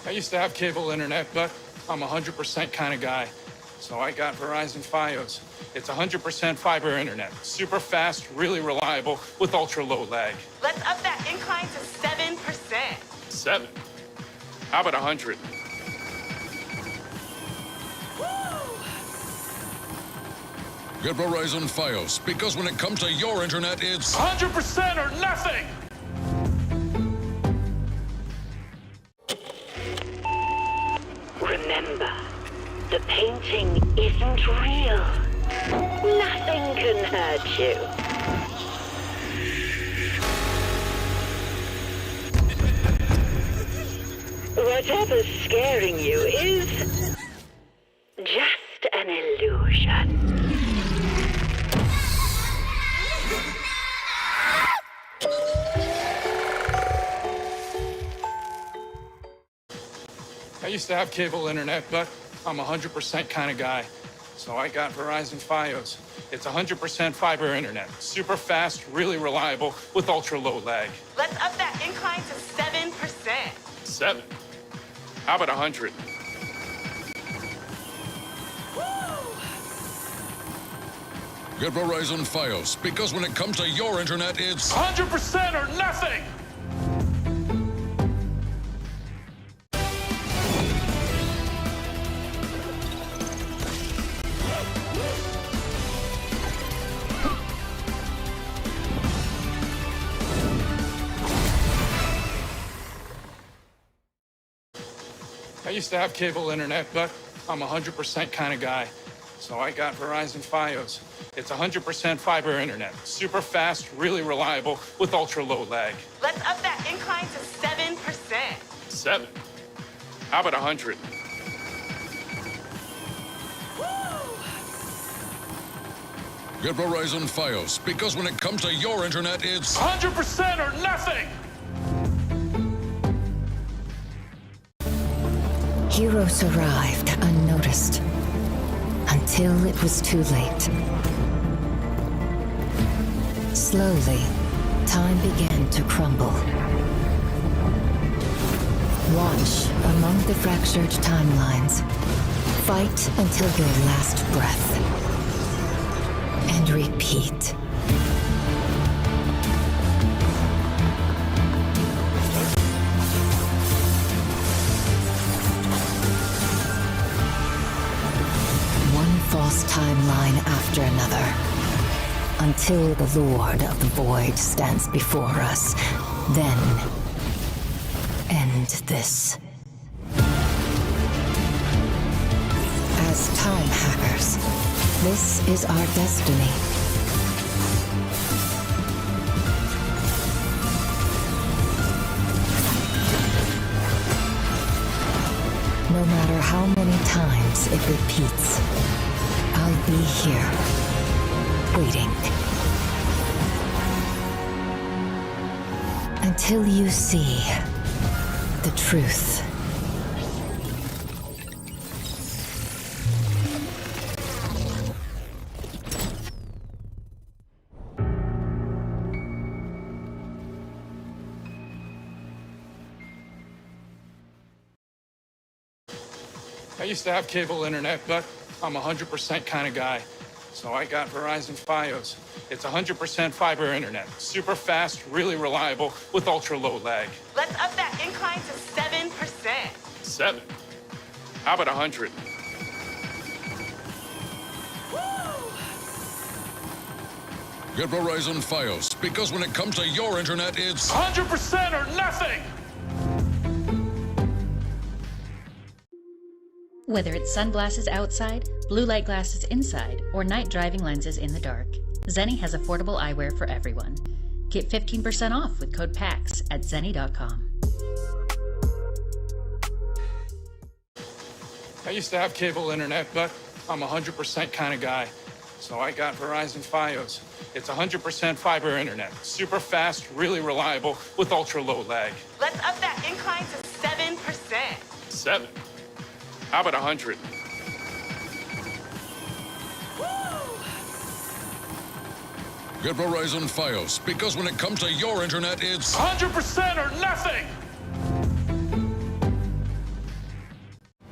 I used to have cable internet, but I'm a 100% kind of guy. So I got Verizon Fios. It's 100% fiber internet. Super fast, really reliable, with ultra low lag. Let's up that incline to 7%. 7? How about 100? Get Verizon Fios, because when it comes to your internet, it's 100% or nothing! Remember, the painting isn't real. Nothing can hurt you. Whatever's scaring you is just an illusion. I used to have cable internet, but I'm a 100% kind of guy. So I got Verizon Fios. It's 100% fiber internet. Super fast, really reliable, with ultra low lag. Let's up that incline to 7%. 7? How about 100? Get Verizon Fios, because when it comes to your internet, it's 100% or nothing! I used to have cable internet, but I'm a 100% kind of guy. So I got Verizon Fios. It's 100% fiber internet. Super fast, really reliable, with ultra low lag. Let's up that incline to 7%. 7? How about 100? Get Verizon Fios, because when it comes to your internet, it's 100% or nothing! Heroes arrived unnoticed, until it was too late. Slowly, time began to crumble. Watch among the fractured timelines. Fight until your last breath. And repeat. False timeline after another, until the Lord of the Void stands before us. Then, end this. As time hackers, this is our destiny. No matter how many times it repeats, I'll be here, waiting. Until you see the truth. I used to have cable internet, but I'm a 100% kind of guy. So I got Verizon Fios. It's 100% fiber internet. Super fast, really reliable, with ultra low lag. Let's up that incline to 7%. 7? How about 100? Get Verizon Fios, because when it comes to your internet, it's 100% or nothing! Whether it's sunglasses outside, blue light glasses inside, or night driving lenses in the dark, Zeni has affordable eyewear for everyone. Get 15% off with code PAX at Zeni.com. I used to have cable internet, but I'm a 100% kind of guy. So I got Verizon Fios. It's 100% fiber internet. Super fast, really reliable, with ultra low lag. Let's up that incline to 7%. 7? How about 100? Get Verizon Fios, because when it comes to your internet, it's 100% or nothing!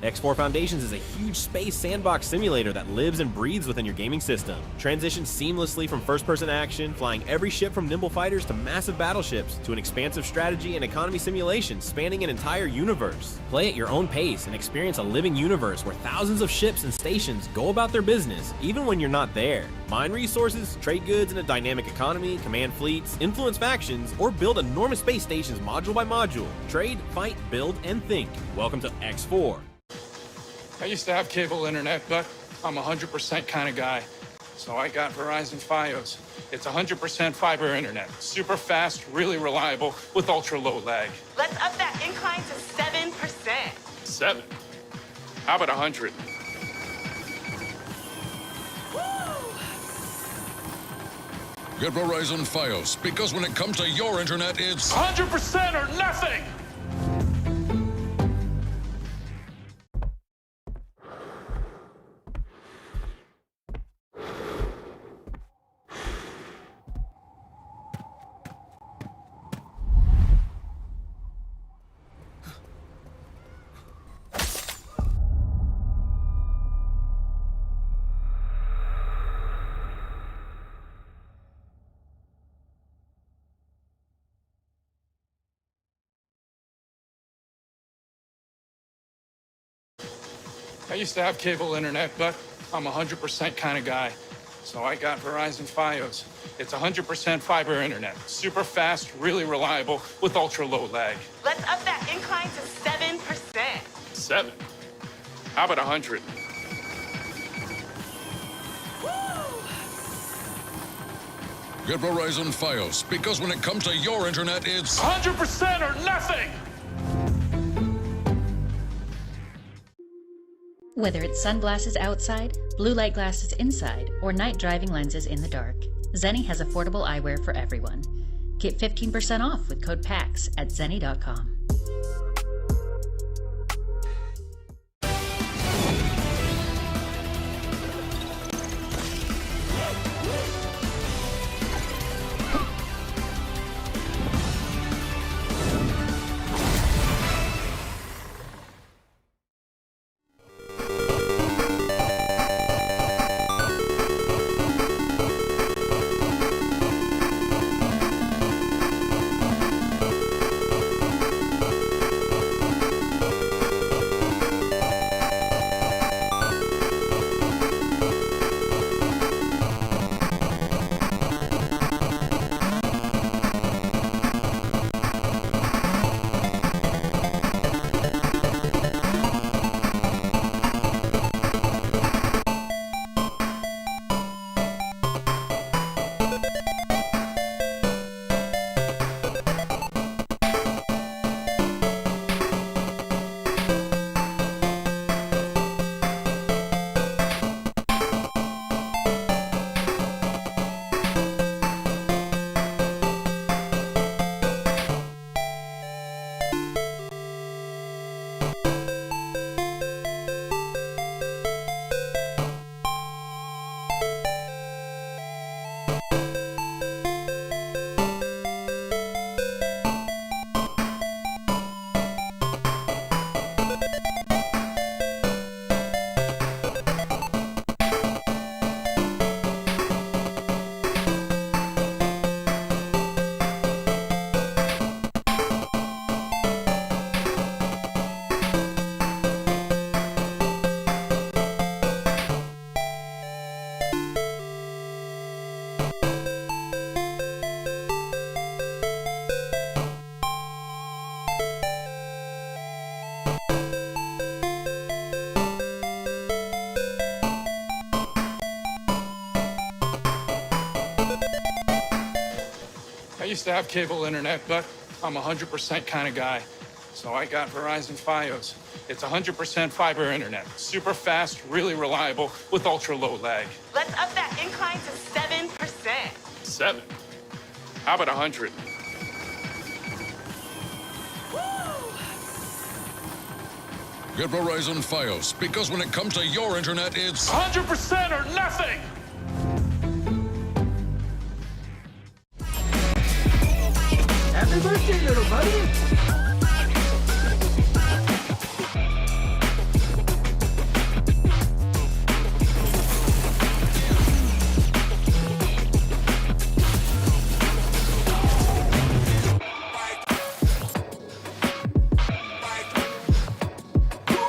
X4 Foundations is a huge space sandbox simulator that lives and breathes within your gaming system. Transition seamlessly from first-person action, flying every ship from nimble fighters to massive battleships, to an expansive strategy and economy simulation spanning an entire universe. Play at your own pace and experience a living universe where thousands of ships and stations go about their business, even when you're not there. Mine resources, trade goods in a dynamic economy, command fleets, influence factions, or build enormous space stations module by module. Trade, fight, build, and think. Welcome to X4. I used to have cable internet, but I'm a 100% kind of guy. So I got Verizon Fios. It's 100% fiber internet. Super fast, really reliable, with ultra low lag. Let's up that incline to 7%. 7? How about 100? Get Verizon Fios, because when it comes to your internet, it's 100% or nothing! I used to have cable internet, but I'm a 100% kind of guy. So I got Verizon Fios. It's 100% fiber internet. Super fast, really reliable, with ultra low lag. Let's up that incline to 7%. 7? How about 100? Get Verizon Fios, because when it comes to your internet, it's 100% or nothing! Whether it's sunglasses outside, blue light glasses inside, or night driving lenses in the dark, Zeni has affordable eyewear for everyone. Get 15% off with code PAX at Zeni.com. used to have cable internet, but I'm a 100% kind of guy. So I got Verizon Fios. It's 100% fiber internet. Super fast, really reliable, with ultra low lag. Let's up that incline to 7%. 7? How about 100? Get Verizon Fios, because when it comes to your internet, it's 100% or nothing! Happy birthday, little buddy!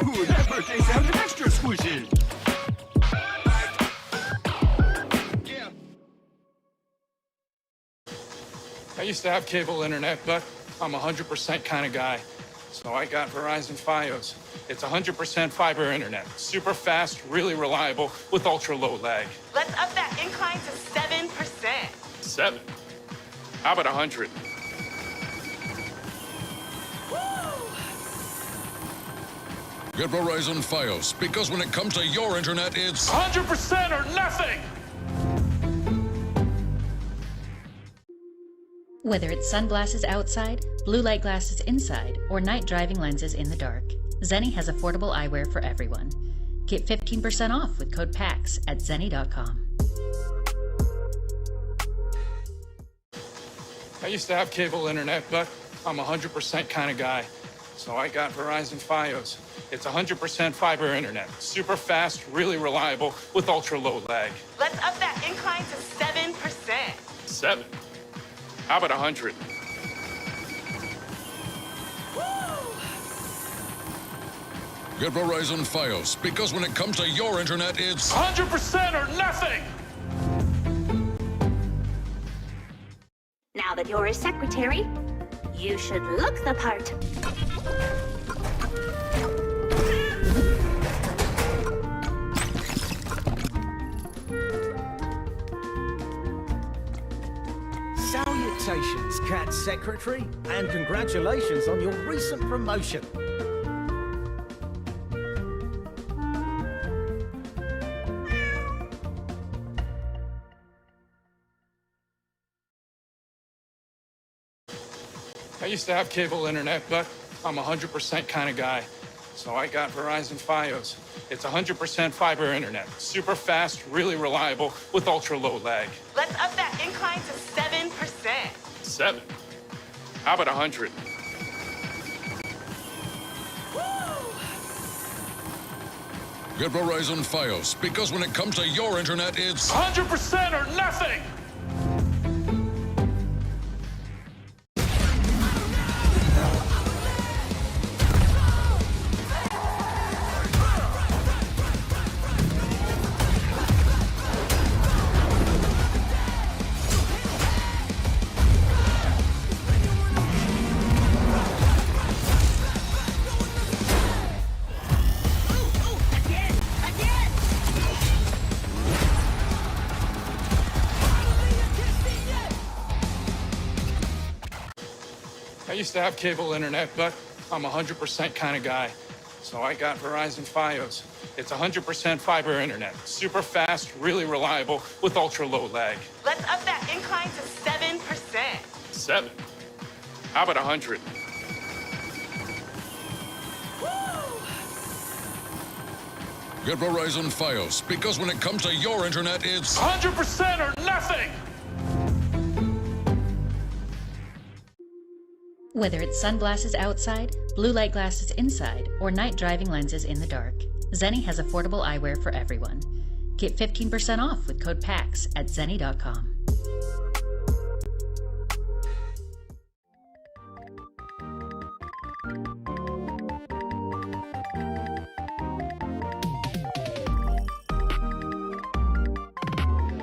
Ooh, that birthday sounded extra squishy! I used to have cable internet, but I'm a 100% kind of guy. So I got Verizon Fios. It's 100% fiber internet. Super fast, really reliable, with ultra low lag. Let's up that incline to 7%. 7? How about 100? Get Verizon Fios, because when it comes to your internet, it's 100% or nothing! Whether it's sunglasses outside, blue light glasses inside, or night driving lenses in the dark, Zeni has affordable eyewear for everyone. Get 15% off with code PAX at Zeni.com. I used to have cable internet, but I'm a 100% kind of guy. So I got Verizon Fios. It's 100% fiber internet. Super fast, really reliable, with ultra low lag. Let's up that incline to 7%. 7? How about 100? Get Verizon Fios, because when it comes to your internet, it's 100% or nothing! Now that you're a secretary, you should look the part. Salutations, Cat Secretary, and congratulations on your recent promotion. I used to have cable internet, but I'm a 100% kind of guy. So I got Verizon Fios. It's 100% fiber internet. Super fast, really reliable, with ultra low lag. Let's up that incline to 7%. 7? How about 100? Get Verizon Fios, because when it comes to your internet, it's 100% or nothing! I used to have cable internet, but I'm a 100% kind of guy. So I got Verizon Fios. It's 100% fiber internet. Super fast, really reliable, with ultra low lag. Let's up that incline to 7%. 7? How about 100? Get Verizon Fios, because when it comes to your internet, it's 100% or nothing! Whether it's sunglasses outside, blue light glasses inside, or night driving lenses in the dark, Zeni has affordable eyewear for everyone. Get 15% off with code PAX at Zeni.com.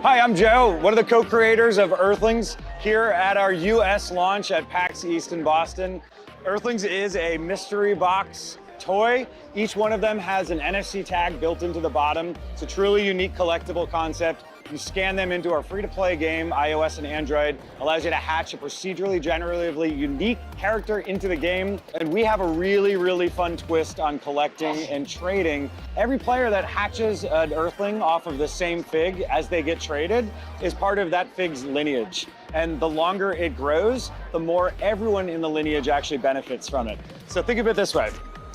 Hi, I'm Joe, one of the co-creators of Earthlings, here at our US launch at PAX East in Boston. Earthlings is a mystery box toy. Each one of them has an NFC tag built into the bottom. It's a truly unique collectible concept. You scan them into our free-to-play game, iOS and Android, allows you to hatch a procedurally generatively unique character into the game. And we have a really, really fun twist on collecting and trading. Every player that hatches an Earthling off of the same fig as they get traded is part of that fig's lineage. And the longer it grows, the more everyone in the lineage actually benefits from it. So think of it this way.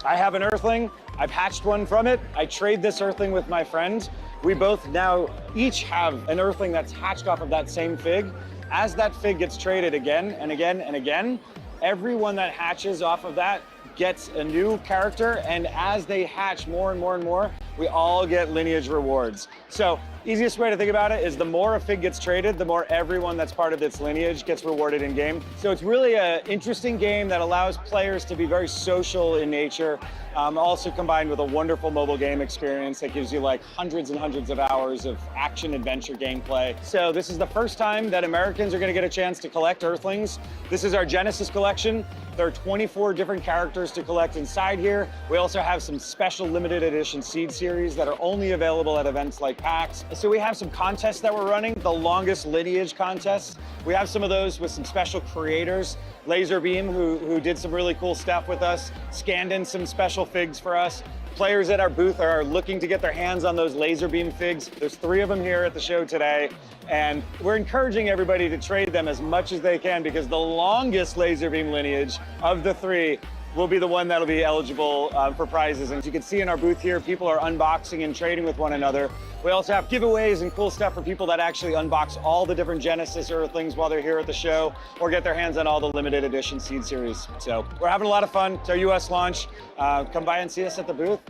I have an Earthling, I've hatched one from it, I trade this Earthling with my friend. We both now each have an Earthling that's hatched off of that same fig. As that fig gets traded again and again and again, everyone that hatches off of that gets a new character, and as they hatch more and more and more, we all get lineage rewards. So easiest way to think about it is the more a fig gets traded, the more everyone that's part of its lineage gets rewarded in game. So it's really an interesting game that allows players to be very social in nature, also combined with a wonderful mobile game experience that gives you like hundreds and hundreds of hours of action adventure gameplay. So this is the first time that Americans are going to get a chance to collect Earthlings. This is our Genesis collection. There are 24 different characters to collect inside here. We also have some special limited edition seed series that are only available at events like PAX. So we have some contests that we're running, the longest lineage contests. We have some of those with some special creators. Laserbeam, who did some really cool stuff with us, scanned in some special figs for us. Players at our booth are looking to get their hands on those Laserbeam figs. There's 3 of them here at the show today. And we're encouraging everybody to trade them as much as they can, because the longest Laserbeam lineage of the 3 will be the one that'll be eligible for prizes. And as you can see in our booth here, people are unboxing and trading with one another. We also have giveaways and cool stuff for people that actually unbox all the different Genesis Earthlings while they're here at the show, or get their hands on all the limited edition seed series. So we're having a lot of fun. It's our US launch. Come by and see us at the booth.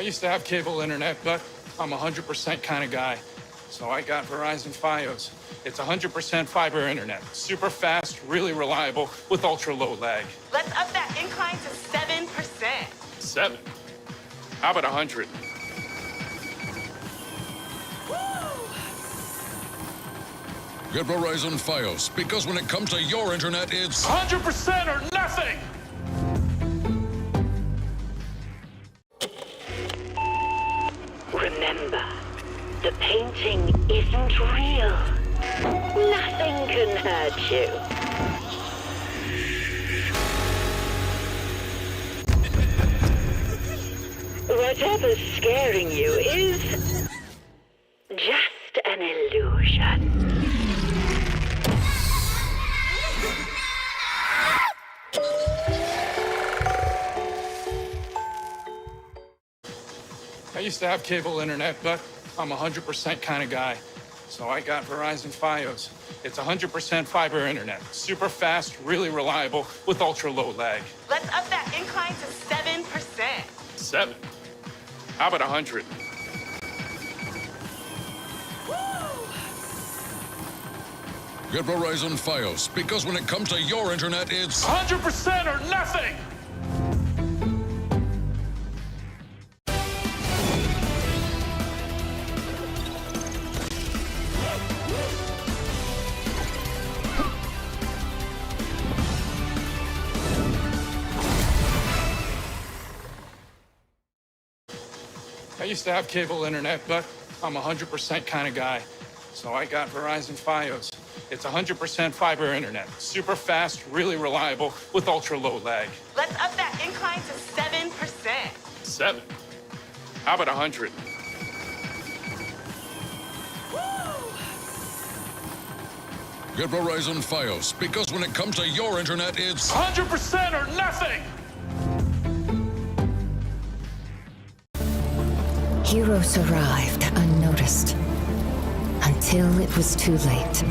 used to have cable internet, but I'm a 100% kind of guy. So I got Verizon Fios. It's 100% fiber internet. Super fast, really reliable, with ultra low lag. Let's up that incline to 7%. 7? How about 100? Get Verizon Fios, because when it comes to your internet, it's 100% or nothing! Remember, the painting isn't real. Nothing can hurt you. Whatever's scaring you is just an illusion. I used to have cable internet, but I'm 100% kind of guy. So I got Verizon Fios. It's 100% fiber internet. Super fast, really reliable, with ultra low lag. Let's up that incline to 7%. 7? How about 100? Get Verizon Fios, because when it comes to your internet, it's 100% or nothing! I used to have cable internet, but I'm 100% kind of guy. So I got Verizon Fios. It's 100% fiber internet. Super fast, really reliable, with ultra low lag. Let's up that incline to 7%. 7? How about 100? Get Verizon Fios, because when it comes to your internet, it's 100% or nothing! Heroes arrived unnoticed, until it was too late.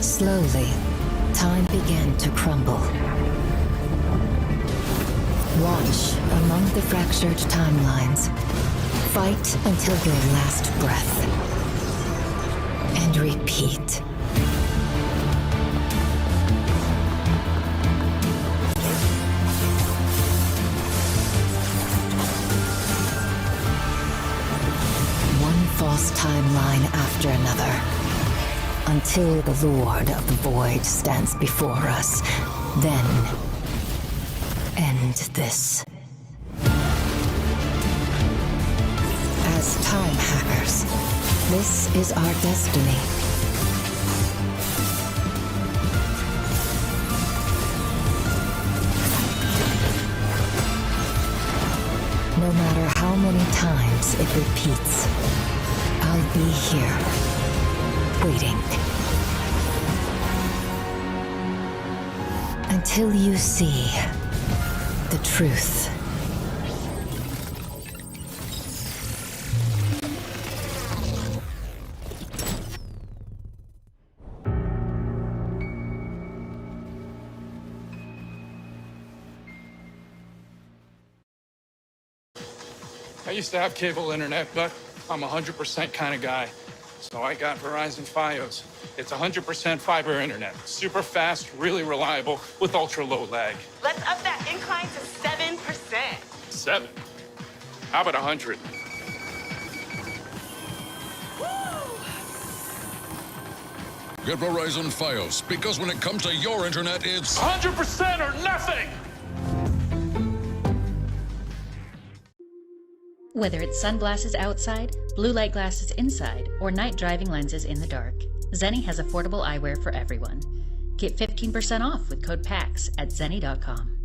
Slowly, time began to crumble. Watch among the fractured timelines. Fight until your last breath. And repeat. False timeline after another, until the Lord of the Void stands before us. Then, end this. As time hackers, this is our destiny. No matter how many times it repeats, I'll be here, waiting. Until you see the truth. I used to have cable internet, but I'm 100% kind of guy. So I got Verizon Fios. It's 100% fiber internet. Super fast, really reliable, with ultra low lag. Let's up that incline to 7%. 7? How about 100? Get Verizon Fios, because when it comes to your internet, it's 100% or nothing! Whether it's sunglasses outside, blue light glasses inside, or night driving lenses in the dark, Zeni has affordable eyewear for everyone. Get 15% off with code PAX at Zeni.com.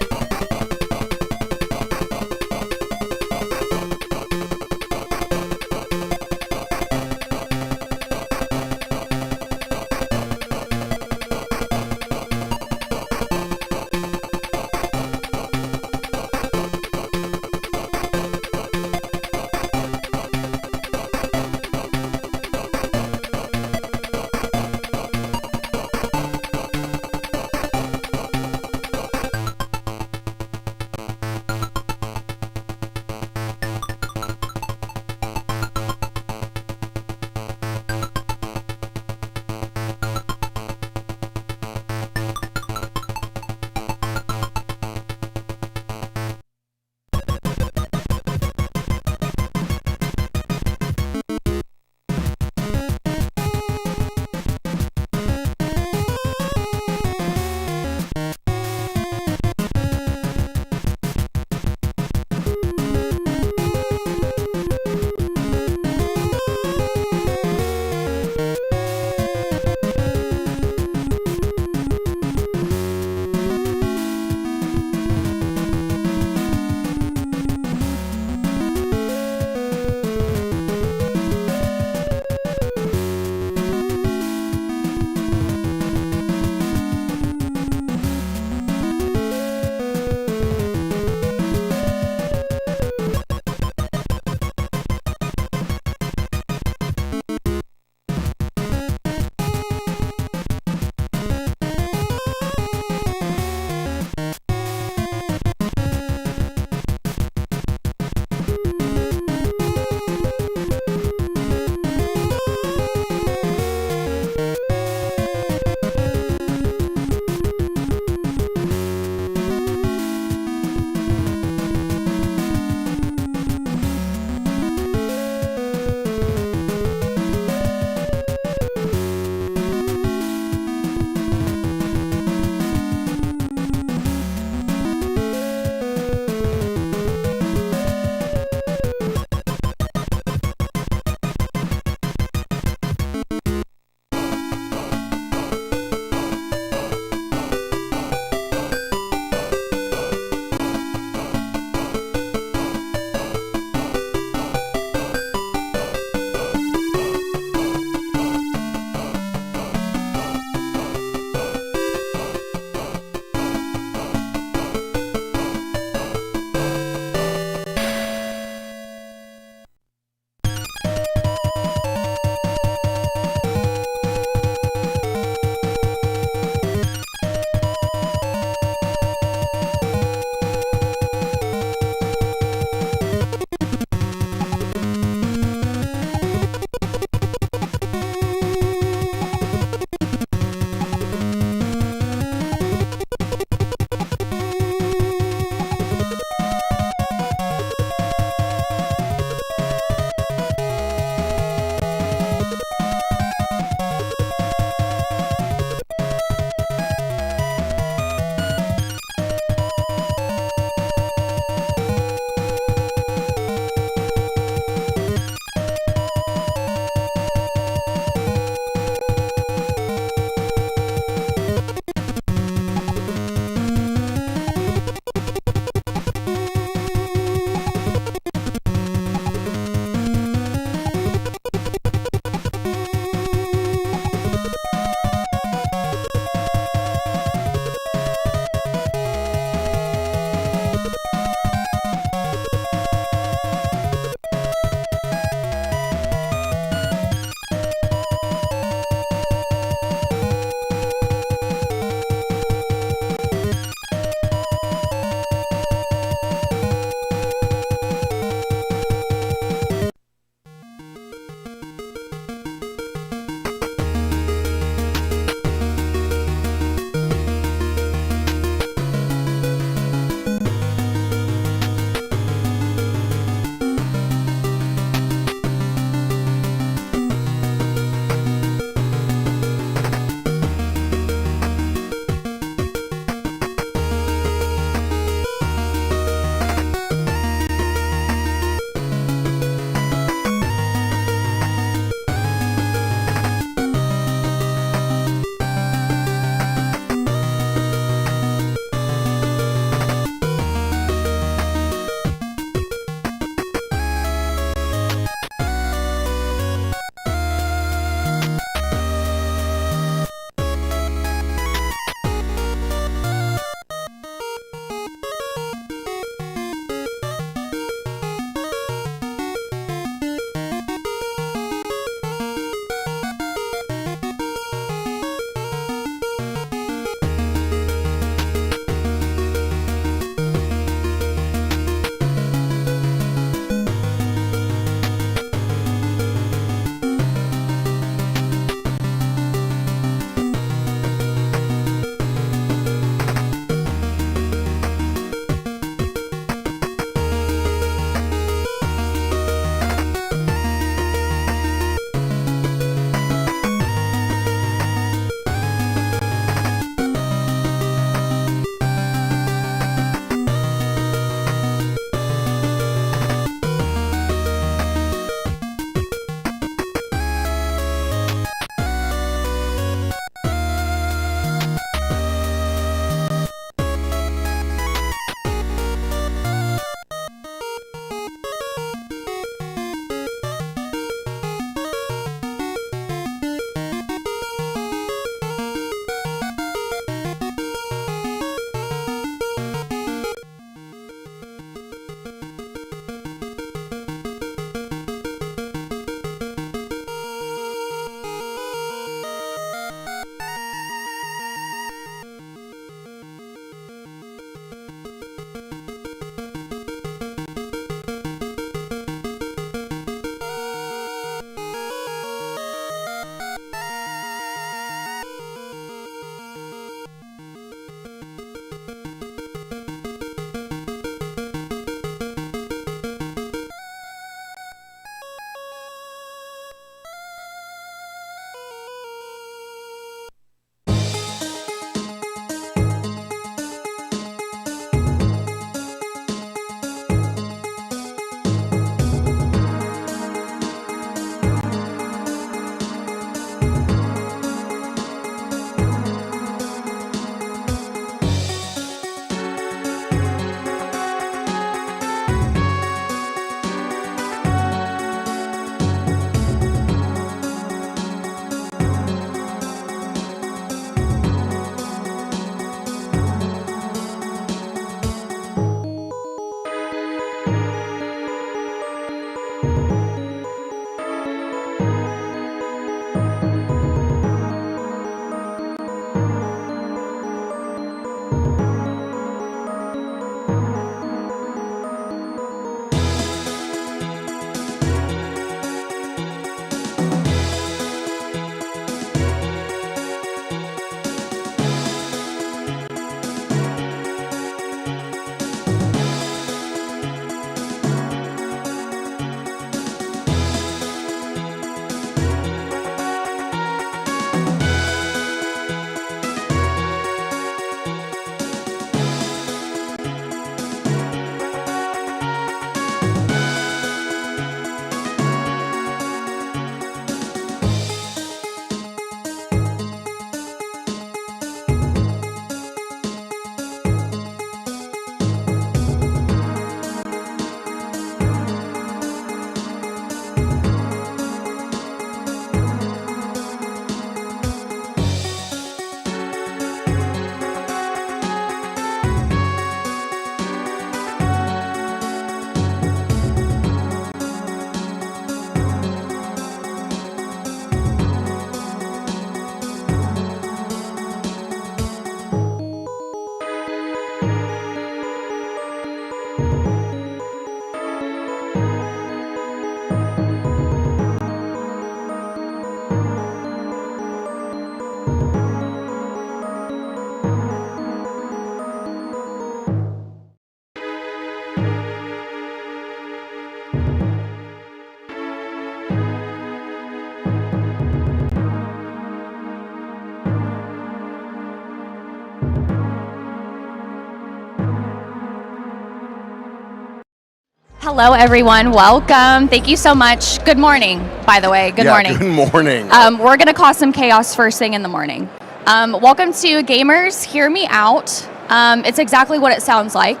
Hello, everyone. Welcome. Thank you so much. Good morning, by the way. Good morning. Good morning. We're going to cause some chaos first thing in the morning. Welcome to Gamers Hear Me Out. It's exactly what it sounds like.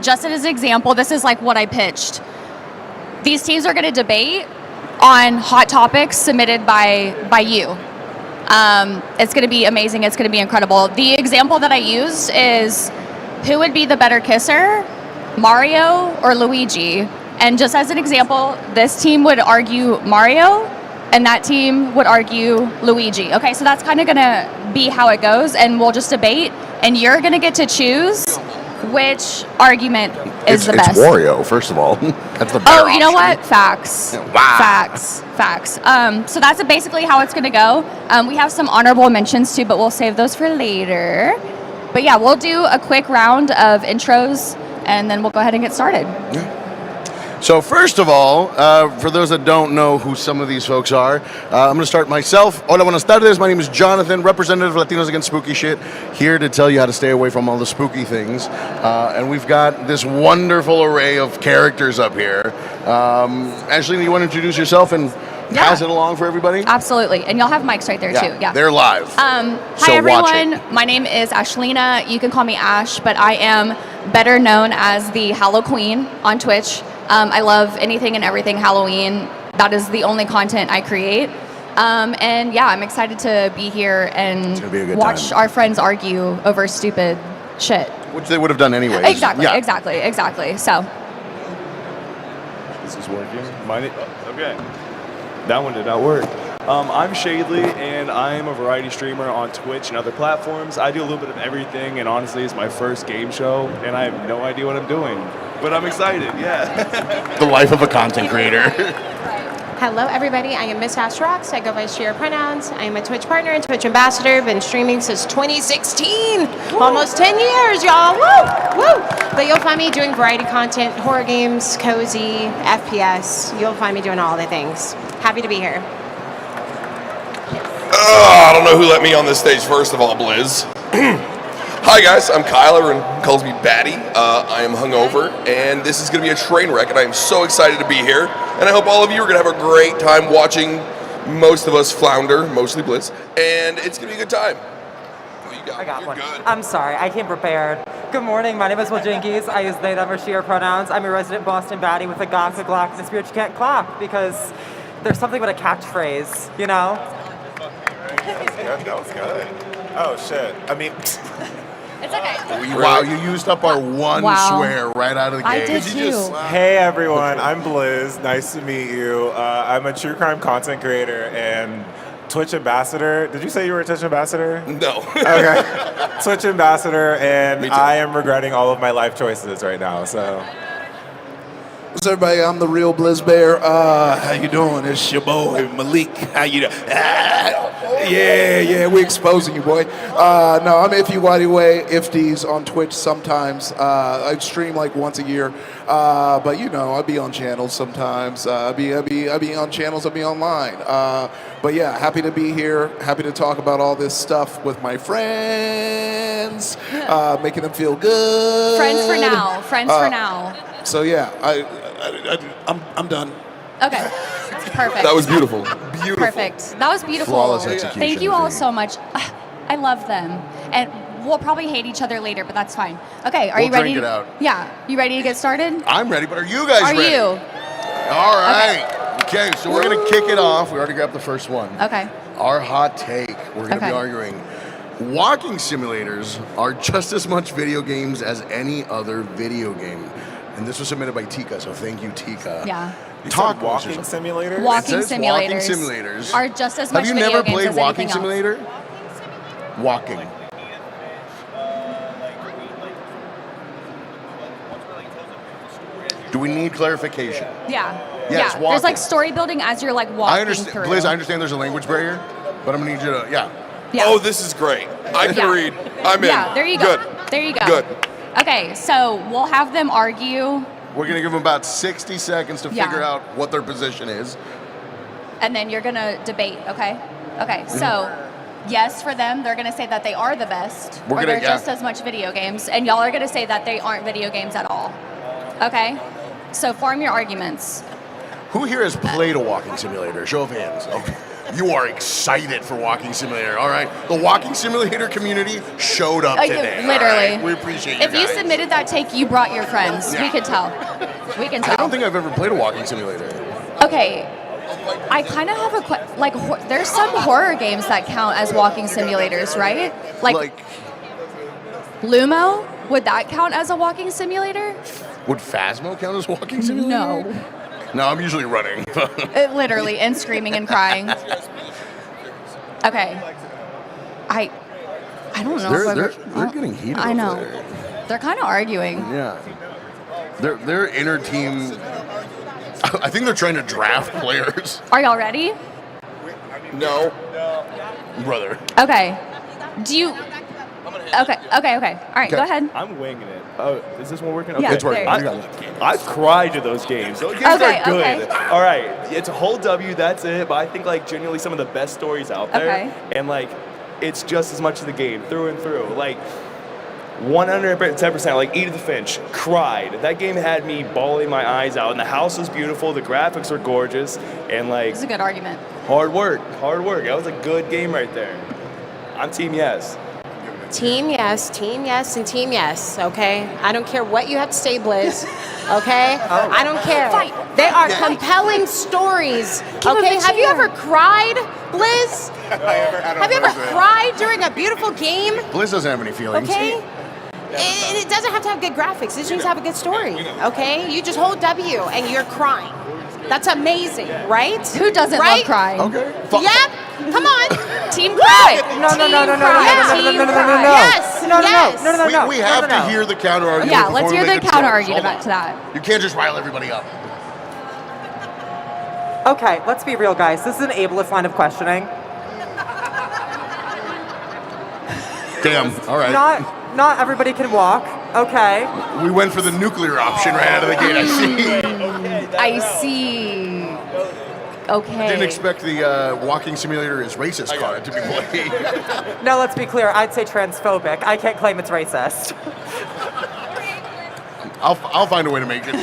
Just as an example, this is like what I pitched. These teams are going to debate on hot topics submitted by you. It's going to be amazing. It's going to be incredible. The example that I used is who would be the better kisser, Mario or Luigi? And just as an example, this team would argue Mario and that team would argue Luigi. Okay, so that's kind of going to be how it goes, and we'll just debate, and you're going to get to choose which argument is the best. It's Wario, first of all. That's the better Oh, you know option. what? Facts. Wow. Facts. So that's basically how it's going to go. We have some honorable mentions too, but we'll save those for later. But yeah, we'll do a quick round of intros, and then we'll go ahead and get started. So first of all, for those that don't know who some of these folks are, I'm going to start myself. Hola, buenas tardes. My name is Jonathan, representative of Latinos Against Spooky Shit, here to tell you how to stay away from all the spooky things. And we've got this wonderful array of characters up here. Ashley, do you want to introduce yourself and pass it along for everybody? Absolutely. And y'all have mics right there too. Yeah. They're live. Hi, everyone. My name is Ashlina. You can call me Ash, but I am better known as the Hallow Queen on Twitch. I love anything and everything Halloween. That is the only content I create. And yeah, I'm excited to be here and watch our friends argue over stupid shit. Which they would have done anyway. Exactly. So. This is working. Okay. That one did not work. I'm Shadley, and I am a variety streamer on Twitch and other platforms. I do a little bit of everything, and honestly, it's my first game show, and I have no idea what I'm doing. But I'm excited, yeah. The life of a content creator. Hello, everybody. I am Miss Astrox. I go by she, her pronouns. I am a Twitch partner and Twitch ambassador. Been streaming since 2016. Almost 10 years, y'all. Woo! Woo! But you'll find me doing variety content, horror games, cozy, FPS. You'll find me doing all the things. Happy to be here. I don't know who let me on this stage first of all, Blizz. Hi guys, I'm Kyle. Everyone calls me Batty. I am hungover, and this is going to be a train wreck, and I am so excited to be here. And I hope all of you are going to have a great time watching most of us flounder, mostly Blizz, and it's going to be a good time. I got one. I'm sorry, I came prepared. Good morning, my name is Will Jenkins. I use they, them, or she, or pronouns. I'm a resident Boston baddie with a gothic laugh and a spirit you can't clap, because there's something about a catchphrase, you know? That was good. Oh, shit. I mean... It's okay. Wow, you used up our one swear right out of the gate. I did too. Hey, everyone. I'm Blizz. Nice to meet you. I'm a true crime content creator and Twitch ambassador. Did you say you were a Twitch ambassador? No. Okay. Twitch ambassador, and I am regretting all of my life choices right now, so... What's up, everybody? I'm the real Blizz Bear. How you doing? It's your boy Malik. How you doing? Yeah, we exposing you, boy. No, I'm Iffy Whitey Way, Ifties on Twitch sometimes. I stream like once a year, but you know, I be on channels sometimes. I be on channels. I be online. But yeah, happy to be here. Happy to talk about all this stuff with my friends, making them feel good. Friends for now. Friends for now. So yeah, I'm done. Okay. Perfect. That was beautiful. Beautiful. Perfect. That was beautiful. Flawless execution. Thank you all so much. I love them. And we'll probably hate each other later, but that's fine. Okay, are you ready? Drink it out. Yeah. You ready to get started? I'm ready, but are you guys Are ready? you? All right. Okay, so we're going to kick it off. We already grabbed the first one. Okay. Our hot take. We're going to be arguing. Walking simulators are just as much video games as any other video game. And this was submitted by Tika, so thank you, Tika. Yeah. Talk walking simulators? Walking simulators. simulators are just as much Have you video never games played as Walking anything Simulator? else. Walking. Do we need clarification? Yeah. Yes, yeah. walking. There's like story building as you're like walking I understand, through. Liz, I understand there's a language barrier, but I'm gonna need you to, Yeah. Oh, this is great. I can read. I'm in. Yeah, there you go. Good. There you go. Good. Okay, so we'll have them argue, We're gonna give them about 60 seconds to Yeah. figure out what their position is. and then you're gonna debate, okay? Okay, so yes, for them, they're gonna say that they are the best, We're or gonna- they're just as much video games, and y'all are gonna say that they aren't video games at all. Okay? So form your arguments. Who here has played a walking simulator? Show of hands. Okay. You are excited for walking simulator. All right. The walking simulator community showed up today. Literally. All right? We appreciate you If you guys. submitted that take, you brought your friends. Yeah. We could tell. We can tell. I don't think I've ever played a walking simulator. Okay. I kind of have a there's some horror games that count as walking simulators, right? Like Lumo, would that count as a walking simulator? Would Phasmo count as walking simulator? No. No, I'm usually running. Literally, and screaming and crying. Okay. I don't know. They're getting heated. I know. Over there. They're kind of arguing. Yeah. Their inner team. I think they're trying to draft players. Are y'all ready? No. Brother. Okay. Do you? Okay. All right, go ahead. I'm winging it. Oh, is this one working? Yeah, it's working. I cried to those games. Those games are good. All right, it's a whole W. That's it. But I think like genuinely some of the best stories out there, and like it's just as much of the game through and through. Like 110%. Like Edith Finch cried. That game had me bawling my eyes out. And the house was beautiful. The graphics were gorgeous. And like It's a good argument. hard work. That was a good game right there. I'm team yes. Team yes, and team yes, okay? I don't care what you have to say, Blizz, okay? I don't care. They are compelling stories, okay? Have you ever cried, Blizz? Have you ever cried during a beautiful game? Blizz doesn't have any feelings. Okay? It doesn't have to have good graphics. It just needs to have a good story, okay? You just hold W and you're crying. That's amazing, right? Who doesn't love crying? Okay. Yep. Come on. Team cry. No. Yes. We have to hear the counter argument. Yeah, let's before we hear the make a counter choice. argument Hold on. to that. You can't just rile everybody up. Okay, let's be real, guys. This is an ableist line of questioning. Damn. All right. Not everybody can walk. Okay. We went for the nuclear option right out of the gate. I see. Okay. I didn't expect the walking simulator is racist card to be played. No, let's be clear. I'd say transphobic. I can't claim it's racist. I'll find a way to make it.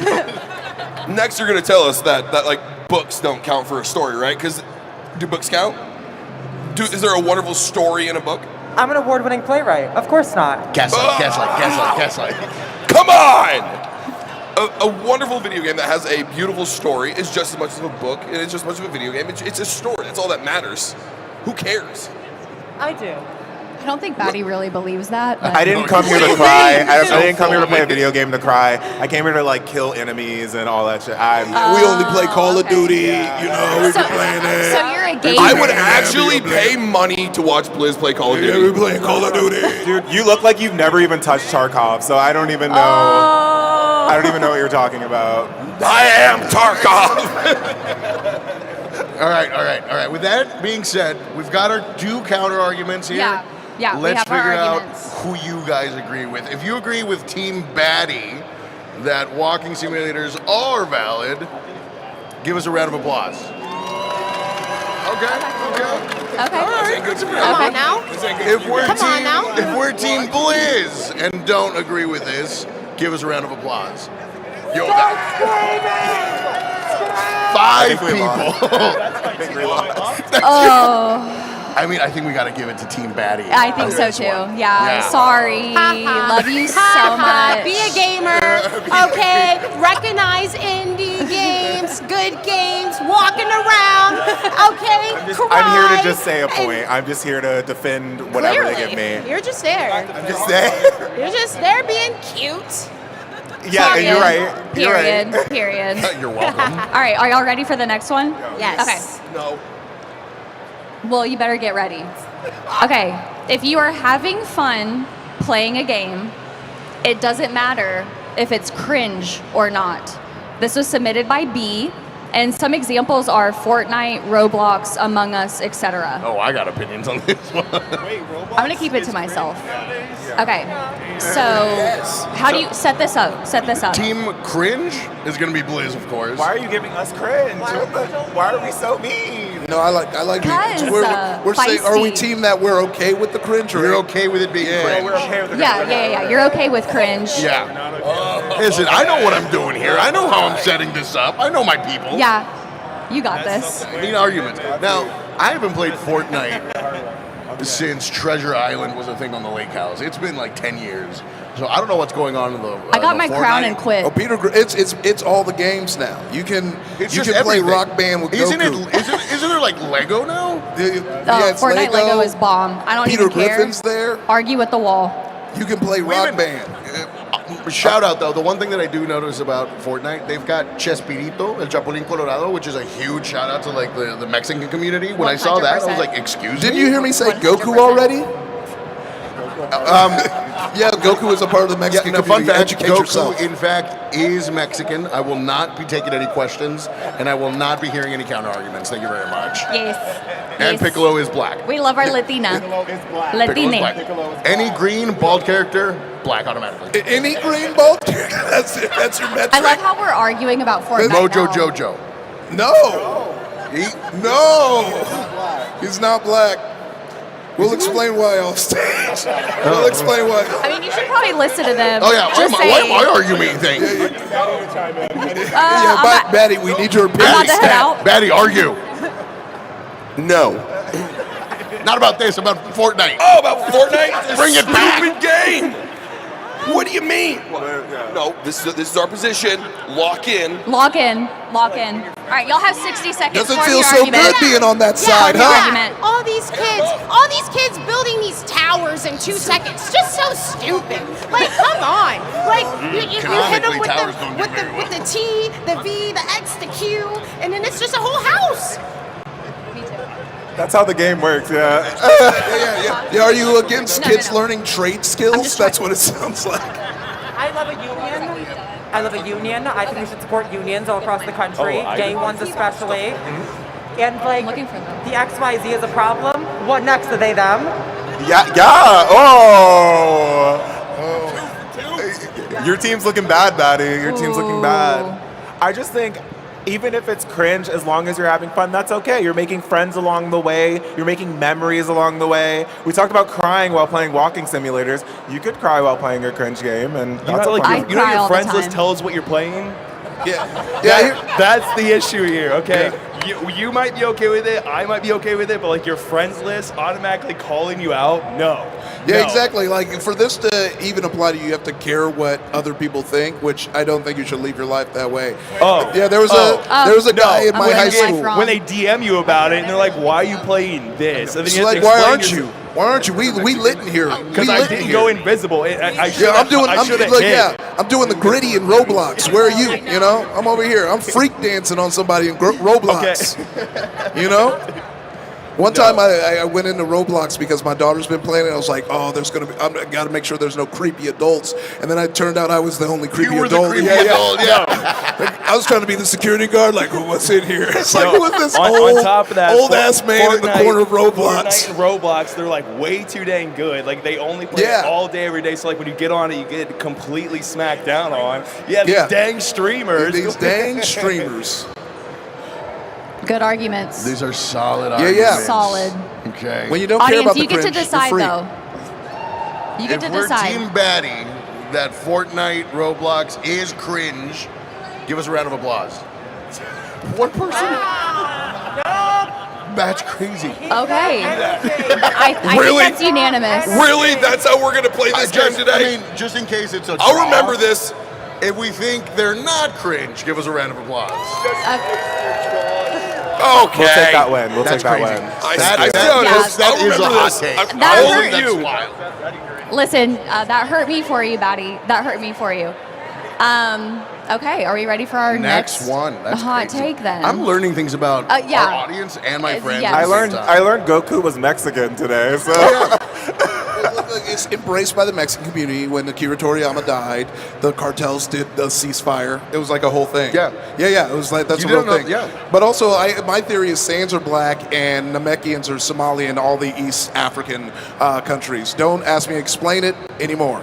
Next, you're gonna tell us that like books don't count for a story, right? Because do books count? Is there a wonderful story in a book? I'm an award-winning playwright. Of course not. Gaslight. Come on! A wonderful video game that has a beautiful story is just as much of a book, and it's just as much of a video game. It's a story. That's all that matters. Who cares? I do. I don't think Batty really believes that. But I didn't come here to cry. I didn't come here to play a video game to cry. I came here to like kill enemies and all that shit. We only play Call of Duty. You know, we've been playing it. So you're a gamer. I would actually pay money to watch Blizz play Call of Duty. We're playing Call of Duty. Dude, you look like you've never even touched Tarkov, so I don't even know. I don't even know what you're talking about. I am Tarkov. All right. With that being said, we've got our two counter arguments here. Yeah, we Let's have our figure out arguments. who you guys agree with. If you agree with Team Batty that walking simulators are valid, give us a round of applause. Okay. Okay. Come on now. If we're Team Blizz and don't agree with this, give us a round of applause. Yo, five people. Oh. I mean, I think we got to give it to Team Batty. I think so too. Yeah. Sorry. Love you so much. Be a gamer, okay? Recognize indie games, good games, walking around, okay? I'm here to just say a point. I'm just here to defend whatever they give me. You're just there. I'm just there. You're just there being cute. Yeah, and you're right. Period. You're welcome. All right, are y'all ready for the next one? Yes. Okay. No. Well, you better get ready. Okay, if you are having fun playing a game, it doesn't matter if it's cringe or not. This was submitted by B, and some examples are Fortnite, Roblox, Among Us, etc. Oh, I got opinions on this one. I'm gonna keep it to myself. Okay, so how do you set this up? Team Cringe is going to be Blizz, of course. Why are you giving us cringe? Why are we so mean? No, I like Because, we're saying, are we feisty. team that we're okay with the cringe? Or You're okay with it being cringe? We're okay with the Yeah. You're okay with cringe. Yeah. Listen, I know what I'm doing here. I know how I'm setting this up. I know my people. Yeah, you got this. Mean arguments. Now, I haven't played Fortnite since Treasure Island was a thing on the lake house. It's been like 10 years. So I don't know what's going on in the I got my Fortnite. crown and quit. Oh, Peter, it's all the games now. You can It's you just can play everything. Rock Band with Isn't Goku. Isn't there like Lego now? Yeah, it's Fortnite Lego is bomb. I don't Peter even care. Griffin's there. Argue with the wall. You can play Rock Band. Shout out though, the one thing that I do notice about Fortnite, they've got Chespirito, El Chapulín Colorado, which is a huge shout out to like the Mexican community. When I saw that, I was like, excuse me? Didn't you hear me say Goku already? Yeah, Goku is a part of the Mexican the fun community. fact, Educate Goku, yourself. in fact, is Mexican. I will not be taking any questions, and I will not be hearing any counter arguments. Thank you very much. Yes. And Yes. Piccolo is black. We love our Latina. Piccolo is Latine. black. Any green, bald character, black automatically. Any green bald character? That's your metric. I love how we're arguing about Fortnite Mojo now. Jojo. No. No. He's not black. We'll explain why off stage. We'll explain why. I mean, you should probably listen to them. Oh yeah, Just why are you me thing? Yeah, Batty, we need your opinion. about to head out. Batty, argue. No. Not about this, about Fortnite. Oh, about Fortnite? Bring it back. Stupid game. What do you mean? No, this is our position. Lock in. Lock in. Lock in. All right, y'all have 60 seconds Doesn't for feel your so argument. good being on that side, your huh? argument. All these kids building these towers in 2 seconds. Just so stupid. Like, come on. Like, you hit them with the T, the V, the X, the Q, and then it's just a whole house. That's how the game works, yeah. Yeah, are you against kids learning trade skills? That's what it sounds like. I love a union. I love a union. I think we should support unions all across the country, gay ones especially. And like, the XYZ is a problem. What next? Are they them? Yeah. Oh. Your team's looking bad, Batty. Your team's looking bad. I just think, even if it's cringe, as long as you're having fun, that's okay. You're making friends along the way. You're making memories along the way. We talked about crying while playing walking simulators. You could cry while playing a cringe game, and that's You know, fun. you know your friends list tells what you're playing? That's the issue here, okay? You might be okay with it, I might be okay with it, but like your friends list automatically calling you out, no. Yeah, No. exactly. Like, for this to even apply to you, you have to care what other people think, which I don't think you should live your life that way. Oh. Yeah, there was a guy in my high school. When they DM you about it and they're like, why are you playing this? And then It's you have like, to why explain aren't you? Why aren't you? We lit in here. Because I didn't go invisible. I should I'm doing. I I'm should have like, hit. yeah. I'm doing the gritty in Roblox. Where are you? You know, I'm over here. I'm freak dancing on somebody in Roblox. You know. One time I went into Roblox because my daughter's been playing it. I was like, oh, there's gonna be. I gotta make sure there's no creepy adults. And then it turned out I was the only creepy You were adult. the creepy adult, I was trying to be the security guard. Like, what's in here? It's like, who is this on top of that, old ass man in the corner of Roblox? Fortnite and Roblox, they're like way too dang good. Like they only play it all day, every day. So like when you get on it, you get completely smacked down on. Yeah, these dang streamers. These dang streamers. Good arguments. These are solid Yeah. arguments. Solid. Okay. When you don't care Audience, about the you get to cringe, you're decide free. though. You get if to we're decide. Team Batty that Fortnite Roblox is cringe, give us a round of applause. One person? That's crazy. Okay. I Really? think that's unanimous. Really? That's how we're gonna play this game today? I mean, just in case it's a I'll draw, remember this. If we think they're not cringe, give us a round of applause. Okay. We'll take that win. We'll That's take that crazy. win. That is a hot take. That I hurt think you. that's wild. Listen, that hurt me for you, Batty. That hurt me for you. Okay, are we ready for our Next one. That's hot crazy. take then? I'm learning things about yeah. our audience and my friends. yes. at I the same time. learned Goku was Mexican today, so It's embraced by the Mexican community. When Akira Toriyama died, the cartels did the ceasefire. It was like a whole thing. Yeah. It was like that's You a real didn't know- thing. yeah. But also, my theory is Sans are black and Namekians are Somali and all the East African countries. Don't ask me to explain it anymore.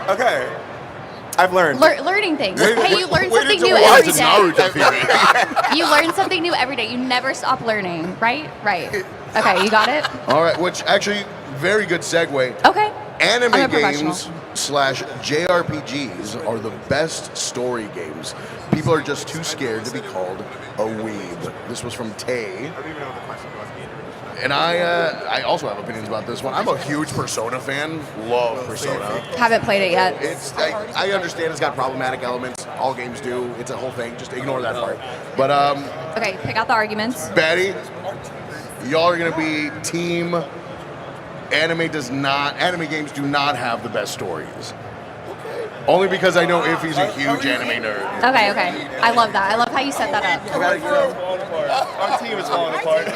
okay. I've learned. Learning things. Hey, you learn something new every day. You learn something new every day. You never stop learning, right? Right. Okay, you got it? All right, which actually, very good segue. Okay. Anime I'm a professional. games / JRPGs are the best story games. People are just too scared to be called a weeb. This was from Tay. And I also have opinions about this one. I'm a huge Persona fan. Love Persona. Haven't played it yet. I understand it's got problematic elements. All games do. It's a whole thing. Just ignore that part. But Okay, pick out the arguments. Batty, y'all are gonna be team. Anime games do not have the best stories. Only because I know Iffy's a huge anime nerd. Okay. I love that. I love how you set that up. Our team is falling apart.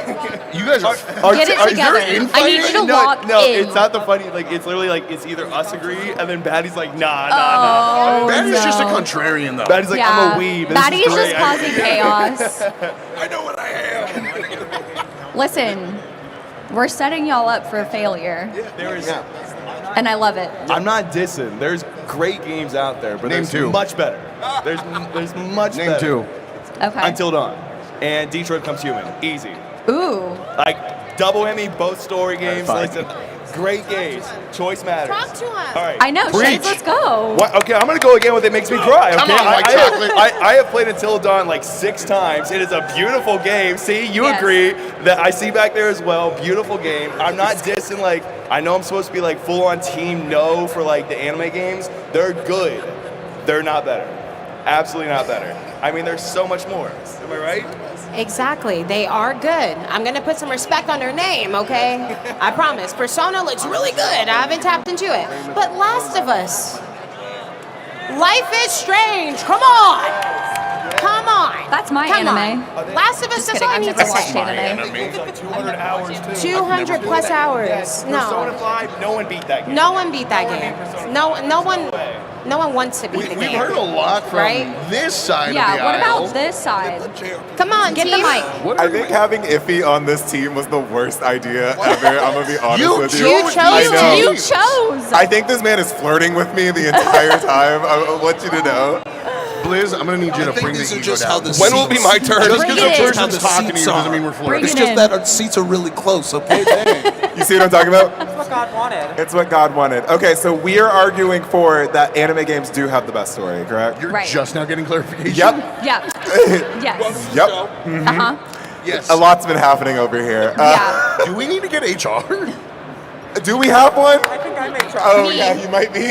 You guys are Get it together. I need you to walk No, in. it's not the funny. Like it's literally like it's either us agree and then Batty's like nah. Batty's just a contrarian though. Batty's like I'm a weeb. This Batty is great. just causing chaos. I know what I am. Listen, we're setting y'all up for failure. There is. And I love it. I'm not dissing. There's great games out there, but Name there's two. much better. There's much Name better. two. Okay. Until Dawn. And Detroit Becomes Human. Easy. Ooh. Like double Emmy, both story games. Fine. Listen, great games. Choice matters. Talk to us. All right. I know. Preach. Shades, let's go. What? Okay, I'm gonna go again with It Makes Me Cry. Okay? Come on, White Chocolate. I have played Until Dawn like 6 times. It is a beautiful game. See, you Yes. agree that I see back there as well. Beautiful game. I'm not dissing. Like I know I'm supposed to be like full on team no for like the anime games. They're good. They're not better. Absolutely not better. I mean, there's so much more. Am I right? Exactly. They are good. I'm going to put some respect on their name, okay? I promise. Persona looks really good. I haven't tapped into it. But Last of Us. Life is Strange. Come on. Come on. That's my Come anime. on. Last of Us, Just that's kidding. all I I've need never to watched say. anime. It's like 200 hours too. 200 plus hours. Persona No. 5, no one beat that game. No one beat that game. No one wants to beat the We've game. heard a lot from Right? this side of the Yeah, what aisle. about this side? Come on, Get the team. mic. I think having Iffy on this team was the worst idea ever. I'm gonna be honest You with you. You chose I know. You chose. I think this man is flirting with me the entire time. I want you to know. Blizz, I'm gonna need you to bring the these are ego just how down. the When will it be my turn? Just Bring because it the in. person's talking to you doesn't mean we're Bring flirting. It's it just in. that our seats are really close, okay? Dang. You see what I'm talking about? That's what God wanted. It's what God wanted. Okay, so we are arguing for that anime games do have the best story, correct? You're Right. just now getting clarification. Yep. Yep. Yes. Yep. Uh-huh. Yes. A lot's been happening over here. Yeah. Do we need to get HR? Do we have one? I think I may try. Oh, yeah, you might be.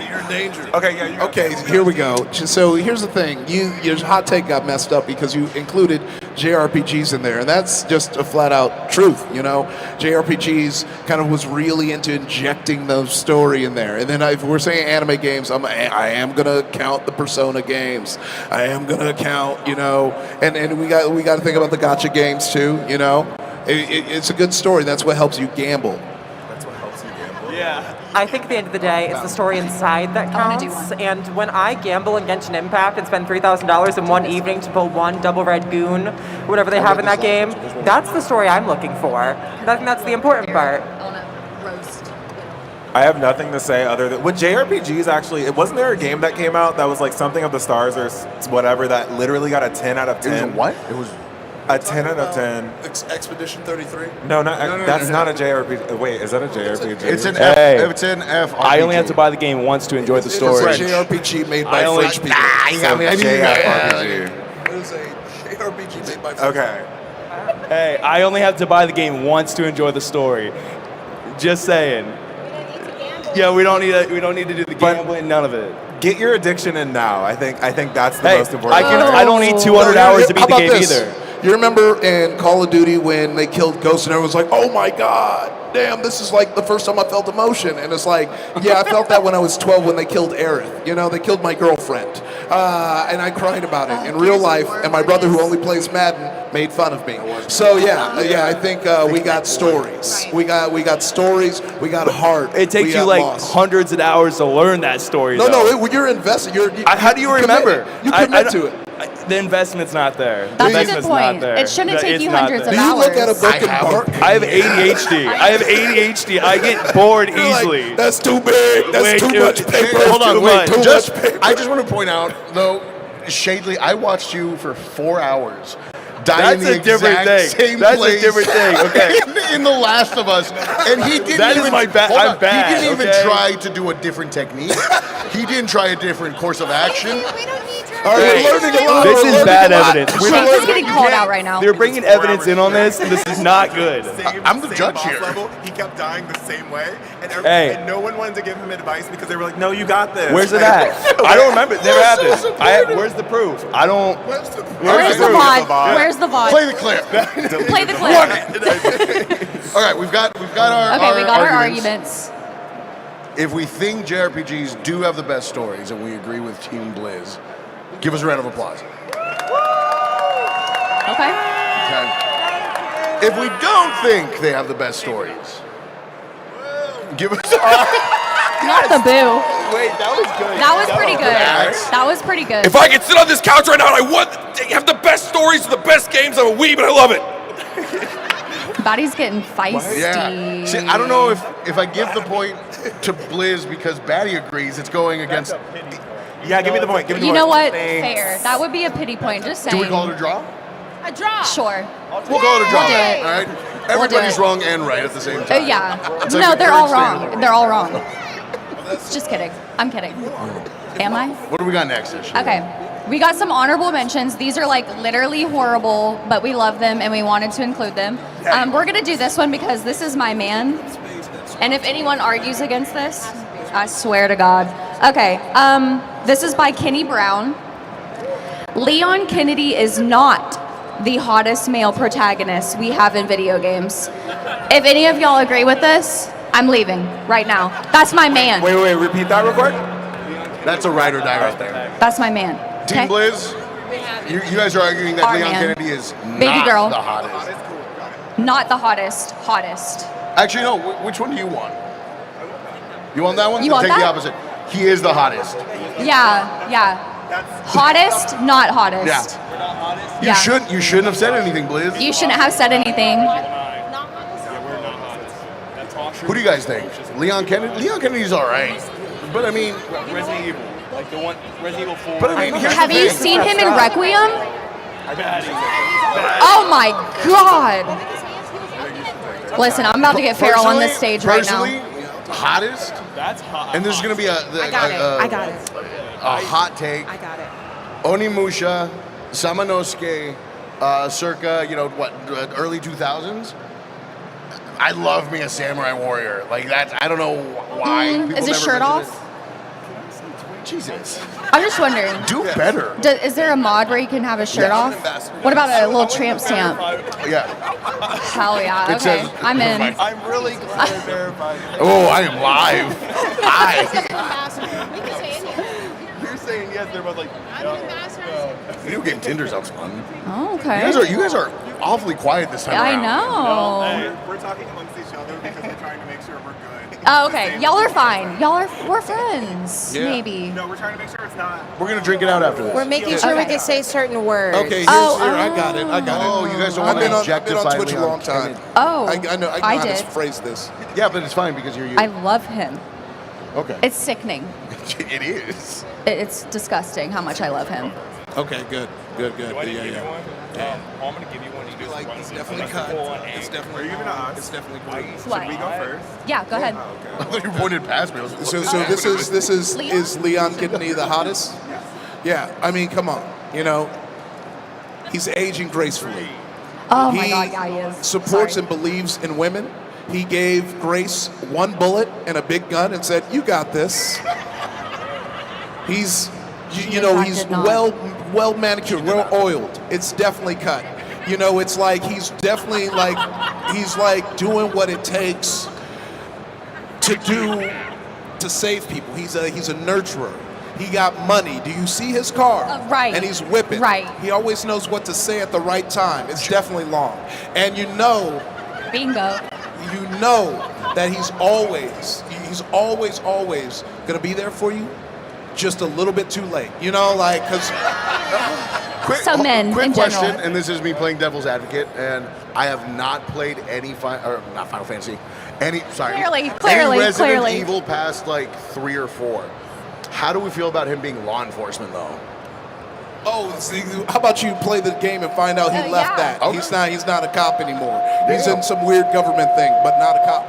You're in danger. Okay, yeah, you Okay, here we go. So here's the thing. Your hot take got messed up because you included JRPGs in there, and that's just a flat out truth, you know? JRPGs kind of was really into injecting the story in there. And then if we're saying anime games, I am going to count the Persona games. I am going to count, you know, and we got to think about the gacha games too, you know? It's a good story. That's what helps you gamble. Yeah. I think at the end of the day, it's the story inside that I wanna counts. do one. And when I gamble in Genshin Impact and spend $3,000 in one evening to pull one double red goon, whatever they have in that game, that's the story I'm looking for. I think that's the important part. On a roast. I have nothing to say other than with JRPGs. Actually, wasn't there a game that came out that was like something of the stars or whatever that literally got a 10 out of 10? It was a what? It was a 10 out of 10. Expedition 33? No, that's not a JRPG. Wait, is that a JRPG? It's an Hey. F. It's an F. I only have to buy the game once to enjoy the story. It's a JRPG made by French people. You got me. I didn't JRPG. It was a JRPG made by French Okay. Hey, I only have to buy the game once to enjoy the story. Just saying. Yeah, we don't need to do the gambling, none of it. Get your addiction in now. I think that's the Hey, most important. I don't need 200 hours to beat the game either. You remember in Call of Duty when they killed Ghost and everyone's like, oh my God, damn, this is like the first time I felt emotion. And it's like, yeah, I felt that when I was 12 when they killed Aerith. You know, they killed my girlfriend. And I cried about it in real life. And my brother, who only plays Madden, made fun of me. So yeah, I think we got stories. We got stories. We got heart. It takes we you got like loss. hundreds of hours to learn that story. No, though. you're invested. How do you remember? You commit to it. The investment's not there. That's the a good investment's point. not there. It shouldn't take It's you not hundreds there. of Do you look at a hours. book and bark? I have ADHD. I have ADHD. I get bored You're like, easily. that's too big. That's Way too too- much paper. Hold on, too wait. much. I just want to point out, though, Shadley, I watched you for 4 hours die in That's the a different exact thing. same That's place a different thing. Okay. in The Last of Us, and he didn't That is even. my bad. hold I'm on. bad, He didn't even okay? try to do a different technique. He didn't try a different course of action. All right, we're learning a lot. This We're is learning bad a lot. evidence. We're Shane's learning- getting called out right now. They're bringing evidence in on this, and this is not good. I'm the judge here. Level, he kept dying the same way, and, Hey. and no one wanted to give him advice because they were like, "No, you got this." Where's it at? I don't remember. It never happened. Where's the proof? I don't. Where's the VOD? Where's the VOD? Play the clip. Play the clip. All right, we've got our. Okay, we got our arguments. arguments. If we think JRPGs do have the best stories, and we agree with Team Blizz, give us a round of applause. Okay. Okay. If we don't think they have the best stories, give us. Not the boo. Wait, that was good. That was pretty good. Facts. That was pretty good. If I could sit on this couch right now and I want to have the best stories, the best games, I'm a weeb and I love it. Body's getting feisty. Yeah. See, I don't know if I give the point to Blizz because Batty agrees it's going against. Yeah, give me the point. Give me the You point. know what? Thanks. Fair. That would be a pity point. Just saying. Do we call it a draw? A draw. Sure. We'll call it a draw. We'll do it. All right. do Everybody's it. wrong and right at the same time. Yeah. It's like No, the they're all current wrong. standard. They're all wrong. Just kidding. I'm kidding. Am I? What do we got next? Ish? Okay. We got some honorable mentions. These are like literally horrible, but we love them and we wanted to include them. We're going to do this one because this is my man. And if anyone argues against this, I swear to God. Okay. This is by Kenny Brown. Leon Kennedy is not the hottest male protagonist we have in video games. If any of y'all agree with this, I'm leaving right now. That's my man. Wait, repeat that real quick. That's a ride or die right there. That's my man. Team Okay? Blizz, you guys are arguing that Our Leon man. Kennedy is Baby not girl. the hottest. Not the hottest. Hottest. Actually, no. Which one do you want? You want that one? You Then want take the that? opposite. He is the hottest. Yeah. Hottest, not hottest. Yeah. Yeah. You shouldn't have said anything, Blizz. You shouldn't have said anything. Who do you guys think? Leon Kennedy? Leon Kennedy's all right. But I mean, Resident Evil, like the one Resident Evil 4. But I mean, here's Have the you thing. seen him in Requiem? Oh my God. Listen, I'm about to get feral on this stage right now. Personally, hottest. That's hot. And this is going to be I got it. I got it. a hot take. I got it. Onimusha, Samanosuke, circa, early 2000s. I love me a samurai warrior. Like that's, I don't know why. People Is his never shirt mention off? it. Jesus. I'm just wondering. Do better. Is there a mod where you can have his shirt Yeah. off? What about a little tramp stamp? Yeah. Hell yeah. It Okay. says- I'm in. I'm really glad I verified. Oh, I am live. You're saying yes, they're both like. Video game Tinder's out fun. Oh, okay. You guys are awfully quiet this time I around. know. We're talking amongst each other because we're trying to make sure we're good. Oh, okay. Y'all are fine. We're friends. Yeah. Maybe. No, we're trying to make sure it's not. We're gonna drink it out after this. We're making sure we can say certain words. Okay, Oh, I got it. I got it. Oh, you guys don't I've want to been on objectify Twitch a Leon long time. Kennedy. Oh, I know I how did. to phrase this. Yeah, but it's fine because you're you. I love him. Okay. It's sickening. It is. It's disgusting how much I love him. Okay, good. I'm gonna give you one. You just Like, it's definitely cut. It's definitely. Are you giving us? It's definitely cut. What? Should we go first? Yeah, go ahead. I thought you pointed past me. I was like, So what this is Leon? is Leon Kennedy the hottest? Yeah. I mean, come on. He's aging gracefully. Oh my God, yeah, he is. Supports Sorry. and believes in women. He gave Grace one bullet and a big gun and said, "You got this." He's, you know, I he's did not. well manicured, well oiled. It's definitely cut. It's like he's definitely he's doing what it takes to save people. He's a nurturer. He got money. Do you see his car? Right. And he's whipping. Right. He always knows what to say at the right time. It's definitely long. And Bingo. that he's always gonna be there for you, just a little bit too late. Because Quick, Some men, quick in question, general. and this is me playing devil's advocate, and I have not played any not Final Fantasy, any Clearly, Resident Evil past like 3 or 4. How do we feel about him being law enforcement though? Oh, see, how about you play the game and find out he left that? Okay. He's not a cop anymore. He's in some weird government thing, but not a cop.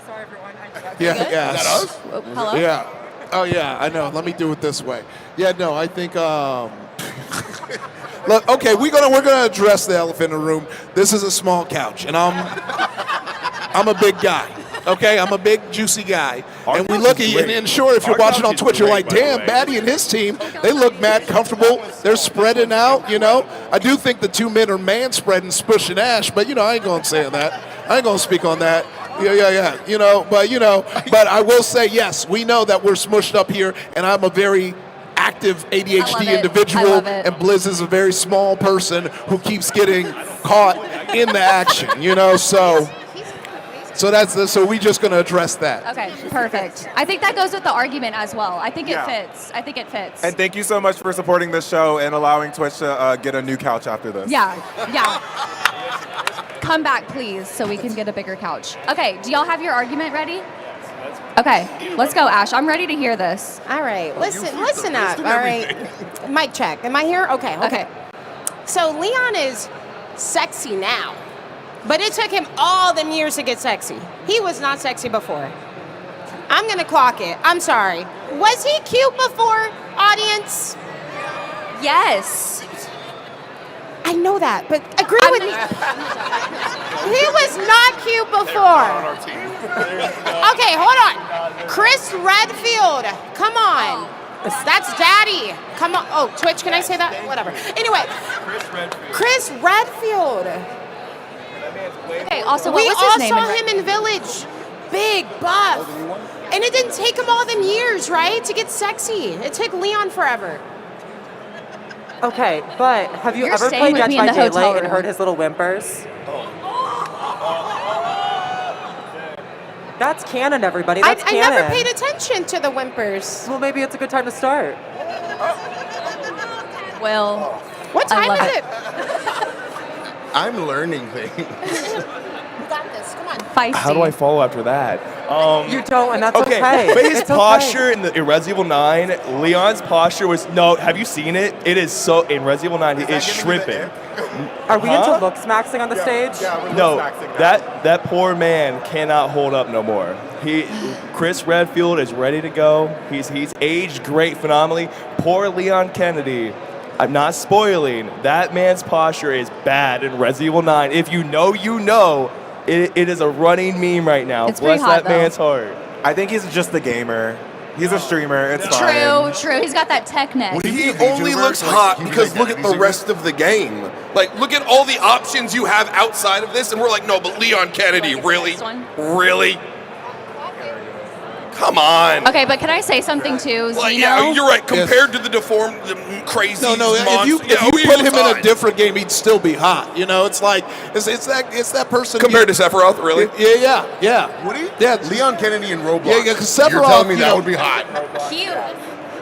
Sorry, everyone. Yeah, Is yeah. that us? Hello? Yeah. Oh, yeah, I know. Let me do it this way. Yeah, no, I think, look, okay, we're gonna address the elephant in the room. This is a small couch, and I'm a big guy. Okay, I'm a big, juicy guy. And we look at you, and sure, if you're watching on Twitch, you're like, damn, Batty and his team, they look mad comfortable. They're spreading out, you know. I do think the two men are man-spreading, Spush and Ash, but, you know, I ain't going to say that. I ain't going to speak on that. Yeah. You know, but I will say, yes, we know that we're smushed up here, and I'm a very active ADHD individual, and Blizz is a very small person who keeps getting caught in the action, you know, so so we just going to address that. Okay, perfect. I think that goes with the argument as well. I think it fits. And thank you so much for supporting this show and allowing Twitch to get a new couch after this. Yeah. Come back, please, so we can get a bigger couch. Okay, do y'all have your argument ready? Okay, let's go, Ash. I'm ready to hear this. All right, listen up. All right, mic check. Am I here? Okay. So Leon is sexy now, but it took him all them years to get sexy. He was not sexy before. I'm gonna clock it. I'm sorry. Was he cute before, audience? Yes. I know that, but agree with me. He was not cute before. Okay, hold on. Chris Redfield, come on. That's Daddy. Come on. Oh, Twitch, can I say that? Whatever. Anyway, Chris Redfield. Okay, also, we what was all his name saw him in Village. Big, buff. And it didn't take him all them years, right, to get sexy. It took Leon forever. Okay, but have you ever played Dead by Daylight and heard his little whimpers? That's canon, everybody. That's I canon. never paid attention to the whimpers. Well, maybe it's a good time to start. Well, what time is it? I'm learning things. You got this. Come on. Feisty. How do I follow after that? You don't, and that's okay. But his It's posture in Resident Evil 9, Leon's posture was have you seen it? It is so in Resident Evil 9. He is shrimping. Are we into looks maxing on the stage? No, that poor man cannot hold up no more. Chris Redfield is ready to go. He's aged great, phenomenally. Poor Leon Kennedy. I'm not spoiling. That man's posture is bad in Resident Evil 9. If you know, you know. It is a running meme right now. It's Bless pretty hot, that man's heart. I think he's just a gamer. He's a streamer. It's fine. True. He's got that tech neck. He only looks hot because look at the rest of the game. Like, look at all the options you have outside of this, and we're like, no, but Leon Kennedy, really? Really? Come on. Okay, but can I say something too? Like, Zeno? yeah, you're right. Compared to the deformed, the crazy No. If you put him in a different game, he'd still be hot. You know, it's like it's that person compared to Sephiroth, really. Yeah. Would he? Yeah, Leon Kennedy in Roblox. Yeah, because Sephiroth. You're telling me you that know, would be hot. Cute.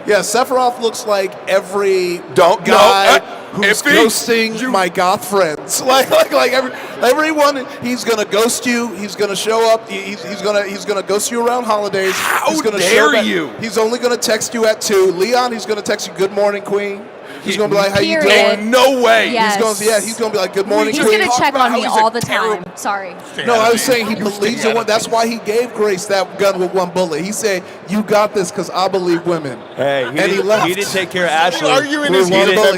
Yeah, Sephiroth looks like every guy who's ghosting my goth friends. Like everyone, he's gonna ghost you. He's gonna show up. He's gonna ghost you around holidays. How dare you? He's only gonna text you at 2. Leon, he's gonna text you "Good morning, Queen." He's gonna be like, "How you doing?" No way. Yes. He's gonna be like, "Good morning, He's Queen." gonna check on me all the time. Sorry. No, I was saying he believes in one. That's why he gave Grace that gun with one bullet. He said, "You got this, because I believe women." Hey, he left. He didn't take care of Ashley.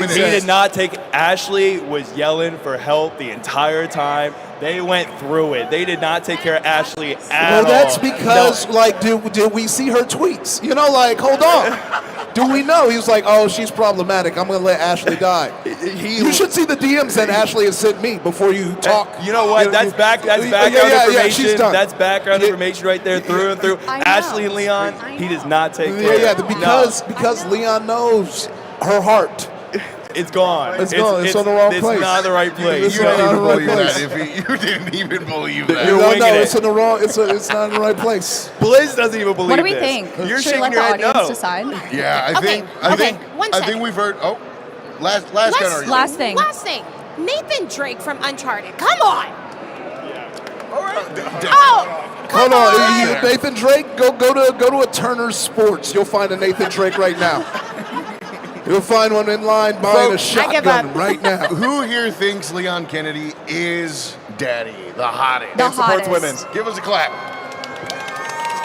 He did not take. Ashley was yelling for help the entire time. They went through it. They did not take care of Ashley at all. Well, that's because, did we see her tweets? You know, hold on. Do we know? He was like, "Oh, she's problematic. I'm going to let Ashley die." You should see the DMs that Ashley has sent me before you talk. You know what? That's background information. Yeah, she's done. That's background information right there, through and through. Ashley and Leon, he does not take care of. Because Leon knows her heart. It's gone. It's gone. It's on the wrong place. It's not the right place. You didn't even believe that. You didn't even believe that. No, it's in the wrong. It's not in the right place. Blizz doesn't even believe. What do we this. think? You're Should we let shaking your the head audience no. decide? Yeah, I think we've heard. Oh, last gun. Last thing. Last thing. Nathan Drake from Uncharted. Come on. All right. Oh, Hold on, Nathan Drake. Go to a Turner Sports. You'll find a Nathan Drake right now. You'll find one in line buying a shotgun right now. Who here thinks Leon Kennedy is daddy, the hottest? The And supports hottest. women. Give us a clap.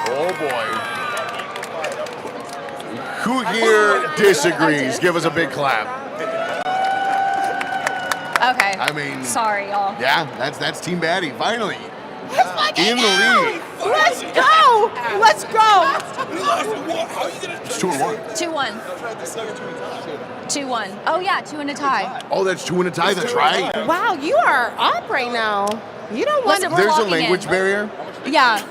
Oh boy. Who here disagrees? Give us a big clap. Okay. I mean, sorry, y'all. Yeah, that's Team Baddie. Finally, in the lead. Let's go! Let's go! It's 2-1. 2-1. 2-1. Oh yeah, 2 and a tie. Oh, that's 2 and a tie. That's right. Wow, you are up right now. You don't want Listen, we're There's a logging language in. barrier. Yeah.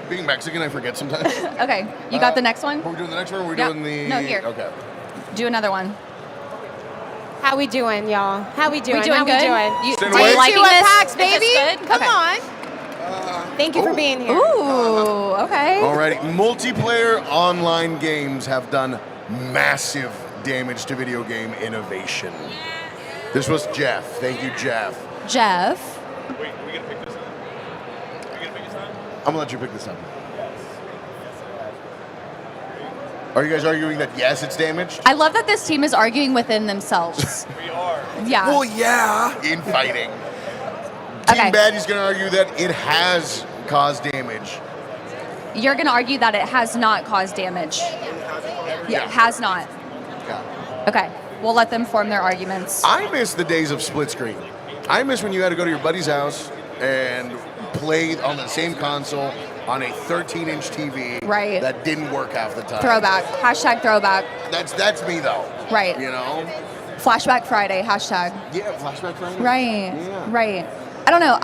Being Mexican, I forget sometimes. Okay. You got the next one? Are we doing the next one? Or are we Yeah. doing the? No, here. Okay. Do another one. How we doing, y'all? How we doing? We doing How good? we doing? You, Stand are away. you liking Two at this? PAX, Is this baby. good? Come Okay. on. Thank you for being here. Ooh, okay. Alrighty. Multiplayer online games have done massive damage to video game innovation. This was Jeff. Thank you, Jeff. Jeff. Wait, we gonna pick this up? We gonna pick this up? I'm gonna let you pick this up. Are you guys arguing that yes, it's damaged? I love that this team is arguing within themselves. We are. Yeah. Well, yeah. Infighting. Team Okay. Baddie's gonna argue that it has caused damage. You're going to argue that it has not caused damage. Yeah, it has not. Yeah. Okay. We'll let them form their arguments. I miss the days of split screen. I miss when you had to go to your buddy's house and play on the same console on a 13-inch TV Right. that didn't work half the time. Throwback. Hashtag throwback. That's me though. Right. You know? Flashback Friday. Hashtag. Yeah, Flashback Friday. Right. Yeah. Right. I don't know.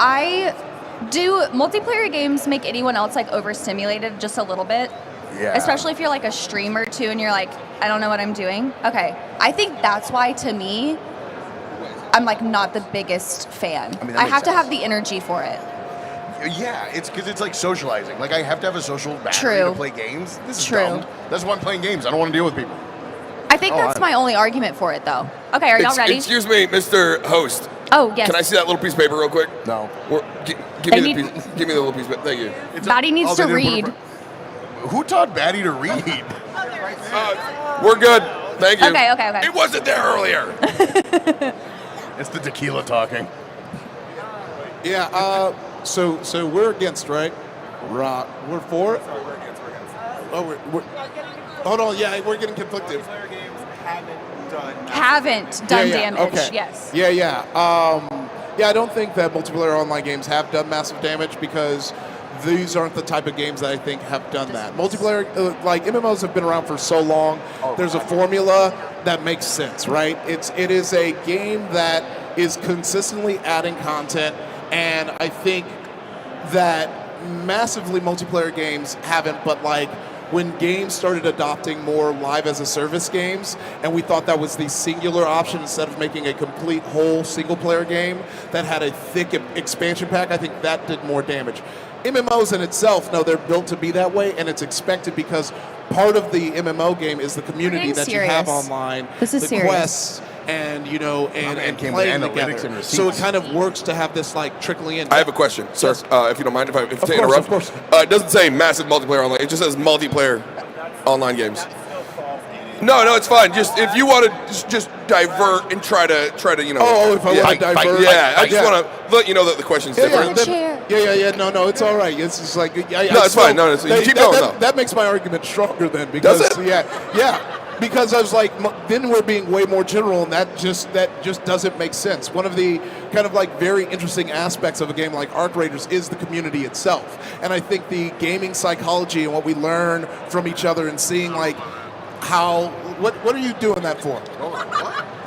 Do multiplayer games make anyone else like overstimulated just a little bit? Yeah. Especially if you're like a streamer too and you're like, I don't know what I'm doing. Okay. I think that's why to me, I'm like not the biggest fan. I mean, that I makes have to sense. have the energy for it. Yeah, it's because it's like socializing. Like I have to have a social battery True. to play games. This is True. dumb. That's why I'm playing games. I don't want to deal with people. I think Oh, that's my only argument for it though. Okay, are y'all ready? Excuse me, Mr. Host. Oh, yes. Can I see that little piece of paper real quick? No. Give I me need- the piece. Give me the little piece of paper. Thank you. Baddie needs to read. Who taught Baddie to read? We're good. Thank you. Okay. It wasn't there earlier. It's the tequila talking. Yeah. So we're against, right? Right. We're for it. Oh, we're hold on. Yeah, we're getting conflicted. Haven't done damage. Okay. Yes. Yeah. Yeah, I don't think that multiplayer online games have done massive damage because these aren't the type of games that I think have done that. Multiplayer, like MMOs have been around for so long. There's a formula that makes sense, right? It is a game that is consistently adding content, and I think that massively multiplayer games haven't, but like when games started adopting more live as a service games, and we thought that was the singular option instead of making a complete whole single player game that had a thick expansion pack, I think that did more damage. MMOs in itself, no, they're built to be that way, and it's expected because part of the MMO game is the community that you have serious. online, This is the serious. quests, and and came playing with analytics together. and So it receipts. kind of works to have this like trickling in. I have a question, sir. If you don't mind, if Of to course, interrupt. of course. It doesn't say massive multiplayer online. It just says multiplayer online games. No, it's fine. Just if you want to just divert and try to you know. Oh, if I want to divert. Yeah, I just want to let you know that the question's different. Yeah. No, it's all right. It's just like No, it's fine. No, you keep going, though. That makes my argument stronger then because Does it? yeah. Because I was like, then we're being way more general, and that just doesn't make sense. One of the kind of like very interesting aspects of a game like Arc Raiders is the community itself, and I think the gaming psychology and what we learn from each other and seeing like how what are you doing that for?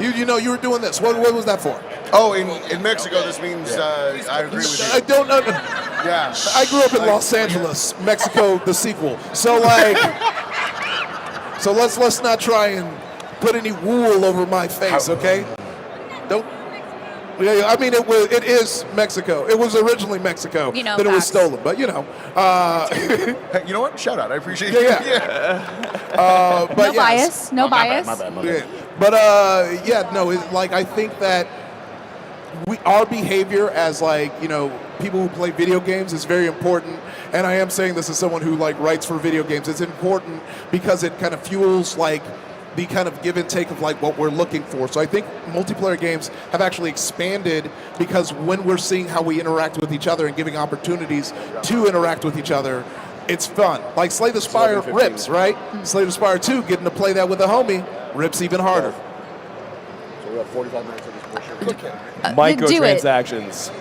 You know you were doing this. What was that for? Oh, in Mexico, this means I agree with you. I don't know. Yeah. I grew up in Los Angeles, Mexico, the sequel. So like, so let's not try and put any wool over my face, okay? Don't. Yeah, I mean it is Mexico. It was originally Mexico. You know, then it was facts. stolen, but you know. You know what? Shout out. I appreciate Yeah, it. yeah. But No yes. bias. No bias. My bad. Yeah. But like I think that our behavior as like people who play video games is very important. And I am saying this as someone who like writes for video games. It's important because it kind of fuels like the kind of give and take of like what we're looking for. So I think multiplayer games have actually expanded because when we're seeing how we interact with each other and giving opportunities to interact with each other, it's fun. Like Slay the Spire rips, right? Slay the Spire 2, getting to play that with a homie, rips even harder. So we have 45 minutes of this bullshit. Okay. Microtransactions.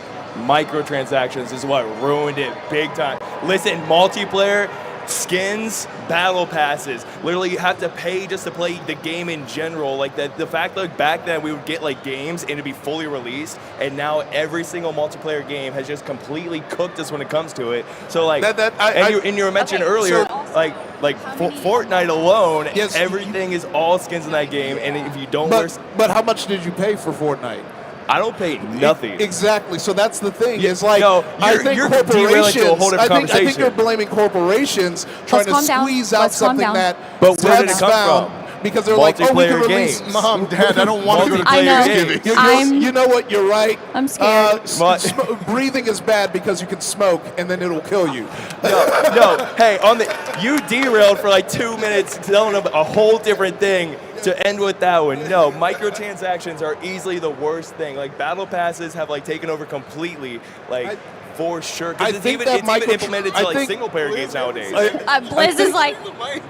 Microtransactions is what ruined it big time. Listen, multiplayer, skins, battle passes. Literally, you have to pay just to play the game in general. Like the fact that back then we would get like games and it'd be fully released, and now every single multiplayer game has just completely cooked us when it comes to it. So like, you were mentioning earlier, like Fortnite alone, everything is all skins in that game, and if you don't but how much did you pay for Fortnite? I don't pay nothing. Exactly. So that's the thing. It's like I think corporations. To a whole different I think you're blaming corporations trying to squeeze out something that. But where did it come from? Because they're like, oh, we can release. Mom, Dad, I don't want to go to Thanksgiving. You know what? You're right. I'm scared. Breathing is bad because you can smoke and then it'll kill you. No. Hey, you derailed for like 2 minutes telling them a whole different thing to end with that one. No, microtransactions are easily the worst thing. Like battle passes have like taken over completely. Like. For sure, because it's even implemented to like single player games nowadays. Blizz is like.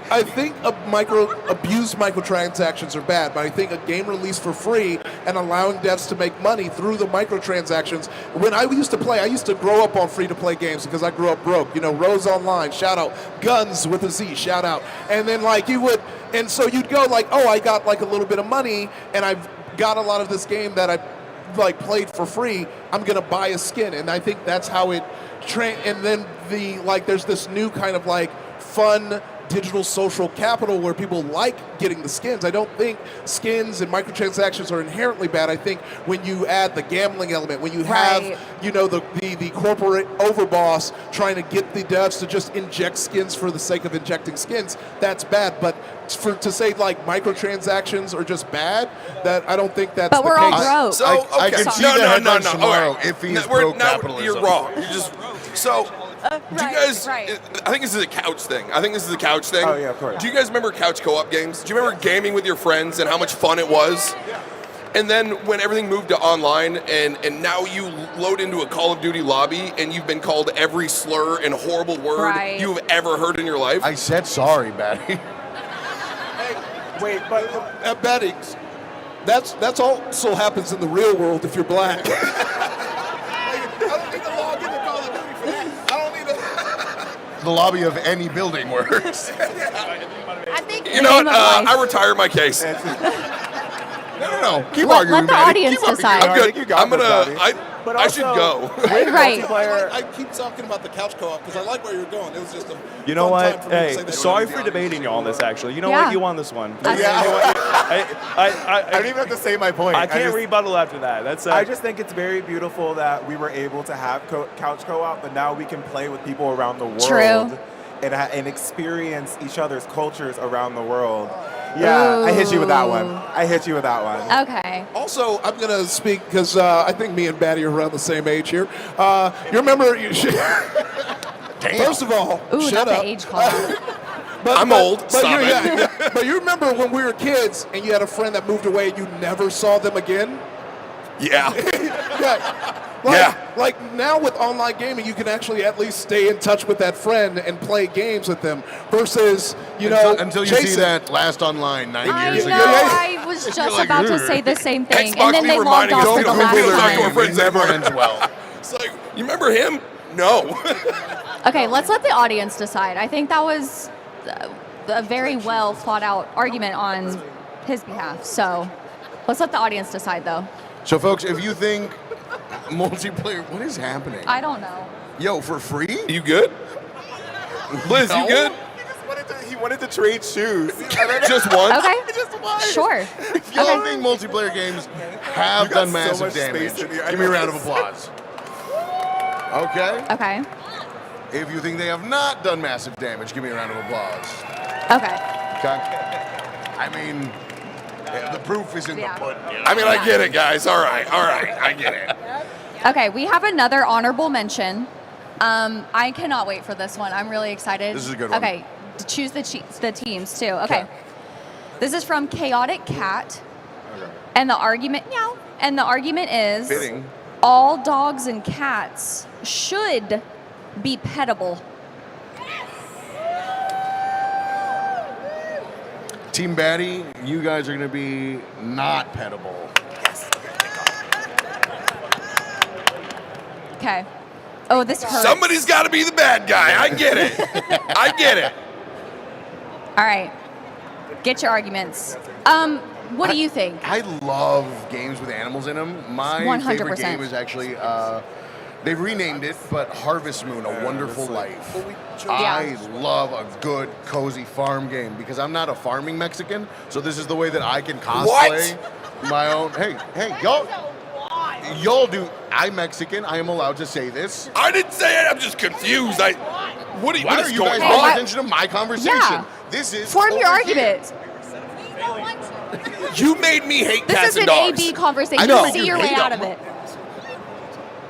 I think abused microtransactions are bad, but I think a game released for free and allowing devs to make money through the microtransactions. When I used to play, I used to grow up on free-to-play games because I grew up broke. You know, Rose Online, shout out. Guns with a Z, shout out. And then like and so you'd go like, oh, I got like a little bit of money, and I've got a lot of this game that I like played for free. I'm gonna buy a skin, and I think that's how it and then there's this new kind of like fun digital social capital where people like getting the skins. I don't think skins and microtransactions are inherently bad. I think when you add the gambling element, when you have the corporate overboss trying to get the devs to just inject skins for the sake of injecting skins, that's bad. But to say like microtransactions are just bad, that I don't think that's the case. But we're all broke. So I can see the headlines tomorrow if he is broke capitalism. You're wrong. You're just do you guys? I think this is a couch thing. Oh yeah, of course. Do you guys remember couch co-op games? Do you remember gaming with your friends and how much fun it was? Yeah. And then when everything moved to online, and now you load into a Call of Duty lobby and you've been called every slur and horrible word you've ever heard in your life. I said sorry, Batty. Hey, wait, but Batty, that's also happens in the real world if you're black. The lobby of any building works. I think you know what? I retire my case. No. Keep Let arguing, the audience decide. I'm good. I should go. Right. I keep talking about the couch co-op because I like where you're going. It was just a You know fun what? time for me to Hey, say that. sorry for debating you on this. Actually, you know Yeah. what? You won this one. I don't even have to say my point. I can't rebuttal after that. That's. I just think it's very beautiful that we were able to have couch co-op, but now we can play with people around the world. True. And experience each other's cultures around the world. Yeah, I hit you with that one. Okay. Also, I'm going to speak because I think me and Batty are around the same age here. You remember... First of all, shut up. The age call. I'm old. Stop it. But you remember when we were kids and you had a friend that moved away and you never saw them again? Yeah. Like now with online gaming, you can actually at least stay in touch with that friend and play games with them versus, until you Jason. see that last online 9 years ago. I was just about to say the same thing, Xbox and then they logged off for the last time. It never ends well. It's like, you remember him? No. Okay, let's let the audience decide. I think that was a very well thought out argument on his behalf. So let's let the audience decide, though. So, folks, if you think multiplayer, what is happening? I don't know. Yo, for free? You good? Liz, you good? He wanted to trade shoes. Just one? Okay. Sure. If y'all think multiplayer games have done massive damage, give me a round of applause. Okay. If you think they have not done massive damage, give me a round of applause. Okay. I mean, the proof is in the pudding. I mean, I get it, guys. All right, I get it. Okay, we have another honorable mention. I cannot wait for this one. I'm really excited. This is a good one. Okay, choose the teams too. Okay. This is from Chaotic Cat. Okay. And the argument is Fitting. all dogs and cats should be pettable. Team Batty, you guys are going to be not pettable. Okay. Oh, this hurts. Somebody's got to be the bad guy. I get it. I get it. All right. Get your arguments. What do you think? I love games with animals in them. My 100%. favorite game is actually, they've renamed it, but Harvest Moon, A Wonderful Life. I love a good, cozy farm game because I'm not a farming Mexican, so this is the way that I can cosplay my own. Hey, y'all do. I'm Mexican. I am allowed to say this. I didn't say it. I'm just confused. Why are you guys paying attention to my conversation? Yeah. This is Form your over here. argument. You made me hate This cats is and an dogs. A-B conversation. I know. See your way out of it.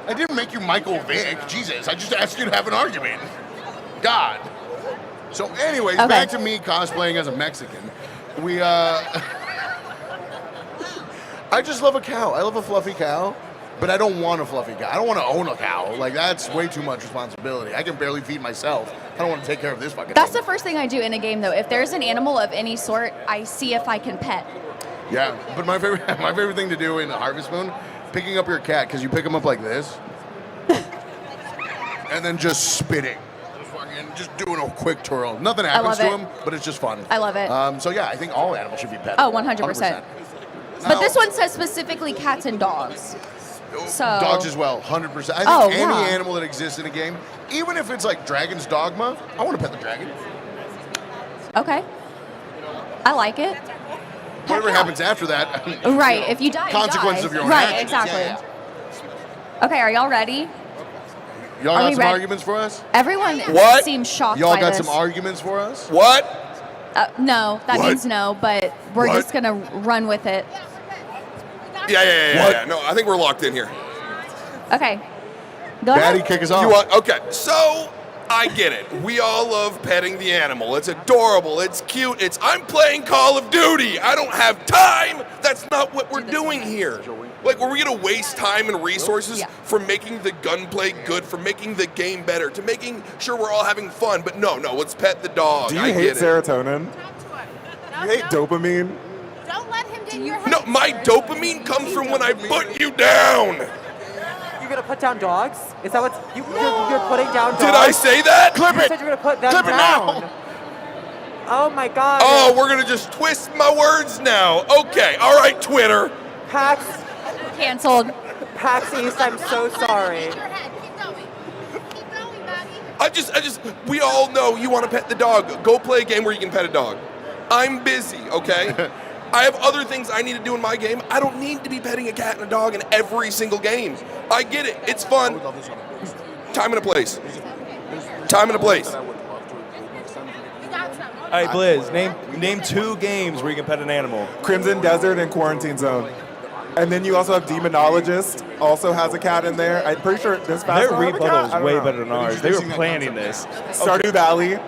I didn't make you Michael Vick. Jesus, I just asked you to have an argument. God. So anyways, back to me cosplaying as a Mexican. I just love a cow. I love a fluffy cow, but I don't want a fluffy cow. I don't want to own a cow. Like, that's way too much responsibility. I can barely feed myself. I don't want to take care of this fucking That's thing. the first thing I do in a game, though. If there's an animal of any sort, I see if I can pet. Yeah, but my favorite thing to do in Harvest Moon, picking up your cat, because you pick him up like this, and then just spitting. Just doing a quick twirl. Nothing happens to him, but it's just fun. I love it. So yeah, I think all animals should be pet. Oh, 100%. But this one says specifically cats and dogs. So Dogs as well, 100%. I think any animal that exists in a game, even if it's like Dragon's Dogma, I want to pet the dragon. Okay. I like it. Whatever happens after that. Right. If you die, consequences you of die. your own Right. actions. Exactly. Yeah. Okay. Are y'all ready? Y'all Are got we some ready? arguments for us? Everyone seems shocked Y'all by got this. some arguments for us? What? No, that What? means no, but we're just going to run with it. Yeah. No, I think we're locked in here. Okay. Go ahead. kick us off. Okay, so I get it. We all love petting the animal. It's adorable. It's cute. I'm playing Call of Duty. I don't have time. That's not what we're doing here. Like, were we gonna waste time and resources for making the gunplay good, for making the game better, to making sure we're all having fun? But no, let's pet the dog. Do you I hate get it. serotonin? You hate dopamine? Don't let him get in your head. No, my dopamine comes from when I put you down. You're gonna put down dogs? Is that what you're putting down dogs? Did I say that? You said you're gonna put them down. Oh my God. Oh, we're gonna just twist my words now. Okay, all right, Twitter. PAX canceled. PAX East, I'm so sorry. We all know you want to pet the dog. Go play a game where you can pet a dog. I'm busy, okay? I have other things I need to do in my game. I don't need to be petting a cat and a dog in every single game. I get it. It's fun. Time and a place. Time and a place. All right, Blizz, name 2 games where you can pet an animal. Crimson Desert and Quarantine Zone. And then you also have Demonologist, also has a cat in there. I'm pretty sure this Their fast rebuttal is way better than ours. They were planning this. Stardew Valley.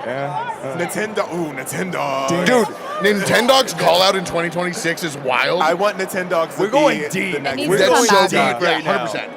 Yeah. Nintendo. Ooh, Nintendo. Dude, Nintendo's call out in 2026 is wild. I want Nintendogs to We're going be deep. the next needs We're to going come so back. deep right now. 100%.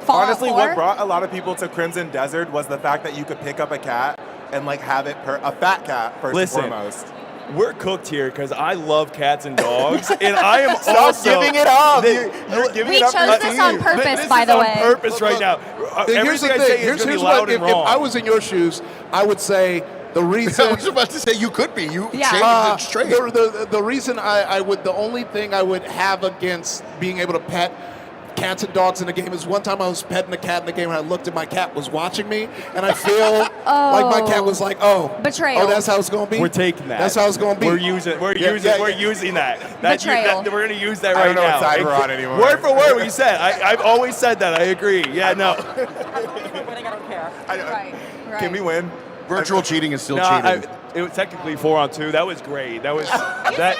Fallout Honestly, 4? what brought a lot of people to Crimson Desert was the fact that you could pick up a cat and like have it a fat cat first Listen, and foremost. We're cooked here because I love cats and dogs, and I am Stop also giving it up. You're giving We it up chose for this the on team. purpose, This by is the on way. purpose right now. Here's the Everything I thing. say is Here's going to be what, loud if and wrong. I was in your shoes, I would say the reason. I was about to say you could be. You Yeah. changed it straight. The reason the only thing I would have against being able to pet cats and dogs in the game is one time I was petting a cat in the game and I looked at my cat was watching me and I feel like my cat was like, Betrayal. Oh, that's how it's gonna be. We're taking that. That's how it's gonna be. We're using that. Betrayal. We're going to use that I right don't know now. what side we're on anymore. Word for word, what you said. I've always said that. I agree. Yeah, no. Winning, I don't care. Right. Can we win? Virtual cheating is still No, cheating. it was technically 4-on-2. That was great. That was that.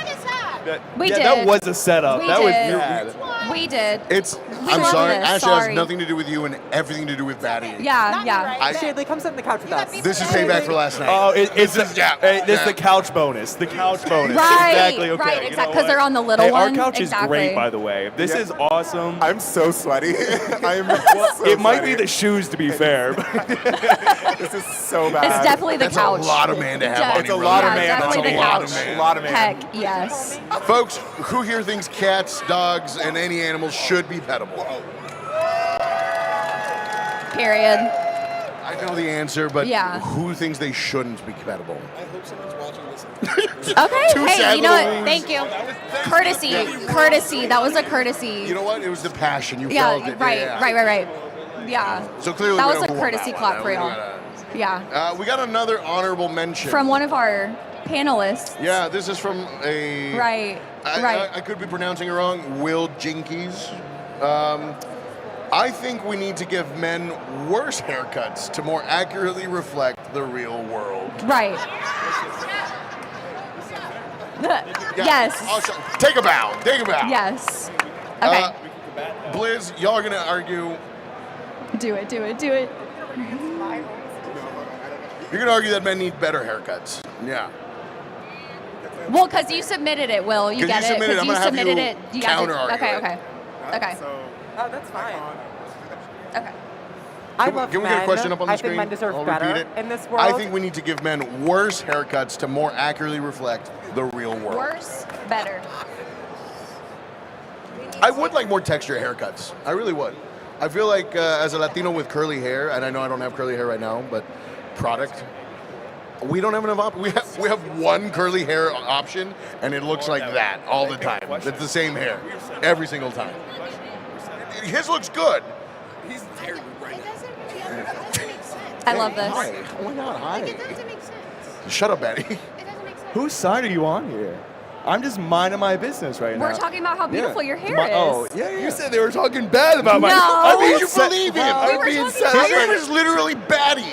We yeah, did. That was a setup. We that did. was. We did. I'm love sorry. this. Asha Sorry. has nothing to do with you and everything to do with Batty. Yeah. Shadley, come sit on the couch with us. This is payback for last night. Oh, it's yeah. the couch bonus. The couch bonus. Right, Exactly. Okay. right, You know exactly. Because what? they're on the little Hey, one. our couch exactly. is great, by the way. This is awesome. I'm so sweaty. It might be the shoes, to be fair. This is so bad. It's definitely the That's couch. a lot of man to have on It's you, a lot brother. of man. definitely That's the a lot couch. of man. A lot of man. Heck, yes. Folks, who here thinks cats, dogs, and any animals should be pettable? Period. I know the answer, but Yeah. who thinks they shouldn't be pettable? I hope someone's watching this. Okay. Two Hey, sad you know what? little Thank you. Courtesy. That was a courtesy. You know what? It was the passion. You Yeah. felt it. Right. Yeah. Right. Yeah. So clearly that we was a don't go on courtesy that clap one. for We y'all. gotta- Yeah. We got another honorable mention. From one of our panelists. Yeah, this is from a... Right. I could be pronouncing it wrong. Will Jinkies. I think we need to give men worse haircuts to more accurately reflect the real world. Right. Yes. Take a bow. Take a bow. Yes. Okay. Blizz, y'all are going to argue... Do it. You're going to argue that men need better haircuts. Yeah. Well, because you submitted it, Will. You 'Cause get you it. submitted it, I'm you gonna have submitted you it. You got counter-argue Okay. it. Okay. Oh, that's fine. Okay. I Can we- love Can we men. get a question up on the I screen? think men deserve I'll better repeat it. in this world. I think we need to give men worse haircuts to more accurately reflect the real world. Worse, better. I would like more texture haircuts. I really would. I feel like as a Latino with curly hair, and I know I don't have curly hair right now, but product, we don't have enough we have one curly hair option, and it looks like that all the time. It's the same hair every single time. His looks good. He's terrible right now. I love this. Hi. Oh my God, hi. Shut up, Betty. Whose side are you on here? I'm just minding my business right now. We're talking about how beautiful your hair is. Oh, yeah. You said they were talking bad about my. No. I'm being You set- believe him. We I'm were being talking set about up His right name now. is literally Batty.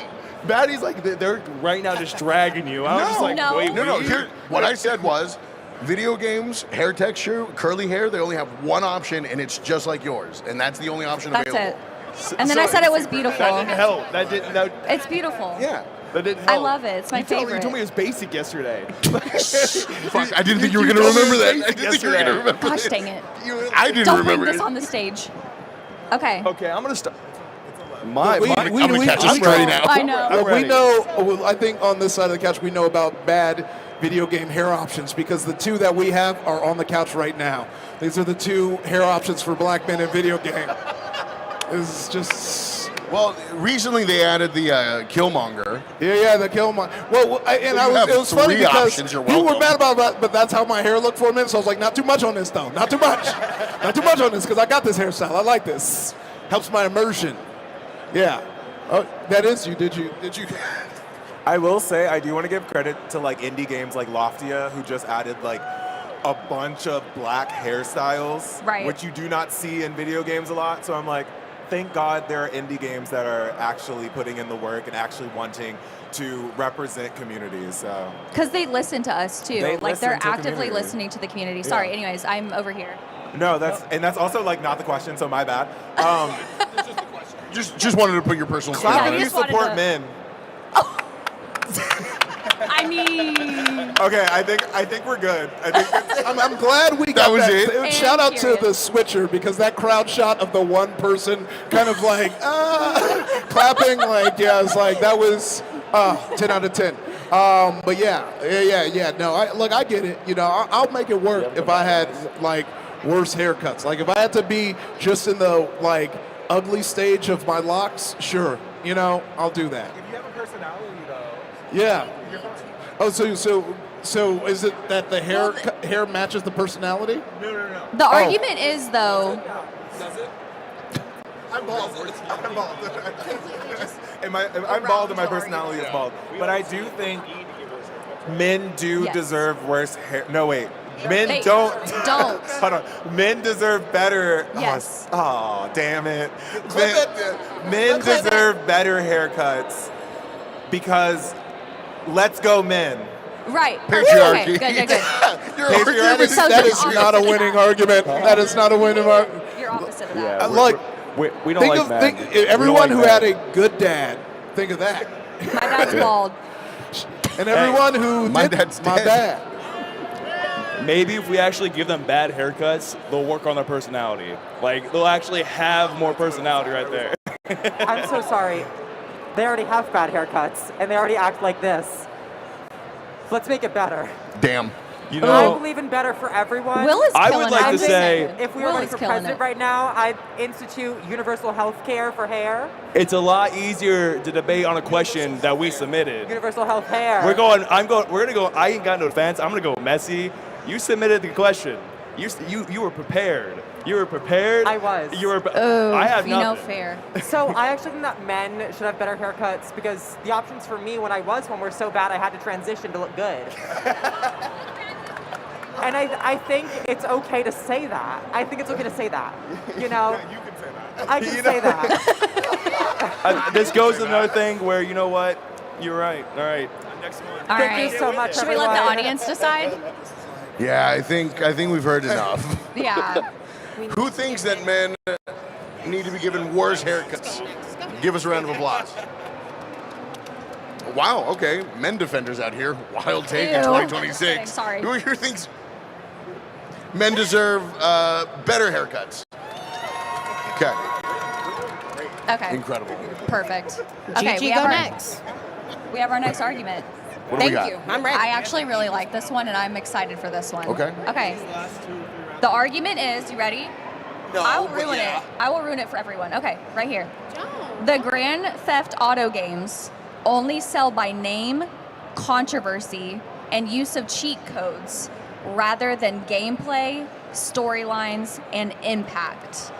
Batty's like they're right now just dragging you. I was just like, No. wait, No. wait. Here, what I said was, video games, hair texture, curly hair, they only have one option, and it's just like yours, and that's the only option That's available. it. And then I said it was beautiful. That didn't help. That didn't. That, It's beautiful. Yeah. that didn't help. I love it. It's my You favorite. told me it was basic yesterday. Fuck, I didn't think you were going to remember that. I didn't think you were going to remember Gosh that. dang it. I didn't Don't remember bring this it. on the stage. Okay. Okay, I'm gonna start. I'm gonna catch a stray now. I know. I'm We ready. know, well, I think on this side of the couch, we know about bad video game hair options because the two that we have are on the couch right now. These are the two hair options for black men in video game. It's just... Well, recently they added the Killmonger. Yeah, the Killmonger. Well, it was funny three because options, you're people were welcome. mad about that, but that's how my hair looked for a minute. So I was like, not too much on this, though. Not too much. Not too much on this, because I got this hairstyle. I like this. Helps my immersion. Yeah. Oh, that is you. Did you? I will say I do want to give credit to like indie games like Loftia, who just added like a bunch of black hairstyles, Right. which you do not see in video games a lot. So I'm like, thank God there are indie games that are actually putting in the work and actually wanting to represent communities. So Because they listen to us too. They Like they're listen to actively community. listening to the community. Sorry, anyways, I'm over here. no, that's also like not the question. So my bad. Just wanted to put your personal spin How on do it. you just wanted support to- men? I mean, Okay, I think we're good. I think I'm glad we got was that. it? Shout out to Period. the switcher because that crowd shot of the one person kind of like clapping, like it's like that was 10 out of 10. But yeah. No, I get it. You know, I'll make it work if I had like worse haircuts. Like if I had to be just in the like ugly stage of my locks, sure. You know, I'll do that. if you have a personality though. Yeah. Oh, so is it that the hair matches the personality? No. the argument is though. Does it? I'm bald. I'm bald and my personality is bald. But I do think men do Yes. deserve worse hair. No, wait. Men They don't. don't. Hold on. Men deserve better. Yes. Oh, damn it. Men deserve better haircuts because let's go men. Right. Patriarchy. Okay, good. That is not a winning argument. That is not a winning argument. You're opposite of that. Yeah, Look, we don't like men. Everyone who had a good dad, think of that. My dad's bald. And everyone who my did, dad's my dead. bad. Maybe if we actually give them bad haircuts, they'll work on their personality. Like, they'll actually have more personality right there. I'm so sorry. They already have bad haircuts, and they already act like this. Let's make it better. Damn. You I know, believe in better for everyone. Will is I killing would like it. to say If we were Will running is for killing president it. right now, I'd institute universal health care for hair. it's a lot easier to debate on a question that we submitted. Universal health hair. We're gonna go, I ain't got no defense. I'm gonna go messy. You submitted the question. You were prepared. You were prepared. I was. You were. Oh, I have no nothing. fair. So I actually think that men should have better haircuts because the options for me when I was one were so bad I had to transition to look good. And I think it's okay to say that. I think it's okay to say that. You know? Yeah, you can say that. I can say that. This goes to another thing where, you know what? You're right. All right. Next one. All Thank right. you so much, Should we let the everyone. audience decide? Yeah, I think we've heard enough. Yeah. Who thinks that men need to be given worse haircuts? Give us a round of applause. Wow, okay. Men defenders out here. Wild take in Ew. 2026. Sorry. Who here thinks men deserve better haircuts? Okay. Okay. Incredible. Perfect. Okay, Gigi, go next. We have our next argument. What do we got? Thank you. I'm ready. I actually really like this one, and I'm excited for this one. Okay. Okay. The argument is, you ready? No, I will but ruin yeah. it. I will ruin it for everyone. Okay, right here. The Grand Theft Auto games only sell by name, controversy, and use of cheat codes rather than gameplay, storylines, and impact.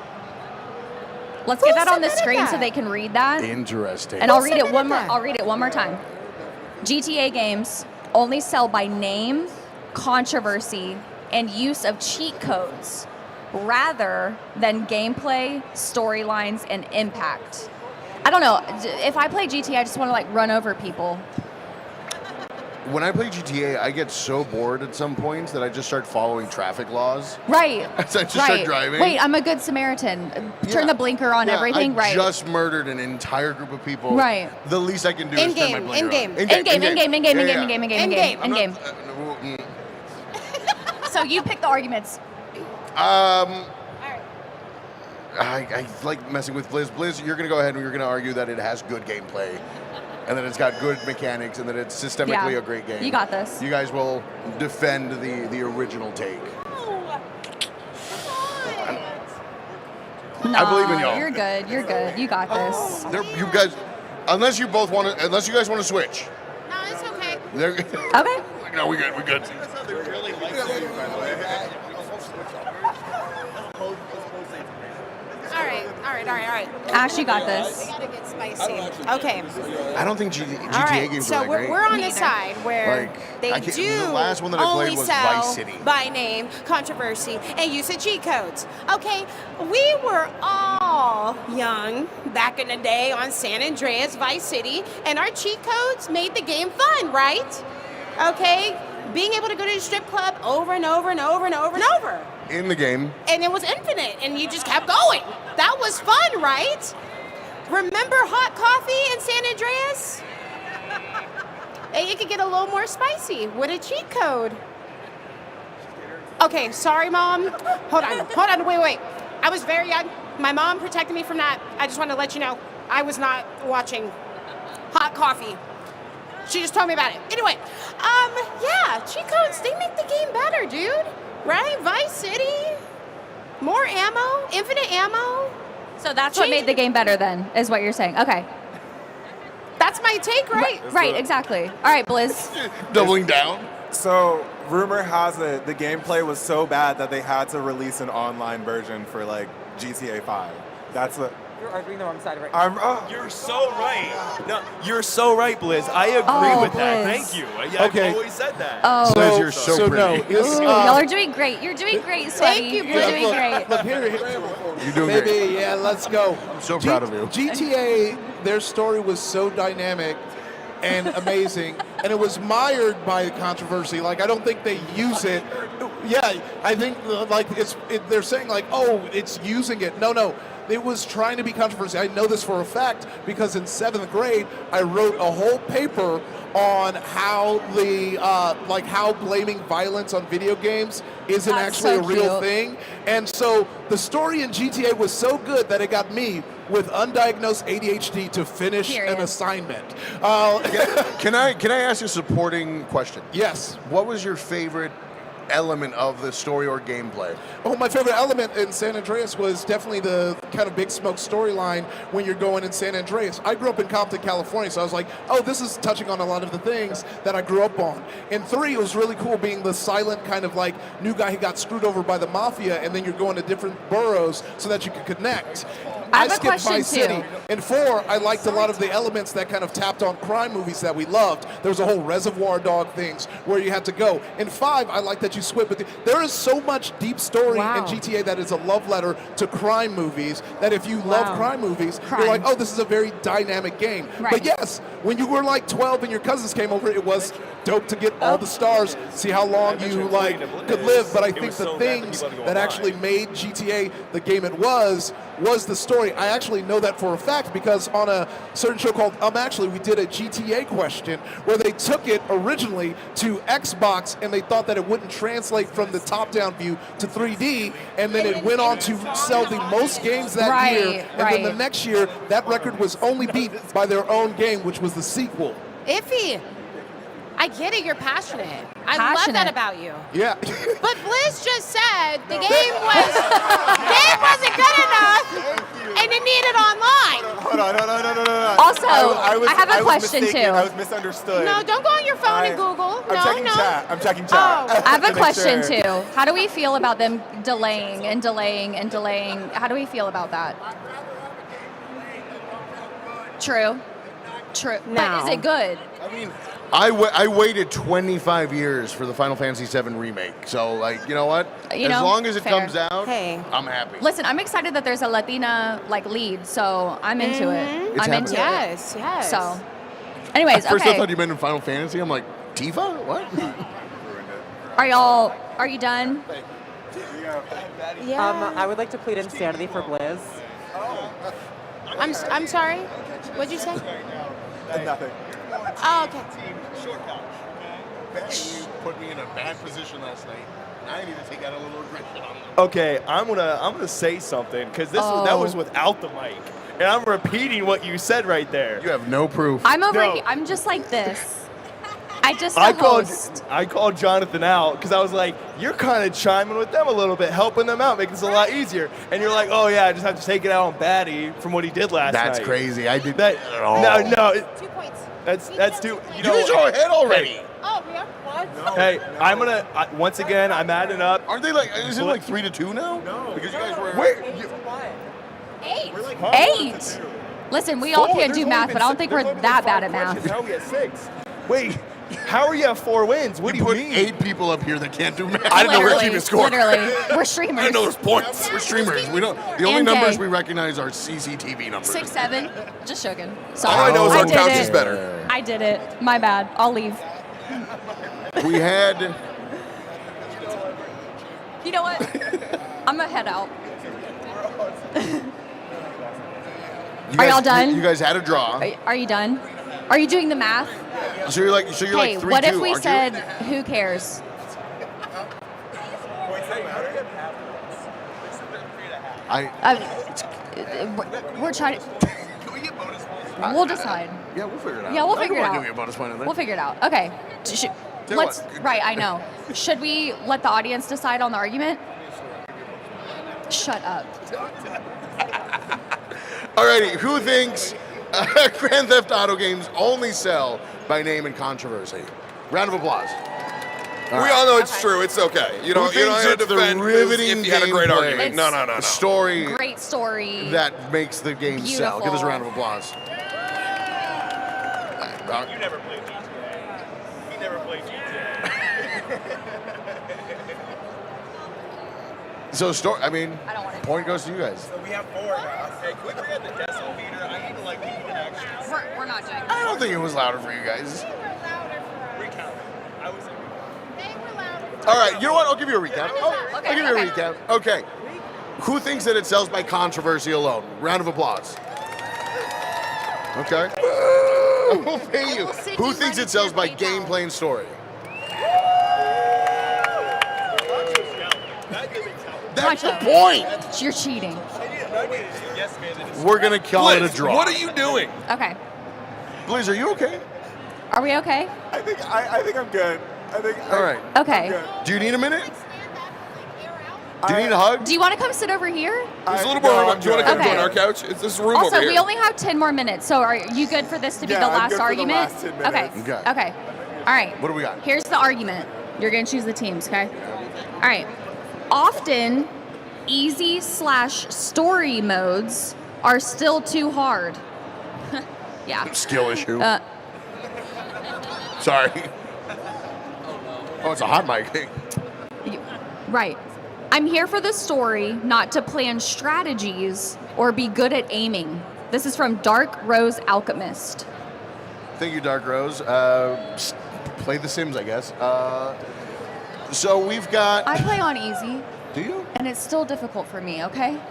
Let's get that on the screen so they can read that. Interesting. And I'll read it one more. I'll read it one more time. GTA games only sell by name, controversy, and use of cheat codes rather than gameplay, storylines, and impact. I don't know. If I play GTA, I just want to like run over people. When I play GTA, I get so bored at some points that I just start following traffic laws. Right. So I just start driving. Wait, I'm a good Samaritan. Turn the blinker on, everything. I Right. just murdered an entire group of people. Right. The least I can do is turn my blinker on. In-game. So you pick the arguments. I like messing with Blizz. Blizz, you're going to go ahead and you're going to argue that it has good gameplay and that it's got good mechanics and that it's systemically a great game. You got this. You guys will defend the original take. No, I believe in y'all. You're good. You're good. You got this. You guys, unless you guys want to switch. No, it's okay. Okay. No, we good. We good. All right. Ash, you got this. We gotta get spicy. Okay. I don't think GTA All right. games So are that great. we're on the side where Like, they I can't- do the last one that I only played was sell Vice City. by name, controversy, and use of cheat codes. Okay, we were all young back in the day on San Andreas, Vice City, and our cheat codes made the game fun, right? Okay, being able to go to the strip club over and over and over and over and over. In the game. And it was infinite, and you just kept going. That was fun, right? Remember hot coffee in San Andreas? And it could get a little more spicy with a cheat code. Okay, sorry, Mom. Hold on, wait. I was very young. My mom protected me from that. I just want to let you know, I was not watching hot coffee. She just told me about it. Anyway, yeah, cheat codes, they make the game better, dude. Right? Vice City, more ammo, infinite ammo. So that's what made the game better then, is what you're saying. Okay. That's my take, right? Right, exactly. All right, Blizz. Doubling down. So, rumor has it the gameplay was so bad that they had to release an online version for like GTA 5. That's what. You're arguing the wrong side right now. You're so right. No, you're so right, Blizz. I agree with that. Blizz. Thank you. I've always said that. Oh. Blizz, you're so pretty. Ooh, y'all are doing great. You're doing great, Sweaty. Thank you, You're doing Look, great. Look, here. You're doing Maybe, great. yeah, let's go. I'm so proud of you. GTA, their story was so dynamic and amazing and it was mired by controversy. Like, I don't think they use it. Yeah, I think like they're saying like, oh, it's using it. No. It was trying to be controversy. I know this for a fact because in 7th grade, I wrote a whole paper on how how blaming violence on video games isn't actually a real thing. And so the story in GTA was so good that it got me with undiagnosed ADHD to finish an assignment. Can I ask you a supporting question? Yes. What was your favorite element of the story or gameplay? Oh, my favorite element in San Andreas was definitely the kind of Big Smoke storyline when you're going in San Andreas. I grew up in Compton, California, so I was like, oh, this is touching on a lot of the things that I grew up on. In 3, it was really cool being the silent kind of like new guy who got screwed over by the mafia, and then you're going to different boroughs so that you could connect. I have a skipped question, Vice City. too. In 4, I liked a lot of the elements that kind of tapped on crime movies that we loved. There was a whole Reservoir Dog things where you had to go. In 5, I like that you switch. But there is so much deep story in GTA that is a love letter to crime movies that if you love crime movies, you're like, oh, this is a very dynamic game. Right. But yes, when you were like 12 and your cousins came over, it was dope to get all the stars, see how long you like could live. But I think the things that actually made GTA the game it was the story. I actually know that for a fact because on a certain show called we did a GTA question where they took it originally to Xbox and they thought that it wouldn't translate from the top-down view to 3D, and then it went on to sell the most games that year, and then the next year that record was only beat by their own game, which was the sequel. Iffy. I get it. You're passionate. I love that about you. Yeah. But Blizz just said the game wasn't good enough, and it needed online. Hold on. Also, I have a question, mistaken. too. I was misunderstood. No, don't go on your phone and Google. I'm checking chat. I'm checking chat. I have a To make question, sure. too. How do we feel about them delaying and delaying and delaying? How do we feel about that? True. But is it good? I mean, I waited 25 years for the Final Fantasy VII remake. So, like, you know what? As long as it comes out, I'm happy. Listen, I'm excited that there's a Latina lead, so I'm into it. It's I'm into happening. it. Yes. So, anyways, At first okay. I thought you meant in Final Fantasy. I'm like, Tifa? What? Are you done? Yeah. I would like to plead insanity for Blizz. I'm sorry. What'd you say? Nothing. Oh, okay. You put me in a bad position last night. I need to take out a little aggression on them. Okay, I'm gonna say something because that was without the mic, and I'm repeating what you said right there. You have no proof. I'm over here. I'm just like this. I called Jonathan out because I was like, you're kind of chiming with them a little bit, helping them out, making this a lot easier. And you're like, oh yeah, I just have to take it out on Batty from what he did last night. That's crazy. I did that. Oh. No. 2 points. That's too. You guys are ahead already. Oh, we are? What? Hey, I'm gonna once again. I'm adding up. Aren't they like? Is it like 3-2 now? No. Because you guys were. Eight. Listen, we all can't do math, but I don't think we're that bad at math. How are we at 6? Wait, how are you at 4 wins? What do you mean? 8 people up here that can't do math. I didn't know we were keeping score. Literally, we're streamers. I didn't know there's points. We're streamers. We don't. The only And numbers gay. we recognize are CCTV numbers. 6, 7. Just joking. All Sorry. I know is our did couch it. is better. I did it. My bad. I'll leave. We had. You know what? I'm gonna head out. Are y'all done? You guys had a draw. Are you done? Are you doing the math? So you're like. So you're Hey, like 3-2. what if we aren't said, you? who cares? We're trying to. We'll decide. Yeah, we'll figure it out. Yeah, we'll I figure it don't wanna out. give you a bonus point in there. We'll figure it out. Okay. Tell Let's. what. Right, I know. Should we let the audience decide on the argument? Shut up. Alrighty, who thinks Grand Theft Auto games only sell by name and controversy? Round of applause. We all know it's true. It's okay. You don't have to defend if you had a great argument. No. The story Great story. that makes the game sell. Give us a round of applause. You never played GTA. He never played GTA. So, point goes to you guys. So we have 4 now. Hey, can we bring up the decimal meter? I need to people in action. We're not doing I don't think it was louder for you guys. All right, you know what? I'll give you a recap. I'll give you a recap. Okay. Who thinks that it sells by controversy alone? Round of applause. Okay. I will pay you. Who thinks it sells by gameplay and story? That's the point. You're cheating. We're gonna call it a draw. What are you doing? Okay. Blizz, are you okay? Are we okay? I think I'm good. All right. Okay. Do you need a minute? Do you need a hug? Do you want to come sit over here? There's a little more room. Do you want to come join our couch? It's this room Also, over here. we only have 10 more minutes, so are you good for this to be Yeah, the I'm last good for the argument? last 10 Okay. minutes. Okay. All right. What do we got? Here's the argument. You're going to choose the teams, okay? All right. Often, easy/story modes are still too hard. Yeah. Skill issue. Sorry. Oh, it's a hot mic. Right. I'm here for the story, not to plan strategies or be good at aiming. This is from Dark Rose Alchemist. Thank you, Dark Rose. Play The Sims, I guess. So we've got... I play on easy. Do you? And it's still difficult for me, okay?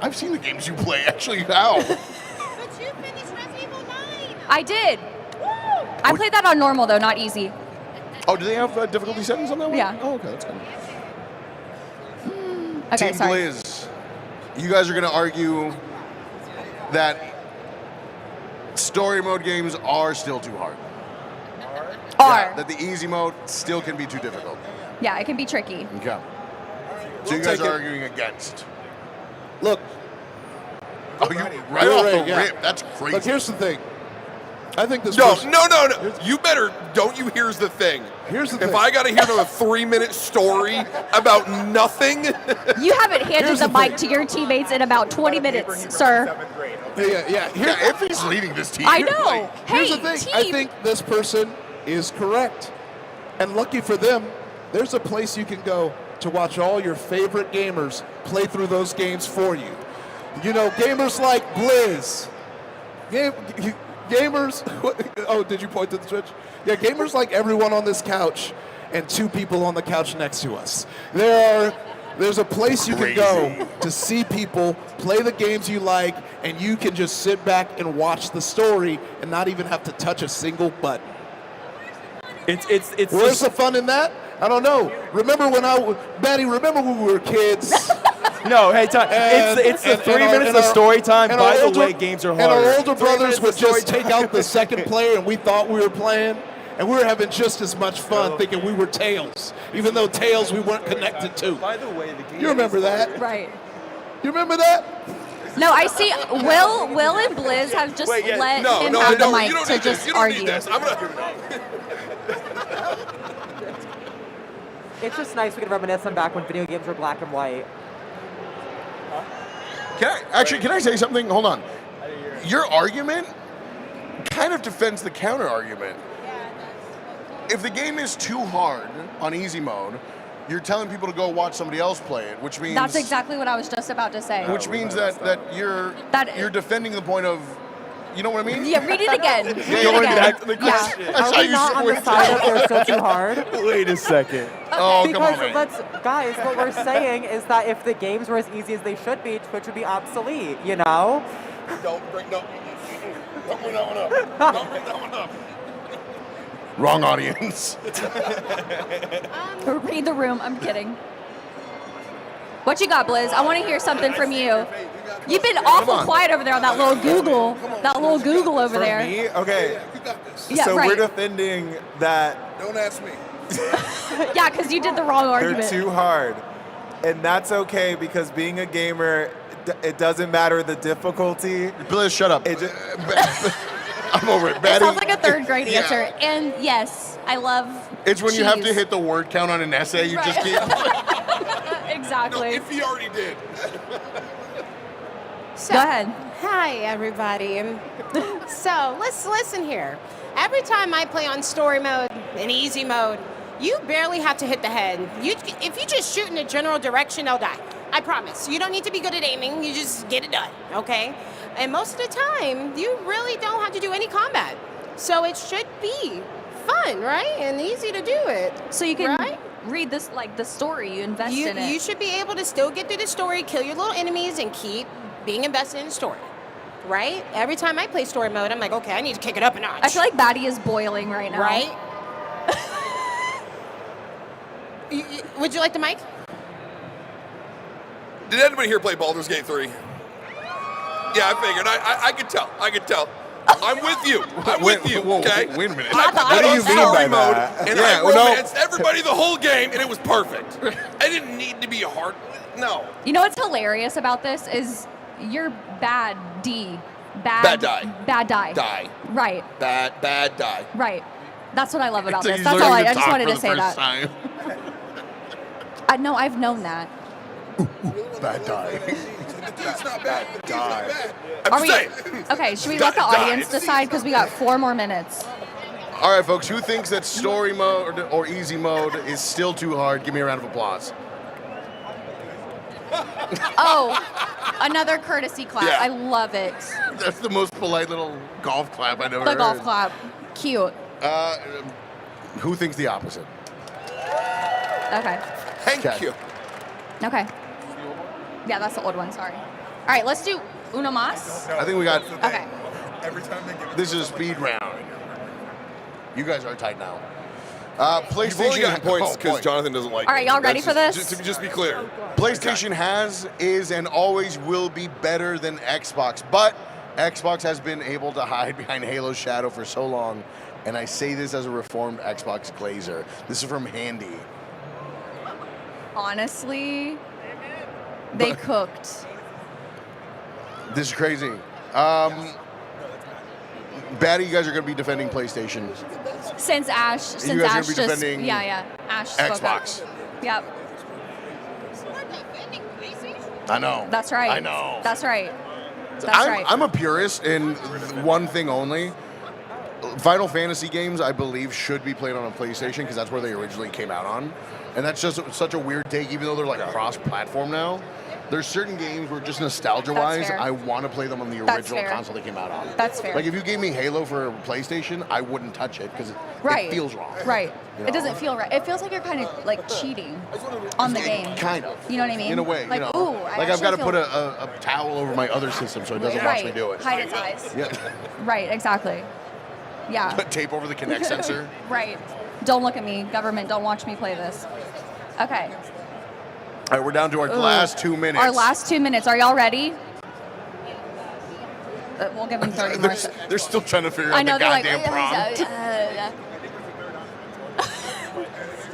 I've seen the games you play, actually. How? I did. I played that on normal, though, not easy. Oh, do they have difficulty settings on that one? Yeah. Oh, okay, that's good. Okay, Team sorry. Blizz, you guys are going to argue that story mode games are still too hard. Yeah, that the easy mode still can be too difficult. Yeah, it can be tricky. Okay. So you guys are arguing against. Look. Oh, you right You're off right, the yeah. rip. That's crazy. Look, here's the thing. I think this No, person- no. You better, don't you, here's the thing. Here's the If thing. I got to hear another 3-minute story about nothing. You haven't handed Here's the the mic to your teammates in about 20 minutes, sir. Yeah. If he's leading this team. I know. Here's Hey, the thing. team. I think this person is correct. And lucky for them, there's a place you can go to watch all your favorite gamers play through those games for you. You know, gamers like Blizz. Gamers. Oh, did you point to the Twitch? Yeah, gamers like everyone on this couch and 2 people on the couch next to us. There's a place you can go to see people play the games you like, and you can just sit back and watch the story and not even have to touch a single button. It's Where's the fun in that? I don't know. Remember when we were kids? No, hey, it's the 3 minutes of story time. By the way, games are hard. And our older 3 brothers minutes would of story just take out the second player, and we thought we were playing, and we were having just as much fun thinking we were Tails, even though Tails we weren't connected to. By the way, the game. You remember that? Right. You remember that? No, I see. Will and Blizz have just let him have the mic to just argue. It's just nice we can reminisce on back when video games were black and white. Can I say something? Hold on. Your argument kind of defends the counter argument. If the game is too hard on easy mode, you're telling people to go watch somebody else play it, which means That's exactly what I was just about to say. Which means that you're defending the point of, you know what I mean? Yeah, read it again. Read it Going again. back to the question. Yeah. That's Are how we you not on the switch side it. of they're still too hard? Wait a second. Oh, come Because on, man. guys, what we're saying is that if the games were as easy as they should be, Twitch would be obsolete, you know? Don't bring that one up. Wrong audience. Read the room. I'm kidding. What you got, Blizz? I want to hear something from you. You've been awful quiet over there on that little Google. That little Google over For there. me? Okay. Yeah, so right. we're defending that. Don't ask me. Yeah, because you did the wrong argument. They're too hard. And that's okay because being a gamer, it doesn't matter the difficulty. Blizz, shut up. I'm over it. It sounds like a third grade answer. And yes, I love It's when you have to cheese. hit the word count on an essay. You just keep. Exactly. If he already did. So, Go ahead. Hi, everybody. So, let's listen here. Every time I play on story mode and easy mode, you barely have to hit the head. If you just shoot in a general direction, they'll die. I promise. You don't need to be good at aiming. You just get it done, okay? And most of the time, you really don't have to do any combat. So it should be fun, right? And easy to do it. So you can right? read this, like the story, you invest in it. You should be able to still get through the story, kill your little enemies, and keep being invested in the story. Right? Every time I play story mode, I'm like, okay, I need to kick it up a notch. I feel like Batty is boiling right now. Right? Would you like the mic? Did anybody here play Baldur's Gate 3? Yeah, I figured. I could tell. I could tell. I'm with you. I'm with you, okay? Wait a minute. I put What do you on mean story by mode, that? and Yeah, I well, no. romanced everybody the whole game, and it was perfect. I didn't need to be hard. No. You know what's hilarious about this is you're bad D. Bad die. Bad die. Die. Right. Bad die. Right. That's what I love about So this. he's That's all learning I to just talk wanted for to the say first that. time. I know, I've known that. Bad die. It's not bad. It's not bad. Are we, okay, should we let the audience decide? Because we got 4 more minutes. All right, folks, who thinks that story mode or easy mode is still too hard? Give me a round of applause. Oh, another courtesy clap. Yeah. I love it. That's the most polite little golf clap I've ever The heard. golf clap. Cute. Who thinks the opposite? Okay. Thank you. Okay. Yeah, that's the old one. Sorry. All right, let's do uno más. I think we got. Okay. Every time they give This is a speed round. You guys are tight now. You've only PlayStation got points because point. Jonathan doesn't like All right, y'all ready for this? Just be clear. PlayStation is and always will be better than Xbox, but Xbox has been able to hide behind Halo's shadow for so long, and I say this as a reformed Xbox glazer. This is from Handy. Honestly, they cooked. This is crazy. Batty, you guys are going to be defending PlayStation. Since Ash, guys since are gonna Ash be just, defending Ash spoke up. Xbox. Yep, I know. that's right. I know. That's right. That's right. I'm a purist in one thing only. Final Fantasy games, I believe, should be played on a PlayStation because that's where they originally came out on. And that's just such a weird take, even though they're like cross-platform now. There's certain games where just nostalgia-wise, fair. I want to play them on the That's original fair. console they came out on. That's fair. Like if you gave me Halo for PlayStation, I wouldn't touch it because Right. it feels wrong. Right. You It know? doesn't feel right. It feels like you're kind of like cheating on the game. Kind of. You know what I mean? In a way, like, you know. Ooh, Like I've got to put a towel over my other system so it doesn't watch me do it. Hide its eyes. Yeah. Right. Exactly. Yeah. Put tape over the Kinect sensor. Right. Don't look at me, government. Don't watch me play this. Okay. All right, we're down to our last 2 minutes. Our last 2 minutes. Are y'all ready? We'll give them 30 more. They're still trying to figure I out know the they're goddamn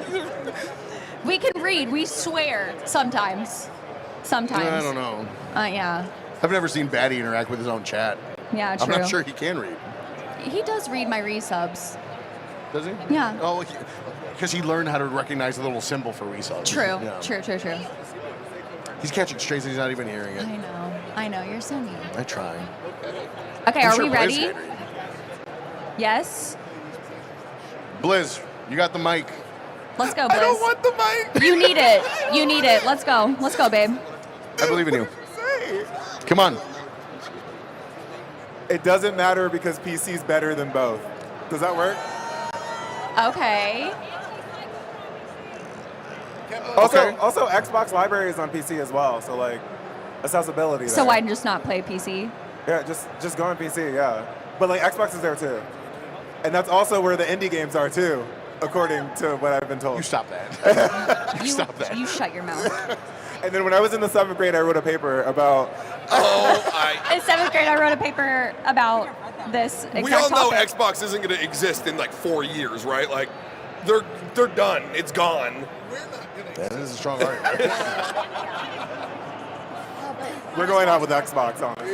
prompt. We can read. We swear sometimes. Sometimes. I don't know. Yeah. I've never seen Batty interact with his own chat. Yeah, I'm true. not sure he can read. He does read my resubs. Does he? Yeah. Oh, because he learned how to recognize the little symbol for resubs. True. Yeah. True. He's catching strays and he's not even hearing it. I know. You're so mean. I try. Okay, I'm are sure we Blizz ready? can read. Yes. Blizz, you got the mic. Let's go, Blizz. I don't want the mic. You need it. You need it. Let's go. Let's go, babe. I believe in you. Come on. It doesn't matter because PC's better than both. Does that work? Okay. Also, Xbox library is on PC as well, so like, accessibility. So there. why just not play PC? Yeah, just go on PC, yeah. But like Xbox is there too, and that's also where the indie games are too, according to what I've been told. You stop that. Stop that. You shut your mouth. And then when I was in the 7th grade, I wrote a paper about. In 7th grade, I wrote a paper about this exact We all know topic. Xbox isn't going to exist in like 4 years, right? Like, they're done. It's gone. That is a strong argument. We're going out with Xbox on it.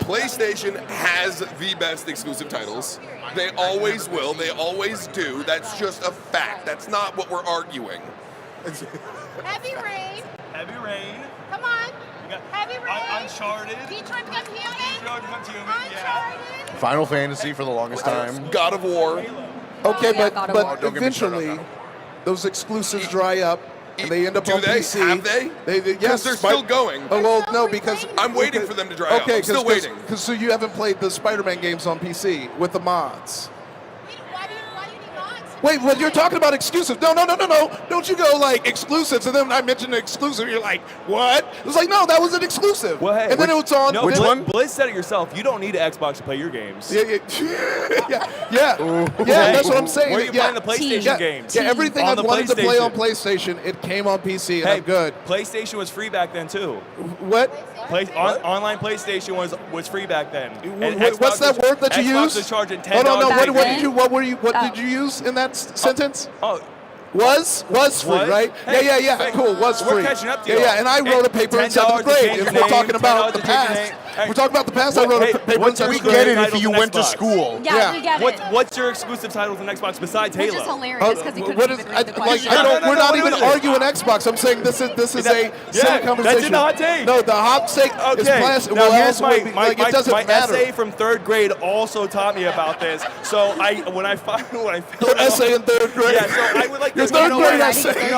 PlayStation has the best exclusive titles. They always will. They always do. That's just a fact. That's not what we're arguing. Heavy Rain. Heavy Rain. Come on. Heavy Rain. Uncharted. Detroit Become Human. Yeah. Final Fantasy for the longest time. God of War. Okay, Yeah, but God of War. Don't get me started on eventually, that. those exclusives dry up and they end up Do on they? PC. Have they? Yes, Because they're still going. Oh well, no, because I'm waiting for them to dry up. Okay, I'm still waiting. Because so you haven't played the Spider-Man games on PC with the mods. Wait, when you're talking about exclusives, no. Don't you go like exclusives, and then when I mentioned exclusive, you're like, what? It was like, no, that was an exclusive. Well, hey, and then it was on. No, Blizz said it yourself. You don't need an Xbox to play your games. Yeah. That's what I'm saying. Where are you playing the PlayStation games? Yeah, everything I wanted to play on PlayStation, it came on PC, and I'm good. PlayStation was free back then too. What? Online PlayStation was free back then. What's that word that you Xbox use? was charging $10. Oh no! What did you use in that sentence? Was free, right? Hey, yeah. Cool, was free. We're catching up to you. Yeah, and I wrote a paper in 7th grade. If we're talking about the past, we're talking about the past. I wrote a paper in 7th grade. We get it if you went to school. Yeah, we get it. What's your exclusive titles on Xbox besides Halo? Which is hilarious because he couldn't even read the question. We're not even arguing Xbox. I'm saying this is a silly conversation. That's in the hot take. No, the hot take is plastic. Now here's it doesn't my matter. essay from 3rd grade also taught me about this. So when I your essay in 3rd grade. Yeah, so I would like your to 3rd grade essay.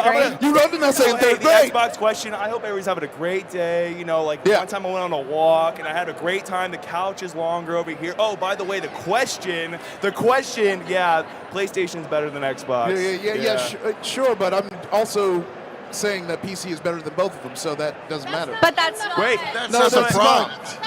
You wrote an essay in 3rd grade. The Xbox question. I hope everybody's having a great day. One time I went on a walk and I had a great time. The couch is longer over here. Oh, by the way, the question. Yeah, PlayStation's better than Xbox. Yeah, sure, but I'm also saying that PC is better than both of them, so that doesn't matter. But that's wait. That's not the prompt.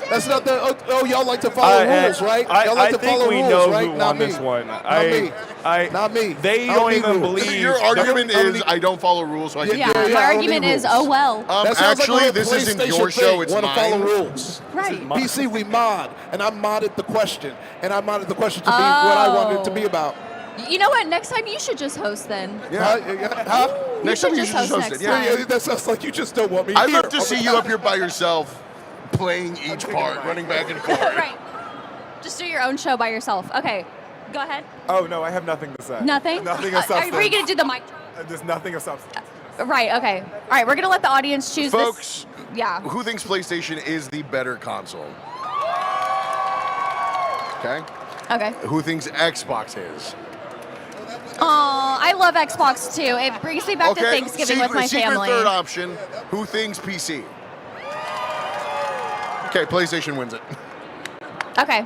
That's not the. Oh, y'all like to follow rules, right? Y'all like to follow rules, right? Who Not won me. this one. Not me. They don't even believe. Your argument is I don't follow rules, so I Yeah, my argument is, oh well. Actually, this isn't your show, it's want to follow mine. rules. Right. PC, we mod, and I modded the question, to be what I wanted it to be about. You know what? Next time you should just host then. Next time you should just host it. Yeah, that sounds like you just don't want me. I'd love to see you up here by yourself, playing each part, running back and forth. Right. Just do your own show by yourself. Okay. Go ahead. Oh no, I have nothing to say. Nothing? Nothing of substance. Are you going to do the mic? There's nothing of substance. Right. Okay. All right. We're going to let the audience choose. Folks, Yeah. who thinks PlayStation is the better console? Okay. Okay. Who thinks Xbox is? Oh, I love Xbox too. It brings me back to Thanksgiving with my family. Third option. Who thinks PC? Okay, PlayStation wins it. Okay.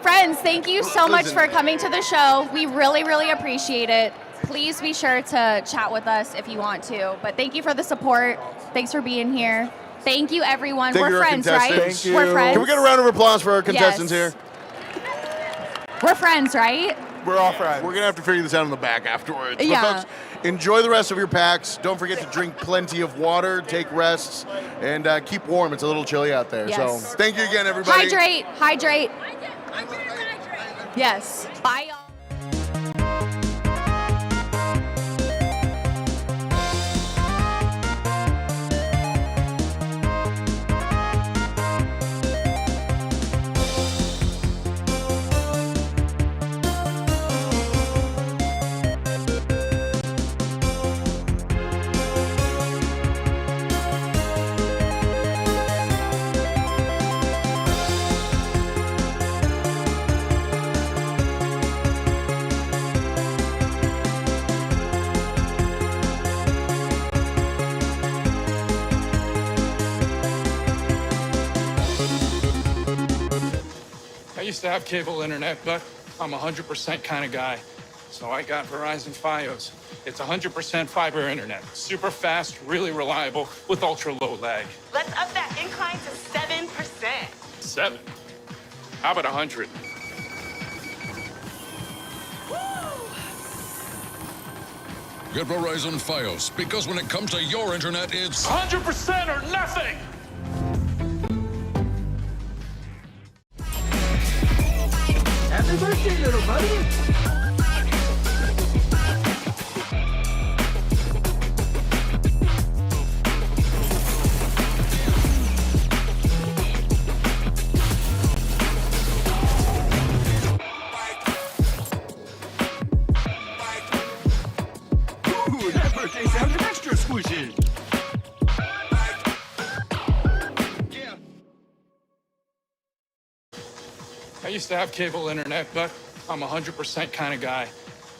Friends, thank you so much for coming to the show. We really, really appreciate it. Please be sure to chat with us if you want to. But thank you for the support. Thanks for being here. Thank you, everyone. We're friends, right? Thank you. We're friends. Can we get a round of applause for our contestants here? We're friends, right? We're all friends. We're going to have to figure this out in the back afterwards. Yeah. But folks, enjoy the rest of your packs. Don't forget to drink plenty of water, take rests, and keep warm. It's a little chilly out there. Yes. So thank you again, everybody. Hydrate. Yes. Bye, y'all. I used to have cable internet, but I'm 100% kind of guy. So I got Verizon Fios. It's 100% fiber internet. Super fast, really reliable, with ultra low lag. Let's up that incline to 7%. 7? How about 100? Get Verizon Fios, because when it comes to your internet, it's 100% or nothing! Happy birthday, little buddy. Ooh, that birthday sounded extra squishy. I used to have cable internet, but I'm 100% kind of guy.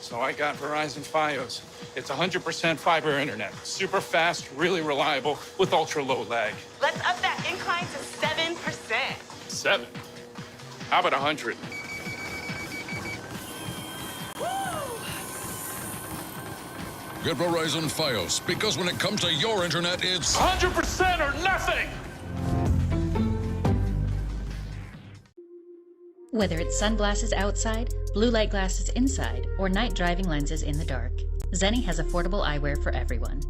So I got Verizon Fios. It's 100% fiber internet. Super fast, really reliable, with ultra low lag. Let's up that incline to 7%. 7? How about 100? Get Verizon Fios, because when it comes to your internet, it's 100% or nothing! Whether it's sunglasses outside, blue light glasses inside, or night driving lenses in the dark, Zeni has affordable eyewear for everyone.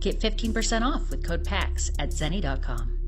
Get 15% off with code PAX at Zeni.com.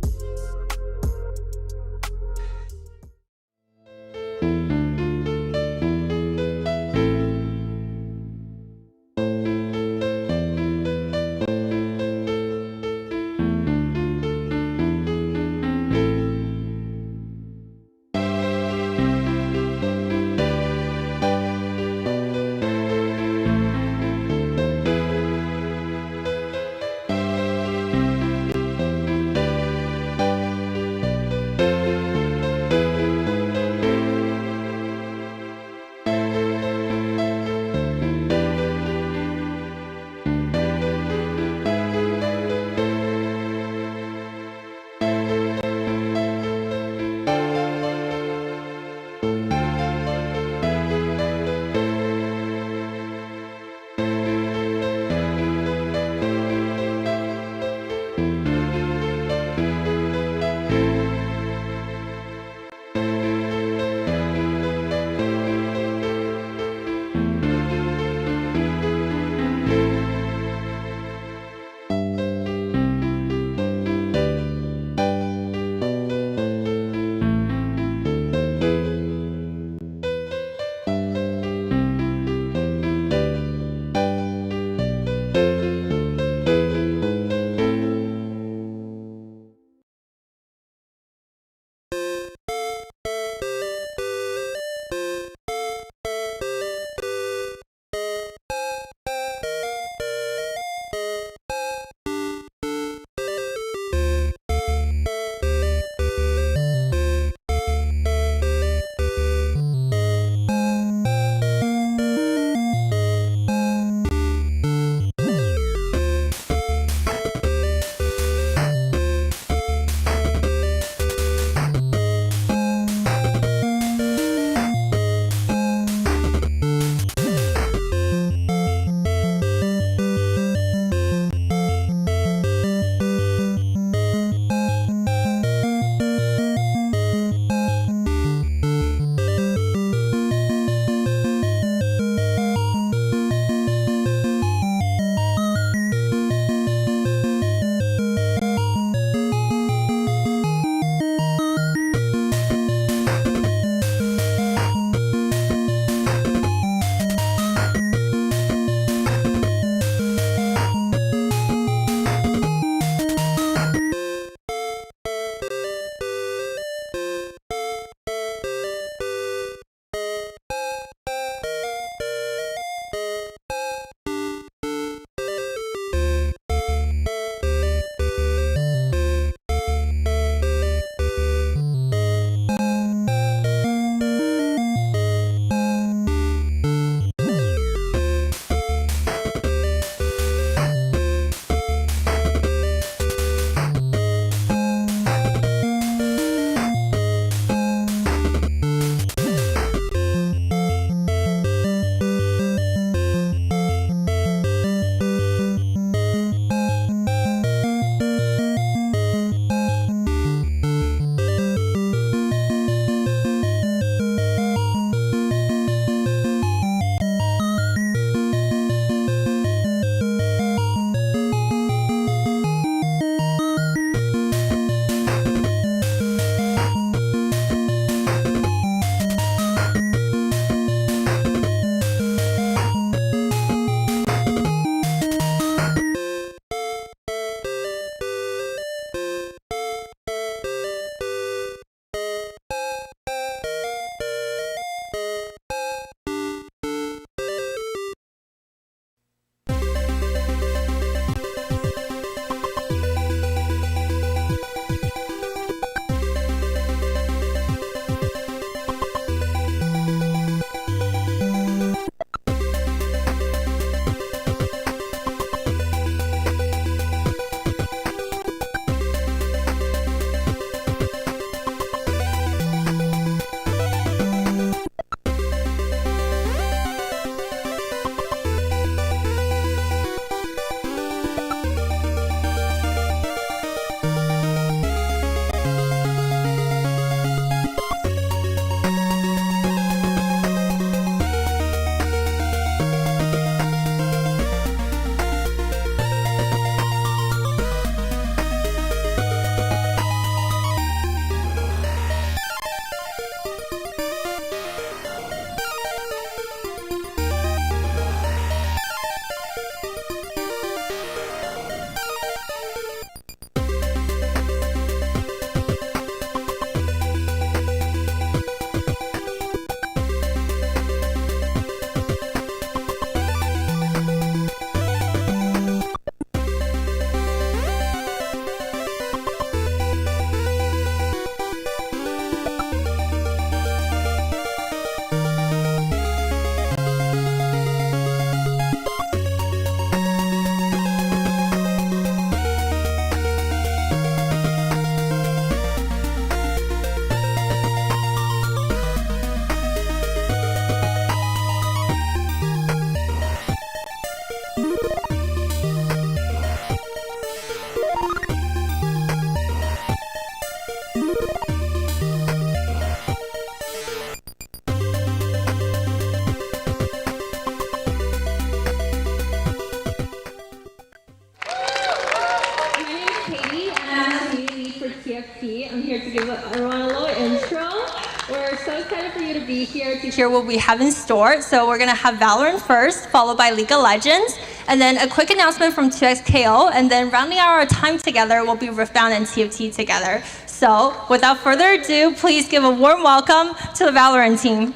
so excited for you to be here to hear what we have in store. So we're gonna have Valorant first, followed by League of Legends, and then a quick announcement from 2XKO, and then rounding out our time together will be Riftbound and TFT together. So without further ado, please give a warm welcome to the Valorant team.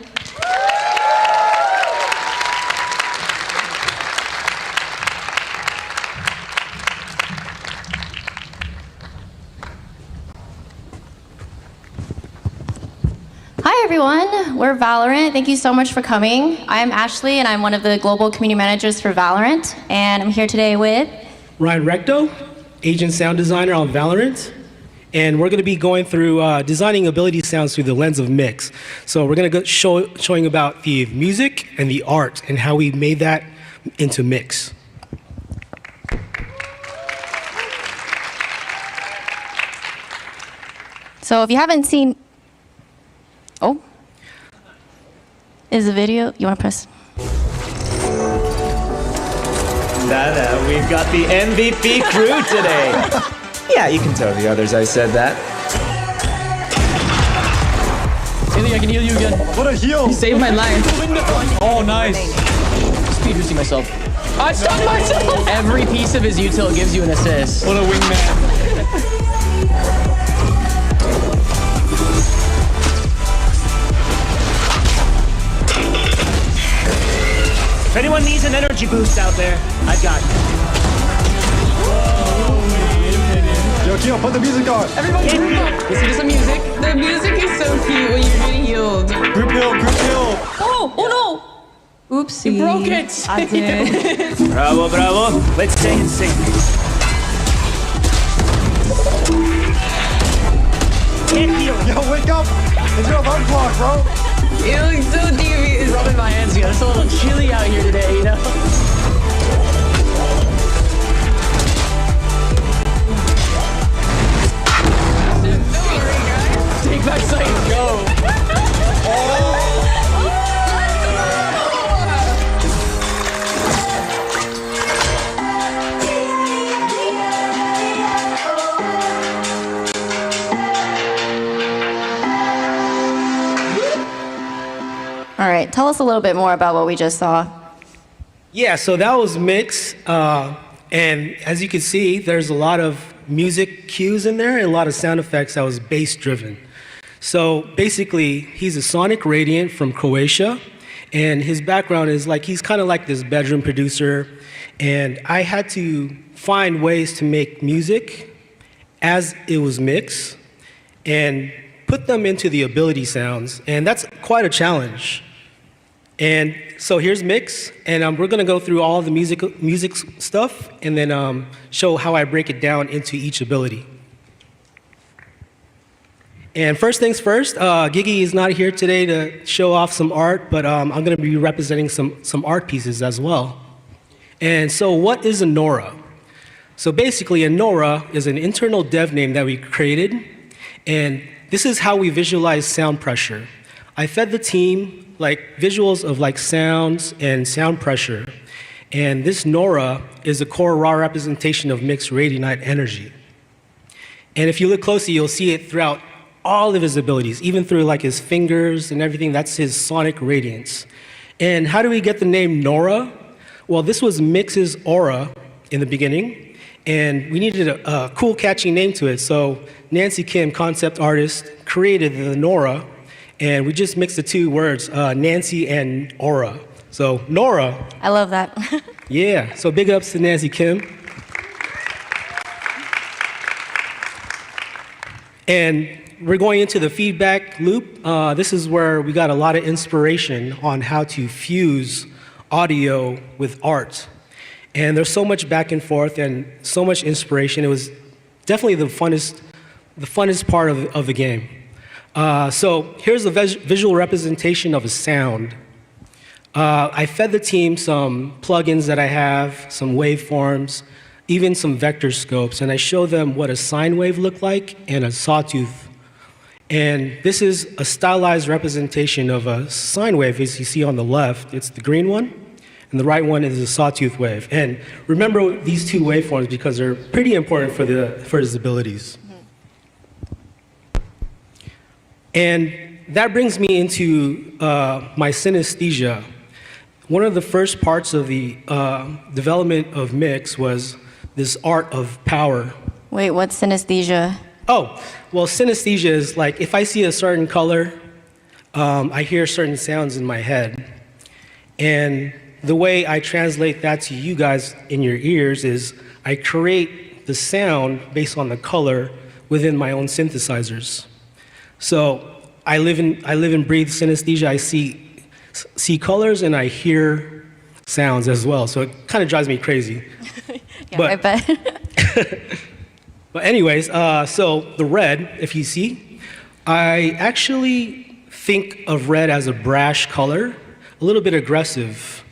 Hi everyone, we're Valorant. Thank you so much for coming. I'm Ashley and I'm one of the global community managers for Valorant, and I'm here today with Ryan Recto, agent sound designer on Valorant, and we're going to be going through designing ability sounds through the lens of mix. So we're going to go showing about the music and the art and how we made that into mix. So if you haven't seen, is the video, you want to press? We've got the MVP crew today. Yeah, you can tell the others I said that. Haley, I can heal you again. What a heal! You saved my life. Oh, nice. Speed boosting myself. I stunned myself! Every piece of his util gives you an assist. What a wingman. If anyone needs an energy boost out there, I've got you. Yo, Keo, put the music on. Everybody, listen to some music. The music is so cute when you're getting healed. Group heal, group heal. Oh no! Oopsie. You broke it. I did. Bravo, bravo. Let's stay in sync. Can't heal. Yo, wake up. It's your alarm clock, bro. You look so devious. It's rubbing my hands together. It's a little chilly out here today, you know? Take back sight and go. All right, tell us a little bit more about what we just saw. Yeah, so that was mix, and as you can see, there's a lot of music cues in there and a lot of sound effects that was bass driven. So basically, he's a sonic radiant from Croatia, and his background is like, he's kind of like this bedroom producer, and I had to find ways to make music as it was mixed and put them into the ability sounds, and that's quite a challenge. And so here's mix, and we're gonna go through all the music stuff and then show how I break it down into each ability. And first things first, Gigi is not here today to show off some art, but I'm gonna be representing some art pieces as well. And so what is a Nora? So basically a Nora is an internal dev name that we created, and this is how we visualize sound pressure. I fed the team like visuals of like sounds and sound pressure. And this Nora is a core raw representation of mixed radionite energy. And if you look closely, you'll see it throughout all of his abilities, even through like his fingers and everything. That's his sonic radiance. And how do we get the name Nora? Well, this was Mix's aura in the beginning, and we needed a cool, catchy name to it. So Nancy Kim, concept artist, created the Nora, and we just mixed the two words, Nancy and aura. So Nora. I love that. Yeah, so big ups to Nancy Kim. And we're going into the feedback loop. This is where we got a lot of inspiration on how to fuse audio with art. And there's so much back and forth and so much inspiration. It was definitely the funnest part of the game. So here's the visual representation of a sound. I fed the team some plugins that I have, some waveforms, even some vector scopes, and I show them what a sine wave looked like and a sawtooth. And this is a stylized representation of a sine wave, as you see on the left. It's the green one, and the right one is a sawtooth wave. And remember these two waveforms because they're pretty important for his abilities. And that brings me into my synesthesia. One of the first parts of the development of mix was this art of power. Wait, what's synesthesia? Oh, well, synesthesia is like if I see a certain color, I hear certain sounds in my head. And the way I translate that to you guys in your ears is I create the sound based on the color within my own synthesizers. So I live and breathe synesthesia. I see colors and I hear sounds as well. So it kind of drives me crazy. Yeah, but, I bet. But anyways, so the red, if you see, I actually think of red as a brash color, a little bit aggressive.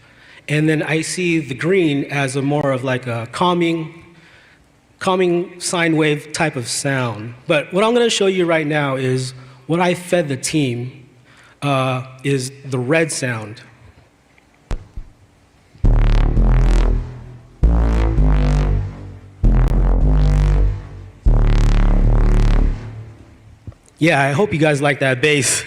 And then I see the green as a more of like a calming sine wave type of sound. But what I'm going to show you right now is what I fed the team is the red sound. Yeah, I hope you guys like that bass.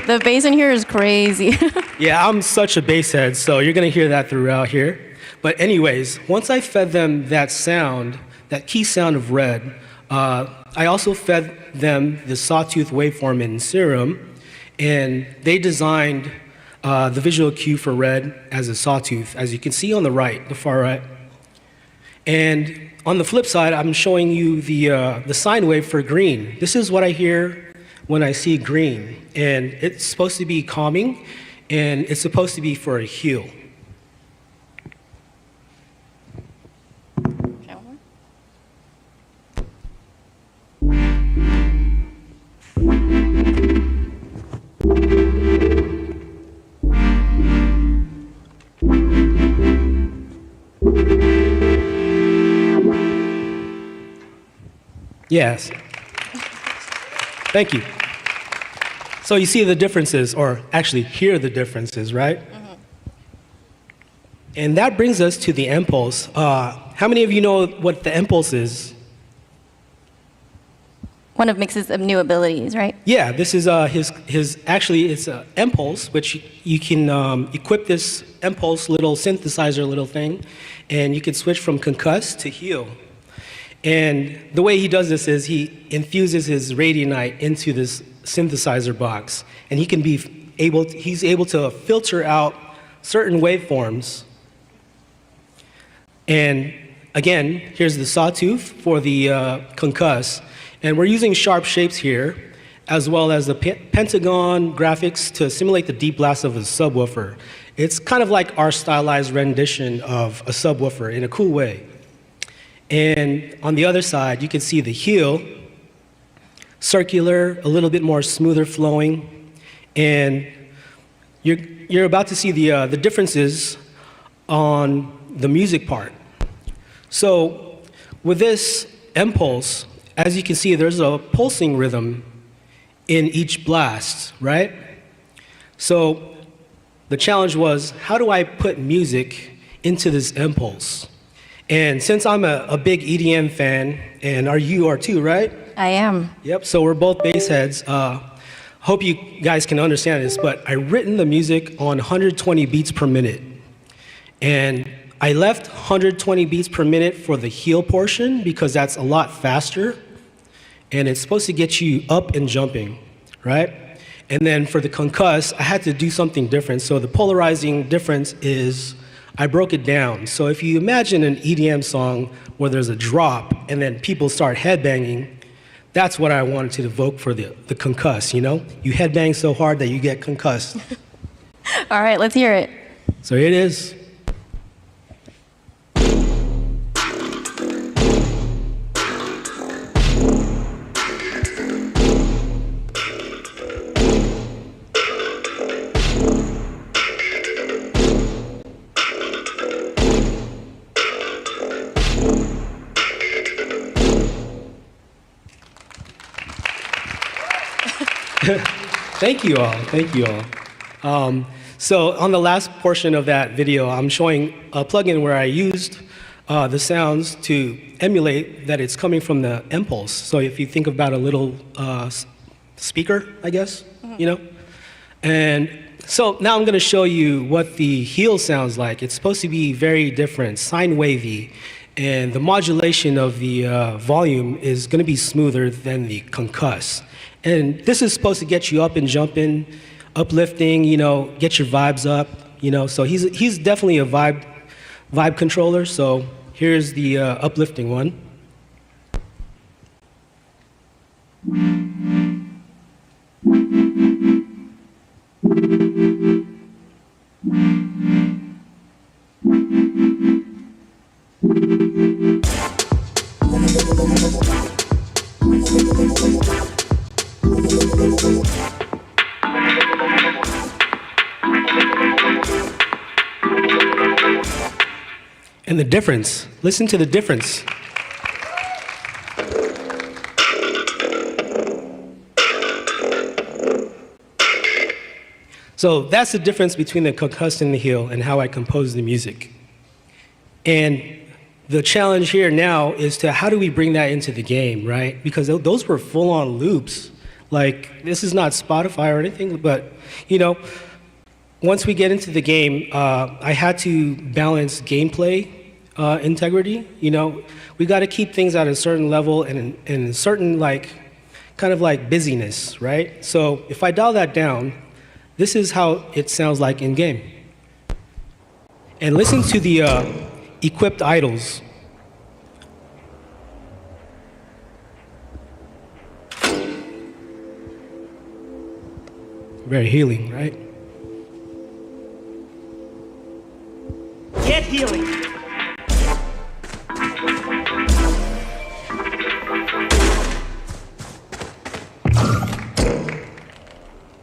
The bass in here is crazy. Yeah, I'm such a bass head, so you're gonna hear that throughout here. But anyways, once I fed them that sound, that key sound of red, I also fed them the sawtooth waveform in Serum, and they designed the visual cue for red as a sawtooth, as you can see on the right, the far right. And on the flip side, I'm showing you the sine wave for green. This is what I hear when I see green, and it's supposed to be calming, and it's supposed to be for a heal. Yes. Thank you. So you see the differences, or actually hear the differences, right? Mm-hmm. And that brings us to the impulse. How many of you know what the impulse is? One of Mix's new abilities, right? Yeah, this is his actually it's an impulse, which you can equip this impulse little synthesizer little thing, and you can switch from concuss to heal. And the way he does this is he infuses his radionite into this synthesizer box, and he's able to filter out certain waveforms. And again, here's the sawtooth for the concuss, and we're using sharp shapes here, as well as the pentagon graphics to simulate the deep blast of a subwoofer. It's kind of like our stylized rendition of a subwoofer in a cool way. And on the other side, you can see the heel, circular, a little bit more smoother flowing, and you're about to see the differences on the music part. So with this impulse, as you can see, there's a pulsing rhythm in each blast, right? So the challenge was, how do I put music into this impulse? And since I'm a big EDM fan, and you are too, right? I am. Yep, so we're both bass heads. Hope you guys can understand this, but I've written the music on 120 beats per minute. And I left 120 beats per minute for the heel portion because that's a lot faster, and it's supposed to get you up and jumping, right? And then for the concuss, I had to do something different. So the polarizing difference is I broke it down. So if you imagine an EDM song where there's a drop and then people start headbanging, that's what I wanted to evoke for the concuss, you know? You headbang so hard that you get concussed. All right, let's hear it. So here it is. Thank you all. Thank you all. So on the last portion of that video, I'm showing a plugin where I used the sounds to emulate that it's coming from the impulse. So if you think about a little speaker, I guess, you know? And so now I'm gonna show you what the heel sounds like. It's supposed to be very different, sine wavy, and the modulation of the volume is gonna be smoother than the concuss. And this is supposed to get you up and jumping, uplifting, you know, get your vibes up, you know? So he's definitely a vibe controller, so here's the uplifting one. And the difference, listen to the difference. So that's the difference between the concuss and the heel and how I compose the music. And the challenge here now is to how do we bring that into the game, right? Because those were full-on loops. Like, this is not Spotify or anything, but, you know, once we get into the game, I had to balance gameplay integrity. You know, we got to keep things at a certain level and a certain, like, kind of like busyness, right? So if I dial that down, this is how it sounds like in game. And listen to the equipped idols. Very healing, right? Get healing.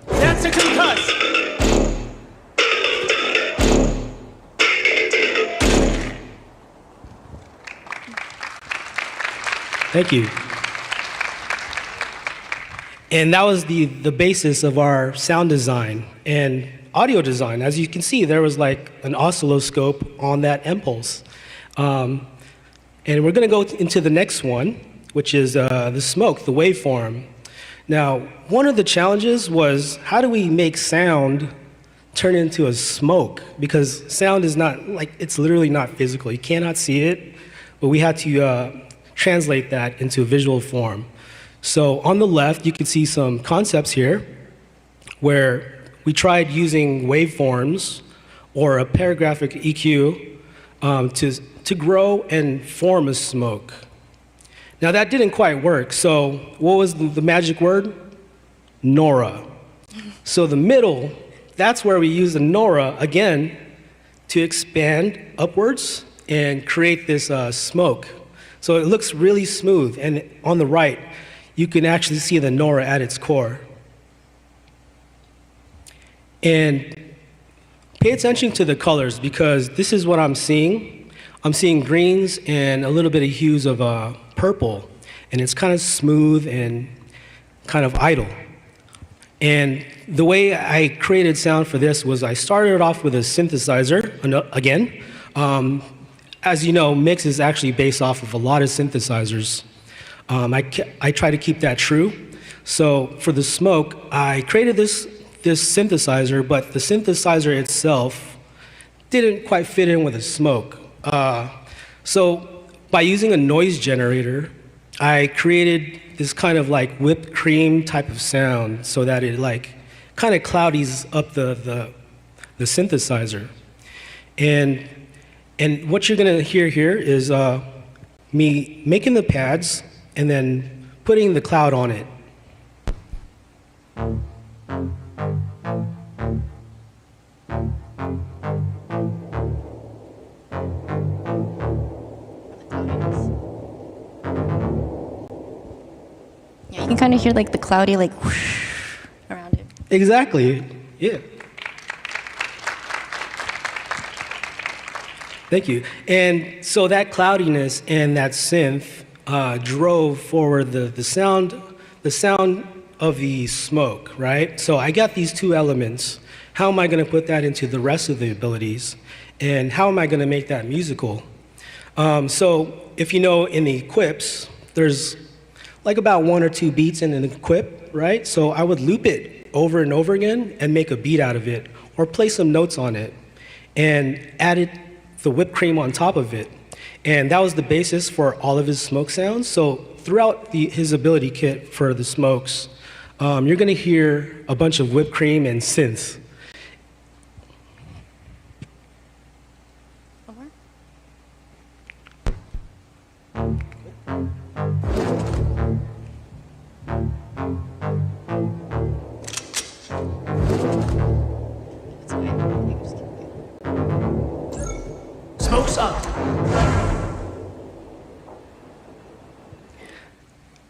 That's a concuss. Thank you. And that was the basis of our sound design and audio design. As you can see, there was like an oscilloscope on that impulse. And we're gonna go into the next one, which is the smoke, the waveform. Now, one of the challenges was how do we make sound turn into a smoke? Because sound is not, like, it's literally not physical. You cannot see it, but we had to translate that into a visual form. So on the left, you can see some concepts here where we tried using waveforms or a paragraphic EQ to grow and form a smoke. Now that didn't quite work, so what was the magic word? Nora. So the middle, that's where we use the Nora again to expand upwards and create this smoke. So it looks really smooth, and on the right, you can actually see the Nora at its core. And pay attention to the colors because this is what I'm seeing. I'm seeing greens and a little bit of hues of purple, and it's kind of smooth and kind of idle. And the way I created sound for this was I started off with a synthesizer, again. As you know, mix is actually based off of a lot of synthesizers. I try to keep that true. So for the smoke, I created this synthesizer, but the synthesizer itself didn't quite fit in with the smoke. So by using a noise generator, I created this kind of like whipped cream type of sound so that it like kind of cloudies up the synthesizer. And what you're gonna hear here is me making the pads and then putting the cloud on it. Yeah, you can kind of hear like the cloudy like whoosh around it. Exactly, yeah. Thank you. And so that cloudiness and that synth drove forward the sound of the smoke, right? So I got these two elements. How am I going to put that into the rest of the abilities? And how am I going to make that musical? So if you know in the equips, there's like about 1 or 2 beats in an equip, right? So I would loop it over and over again and make a beat out of it, or play some notes on it, and added the whipped cream on top of it. And that was the basis for all of his smoke sounds. So throughout his ability kit for the smokes, you're gonna hear a bunch of whipped cream and synths. Smoke's up.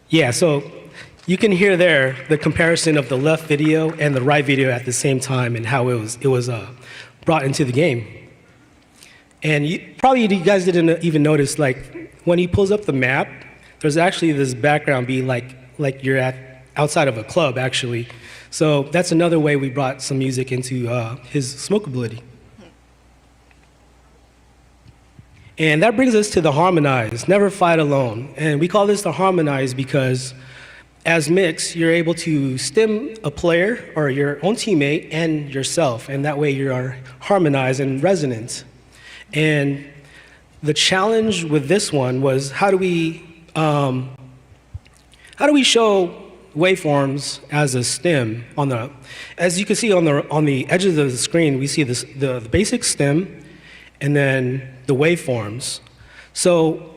Yeah, so you can hear there the comparison of the left video and the right video at the same time and how it was brought into the game. And you guys didn't even notice, like, when he pulls up the map, there's actually this background beat like you're outside of a club, actually. So that's another way we brought some music into his smoke ability. And that brings us to the harmonize, never fight alone. And we call this the harmonize because as mix, you're able to stem a player or your own teammate and yourself, and that way you are harmonized and resonant. And the challenge with this one was how do we show waveforms as a stem on the, as you can see on the edges of the screen, we see this, the basic stem and then the waveforms. So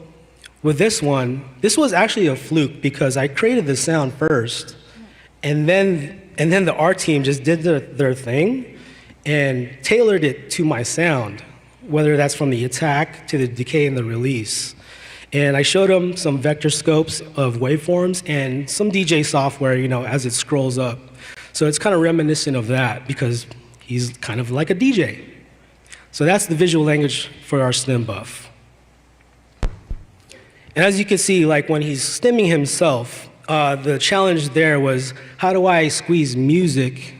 with this one, this was actually a fluke because I created the sound first, and then the art team just did their thing and tailored it to my sound, whether that's from the attack to the decay and the release. And I showed them some vector scopes of waveforms and some DJ software, you know, as it scrolls up. So it's kind of reminiscent of that because he's kind of like a DJ. So that's the visual language for our stem buff. And as you can see, like when he's stemming himself, the challenge there was how do I squeeze music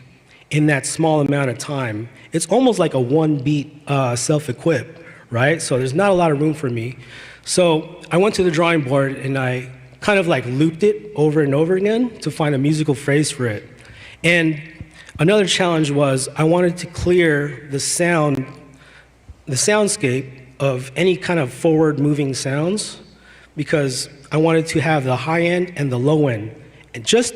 in that small amount of time? It's almost like a one beat self-equip, right? So there's not a lot of room for me. So I went to the drawing board and I kind of like looped it over and over again to find a musical phrase for it. And another challenge was I wanted to clear the soundscape of any kind of forward moving sounds because I wanted to have the high end and the low end, and just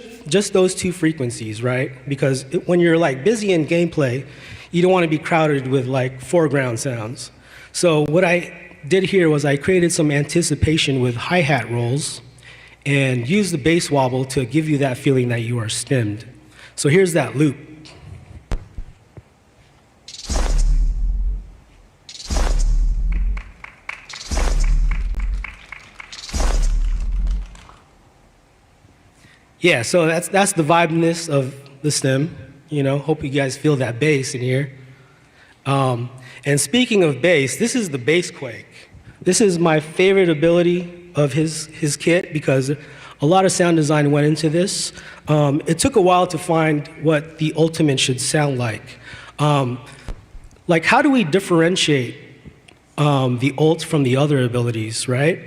those two frequencies, right? Because when you're like busy in gameplay, you don't want to be crowded with like foreground sounds. So what I did here was I created some anticipation with hi-hat rolls and used the bass wobble to give you that feeling that you are stemmed. So here's that loop. Yeah, so that's the vibeness of the stem. You know, hope you guys feel that bass in here. And speaking of bass, this is the bass quake. This is my favorite ability of his kit because a lot of sound design went into this. It took a while to find what the ultimate should sound like. Like how do we differentiate the ult from the other abilities, right?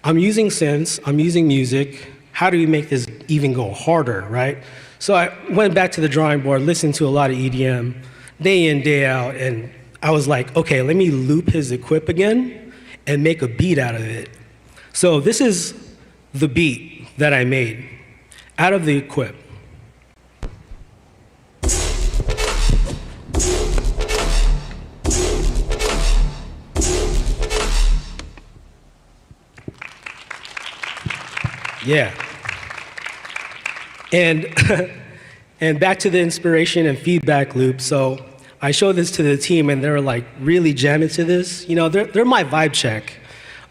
I'm using synths, I'm using music. How do we make this even go harder, right? So I went back to the drawing board, listened to a lot of EDM, day in, day out, and I was like, okay, let me loop his equip again and make a beat out of it. So this is the beat that I made out of the equip. Yeah. And, and back to the inspiration and feedback loop. So I showed this to the team and they were like really jamming to this. You know, they're my vibe check.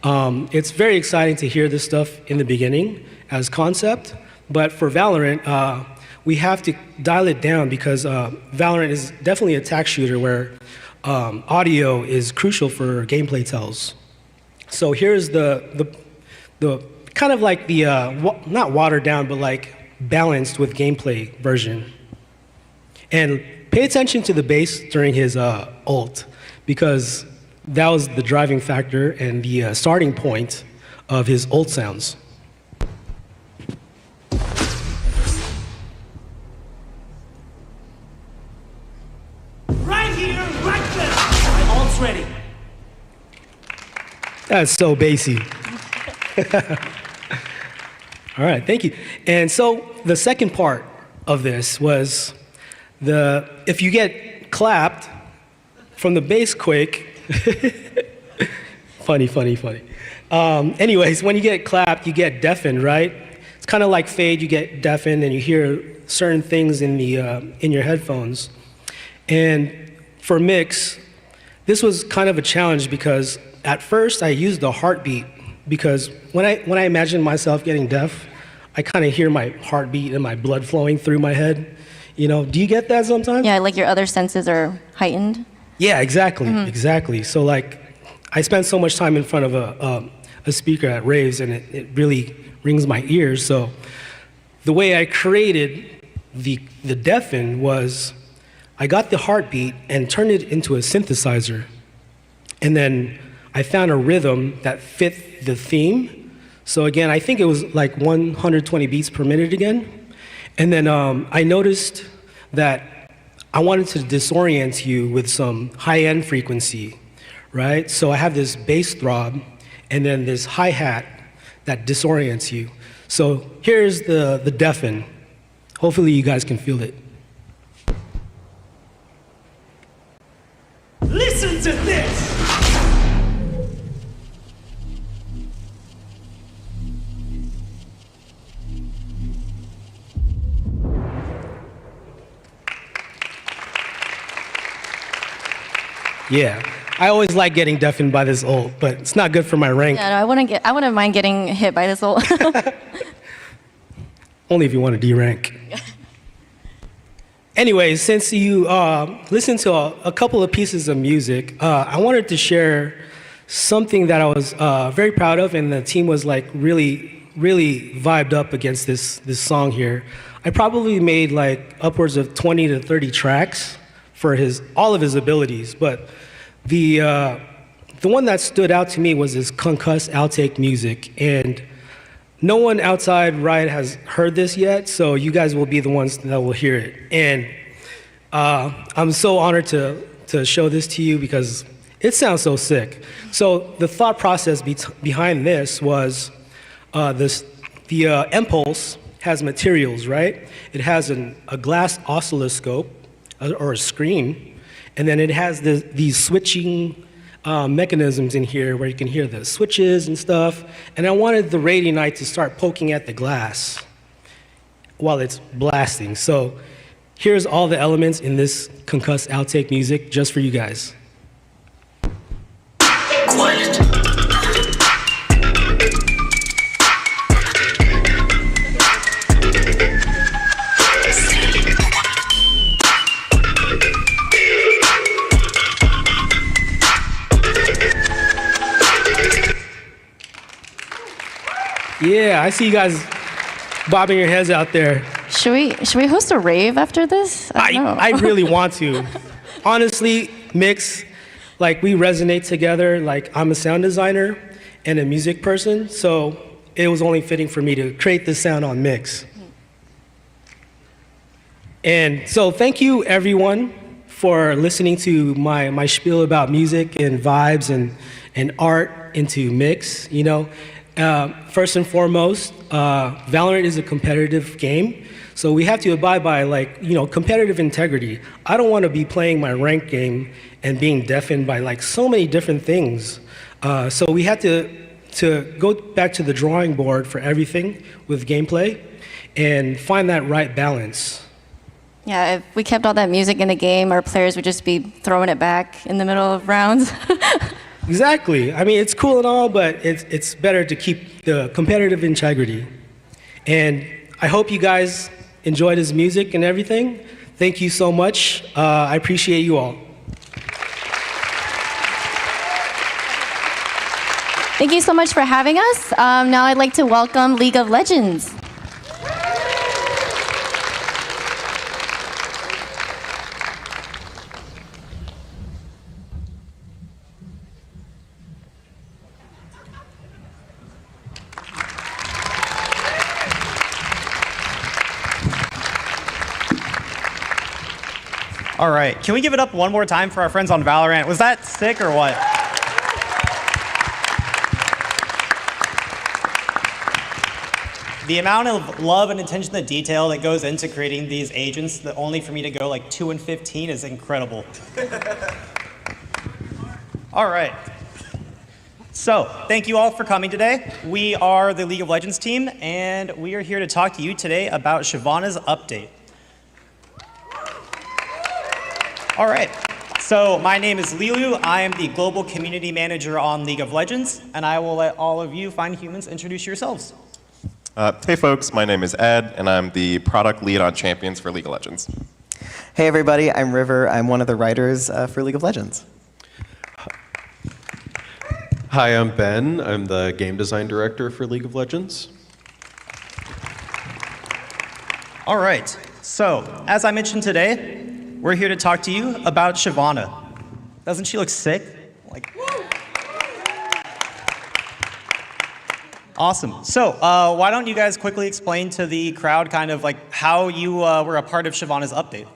It's very exciting to hear this stuff in the beginning as concept, but for Valorant, we have to dial it down because Valorant is definitely a attack shooter where audio is crucial for gameplay tells. So here's the kind of like the, not watered down, but like balanced with gameplay version. And pay attention to the bass during his ult, because that was the driving factor and the starting point of his ult sounds. ready. That's so bassy. All right, thank you. And so the second part of this was if you get clapped from the bass quake, funny. Anyways, when you get clapped, you get deafened, right? It's kind of like fade, you get deafened and you hear certain things in your headphones. And for mix, this was kind of a challenge because at first I used the heartbeat because when I imagine myself getting deaf, I kind of hear my heartbeat and my blood flowing through my head. You know, do you get that sometimes? Yeah, like your other senses are heightened. Yeah, exactly. So like, I spend so much time in front of a speaker at raves, and it really rings my ears. So the way I created the deafen was I got the heartbeat and turned it into a synthesizer. And then I found a rhythm that fit the theme. So again, I think it was like 120 beats per minute again. And then I noticed that I wanted to disorient you with some high-end frequency, right? So I have this bass throb and then this hi-hat that disorients you. So here's the deafen. Hopefully you guys can feel it. Listen to this! Yeah, I always like getting deafened by this ult, but it's not good for my rank. Yeah, no, I wouldn't mind getting hit by this ult. Only if you want to D-rank. Anyways, since you listened to a couple of pieces of music, I wanted to share something that I was very proud of, and the team was like really vibed up against this song here. I probably made like upwards of 20 to 30 tracks for all of his abilities, but the one that stood out to me was this concuss outtake music, and no one outside Riot has heard this yet, so you guys will be the ones that will hear it. And I'm so honored to show this to you because it sounds so sick. So the thought process behind this was the impulse has materials, right? It has a glass oscilloscope or a screen, and then it has these switching mechanisms in here where you can hear the switches and stuff. And I wanted the radionite to start poking at the glass while it's blasting. So here's all the elements in this concuss outtake music just for you guys. Quiet. Yeah, I see you guys bobbing your heads out there. Should we host a rave after this? I really want to. Honestly, Mix, like we resonate together. Like I'm a sound designer and a music person, so it was only fitting for me to create this sound on Mix. And so thank you everyone for listening to my spiel about music and vibes and art into Mix, you know. First and foremost, Valorant is a competitive game, so we have to abide by competitive integrity. I don't want to be playing my ranked game and being deafened by like so many different things. So we had to go back to the drawing board for everything with gameplay and find that right balance. Yeah, if we kept all that music in the game, our players would just be throwing it back in the middle of rounds. Exactly. I mean, it's cool and all, but it's better to keep the competitive integrity. And I hope you guys enjoyed his music and everything. Thank you so much. I appreciate you all. Thank you so much for having us. Now I'd like to welcome League of Legends. All right, can we give it up one more time for our friends on Valorant? Was that sick or what? The amount of love and attention to detail that goes into creating these agents, that only for me to go like 2 and 15 is incredible. All right. So, thank you all for coming today. We are the League of Legends team, and we are here to talk to you today about Shyvana's update. All right. So, my name is Lilu. I am the Global Community Manager on League of Legends, and I will let all of you fine humans introduce yourselves. Hey folks, my name is Ed, and I'm the product lead on Champions for League of Legends. Hey everybody, I'm River. I'm one of the writers for League of Legends. Hi, I'm Ben. I'm the game design director for League of Legends. All right. So, as I mentioned today, we're here to talk to you about Shyvana. Doesn't she look sick? Awesome. So, why don't you guys quickly explain to the crowd kind of like how you were a part of Shyvana's update?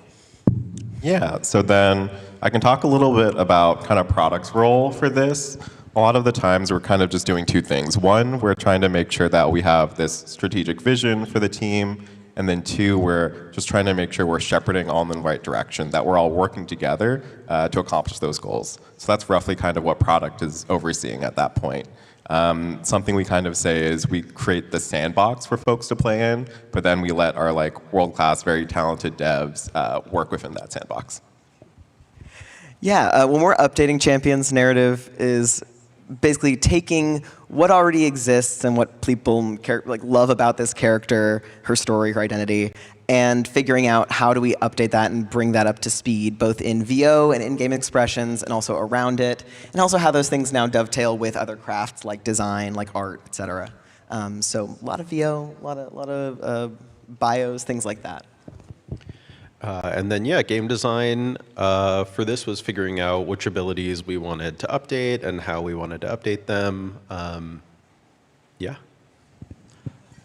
Yeah, so then I can talk a little bit about kind of product's role for this. A lot of the times we're kind of just doing two things. One, we're trying to make sure that we have this strategic vision for the team. And then two, we're just trying to make sure we're shepherding all in the right direction, that we're all working together to accomplish those goals. So that's roughly kind of what product is overseeing at that point. Something we kind of say is we create the sandbox for folks to play in, but then we let our like world-class, very talented devs work within that sandbox. Yeah, when we're updating Champions, narrative is basically taking what already exists and what people love about this character, her story, her identity, and figuring out how do we update that and bring that up to speed, both in VO and in-game expressions, and also around it, and also how those things now dovetail with other crafts like design, like art, etc. So a lot of VO, a lot of bios, things like that. And then, yeah, game design for this was figuring out which abilities we wanted to update and how we wanted to update them. Yeah.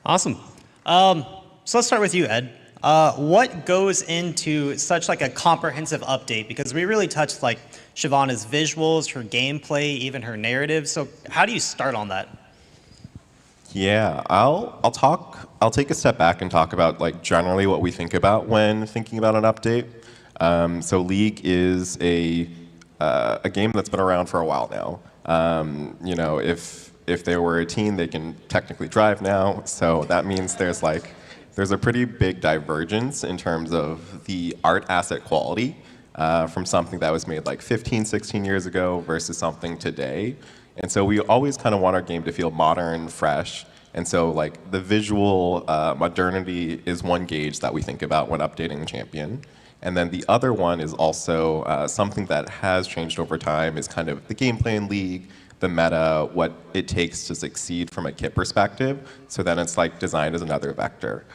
Awesome. So let's start with you, Ed. What goes into such like a comprehensive update? Because we really touched like Shyvana's visuals, her gameplay, even her narrative. So how do you start on that? Yeah, I'll take a step back and talk about like generally what we think about when thinking about an update. So League is a game that's been around for a while now. You know, if they were a teen, they can technically drive now. So that means there's a pretty big divergence in terms of the art asset quality from something that was made like 15, 16 years ago versus something today. And so we always kind of want our game to feel modern, fresh. And so like the visual modernity is one gauge that we think about when updating the champion. And then the other one is also something that has changed over time is kind of the gameplay in League, the meta, what it takes to succeed from a kit perspective. So then it's like designed as another vector.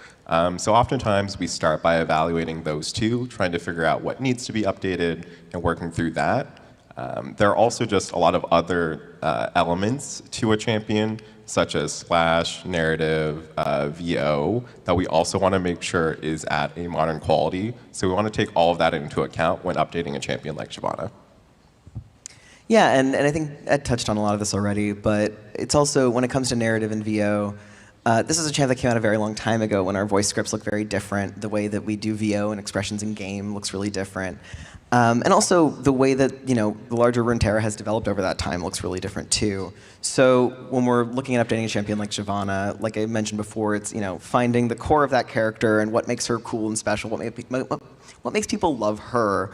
So oftentimes we start by evaluating those two, trying to figure out what needs to be updated and working through that. There are also just a lot of other elements to a champion, such as splash, narrative, VO, that we also want to make sure is at a modern quality. So we want to take all of that into account when updating a champion like Shyvana. Yeah, and I think Ed touched on a lot of this already, but it's also, when it comes to narrative and VO, this is a champ that came out a very long time ago when our voice scripts look very different. The way that we do VO and expressions in game looks really different. And also the way that, the larger Runeterra has developed over that time looks really different too. So when we're looking at updating a champion like Shyvana, like I mentioned before, it's, finding the core of that character and what makes her cool and special, what makes people love her.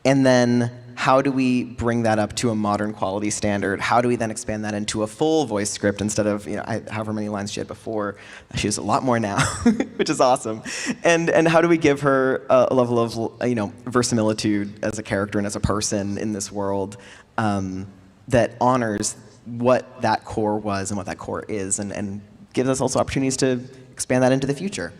And then how do we bring that up to a modern quality standard? How do we then expand that into a full voice script instead of however many lines she had before? She has a lot more now, which is awesome. And how do we give her a level of verisimilitude as a character and as a person in this world that honors what that core was and what that core is, and gives us also opportunities to expand that into the future.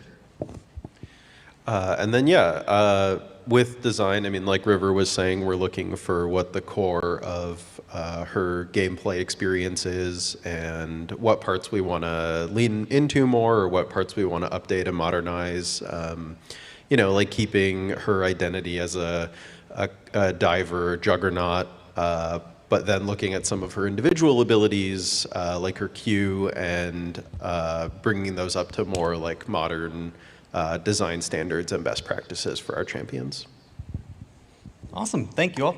And then, yeah, with design, like River was saying, we're looking for what the core of her gameplay experience is and what parts we want to lean into more or what parts we want to update and modernize. you know, like keeping her identity as a diver, juggernaut, but then looking at some of her individual abilities, like her Q, and bringing those up to more like modern design standards and best practices for our champions. Awesome, thank you all.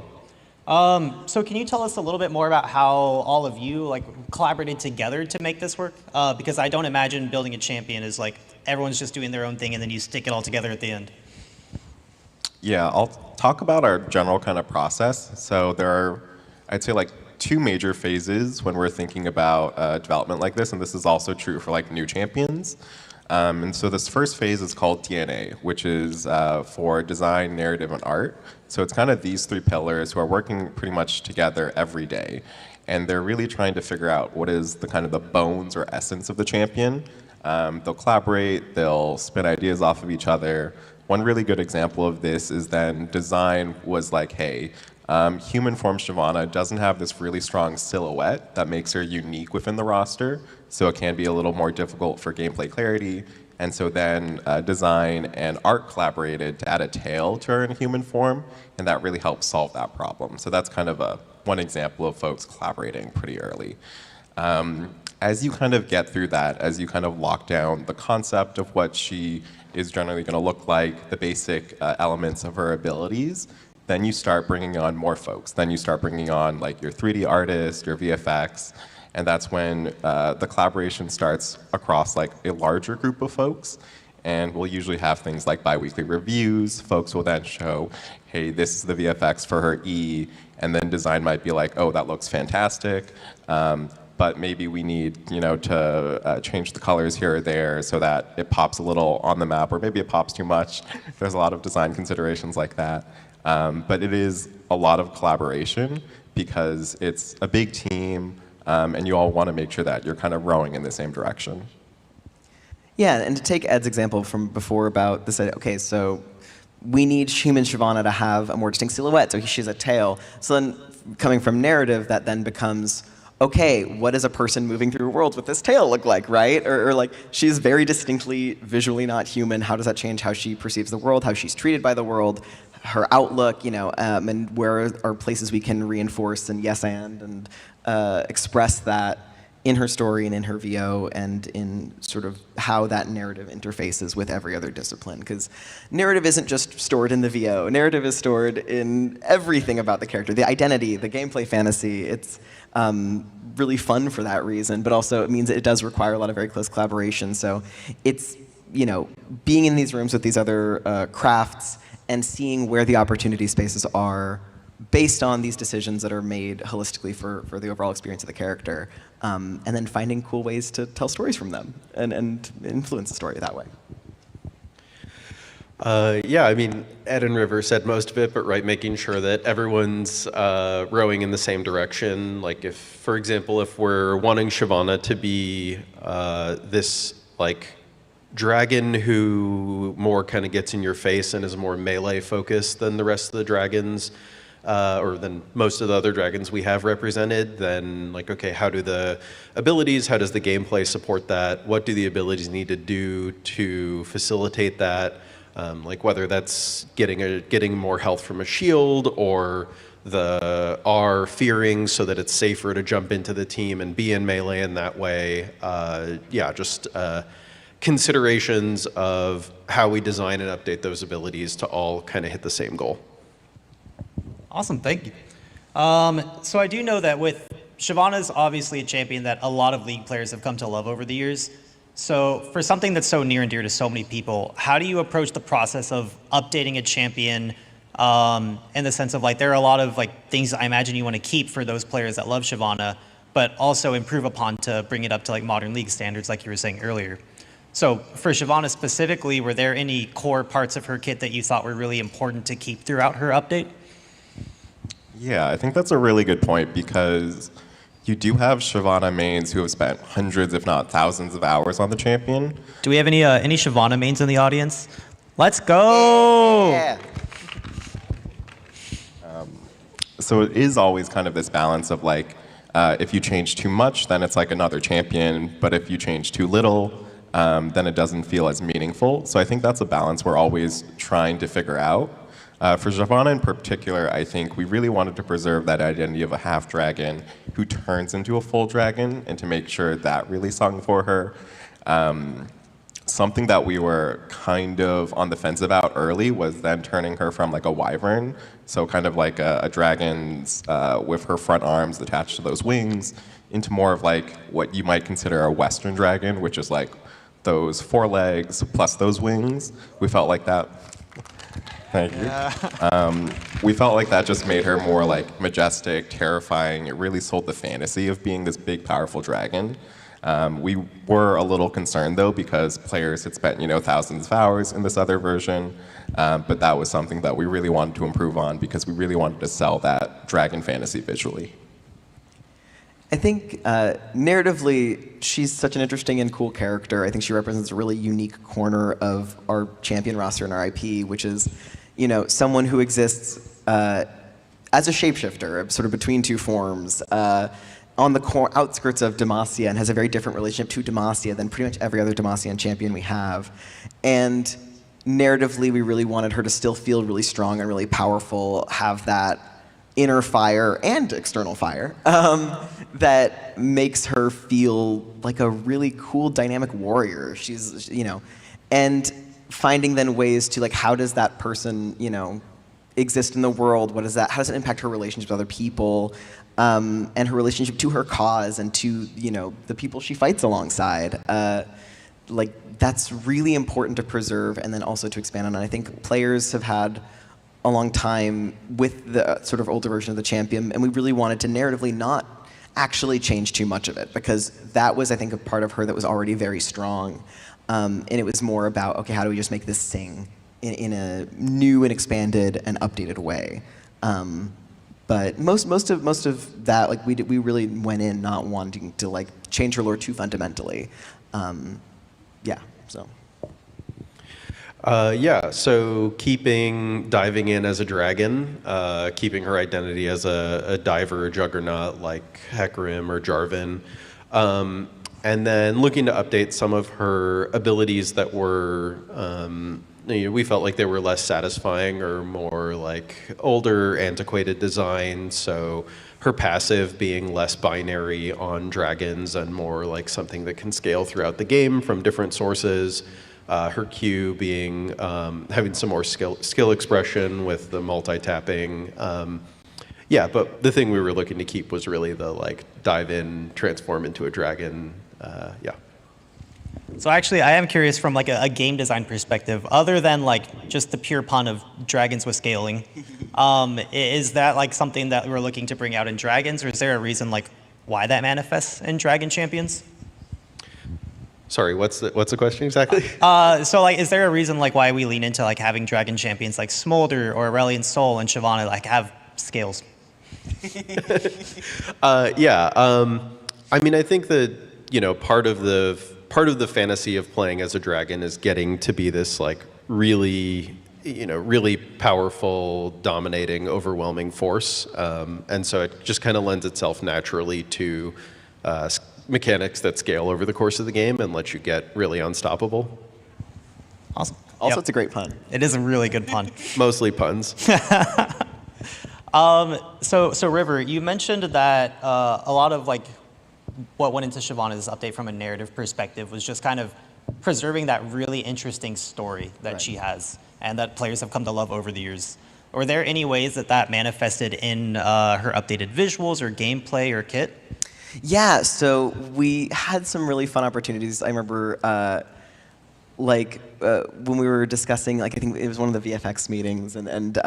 So can you tell us a little bit more about how all of you like collaborated together to make this work? Because I don't imagine building a champion is like everyone's just doing their own thing and then you stick it all together at the end. Yeah, I'll talk about our general kind of process. So there are, I'd say, like 2 major phases when we're thinking about development like this, and this is also true for like new champions. And so this first phase is called DNA, which is for design, narrative, and art. So it's kind of these 3 pillars who are working pretty much together every day. And they're really trying to figure out what is the kind of the bones or essence of the champion. They'll collaborate, they'll spin ideas off of each other. One really good example of this is then design was like, hey, human form Shyvana doesn't have this really strong silhouette that makes her unique within the roster, so it can be a little more difficult for gameplay clarity. And so then design and art collaborated to add a tail to her in human form, and that really helped solve that problem. So that's kind of one example of folks collaborating pretty early. As you kind of get through that, as you kind of lock down the concept of what she is generally going to look like, the basic elements of her abilities, then you start bringing on more folks. Then you start bringing on like your 3D artist, your VFX, and that's when the collaboration starts across like a larger group of folks. And we'll usually have things like bi-weekly reviews. Folks will then show, hey, this is the VFX for her E, and then design might be like, oh, that looks fantastic. But maybe we need, you know, to change the colors here or there so that it pops a little on the map, or maybe it pops too much. There's a lot of design considerations like that. But it is a lot of collaboration because it's a big team, and you all want to make sure that you're kind of rowing in the same direction. Yeah, and to take Ed's example from before about this, okay, so we need human Shyvana to have a more distinct silhouette, so she has a tail. So then coming from narrative, that then becomes, okay, what does a person moving through worlds with this tail look like, right? Or like, she's very distinctly visually not human. How does that change how she perceives the world, how she's treated by the world, her outlook, you know, and where are places we can reinforce and yes and express that in her story and in her VO and in sort of how that narrative interfaces with every other discipline. Because narrative isn't just stored in the VO. Narrative is stored in everything about the character, the identity, the gameplay fantasy. It's really fun for that reason, but also it means it does require a lot of very close collaboration. So it's, you know, being in these rooms with these other crafts and seeing where the opportunity spaces are based on these decisions that are made holistically for the overall experience of the character, and then finding cool ways to tell stories from them and influence the story that way. Yeah, I mean, Ed and River said most of it, but right, making sure that everyone's rowing in the same direction. Like if, for example, if we're wanting Shyvana to be this like dragon who more kind of gets in your face and is more melee focused than the rest of the dragons, or than most of the other dragons we have represented, then like, okay, how do the abilities, how does the gameplay support that? What do the abilities need to do to facilitate that? Like whether that's getting more health from a shield or the R fearing so that it's safer to jump into the team and be in melee in that way. Yeah, just considerations of how we design and update those abilities to all kind of hit the same goal. Awesome, thank you. So I do know that with Shyvana's obviously a champion that a lot of League players have come to love over the years. So for something that's so near and dear to so many people, how do you approach the process of updating a champion in the sense of like, there are a lot of like things I imagine you want to keep for those players that love Shyvana, but also improve upon to bring it up to like modern League standards like you were saying earlier. So for Shyvana specifically, were there any core parts of her kit that you thought were really important to keep throughout her update? Yeah, I think that's a really good point because you do have Shyvana mains who have spent hundreds, if not thousands of hours on the champion. Do we have any Shyvana mains in the audience? Let's go! Yeah. So it is always kind of this balance of like, if you change too much, then it's like another champion, but if you change too little, then it doesn't feel as meaningful. So I think that's a balance we're always trying to figure out. For Shyvana in particular, I think we really wanted to preserve that identity of a half dragon who turns into a full dragon, and to make sure that really sung for her. Something that we were kind of on the fence about early was then turning her from like a wyvern, so kind of like a dragon's with her front arms attached to those wings, into more of like what you might consider a Western dragon, which is like those 4 legs plus those wings. We felt like that. Thank you. We felt like that just made her more like majestic, terrifying. It really sold the fantasy of being this big, powerful dragon. We were a little concerned though, because players had spent, thousands of hours in this other version, but that was something that we really wanted to improve on because we really wanted to sell that dragon fantasy visually. I think narratively, she's such an interesting and cool character. I think she represents a really unique corner of our champion roster and our IP, which is, someone who exists as a shapeshifter, sort of between 2 forms, on the outskirts of Demacia, and has a very different relationship to Demacia than pretty much every other Demacian champion we have. And narratively, we really wanted her to still feel really strong and really powerful, have that inner fire and external fire that makes her feel like a really cool, dynamic warrior. She's, and finding then ways to like, how does that person, exist in the world? How does it impact her relationships with other people? And her relationship to her cause and to, the people she fights alongside. That's really important to preserve and then also to expand on. And I think players have had a long time with the sort of older version of the champion, and we really wanted to narratively not actually change too much of it, because that was, I think, a part of her that was already very strong. And it was more about, okay, how do we just make this sing in a new and expanded and updated way? But most of that, like we really went in not wanting to like change her lore too fundamentally. So diving in as a dragon, keeping her identity as a diver, juggernaut like Hecarim or Jarvan, and then looking to update some of her abilities that were, we felt like they were less satisfying or more like older, antiquated design. So her passive being less binary on dragons and more like something that can scale throughout the game from different sources. Her Q being having some more skill expression with the multi-tapping. But the thing we were looking to keep was really the like dive in, transform into a dragon. So actually, I am curious from like a game design perspective, other than like just the pure pun of dragons with scaling, is that like something that we're looking to bring out in dragons, or is there a reason like why that manifests in dragon champions? Sorry, what's the question exactly? So like, is there a reason like why we lean into like having dragon champions like Smolder or Aurelion Sol and Shyvana like have scales? I mean, I think that part of the fantasy of playing as a dragon is getting to be this like really powerful, dominating, overwhelming force, and so it just kind of lends itself naturally to mechanics that scale over the course of the game and let you get really unstoppable. Awesome. Also, it's a great pun. It is a really good pun. Mostly puns. So River, you mentioned that a lot of like what went into Shyvana's update from a narrative perspective was just kind of preserving that really interesting story that she has and that players have come to love over the years. Were there any ways that manifested in her updated visuals or gameplay or kit? Yeah, so we had some really fun opportunities. I remember when we were discussing, like I think it was one of the VFX meetings, and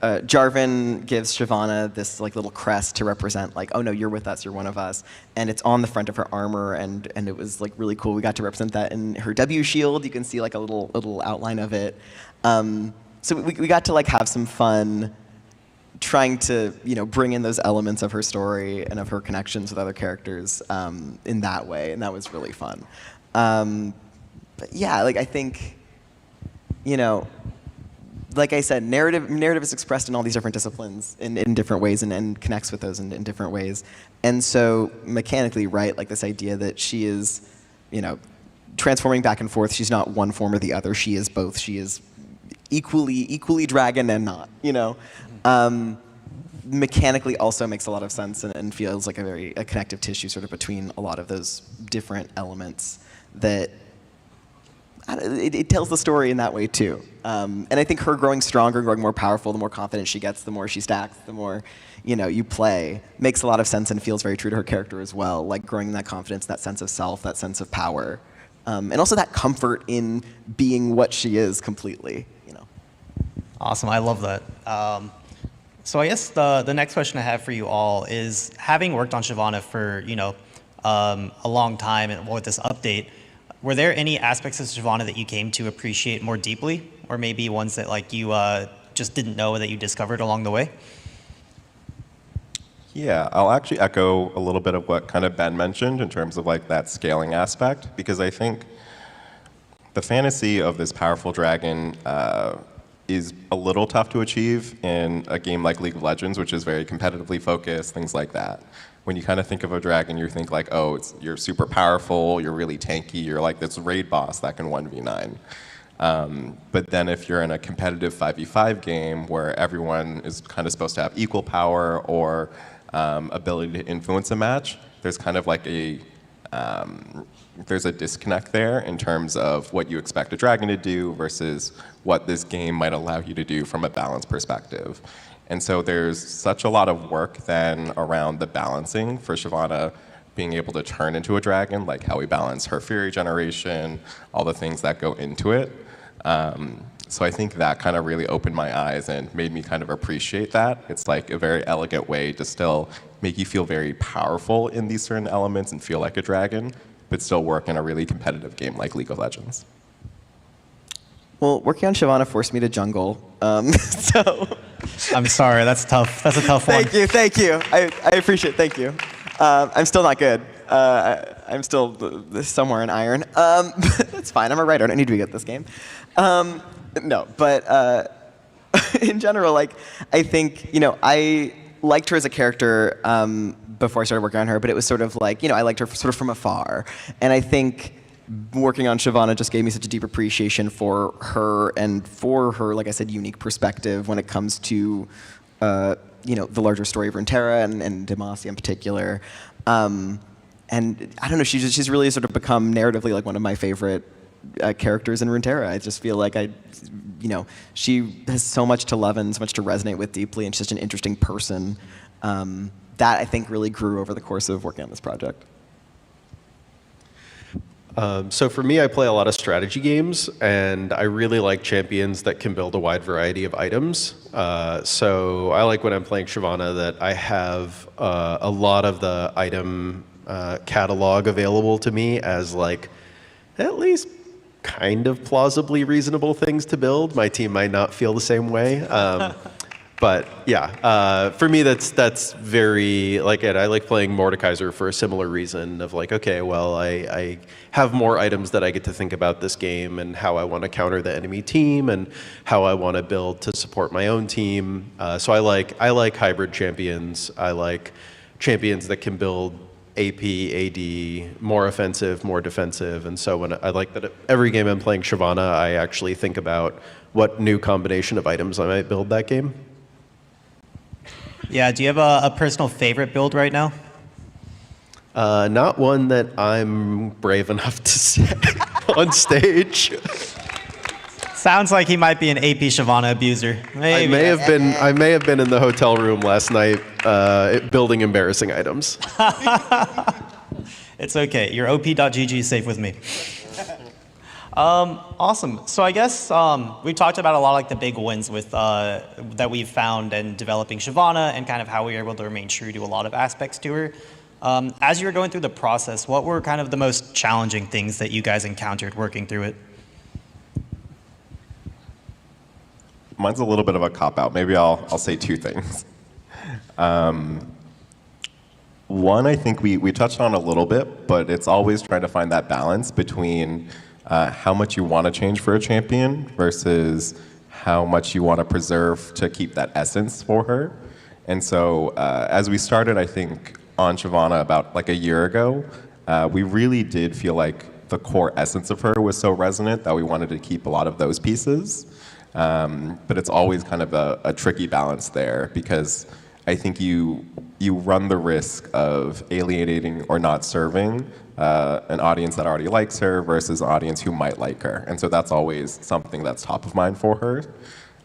Jarvan gives Shyvana this like little crest to represent like, oh no, you're with us, you're one of us, and it's on the front of her armor, and it was like really cool. We got to represent that in her W shield. You can see like a little outline of it. So we got to like have some fun trying to bring in those elements of her story and of her connections with other characters in that way, and that was really fun. But yeah, like I think, like I said, narrative is expressed in all these different disciplines in different ways and connects with those in different ways. And so mechanically, right, like this idea that she is, transforming back and forth. She's not one form or the other. She is both. She is equally dragon and not, you know. Mechanically also makes a lot of sense and feels like a connective tissue sort of between a lot of those different elements that it tells the story in that way too. And I think her growing stronger, growing more powerful, the more confident she gets, the more she stacks, the more you play, makes a lot of sense and feels very true to her character as well. Like growing in that confidence, that sense of self, that sense of power, and also that comfort in being what she is completely. Awesome, I love that. So I guess the next question I have for you all is, having worked on Shyvana for a long time and with this update, were there any aspects of Shyvana that you came to appreciate more deeply, or maybe ones that like you just didn't know that you discovered along the way? Yeah, I'll actually echo a little bit of what kind of Ben mentioned in terms of like that scaling aspect, because I think the fantasy of this powerful dragon is a little tough to achieve in a game like League of Legends, which is very competitively focused, things like that. When you kind of think of a dragon, you think like, oh, you're super powerful, you're really tanky, you're like this raid boss that can 1v9. But then if you're in a competitive 5v5 game where everyone is kind of supposed to have equal power or ability to influence a match, there's kind of like there's a disconnect there in terms of what you expect a dragon to do versus what this game might allow you to do from a balance perspective. And so there's such a lot of work then around the balancing for Shyvana being able to turn into a dragon, like how we balance her fury generation, all the things that go into it. So I think that kind of really opened my eyes and made me kind of appreciate that. It's like a very elegant way to still make you feel very powerful in these certain elements and feel like a dragon, but still work in a really competitive game like League of Legends. Well, working on Shyvana forced me to jungle, so... I'm sorry, that's tough. That's a tough one. Thank you. I appreciate it, thank you. I'm still not good. I'm still somewhere in iron. That's fine, I'm a writer, I don't need to be good at this game. No, but in general, like, I think, I liked her as a character before I started working on her, but it was sort of like, I liked her sort of from afar. And I think working on Shyvana just gave me such a deep appreciation for her and for her, like I said, unique perspective when it comes to, the larger story of Runeterra and Demacia in particular. And I don't know, she's really sort of become narratively like one of my favorite characters in Runeterra. I just feel like she has so much to love and so much to resonate with deeply, and she's such an interesting person. That I think really grew over the course of working on this project. So for me, I play a lot of strategy games, and I really like champions that can build a wide variety of items. So I like when I'm playing Shyvana that I have a lot of the item catalog available to me as like at least kind of plausibly reasonable things to build. My team might not feel the same way. But yeah, for me, that's very, like Ed, I like playing Mordekaiser for a similar reason of like, okay, well, I have more items that I get to think about this game and how I want to counter the enemy team and how I want to build to support my own team. So I like hybrid champions. I like champions that can build AP, AD, more offensive, more defensive. And so when I like that every game I'm playing Shyvana, I actually think about what new combination of items I might build that game. Yeah, do you have a personal favorite build right now? Not one that I'm brave enough to say on stage. Sounds like he might be an AP Shyvana abuser. Maybe. I may have been in the hotel room last night building embarrassing items. It's okay. Your op.gg is safe with me. Awesome. So I guess we talked about a lot of like the big wins with that we've found in developing Shyvana and kind of how we were able to remain true to a lot of aspects to her. As you were going through the process, what were kind of the most challenging things that you guys encountered working through it? Mine's a little bit of a cop-out. Maybe I'll say two things. One, I think we touched on a little bit, but it's always trying to find that balance between how much you want to change for a champion versus how much you want to preserve to keep that essence for her. And so as we started, I think, on Shyvana about like a year ago, we really did feel like the core essence of her was so resonant that we wanted to keep a lot of those pieces. But it's always kind of a tricky balance there, because I think you run the risk of alienating or not serving an audience that already likes her versus an audience who might like her. And so that's always something that's top of mind for her.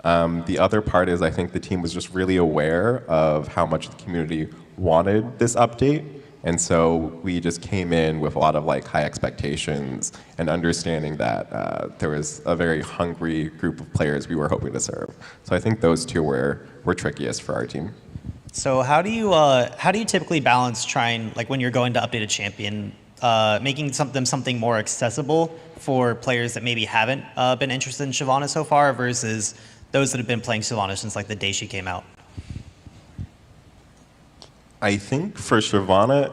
The other part is I think the team was just really aware of how much the community wanted this update. And so we just came in with a lot of like high expectations and understanding that there was a very hungry group of players we were hoping to serve. So I think those two were trickiest for our team. So how do you typically balance trying, like when you're going to update a champion, making them something more accessible for players that maybe haven't been interested in Shyvana so far versus those that have been playing Shyvana since like the day she came out? I think for Shyvana,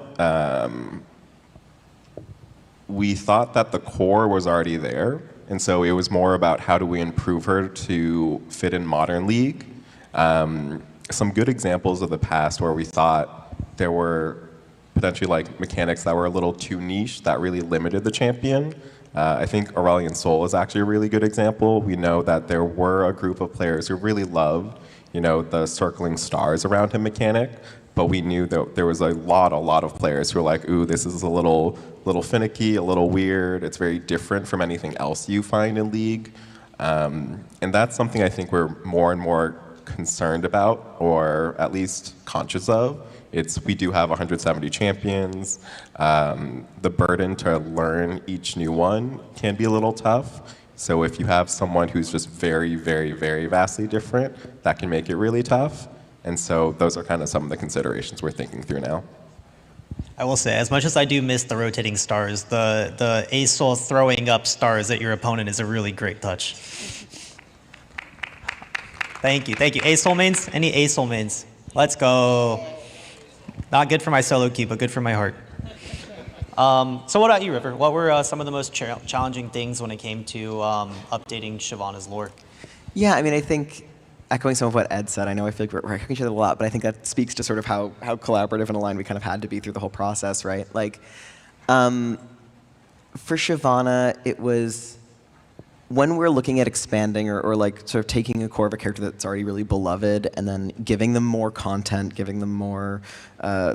we thought that the core was already there. And so it was more about how do we improve her to fit in modern League. Some good examples of the past where we thought there were potentially like mechanics that were a little too niche that really limited the champion. I think Aurelion Sol is actually a really good example. We know that there were a group of players who really loved, the circling stars around him mechanic, but we knew that there was a lot of players who were like, ooh, this is a little finicky, a little weird. It's very different from anything else you find in League. And that's something I think we're more and more concerned about, or at least conscious of. We do have 170 champions. The burden to learn each new one can be a little tough. So if you have someone who's just very, very, very vastly different, that can make it really tough. And so those are kind of some of the considerations we're thinking through now. I will say, as much as I do miss the rotating stars, the ASOL throwing up stars at your opponent is a really great touch. Thank you. ASOL mains? Any ASOL mains? Let's go. Not good for my solo queue, but good for my heart. So what about you, River? What were some of the most challenging things when it came to updating Shyvana's lore? Yeah, I mean, I think echoing some of what Ed said, I know I feel like we're echoing each other a lot, but I think that speaks to sort of how collaborative and aligned we kind of had to be through the whole process, right? Like, for Shyvana, it was when we're looking at expanding or like sort of taking a core of a character that's already really beloved and then giving them more content, giving them more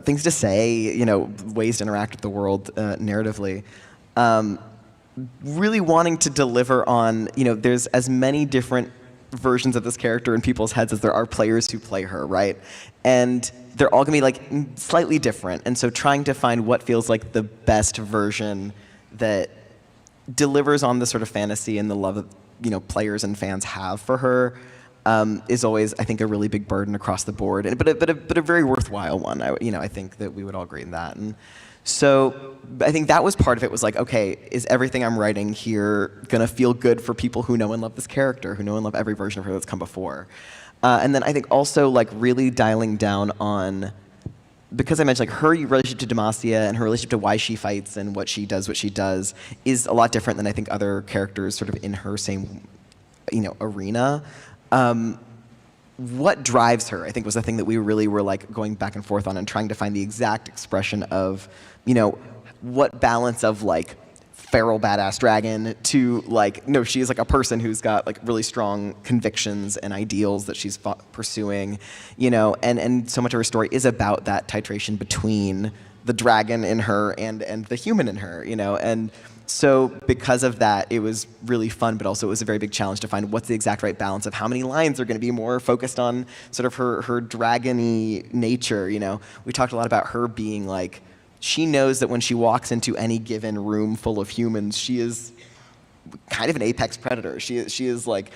things to say, ways to interact with the world narratively. Really wanting to deliver on, there's as many different versions of this character in people's heads as there are players who play her, right? And they're all gonna be like slightly different. And so trying to find what feels like the best version that delivers on the sort of fantasy and the love that players and fans have for her is always, I think, a really big burden across the board, but a very worthwhile one. I think that we would all agree in that. And so I think that was part of it, was like, okay, is everything I'm writing here gonna feel good for people who know and love this character, who know and love every version of her that's come before? And then I think also like really dialing down on, because I mentioned like her relationship to Demacia and her relationship to why she fights and what she does is a lot different than I think other characters sort of in her same arena. What drives her, I think, was the thing that we really were like going back and forth on and trying to find the exact expression of, what balance of like feral badass dragon to like, no, she is like a person who's got like really strong convictions and ideals that she's pursuing, and so much of her story is about that titration between the dragon in her and the human in her, and so because of that, it was really fun, but also it was a very big challenge to find what's the exact right balance of how many lines are going to be more focused on sort of her dragon-y nature. We talked a lot about her being like, she knows that when she walks into any given room full of humans, she is kind of an apex predator. She is like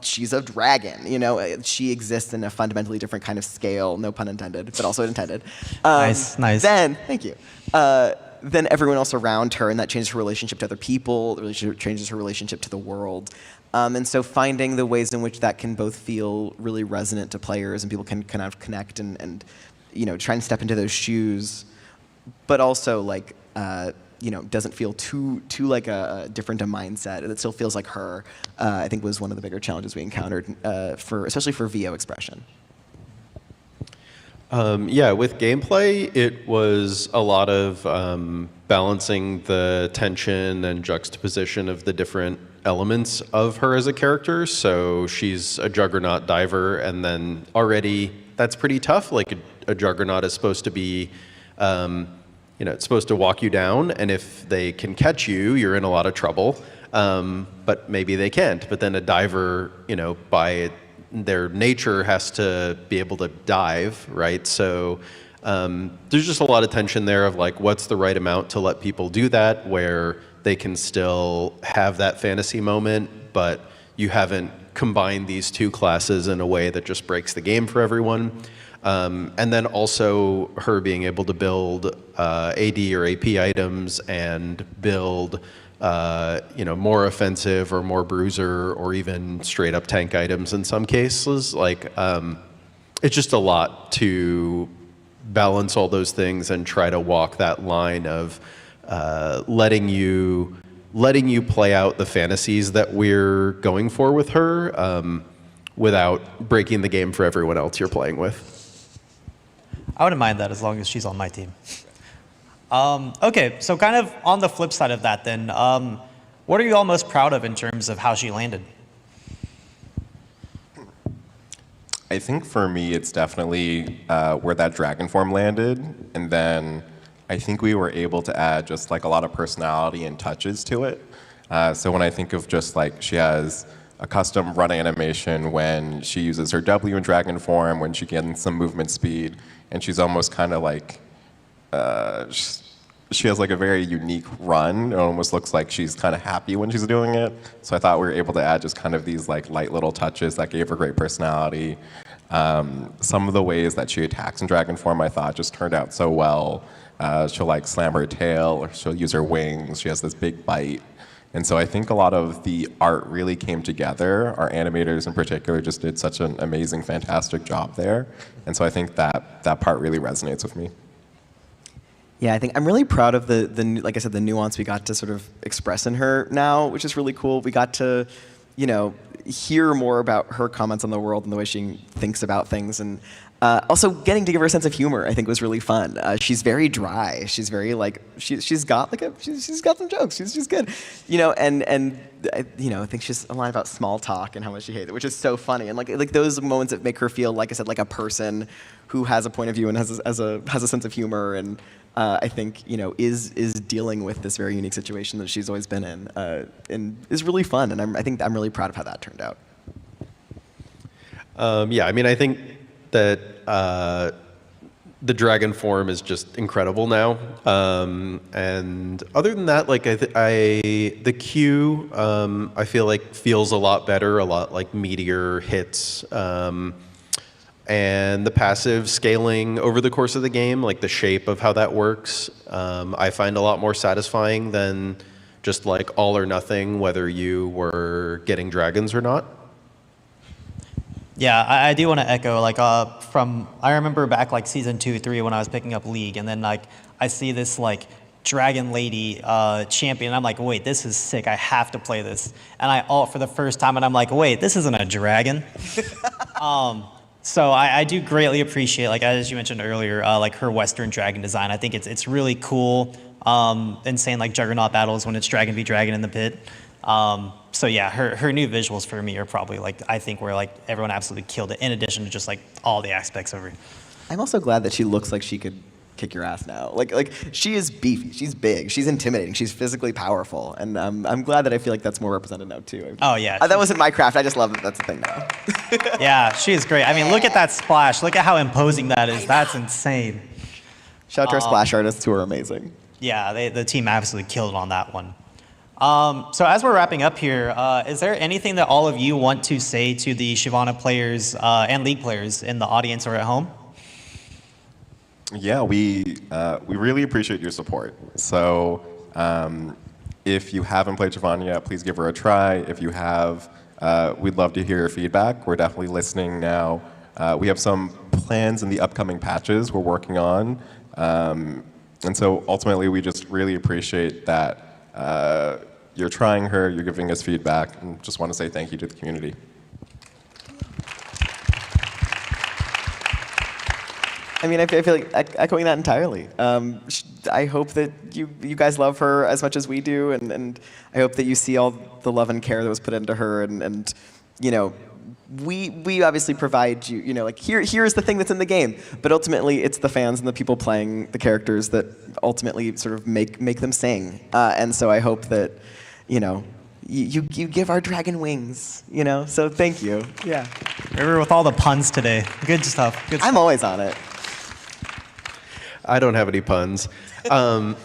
she's a dragon. She exists in a fundamentally different kind of scale. No pun intended, but also intended. Nice. Then, thank you. Then everyone else around her, and that changes her relationship to other people. Changes her relationship to the world. And so finding the ways in which that can both feel really resonant to players and people can kind of connect and try and step into those shoes, but also like doesn't feel too like a different mindset. It still feels like her. I think was one of the bigger challenges we encountered especially for VO expression. Yeah, with gameplay, it was a lot of balancing the tension and juxtaposition of the different elements of her as a character. So she's a juggernaut diver, and then already that's pretty tough. Like a juggernaut is supposed to be, it's supposed to walk you down, and if they can catch you, you're in a lot of trouble. But maybe they can't. But then a diver, by their nature has to be able to dive, right? So there's just a lot of tension there of like, what's the right amount to let people do that, where they can still have that fantasy moment, but you haven't combined these two classes in a way that just breaks the game for everyone. And then also her being able to build AD or AP items and build more offensive or more bruiser or even straight up tank items in some cases. Like, it's just a lot to balance all those things and try to walk that line of letting you play out the fantasies that we're going for with her without breaking the game for everyone else you're playing with. I wouldn't mind that as long as she's on my team. Okay, so kind of on the flip side of that then, what are you all most proud of in terms of how she landed? I think for me, it's definitely where that dragon form landed, and then I think we were able to add just like a lot of personality and touches to it. So when I think of just like she has a custom run animation when she uses her W in dragon form, when she gains some movement speed, and she's almost kind of like, she has like a very unique run. It almost looks like she's kind of happy when she's doing it. So I thought we were able to add just kind of these like light little touches that gave her great personality. Some of the ways that she attacks in dragon form I thought just turned out so well. She'll like slam her tail, or she'll use her wings. She has this big bite. And so I think a lot of the art really came together. Our animators in particular just did such an amazing, fantastic job there. And so I think that part really resonates with me. Yeah, I think I'm really proud of the like I said, the nuance we got to sort of express in her now, which is really cool. We got to, hear more about her comments on the world and the way she thinks about things, and also getting to give her a sense of humor, I think, was really fun. She's very dry. She's very like she's got some jokes. She's good, and I think she's a line about small talk and how much she hates it, which is so funny. And like those moments that make her feel, like I said, like a person who has a point of view and has a sense of humor, and I think is dealing with this very unique situation that she's always been in, and is really fun. And I think I'm really proud of how that turned out. Yeah, I mean, I think that the dragon form is just incredible now. And other than that, like the Q, I feel like feels a lot better, a lot like meteor hits. And the passive scaling over the course of the game, like the shape of how that works, I find a lot more satisfying than just like all or nothing, whether you were getting dragons or not. Yeah, I do want to echo, like, I remember back, like, season 2, 3, when I was picking up League, and then, like, I see this, like, Dragon Lady champion, and I'm like, wait, this is sick, I have to play this. And I ult for the first time, and I'm like, wait, this isn't a dragon. So I do greatly appreciate, like, as you mentioned earlier, like, her Western dragon design. I think it's really cool, insane, like, Juggernaut battles when it's Dragon v Dragon in the pit. So yeah, her new visuals for me are probably like, I think where like everyone absolutely killed it, in addition to just like all the aspects of her. I'm also glad that she looks like she could kick your ass now. Like she is beefy, she's big, she's intimidating, she's physically powerful, and I'm glad that I feel like that's more represented now too. Oh yeah. That wasn't my craft, I just love that that's the thing now. Yeah, she is great. I mean, look at that splash, look at how imposing that is, that's insane. Shout out to our splash artists who are amazing. Yeah, the team absolutely killed on that one. So as we're wrapping up here, is there anything that all of you want to say to the Shyvana players and League players in the audience or at home? Yeah, we really appreciate your support. So if you haven't played Shyvana yet, please give her a try. If you have, we'd love to hear your feedback. We're definitely listening now. We have some plans in the upcoming patches we're working on. And so ultimately, we just really appreciate that you're trying her, you're giving us feedback, and just want to say thank you to the community. I mean, I feel like echoing that entirely. I hope that you guys love her as much as we do, and I hope that you see all the love and care that was put into her, and you know, we obviously provide you, you know, like here's the thing that's in the game, but ultimately it's the fans and the people playing the characters that ultimately sort of make them sing, and so I hope that, you know, you give our dragon wings, you know, so thank you. Yeah. River with all the puns today. Good stuff. Good stuff. I'm always on it. I don't have any puns. Workshop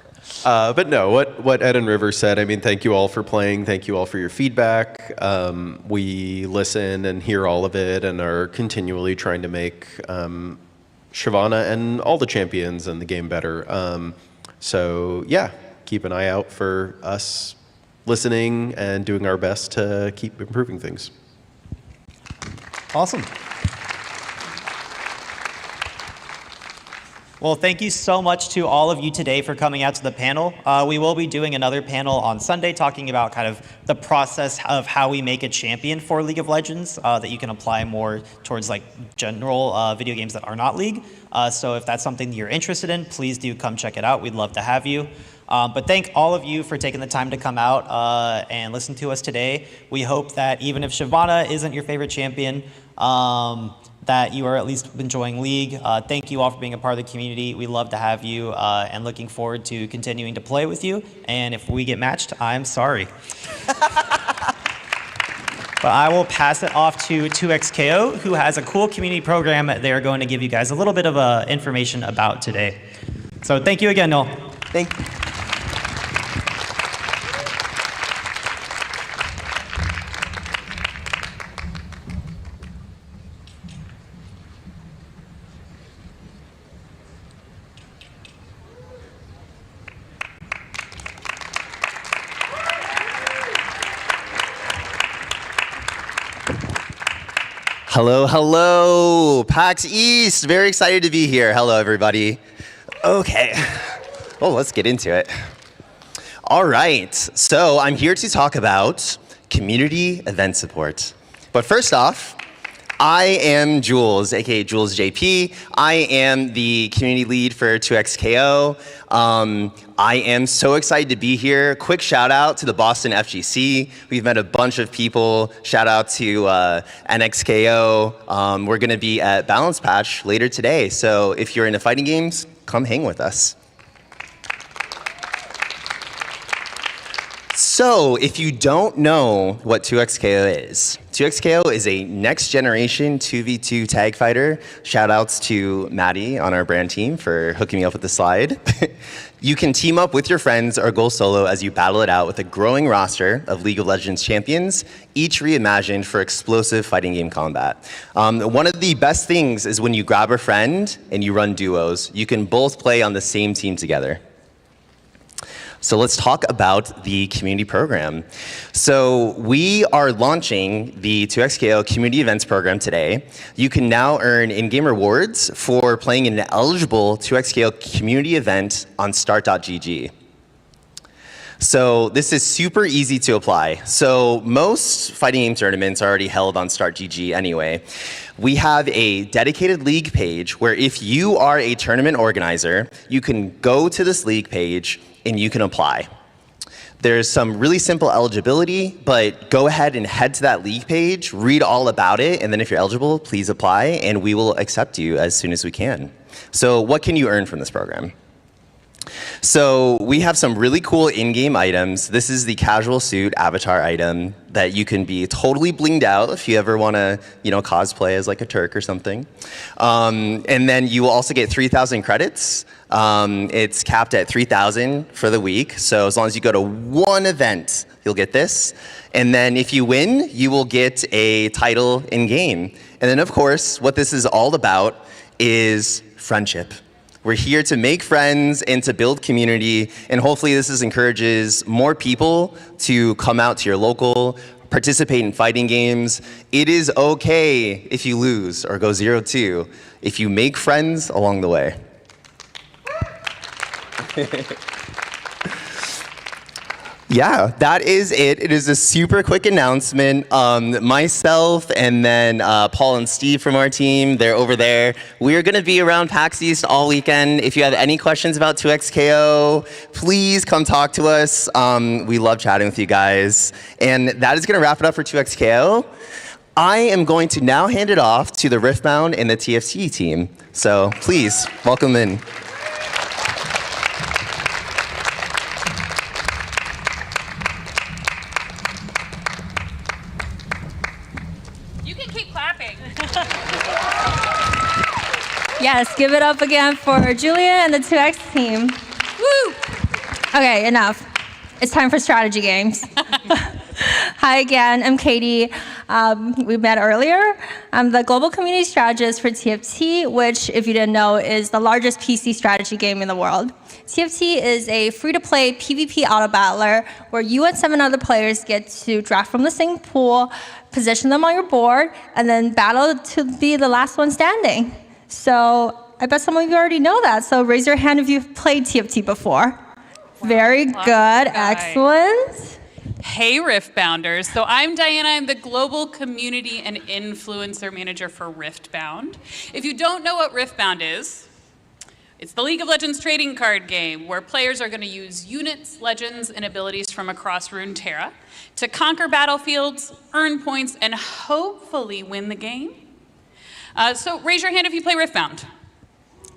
it. But no, what Ed and River said, I mean, thank you all for playing. Thank you all for your feedback. We listen and hear all of it and are continually trying to make Shyvana and all the champions and the game better. So yeah, keep an eye out for us listening and doing our best to keep improving things. Awesome. Well, thank you so much to all of you today for coming out to the panel. We will be doing another panel on Sunday talking about kind of the process of how we make a champion for League of Legends that you can apply more towards like general video games that are not League. So if that's something that you're interested in, please do come check it out. We'd love to have you. But thank all of you for taking the time to come out and listen to us today. We hope that even if Shyvana isn't your favorite champion, that you are at least enjoying League. Thank you all for being a part of the community. We love to have you and looking forward to continuing to play with you. And if we get matched, I'm sorry. But I will pass it off to 2XKO, who has a cool community program that they're going to give you guys a little bit of information about today. So thank you again, Noel. Thank you. Hello, hello, PAX East. Very excited to be here. Hello, everybody. Okay, well, let's get into it. All right, so I'm here to talk about community event support. But first off, I am Jules, aka Jules JP. I am the community lead for 2XKO. I am so excited to be here. Quick shout out to the Boston FGC. We've met a bunch of people. Shout out to NXKO. We're gonna be at Balance Patch later today. So if you're into fighting games, come hang with us. So, if you don't know what 2XKO is, 2XKO is a next generation 2v2 tag fighter. Shout outs to Maddie on our brand team for hooking me up with the slide. You can team up with your friends or go solo as you battle it out with a growing roster of League of Legends champions, each reimagined for explosive fighting game combat. One of the best things is when you grab a friend and you run duos, you can both play on the same team together. So let's talk about the community program. So we are launching the 2XKO community events program today. You can now earn in-game rewards for playing an eligible 2XKO community event on start.gg. So this is super easy to apply. So most fighting game tournaments are already held on start.gg anyway. We have a dedicated league page where if you are a tournament organizer, you can go to this league page and you can apply. There's some really simple eligibility, but go ahead and head to that league page, read all about it, and then if you're eligible, please apply, and we will accept you as soon as we can. So what can you earn from this program? So we have some really cool in-game items. This is the casual suit avatar item that you can be totally blinged out if you ever want to, cosplay as like a Turk or something. And then you will also get 3,000 credits. It's capped at 3,000 for the week. So as long as you go to one event, you'll get this. And then if you win, you will get a title in-game. And then of course, what this is all about is friendship. We're here to make friends and to build community, and hopefully this encourages more people to come out to your local, participate in fighting games. It is okay if you lose or go 0-2 if you make friends along the way. Yeah, that is it. It is a super quick announcement. Myself and then Paul and Steve from our team, they're over there. We are going to be around PAX East all weekend. If you have any questions about 2XKO, please come talk to us. We love chatting with you guys. And that is going to wrap it up for 2XKO. I am going to now hand it off to the Riftbound and the TFT team. So please, welcome in. Yes, give it up again for Julia and the 2X team. Woo! Okay, enough. It's time for strategy games. Hi again, I'm Katie. We met earlier. I'm the global community strategist for TFT, which, if you didn't know, is the largest PC strategy game in the world. TFT is a free-to-play PvP auto battler where you and 7 other players get to draft from the same pool, position them on your board, and then battle to be the last one standing. So I bet some of you already know that, so raise your hand if you've played TFT before. Very good, excellent. Hey, Riftbounders. So I'm Diana. I'm the Global Community and Influencer Manager for Riftbound. If you don't know what Riftbound is, it's the League of Legends trading card game where players are going to use units, legends, and abilities from across Runeterra to conquer battlefields, earn points, and hopefully win the game. So raise your hand if you play Riftbound.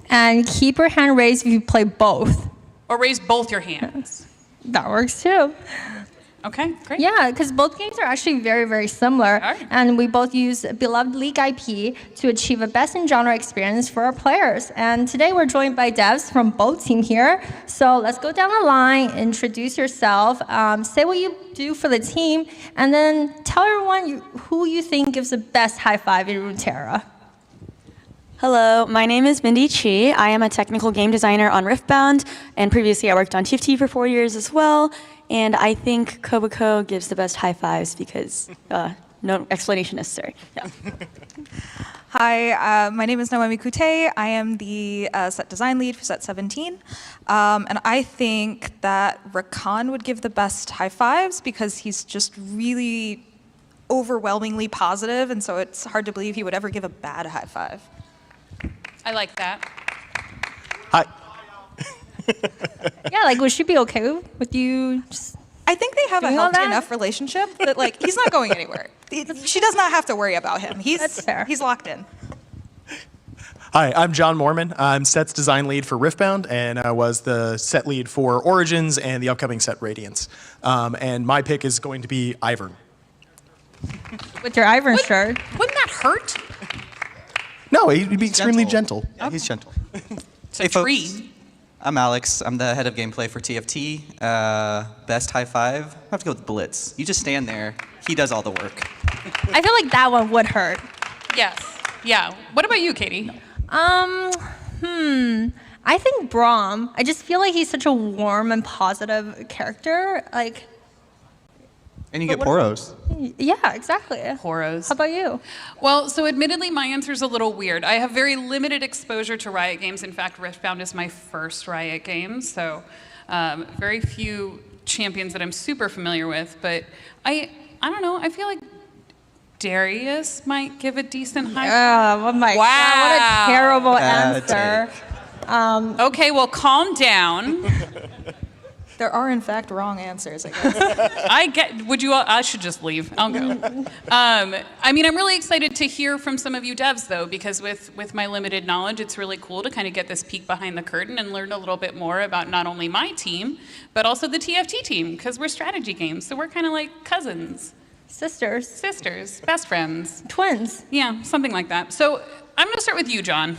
And keep your hand raised if you play both. Or raise both your hands. That works too. Okay, great. Yeah, because both games are actually very, very similar. Right. And we both use beloved League IP to achieve a best-in-genre experience for our players. And today we're joined by devs from both teams here. So let's go down the line, introduce yourself, say what you do for the team, and then tell everyone who you think gives the best high five in Runeterra. Hello, my name is Mindy Chi. I am a technical game designer on Riftbound, and previously I worked on TFT for 4 years as well. And I think Kobako gives the best high fives because no explanation necessary. Yeah. Hi, my name is Naomi Kute. I am the set design lead for set 17. And I think that Rakan would give the best high fives because he's just really overwhelmingly positive, and so it's hard to believe he would ever give a bad high five. I like that. Hi. Yeah, like, would she be okay with you just I think they have a doing all healthy that? enough relationship that, like, he's not going anywhere. She does not have to worry about him. That's fair. He's locked in. Hi, I'm John Mormon. I'm sets design lead for Riftbound, and I was the set lead for Origins and the upcoming set Radiance. And my pick is going to be Ivern. With your Ivern shirt. Wouldn't that hurt? No, he'd be extremely gentle. Yeah, he's gentle. It's a tree. I'm Alex. I'm the head of gameplay for TFT. Best high five? I have to go with Blitz. You just stand there. He does all the work. I feel like that one would hurt. Yes. Yeah. What about you, Katie? I think Braum. I just feel like he's such a warm and positive character. Like, And you get Poros. yeah, exactly. Poros. How about you? Well, so admittedly, my answer is a little weird. I have very limited exposure to Riot games. In fact, Riftbound is my first Riot game, so very few champions that I'm super familiar with. But I don't know. I feel like Darius might give a decent high. Oh my wow. God, what a terrible Bad answer. Okay, well, calm down. There are, in fact, wrong answers, I guess. I should just leave. I'll go. I mean, I'm really excited to hear from some of you devs, though, because with my limited knowledge, it's really cool to kind of get this peek behind the curtain and learn a little bit more about not only my team, but also the TFT team, because we're strategy games, so we're kind of like cousins. Sisters, best friends. Twins. Yeah, something like that. So I'm going to start with you, John.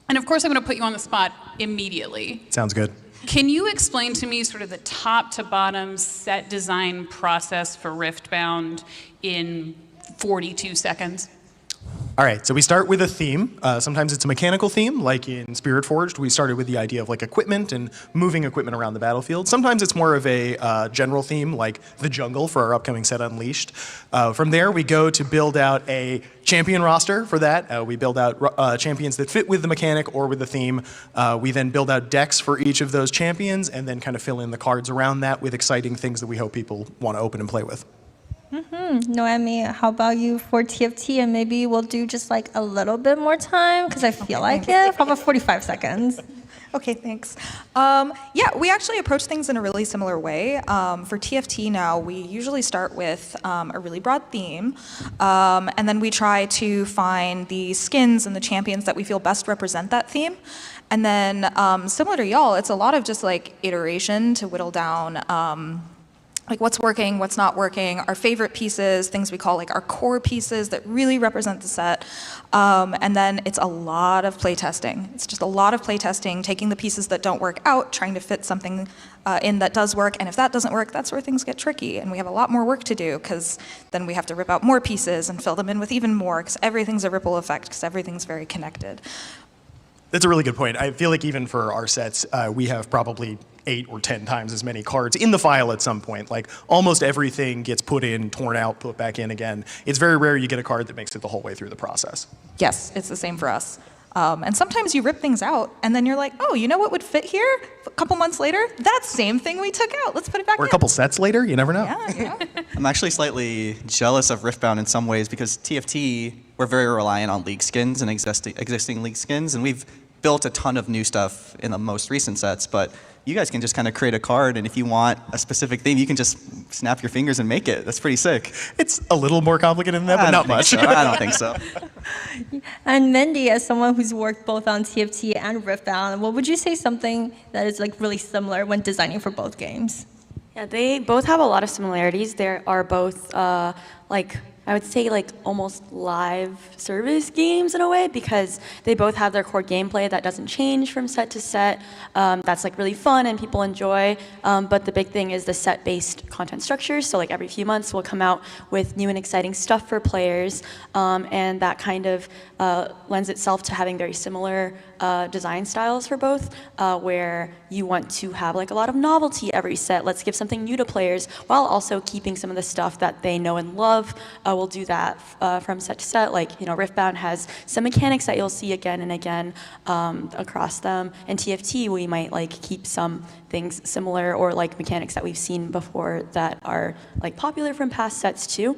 And of course, I'm going to put you on the spot immediately. Sounds good. Can you explain to me sort of the top to bottom set design process for Riftbound in 42 seconds? All right, so we start with a theme. Sometimes it's a mechanical theme, like in Spirit Forged. We started with the idea of like equipment and moving equipment around the battlefield. Sometimes it's more of a general theme, like the jungle for our upcoming set Unleashed. From there, we go to build out a champion roster for that. We build out champions that fit with the mechanic or with the theme. We then build out decks for each of those champions and then kind of fill in the cards around that with exciting things that we hope people want to open and play with. Noemi, how about you for TFT? And maybe we'll do just like a little bit more time because I feel like it. How about 45 seconds? Okay, thanks. Yeah, we actually approach things in a really similar way. For TFT now, we usually start with a really broad theme, and then we try to find the skins and the champions that we feel best represent that theme. And then, similar to y'all, it's a lot of just like iteration to whittle down like what's working, what's not working, our favorite pieces, things we call like our core pieces that really represent the set. And then it's a lot of play testing. It's just a lot of play testing, taking the pieces that don't work out, trying to fit something in that does work. And if that doesn't work, that's where things get tricky. And we have a lot more work to do because then we have to rip out more pieces and fill them in with even more because everything's a ripple effect because everything's very connected. That's a really good point. I feel like even for our sets, we have probably 8 or 10 times as many cards in the file at some point. Like almost everything gets put in, torn out, put back in again. It's very rare you get a card that makes it the whole way through the process. Yes, it's the same for us. And sometimes you rip things out and then you're like, oh, you know what would fit here? A couple months later, that same thing we took out. Let's put it back in. Or a couple sets later, you never know. Yeah, you know. I'm actually slightly jealous of Riftbound in some ways because TFT, we're very reliant on League skins and existing League skins, and we've built a ton of new stuff in the most recent sets, but you guys can just kind of create a card, and if you want a specific theme, you can just snap your fingers and make it. That's pretty sick. It's a little more complicated than that, but not much. So. I don't think so. And Mindy, as someone who's worked both on TFT and Riftbound, what would you say something that is like really similar when designing for both games? Yeah, they both have a lot of similarities. They are both like, I would say like almost live service games in a way because they both have their core gameplay that doesn't change from set to set. That's like really fun and people enjoy. But the big thing is the set-based content structures. So like every few months we'll come out with new and exciting stuff for players. And that kind of lends itself to having very similar design styles for both, where you want to have like a lot of novelty every set. Let's give something new to players while also keeping some of the stuff that they know and love. We'll do that from set to set. Like, you know, Riftbound has some mechanics that you'll see again and again across them. And TFT, we might like keep some things similar or like mechanics that we've seen before that are like popular from past sets too.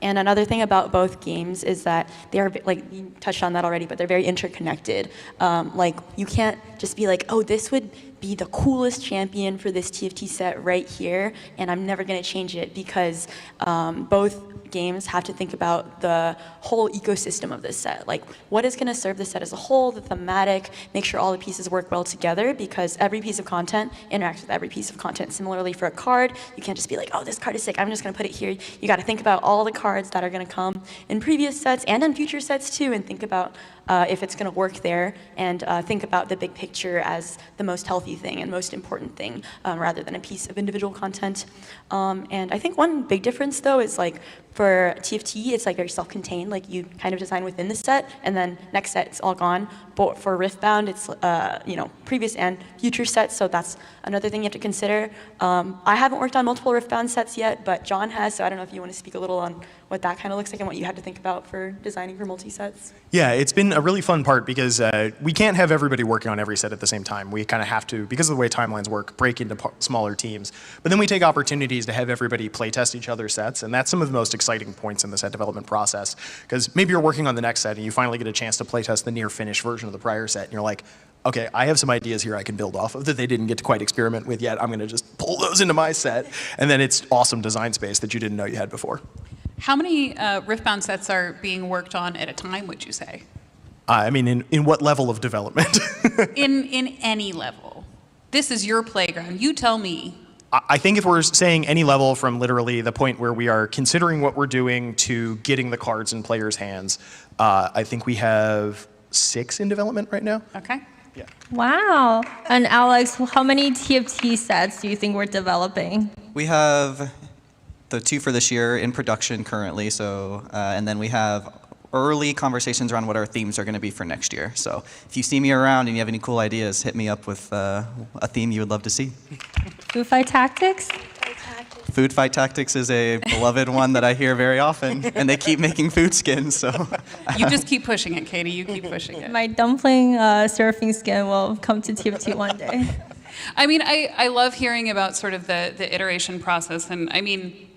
And another thing about both games is that they are, like, you touched on that already, but they're very interconnected. Like, you can't just be like, oh, this would be the coolest champion for this TFT set right here, and I'm never going to change it because both games have to think about the whole ecosystem of this set. Like, what is going to serve the set as a whole, the thematic, make sure all the pieces work well together because every piece of content interacts with every piece of content. Similarly for a card, you can't just be like, oh, this card is sick, I'm just going to put it here. You got to think about all the cards that are going to come in previous sets and in future sets too, and think about if it's going to work there, and think about the big picture as the most healthy thing and most important thing rather than a piece of individual content. And I think one big difference though is like for TFT, it's like very self-contained, like you kind of design within the set and then next set it's all gone. But for Riftbound, it's you know, previous and future sets, so that's another thing you have to consider. I haven't worked on multiple Riftbound sets yet, but John has, so I don't know if you want to speak a little on what that kind of looks like and what you had to think about for designing for multi-sets. Yeah, it's been a really fun part because we can't have everybody working on every set at the same time. We kind of have to, because of the way timelines work, break into smaller teams. But then we take opportunities to have everybody play test each other's sets, and that's some of the most exciting points in the set development process. Because maybe you're working on the next set and you finally get a chance to play test the near finished version of the prior set, and you're like, okay, I have some ideas here I can build off of that they didn't get to quite experiment with yet. I'm going to just pull those into my set, and then it's awesome design space that you didn't know you had before. How many Riftbound sets are being worked on at a time, would you say? I mean, in what level of development? in any level. This is your playground. You tell me. I think if we're saying any level from literally the point where we are considering what we're doing to getting the cards in players' hands, I think we have 6 in development right now. Okay. Yeah. Wow. And Alex, how many TFT sets do you think we're developing? We have the 2 for this year in production currently, so and then we have early conversations around what our themes are going to be for next year. So if you see me around and you have any cool ideas, hit me up with a theme you would love to see. Food fight tactics? Food fight tactics is a beloved one that I hear very often, and they keep making food skins, so. You just keep pushing it, Katie. You keep pushing it. My dumpling surfing skin will come to TFT one day. I mean, I love hearing about sort of the iteration process, and I mean,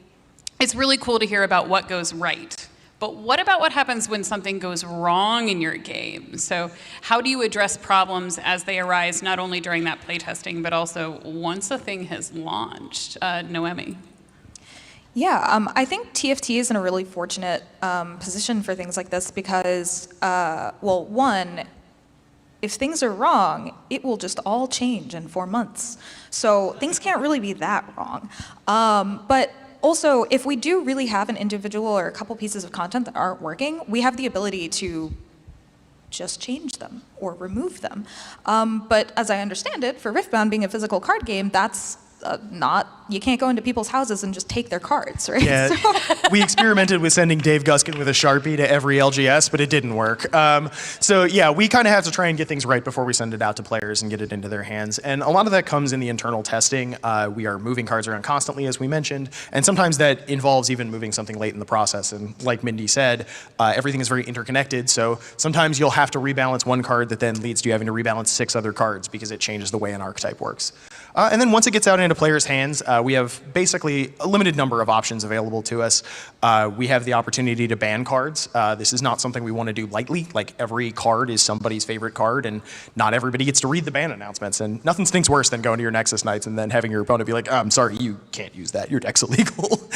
it's really cool to hear about what goes right. But what about what happens when something goes wrong in your game? So how do you address problems as they arise, not only during that playtesting, but also once a thing has launched? Noemi? Yeah, I think TFT is in a really fortunate position for things like this because, well, one, if things are wrong, it will just all change in 4 months. So things can't really be that wrong. But also, if we do really have an individual or a couple pieces of content that aren't working, we have the ability to just change them or remove them. But as I understand it, for Riftbound being a physical card game, that's you can't go into people's houses and just take their cards, right? Yeah, we experimented with sending Dave Guskin with a Sharpie to every LGS, but it didn't work. So yeah, we kind of have to try and get things right before we send it out to players and get it into their hands. And a lot of that comes in the internal testing. We are moving cards around constantly, as we mentioned, and sometimes that involves even moving something late in the process. And like Mindy said, everything is very interconnected, so sometimes you'll have to rebalance one card that then leads to you having to rebalance 6 other cards because it changes the way an archetype works. And then once it gets out into players' hands, we have basically a limited number of options available to us. We have the opportunity to ban cards. This is not something we want to do lightly. Like, every card is somebody's favorite card, and not everybody gets to read the ban announcements. And nothing stinks worse than going to your Nexus nights and then having your opponent be like, I'm sorry, you can't use that. Your deck's illegal.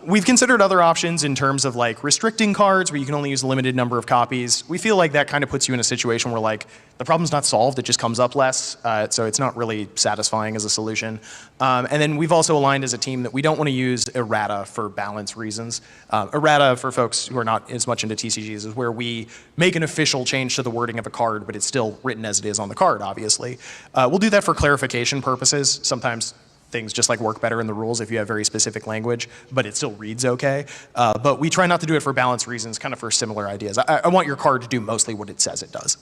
We've considered other options in terms of like restricting cards where you can only use a limited number of copies. We feel like that kind of puts you in a situation where like the problem's not solved, it just comes up less. So it's not really satisfying as a solution. And then we've also aligned as a team that we don't want to use errata for balance reasons. Errata, for folks who are not as much into TCGs, is where we make an official change to the wording of a card, but it's still written as it is on the card, obviously. We'll do that for clarification purposes. Sometimes things just like work better in the rules if you have very specific language, but it still reads okay. But we try not to do it for balance reasons, kind of for similar ideas. I want your card to do mostly what it says it does.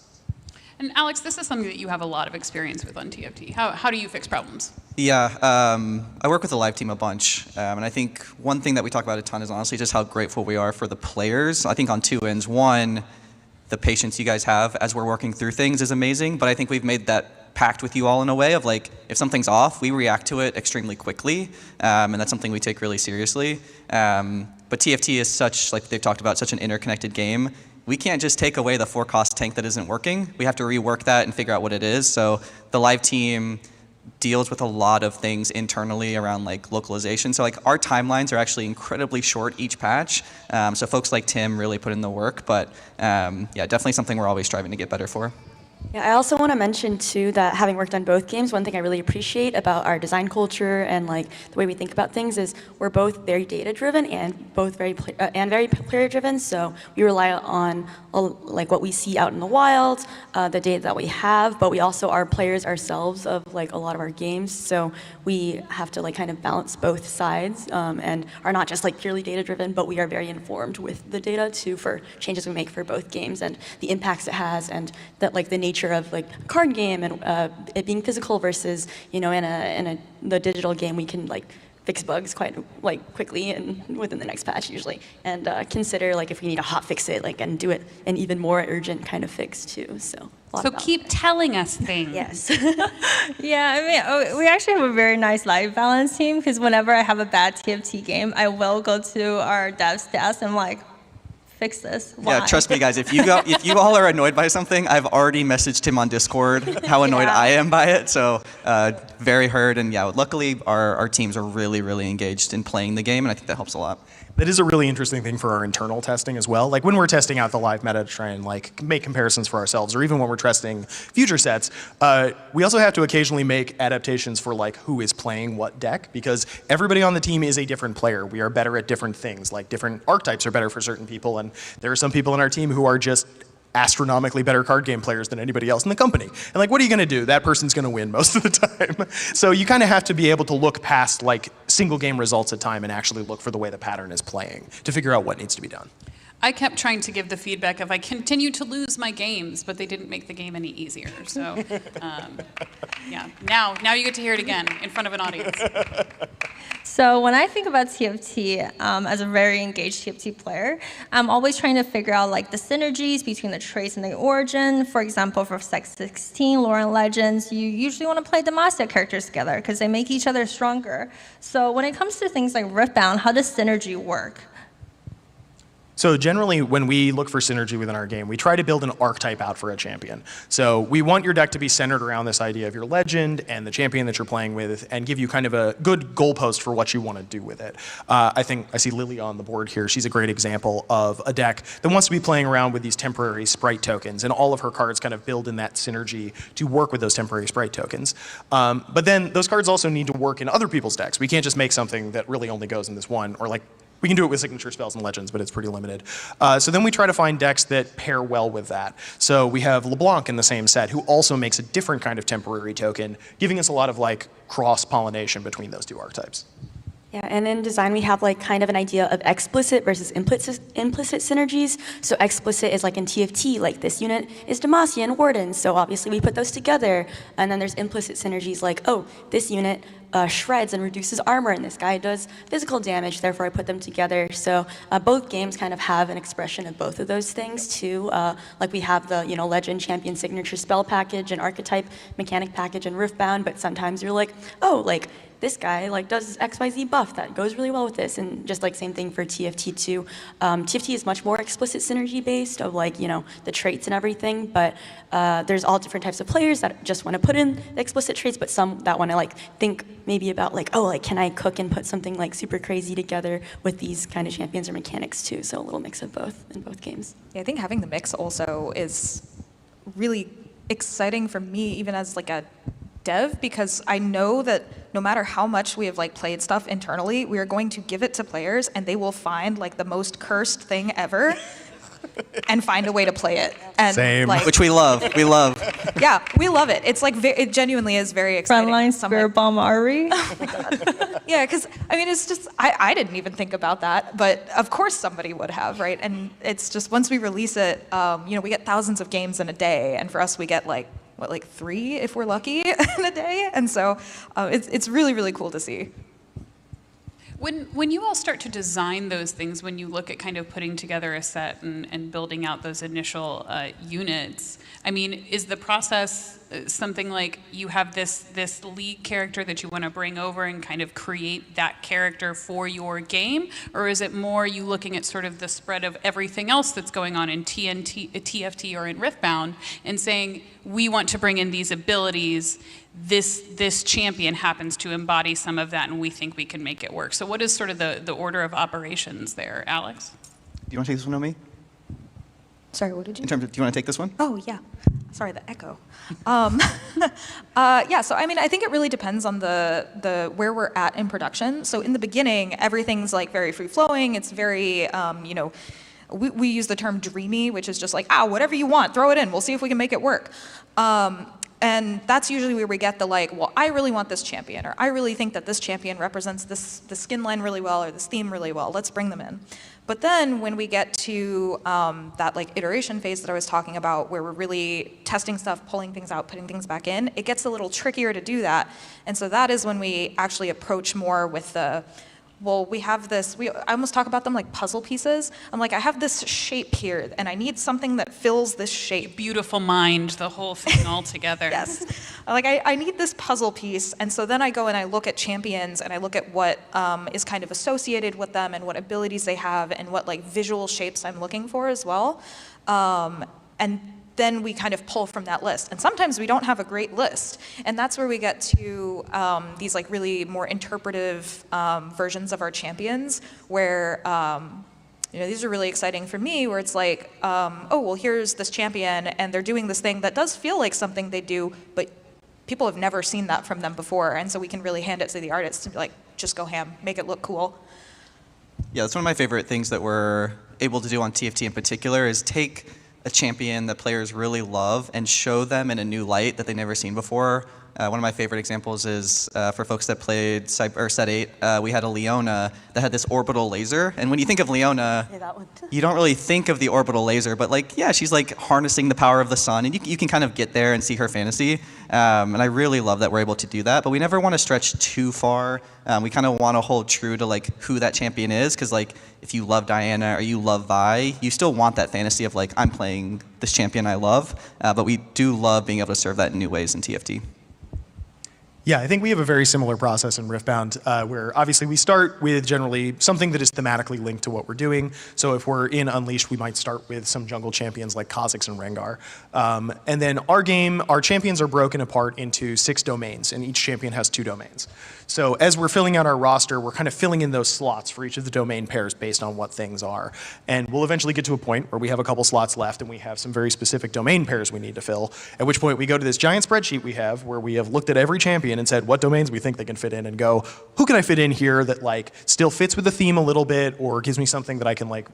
And Alex, this is something that you have a lot of experience with on TFT. How do you fix problems? Yeah, I work with the live team a bunch, and I think one thing that we talk about a ton is honestly just how grateful we are for the players. I think on 2 ends. One, the patience you guys have as we're working through things is amazing, but I think we've made that pact with you all in a way of like, if something's off, we react to it extremely quickly, and that's something we take really seriously. But TFT is such, like they've talked about, such an interconnected game. We can't just take away the 4-cost tank that isn't working. We have to rework that and figure out what it is. So the live team deals with a lot of things internally around like localization. So like our timelines are actually incredibly short each patch. So folks like Tim really put in the work, but yeah, definitely something we're always striving to get better for. Yeah, I also want to mention too that having worked on both games, one thing I really appreciate about our design culture and like the way we think about things is we're both very data driven and both very player driven. So we rely on like what we see out in the wild, the data that we have, but we also are players ourselves of like a lot of our games. So we have to like kind of balance both sides and are not just like purely data driven, but we are very informed with the data too for changes we make for both games and the impacts it has and that like the nature of like a card game and it being physical versus, you know, in the digital game we can like fix bugs quite like quickly and within the next patch usually, and consider like if we need to hot fix it like and do it an even more urgent kind of fix too. So keep telling us things. Yes. Yeah, I mean, we actually have a very nice life balance team because whenever I have a bad TFT game, I will go to our devs desk and I'm like, fix this. Why? Yeah, trust me, guys. If you all are annoyed by something, I've already messaged him on Discord how annoyed I am by it. So very heard, and yeah, luckily our teams are really, really engaged in playing the game, and I think that helps a lot. That is a really interesting thing for our internal testing as well. Like when we're testing out the live meta to try and like make comparisons for ourselves, or even when we're testing future sets, we also have to occasionally make adaptations for like who is playing what deck, because everybody on the team is a different player. We are better at different things. Like different archetypes are better for certain people, and there are some people in our team who are just astronomically better card game players than anybody else in the company. And like, what are you gonna do? That person's gonna win most of the time. So you kind of have to be able to look past like single game results at time and actually look for the way the pattern is playing to figure out what needs to be done. I kept trying to give the feedback of I continue to lose my games, but they didn't make the game any easier. So, yeah, now you get to hear it again in front of an audience. So when I think about TFT as a very engaged TFT player, I'm always trying to figure out like the synergies between the traits and the origin. For example, for Sex 16, Lore and Legends, you usually want to play Demacia characters together because they make each other stronger. So when it comes to things like Riftbound, how does synergy work? So generally, when we look for synergy within our game, we try to build an archetype out for a champion. So we want your deck to be centered around this idea of your legend and the champion that you're playing with, and give you kind of a good goalpost for what you want to do with it. I think I see Lily on the board here. She's a great example of a deck that wants to be playing around with these temporary sprite tokens, and all of her cards kind of build in that synergy to work with those temporary sprite tokens. But then those cards also need to work in other people's decks. We can't just make something that really only goes in this one, or like we can do it with signature spells and legends, but it's pretty limited. So then we try to find decks that pair well with that. So we have LeBlanc in the same set, who also makes a different kind of temporary token, giving us a lot of like cross-pollination between those two archetypes. Yeah, and in design we have like kind of an idea of explicit versus implicit synergies. So explicit is like in TFT, like this unit is Demacia and Warden, so obviously we put those together. And then there's implicit synergies like, oh, this unit shreds and reduces armor, and this guy does physical damage, therefore I put them together. So both games kind of have an expression of both of those things too. Like we have the Legend Champion Signature Spell package and Archetype Mechanic package and Riftbound, but sometimes you're like, oh, like this guy like does XYZ buff that goes really well with this, and just like same thing for TFT too. TFT is much more explicit synergy based of like the traits and everything, but there's all different types of players that just want to put in the explicit traits, but some that want to like think maybe about like, oh, like can I cook and put something like super crazy together with these kind of champions or mechanics too. So a little mix of both in both games. Yeah, I think having the mix also is really exciting for me, even as like a dev, because I know that no matter how much we have like played stuff internally, we are going to give it to players and they will find like the most cursed thing ever and find a way to play it. And Same. like, Which we love. We love. yeah, we love it. It's like it genuinely is very exciting. Frontline Spirit Bomb Ari. Yeah, because I mean, it's just I didn't even think about that, but of course somebody would have, right? And it's just once we release it, we get thousands of games in a day, and for us we get like 3 if we're lucky in a day, and so it's really, really cool to see. When you all start to design those things, when you look at kind of putting together a set and building out those initial units, I mean, is the process something like you have this league character that you want to bring over and kind of create that character for your game? Or is it more you looking at sort of the spread of everything else that's going on in TFT or in Riftbound and saying, we want to bring in these abilities, this champion happens to embody some of that, and we think we can make it work. So what is sort of the order of operations there, Alex? Do you want to take this one, Omi? Sorry, what did you? In terms of, do you want to take this one? Oh, yeah. Sorry, the echo. Yeah, so I mean, I think it really depends on the where we're at in production. So in the beginning, everything's like very free-flowing. It's very, we use the term dreamy, which is just like, whatever you want, throw it in. We'll see if we can make it work. And that's usually where we get the like, well, I really want this champion, or I really think that this champion represents the skin line really well, or this theme really well. Let's bring them in. But then when we get to that like iteration phase that I was talking about, where we're really testing stuff, pulling things out, putting things back in, it gets a little trickier to do that. And so that is when we actually approach more with the, well, we have this, I almost talk about them like puzzle pieces. I'm like, I have this shape here, and I need something that fills this shape. Beautiful mind, the whole thing all together. Yes. Like, I need this puzzle piece, and so then I go and I look at champions, and I look at what is kind of associated with them, and what abilities they have, and what like visual shapes I'm looking for as well. And then we kind of pull from that list. And sometimes we don't have a great list. And that's where we get to these like really more interpretive versions of our champions, where these are really exciting for me, where it's like, oh, well, here's this champion, and they're doing this thing that does feel like something they do, but people have never seen that from them before. And so we can really hand it to the artists and be like, just go ham, make it look cool. Yeah, that's one of my favorite things that we're able to do on TFT in particular, is take a champion that players really love and show them in a new light that they've never seen before. One of my favorite examples is for folks that played Set 8, we had a Leona that had this orbital laser. And when you think of Leona, you don't really think of the orbital laser, but like, yeah, she's like harnessing the power of the sun, and you can kind of get there and see her fantasy. And I really love that we're able to do that, but we never want to stretch too far. We kind of want to hold true to like who that champion is, because like if you love Diana or you love Vi, you still want that fantasy of like, I'm playing this champion I love, but we do love being able to serve that in new ways in TFT. Yeah, I think we have a very similar process in Riftbound, where obviously we start with generally something that is thematically linked to what we're doing. So if we're in Unleashed, we might start with some jungle champions like Kha'Zix and Rengar. And then our champions are broken apart into 6 domains, and each champion has 2 domains. So as we're filling out our roster, we're kind of filling in those slots for each of the domain pairs based on what things are. And we'll eventually get to a point where we have a couple slots left and we have some very specific domain pairs we need to fill, at which point we go to this giant spreadsheet we have where we have looked at every champion and said what domains we think they can fit in, and go, who can I fit in here that like still fits with the theme a little bit or gives me something that I can like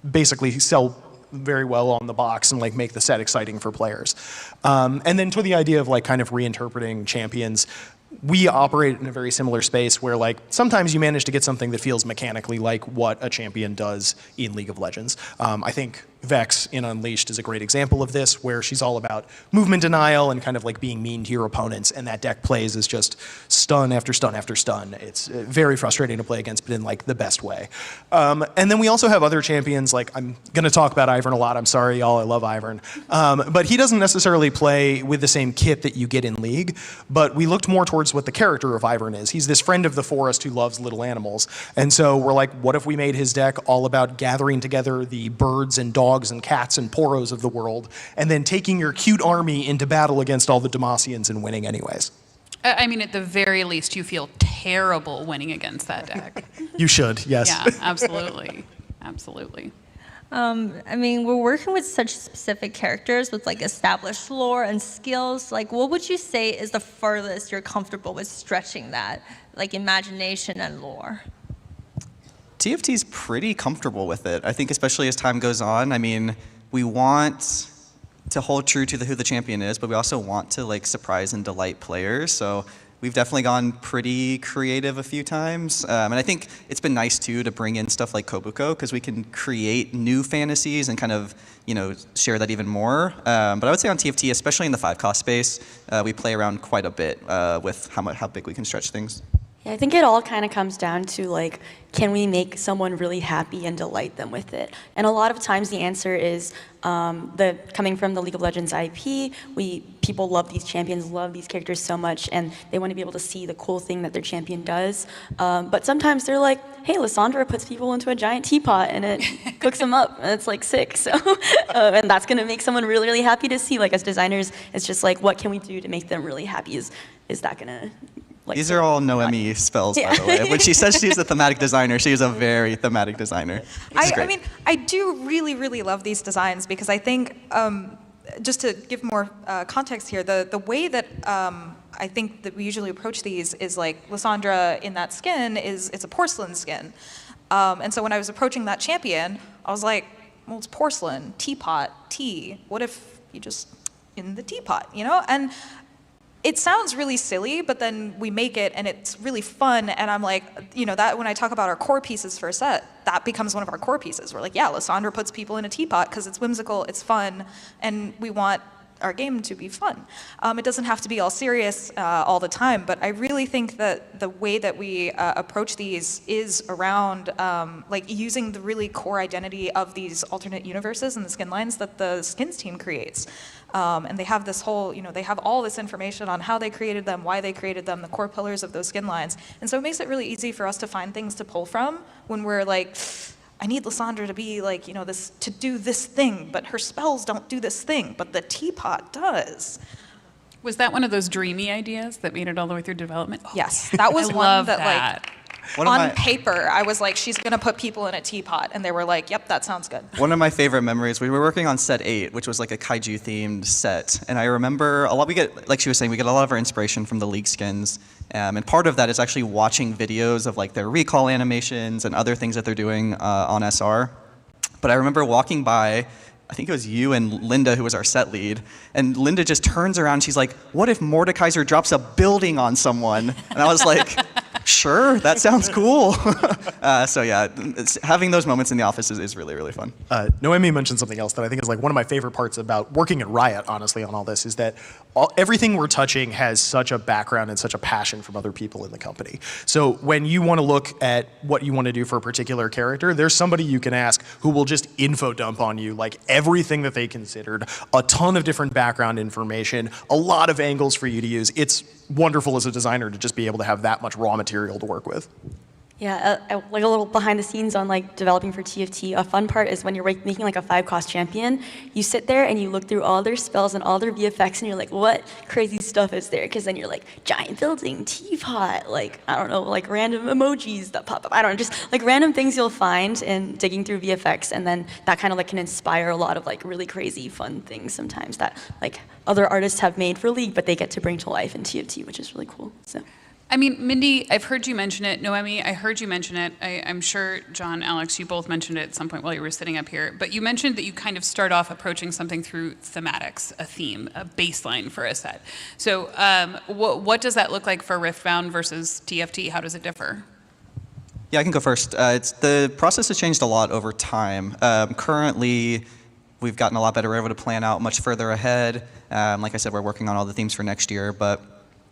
basically sell very well on the box and like make the set exciting for players. And then to the idea of like kind of reinterpreting champions, we operate in a very similar space where like sometimes you manage to get something that feels mechanically like what a champion does in League of Legends. I think Vex in Unleashed is a great example of this, where she's all about movement denial and kind of like being mean to your opponents, and that deck plays as just stun after stun after stun. It's very frustrating to play against, but in like the best way. And then we also have other champions, like I'm gonna talk about Ivern a lot, I'm sorry y'all, I love Ivern. But he doesn't necessarily play with the same kit that you get in League, but we looked more towards what the character of Ivern is. He's this friend of the forest who loves little animals. And so we're like, what if we made his deck all about gathering together the birds and dogs and cats and poros of the world, and then taking your cute army into battle against all the Demacians and winning anyways? I mean, at the very least, you feel terrible winning against that deck. You should, yes. Yeah, absolutely. Absolutely. I mean, we're working with such specific characters with like established lore and skills. Like, what would you say is the furthest you're comfortable with stretching that, like imagination and lore? TFT's pretty comfortable with it. I think especially as time goes on, I mean, we want to hold true to who the champion is, but we also want to like surprise and delight players. So we've definitely gone pretty creative a few times. And I think it's been nice too to bring in stuff like Kobuko, because we can create new fantasies and kind of, you know, share that even more. But I would say on TFT, especially in the 5-cost space, we play around quite a bit with how big we can stretch things. Yeah, I think it all kind of comes down to like, can we make someone really happy and delight them with it? And a lot of times the answer is coming from the League of Legends IP, people love these champions, love these characters so much, and they want to be able to see the cool thing that their champion does. But sometimes they're like, hey, Lissandra puts people into a giant teapot and it cooks them up, and it's like sick. So, and that's going to make someone really, really happy to see. Like as designers, it's just like, what can we do to make them really happy? Is that going to... Like, these are all Noemi spells, by the way. When she says she's a thematic designer, she is a very thematic designer. I mean, I do really, really love these designs because I think, just to give more context here, the way that I think that we usually approach these is like Lissandra in that skin it's a porcelain skin. And so when I was approaching that champion, I was like, well, it's porcelain, teapot, tea. What if you just in the teapot, you know? And it sounds really silly, but then we make it and it's really fun. And I'm like, you know, that when I talk about our core pieces for a set, that becomes one of our core pieces. We're like, yeah, Lissandra puts people in a teapot because it's whimsical, it's fun, and we want our game to be fun. It doesn't have to be all serious all the time, but I really think that the way that we approach these is around like using the really core identity of these alternate universes and the skin lines that the skins team creates. And they have this whole, you know, they have all this information on how they created them, why they created them, the core pillars of those skin lines. And so it makes it really easy for us to find things to pull from when we're like, I need Lissandra to be like, you know, to do this thing, but her spells don't do this thing, but the teapot does. Was that one of those dreamy ideas that made it all the way through development? Oh, yes, that was one that like, On paper, I was like, she's gonna put people in a teapot, and they were like, yep, that sounds good. One of my favorite memories, we were working on set 8, which was like a kaiju themed set. And I remember a lot, we get, like she was saying, we get a lot of our inspiration from the League skins. And part of that is actually watching videos of like their recall animations and other things that they're doing on SR. But I remember walking by I think it was you and Linda who was our set lead. And Linda just turns around and she's like, what if Mordekaiser drops a building on someone? And I was like, sure, that sounds cool. So yeah, having those moments in the office is really, really fun. Noemi mentioned something else that I think is like one of my favorite parts about working at Riot, honestly, on all this, is that everything we're touching has such a background and such a passion from other people in the company. So when you want to look at what you want to do for a particular character, there's somebody you can ask who will just info dump on you, like everything that they considered, a ton of different background information, a lot of angles for you to use. It's wonderful as a designer to just be able to have that much raw material to work with. Yeah, like a little behind the scenes on like developing for TFT. A fun part is when you're making like a 5-cost champion, you sit there and you look through all their spells and all their VFX and you're like, what crazy stuff is there? Because then you're like, giant building, teapot, like, I don't know, like random emojis that pop up. I don't know, just like random things you'll find in digging through VFX, and then that kind of like can inspire a lot of like really crazy fun things sometimes that like other artists have made for League, but they get to bring to life in TFT, which is really cool. So. I mean, Mindy, I've heard you mention it. Noemi, I heard you mention it. I'm sure, John, Alex, you both mentioned it at some point while you were sitting up here. But you mentioned that you kind of start off approaching something through thematics, a theme, a baseline for a set. So what does that look like for Riftbound versus TFT? How does it differ? Yeah, I can go first. The process has changed a lot over time. Currently, we've gotten a lot better. We're able to plan out much further ahead. Like I said, we're working on all the themes for next year, but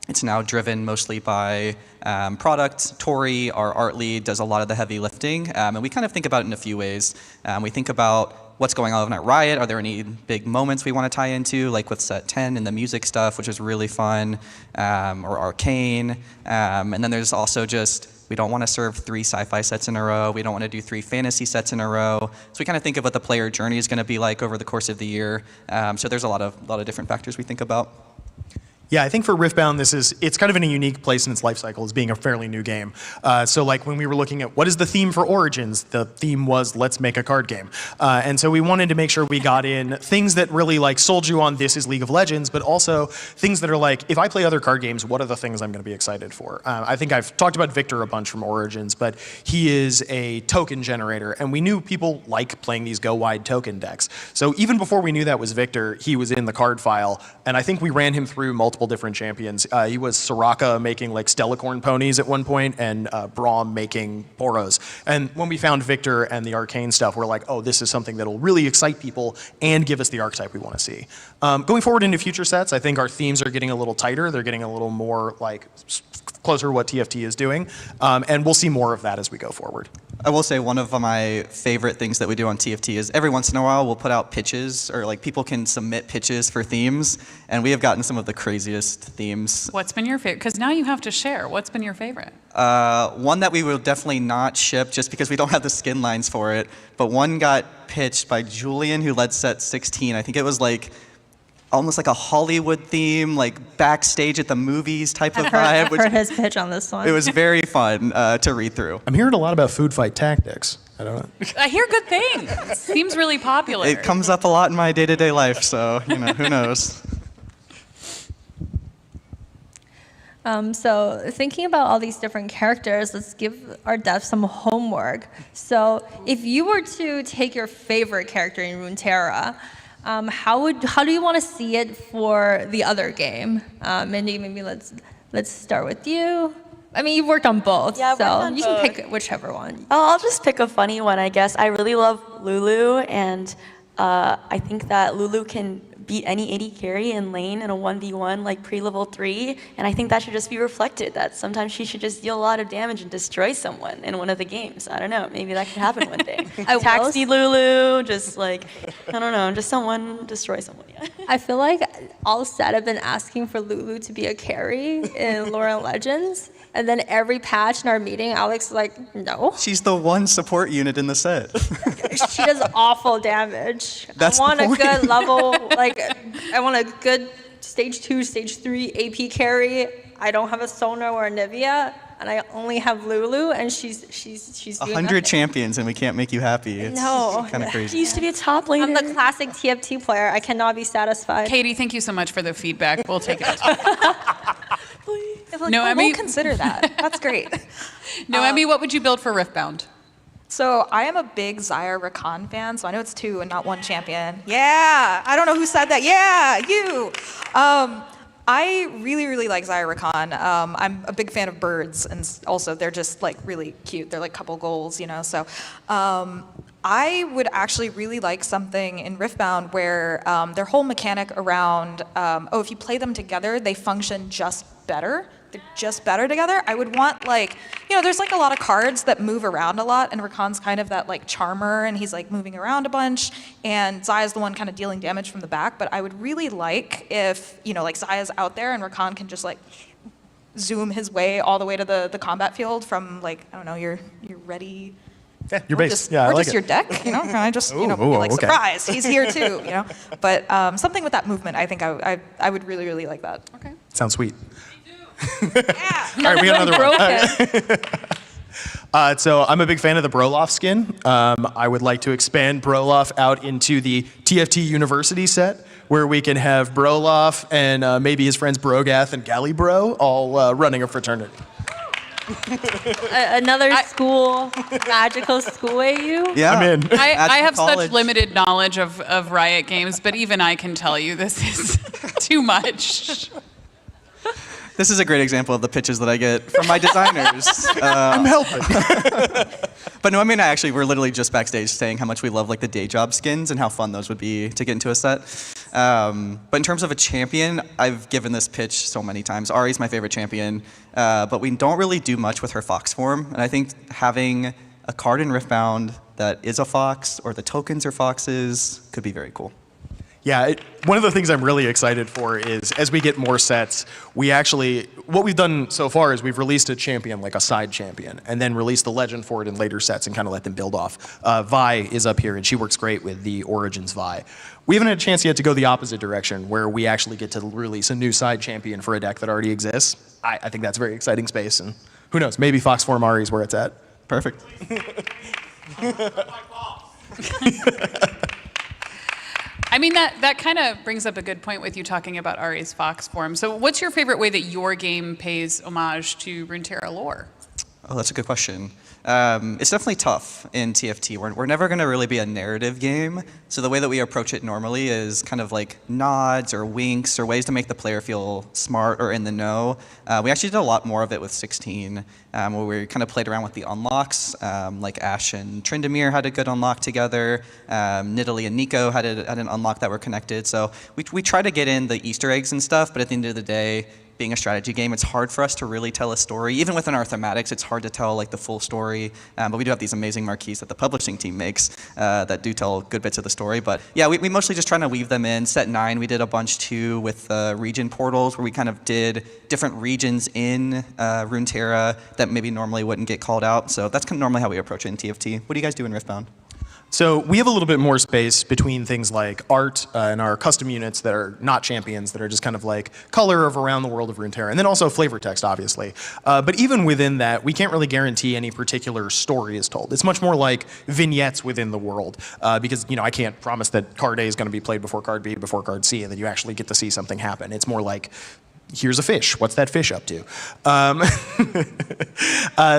it's now driven mostly by product. Tori, our art lead, does a lot of the heavy lifting, and we kind of think about it in a few ways. We think about what's going on at Riot. Are there any big moments we want to tie into, like with Set 10 and the music stuff, which is really fun, or Arcane. And then there's also just, we don't want to serve 3 sci-fi sets in a row. We don't want to do 3 fantasy sets in a row. So we kind of think of what the player journey is going to be like over the course of the year. So there's a lot of different factors we think about. Yeah, I think for Riftbound, it's kind of in a unique place in its life cycle as being a fairly new game. So like when we were looking at what is the theme for Origins, the theme was let's make a card game. And so we wanted to make sure we got in things that really like sold you on this is League of Legends, but also things that are like, if I play other card games, what are the things I'm going to be excited for? I think I've talked about Victor a bunch from Origins, but he is a token generator, and we knew people like playing these go-wide token decks. So even before we knew that was Victor, he was in the card file, and I think we ran him through multiple different champions. He was Soraka making like Stellacorn ponies at one point, and Braum making Poros. And when we found Victor and the Arcane stuff, we're like, oh, this is something that'll really excite people and give us the archetype we want to see. Going forward into future sets, I think our themes are getting a little tighter. They're getting a little more like closer to what TFT is doing, and we'll see more of that as we go forward. I will say one of my favorite things that we do on TFT is every once in a while we'll put out pitches, or like people can submit pitches for themes, and we have gotten some of the craziest themes. What's been your favorite? Because now you have to share. What's been your favorite? One that we will definitely not ship just because we don't have the skin lines for it, but one got pitched by Julian, who led set 16. I think it was like almost like a Hollywood theme, like backstage at the movies type of vibe. I've heard his pitch on this one. It was very fun to read through. I'm hearing a lot about food fight tactics. I don't know. I hear good things. Seems really popular. It comes up a lot in my day-to-day life, so who knows. So thinking about all these different characters, let's give our devs some homework. So if you were to take your favorite character in Runeterra, how do you want to see it for the other game? Mindy, maybe let's start with you. I mean, you've worked on both, Yeah, so you can pick whichever one. Oh, I'll just pick a funny one, I guess. I really love Lulu, and I think that Lulu can beat any AD carry in lane in a 1v1 like pre-level 3, and I think that should just be reflected, that sometimes she should just deal a lot of damage and destroy someone in one of the games. I don't know, maybe that could happen one day. Taxi Lulu, just like, I don't know, just someone destroy someone, yeah. I feel like all set have been asking for Lulu to be a carry in Lore and Legends, and then every patch in our meeting, Alex is like, no. She's the one support unit in the set. She does awful damage. That's I want the a point. good level, like, I want a good stage 2, stage 3 AP carry. I don't have a Sona or a Nivea, and I only have Lulu, and she's doing 100 nothing. champions and we can't make you happy. It's No. kind of She crazy. used to be a top laner. I'm the classic TFT player. I cannot be satisfied. Katie, thank you so much for the feedback. We'll take it. Like, Noemi? We'll consider that. That's great. Noemi, what would you build for Riftbound? So I am a big Xayah Rakan fan, so I know it's 2 and not 1 champion. Yeah, I don't know who said that. Yeah, you. I really, really like Xayah Rakan. I'm a big fan of birds, and also they're just like really cute. They're like couple goals, you know. So I would actually really like something in Riftbound where their whole mechanic around, if you play them together, they function just better. They're just better together. I would want like, there's like a lot of cards that move around a lot, and Rakan's kind of that like charmer, and he's like moving around a bunch, and Xayah's the one kind of dealing damage from the back. But I would really like if, like Xayah's out there and Rakan can just like zoom his way all the way to the combat field from like, I don't know, your ready. Yeah, your base. Yeah, I or like just it. your deck, Can I just, be like, okay. surprise, he's here too, But something with that movement, I think I would really, really like that. Okay. Sounds sweet. Yeah. All right, we got another one. So I'm a big fan of the Broloff skin. I would like to expand Broloff out into the TFT University set, where we can have Broloff and maybe his friends Brogath and Gallibro all running a fraternity. Another school, magical school AU? Yeah. I'm in. I have college. such limited knowledge of Riot games, but even I can tell you this is too much. This is a great example of the pitches that I get from my designers. I'm helping. But no, I mean, we're literally just backstage saying how much we love like the day job skins and how fun those would be to get into a set. But in terms of a champion, I've given this pitch so many times. Ari's my favorite champion, but we don't really do much with her fox form. And I think having a card in Riftbound that is a fox or the tokens are foxes could be very cool. Yeah, one of the things I'm really excited for is as we get more sets, what we've done so far is we've released a champion, like a side champion, and then released the legend for it in later sets and kind of let them build off. Vi is up here, and she works great with the Origins Vi. We haven't had a chance yet to go the opposite direction, where we actually get to release a new side champion for a deck that already exists. I think that's a very exciting space, and who knows, maybe Fox Form Ari is where it's at. Perfect. I mean, that kind of brings up a good point with you talking about Ari's Fox form. So what's your favorite way that your game pays homage to Runeterra lore? Oh, that's a good question. It's definitely tough in TFT. We're never going to really be a narrative game. So the way that we approach it normally is kind of like nods or winks or ways to make the player feel smart or in the know. We actually did a lot more of it with 16, where we kind of played around with the unlocks. Like Ash and Tryndamere had a good unlock together. Nidalee and Nico had an unlock that were connected. So we try to get in the Easter eggs and stuff, but at the end of the day, being a strategy game, it's hard for us to really tell a story. Even within our thematics, it's hard to tell like the full story. But we do have these amazing marquees that the publishing team makes that do tell good bits of the story. But yeah, we mostly just trying to weave them in. Set 9, we did a bunch too with region portals, where we kind of did different regions in Runeterra that maybe normally wouldn't get called out. So that's kind of normally how we approach it in TFT. What do you guys do in Riftbound? So we have a little bit more space between things like art and our custom units that are not champions, that are just kind of like color of around the world of Runeterra, and then also flavor text, obviously. But even within that, we can't really guarantee any particular story is told. It's much more like vignettes within the world, because I can't promise that card A is going to be played before card B, before card C, and then you actually get to see something happen. It's more like, here's a fish. What's that fish up to?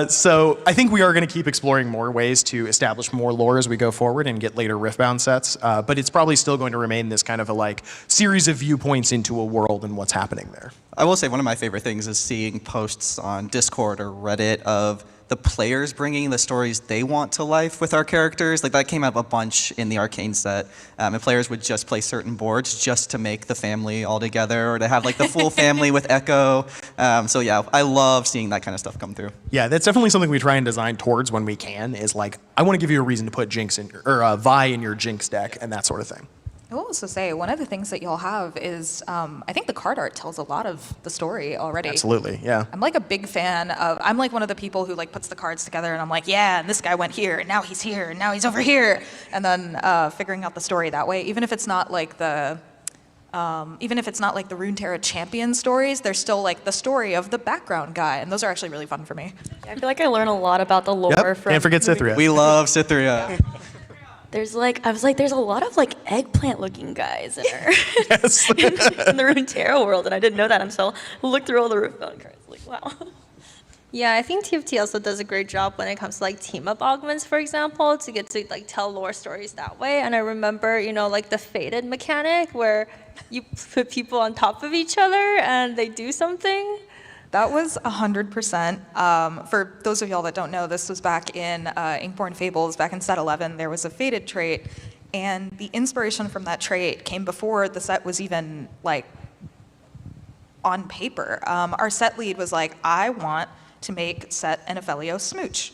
So I think we are going to keep exploring more ways to establish more lore as we go forward and get later Riftbound sets. But it's probably still going to remain this kind of a series of viewpoints into a world and what's happening there. I will say one of my favorite things is seeing posts on Discord or Reddit of the players bringing the stories they want to life with our characters. Like that came up a bunch in the Arcane set. And players would just play certain boards just to make the family all together, or to have like the full family with Echo. So yeah, I love seeing that kind of stuff come through. Yeah, that's definitely something we try and design towards when we can, is like, I want to give you a reason to put Jinx in, or Vi in your Jinx deck and that sort of thing. I will also say, one of the things that y'all have is, I think the card art tells a lot of the story already. Absolutely, yeah. I'm like a big fan of, I'm like one of the people who like puts the cards together and I'm like, yeah, and this guy went here, and now he's here, and now he's over here. And then figuring out the story that way, even if it's not like the Runeterra champion stories, there's still like the story of the background guy, and those are actually really fun for me. Yeah, I feel like I learn a lot about the lore from. Can't forget Cythria. We love Cythria. There's there's a lot of eggplant-looking guys in in the Runeterra world, and I didn't know that until I looked through all the Riftbound cards. Like, wow. Yeah, I think TFT also does a great job when it comes to like team up augments, for example, to get to like tell lore stories that way. And I remember, like the faded mechanic where you put people on top of each other and they do something. That was 100%. For those of y'all that don't know, this was back in Inkborn Fables, back in set 11, there was a faded trait, and the inspiration from that trait came before the set was even like on paper. Our set lead was like, I want to make Set and Ophelio smooch.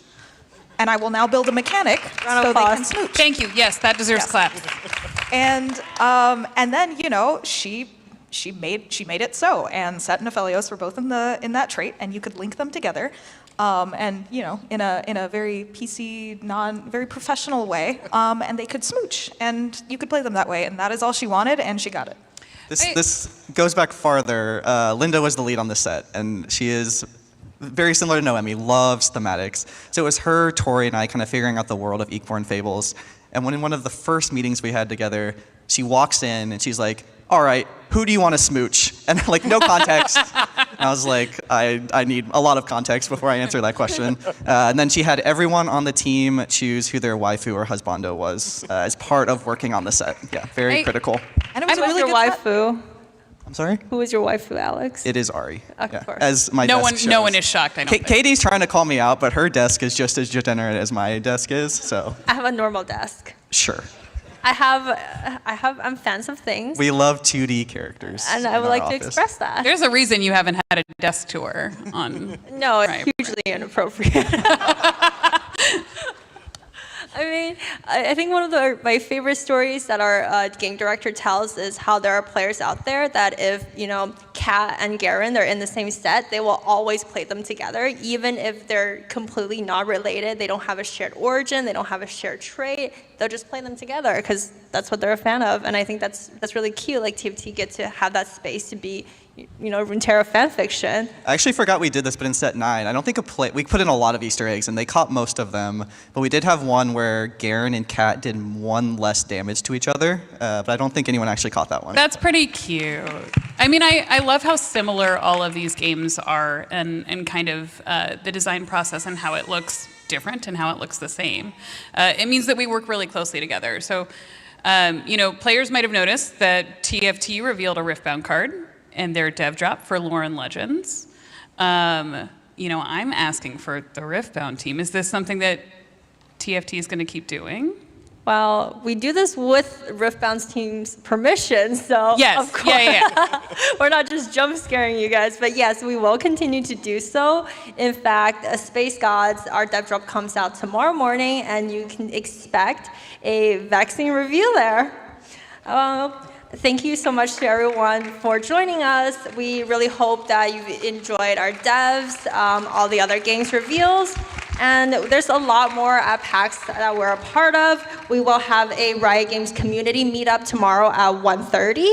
And I will now build a mechanic so they can smooch. Thank you. Yes, that deserves claps. And then she made it so, and Set and Ophelios were both in that trait, and you could link them together, and in a very PC, very professional way, and they could smooch, and you could play them that way, and that is all she wanted, and she got it. This goes back farther. Linda was the lead on this set, and she is very similar to Noemi, loves thematics. So it was her, Tori, and I kind of figuring out the world of Inkborn Fables. And when in one of the first meetings we had together, she walks in and she's like, all right, who do you want to smooch? And like, no context. And I was like, I need a lot of context before I answer that question. And then she had everyone on the team choose who their waifu or husbando was as part of working on the set. Yeah, very critical. And it was Who was your waifu? I'm sorry? Who was your waifu, Alex? It is Ari. Of yeah. course. As my No desk one shows. is shocked, I don't think. Katie's trying to call me out, but her desk is just as degenerate as my desk is, so I have a normal desk. sure. I'm fans of things. We love 2D characters. And I in would our like to office. express that. There's a reason you haven't had a desk tour on. No, it's Right. hugely inappropriate. I mean, I think one of my favorite stories that our game director tells is how there are players out there that if, Kat and Garen, they're in the same set, they will always play them together, even if they're completely not related, they don't have a shared origin, they don't have a shared trait, they'll just play them together because that's what they're a fan of. And I think that's really cute, like TFT get to have that space to be, Runeterra fan fiction. I actually forgot we did this, but in set 9, I don't think we put in a lot of Easter eggs, and they caught most of them. But we did have one where Garen and Kat did one less damage to each other, but I don't think anyone actually caught that one. That's pretty cute. I mean, I love how similar all of these games are and kind of the design process and how it looks different and how it looks the same. It means that we work really closely together. So, players might have noticed that TFT revealed a Riftbound card and their dev drop for Lore and Legends. I'm asking for the Riftbound team. Is this something that TFT is going to keep doing? Well, we do this with Riftbound's team's permission, so Yes, of course. yeah. We're not just jump scaring you guys, but yes, we will continue to do so. In fact, Space Gods, our dev drop comes out tomorrow morning, and you can expect a vaccine review there. Thank you so much to everyone for joining us. We really hope that you've enjoyed our devs, all the other games reveals, and there's a lot more at PAX that we're a part of. We will have a Riot Games community meetup tomorrow at 1:30.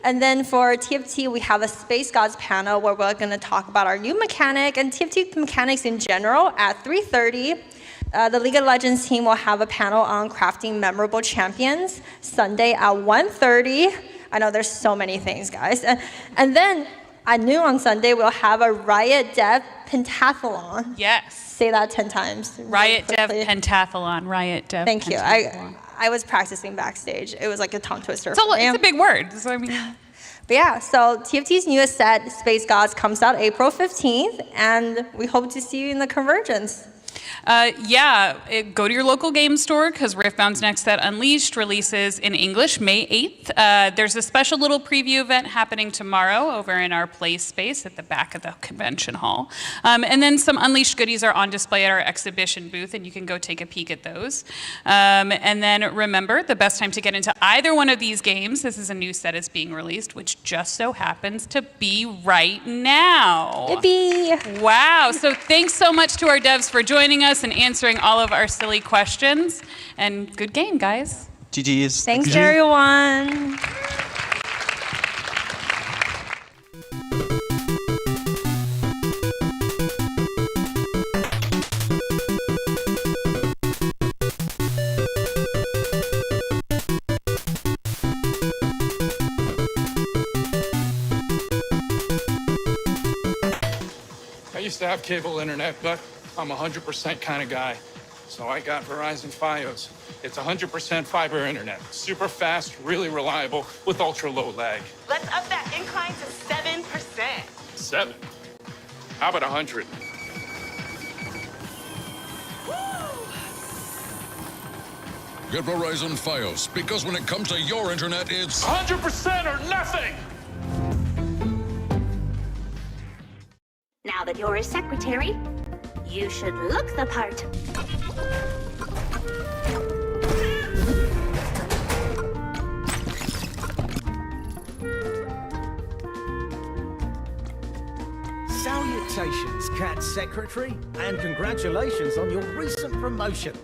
And then for TFT, we have a Space Gods panel where we're going to talk about our new mechanic and TFT mechanics in general at 3:30. The League of Legends team will have a panel on crafting memorable champions Sunday at 1:30. I know there's so many things, guys. And then at noon on Sunday, we'll have a Riot Dev Pentathlon. Yes. Say that 10 times. Riot Dev Pentathlon. Riot Dev Thank you. Pentathlon. I was practicing backstage. It was like a tongue twister. It's a big word. So, I mean. But yeah, so TFT's newest set, Space Gods, comes out April 15th, and we hope to see you in the Convergence. Go to your local game store because Riftbound's next set, Unleashed, releases in English May 8th. There's a special little preview event happening tomorrow over in our play space at the back of the convention hall. And then some Unleashed goodies are on display at our exhibition booth, and you can go take a peek at those. And then remember, the best time to get into either one of these games, this is a new set is being released, which just so happens to be right now. Yippee! Wow, so thanks so much to our devs for joining us and answering all of our silly questions. And good game, guys. GG's. Thanks, everyone. I used to have cable internet, but I'm a 100% kind of guy. So I got Verizon Fios. It's 100% fiber internet. Super fast, really reliable, with ultra low lag. Let's up that incline to 7%. 7? How about 100? Get Verizon Fios, because when it comes to your internet, it's 100% or nothing! Now that you're his secretary, you should look the part. Salutations, Cat Secretary, and congratulations on your recent promotion.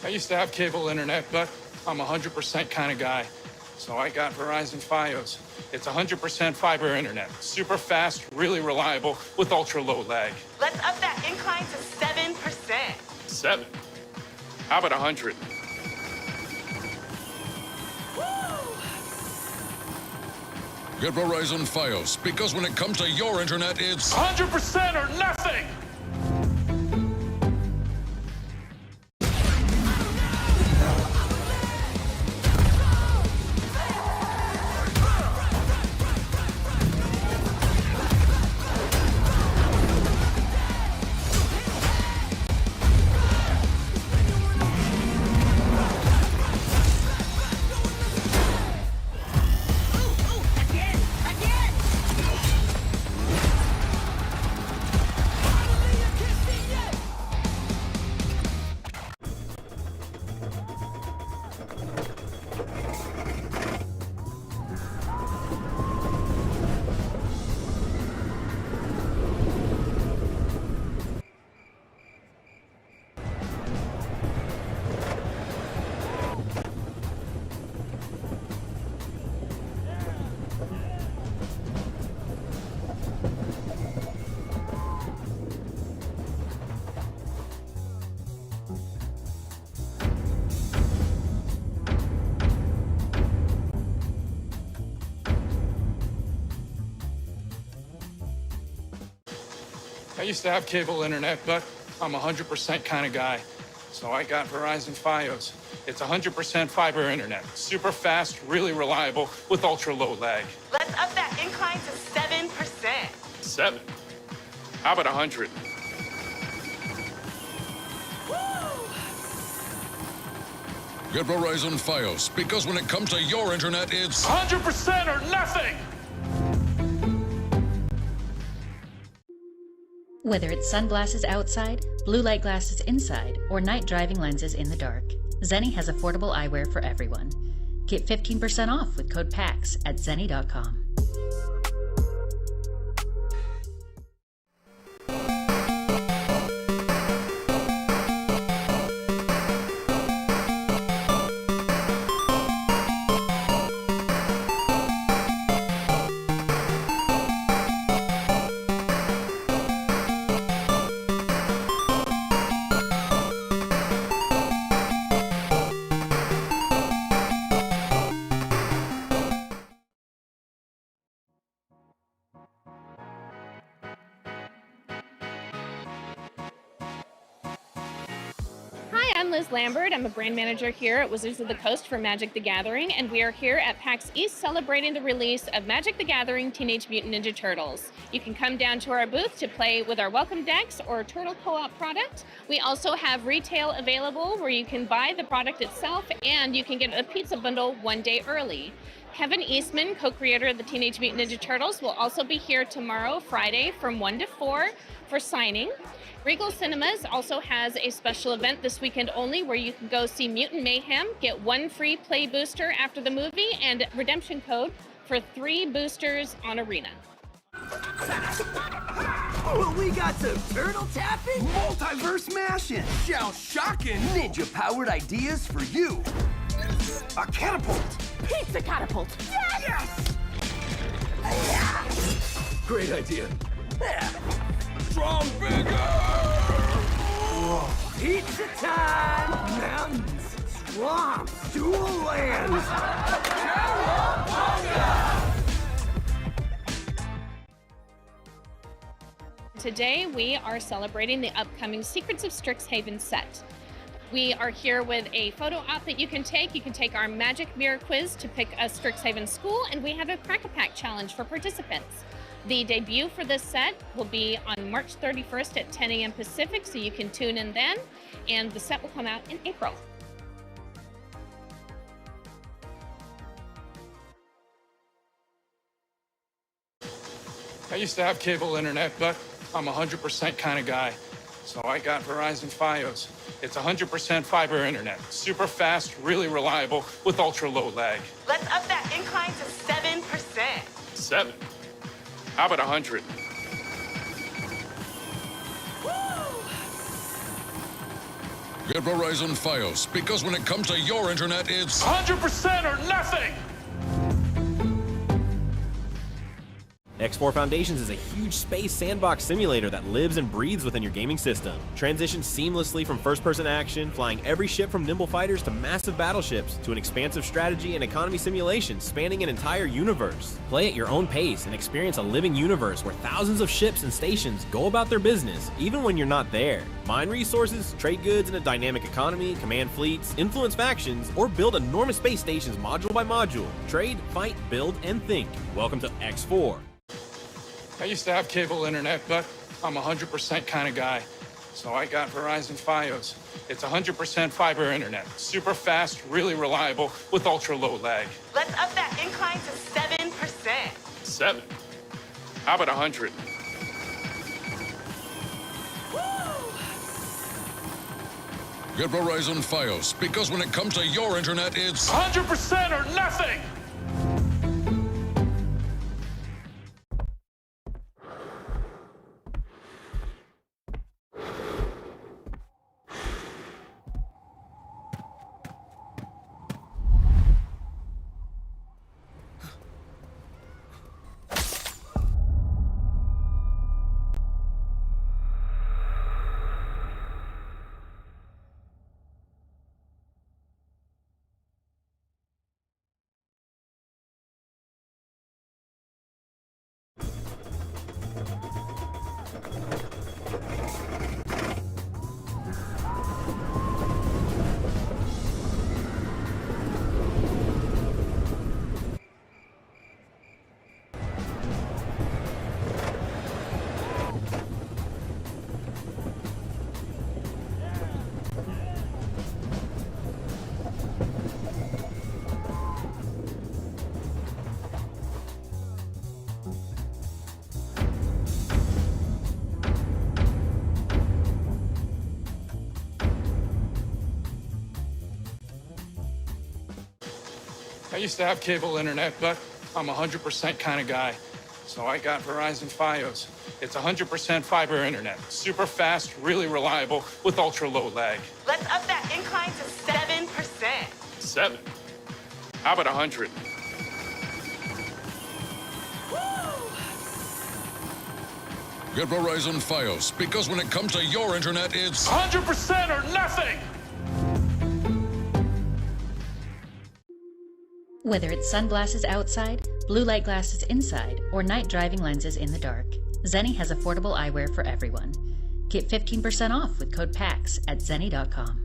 I used to have cable internet, but I'm a 100% kind of guy. So I got Verizon Fios. It's 100% fiber internet. Super fast, really reliable, with ultra low lag. Let's up that incline to 7%. 7? How about 100? Get Verizon Fios, because when it comes to your internet, it's 100% or nothing! I used to have cable internet, but I'm a 100% kind of guy. So I got Verizon Fios. It's 100% fiber internet. Super fast, really reliable, with ultra low lag. Let's up that incline to 7%. 7? How about 100? Get Verizon Fios, because when it comes to your internet, it's 100% or nothing! Whether it's sunglasses outside, blue light glasses inside, or night driving lenses in the dark, Zeni has affordable eyewear for everyone. Get 15% off with code PAX at Zeni.com. Hi, I'm Liz Lambert. I'm a brand manager here at Wizards of the Coast for Magic the Gathering, and we are here at PAX East celebrating the release of Magic the Gathering Teenage Mutant Ninja Turtles. You can come down to our booth to play with our welcome decks or Turtle Co-op product. We also have retail available where you can buy the product itself and you can get a pizza bundle one day early. Kevin Eastman, co-creator of the Teenage Mutant Ninja Turtles, will also be here tomorrow, Friday, from 1 to 4 for signing. Regal Cinemas also has a special event this weekend only where you can go see Mutant Mayhem, get 1 free play booster after the movie, and redemption code for 3 boosters on Arena. Oh, we got some turtle tapping, multiverse mashing, shell shocking, ninja-powered ideas for you. A catapult. Pizza catapult. Yes! Great idea. Strong bigger! Whoa. Pizza time! Mountains, swamps, dual lands! Today, we are celebrating the upcoming Secrets of Strixhaven set. We are here with a photo op that you can take. You can take our Magic Mirror quiz to pick a Strixhaven school, and we have a Crack-a-Pack challenge for participants. The debut for this set will be on March 31st at 10 a.m. Pacific, so you can tune in then, and the set will come out in April. I used to have cable internet, but I'm a 100% kind of guy. So I got Verizon Fios. It's 100% fiber internet. Super fast, really reliable, with ultra low lag. Let's up that incline to 7%. 7? How about 100? Get Verizon Fios, because when it comes to your internet, it's 100% or nothing! X4 Foundations is a huge space sandbox simulator that lives and breathes within your gaming system. Transition seamlessly from first-person action, flying every ship from nimble fighters to massive battleships, to an expansive strategy and economy simulation spanning an entire universe. Play at your own pace and experience a living universe where thousands of ships and stations go about their business, even when you're not there. Mine resources, trade goods in a dynamic economy, command fleets, influence factions, or build enormous space stations module by module. Trade, fight, build, and think. Welcome to X4. I used to have cable internet, but I'm a 100% kind of guy. So I got Verizon Fios. It's 100% fiber internet. Super fast, really reliable, with ultra low lag. Let's up that incline to 7%. 7? How about 100? Get Verizon Fios, because when it comes to your internet, it's 100% or nothing! I used to have cable internet, but I'm a 100% kind of guy. So I got Verizon Fios. It's 100% fiber internet. Super fast, really reliable, with ultra low lag. Let's up that incline to 7%. 7? How about 100? Get Verizon Fios, because when it comes to your internet, it's 100% or nothing! Whether it's sunglasses outside, blue light glasses inside, or night driving lenses in the dark, Zeni has affordable eyewear for everyone. Get 15% off with code PAX at Zeni.com.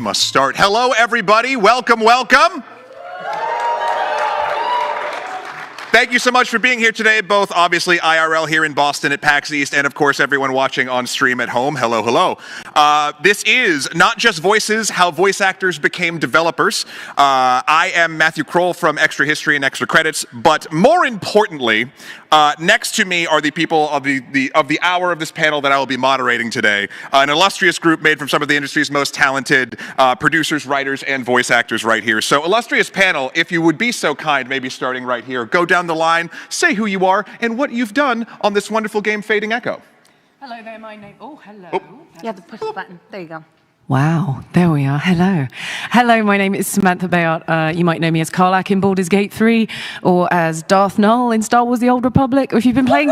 must start. Hello, everybody. Welcome, welcome. Thank you so much for being here today, both obviously IRL here in Boston at PAX East, and of course everyone watching on stream at home. Hello, hello. This is Not Just Voices, How Voice Actors Became Developers. I am Matthew Kroll from Extra History and Extra Credits, but more importantly, next to me are the people of the hour of this panel that I will be moderating today. An illustrious group made from some of the industry's most talented producers, writers, and voice actors right here. So illustrious panel, if you would be so kind, maybe starting right here, go down the line, say who you are, and what you've done on this wonderful game, Fading Echo. Hello there, my name. Oh, hello. Oh. You have to push the button. There you go. Wow, there we are. Hello. Hello, my name is Samantha Bayard. You might know me as Karlach in Baldur's Gate 3, or as Darth Null in Star Wars The Old Republic, or if you've been playing...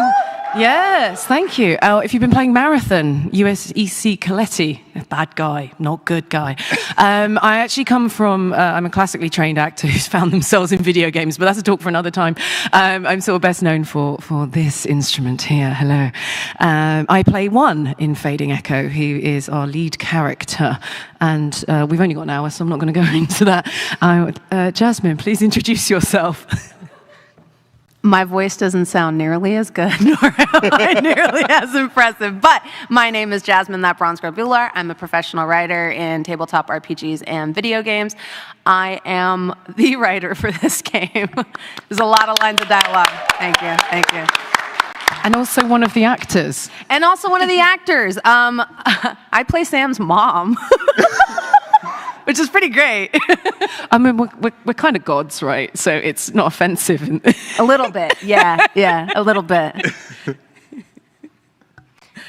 Yes, thank you. If you've been playing Marathon, USEC Coletti, bad guy, not good guy. I actually come from, I'm a classically trained actor who's found themselves in video games, but that's a talk for another time. I'm sort of best known for this instrument here. Hello. I play One in Fading Echo, who is our lead character. And we've only got an hour, so I'm not going to go into that. Jasmine, please introduce yourself. My voice doesn't sound nearly as good, nor nearly as impressive, but my name is Jasmine, that bronze girl Bular. I'm a professional writer in tabletop RPGs and video games. I am the writer for this game. There's a lot of lines of dialogue. Thank you, thank you. And also one of the actors. And also one of the actors. I play Sam's mom. Which is pretty great. I mean, we're kind of gods, right? So it's not offensive. A little bit, yeah, a little bit.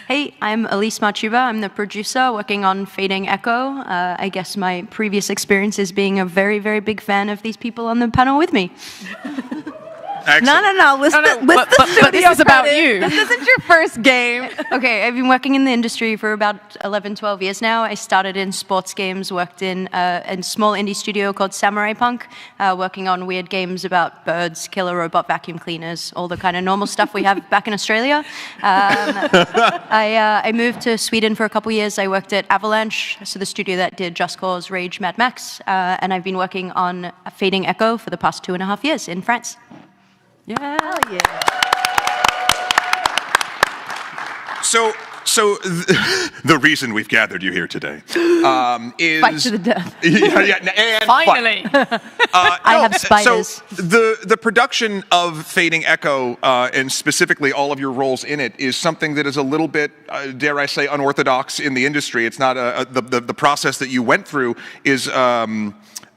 Hey, I'm Elise Machuba. I'm the producer working on Fading Echo. I guess my previous experience is being a very, very big fan of these people on the panel with me. Excellent. No. List but this is about you. This isn't your first game. Okay, I've been working in the industry for about 11, 12 years now. I started in sports games, worked in a small indie studio called Samurai Punk, working on weird games about birds, killer robot vacuum cleaners, all the kind of normal stuff we have back in Australia. I moved to Sweden for a couple years. I worked at Avalanche, so the studio that did Just Cause, Rage, Mad Max, and I've been working on Fading Echo for the past 2.5 years in France. Yeah. Hell yeah. So the reason we've gathered you here today is... Fight to the death. And finally. I have spiders. So the production of Fading Echo, and specifically all of your roles in it, is something that is a little bit, dare I say, unorthodox in the industry. It's not the process that you went through is...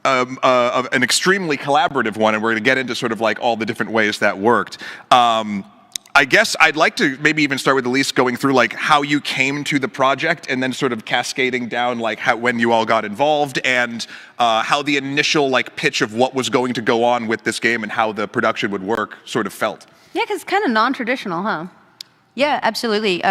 an extremely collaborative one, and we're going to get into sort of like all the different ways that worked. I guess I'd like to maybe even start with Elise going through like how you came to the project, and then sort of cascading down like when you all got involved, and how the initial like pitch of what was going to go on with this game and how the production would work sort of felt. Yeah, because it's kind of non-traditional, huh? Yeah, absolutely.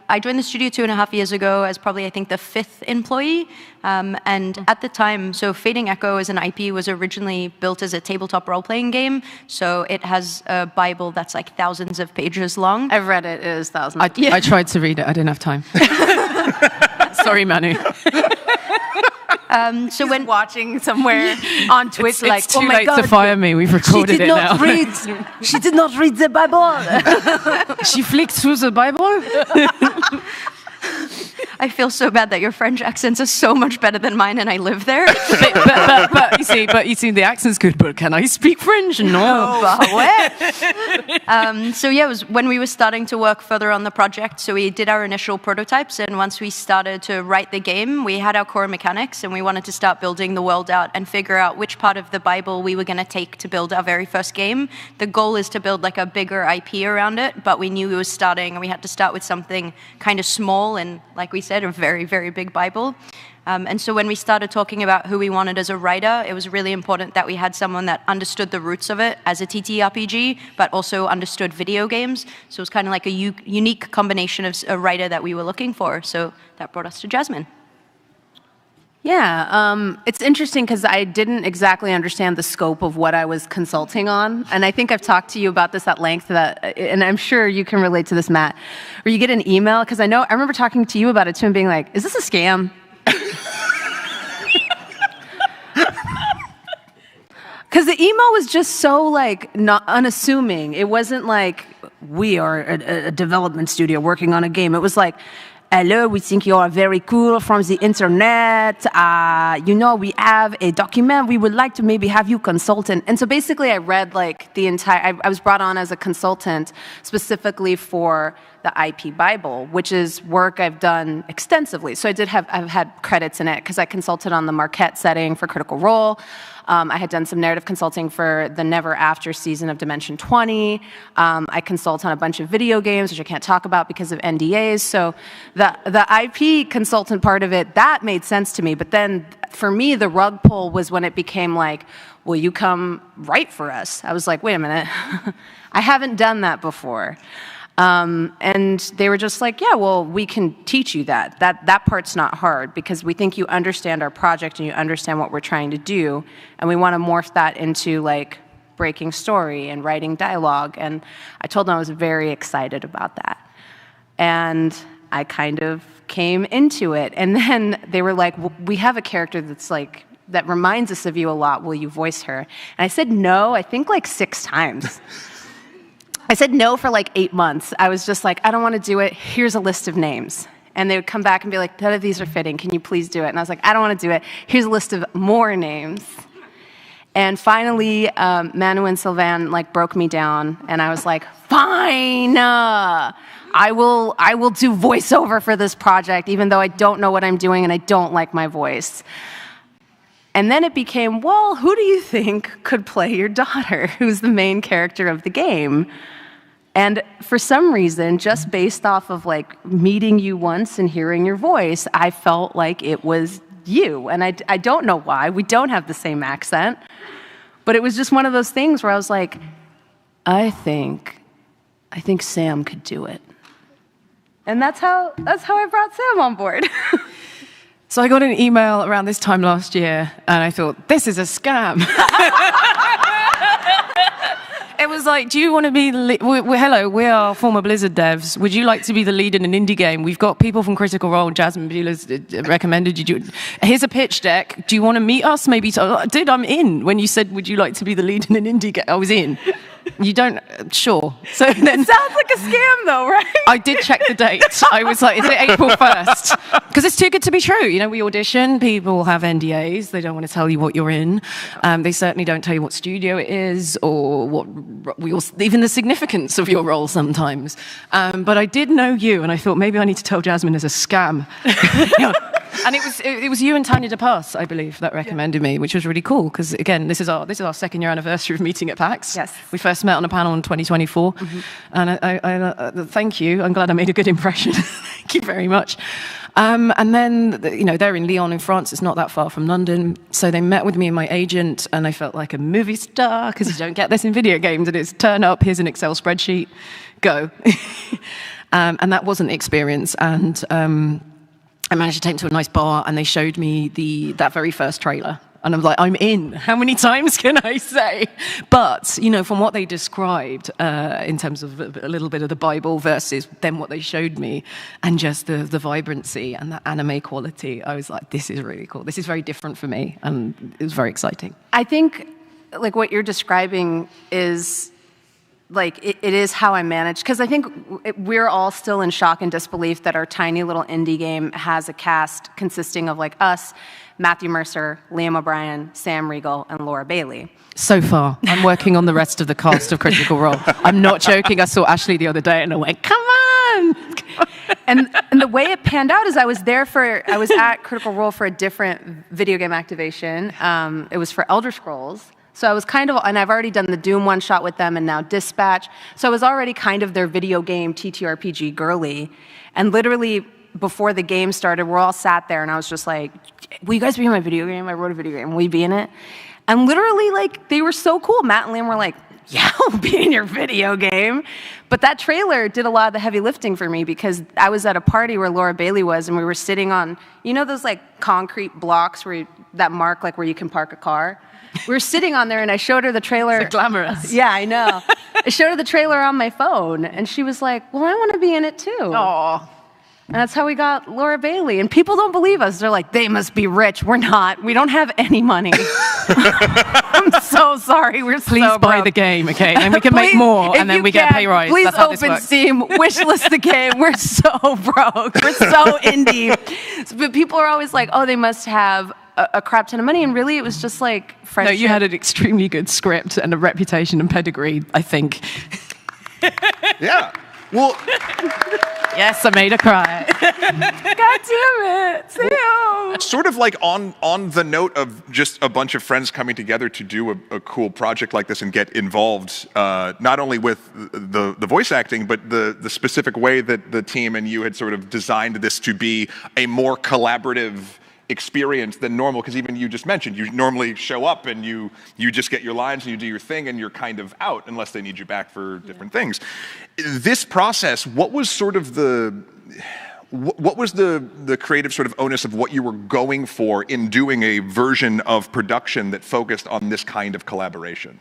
I joined the studio 2.5 years ago as probably, I think, the 5th employee. And at the time, so Fading Echo as an IP was originally built as a tabletop role-playing game. So it has a Bible that's like thousands of pages long. I've read it. It is thousands. I tried to read it. I didn't have time. Sorry, Manu. So when watching somewhere on Twitch, it's too late to fire me. We've recorded it now. She did not read the Bible. She flicked through the Bible. I feel so bad that your French accents are so much better than mine, and I live there. but you see, the accent's good. But can I speak French? No. So yeah, it was when we were starting to work further on the project. So we did our initial prototypes, and once we started to write the game, we had our core mechanics, and we wanted to start building the world out and figure out which part of the Bible we were going to take to build our very first game. The goal is to build like a bigger IP around it, but we knew we were starting, and we had to start with something kind of small and, like we said, a very, very big Bible. And so when we started talking about who we wanted as a writer, it was really important that we had someone that understood the roots of it as a TTRPG, but also understood video games. So it was kind of like a unique combination of a writer that we were looking for. So that brought us to Jasmine. Yeah, it's interesting because I didn't exactly understand the scope of what I was consulting on. And I think I've talked to you about this at length, and I'm sure you can relate to this, Matt, where you get an email, because I remember talking to you about it too and being like, is this a scam? Because the email was just so like not unassuming. It wasn't like we are a development studio working on a game. It was like, hello, we think you are very cool from the internet. We have a document. We would like to maybe have you consultant. And so basically I read like the entire, I was brought on as a consultant specifically for the IP Bible, which is work I've done extensively. So I've had credits in it because I consulted on the Marquette setting for Critical Role. I had done some narrative consulting for the Never After season of Dimension 20. I consult on a bunch of video games, which I can't talk about because of NDAs. So the IP consultant part of it, that made sense to me. But then for me, the rug pull was when it became like, will you come write for us? I was like, wait a minute. I haven't done that before. And they were just like, yeah, well, we can teach you that. That part's not hard because we think you understand our project and you understand what we're trying to do. And we want to morph that into like breaking story and writing dialogue. And I told them I was very excited about that. And I kind of came into it. And then they were like, well, we have a character that's like, that reminds us of you a lot. Will you voice her? And I said no, I think like 6 times. I said no for like 8 months. I was just like, I don't want to do it. Here's a list of names. And they would come back and be like, none of these are fitting. Can you please do it? And I was like, I don't want to do it. Here's a list of more names. And finally, Manu and Sylvan like broke me down. And I was like, fine. I will do voiceover for this project, even though I don't know what I'm doing and I don't like my voice. And then it became, well, who do you think could play your daughter, who's the main character of the game? And for some reason, just based off of like meeting you once and hearing your voice, I felt like it was you. And I don't know why. We don't have the same accent. But it was just one of those things where I was like, I think Sam could do it. And that's how I brought Sam on board. So I got an email around this time last year, and I thought, this is a scam. It was like, do you want to be... hello, we are former Blizzard devs. Would you like to be the lead in an indie game? We've got people from Critical Role. Jasmine Buehler's recommended you. Here's a pitch deck. Do you want to meet us? Maybe... Dude, I'm in. When you said, would you like to be the lead in an indie game? I was in. You don't... Sure. So then... Sounds like a scam, though, right? I did check the date. I was like, is it April 1st? Because it's too good to be true. You know, we audition. People have NDAs. They don't want to tell you what you're in. They certainly don't tell you what studio it is or what... even the significance of your role sometimes. But I did know you, and I thought maybe I need to tell Jasmine it's a scam. And it was you and Tanya DePass, I believe, that recommended me, which was really cool because again, this is our 2nd year anniversary of meeting at PAX. Yes. We first met on a panel in 2024, and I thank you. I'm glad I made a good impression. Thank you very much. And then, they're in Lyon in France. It's not that far from London. So they met with me and my agent, and I felt like a movie star because you don't get this in video games. And it's turn up, here's an Excel spreadsheet, go. And that wasn't the experience. And I managed to take them to a nice bar, and they showed me that very first trailer. And I'm like, I'm in. How many times can I say? But, from what they described in terms of a little bit of the Bible versus then what they showed me and just the vibrancy and the anime quality, I was like, this is really cool. This is very different for me. And it was very exciting. I think, like, what you're describing is... like, it is how I manage, because I think we're all still in shock and disbelief that our tiny little indie game has a cast consisting of, like, us, Matthew Mercer, Liam O'Brien, Sam Riegel, and Laura Bailey. So far, I'm working on the rest of the cast of Critical Role. I'm not joking. I saw Ashley the other day, and I went, come on! And the way it panned out is I was at Critical Role for a different video game activation. It was for Elder Scrolls. So I was and I've already done the Doom one-shot with them and now Dispatch. So I was already kind of their video game TTRPG girly. And literally, before the game started, we're all sat there and I was just like, will you guys be in my video game? I wrote a video game. Will you be in it? And literally, like, they were so cool. Matt and Liam were like, yeah, I'll be in your video game. But that trailer did a lot of the heavy lifting for me because I was at a party where Laura Bailey was and we were sitting on, those, like, concrete blocks that mark, like, where you can park a car? We were sitting on there, and I showed her the trailer. It's glamorous. Yeah, I know. I showed her the trailer on my phone, and she was like, well, I want to be in it, too. Aww. And that's how we got Laura Bailey. And people don't believe us. They're like, they must be rich. We're not. We don't have any money. I'm so sorry. We're Please so buy broke. the game, okay? And we can make more, and then we get a pay rise. Please That's how this open works. Steam, wishlist the game. We're so broke. We're so indie. But people are always like, oh, they must have a crap ton of money. And really, it was just like No, friendship. you had an extremely good script and a reputation and pedigree, I think. Yeah. Well, yes, I made her cry. God damn it. Sam. sort of like on the note of just a bunch of friends coming together to do a cool project like this and get involved, not only with the voice acting, but the specific way that the team and you had sort of designed this to be a more collaborative experience than normal, because even you just mentioned, you normally show up and you just get your lines and you do your thing and you're kind of out unless they need you back for different things. This process, what was sort of what was the creative sort of onus of what you were going for in doing a version of production that focused on this kind of collaboration?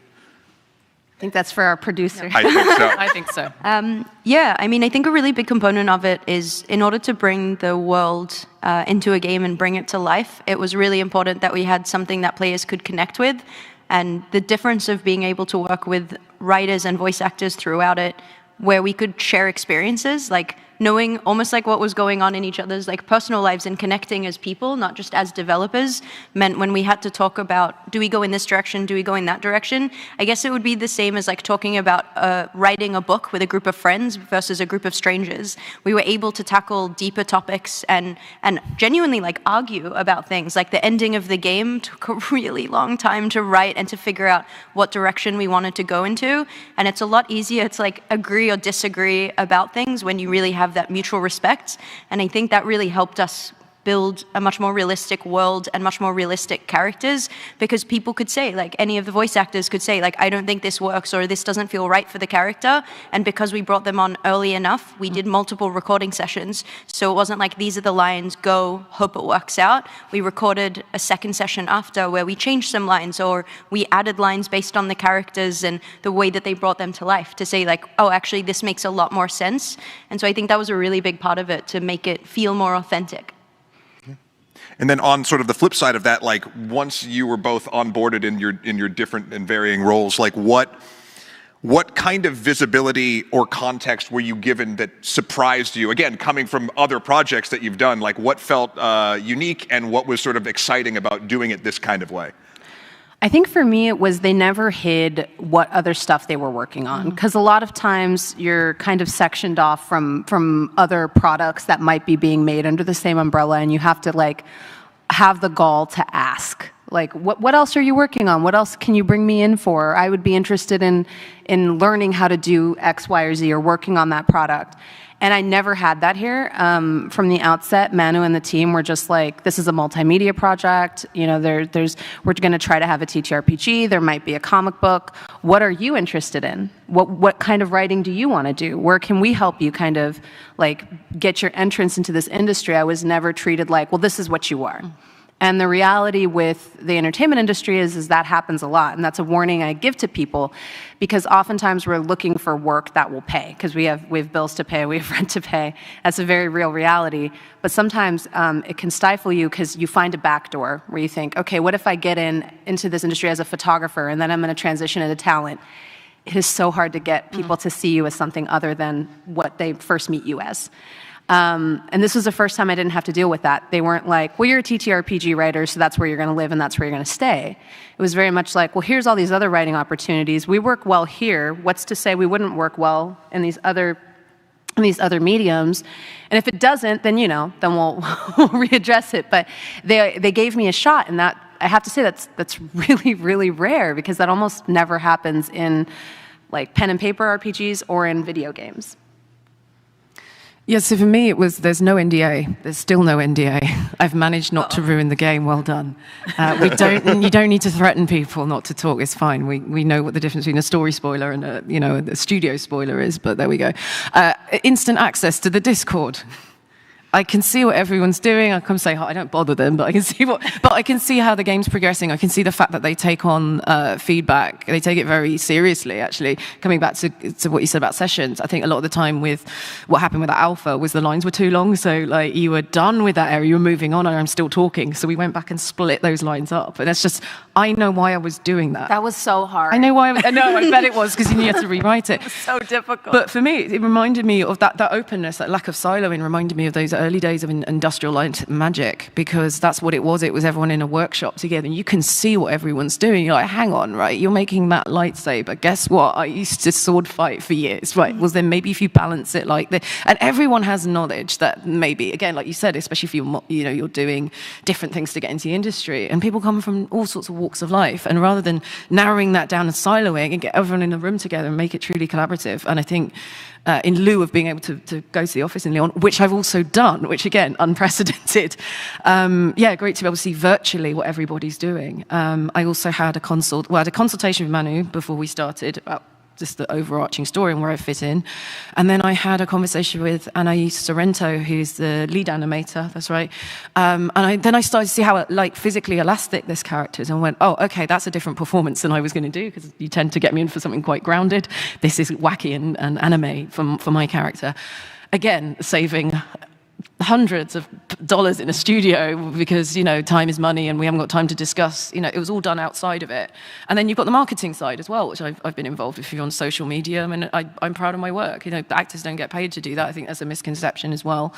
I think that's for our producer. I think so. I think so. Yeah, I mean, I think a really big component of it is in order to bring the world into a game and bring it to life, it was really important that we had something that players could connect with. And the difference of being able to work with writers and voice actors throughout it, where we could share experiences, like knowing almost like what was going on in each other's like personal lives and connecting as people, not just as developers, meant when we had to talk about, do we go in this direction, do we go in that direction? I guess it would be the same as like talking about writing a book with a group of friends versus a group of strangers. We were able to tackle deeper topics and genuinely like argue about things. Like the ending of the game took a really long time to write and to figure out what direction we wanted to go into. And it's a lot easier to like agree or disagree about things when you really have that mutual respect. And I think that really helped us build a much more realistic world and much more realistic characters, because people could say, like any of the voice actors could say, like, I don't think this works or this doesn't feel right for the character. And because we brought them on early enough, we did multiple recording sessions. So it wasn't like, these are the lines, go, hope it works out. We recorded a second session after where we changed some lines, or we added lines based on the characters and the way that they brought them to life to say like, oh, actually this makes a lot more sense. And so I think that was a really big part of it, to make it feel more authentic. And then on sort of the flip side of that, like once you were both onboarded in your different and varying roles, like what kind of visibility or context were you given that surprised you? Again, coming from other projects that you've done, like what felt unique and what was sort of exciting about doing it this kind of way? I think for me it was they never hid what other stuff they were working on, because a lot of times you're kind of sectioned off from other products that might be being made under the same umbrella, and you have to like have the gall to ask, like, what else are you working on? What else can you bring me in for? I would be interested in learning how to do X, Y, or Z, or working on that product. And I never had that here. From the outset, Manu and the team were just like, this is a multimedia project. You know, we're going to try to have a TTRPG. There might be a comic book. What are you interested in? What kind of writing do you want to do? Where can we help you kind of like get your entrance into this industry? I was never treated like, well, this is what you are. And the reality with the entertainment industry is that happens a lot. And that's a warning I give to people, because oftentimes we're looking for work that will pay, because we have bills to pay, we have rent to pay. That's a very real reality. But sometimes it can stifle you because you find a backdoor where you think, okay, what if I get into this industry as a photographer and then I'm going to transition into talent? It is so hard to get people to see you as something other than what they first meet you as. And this was the first time I didn't have to deal with that. They weren't like, well, you're a TTRPG writer, so that's where you're going to live and that's where you're going to stay. It was very much like, well, here's all these other writing opportunities. We work well here. What's to say we wouldn't work well in these other mediums? And if it doesn't, then, you know, then we'll readdress it. But they gave me a shot, and that, I have to say, that's really, really rare, because that almost never happens in like pen and paper RPGs or in video games. Yeah, so for me, there's no NDA. There's still no NDA. I've managed not to ruin the game. Well done. You don't need to threaten people not to talk. It's fine. We know what the difference between a story spoiler and a studio spoiler is, but there we go. Instant access to the Discord. I can see what everyone's doing. I come say hi. I don't bother them, but I can see how the game's progressing. I can see the fact that they take on feedback. They take it very seriously, actually. Coming back to what you said about sessions, I think a lot of the time with what happened with the alpha was the lines were too long. So like you were done with that area, you were moving on, and I'm still talking. So we went back and split those lines up. And it's just, I know why I was doing that. That was so hard. I know why. I bet it was, because you had to rewrite it. So difficult. But for me, it reminded me of that openness, that lack of siloing reminded me of those early days of industrial light magic, because that's what it was. It was everyone in a workshop together, and you can see what everyone's doing. You're like, hang on, right? You're making that lightsaber. Guess what? I used to sword fight for years, right? Well, then maybe if you balance it like this, and everyone has knowledge that maybe, again, like you said, especially if you're doing different things to get into the industry, and people come from all sorts of walks of life, and rather than narrowing that down and siloing and get everyone in a room together and make it truly collaborative, and I think in lieu of being able to go to the office in Lyon, which I've also done, which again, unprecedented. Great to be able to see virtually what everybody's doing. I also had a consultation with Manu before we started about just the overarching story and where I fit in. And then I had a conversation with Anais Sorrento, who's the lead animator, that's right. Then I started to see how physically elastic this character is, and went, oh, okay, that's a different performance than I was going to do, because you tend to get me in for something quite grounded. This is wacky and anime for my character. Again, saving hundreds of dollars in a studio because, time is money and we haven't got time to discuss. It was all done outside of it. And then you've got the marketing side as well, which I've been involved with on social media. I mean, I'm proud of my work. Actors don't get paid to do that. I think that's a misconception as well.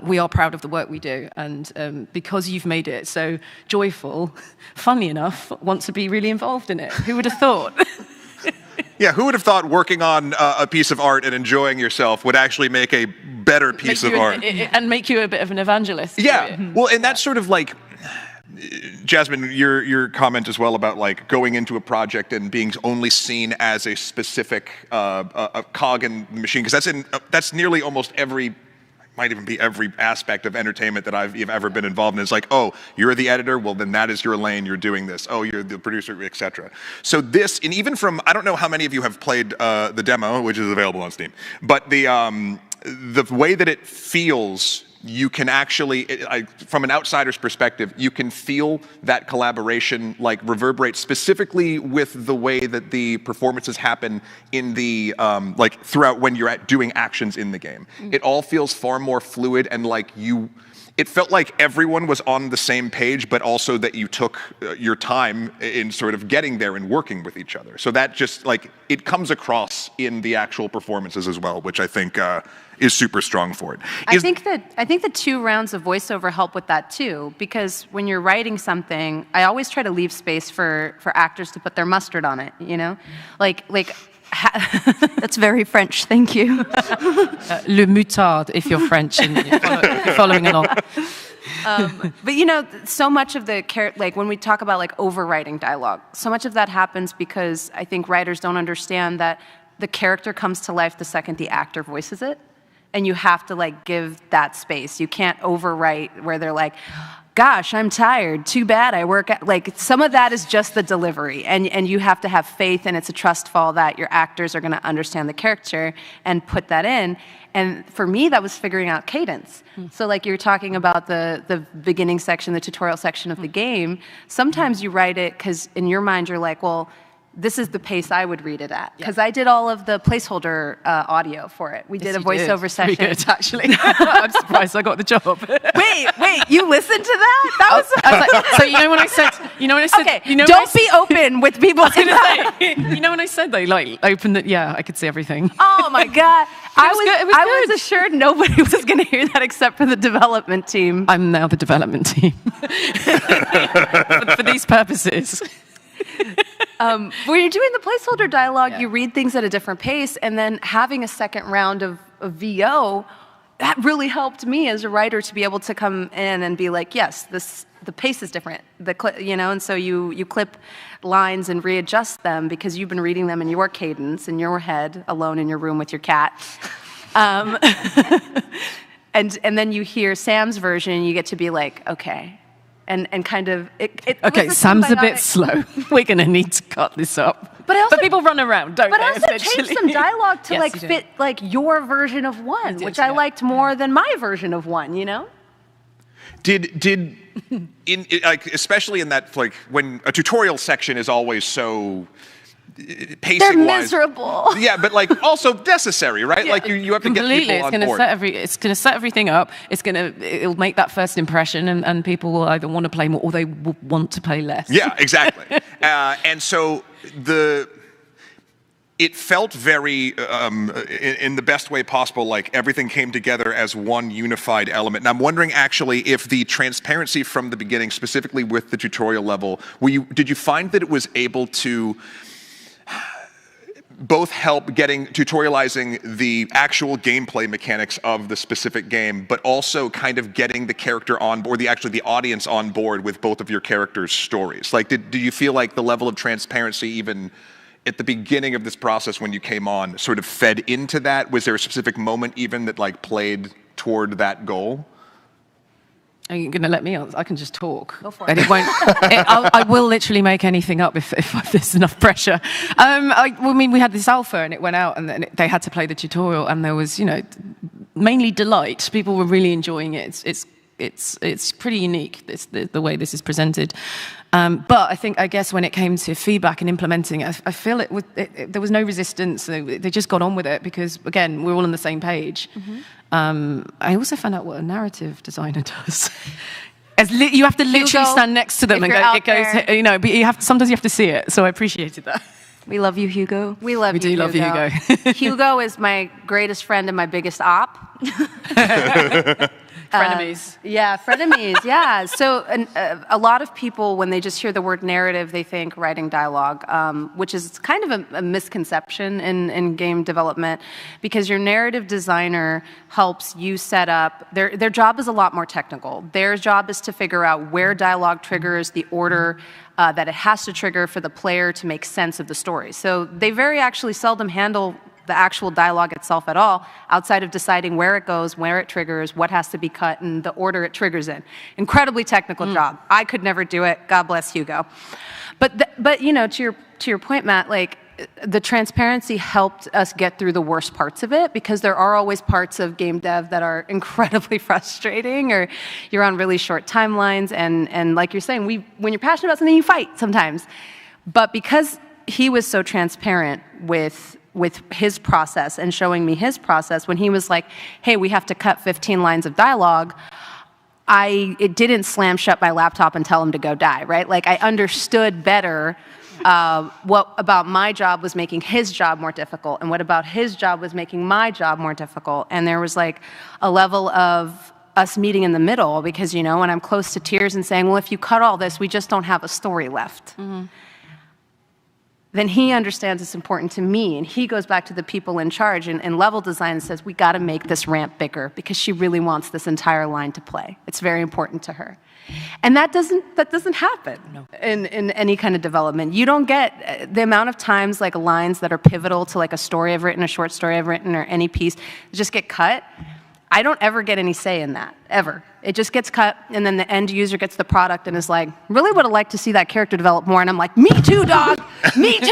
We are proud of the work we do. And because you've made it so joyful, funnily enough, want to be really involved in it. Who would have thought? Yeah, who would have thought working on a piece of art and enjoying yourself would actually make a better piece of art? And make you a bit of an evangelist. Yeah, well, and that's sort of like, Jasmine, your comment as well about like going into a project and being only seen as a specific a cog in the machine, because that's nearly almost every, might even be every aspect of entertainment that I've ever been involved in. It's like, oh, you're the editor, well then that is your lane, you're doing this. Oh, you're the producer, etc. So this, and even from, I don't know how many of you have played the demo, which is available on Steam, but the way that it feels, you can actually, from an outsider's perspective, you can feel that collaboration like reverberate specifically with the way that the performances happen in the, like throughout when you're doing actions in the game. It all feels far more fluid and like it felt like everyone was on the same page, but also that you took your time in sort of getting there and working with each other. So that just like, it comes across in the actual performances as well, which I think is super strong for it. I think the 2 rounds of voiceover help with that too, because when you're writing something, I always try to leave space for actors to put their mustard on it, Like That's very French, thank you. Le moutarde, if you're French and you're following along. But so much of the like when we talk about like overwriting dialogue, so much of that happens because I think writers don't understand that the character comes to life the second the actor voices it, and you have to like give that space. You can't overwrite where they're like, gosh, I'm tired, too bad I work at, like some of that is just the delivery, and you have to have faith, and it's a trust fall that your actors are going to understand the character and put that in. And for me, that was figuring out cadence. So like you're talking about the beginning section, the tutorial section of the game, sometimes you write it because in your mind you're like, well, this is the pace I would read it at. Because I did all of the placeholder audio for it. We did a voiceover session. Pretty good, actually. I'm surprised I got the job. Wait, you listened to that? That was. I was like, so you know when I said. Okay, don't be open with people. You know when I said they like opened it? Yeah, I could see everything. Oh my God. I was assured nobody was going to hear that except for the development team. I'm now the development team. for these purposes. When you're doing the placeholder dialogue, you read things at a different pace, and then having a second round of VO, that really helped me as a writer to be able to come in and be like, yes, the pace is different, and so you clip lines and readjust them because you've been reading them in your cadence, in your head, alone in your room with your cat. And then you hear Sam's version, and you get to be like, okay. And kind of... Okay, Sam's a bit slow. We're going to need to cut this up. But people run around, don't But they? also change some dialogue to Yes, like you do. fit like your version of one, which I liked more than my version of one. You know. Did like especially in that like when a tutorial section is always so pacing They're wise, miserable. Yeah, but like also necessary, right? Like you have to get Completely. people on board. It's going to set everything up. It'll make that first impression, and people will either want to play more or they will want to play less. Yeah, exactly. And so it felt very, in the best way possible, like everything came together as one unified element. And I'm wondering actually if the transparency from the beginning, specifically with the tutorial level, did you find that it was able to both help tutorializing the actual gameplay mechanics of the specific game, but also kind of getting the character on board, the audience on board with both of your characters' stories? Like, do you feel like the level of transparency even at the beginning of this process when you came on sort of fed into that? Was there a specific moment even that like played toward that goal? Are you going to let me answer? I can just talk. Go for And it. it won't. I will literally make anything up if there's enough pressure. We had this alpha and it went out, and then they had to play the tutorial, and there was, mainly delight. People were really enjoying it. It's pretty unique, the way this is presented. But I guess when it came to feedback and implementing it, I feel there was no resistance. They just got on with it because, again, we're all on the same page. I also found out what a narrative designer does. You have to literally stand next to them and go, it goes, but sometimes you have to see it. So I appreciated that. We love you, Hugo. We love you, do love you, Hugo. Hugo is my greatest friend and my biggest op. Frenemies. Frenemies, yeah. So a lot of people, when they just hear the word narrative, they think writing dialogue, which is kind of a misconception in game development, because your narrative designer helps you set up, their job is a lot more technical. Their job is to figure out where dialogue triggers, the order that it has to trigger for the player to make sense of the story. So they very actually seldom handle the actual dialogue itself at all, outside of deciding where it goes, where it triggers, what has to be cut, and the order it triggers in. Incredibly technical job. I could never do it. God bless Hugo. But to your point, Matt, like the transparency helped us get through the worst parts of it, because there are always parts of game dev that are incredibly frustrating, or you're on really short timelines, and like you're saying, when you're passionate about something, you fight sometimes. But because he was so transparent with his process and showing me his process, when he was like, hey, we have to cut 15 lines of dialogue, it didn't slam shut my laptop and tell him to go die, right? Like I understood better what about my job was making his job more difficult, and what about his job was making my job more difficult. And there was like a level of us meeting in the middle, because, when I'm close to tears and saying, well, if you cut all this, we just don't have a story left. Then he understands it's important to me, and he goes back to the people in charge in level design and says, we got to make this ramp bigger because she really wants this entire line to play. It's very important to her. And that doesn't happen in any kind of development. You don't get the amount of times like lines that are pivotal to like a story I've written, a short story I've written, or any piece just get cut. I don't ever get any say in that, ever. It just gets cut, and then the end user gets the product and is like, really would have liked to see that character develop more. And I'm like, me too, dog. Me too.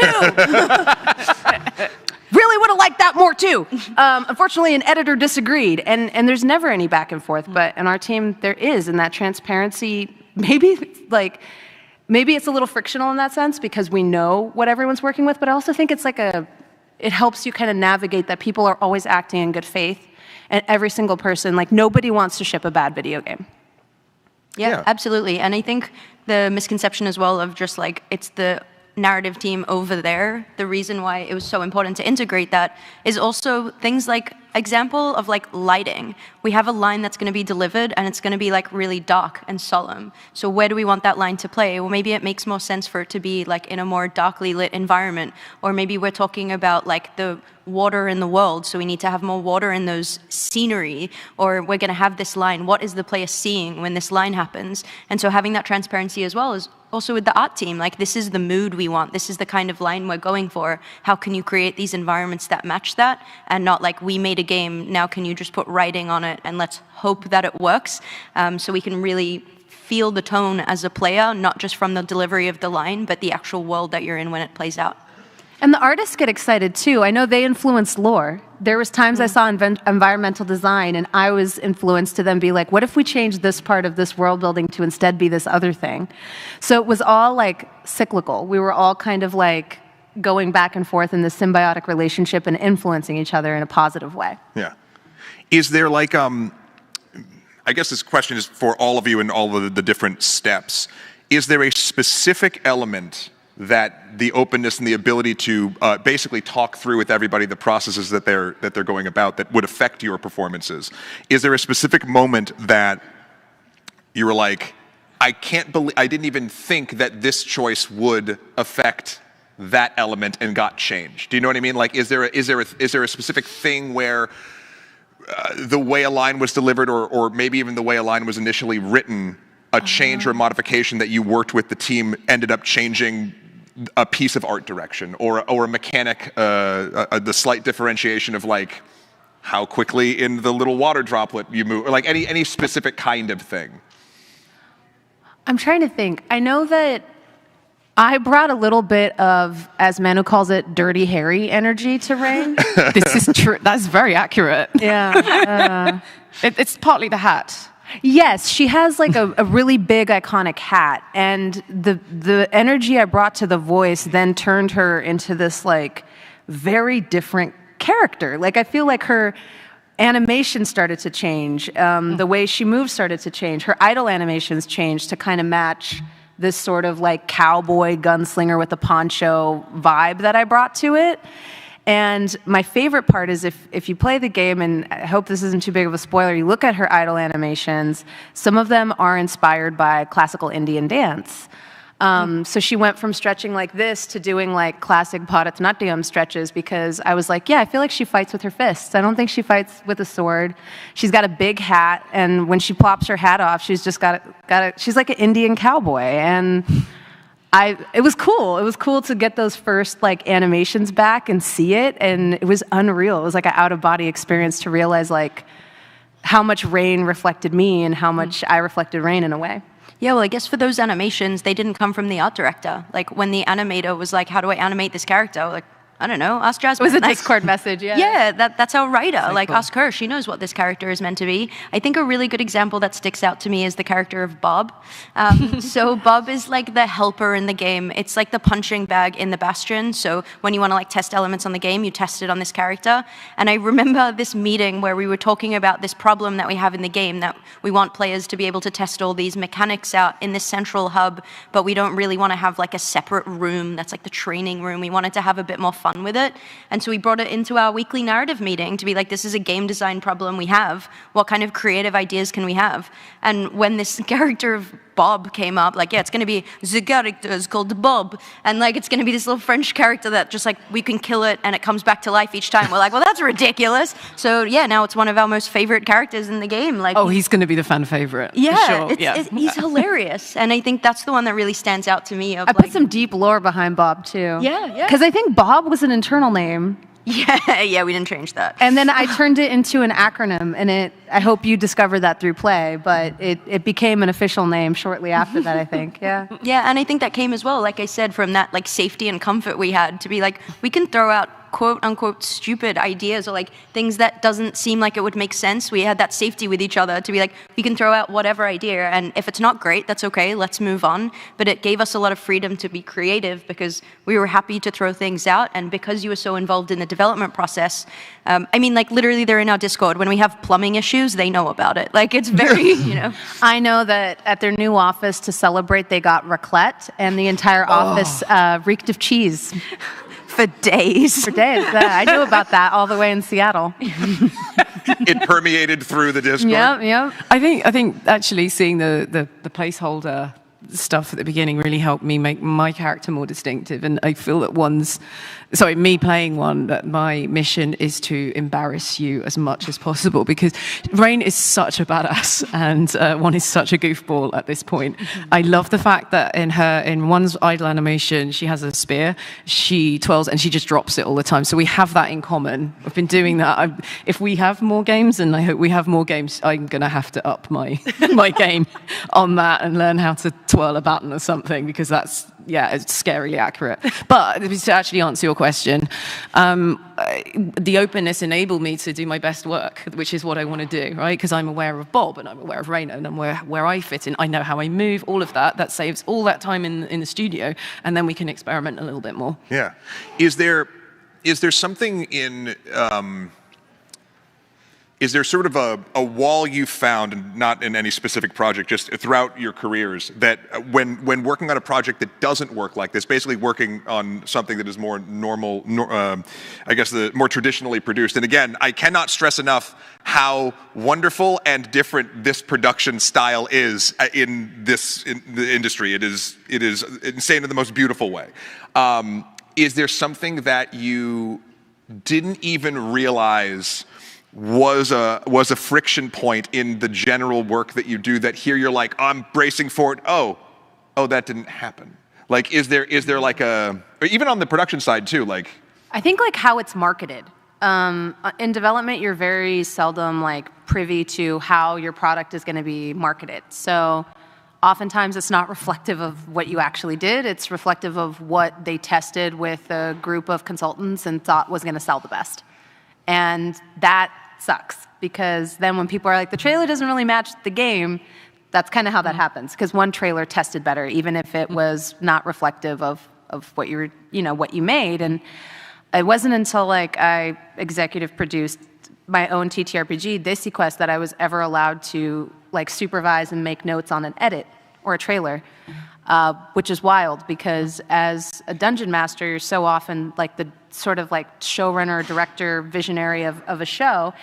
Really would have liked that more too. Unfortunately, an editor disagreed, and there's never any back and forth. But in our team, there is, and that transparency, maybe it's a little frictional in that sense because we know what everyone's working with. But I also think it's like it helps you kind of navigate that people are always acting in good faith. And every single person, like nobody wants to ship a bad video game. Yeah, absolutely. And I think the misconception as well of just like it's the narrative team over there, the reason why it was so important to integrate that is also things like example of like lighting. We have a line that's going to be delivered and it's going to be like really dark and solemn. So where do we want that line to play? Well, maybe it makes more sense for it to be like in a more darkly lit environment, or maybe we're talking about like the water in the world, so we need to have more water in those scenery, or we're going to have this line. What is the player seeing when this line happens? And so having that transparency as well is also with the art team, like this is the mood we want, this is the kind of line we're going for. How can you create these environments that match that, and not like we made a game, now can you just put writing on it and let's hope that it works, so we can really feel the tone as a player, not just from the delivery of the line, but the actual world that you're in when it plays out. And the artists get excited too. I know they influence lore. There was times I saw environmental design and I was influenced to then be like, what if we change this part of this world building to instead be this other thing? So it was all like cyclical. We were all kind of like going back and forth in this symbiotic relationship and influencing each other in a positive way. Yeah. Is there like, I guess this question is for all of you in all of the different steps. Is there a specific element that the openness and the ability to basically talk through with everybody the processes that they're going about that would affect your performances? Is there a specific moment that you were like, I can't believe, I didn't even think that this choice would affect that element and got changed? Do you know what I mean? Like, is there a specific thing where the way a line was delivered, or maybe even the way a line was initially written, a change or a modification that you worked with the team ended up changing a piece of art direction, or a mechanic, the slight differentiation of like how quickly in the little water droplet you move, or like any specific kind of thing? I'm trying to think. I know that I brought a little bit of, as Manu calls it, Dirty Harry energy to Rain. This is true. That's very accurate. Yeah. It's partly the hat. Yes, she has like a really big iconic hat, and the energy I brought to the voice then turned her into this like very different character. Like I feel like her animation started to change, the way she moves started to change, her idle animations changed to kind of match this sort of like cowboy gunslinger with a poncho vibe that I brought to it. And my favorite part is if you play the game, and I hope this isn't too big of a spoiler, you look at her idle animations, some of them are inspired by classical Indian dance. So she went from stretching like this to doing like classic Bharatanatyam stretches, because I was like, yeah, I feel like she fights with her fists. I don't think she fights with a sword. She's got a big hat, and when she plops her hat off, she's just she's like an Indian cowboy. And it was cool. It was cool to get those first like animations back and see it, and it was unreal. It was like an out-of-body experience to realize like how much Rain reflected me and how much I reflected Rain in a way. Yeah, well, I guess for those animations, they didn't come from the art director. Like, when the animator was like, how do I animate this character? Like, I don't know, ask Jasmine. It was a Discord message, yeah. Yeah, that's our writer. So like, cool. Ask her. She knows what this character is meant to be. I think a really good example that sticks out to me is the character of Bob. So Bob is like the helper in the game. It's like the punching bag in the Bastion. So when you want to like test elements on the game, you test it on this character. And I remember this meeting where we were talking about this problem that we have in the game, that we want players to be able to test all these mechanics out in this central hub, but we don't really want to have like a separate room that's like the training room. We wanted to have a bit more fun with it. And so we brought it into our weekly narrative meeting to be like, this is a game design problem we have. What kind of creative ideas can we have? And when this character of Bob came up, like, yeah, it's going to be the character is called Bob, and like it's going to be this little French character that just like we can kill it and it comes back to life each time. We're like, well, that's ridiculous. So yeah, now it's one of our most favorite characters in the game. Like, oh, he's going to be the fan favorite. Yeah, for sure. He's hilarious, and I think that's the one that really stands out to me. I put some deep lore behind Bob too. Yeah. Because I think Bob was an internal name. Yeah, we didn't change that. And then I turned it into an acronym, and I hope you discovered that through play, but it became an official name shortly after that, I think, yeah. Yeah, and I think that came as well, like I said, from that like safety and comfort we had to be like, we can throw out quote-unquote stupid ideas or like things that doesn't seem like it would make sense. We had that safety with each other to be like, we can throw out whatever idea, and if it's not great, that's okay, let's move on. But it gave us a lot of freedom to be creative because we were happy to throw things out, and because you were so involved in the development process, I mean, like literally they're in our Discord. When we have plumbing issues, they know about it. Like, it's very, you know. I know that at their new office to celebrate, they got raclette, and the entire office reeked of cheese. For days. I knew about that all the way in Seattle. It permeated through the Discord. Yep. I think actually seeing the placeholder stuff at the beginning really helped me make my character more distinctive, and I feel that me playing one, that my mission is to embarrass you as much as possible, because Rain is such a badass and one is such a goofball at this point. I love the fact that in one's idle animation, she has a spear, she twirls and she just drops it all the time. So we have that in common. I've been doing that. If we have more games, and I hope we have more games, I'm going to have to up my game on that and learn how to twirl a button or something, because that's, yeah, it's scarily accurate. But to actually answer your question, the openness enabled me to do my best work, which is what I want to do, right? Because I'm aware of Bob, and I'm aware of Raina, and I'm aware where I fit in. I know how I move, all of that. That saves all that time in the studio, and then we can experiment a little bit more. Yeah. Is there something in... Is there sort of a wall you found, and not in any specific project, just throughout your careers, that when working on a project that doesn't work like this, basically working on something that is more normal, I guess the more traditionally produced, and again, I cannot stress enough how wonderful and different this production style is in the industry. It is insane in the most beautiful way. Is there something that you didn't even realize was a friction point in the general work that you do, that here you're like, I'm bracing for it, oh, that didn't happen? Like, is there like or even on the production side too, like... I think like how it's marketed. In development, you're very seldom like privy to how your product is going to be marketed. So oftentimes it's not reflective of what you actually did. It's reflective of what they tested with a group of consultants and thought was going to sell the best. And that sucks, because then when people are like, the trailer doesn't really match the game, that's kind of how that happens, because one trailer tested better, even if it was not reflective of what you were, what you made. And it wasn't until like I executive produced my own TTRPG, Desi Quest, that I was ever allowed to like supervise and make notes on an edit or a trailer. Which is wild, because as a dungeon master, you're so often like the sort of like showrunner, director, visionary of a show,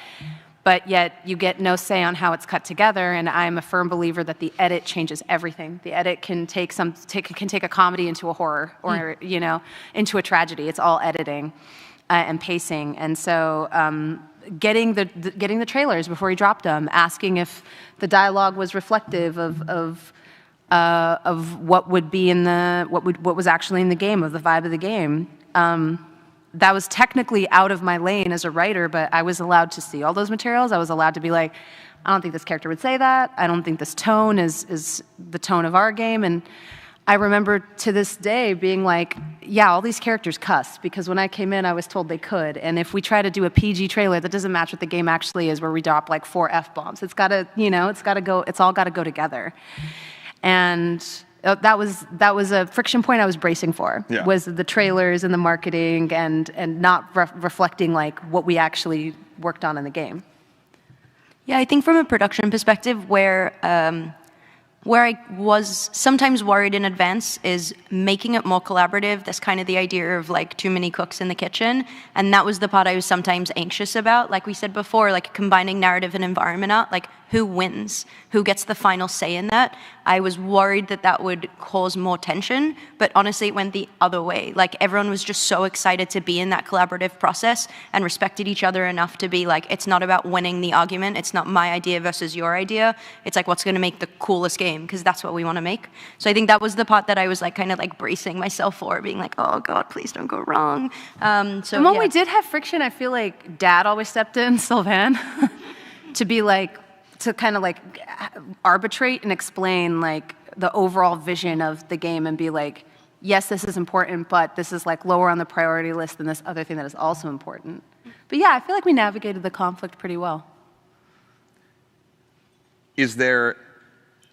but yet you get no say on how it's cut together. And I'm a firm believer that the edit changes everything. The edit can take a comedy into a horror, or into a tragedy. It's all editing and pacing. And so getting the trailers before you dropped them, asking if the dialogue was reflective of what would be in what was actually in the game, of the vibe of the game. That was technically out of my lane as a writer, but I was allowed to see all those materials. I was allowed to be like, I don't think this character would say that. I don't think this tone is the tone of our game. And I remember to this day being like, yeah, all these characters cuss, because when I came in, I was told they could. And if we try to do a PG trailer that doesn't match what the game actually is, where we drop like 4 F-bombs, it's all got to go together. And that was a friction point I was bracing for, was the trailers and the marketing and not reflecting like what we actually worked on in the game. Yeah, I think from a production perspective, where I was sometimes worried in advance is making it more collaborative. That's kind of the idea of like too many cooks in the kitchen. And that was the part I was sometimes anxious about. Like we said before, like combining narrative and environment art, like who wins? Who gets the final say in that? I was worried that that would cause more tension, but honestly it went the other way. Like everyone was just so excited to be in that collaborative process and respected each other enough to be like, it's not about winning the argument. It's not my idea versus your idea. It's like, what's gonna make the coolest game? Because that's what we wanna make. So I think that was the part that I was like kind of like bracing myself for, being like, oh God, please don't go wrong. And when we did have friction, I feel like Dad always stepped in, Sylvan, to be like, to kind of like arbitrate and explain like the overall vision of the game and be like, yes, this is important, but this is like lower on the priority list than this other thing that is also important. But yeah, I feel like we navigated the conflict pretty well. Is there,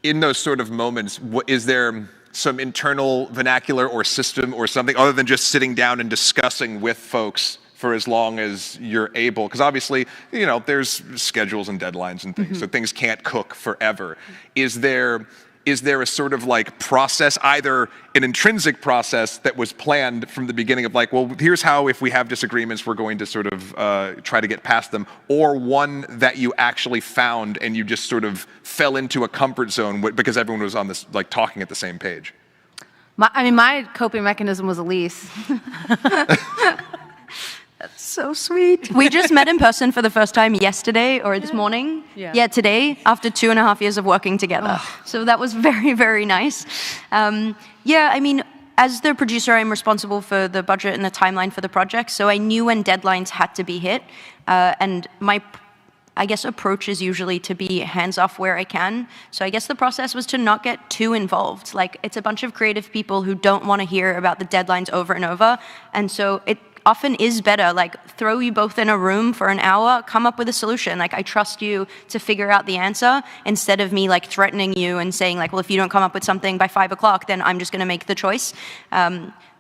in those sort of moments, is there some internal vernacular or system or something other than just sitting down and discussing with folks for as long as you're able? Because obviously, there's schedules and deadlines and things, so things can't cook forever. Is there a sort of like process, either an intrinsic process that was planned from the beginning of like, well, here's how, if we have disagreements, we're going to sort of try to get past them, or one that you actually found and you just sort of fell into a comfort zone because everyone was on this, like talking at the same page? My coping mechanism was Elise. That's so sweet. We just met in person for the first time yesterday or this morning. Yeah, today, after 2.5 years of working together. So that was very, very nice. As the producer, I'm responsible for the budget and the timeline for the project. So I knew when deadlines had to be hit. And my I guess, approach is usually to be hands-off where I can. So I guess the process was to not get too involved. Like, it's a bunch of creative people who don't want to hear about the deadlines over and over. And so it often is better, like, throw you both in a room for an hour, come up with a solution. Like, I trust you to figure out the answer, instead of me, like, threatening you and saying, like, well, if you don't come up with something by 5 o'clock, then I'm just going to make the choice.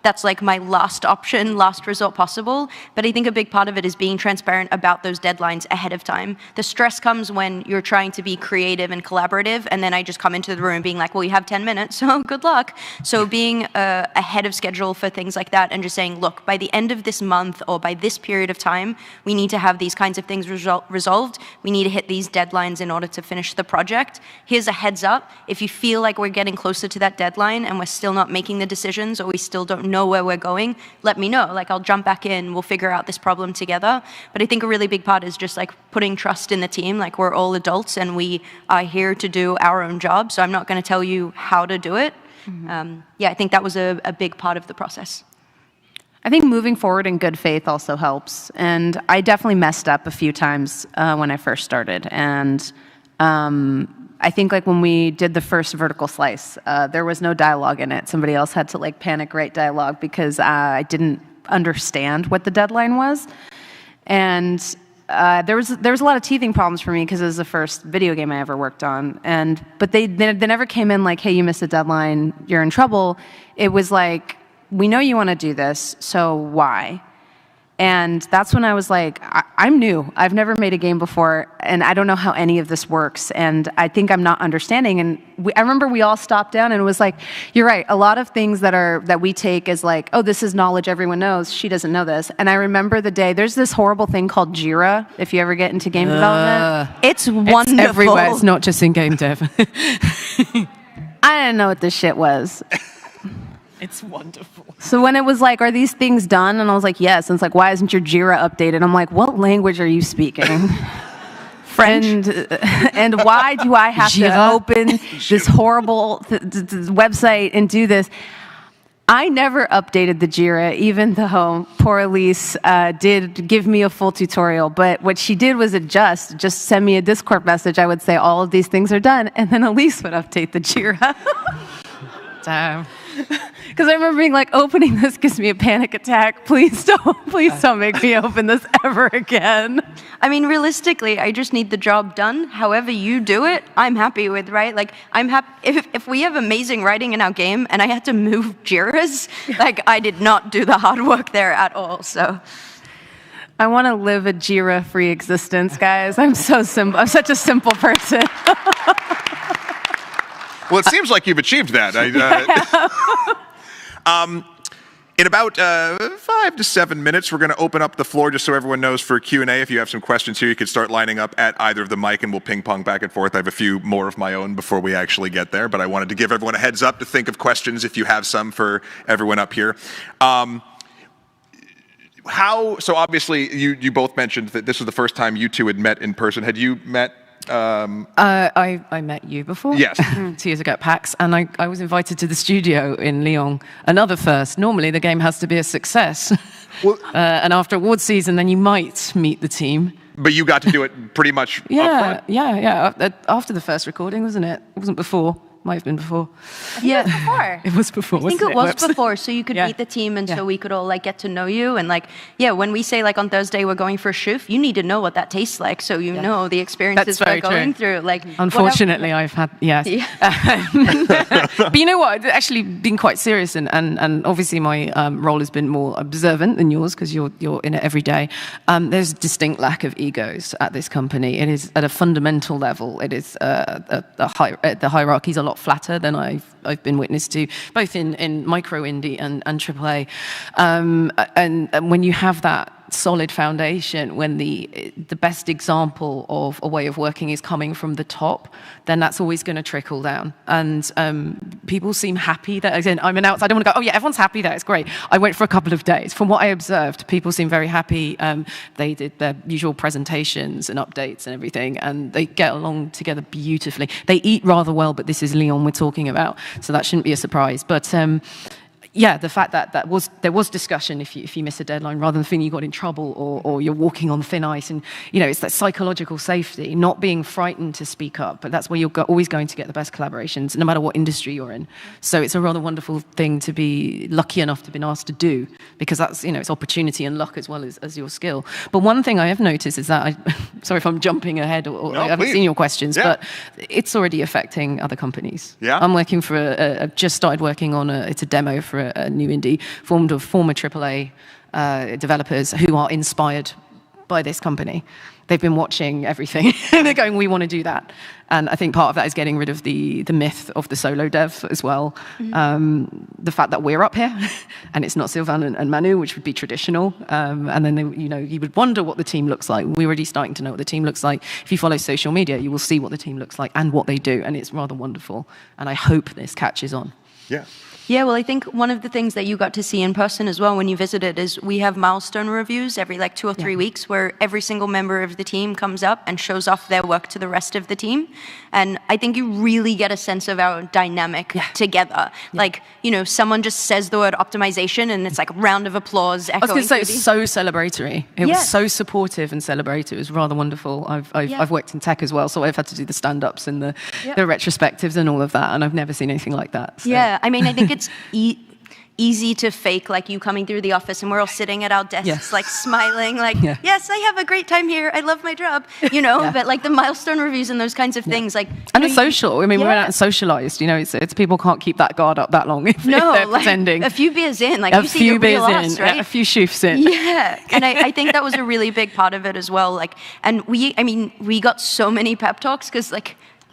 That's like my last option, last resort possible. But I think a big part of it is being transparent about those deadlines ahead of time. The stress comes when you're trying to be creative and collaborative, and then I just come into the room being like, well, you have 10 minutes, so good luck. So being ahead of schedule for things like that, and just saying, look, by the end of this month or by this period of time, we need to have these kinds of things resolved. We need to hit these deadlines in order to finish the project. Here's a heads up. If you feel like we're getting closer to that deadline and we're still not making the decisions, or we still don't know where we're going, let me know. Like, I'll jump back in, we'll figure out this problem together. But I think a really big part is just like putting trust in the team. Like, we're all adults and we are here to do our own job, so I'm not going to tell you how to do it. Yeah, I think that was a big part of the process. I think moving forward in good faith also helps. And I definitely messed up a few times when I first started. And I think, like, when we did the first vertical slice, there was no dialogue in it. Somebody else had to, like, panic write dialogue because I didn't understand what the deadline was. And there was a lot of teething problems for me because it was the first video game I ever worked on. But they never came in like, hey, you missed a deadline, you're in trouble. It was like, we know you want to do this, so why? And that's when I was like, I'm new. I've never made a game before, and I don't know how any of this works, and I think I'm not understanding. And I remember we all stopped down, and it was like, you're right, a lot of things that we take as like, oh, this is knowledge everyone knows, she doesn't know this. And I remember the day, there's this horrible thing called Jira, if you ever get into game development. It's wonderful. It's everywhere, it's not just in game dev. I didn't know what this shit was. It's wonderful. So when it was like, are these things done? And I was like, yes. And it's like, why isn't your Jira updated? I'm like, what language are you speaking? French. And why do I have to open this horrible website and do this? I never updated the Jira, even though poor Elise did give me a full tutorial. But what she did was just send me a Discord message. I would say all of these things are done, and then Elise would update the Jira. Damn. Because I remember being like, opening this gives me a panic attack. Please don't make me open this ever again. I mean, realistically, I just need the job done. However you do it, I'm happy with, right? Like, I'm happy if we have amazing writing in our game and I had to move Jiras, like, I did not do the hard work there at all, so. I want to live a Jira-free existence, guys. I'm so simple. I'm such a simple person. Well, it seems like you've achieved that. In about 5 to 7 minutes, we're going to open up the floor just so everyone knows for Q&A. If you have some questions here, you could start lining up at either of the mic and we'll ping pong back and forth. I have a few more of my own before we actually get there, but I wanted to give everyone a heads up to think of questions if you have some for everyone up here. So obviously you both mentioned that this was the first time you two had met in person. Had you met? I met you before. Yes. 2 years ago at PAX, and I was invited to the studio in Lyon. Another first. Normally the game has to be a success. Well, and after awards season, then you might meet the team. But you got to do it pretty much yeah, upfront. Yeah. After the first recording, wasn't it? It wasn't before. Might have been before. Yeah, it was before. I think it was before, so you could meet the team, and so we could all like get to know you. And like, when we say like on Thursday we're going for a shoof, you need to know what that tastes like, so you know the experiences we're going through. Like, unfortunately, I've had but you know what? I've actually been quite serious, and obviously my role has been more observant than yours because you're in it every day. There's a distinct lack of egos at this company. It is at a fundamental level. It is the hierarchy's a lot flatter than I've been witness to, both in micro indie and AAA. And when you have that solid foundation, when the best example of a way of working is coming from the top, then that's always going to trickle down. And people seem happy that, again, I'm an outsider. I don't want to go, oh yeah, everyone's happy there, it's great. I went for a couple of days. From what I observed, people seem very happy. They did their usual presentations and updates and everything, and they get along together beautifully. They eat rather well, but this is Lyon we're talking about, so that shouldn't be a surprise. But yeah, the fact that there was discussion if you miss a deadline, rather than feeling you got in trouble or you're walking on thin ice, and it's that psychological safety, not being frightened to speak up. But that's where you're always going to get the best collaborations, no matter what industry you're in. So it's a rather wonderful thing to be lucky enough to have been asked to do, because that's it's opportunity and luck as well as your skill. But one thing I have noticed is that sorry if I'm jumping ahead or I haven't seen your questions, but it's already affecting other companies. Yeah, I'm working for I've just started working on it's a demo for a new indie formed of former AAA developers who are inspired by this company. They've been watching everything and they're going, we want to do that. And I think part of that is getting rid of the myth of the solo dev as well. The fact that we're up here and it's not Sylvain and Manu, which would be traditional. And then, you would wonder what the team looks like. We're already starting to know what the team looks like. If you follow social media, you will see what the team looks like and what they do. And it's rather wonderful. And I hope this catches on. Yeah. Yeah, well, I think one of the things that you got to see in person as well when you visited is we have milestone reviews every 2 or 3 weeks where every single member of the team comes up and shows off their work to the rest of the team. And I think you really get a sense of our dynamic together. Someone just says the word optimization and it's like a round of applause. I was going to say, it's so celebratory. It was so supportive and celebratory. It was rather wonderful. I've worked in tech as well, so I've had to do the stand-ups and the retrospectives and all of that, and I've never seen anything like that. So. Yeah, I mean, I think it's easy to fake you coming through the office and we're all sitting at our desks smiling yes, I have a great time here, I love my job, but the milestone reviews and those kinds of things and it's social. I mean, we went out and socialized, it's people can't keep that guard up that long if they're pretending. A few beers in, a you see few your beers real in, us, right? a few shifts in. Yeah, and I think that was a really big part of it as well. And we got so many pep talks because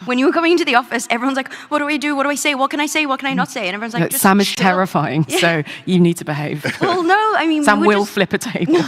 when you were coming into the office, everyone's like, what do I do? What do I say? What can I say? What can I not say? And everyone's like, Sam is chill. terrifying, so you need to behave. Well, no, I mean... Sam will flip a table.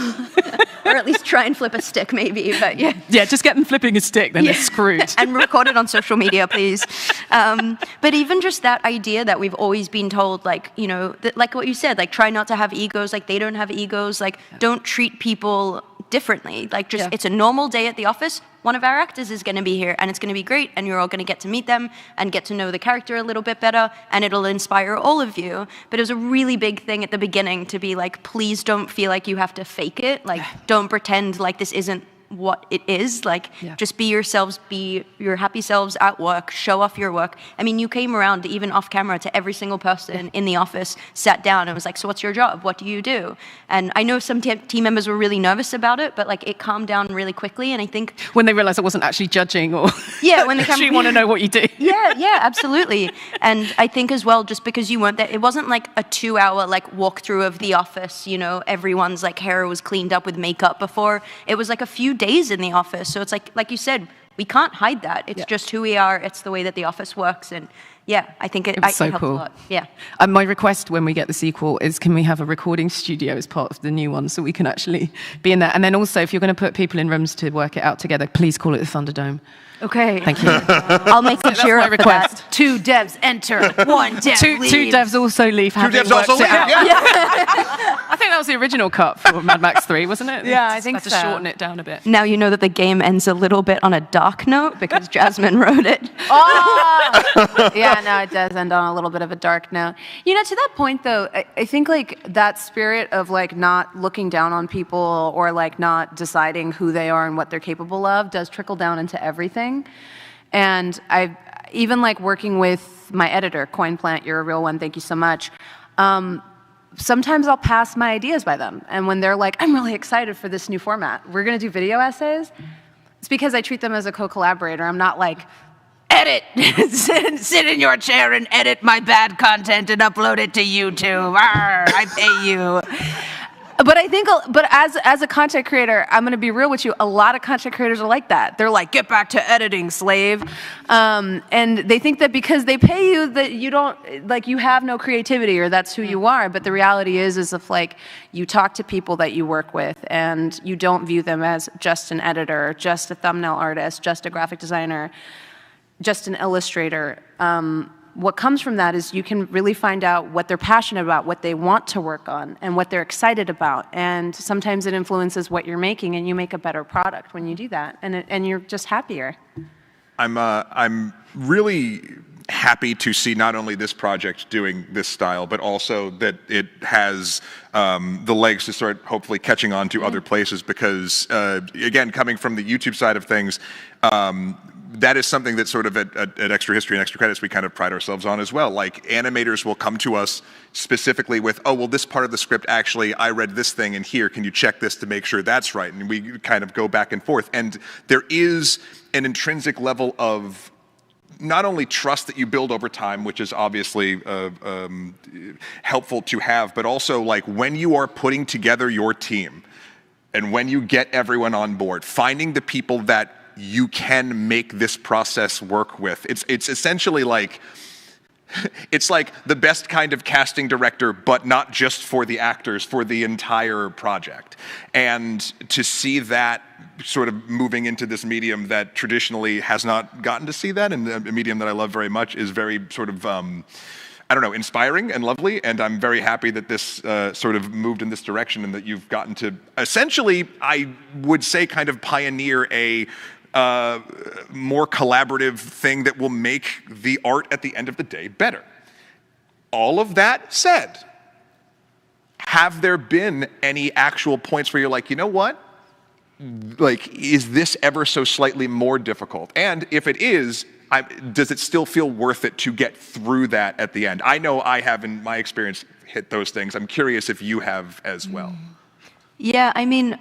Or at least try and flip a stick, maybe, but yeah. Yeah, just get them flipping a stick, then they're screwed. And record it on social media, please. But even just that idea that we've always been told, like what you said, try not to have egos, they don't have egos, don't treat people differently. It's a normal day at the office. One of our actors is going to be here and it's going to be great and you're all going to get to meet them and get to know the character a little bit better and it'll inspire all of you. But it was a really big thing at the beginning to be please don't feel like you have to fake it. Don't pretend like this isn't what it is. Just be yourselves, be your happy selves at work, show off your work. I mean, you came around even off camera to every single person in the office, sat down and was like, so what's your job? What do you do? And I know some team members were really nervous about it, but it calmed down really quickly. And I think when they realized I wasn't actually judging or when the camera, actually want to know what you do. Yeah, absolutely. And I think as well, just because you weren't there, it wasn't a 2-hour walkthrough of the office, everyone's hair was cleaned up with makeup before. It was a few days in the office. So it's like you said, we can't hide that. It's just who we are. It's the way that the office works. And I think it was so helped cool. a lot. Yeah. My request when we get the sequel is, can we have a recording studio as part of the new one so we can actually be in there? And then also, if you're going to put people in rooms to work it out together, please call it the Thunderdome. Okay. Thank you. I'll make the cheer up for that. 2 devs enter, 1 dev leaves. 2 devs also leave. 2 devs also leave, I think that was the original cut for Mad Max 3, wasn't it? Yeah, I think so. so. Had to shorten it down a bit. Now you know that the game ends a little bit on a dark note because Jasmine wrote it. Oh! Yeah, no, it does end on a little bit of a dark note. To that point, though, I think that spirit of not looking down on people or not deciding who they are and what they're capable of does trickle down into everything. And I even working with my editor, CoinPlant, you're a real one, thank you so much. Sometimes I'll pass my ideas by them. And when they're like, I'm really excited for this new format, we're going to do video essays, it's because I treat them as a co-collaborator. I'm not edit, sit in your chair and edit my bad content and upload it to YouTube. Arr, I pay you. But I think, as a content creator, I'm going to be real with you. A lot of content creators are like that. They're like, get back to editing, slave. And they think that because they pay you that you don't, you have no creativity or that's who you are. But the reality is if you talk to people that you work with and you don't view them as just an editor, just a thumbnail artist, just a graphic designer, just an illustrator, what comes from that is you can really find out what they're passionate about, what they want to work on, and what they're excited about. And sometimes it influences what you're making, and you make a better product when you do that, and you're just happier. I'm really happy to see not only this project doing this style, but also that it has the legs to start hopefully catching on to other places, because again, coming from the YouTube side of things, that is something that sort of at Extra History and Extra Credits we kind of pride ourselves on as well. Like, animators will come to us specifically with, oh, well, this part of the script, actually, I read this thing in here, can you check this to make sure that's right? And we kind of go back and forth. And there is an intrinsic level of not only trust that you build over time, which is obviously helpful to have, but also like when you are putting together your team and when you get everyone on board, finding the people that you can make this process work with. It's essentially like, it's like the best kind of casting director, but not just for the actors, for the entire project. And to see that sort of moving into this medium that traditionally has not gotten to see that, and a medium that I love very much, is very sort of, I don't know, inspiring and lovely. And I'm very happy that this sort of moved in this direction, and that you've gotten to essentially, I would say, kind of pioneer a more collaborative thing that will make the art at the end of the day better. All of that said, have there been any actual points where you're like, you know what? Like, is this ever so slightly more difficult? And if it is, does it still feel worth it to get through that at the end? I know I have, in my experience, hit those things. I'm curious if you have as well. Yeah, I mean,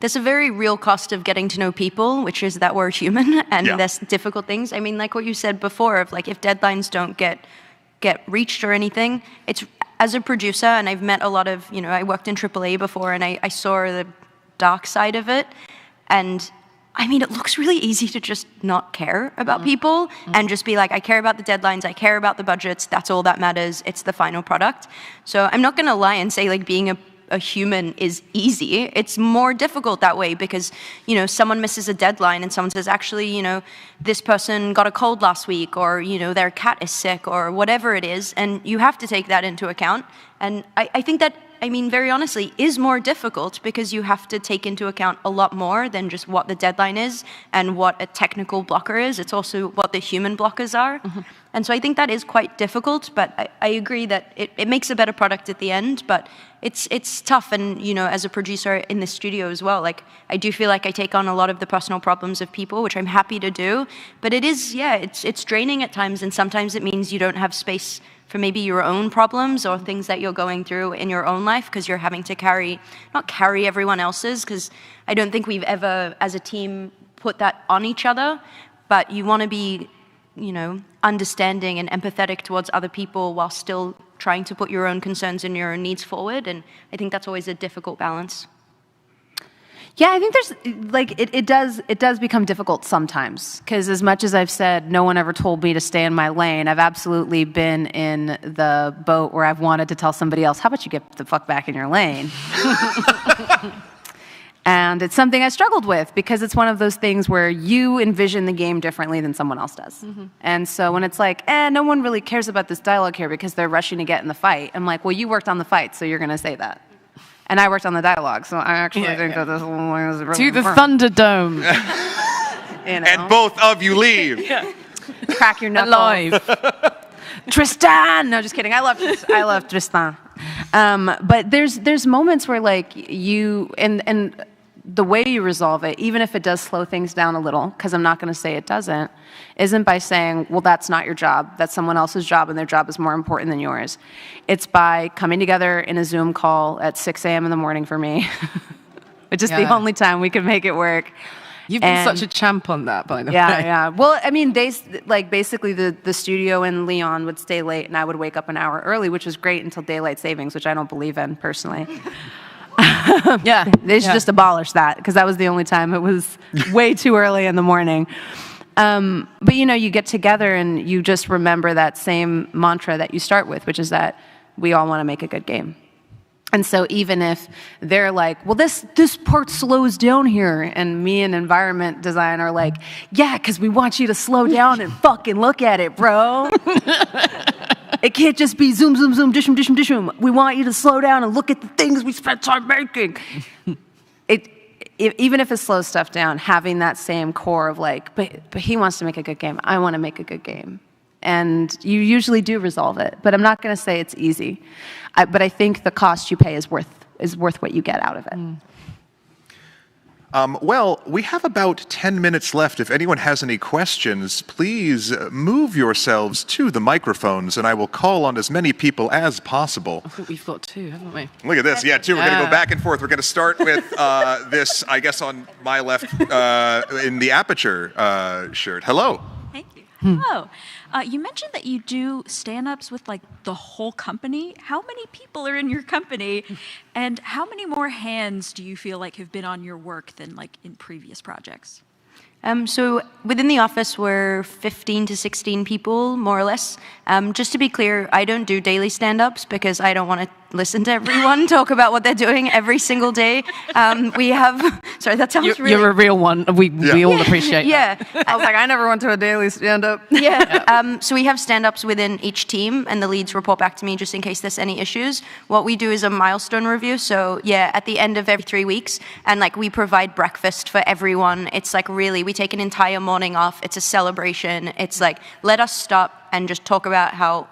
there's a very real cost of getting to know people, which is that we're human, and there's difficult things. I mean, like what you said before, of like, if deadlines don't get reached or anything, it's, as a producer, and I've met a lot of, you know, I worked in AAA before, and I saw the dark side of it. And I mean, it looks really easy to just not care about people and just be like, I care about the deadlines, I care about the budgets, that's all that matters, it's the final product. So I'm not gonna lie and say like being a human is easy. It's more difficult that way because, you know, someone misses a deadline and someone says, actually, you know, this person got a cold last week, or, you know, their cat is sick, or whatever it is, and you have to take that into account. And I think that, I mean, very honestly, is more difficult because you have to take into account a lot more than just what the deadline is and what a technical blocker is. It's also what the human blockers are. And so I think that is quite difficult, but I agree that it makes a better product at the end, but it's tough. And, you know, as a producer in the studio as well, like, I do feel like I take on a lot of the personal problems of people, which I'm happy to do, but it is, yeah, it's draining at times, and sometimes it means you don't have space for maybe your own problems or things that you're going through in your own life, because you're having to not carry everyone else's, because I don't think we've ever, as a team, put that on each other, but you want to be, you know, understanding and empathetic towards other people while still trying to put your own concerns and your own needs forward, and I think that's always a difficult balance. Yeah, I think there's, like, it does become difficult sometimes, because as much as I've said no one ever told me to stay in my lane, I've absolutely been in the boat where I've wanted to tell somebody else, how about you get the fuck back in your lane? And it's something I struggled with, because it's one of those things where you envision the game differently than someone else does. And so when it's like, no one really cares about this dialogue here because they're rushing to get in the fight, I'm like, well, you worked on the fight, so you're going to say that. And I worked on the dialogue, so I actually think that this one is really to the important. Thunderdome. You know? And both of you leave. Crack your knuckles. Alive. Tristan! No, just kidding. I love Tristan. But there's moments where, like, you, and the way you resolve it, even if it does slow things down a little, because I'm not going to say it doesn't, isn't by saying, well, that's not your job. That's someone else's job, and their job is more important than yours. It's by coming together in a Zoom call at 6 a.m. in the morning for me, which is the only time we can make it work. You've been such a champ on that, by the way. Yeah. Well, I mean, basically the studio in Leon would stay late, and I would wake up an hour early, which was great until daylight savings, which I don't believe in personally. They should just abolish that, because that was the only time it was way too early in the morning. But, you know, you get together and you just remember that same mantra that you start with, which is that we all want to make a good game. And so even if they're like, well, this part slows down here, and me and environment design are like, yeah, because we want you to slow down and fucking look at it, bro. It can't just be zoom, zoom, zoom, dishum, dishum, dishum. We want you to slow down and look at the things we spent time making. Even if it slows stuff down, having that same core of like, but he wants to make a good game. I want to make a good game. And you usually do resolve it, but I'm not going to say it's easy. But I think the cost you pay is worth what you get out of it. Well, we have about 10 minutes left. If anyone has any questions, please move yourselves to the microphones, and I will call on as many people as possible. I think we've got 2, haven't we? Look at this. Yeah, 2. We're going to go back and forth. We're going to start with this, I guess, on my left in the Aperture shirt. Hello. Thank you. Hello. You mentioned that you do stand-ups with like the whole company. How many people are in your company, and how many more hands do you feel like have been on your work than like in previous projects? So within the office, we're 15 to 16 people, more or less. Just to be clear, I don't do daily stand-ups because I don't want to listen to everyone talk about what they're doing every single day. We have, sorry, that sounds really... You're a real one. We all appreciate that. Yeah. I was like, I never went to a daily stand-up. Yeah. So we have stand-ups within each team, and the leads report back to me just in case there's any issues. What we do is a milestone review. So yeah, at the end of every 3 weeks, and like we provide breakfast for everyone. It's like really, we take an entire morning off. It's a celebration. It's like, let us stop and just talk about how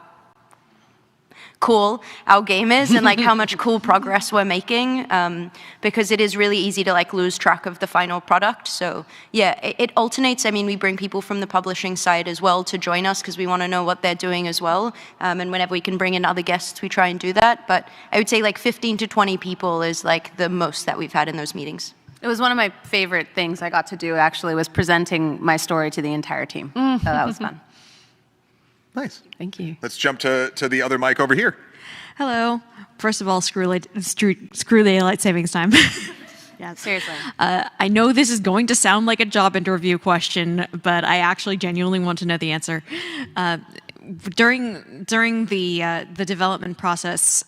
cool our game is and like how much cool progress we're making, because it is really easy to like lose track of the final product. So yeah, it alternates. I mean, we bring people from the publishing side as well to join us because we want to know what they're doing as well. And whenever we can bring in other guests, we try and do that. But I would say like 15 to 20 people is like the most that we've had in those meetings. It was one of my favorite things I got to do, actually, was presenting my story to the entire team. So that was fun. Nice. Thank you. Let's jump to the other mic over here. Hello. First of all, screw daylight savings time. Yeah, seriously. I know this is going to sound like a job interview question, but I actually genuinely want to know the answer. During the development process,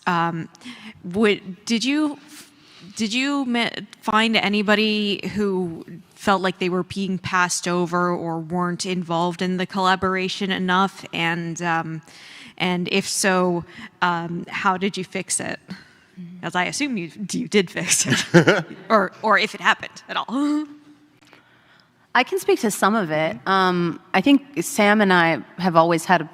did you find anybody who felt like they were being passed over or weren't involved in the collaboration enough? And if so, how did you fix it? As I assume you did fix it, or if it happened at all. I can speak to some of it. I think Sam and I have always had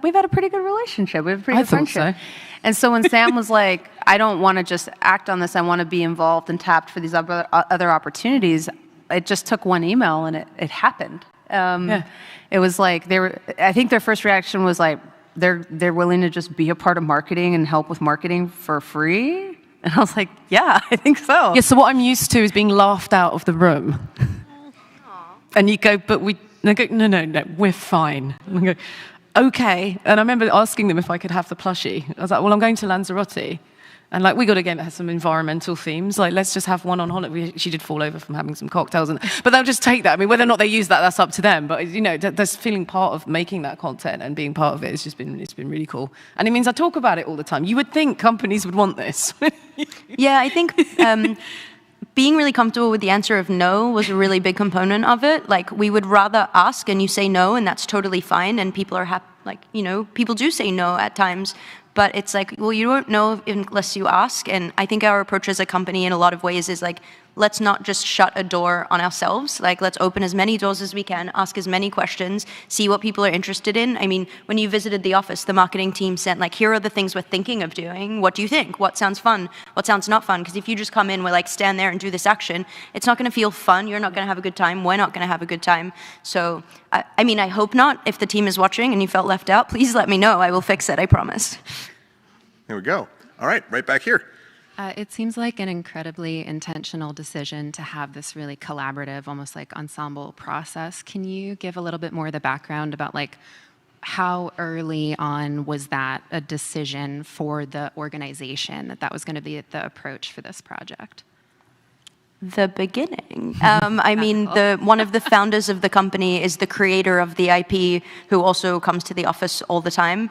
we've had a pretty good relationship. We have a pretty good friendship. So. And so when Sam was like, I don't want to just act on this, I want to be involved and tapped for these other opportunities, it just took one email and it happened. It was like, I think their first reaction was like, they're willing to just be a part of marketing and help with marketing for free? And I was like, yeah, I think so. Yeah, so what I'm used to is being laughed out of the room. And you go, but they go, no, we're fine. And I go, okay. And I remember asking them if I could have the plushie. I was like, well, I'm going to Lanzarote. And like, we got a game that has some environmental themes. Like, let's just have one on holiday. She did fall over from having some cocktails. But they'll just take that. I mean, whether or not they use that, that's up to them. But, you know, there's feeling part of making that content and being part of it. It's been really cool. And it means I talk about it all the time. You would think companies would want this. Yeah, I think being really comfortable with the answer of no was a really big component of it. Like, we would rather ask and you say no, and that's totally fine. And people are happy. Like, you know, people do say no at times. But it's like, well, you don't know unless you ask. And I think our approach as a company in a lot of ways is like, let's not just shut a door on ourselves. Like, let's open as many doors as we can, ask as many questions, see what people are interested in. I mean, when you visited the office, the marketing team sent like, here are the things we're thinking of doing. What do you think? What sounds fun? What sounds not fun? Because if you just come in, we're like, stand there and do this action, it's not going to feel fun. You're not going to have a good time. We're not going to have a good time. So, I mean, I hope not. If the team is watching and you felt left out, please let me know. I will fix it, I promise. There we go. All right, right back here. It seems like an incredibly intentional decision to have this really collaborative, almost like ensemble process. Can you give a little bit more of the background about like how early on was that a decision for the organization that was going to be the approach for this project? The beginning. I mean, one of the founders of the company is the creator of the IP, who also comes to the office all the time.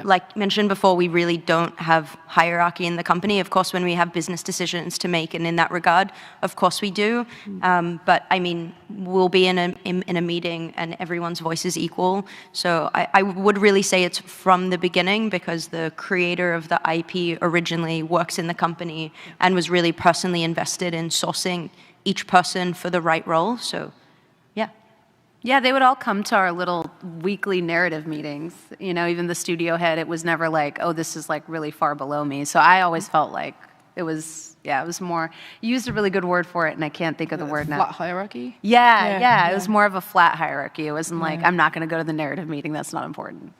Like mentioned before, we really don't have hierarchy in the company. Of course, when we have business decisions to make, and in that regard, of course we do. But I mean, we'll be in a meeting and everyone's voice is equal. So I would really say it's from the beginning, because the creator of the IP originally works in the company and was really personally invested in sourcing each person for the right role. So, yeah. Yeah, they would all come to our little weekly narrative meetings. You know, even the studio head, it was never like, oh, this is like really far below me. So I always felt like it was, it was more, you used a really good word for it, and I can't think of the word now. Flat hierarchy? Yeah, it was more of a flat hierarchy. It wasn't like, I'm not going to go to the narrative meeting, that's not important.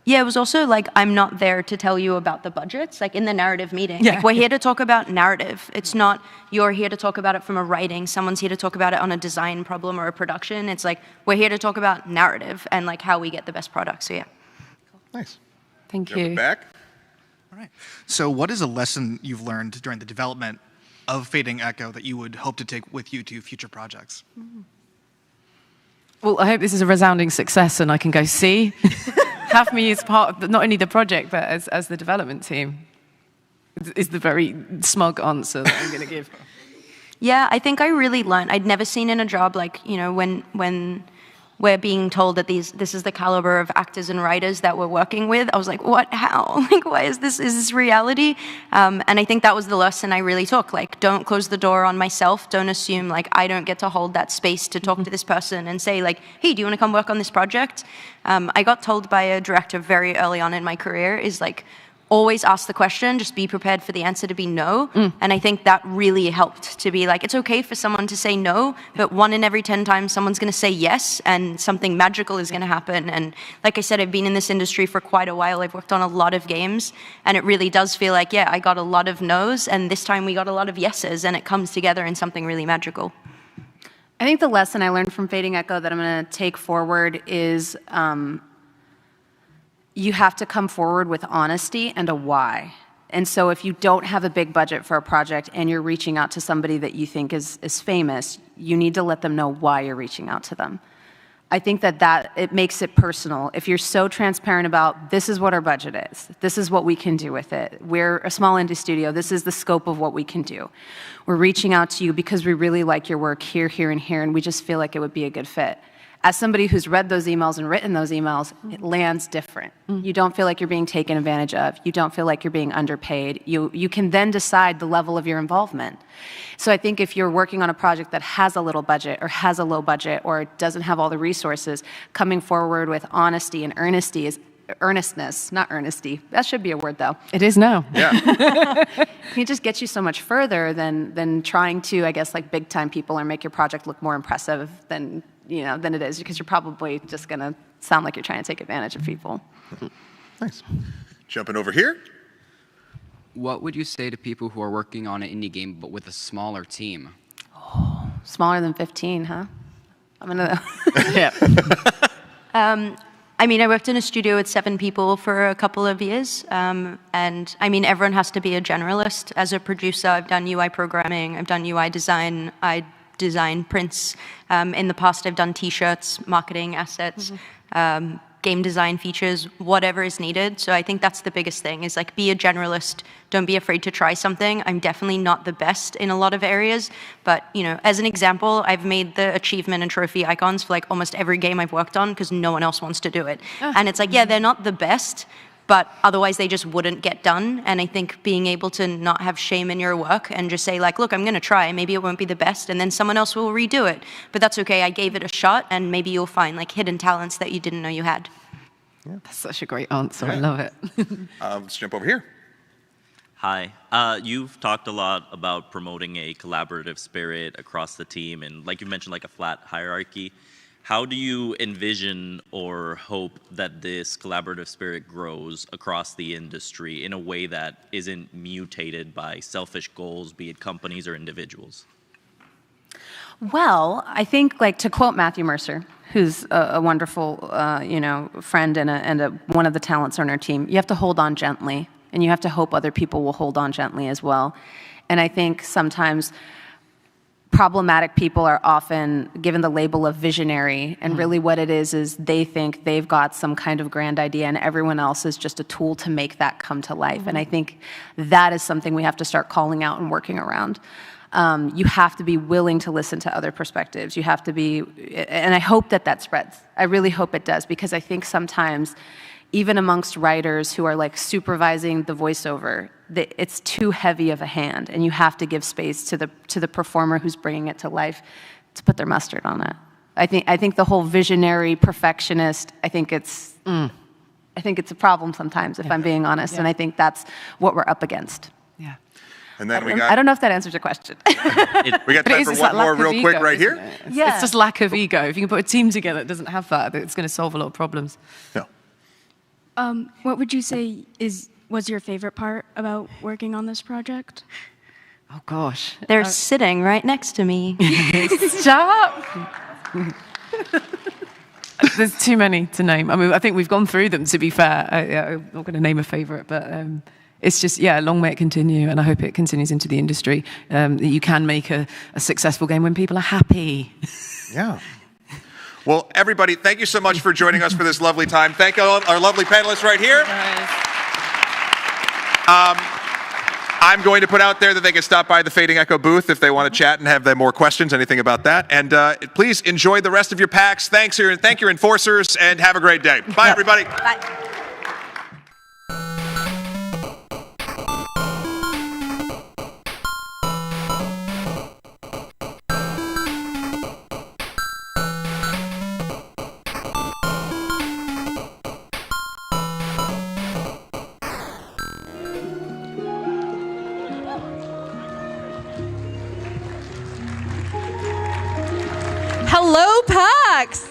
Yeah, it was also like, I'm not there to tell you about the budgets, like in the narrative meeting. Yeah. Like, we're here to talk about narrative. It's not, you're here to talk about it from a writing, someone's here to talk about it on a design problem or a production. It's like, we're here to talk about narrative and like how we get the best product, so yeah. Nice. Thank Jumping back. All right. So what is a lesson you've learned during the development of Fading Echo that you would hope to take with you to future projects? Well, I hope this is a resounding success and I can go see. Have me as part of not only the project, but as the development team, is the very smug answer that I'm going to give. Yeah, I think I really learned. I'd never seen in a job like, you know, when we're being told that this is the caliber of actors and writers that we're working with. I was like, what, how? Like, why is this reality? And I think that was the lesson I really took. Like, don't close the door on myself. Don't assume like I don't get to hold that space to talk to this person and say like, hey, do you want to come work on this project? I got told by a director very early on in my career is like, always ask the question, just be prepared for the answer to be no. And I think that really helped to be like, it's okay for someone to say no, but 1 in every 10 times someone's gonna say yes and something magical is gonna happen. And like I said, I've been in this industry for quite a while. I've worked on a lot of games and it really does feel like, yeah, I got a lot of no's and this time we got a lot of yeses and it comes together in something really magical. I think the lesson I learned from Fading Echo that I'm going to take forward is you have to come forward with honesty and a why. And so if you don't have a big budget for a project and you're reaching out to somebody that you think is famous, you need to let them know why you're reaching out to them. I think that it makes it personal. If you're so transparent about this is what our budget is, this is what we can do with it. We're a small indie studio. This is the scope of what we can do. We're reaching out to you because we really like your work here, here, and here, and we just feel like it would be a good fit. As somebody who's read those emails and written those emails, it lands different. You don't feel like you're being taken advantage of. You don't feel like you're being underpaid. You can then decide the level of your involvement. So I think if you're working on a project that has a little budget or has a low budget or doesn't have all the resources, coming forward with honesty and earnestness, not earnesty. That should be a word, though. It is now. Yeah. It just gets you so much further than trying to, I guess, like big-time people or make your project look more impressive than it is, because you're probably just going to sound like you're trying to take advantage of people. Nice. Jumping over here. What would you say to people who are working on an indie game but with a smaller team? Oh, smaller than 15, huh? I'm going to... Yeah. I mean, I worked in a studio with 7 people for a couple of years, and I mean, everyone has to be a generalist. As a producer, I've done UI programming, I've done UI design, I design prints. In the past, I've done T-shirts, marketing assets, game design features, whatever is needed. So I think that's the biggest thing, is like, be a generalist. Don't be afraid to try something. I'm definitely not the best in a lot of areas, but as an example, I've made the achievement and trophy icons for like almost every game I've worked on because no one else wants to do it. And it's like, yeah, they're not the best, but otherwise they just wouldn't get done. And I think being able to not have shame in your work and just say like, look, I'm gonna try, maybe it won't be the best, and then someone else will redo it. But that's okay, I gave it a shot, and maybe you'll find like hidden talents that you didn't know you had. Yeah. That's such a great answer, I love it. Let's jump over here. Hi. You've talked a lot about promoting a collaborative spirit across the team, and like you mentioned, like a flat hierarchy. How do you envision or hope that this collaborative spirit grows across the industry in a way that isn't mutated by selfish goals, be it companies or individuals? Well, I think, like, to quote Matthew Mercer, who's a wonderful, friend and one of the talents on our team, you have to hold on gently, and you have to hope other people will hold on gently as well. And I think sometimes problematic people are often given the label of visionary, and really what it is they think they've got some kind of grand idea and everyone else is just a tool to make that come to life. And I think that is something we have to start calling out and working around. You have to be willing to listen to other perspectives. You have to be, and I hope that spreads. I really hope it does, because I think sometimes, even amongst writers who are like supervising the voiceover, it's too heavy of a hand, and you have to give space to the performer who's bringing it to life to put their mustard on it. I think the whole visionary perfectionist, I think it's a problem sometimes, if I'm being honest, and I think that's what we're up against. Yeah. And then I don't know if that answers your question. We got time for one more real quick right here. Yeah. It's just lack of ego. If you can put a team together that doesn't have that, it's going to solve a lot of problems. Yeah. What would you say was your favorite part about working on this project? Oh, gosh. They're sitting right next to me. Stop! There's too many to name. I mean, I think we've gone through them, to be fair. I'm not going to name a favorite, but it's just, long may it continue, and I hope it continues into the industry, that you can make a successful game when people are happy. Yeah. Well, everybody, thank you so much for joining us for this lovely time. Thank all our lovely panelists right here. I'm going to put out there that they can stop by the Fading Echo booth if they want to chat and have more questions, anything about that. And please enjoy the rest of your PAX. Thank your enforcers, and have a great day. Bye, everybody. Bye. Hello, PAX!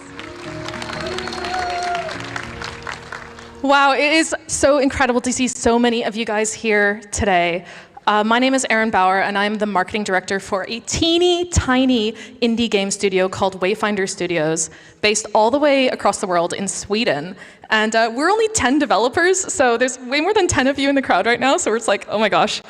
Wow, it is so incredible to see so many of you guys here today. My name is Erin Bauer, and I'm the marketing director for a teeny tiny indie game studio called Wayfinder Studios, based all the way across the world in Sweden. And we're only 10 developers, so there's way more than 10 of you in the crowd right now, so it's like, oh my gosh.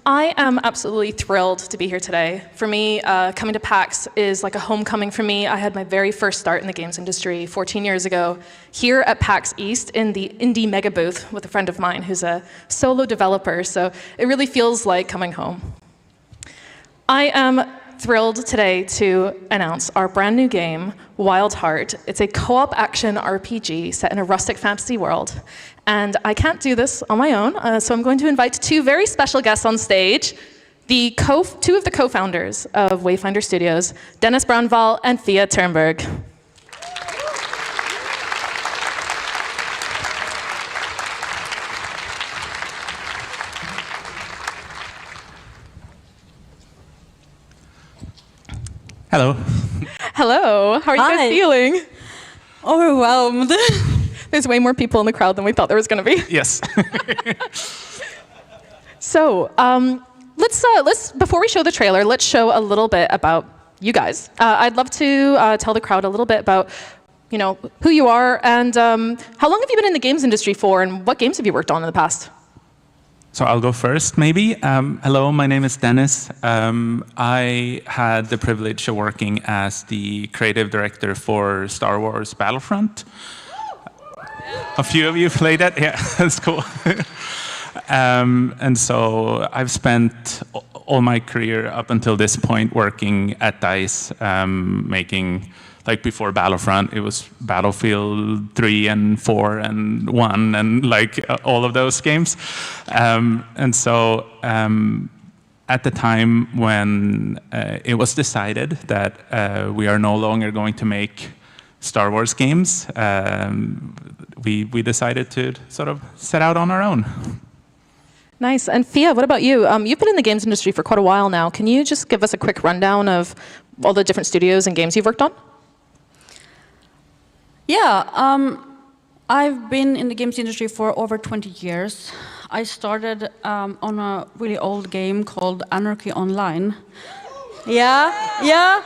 I am absolutely thrilled to be here today. For me, coming to PAX is like a homecoming for me. I had my very first start in the games industry 14 years ago here at PAX East in the indie mega booth with a friend of mine who's a solo developer, so it really feels like coming home. I am thrilled today to announce our brand new game, Wild Heart. It's a co-op action RPG set in a rustic fantasy world. And I can't do this on my own, so I'm going to invite two very special guests on stage, two of the co-founders of Wayfinder Studios, Dennis Brandval and Thea Turnberg. Hello. Hello, how are you guys feeling? Overwhelmed. There's way more people in the crowd than we thought there was going to be. Yes. So let's before we show the trailer, let's show a little bit about you guys. I'd love to tell the crowd a little bit about, who you are and how long have you been in the games industry for, and what games have you worked on in the past? So I'll go first, maybe. Hello, my name is Dennis. I had the privilege of working as the creative director for Star Wars Battlefront. A few of you played it? Yeah, that's cool. And so I've spent all my career up until this point working at DICE, making, like before Battlefront, it was Battlefield 3 and 4 and 1 and like all of those games. And so at the time when it was decided that we are no longer going to make Star Wars games, we decided to sort of set out on our own. Nice. And Thea, what about you? You've been in the games industry for quite a while now. Can you just give us a quick rundown of all the different studios and games you've worked on? Yeah, I've been in the games industry for over 20 years. I started on a really old game called Anarchy Online. Yeah.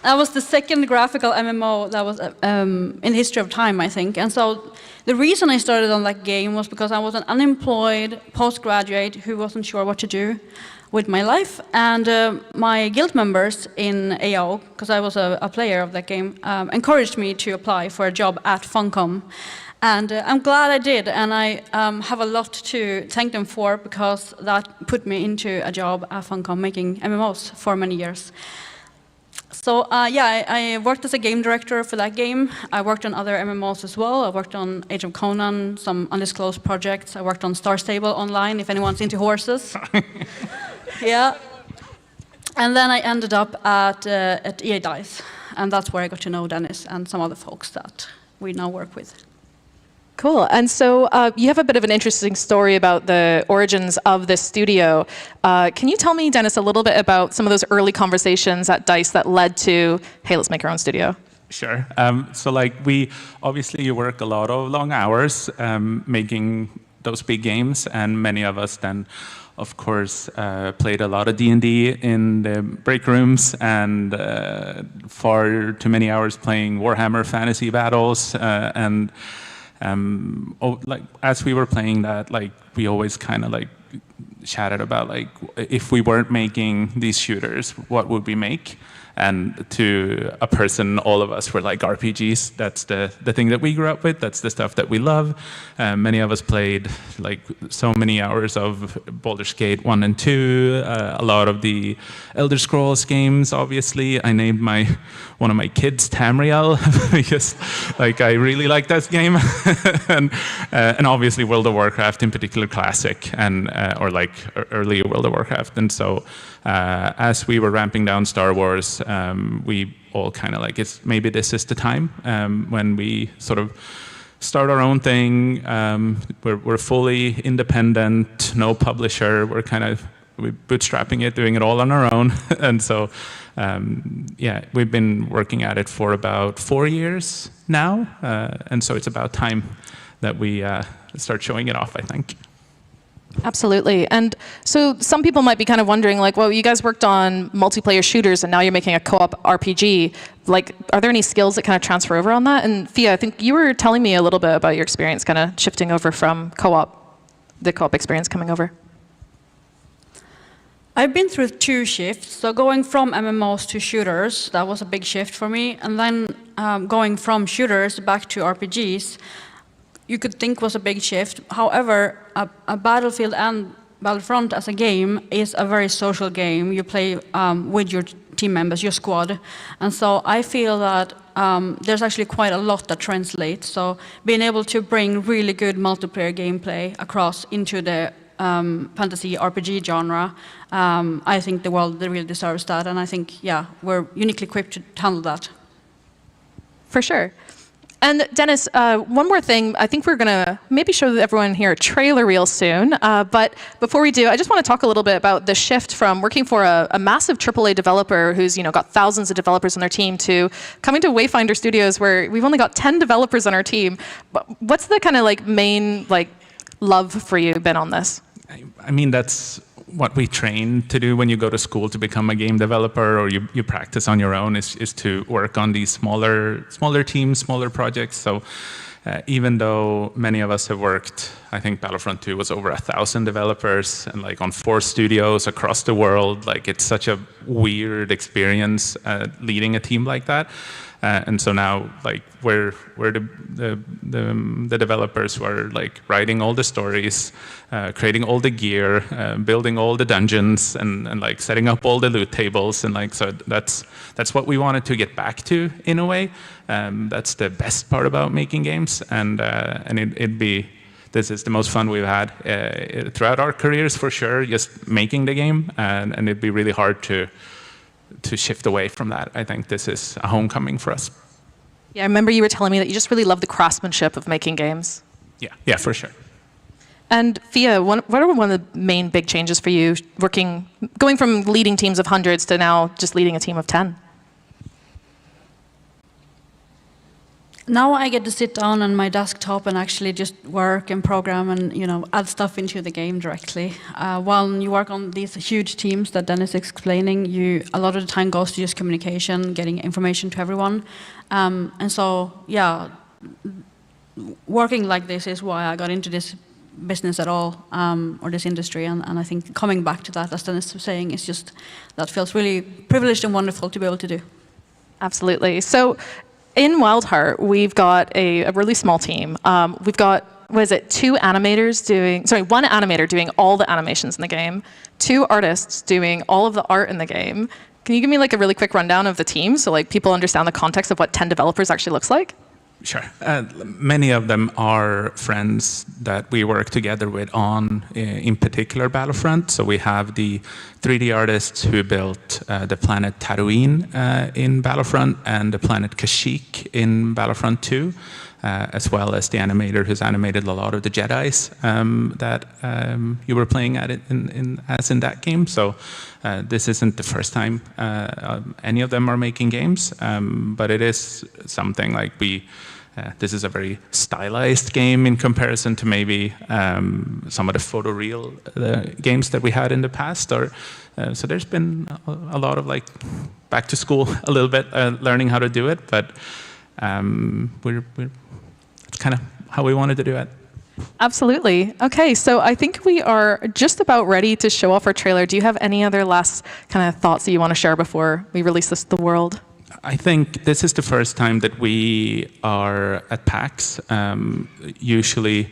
That was the second graphical MMO that was in the history of time, I think. And so the reason I started on that game was because I was an unemployed postgraduate who wasn't sure what to do with my life. And my guild members in AO, because I was a player of that game, encouraged me to apply for a job at Funcom. And I'm glad I did, and I have a lot to thank them for, because that put me into a job at Funcom making MMOs for many years. So I worked as a game director for that game. I worked on other MMOs as well. I worked on Age of Conan, some undisclosed projects. I worked on Star Stable Online, if anyone's into horses. Yeah. And then I ended up at EA DICE. And that's where I got to know Dennis and some other folks that we now work with. Cool. And so you have a bit of an interesting story about the origins of this studio. Can you tell me, Dennis, a little bit about some of those early conversations at DICE that led to, hey, let's make our own studio? Sure. So like obviously you work a lot of long hours making those big games, and many of us then, of course, played a lot of D&D in the break rooms, and far too many hours playing Warhammer fantasy battles, and like as we were playing that, like we always kind of like chatted about like if we weren't making these shooters, what would we make? And to a person, all of us were like RPGs. That's the thing that we grew up with. That's the stuff that we love. Many of us played like so many hours of Baldur's Gate 1 and 2, a lot of the Elder Scrolls games, obviously. I named one of my kids Tamriel because like I really like that game. and obviously World of Warcraft, in particular Classic, and or like early World of Warcraft. And so as we were ramping down Star Wars, we all kind of like, maybe this is the time when we sort of start our own thing. We're fully independent, no publisher. We're bootstrapping it, doing it all on our own. And so, yeah, we've been working at it for about 4 years now. And so it's about time that we start showing it off, I think. Absolutely. And so some people might be kind of wondering, like, well, you guys worked on multiplayer shooters and now you're making a co-op RPG. Like, are there any skills that kind of transfer over on that? And Fia, I think you were telling me a little bit about your experience kind of shifting over from the co-op experience coming over. I've been through 2 shifts. So going from MMOs to shooters, that was a big shift for me. And then going from shooters back to RPGs, you could think was a big shift. However, a Battlefield and Battlefront as a game is a very social game. You play with your team members, your squad. And so I feel that there's actually quite a lot that translates. So being able to bring really good multiplayer gameplay across into the fantasy RPG genre, I think the world really deserves that. And I think, yeah, we're uniquely equipped to handle that. For sure. And Dennis, one more thing. I think we're going to maybe show everyone here a trailer reel soon. But before we do, I just want to talk a little bit about the shift from working for a massive AAA developer who's got thousands of developers on their team to coming to Wayfinder Studios where we've only got 10 developers on our team. What's the kind of like main love for you been on this? I mean, that's what we train to do when you go to school to become a game developer, or you practice on your own, is to work on these smaller teams, smaller projects. So even though many of us have worked, I think Battlefront 2 was over 1,000 developers and like on 4 studios across the world, like it's such a weird experience leading a team like that. And so now, like, we're the developers who are like writing all the stories, creating all the gear, building all the dungeons, and like setting up all the loot tables, and like so that's what we wanted to get back to in a way. That's the best part about making games, and this is the most fun we've had throughout our careers for sure. Just making the game, and it'd be really hard to shift away from that. I think this is a homecoming for us. Yeah, I remember you were telling me that you just really love the craftsmanship of making games. Yeah, for sure. And Fia, what are one of the main big changes for you going from leading teams of hundreds to now just leading a team of 10? Now I get to sit down on my desktop and actually just work and program and add stuff into the game directly. While you work on these huge teams that Dennis is explaining, a lot of the time goes to just communication, getting information to everyone. And so, yeah, working like this is why I got into this business at all, or this industry. And I think coming back to that, as Dennis was saying, is just that feels really privileged and wonderful to be able to do. Absolutely. So, in Wild Heart, we've got a really small team. We've got, one animator doing all the animations in the game, 2 artists doing all of the art in the game. Can you give me like a really quick rundown of the team so like people understand the context of what 10 developers actually looks like? Sure. Many of them are friends that we work together with on, in particular, Battlefront. So we have the 3D artists who built the planet Tatooine in Battlefront and the planet Kashyyyk in Battlefront 2, as well as the animator who's animated a lot of the Jedis that you were playing at it as in that game. So this isn't the first time any of them are making games, but it is something like this is a very stylized game in comparison to maybe some of the photoreal games that we had in the past. So there's been a lot of like back to school a little bit, learning how to do it, but it's kind of how we wanted to do it. Absolutely. Okay, so I think we are just about ready to show off our trailer. Do you have any other last kind of thoughts that you want to share before we release this to the world? I think this is the first time that we are at PAX. Usually,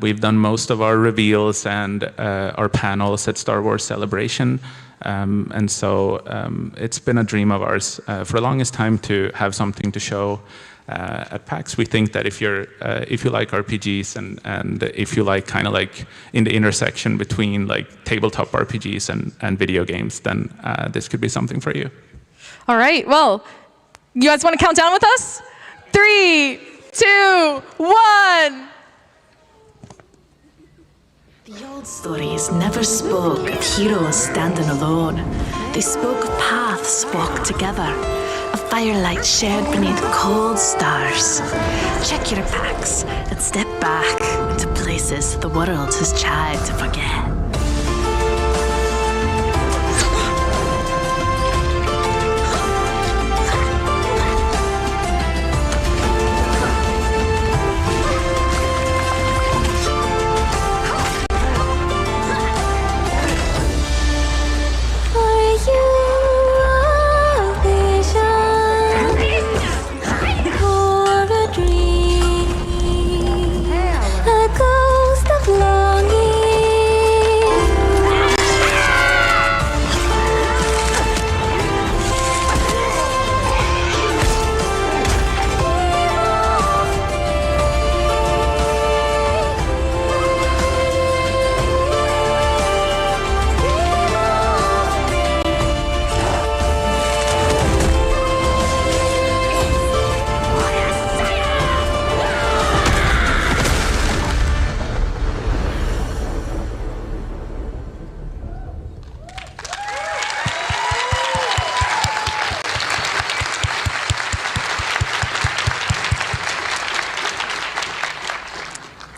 we've done most of our reveals and our panels at Star Wars Celebration. And so it's been a dream of ours for the longest time to have something to show at PAX. We think that if you like RPGs and if you like kind of like in the intersection between like tabletop RPGs and video games, then this could be something for you. All right, well, you guys want to count down with us? 3, 2, 1. The old stories never spoke of heroes standing alone. They spoke of paths walked together, of firelight shared beneath cold stars. Check your packs and step back into places the world has tried to forget.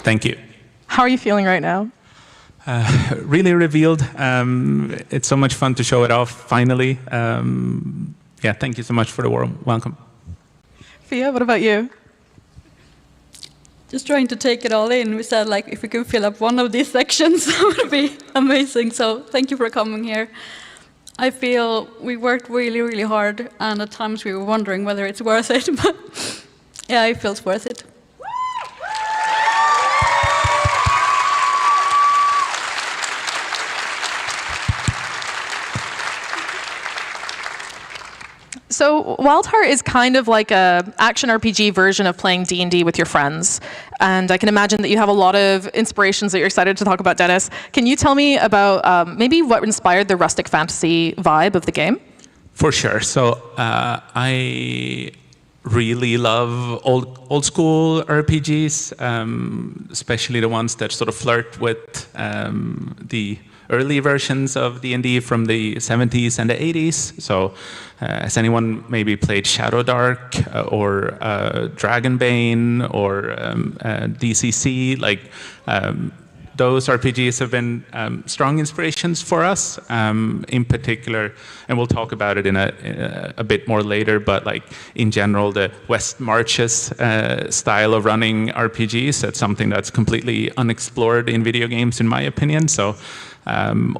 Thank you. How are you feeling right now? Really revealed. It's so much fun to show it off, finally. Yeah, thank you so much for the warm welcome. Fia, what about you? Just trying to take it all in. We said, like, if we can fill up one of these sections, that would be amazing. So thank you for coming here. I feel we worked really, really hard, and at times we were wondering whether it's worth it, but yeah, it feels worth it. So Wild Heart is kind of like a action RPG version of playing D&D with your friends. And I can imagine that you have a lot of inspirations that you're excited to talk about, Dennis. Can you tell me about maybe what inspired the rustic fantasy vibe of the game? For sure. So I really love old school RPGs, especially the ones that sort of flirt with the early versions of D&D from the 70s and the 80s. So has anyone maybe played Shadowdark or Dragonbane or DCC? Like those RPGs have been strong inspirations for us, in particular, and we'll talk about it in a bit more later, but like in general, the West Marches style of running RPGs, that's something that's completely unexplored in video games, in my opinion. So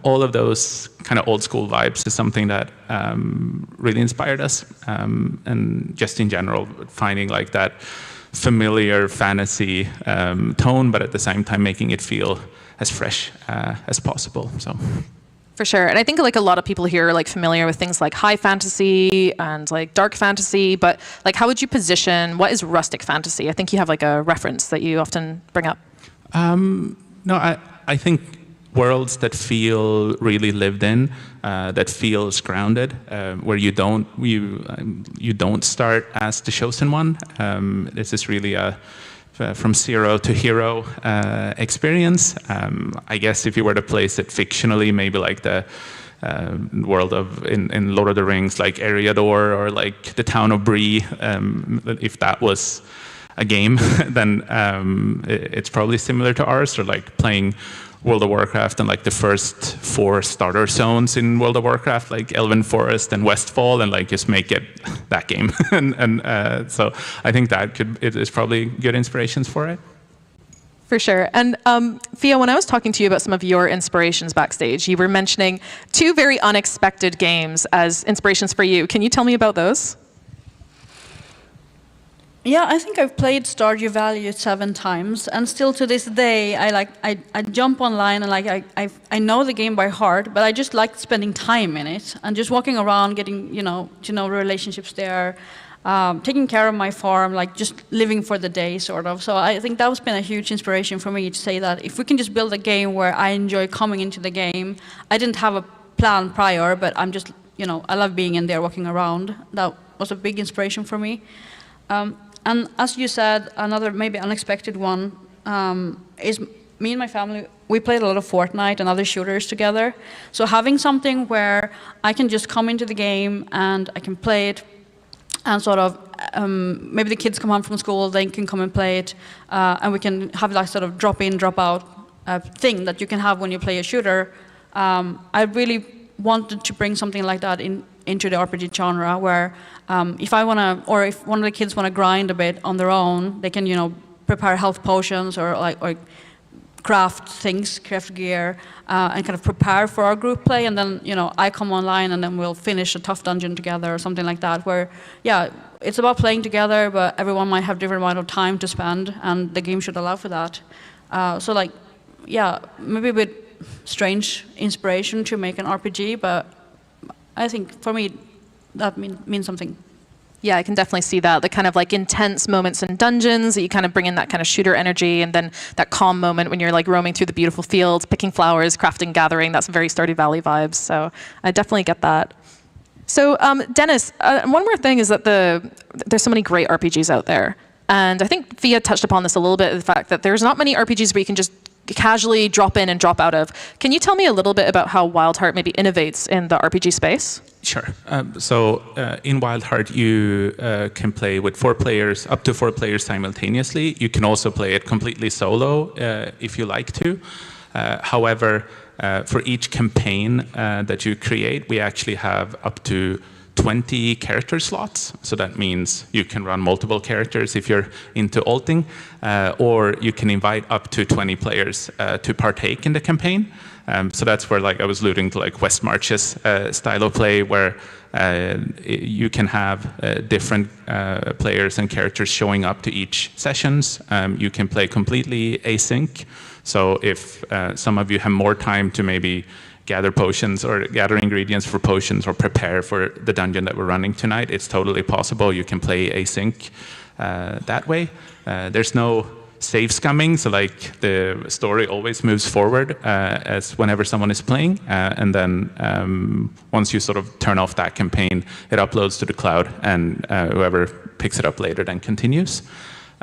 all of those kind of old school vibes is something that really inspired us, and just in general, finding like that familiar fantasy tone, but at the same time making it feel as fresh as possible. So, For sure. And I think like a lot of people here are like familiar with things like high fantasy and like dark fantasy, but like how would you position, what is rustic fantasy? I think you have like a reference that you often bring up. No, I think worlds that feel really lived in, that feels grounded, where you don't start as the chosen one. This is really a from zero to hero experience. I guess if you were to place it fictionally, maybe like the world of in Lord of the Rings, like Eriador or like the town of Bree, if that was a game, then it's probably similar to ours, or like playing World of Warcraft and like the first 4 starter zones in World of Warcraft, like Elven Forest and Westfall, and like just make it that game. and so I think that it is probably good inspirations for it. For sure. And Fia, when I was talking to you about some of your inspirations backstage, you were mentioning 2 very unexpected games as inspirations for you. Can you tell me about those? Yeah, I think I've played Stardew Valley 7 times, and still to this day, I jump online and like I know the game by heart, but I just like spending time in it and just walking around, getting to know relationships there, taking care of my farm, like just living for the day, sort of. So I think that's been a huge inspiration for me to say that if we can just build a game where I enjoy coming into the game, I didn't have a plan prior, but I'm just I love being in there, walking around. That was a big inspiration for me. And as you said, another maybe unexpected one is me and my family, we played a lot of Fortnite and other shooters together. So having something where I can just come into the game and I can play it and sort of, maybe the kids come home from school, they can come and play it, and we can have that sort of drop in, drop out thing that you can have when you play a shooter. I really wanted to bring something like that into the RPG genre, where if I want to, or if one of the kids want to grind a bit on their own, they can, prepare health potions or craft things, craft gear, and kind of prepare for our group play. And then, I come online and then we'll finish a tough dungeon together or something like that, where, yeah, it's about playing together, but everyone might have different amount of time to spend, and the game should allow for that. So like, yeah, maybe a bit strange inspiration to make an RPG, but I think for me that means something. Yeah, I can definitely see that. The kind of like intense moments in dungeons, that you kind of bring in that kind of shooter energy, and then that calm moment when you're like roaming through the beautiful fields, picking flowers, crafting, gathering. That's very Stardew Valley vibes. So I definitely get that. So Dennis, one more thing is that there's so many great RPGs out there. And I think Fia touched upon this a little bit, the fact that there's not many RPGs where you can just casually drop in and drop out of. Can you tell me a little bit about how Wild Heart maybe innovates in the RPG space? Sure. So in Wild Heart, you can play with 4 players, up to 4 players simultaneously. You can also play it completely solo if you like to. However, for each campaign that you create, we actually have up to 20 character slots. So that means you can run multiple characters if you're into ulting, or you can invite up to 20 players to partake in the campaign. So that's where, like I was alluding to, like West March's style of play, where you can have different players and characters showing up to each sessions. You can play completely async. So if some of you have more time to maybe gather potions or gather ingredients for potions or prepare for the dungeon that we're running tonight, it's totally possible. You can play async that way. There's no save scumming, so like the story always moves forward as whenever someone is playing, and then once you sort of turn off that campaign, it uploads to the cloud, and whoever picks it up later then continues.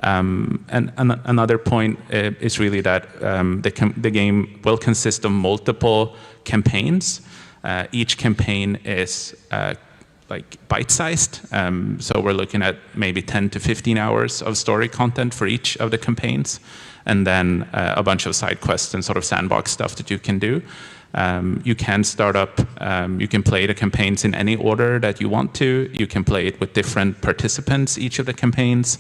And another point is really that the game will consist of multiple campaigns. Each campaign is like bite-sized, so we're looking at maybe 10 to 15 hours of story content for each of the campaigns, and then a bunch of side quests and sort of sandbox stuff that you can do. You can start up, you can play the campaigns in any order that you want to. You can play it with different participants, each of the campaigns.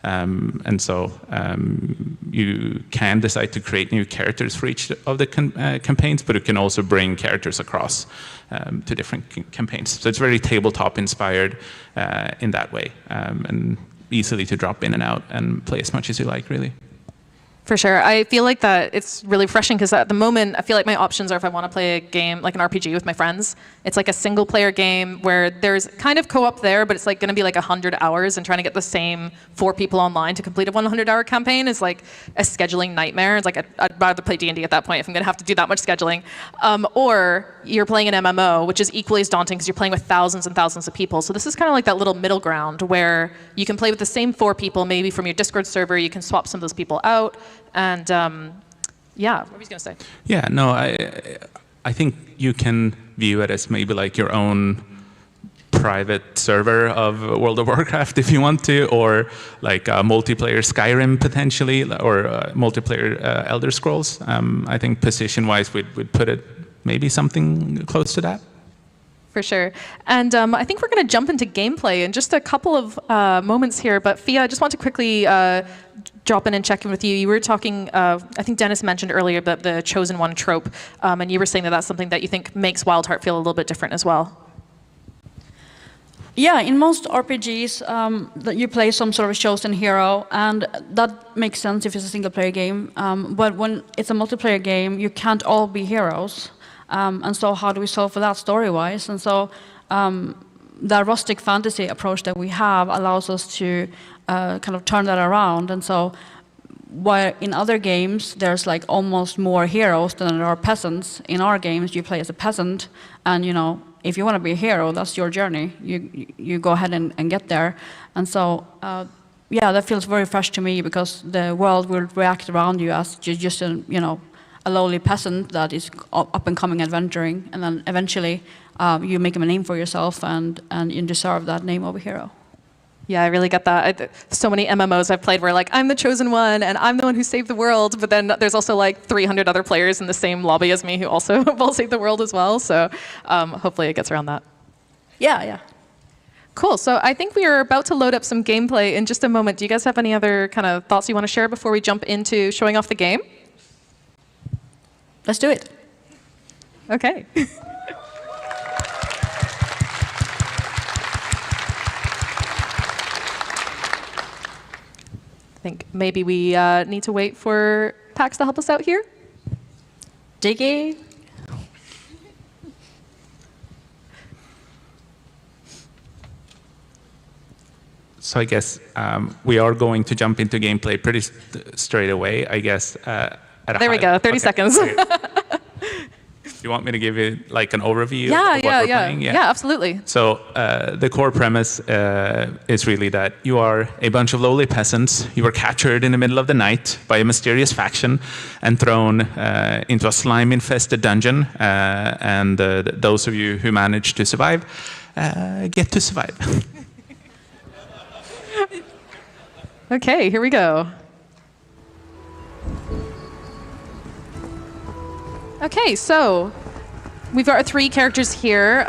And so you can decide to create new characters for each of the campaigns, but you can also bring characters across to different campaigns. So it's very tabletop inspired in that way, and easily to drop in and out and play as much as you like, really. For sure. I feel like that it's really refreshing because at the moment, I feel like my options are if I want to play a game, like an RPG with my friends, it's like a single player game where there's kind of co-op there, but it's like going to be like 100 hours and trying to get the same 4 people online to complete a 100-hour campaign is like a scheduling nightmare. It's like I'd rather play D&D at that point if I'm going to have to do that much scheduling. Or you're playing an MMO, which is equally as daunting because you're playing with thousands and thousands of people. So this is kind of like that little middle ground where you can play with the same 4 people, maybe from your Discord server, you can swap some of those people out. And yeah, what were you going to say? Yeah, no, I think you can view it as maybe like your own private server of World of Warcraft if you want to, or like multiplayer Skyrim potentially, or multiplayer Elder Scrolls. I think position-wise, we'd put it maybe something close to that. For sure. And I think we're going to jump into gameplay in just a couple of moments here. But Fia, I just want to quickly drop in and check in with you. You were talking, I think Dennis mentioned earlier about the Chosen One trope, and you were saying that that's something that you think makes Wild Heart feel a little bit different as well. Yeah, in most RPGs, that you play some sort of chosen hero, and that makes sense if it's a single-player game. But when it's a multiplayer game, you can't all be heroes. And so how do we solve for that story-wise? And so the rustic fantasy approach that we have allows us to kind of turn that around. And so while in other games, there's like almost more heroes than there are peasants, in our games, you play as a peasant. And, you know, if you want to be a hero, that's your journey. You go ahead and get there. And so, yeah, that feels very fresh to me because the world will react around you as just a, you know, a lowly peasant that is up and coming adventuring, and then eventually you make a name for yourself, and you deserve that name of a hero. Yeah, I really get that. So many MMOs I've played where like I'm the chosen one and I'm the one who saved the world, but then there's also like 300 other players in the same lobby as me who also will save the world as well. So hopefully it gets around that. Yeah. Cool. So I think we are about to load up some gameplay in just a moment. Do you guys have any other kind of thoughts you want to share before we jump into showing off the game? Let's do it. Okay. I think maybe we need to wait for PAX to help us out here. Diggy. So I guess we are going to jump into gameplay pretty straight away, I guess. There we go, 30 seconds. Okay. You want me to give you like an overview of what we're playing? Yeah, absolutely. So the core premise is really that you are a bunch of lowly peasants. You were captured in the middle of the night by a mysterious faction and thrown into a slime-infested dungeon. And those of you who manage to survive get to survive. Okay, here we go. Okay, so we've got our 3 characters here,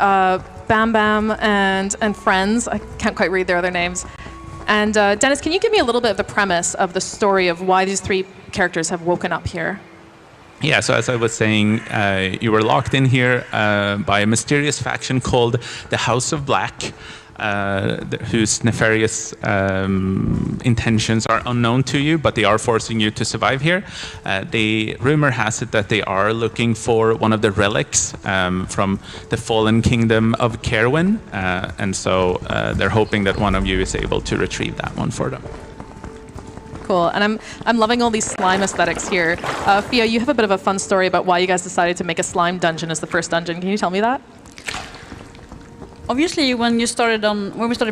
Bam Bam and friends. I can't quite read their other names. And Dennis, can you give me a little bit of the premise of the story of why these 3 characters have woken up here? Yeah, so as I was saying, you were locked in here by a mysterious faction called the House of Black. Whose nefarious intentions are unknown to you, but they are forcing you to survive here. The rumor has it that they are looking for one of the relics from the fallen kingdom of Kerwin, and so they're hoping that one of you is able to retrieve that one for them. Cool, and I'm loving all these slime aesthetics here. Fia, you have a bit of a fun story about why you guys decided to make a slime dungeon as the first dungeon. Can you tell me that? Obviously, when we started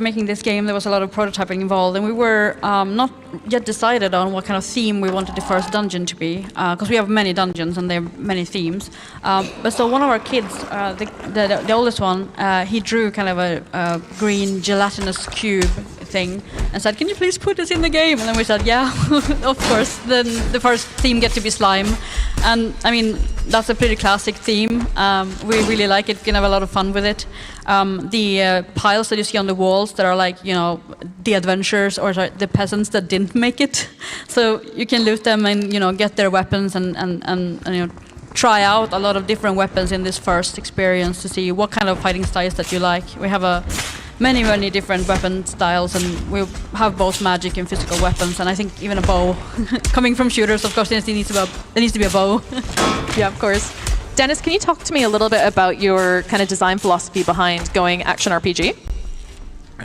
making this game, there was a lot of prototyping involved, and we were not yet decided on what kind of theme we wanted the first dungeon to be, because we have many dungeons and there are many themes. But so one of our kids, the oldest one, he drew kind of a green gelatinous cube thing and said, "Can you please put this in the game?" And then we said, "Yeah, of course." Then the first theme gets to be slime, and I mean that's a pretty classic theme. We really like it. We can have a lot of fun with it. The piles that you see on the walls that are like, you know, the adventurers or sorry, the peasants that didn't make it. So you can loot them and, you know, get their weapons and you know, try out a lot of different weapons in this first experience to see what kind of fighting styles that you like. We have a many different weapon styles, and we have both magic and physical weapons, and I think even a bow. Coming from shooters, of course, there needs to be a bow. Yeah, of course. Dennis, can you talk to me a little bit about your kind of design philosophy behind going action RPG?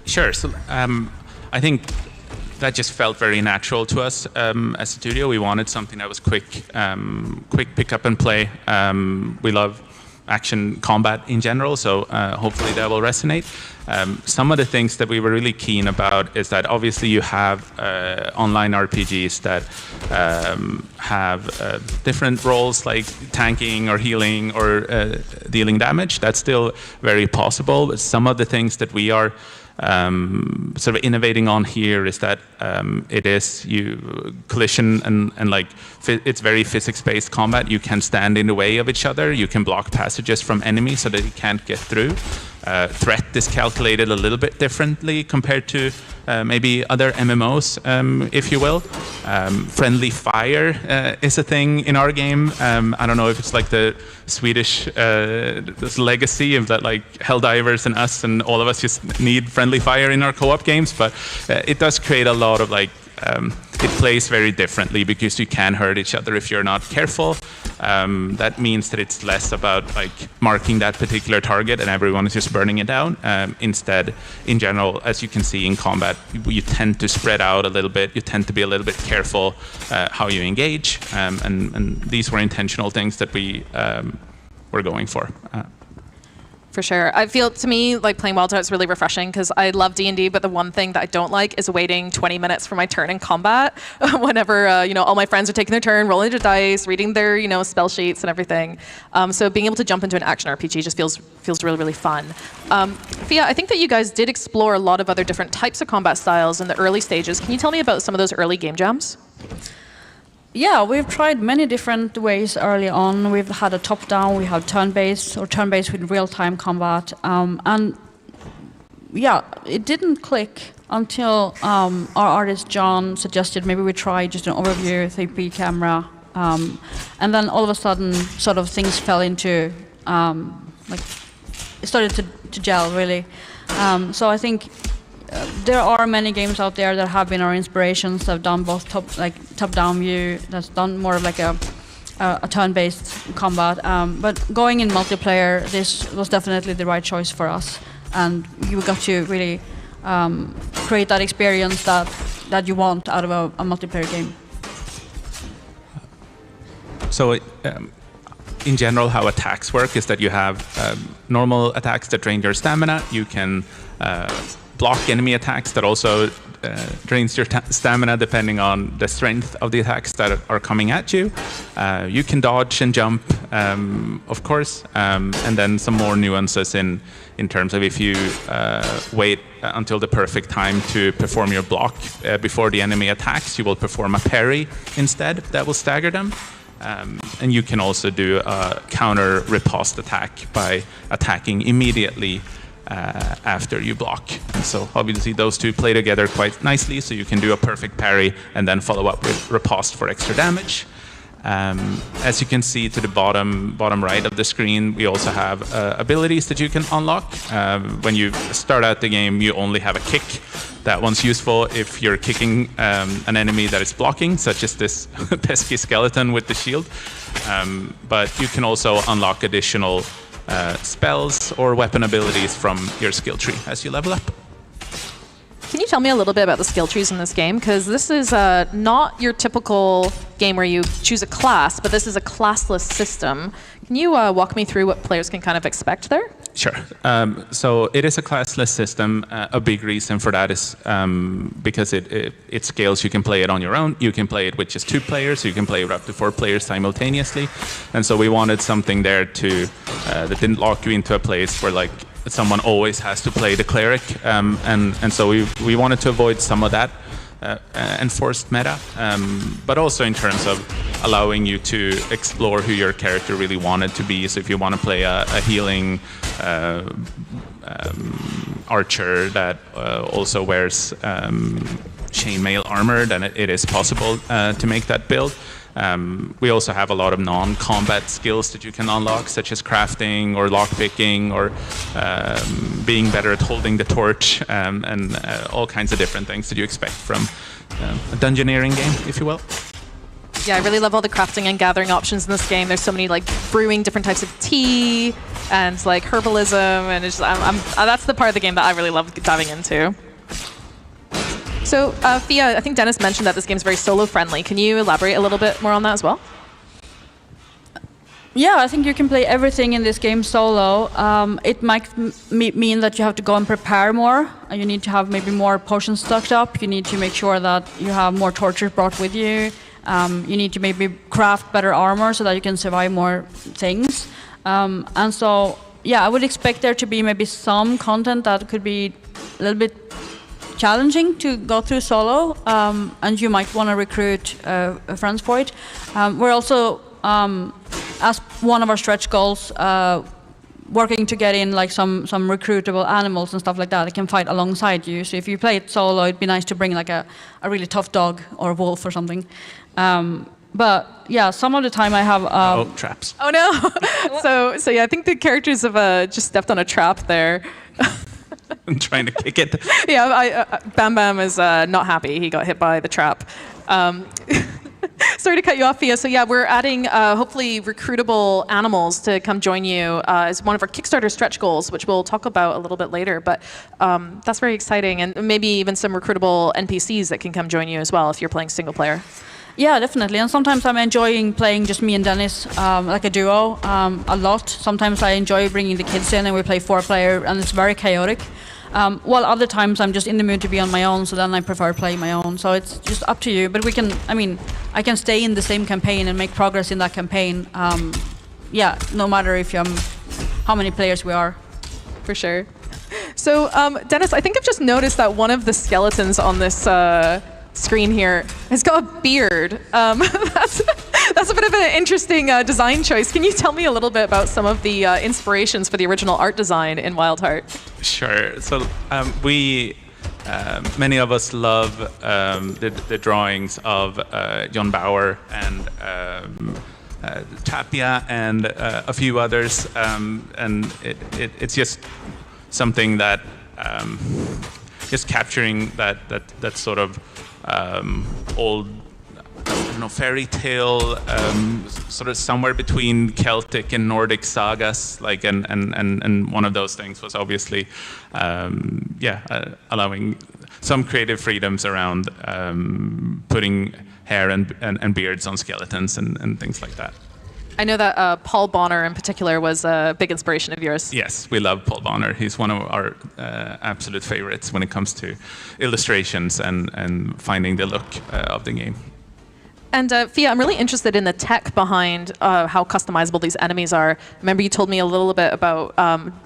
Sure. So I think that just felt very natural to us as a studio. We wanted something that was quick pick up and play. We love action combat in general, so hopefully that will resonate. Some of the things that we were really keen about is that obviously you have online RPGs that have different roles like tanking or healing or dealing damage. That's still very possible, but some of the things that we are sort of innovating on here is that it is collision and like it's very physics-based combat. You can stand in the way of each other. You can block passages from enemies so that you can't get through. Threat is calculated a little bit differently compared to maybe other MMOs, if you will. Friendly fire is a thing in our game. I don't know if it's like the Swedish this legacy of that, like Helldivers and us and all of us just need friendly fire in our co-op games, but it does create a lot of like it plays very differently because you can hurt each other if you're not careful. That means that it's less about like marking that particular target and everyone is just burning it down. Instead, in general, as you can see in combat, you tend to spread out a little bit. You tend to be a little bit careful how you engage. And these were intentional things that we were going for. For sure. I feel, to me, like playing Wild Hearts is really refreshing because I love D&D, but the one thing that I don't like is waiting 20 minutes for my turn in combat whenever, all my friends are taking their turn, rolling their dice, reading their, spell sheets and everything. So being able to jump into an action RPG just feels really, really fun. Fia, I think that you guys did explore a lot of other different types of combat styles in the early stages. Can you tell me about some of those early game jams? Yeah, we've tried many different ways early on. We've had a top-down, we have turn-based, or turn-based with real-time combat. And yeah, it didn't click until our artist John suggested maybe we try just an overview 3D camera. And then all of a sudden, sort of things fell into, it started to gel, really. So I think there are many games out there that have been our inspirations, that have done both top-down view, that's done more of like a turn-based combat. But going in multiplayer, this was definitely the right choice for us, and you got to really create that experience that you want out of a multiplayer game. So in general, how attacks work is that you have normal attacks that drain your stamina. You can block enemy attacks that also drains your stamina depending on the strength of the attacks that are coming at you. You can dodge and jump, of course, and then some more nuances in terms of if you wait until the perfect time to perform your block before the enemy attacks, you will perform a parry instead that will stagger them. And you can also do a counter riposte attack by attacking immediately after you block. And so obviously those two play together quite nicely, so you can do a perfect parry and then follow up with riposte for extra damage. As you can see to the bottom right of the screen, we also have abilities that you can unlock. When you start out the game, you only have a kick. That one's useful if you're kicking an enemy that is blocking, such as this pesky skeleton with the shield. But you can also unlock additional spells or weapon abilities from your skill tree as you level up. Can you tell me a little bit about the skill trees in this game? Because this is not your typical game where you choose a class, but this is a classless system. Can you walk me through what players can kind of expect there? Sure. So it is a classless system. A big reason for that is because it scales. You can play it on your own. You can play it with just 2 players. You can play it up to 4 players simultaneously. And so we wanted something there that didn't lock you into a place where like someone always has to play the cleric. And so we wanted to avoid some of that enforced meta, but also in terms of allowing you to explore who your character really wanted to be. So if you want to play a healing archer that also wears chainmail armor, then it is possible to make that build. We also have a lot of non-combat skills that you can unlock, such as crafting or lockpicking or being better at holding the torch, and all kinds of different things that you expect from a dungeoneering game, if you will. Yeah, I really love all the crafting and gathering options in this game. There's so many like brewing different types of tea and like herbalism, and it's just, that's the part of the game that I really love diving into. So, Fia, I think Dennis mentioned that this game is very solo-friendly. Can you elaborate a little bit more on that as well? Yeah, I think you can play everything in this game solo. It might mean that you have to go and prepare more. You need to have maybe more potions stocked up. You need to make sure that you have more torches brought with you. You need to maybe craft better armor so that you can survive more things. And so, yeah, I would expect there to be maybe some content that could be a little bit challenging to go through solo, and you might want to recruit friends for it. We're also, as one of our stretch goals, working to get in like some recruitable animals and stuff like that can fight alongside you. So if you play it solo, it'd be nice to bring like a really tough dog or a wolf or something. But yeah, some of the time I have traps. Oh no! so yeah, I think the characters have just stepped on a trap there. I'm trying to kick it. Yeah, Bam Bam is not happy. He got hit by the trap. Sorry to cut you off, Fia. So yeah, we're adding hopefully recruitable animals to come join you as one of our Kickstarter stretch goals, which we'll talk about a little bit later. But that's very exciting, and maybe even some recruitable NPCs that can come join you as well if you're playing single player. Yeah, definitely. And sometimes I'm enjoying playing just me and Dennis, like a duo, a lot. Sometimes I enjoy bringing the kids in and we play 4-player, and it's very chaotic. While other times I'm just in the mood to be on my own, so then I prefer playing my own. So it's just up to you. But I can stay in the same campaign and make progress in that campaign. Yeah, no matter if how many players we are. For sure. So, Dennis, I think I've just noticed that one of the skeletons on this screen here has got a beard. That's a bit of an interesting design choice. Can you tell me a little bit about some of the inspirations for the original art design in Wild Heart? Sure. So many of us love the drawings of John Bauer and Tapia and a few others, and it's just something that just capturing that sort of old, I don't know, fairy tale, sort of somewhere between Celtic and Nordic sagas, like, and one of those things was obviously, allowing some creative freedoms around putting hair and beards on skeletons and things like that. I know that Paul Bonner in particular was a big inspiration of yours. Yes, we love Paul Bonner. He's one of our absolute favorites when it comes to illustrations and finding the look of the game. And Fia, I'm really interested in the tech behind how customizable these enemies are. Remember you told me a little bit about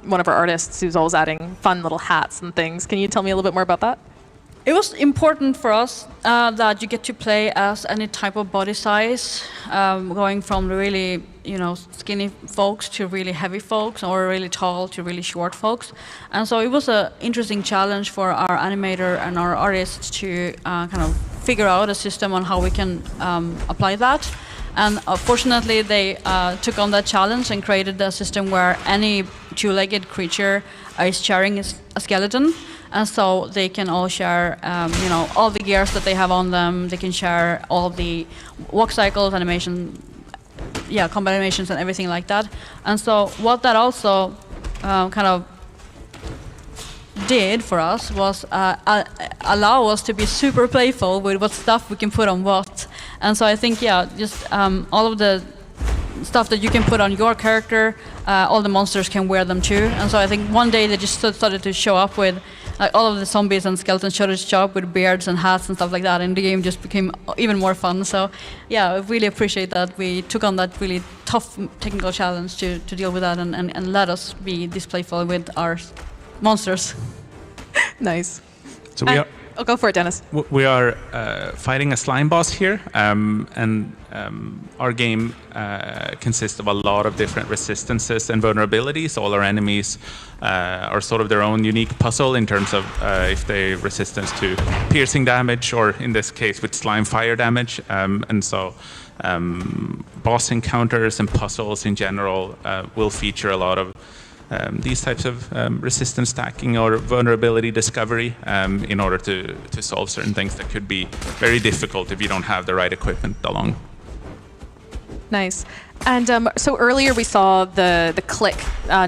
one of our artists who's always adding fun little hats and things. Can you tell me a little bit more about that? It was important for us that you get to play as any type of body size, going from really, skinny folks to really heavy folks, or really tall to really short folks. And so it was an interesting challenge for our animator and our artists to kind of figure out a system on how we can apply that. And fortunately, they took on that challenge and created a system where any two-legged creature is sharing a skeleton. And so they can all share, all the gears that they have on them. They can share all the walk cycles, animation, combat animations, and everything like that. And so what that also kind of did for us was allow us to be super playful with what stuff we can put on what. And so I think, just all of the stuff that you can put on your character, all the monsters can wear them too. And so I think one day they just started to show up with, like, all of the zombies and skeletons started to show up with beards and hats and stuff like that, and the game just became even more fun. So yeah, I really appreciate that we took on that really tough technical challenge to deal with that and let us be this playful with our monsters. Nice. So we are. I'll go for it, Dennis. We are fighting a slime boss here, and our game consists of a lot of different resistances and vulnerabilities. All our enemies are sort of their own unique puzzle in terms of if they resistance to piercing damage, or in this case with slime fire damage. And so boss encounters and puzzles in general will feature a lot of these types of resistance stacking or vulnerability discovery in order to solve certain things that could be very difficult if you don't have the right equipment along. Nice. And so earlier we saw the click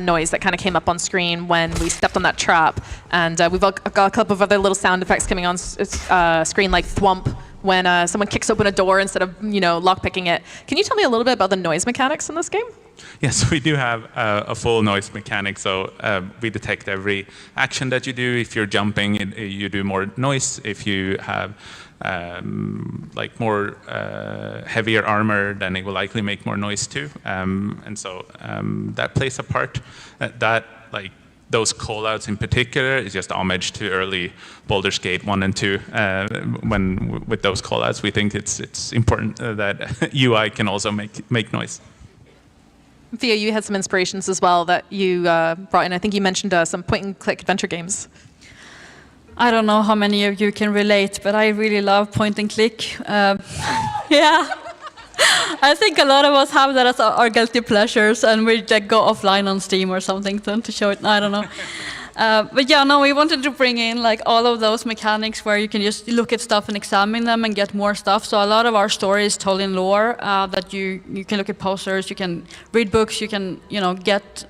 noise that kind of came up on screen when we stepped on that trap. And we've got a couple of other little sound effects coming on screen, like thwump, when someone kicks open a door instead of lockpicking it. Can you tell me a little bit about the noise mechanics in this game? Yes, we do have a full noise mechanic. So we detect every action that you do. If you're jumping, you do more noise. If you have like more heavier armor, then it will likely make more noise too. And so that plays a part. Those callouts in particular is just homage to early Baldur's Gate 1 and 2. When with those callouts, we think it's important that UI can also make noise. Thea, you had some inspirations as well that you brought in. I think you mentioned some point-and-click adventure games. I don't know how many of you can relate, but I really love point and click. Yeah. I think a lot of us have that as our guilty pleasures, and we go offline on Steam or something to show it. I don't know. But yeah, no, we wanted to bring in like all of those mechanics where you can just look at stuff and examine them and get more stuff. So a lot of our story is told in lore that you can look at posters, you can read books, you can get.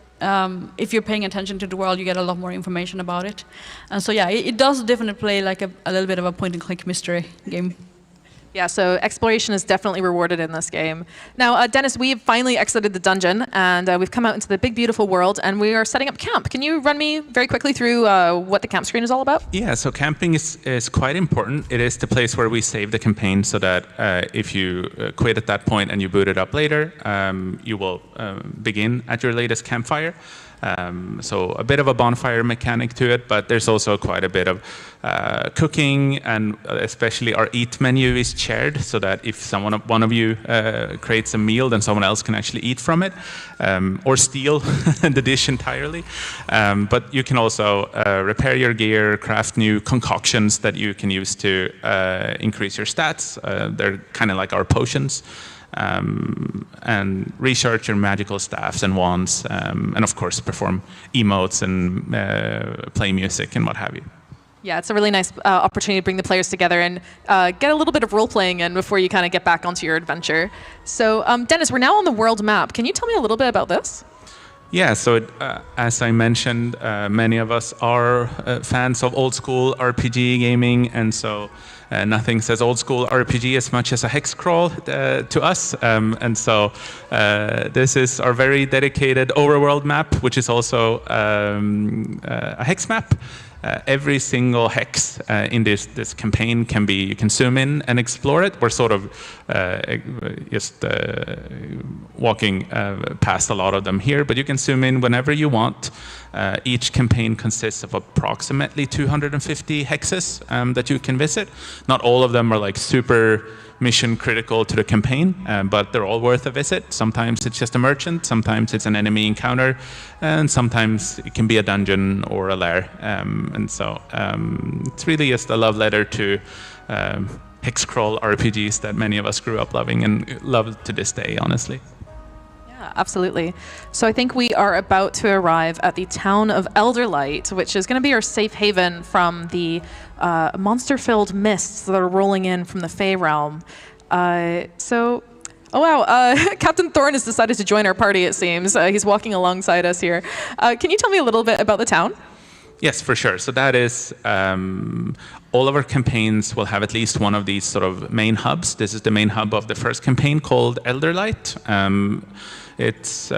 If you're paying attention to the world, you get a lot more information about it. And so yeah, it does definitely play like a little bit of a point-and-click mystery game. Yeah, so exploration is definitely rewarded in this game. Now, Dennis, we've finally exited the dungeon, and we've come out into the big, beautiful world, and we are setting up camp. Can you run me very quickly through what the camp screen is all about? Yeah, so camping is quite important. It is the place where we save the campaign so that if you quit at that point and you boot it up later, you will begin at your latest campfire. So a bit of a bonfire mechanic to it, but there's also quite a bit of cooking, and especially our eat menu is shared, so that if one of you creates a meal, then someone else can actually eat from it, or steal the dish entirely. But you can also repair your gear, craft new concoctions that you can use to increase your stats. They're kind of like our potions. And recharge your magical staffs and wands, and of course perform emotes and play music and what have you. Yeah, it's a really nice opportunity to bring the players together and get a little bit of role-playing in before you kind of get back onto your adventure. So, Dennis, we're now on the world map. Can you tell me a little bit about this? Yeah, so as I mentioned, many of us are fans of old school RPG gaming, and so nothing says old school RPG as much as a hex crawl to us. And so this is our very dedicated overworld map, which is also a hex map. Every single hex in this campaign you can zoom in and explore it. We're sort of just walking past a lot of them here, but you can zoom in whenever you want. Each campaign consists of approximately 250 hexes that you can visit. Not all of them are like super mission critical to the campaign, but they're all worth a visit. Sometimes it's just a merchant, sometimes it's an enemy encounter, and sometimes it can be a dungeon or a lair. And so it's really just a love letter to hex crawl RPGs that many of us grew up loving and love to this day, honestly. Yeah, absolutely. So I think we are about to arrive at the town of Elderlight, which is going to be our safe haven from the monster-filled mists that are rolling in from the Fey realm. Oh wow, Captain Thorne has decided to join our party, it seems. He's walking alongside us here. Can you tell me a little bit about the town? Yes, for sure. So that is, all of our campaigns will have at least one of these sort of main hubs. This is the main hub of the first campaign called Elderlight. It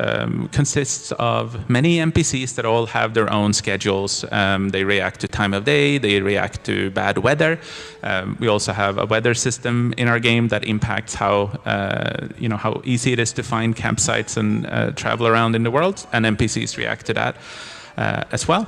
consists of many NPCs that all have their own schedules. They react to time of day, they react to bad weather. We also have a weather system in our game that impacts how easy it is to find campsites and travel around in the world, and NPCs react to that. As well.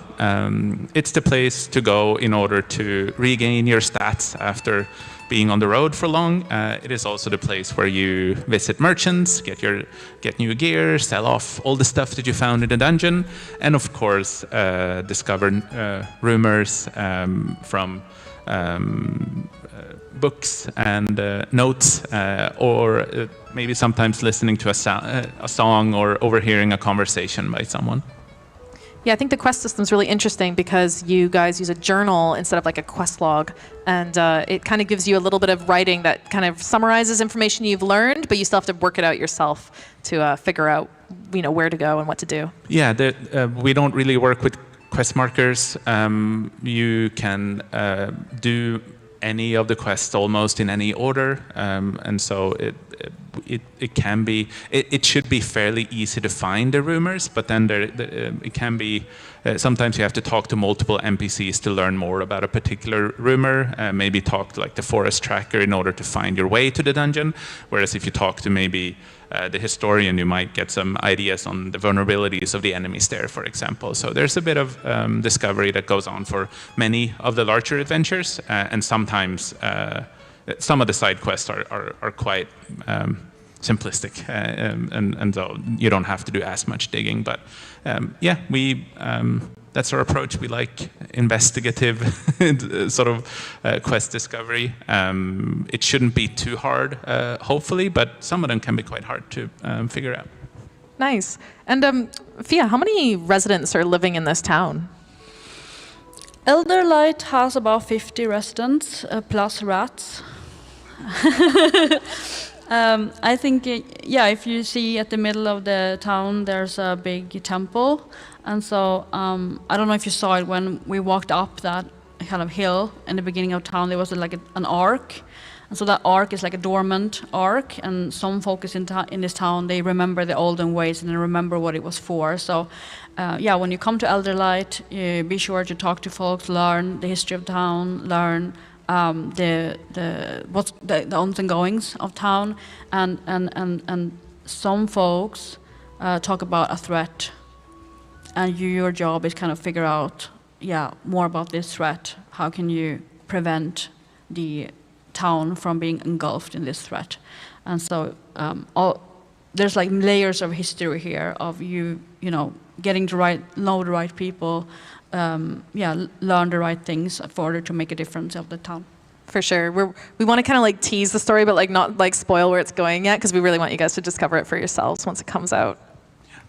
It's the place to go in order to regain your stats after being on the road for long. It is also the place where you visit merchants, get new gear, sell off all the stuff that you found in the dungeon, and of course discover rumors from books and notes or maybe sometimes listening to a song or overhearing a conversation by someone. Yeah, I think the quest system's really interesting because you guys use a journal instead of like a quest log, and it kind of gives you a little bit of writing that kind of summarizes information you've learned, but you still have to work it out yourself to figure out, where to go and what to do. Yeah, we don't really work with quest markers. You can do any of the quests almost in any order, and so it can be, it should be fairly easy to find the rumors, but then it can be, sometimes you have to talk to multiple NPCs to learn more about a particular rumor, maybe talk to like the forest tracker in order to find your way to the dungeon, whereas if you talk to maybe the historian, you might get some ideas on the vulnerabilities of the enemies there, for example. So there's a bit of discovery that goes on for many of the larger adventures, and sometimes some of the side quests are quite simplistic, and so you don't have to do as much digging. But yeah, that's our approach. We like investigative sort of quest discovery. It shouldn't be too hard, hopefully, but some of them can be quite hard to figure out. Nice. And Fia, how many residents are living in this town? Elderlight has about 50 residents, plus rats. I think, if you see at the middle of the town, there's a big temple. And so I don't know if you saw it when we walked up that kind of hill in the beginning of town, there was like an arc. And so that arc is like a dormant arc, and some folks in this town, they remember the olden ways and they remember what it was for. So when you come to Elderlight, be sure to talk to folks, learn the history of town, learn the ons and goings of town, and some folks talk about a threat, and your job is kind of figure out more about this threat. How can you prevent the town from being engulfed in this threat? And so there's like layers of history here of getting to know the right people, learn the right things in order to make a difference of the town. For sure. We want to kind of like tease the story, but like not like spoil where it's going yet, because we really want you guys to discover it for yourselves once it comes out. Yeah,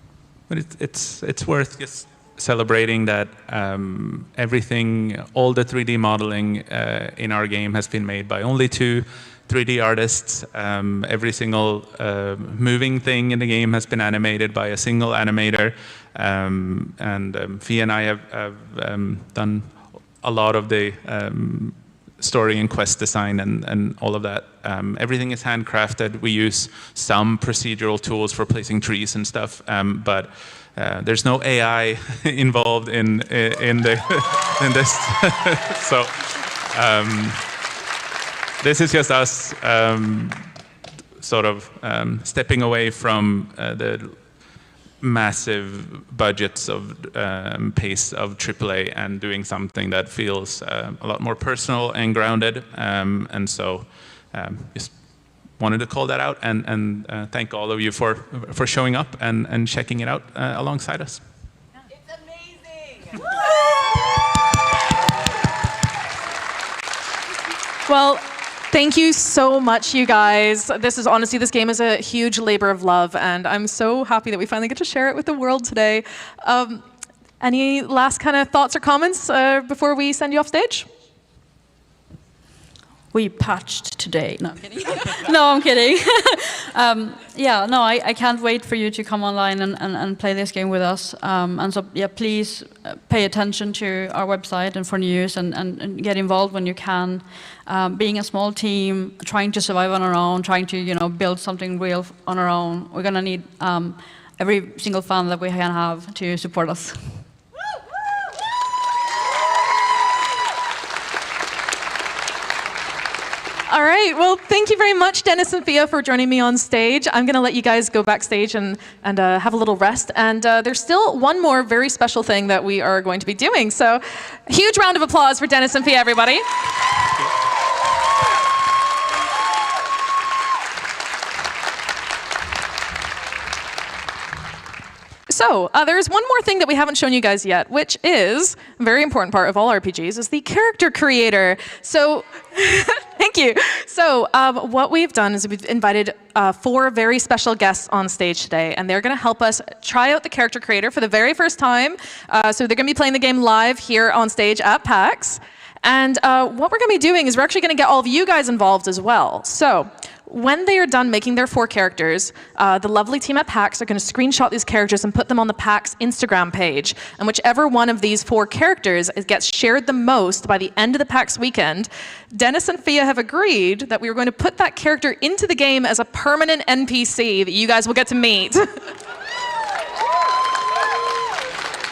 but it's worth just celebrating that everything, all the 3D modeling in our game has been made by only 2 3D artists. Every single moving thing in the game has been animated by a single animator. And Fia and I have done a lot of the story and quest design and all of that. Everything is handcrafted. We use some procedural tools for placing trees and stuff, but there's no AI involved in this. So this is just us sort of stepping away from the massive budgets of pace of AAA and doing something that feels a lot more personal and grounded. And so just wanted to call that out and thank all of you for showing up and checking it out alongside us. It's amazing! Well, thank you so much, you guys. This game is a huge labor of love, and I'm so happy that we finally get to share it with the world today. Any last kind of thoughts or comments before we send you off stage? We patched today. No, I'm kidding. No, I'm kidding. I can't wait for you to come online and play this game with us. And so, please pay attention to our website and for news and get involved when you can. Being a small team, trying to survive on our own, trying to build something real on our own. We're gonna need every single fan that we can have to support us. All right, well, thank you very much, Dennis and Fia, for joining me on stage. I'm going to let you guys go backstage and have a little rest. And there's still one more very special thing that we are going to be doing. So huge round of applause for Dennis and Fia, everybody. So there's one more thing that we haven't shown you guys yet, which is a very important part of all RPGs, is the character creator. So thank Thank you. So what we've done is we've invited 4 very special guests on stage today, and they're going to help us try out the character creator for the very first time. So they're going to be playing the game live here on stage at PAX. And what we're going to be doing is we're actually going to get all of you guys involved as well. So when they are done making their 4 characters, the lovely team at PAX are going to screenshot these characters and put them on the PAX Instagram page. And whichever one of these 4 characters gets shared the most by the end of the PAX weekend, Dennis and Fia have agreed that we are going to put that character into the game as a permanent NPC that you guys will get to meet.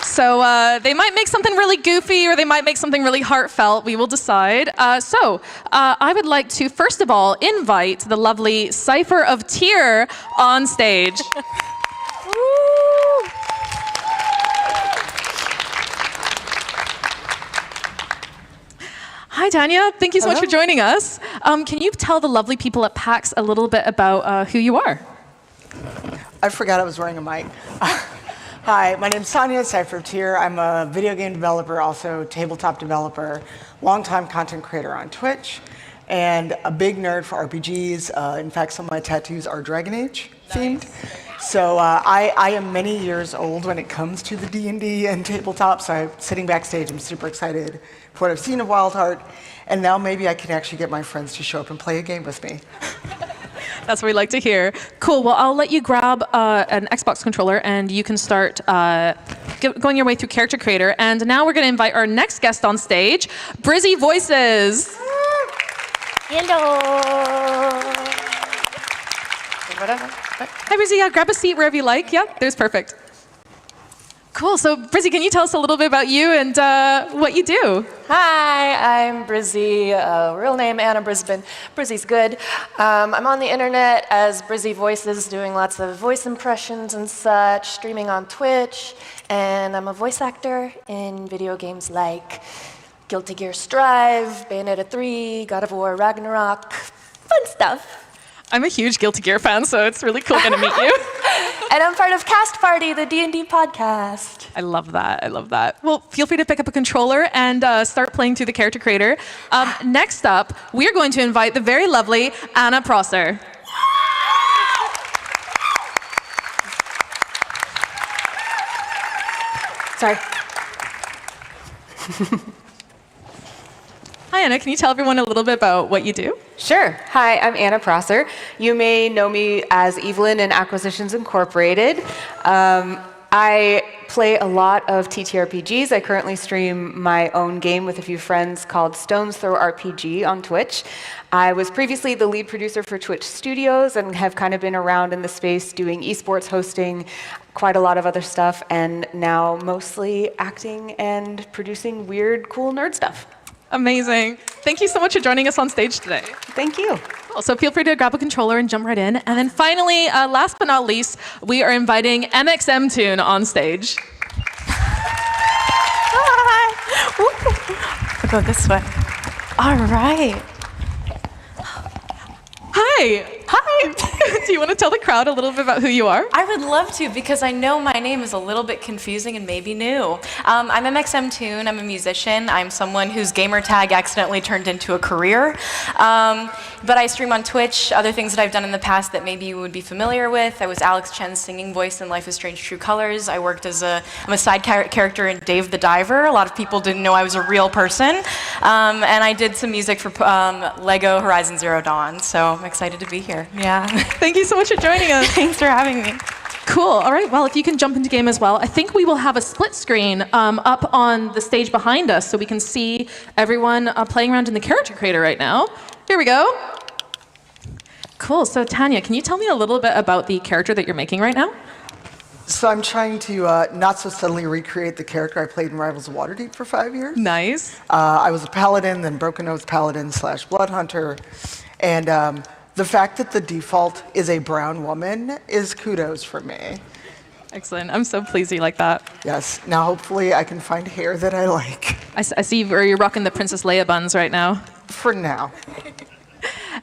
So they might make something really goofy or they might make something really heartfelt. We will decide. I would like to, first of all, invite the lovely Cypher of Tyr on stage. Hi, Tanya. Thank you so much for joining us. Can you tell the lovely people at PAX a little bit about who you are? I forgot I was wearing a mic. Hi, my name's Tanya, Cypher of Tyr. I'm a video game developer, also tabletop developer, longtime content creator on Twitch, and a big nerd for RPGs. In fact, some of my tattoos are Dragon Age themed. So I am many years old when it comes to the D&D and tabletop, so I'm sitting backstage. I'm super excited for what I've seen of Wild Heart, and now maybe I can actually get my friends to show up and play a game with me. That's what we like to hear. Cool. Well, I'll let you grab an Xbox controller and you can start going your way through Character Creator. And now we're going to invite our next guest on stage, Brizzy Voices. Hello. Hi, Brizzy. Yeah, grab a seat wherever you like. Yeah, there's perfect. Cool. So, Brizzy, can you tell us a little bit about you and what you do? Hi, I'm Brizzy. Real name Anna Brisbane. Brizzy's good. I'm on the internet as Brizzy Voices, doing lots of voice impressions and such, streaming on Twitch, and I'm a voice actor in video games like Guilty Gear Strive, Bayonetta 3, God of War Ragnarok, fun stuff. I'm a huge Guilty Gear fan, so it's really cool getting to meet you. And I'm part of Cast Party, the D&D podcast. I love that. I love that. Well, feel free to pick up a controller and start playing through the Character Creator. Next up, we are going to invite the very lovely Anna Prosser. Sorry. Hi, Anna. Can you tell everyone a little bit about what you do? Sure. Hi, I'm Anna Prosser. You may know me as Evelyn in Acquisitions Incorporated. I play a lot of TTRPGs. I currently stream my own game with a few friends called Stone's Throw RPG on Twitch. I was previously the lead producer for Twitch Studios and have kind of been around in the space doing esports hosting, quite a lot of other stuff, and now mostly acting and producing weird, cool nerd stuff. Amazing. Thank you so much for joining us on stage today. Thank you. So feel free to grab a controller and jump right in. And then finally, last but not least, we are inviting MXM Tune on stage. Hi. I'll go this way. All right. Hi. Hi. Do you want to tell the crowd a little bit about who you are? I would love to, because I know my name is a little bit confusing and maybe new. I'm MXM Tune. I'm a musician. I'm someone whose gamer tag accidentally turned into a career. But I stream on Twitch, other things that I've done in the past that maybe you would be familiar with. I was Alex Chen's singing voice in Life is Strange True Colors. I worked as I'm a side character in Dave the Diver. A lot of people didn't know I was a real person. And I did some music for Lego Horizon Zero Dawn. So I'm excited to be here. Yeah. Thank you so much for joining us. Thanks for having me. Cool. All right. Well, if you can jump into game as well, I think we will have a split screen up on the stage behind us so we can see everyone playing around in the Character Creator right now. Here we go. Cool. So, Tanya, can you tell me a little bit about the character that you're making right now? So I'm trying to not so subtly recreate the character I played in Rivals of Waterdeep for 5 years. Nice. I was a paladin, then Broken Oath paladin / blood hunter. And the fact that the default is a brown woman is kudos for me. Excellent. I'm so pleased you like that. Yes. Now, hopefully, I can find hair that I like. I see where you're rocking the Princess Leia buns right now. For now.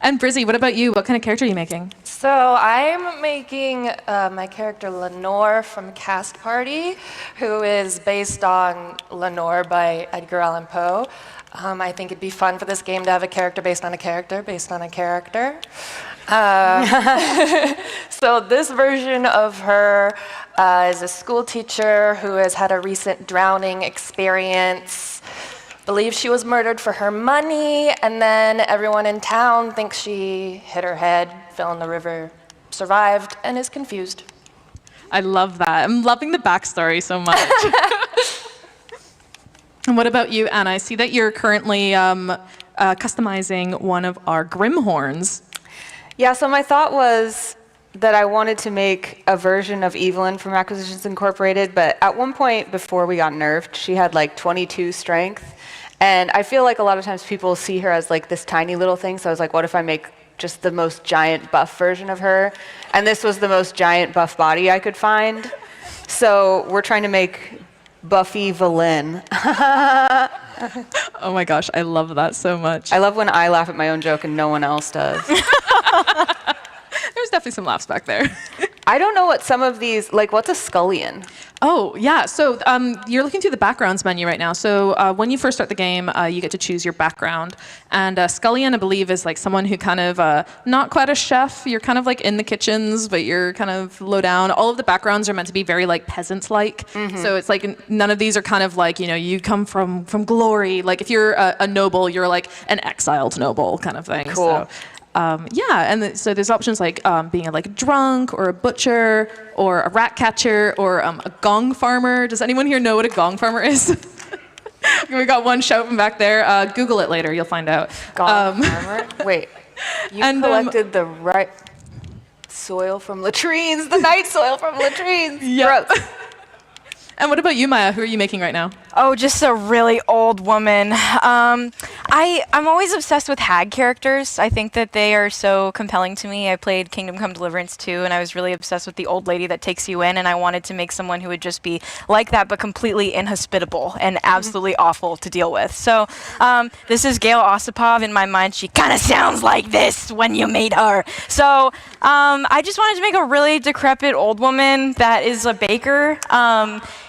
And Brizzy, what about you? What kind of character are you making? So I'm making my character Lenore from Cast Party, who is based on Lenore by Edgar Allan Poe. I think it'd be fun for this game to have a character based on a character based on a character. So this version of her is a school teacher who has had a recent drowning experience, believes she was murdered for her money, and then everyone in town thinks she hit her head, fell in the river, survived, and is confused. I love that. I'm loving the backstory so much. And what about you, Anna? I see that you're currently customizing one of our Grimhorns. Yeah, so my thought was that I wanted to make a version of Evelyn from Acquisitions Incorporated, but at one point before we got nerfed, she had like 22 strength. And I feel like a lot of times people see her as like this tiny little thing, so I was like, what if I make just the most giant buff version of her? And this was the most giant buff body I could find. So we're trying to make Buffy Valin. Oh my gosh, I love that so much. I love when I laugh at my own joke and no one else does. There's definitely some laughs back there. I don't know what some of these, like what's a scullion? Oh, yeah. So you're looking through the backgrounds menu right now. So when you first start the game, you get to choose your background. And scullion, I believe, is like someone who kind of, not quite a chef. You're kind of like in the kitchens, but you're kind of low down. All of the backgrounds are meant to be very like peasant-like. So it's like none of these are kind of like, you know, you come from glory. Like if you're a noble, you're like an exiled noble kind of thing. Cool. So, yeah, and so there's options like being a drunk or a butcher or a rat catcher or a gong farmer. Does anyone here know what a gong farmer is? We got one shouting back there. Google it later, you'll find out. Gong farmer? Wait, you collected the right soil from latrines, the night soil from latrines. Yeah. And what about you, Maya? Who are you making right now? Oh, just a really old woman. I'm always obsessed with hag characters. I think that they are so compelling to me. I played Kingdom Come Deliverance 2, and I was really obsessed with the old lady that takes you in, and I wanted to make someone who would just be like that, but completely inhospitable and absolutely awful to deal with. So this is Gail Osipov. In my mind, she kind of sounds like this when you meet her. So I just wanted to make a really decrepit old woman that is a baker.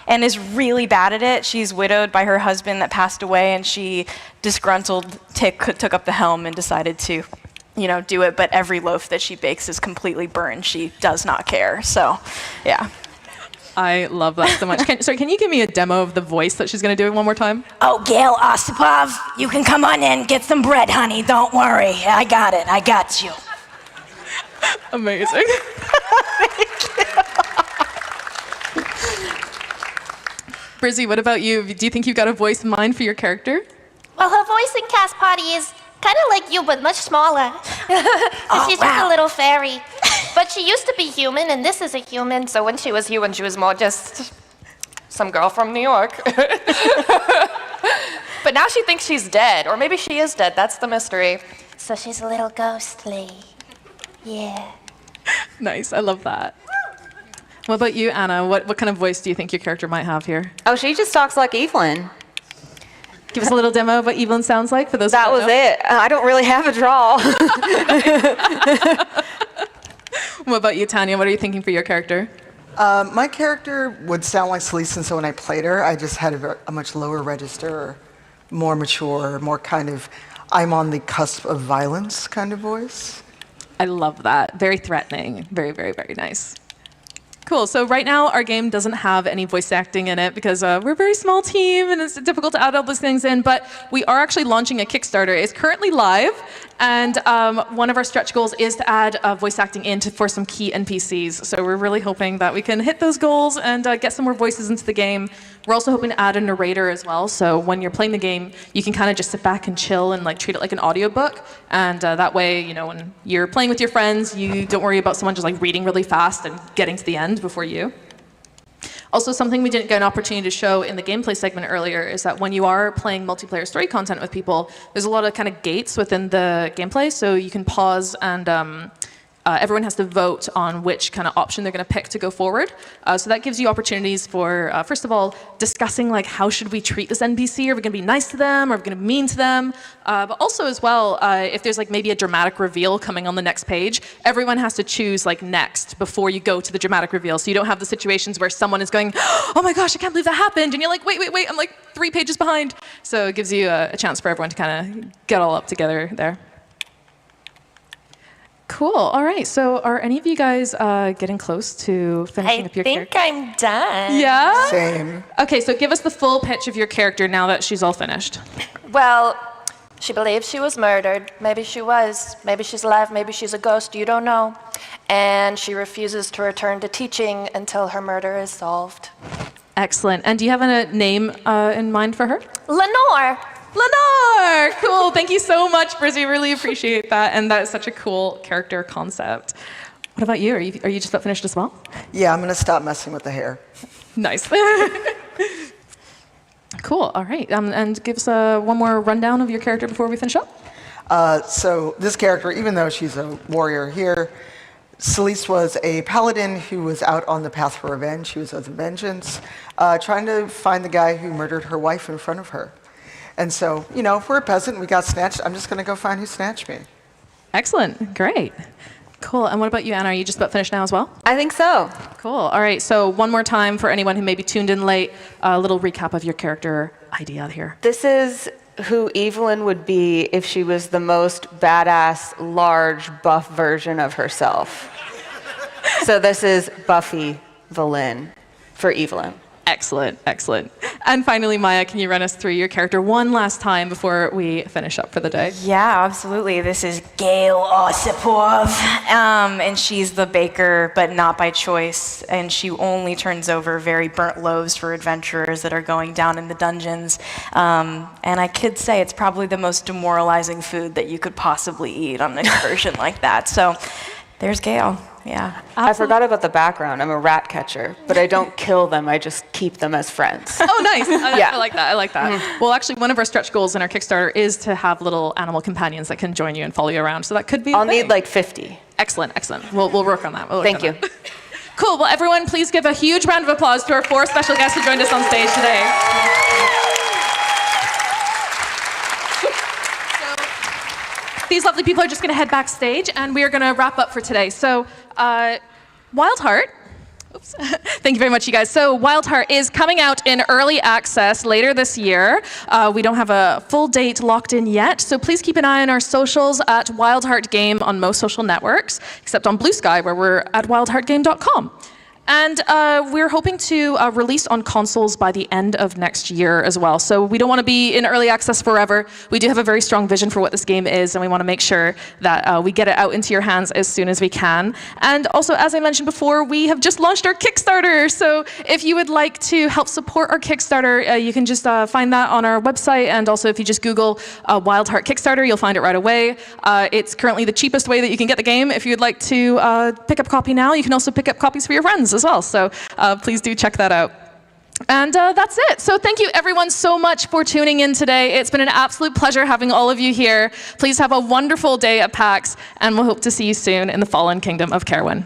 And is really bad at it. She's widowed by her husband that passed away, and she, disgruntled, took up the helm and decided to, you know, do it. But every loaf that she bakes is completely burned. She does not care. So, yeah. I love that so much. Can you give me a demo of the voice that she's going to do one more time? Oh, Gail Osipov, you can come on in, get some bread, honey. Don't worry. I got it. I got you. Amazing. Thank you. Brizzy, what about you? Do you think you've got a voice in mind for your character? Well, her voice in Cast Party is kind of like you, but much smaller. She's just a little fairy. But she used to be human, and this is a human. So when she was human, she was more just some girl from New York. But now she thinks she's dead, or maybe she is dead. That's the mystery. So she's a little ghostly. Yeah. Nice, I love that. What about you, Anna? What kind of voice do you think your character might have here? Oh, she just talks like Evelyn. Give us a little demo of what Evelyn sounds like for those that who don't was know. it. I don't really have a draw. What about you, Tanya? What are you thinking for your character? My character would sound like Celeste, and so when I played her, I just had a much lower register, more mature, more kind of, I'm on the cusp of violence kind of voice. I love that. Very threatening. Very, very, very nice. Cool. So right now, our game doesn't have any voice acting in it because we're a very small team and it's difficult to add all those things in, but we are actually launching a Kickstarter. It's currently live, and one of our stretch goals is to add voice acting in for some key NPCs. So we're really hoping that we can hit those goals and get some more voices into the game. We're also hoping to add a narrator as well, so when you're playing the game, you can kind of just sit back and chill and treat it like an audiobook, and that way, you know, when you're playing with your friends, you don't worry about someone just reading really fast and getting to the end before you. Also, something we didn't get an opportunity to show in the gameplay segment earlier is that when you are playing multiplayer story content with people, there's a lot of kind of gates within the gameplay, so you can pause and everyone has to vote on which kind of option they're going to pick to go forward. So that gives you opportunities for, first of all, discussing like how should we treat this NPC? Are we going to be nice to them? Are we going to be mean to them? But also as well, if there's like maybe a dramatic reveal coming on the next page, everyone has to choose like next before you go to the dramatic reveal. So you don't have the situations where someone is going, oh my gosh, I can't believe that happened. And you're like, wait, I'm like 3 pages behind. So it gives you a chance for everyone to kind of get all up together there. Cool. All right. So are any of you guys getting close to finishing up your character? I think I'm done. Yeah? Same. Okay, so give us the full pitch of your character now that she's all finished. Well, she believes she was murdered. Maybe she was. Maybe she's alive. Maybe she's a ghost. You don't know. And she refuses to return to teaching until her murder is solved. Excellent. And do you have a name in mind for her? Lenore. Lenore! Cool. Thank you so much, Brizzy. Really appreciate that. And that is such a cool character concept. What about you? Are you just about finished as well? Yeah, I'm going to stop messing with the hair. Nice. Cool. All right. And give us one more rundown of your character before we finish up. So this character, even though she's a warrior here, Celeste was a paladin who was out on the path for revenge. She was of vengeance, trying to find the guy who murdered her wife in front of her. And so, you know, if we're a peasant and we got snatched, I'm just going to go find who snatched me. Excellent. Great. Cool. And what about you, Anna? Are you just about finished now as well? I think so. Cool. All right. So one more time for anyone who maybe tuned in late, a little recap of your character idea here. This is who Evelyn would be if she was the most badass, large, buff version of herself. So this is Buffy Valin for Evelyn. Excellent, excellent. And finally, Maya, can you run us through your character one last time before we finish up for the day? Yeah, absolutely. This is Gail Osipov, and she's the baker, but not by choice. And she only turns over very burnt loaves for adventurers that are going down in the dungeons. And I could say it's probably the most demoralizing food that you could possibly eat on an excursion like that. So there's Gail. Yeah. I forgot about the background. I'm a rat catcher, but I don't kill them. I just keep them as friends. Oh, nice. Yeah. I like that. I like that. Mhm. Well, actually, one of our stretch goals in our Kickstarter is to have little animal companions that can join you and follow you around. So that could be. I'll need like 50. Excellent, excellent. We'll work on that. Thank you. Cool. Well, everyone, please give a huge round of applause to our 4 special guests who joined us on stage today. These lovely people are just going to head backstage, and we are going to wrap up for today. So, Wildheart. Oops. Thank you very much, you guys. So Wildheart is coming out in early access later this year. We don't have a full date locked in yet, so please keep an eye on our socials at Wildheart Game on most social networks, except on Blue Sky, where we're at wildheartgame.com. And we're hoping to release on consoles by the end of next year as well. So we don't want to be in early access forever. We do have a very strong vision for what this game is, and we want to make sure that we get it out into your hands as soon as we can. And also, as I mentioned before, we have just launched our Kickstarter. So if you would like to help support our Kickstarter, you can just find that on our website. And also, if you just Google Wildheart Kickstarter, you'll find it right away. It's currently the cheapest way that you can get the game. If you'd like to pick up a copy now, you can also pick up copies for your friends as well. So please do check that out. And that's it. So thank you everyone so much for tuning in today. It's been an absolute pleasure having all of you here. Please have a wonderful day at PAX, and we'll hope to see you soon in the Fallen Kingdom of Carowin.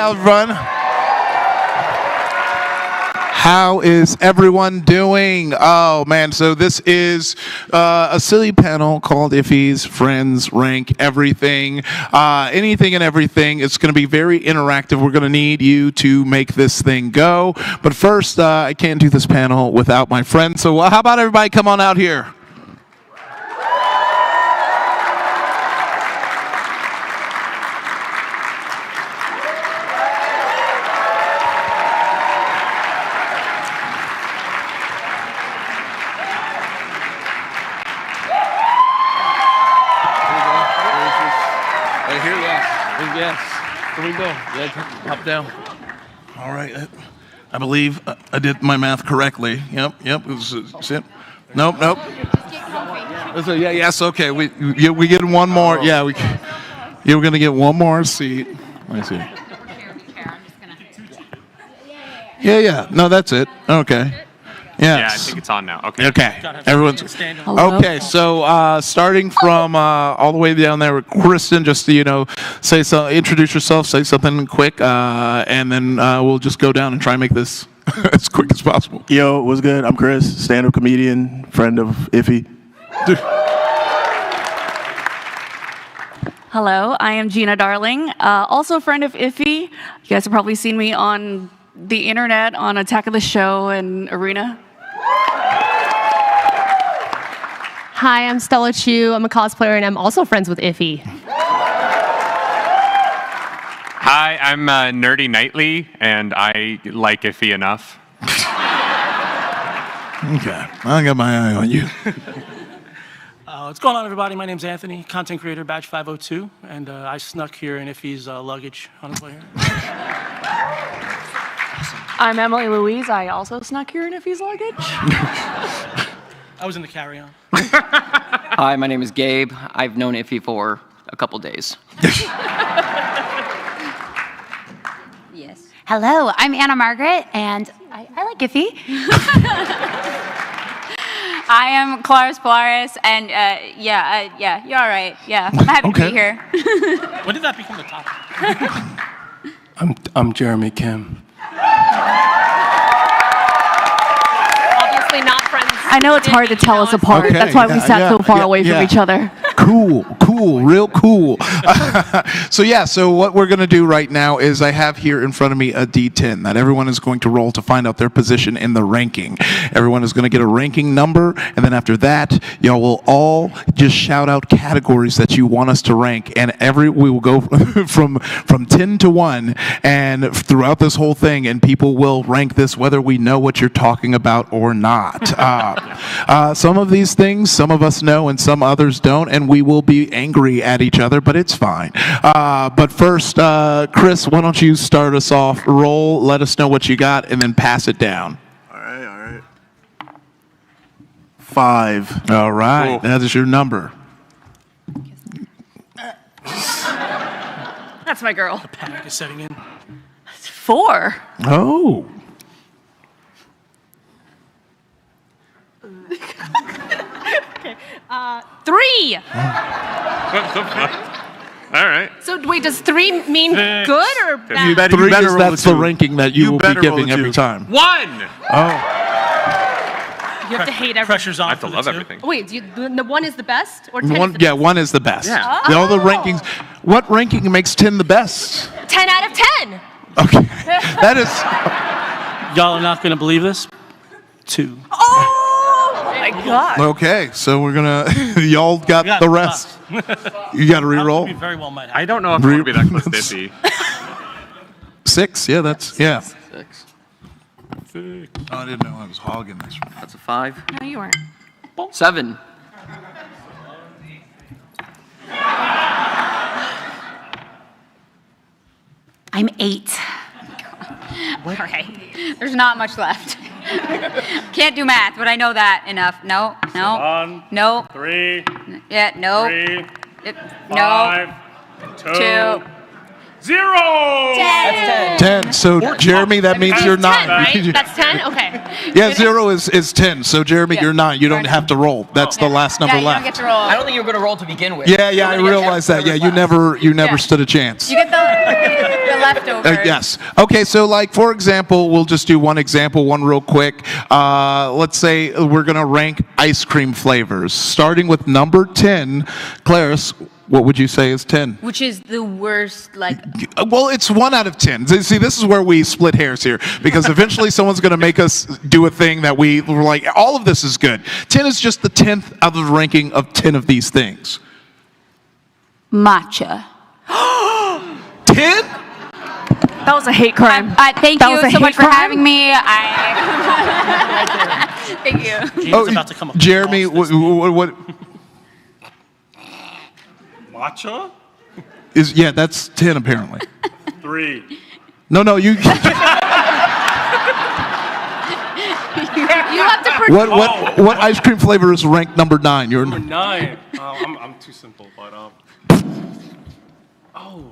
everyone. How is everyone doing? Oh man, so this is a silly panel called Iffy's Friends Rank Everything. Anything and everything. It's going to be very interactive. We're going to need you to make this thing go. But first, I can't do this panel without my friends. So how about everybody come on out here? Here we go. Yeah, hop down. All right. I believe I did my math correctly. Yep. It was it. Nope. So, yes. Okay. We get one more. Yeah. We're gonna get one more seat. Let me see. Yeah. No, that's it. Okay. Yes. Yeah, I think it's on now. Okay. Everyone's okay. So starting from all the way down there with Kristen, just to say so, introduce yourself, say something quick, and then we'll just go down and try and make this as quick as possible. Yo, what's good? I'm Chris, stand-up comedian, friend of Iffy. Hello, I am Gina Darling, also a friend of Iffy. You guys have probably seen me on the internet on Attack of the Show and Arena. Hi, I'm Stella Chu. I'm a cosplayer, and I'm also friends with Iffy. Hi, I'm Nerdy Nightly, and I like Iffy enough. Okay, I got my eye on you. What's going on, everybody? My name's Anthony, content creator, Batch 502, and I snuck here in Iffy's luggage on the way here. I'm Emily Louise. I also snuck here in Iffy's luggage. I was in the carry-on. Hi, my name is Gabe. I've known Iffy for a couple days. Yes. Hello, I'm Anna Margaret, and I like Iffy. I am Claris Polaris, and you're all right. Yeah, I'm happy to be here. When did that become the topic? I'm Jeremy Kim. Obviously not friends. I know it's hard to tell us apart. Okay, That's why we sat so far away from each other. Cool, real cool. So what we're going to do right now is I have here in front of me a D10 that everyone is going to roll to find out their position in the ranking. Everyone is going to get a ranking number, and then after that, y'all will all just shout out categories that you want us to rank, and we will go from 10 to 1, and throughout this whole thing, and people will rank this whether we know what you're talking about or not. Some of these things, some of us know, and some others don't, and we will be angry at each other, but it's fine. But first, Chris, why don't you start us off? Roll, let us know what you got, and then pass it down. All right. 5. All right, that is your number. That's my girl. The panic is setting in. 4. Oh. Okay. 3. All right. So wait, does 3 mean good or bad? You better that's the ranking that you will be giving every time. 1. Oh. You have to hate everything. Pressure's on. I have to love everything. Wait, the 1 is the best? Or 10 is One, the best? 1 is the best. Yeah. All the rankings. What ranking makes 10 the best? 10 out of 10. Okay. That is. Y'all are not going to believe this. 2. Oh my God. Okay, so we're gonna. Y'all got the rest. You got to re-roll. Very well might I don't know if I'm going to be that close to Iffy. 6. Yeah, that's 6. Oh, I didn't know I was hogging this one. That's a 5. No, you weren't. 7. I'm 8. All right. There's not much left. Can't do math, but I know that enough. No. 3. Yeah, no. 3. No. 2. 0. 10. So Jeremy, that means you're 9. 10, right? That's 10? Okay. Yeah, 0 is 10. So Jeremy, you're 9. You don't have to roll. That's the last number You don't left. get to roll. I don't think you were going to roll to begin with. Yeah, I realized that. Yeah, you never stood a chance. You get the leftovers. Yes. Okay, so like, for example, we'll just do one example, one real quick. Let's say we're going to rank ice cream flavors. Starting with number 10, Clarice, what would you say is 10? Which is the worst, like... Well, it's 1 out of 10. See, this is where we split hairs here, because eventually someone's going to make us do a thing that we're like, all of this is good. 10 is just the 10th out of the ranking of 10 of these things. Matcha. 10? That was a hate crime. Thank you so much for having me. Thank you. Jeremy, what Matcha? Yeah, that's 10 apparently. 3. No, you. You have to. What ice cream flavor is ranked number 9? You're Number 9. I'm too simple, but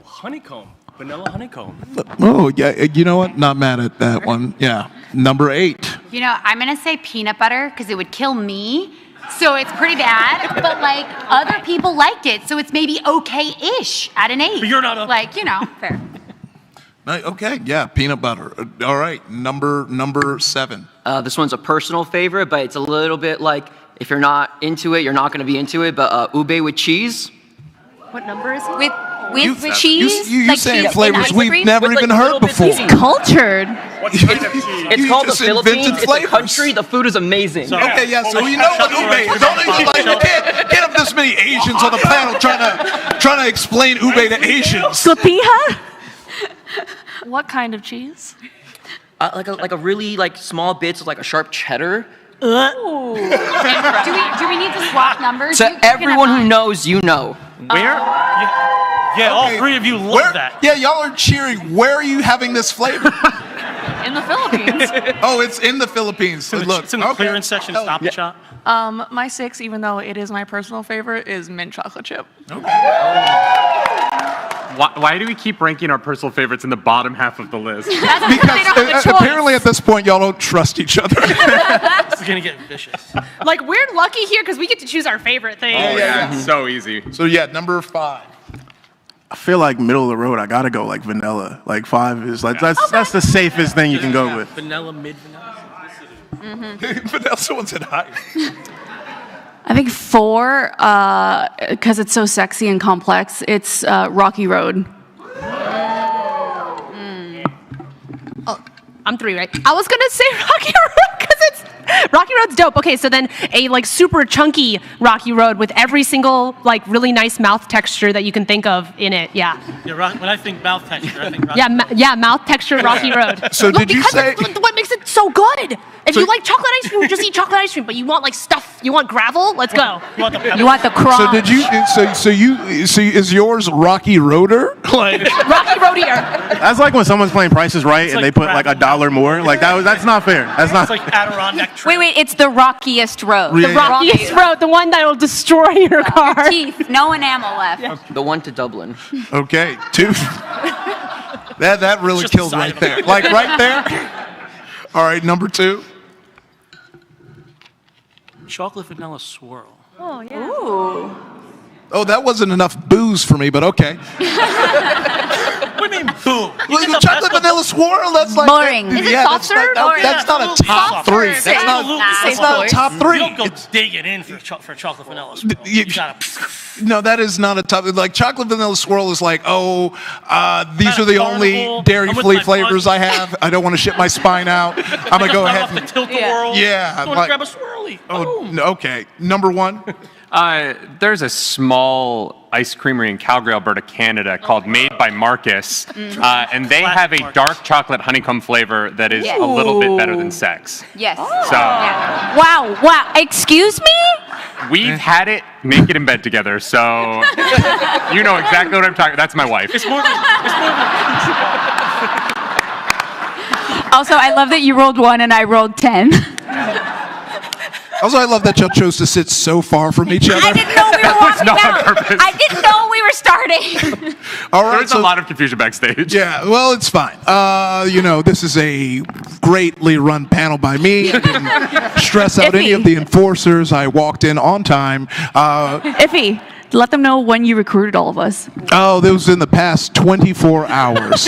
honeycomb, vanilla honeycomb. Oh yeah, you know what? Not mad at that one. Yeah, number 8. You know, I'm gonna say peanut butter because it would kill me. So it's pretty bad, but like other people liked it, so it's maybe okay-ish at an 8. But you're not a... Like, you know, fair. Okay, yeah, peanut butter. All right, number 7. This one's a personal favorite, but it's a little bit like, if you're not into it, you're not going to be into it, but ube with cheese. What number is it? With cheese? You like saying cheese flavors in ice we've cream? never even heard before. He's cultured. It's called the just Philippines. invented It's a flavors. country. The food is amazing. Okay, yeah, so you know what ube is. Don't even like, you can't get up this many Asians on the panel trying to explain ube to Asians. Tortilla? What kind of cheese? Like a really small bits of like a sharp cheddar. Do we need to swap numbers? So everyone who knows, you know. Where? Yeah, all 3 of you love that. Yeah, y'all are cheering. Where are you having this flavor? In the Philippines. Oh, it's in the Philippines. Look, It's in the clearance section of Stop and Shop. My 6, even though it is my personal favorite, is mint chocolate chip. Why do we keep ranking our personal favorites in the bottom half of the list? Because apparently at this point y'all don't trust each other. This is gonna get vicious. Like, we're lucky here because we get to choose our favorite thing. Oh yeah, so easy. So yeah, number 5. I feel like middle of the road. I gotta go like vanilla. Like 5 is like that's the safest thing you can go with. Vanilla, mid-vanilla. Vanilla, someone said hi. I think 4, because it's so sexy and complex, it's Rocky Road. Oh, I'm 3, right? I was gonna say Rocky Road because it's Rocky Road's dope. Okay, so then a like super chunky Rocky Road with every single like really nice mouth texture that you can think of in it. Yeah. Yeah, when I think mouth texture, I think Rocky mouth texture Rocky Road. So did you say what makes it so good? If you like chocolate ice cream, you just eat chocolate ice cream. But you want like stuff, you want gravel? Let's go. You want the You want the crunch. So did you? So is yours Rocky Roader? Like Rocky Roadier. That's like when someone's playing Price is Right and they put like $1 more. Like that's not fair. That's not. It's like Adirondack Trail. Wait, it's the rockiest road. The rockiest road, the one that'll destroy your car. Teeth, no enamel left. The one to Dublin. Okay, 2. That really Just the kills side right of it. there. Like right there. All right, number 2. Chocolate vanilla swirl. Oh yeah. Ooh. Oh, that wasn't enough booze for me, but okay. What do you mean, boom? Well, chocolate vanilla swirl, that's like... Boring. Is it soft serve? That's not a top 3. That's not a top 3. You don't go digging in for chocolate vanilla swirl. You gotta... No, that is not a top... Like, chocolate vanilla swirl is like, these are the only dairy-free flavors I have. I don't want to shit my spine out. I'm going to go ahead and... Tilt-a-whirl. Yeah. You want to grab a swirly. Oh, okay. Number 1. There's a small ice creamery in Calgary, Alberta, Canada called Made by Marcus, and they have a dark chocolate honeycomb flavor that is a little bit better than sex. Yes. So Wow. Excuse me? we've had it naked in bed together, so you know exactly what I'm talking. That's my wife. Also, I love that you rolled 1 and I rolled 10. Also, I love that y'all chose to sit so far from each other. I didn't know we were walking not on out. purpose. I didn't know we were starting. All right, There's a lot of confusion backstage. Yeah, well, it's fine. This is a greatly run panel by me. I didn't stress out any of the enforcers. I walked in on time. Iffy. let them know when you recruited all of us. Oh, that was in the past 24 hours.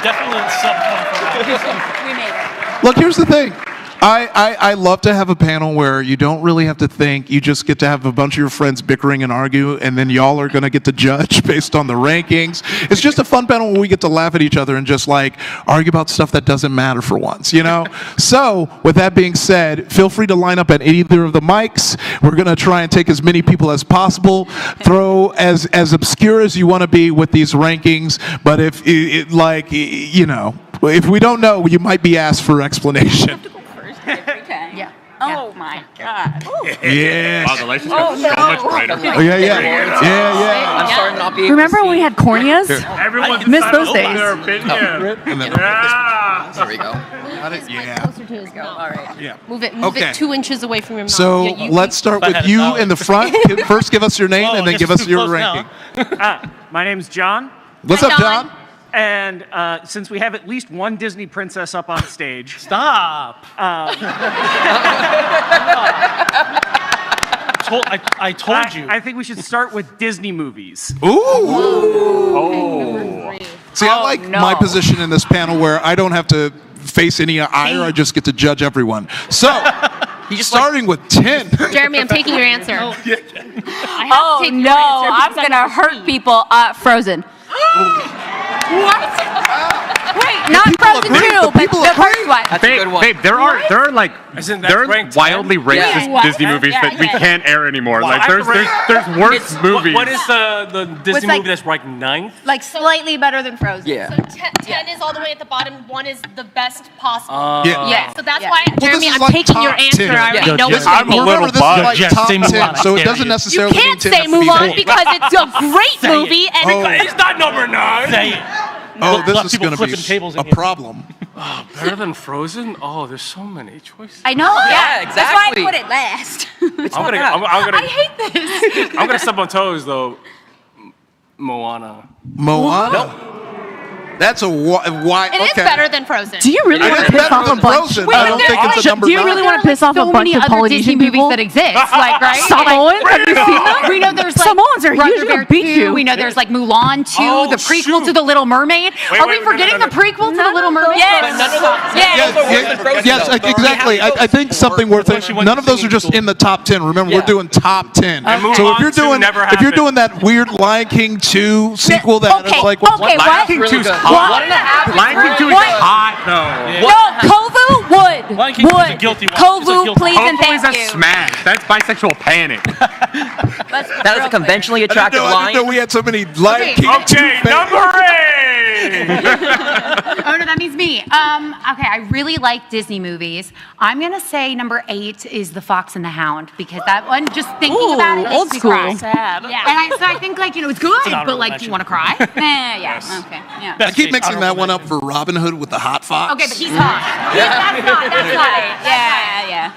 Definitely sub-24 We made it. Look, here's the thing. I love to have a panel where you don't really have to think. You just get to have a bunch of your friends bickering and argue, and then y'all are going to get to judge based on the rankings. It's just a fun panel where we get to laugh at each other and just like argue about stuff that doesn't matter for once, you know? So, with that being said, feel free to line up at either of the mics. We're going to try and take as many people as possible, throw as obscure as you want to be with these rankings, but if we don't know, you might be asked for explanation. Yeah. Oh my God. Yeah. Wow, the lights just got so much brighter. Oh, yeah. I'm starting to not be able Remember to when we had corneas? Everyone's Missed decided those to open days. their opinion. And then, There we go. got it? Yeah. Closer to his mouth. All right. Yeah. Move Okay. it 2 inches away from your mouth. So Yeah, you- let's start I with had it you that way. in the front. First, give us your name and then give us your ranking. My name's John. What's up, John? And since we have at least one Disney princess up on stage, Stop. I told you. I think we should start with Disney movies. Ooh. See, I like my position in this panel where I don't have to face any ire. I just get to judge everyone. So, starting with 10. Jeremy, I'm taking your answer. Oh no, I'm gonna hurt people. Frozen. What? Wait, not Frozen 2, but the first one. That's a good one. Babe, there are like Isn't that there are ranked wildly 10? racist Yeah. Disney movies that we can't air anymore. Well, Like I there's worse movies. What is the Disney like- movie that's ranked 9th? Like slightly better than Frozen. Yeah. So 10 is all the way at the bottom. 1 is the best possible. Yeah. So that's Yeah. why, Jeremy, this is I'm like taking your top answer. 10. I already Yeah, know just- it's going to be. Remember, this is like Just top say 10, Mulan, so it I doesn't dare you. necessarily You can't mean 10 say has to be Mulan bad. because it's a great movie. And It's not number 9. Say it. Oh, this Look, is people going to flipping be tables in a here. problem. Oh, better than Frozen? Oh, there's so many choices. I know. Yeah, That's why I exactly. put it last. I'm gonna I hate this. I'm gonna step on toes though. Moana. Moana? That's a why? it is Okay. better than Frozen. Do you really It want is to piss better off a than bunch? Frozen. I don't think it's a number Do you 9. really want to piss off a so bunch many of other Disney Polynesian movies people? that exist, like right? Samoans? Have you seen them? We know there's like Samoans are Brother huge. They're Bear gonna beat 2. you. We know there's like Mulan 2, Oh, the prequel shoot. to The Little Mermaid. Wait, Are we wait, forgetting no. the prequel to The Little Mermaid? But none of those. Yes. Yes, exactly. I think something worth it. None of those are just in the top 10. Remember, we're doing top 10. And So Mulan if you're 2 doing never if you're happened. doing that weird Lion King 2 sequel that Okay, is like okay, Lion what? King 2's What? hot. Lion King 2 is What? hot though. No, Kovu would. Lion King is a guilty one. It's a Kovu, guilty please one. and Hopefully thank it's a you. smash. That's bisexual panic. That is a conventionally I didn't attractive know lion. we had so many Lion Okay. King 2 Okay, fans. number 8. Oh no, that means me. Okay, I really like Disney movies. I'm gonna say number 8 is The Fox and the Hound because that one, just thinking about it, makes old me school. cry. Sad. Yeah, and so I think like it's good, an honorable but like, do you want to cry? Yeah. Yes. Okay. Yeah. I keep mixing that one up for Robin Hood with the hot fox. Okay, but he's hot. That's not. Yeah.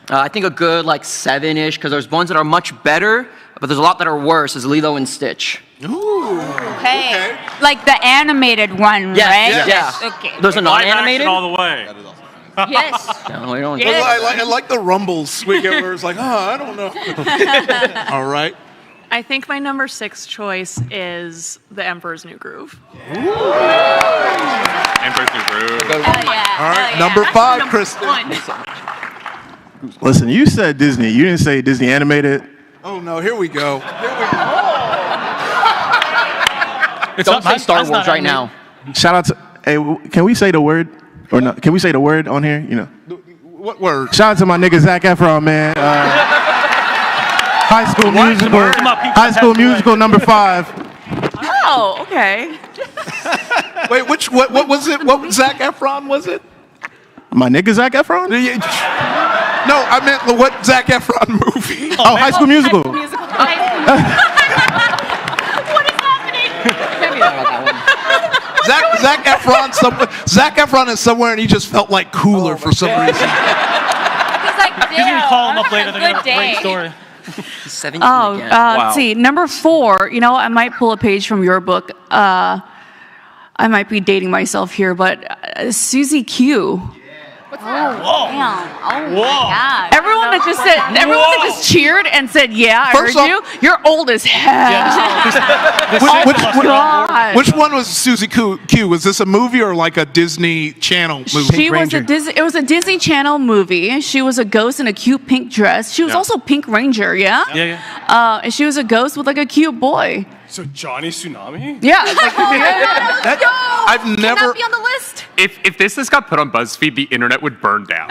I think a good like 7-ish because there's ones that are much better, but there's a lot that are worse. Is Lilo and Stitch. Ooh. Okay. Like the animated one, Yes, right? yes. Okay. There's a Live non-animated. action all the way. Yes. No, we don't. Yes. I like the rumbles. We get where it's like, I don't know. All right. I think my number 6 choice is The Emperor's New Groove. Emperor's New Groove. All right, number 5, Kristen. Listen, you said Disney. You didn't say Disney animated. Oh no, here we go. Don't say Star Wars right now. Shout out to. Hey, can we say the word or not? Can we say the word on here? You know. What word? Shout out to my nigga Zac Efron, man. High School Musical. High School Musical number 5. Oh, okay. Wait, what was it? What Zac Efron was it? My nigga Zac Efron? No, I meant what Zac Efron movie? Oh, High School Musical. What is happening? Zac Efron is somewhere and he just felt like cooler for some reason. He's like, He's gonna call him up later. a They're gonna have good a great day. story. 17 Oh, again. let's see. Number 4, I might pull a page from your book. I might be dating myself here, but Susie Q. What's that? Whoa. Damn. Oh Whoa. my God. Everyone that just said, everyone that just cheered and said, "Yeah, I First heard you." You're old as hell. Which one was Susie Q? Was this a movie or like a Disney Channel movie? She was it was a Disney Channel movie. She was a ghost in a cute pink dress. She was also Pink Ranger, yeah? Yeah. And she was a ghost with like a cute boy. So Johnny Tsunami? Yeah. It's like, I've never. Be on the list. If this got put on BuzzFeed, the internet would burn down.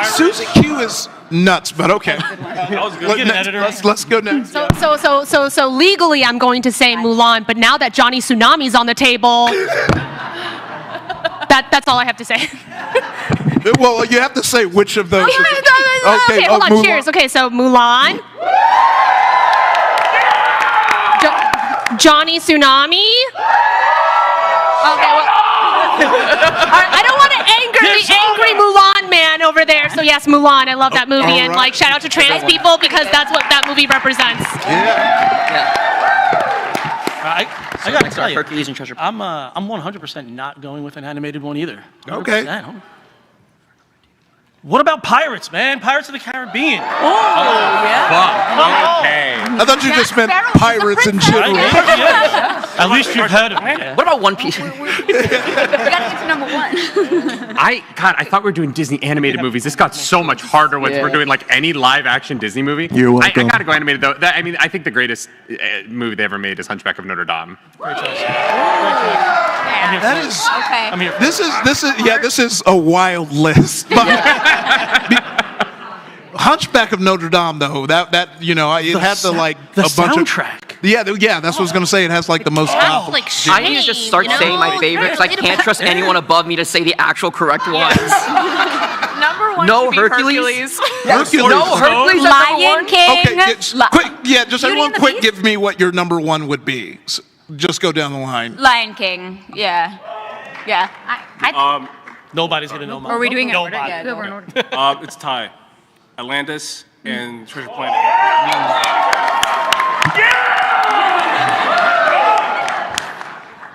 Susie Q is nuts, but okay. Let's go next. So legally, I'm going to say Mulan, but now that Johnny Tsunami's on the table, that's all I have to say. Well, you have to say which of those. Okay, hold on. Mulan. Cheers. Okay, so Mulan. Johnny Tsunami. Okay, well, I don't want to anger the angry Mulan man over there. So yes, Mulan. I love that movie, and like shout out to trans people because that's what that movie represents. I gotta tell you, Hercules and Treasure. I'm 100% not going with an animated one either. Okay. What about Pirates, man? Pirates of the Caribbean. Okay. I thought you just meant pirates in general. At least you've heard of it. What about One Piece? We gotta get to number one. I thought we were doing Disney animated movies. This got so much harder when we're doing like any live action Disney movie. You're welcome. I gotta go animated though. I think the greatest movie they ever made is Hunchback of Notre Dame. That is. Okay. This is a wild list. But Hunchback of Notre Dame, though, that it had a bunch soundtrack. of. Yeah, that's what I was gonna say. It has like the most. I need to just start saying my favorites. I can't trust anyone above me to say the actual correct ones. Number one No should be Hercules. Hercules. No Hercules. Lion King. Okay, just everyone quick give me what your number one would be. Just go down the line. Lion King. Yeah. Nobody's gonna know. Are we doing it? Nobody. Yeah, It's Ty. Atlantis and Treasure Planet.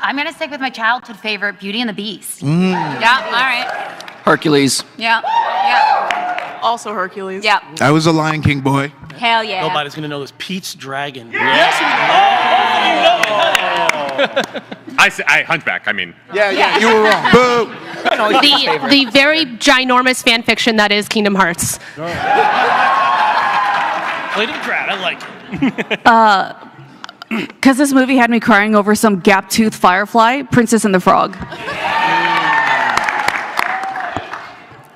I'm gonna stick with my childhood favorite, Beauty and the Beast. Yeah. All right. Hercules. Yeah. Also Hercules. Yeah. I was a Lion King boy. Hell yeah. Nobody's gonna know this. Pete's Dragon. I Hunchback. I mean. Yeah, you were wrong. Boo. The very ginormous fan fiction that is Kingdom Hearts. Play to the crowd. I like it. Because this movie had me crying over some gap-toothed firefly, Princess and the Frog.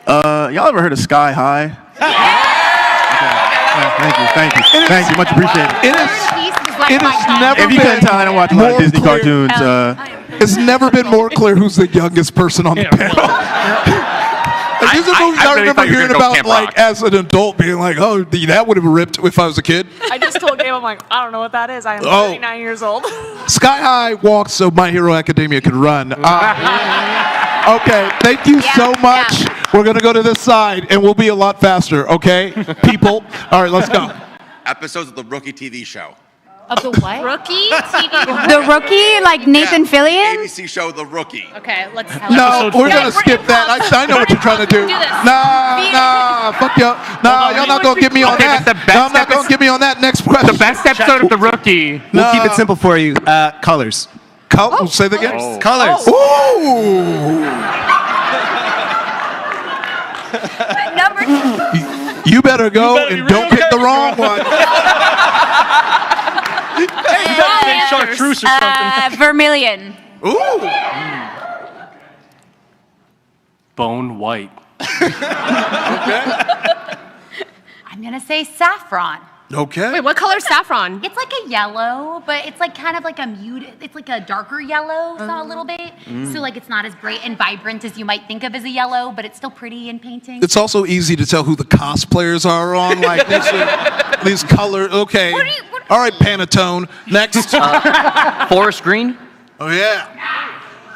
Y'all ever heard of Sky High? Thank you. Much appreciated. It has never If you been couldn't tell, I don't watch a lot of Disney clear. cartoons. It's never been more clear who's the youngest person on the panel. These are movies I remember hearing about, like, as an adult, being like, "Oh, that would have ripped if I was a kid." I just told Gabe, I'm like, I don't know what that is. I am 39 years old. Sky High walks so My Hero Academia could run. Okay, thank you so much. We're gonna go to this side, and we'll be a lot faster. Okay, people. All right, let's go. Episodes of the Rookie TV show. Of the what? Rookie? The Rookie? Like Nathan Fillion? ABC show The Rookie. Okay, let's. No, we're gonna skip that. I know what you're trying to do. Nah, fuck y'all. Nah, y'all not gonna get me on that. No, I'm not gonna get me on that. Next question. The best episode of The Rookie. We'll keep it simple for you. Colors. Say that again. Colors. Ooh. Number You better go and don't pick the wrong one. chartreuse or something. Vermilion. Ooh. Bone White. I'm gonna say saffron. Okay. Wait, what color is saffron? It's like a yellow, but it's like kind of like a muted, it's like a darker yellow, a little bit. So like it's not as bright and vibrant as you might think of as a yellow, but it's still pretty in painting. It's also easy to tell who the cosplayers are on. Like these colors. Okay. All right, Pantone. Next. Forest green. Oh yeah.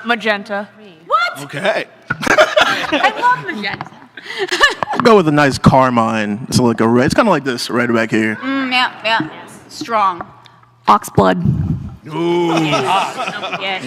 Magenta. What? Okay. I love magenta. I'll go with a nice carmine. It's like a red. It's kind of like this right back here. Yeah. Strong. Oxblood. Ooh. Yes.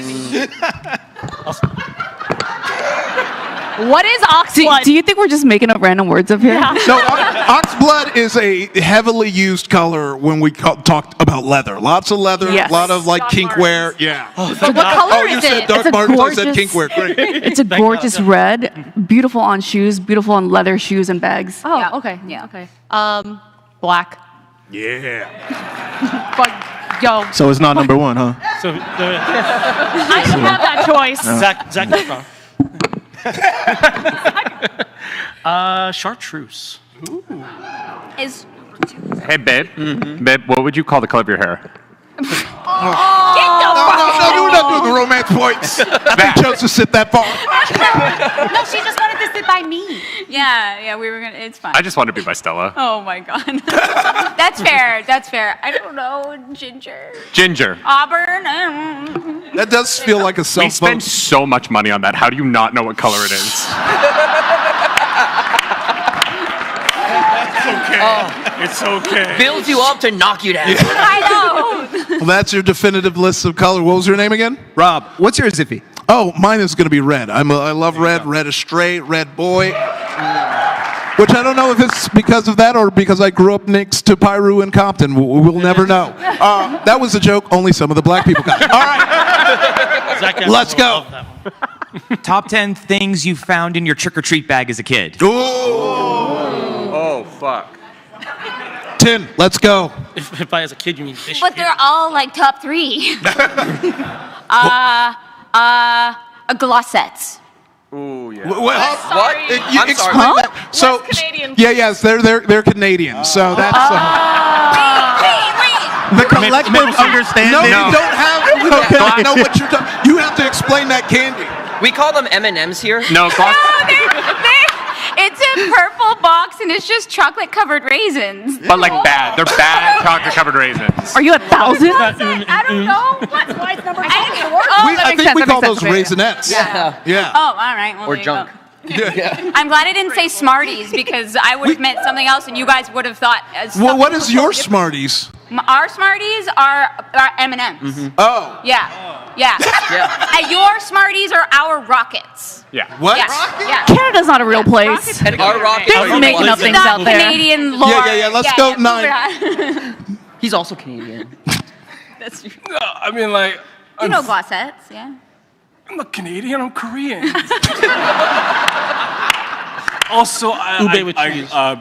What is oxblood? Do you think we're just making up random words up here? Yeah. No, oxblood is a heavily used color when we talked about leather. Lots of leather, Yes. a lot of like Doc kinkwear. Yeah. So what color you is said it? Doc It's a Martens, I said gorgeous- kinkwear. Great. It's a gorgeous red, beautiful on shoes, beautiful on leather shoes and bags. Oh, Yeah. okay. Yeah. Okay. Black. Yeah. But yo, So it's not number one, huh? So, I didn't have that choice. Zach chartreuse. Is Hey, babe. Babe, what would you call the color of your hair? No, we're not doing the romance points. I think Joseph sit that far. no, she just wanted to sit by me. Yeah, we were gonna. It's fine. I just want to be by Stella. Oh my god. That's fair. That's fair. I don't know, ginger. Ginger. Auburn. That does feel like a We self spend so much money on that. How do you not know what color it is? It's okay. Builds you up to knock you down. I know. Well, that's your definitive list of color. What was your name again? Rob, what's your Zippy? Oh, mine is going to be red. I love red. Red is straight. Red boy. Which I don't know if it's because of that or because I grew up next to Pyru in Compton. We'll never know. That was a joke. Only some of the black people got it. All right. Let's go. Top 10 things you found in your trick-or-treat bag as a kid. Oh, fuck. 10. Let's go. If I as a kid, you mean fish. But they're all like top 3. Glossettes. Ooh, yeah. What? You I'm explain sorry. that. So, Canadian. yes, they're Canadian. So that's The collective understanding. no, you don't have. You don't know what you're talking. You have to explain that candy. We call them M&Ms here. No, gloss. It's a purple box and it's just chocolate covered raisins. But like bad. They're bad chocolate covered raisins. Are you at 1,000? I don't know. What's number 10? I think we call those raisinets. Yeah. Oh, all right. Well, Or there you junk. go. Yeah. I'm glad I didn't say Smarties because I would have meant something else and you guys would have thought. Well, what is your Smarties? Our Smarties are M&Ms. Oh. Yeah. And your Smarties are our Rockets. Yeah. What? Yeah. Canada's not a real place. Our rocket. They're making up things Not out there. Canadian lore. Yeah. Let's go 9. He's also Canadian. That's true. I mean, like, You know glossettes, yeah. I'm not Canadian. I'm Korean. Also,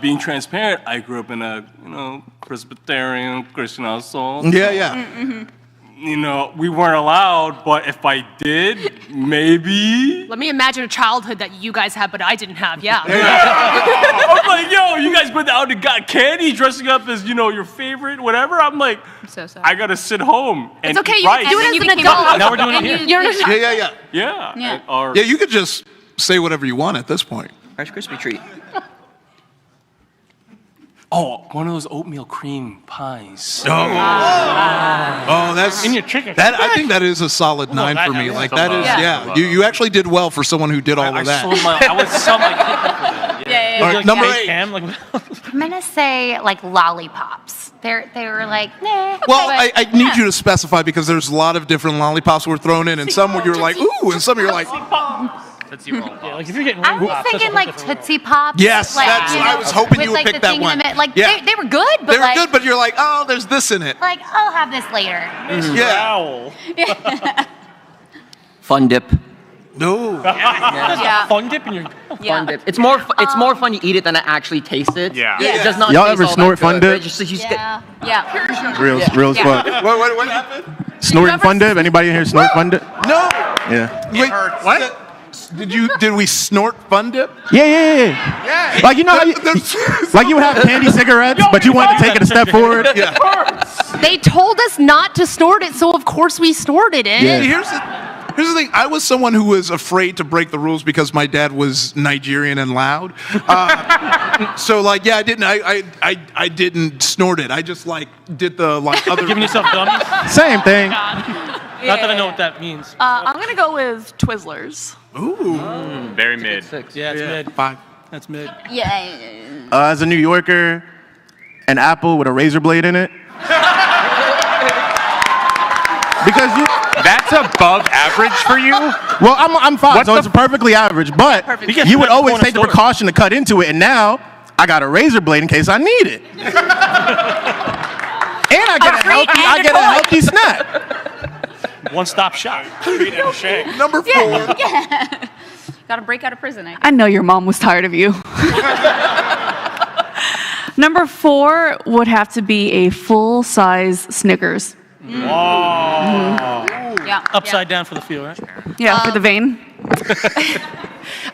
being transparent, I grew up in a Presbyterian Christian household. Yeah. We weren't allowed, but if I did, maybe. Let me imagine a childhood that you guys had, but I didn't have. Yeah. I'm like, yo, you guys went out and got candy, dressing up as your favorite, whatever. I'm like, I'm so sorry. I gotta sit home and It's okay. eat You rice. can do it you as an became adult. Now we're doing it here. You're an adult. Yeah. Yeah. Or, Yeah, you could just say whatever you want at this point. Rice Krispie treat. one of those oatmeal cream pies. Oh, that's In your chicken. that. I think that is a solid 9 that- for me. that- Like that's that is, a lot. You actually did well for someone who did all I of that. would sell my kidney for that. Yeah. All right, number 8. Ham, like, I'm gonna say like lollipops. They were like, nah. Well, I need you to specify because there's a lot of different lollipops were thrown in, and some where you're like, ooh, and some you're like, Tootsie Roll. Yeah, like if you're getting I ring was pops, thinking that's a like whole different Tootsie Pops. yes, like, that's. I was hoping you would with, like, pick the that thing in one. the mid- Like Yeah. they were good, but They were like, good, but you're like, oh, there's this in it. like I'll have this later. Yeah. Owl. Fun dip. No. Yeah. Fun dip in your. Fun dip. It's more fun to eat it than to actually taste it. Yeah. It does not Y'all taste ever all that snort Fun good, Dip? right? Just, you just Yeah. Yeah. Real as fuck. What happened? Snorting Fun Dip? Anybody in here snort Fun Dip? No. Yeah. Wait, what? Did we snort Fun Dip? Yeah. Like, you know how you would have candy cigarettes, but you wanted to take it a step forward? Yeah. They told us not to snort it, so of course we snorted it. Yeah. Here's the thing. I was someone who was afraid to break the rules because my dad was Nigerian and loud. So like, yeah, I didn't snort it. I just like did the like other. Giving yourself dummies. Same thing. Not that I know what that means. I'm gonna go with Twizzlers. Ooh. Very mid. Yeah, it's mid. 5. That's mid. Yeah. As a New Yorker, an apple with a razor blade in it. Because That's above average for you? Well, I'm 5, so it's perfectly average. But you would always take the precaution to cut into it, and now I got a razor blade in case I need it. And I get a healthy snack. One-stop shop. Treat and shake. Number 4. Yeah. Gotta break out of prison. I know your mom was tired of you. Number 4 would have to be a full-size Snickers. Yeah. Upside down for the feel, right? Yeah, for the vein.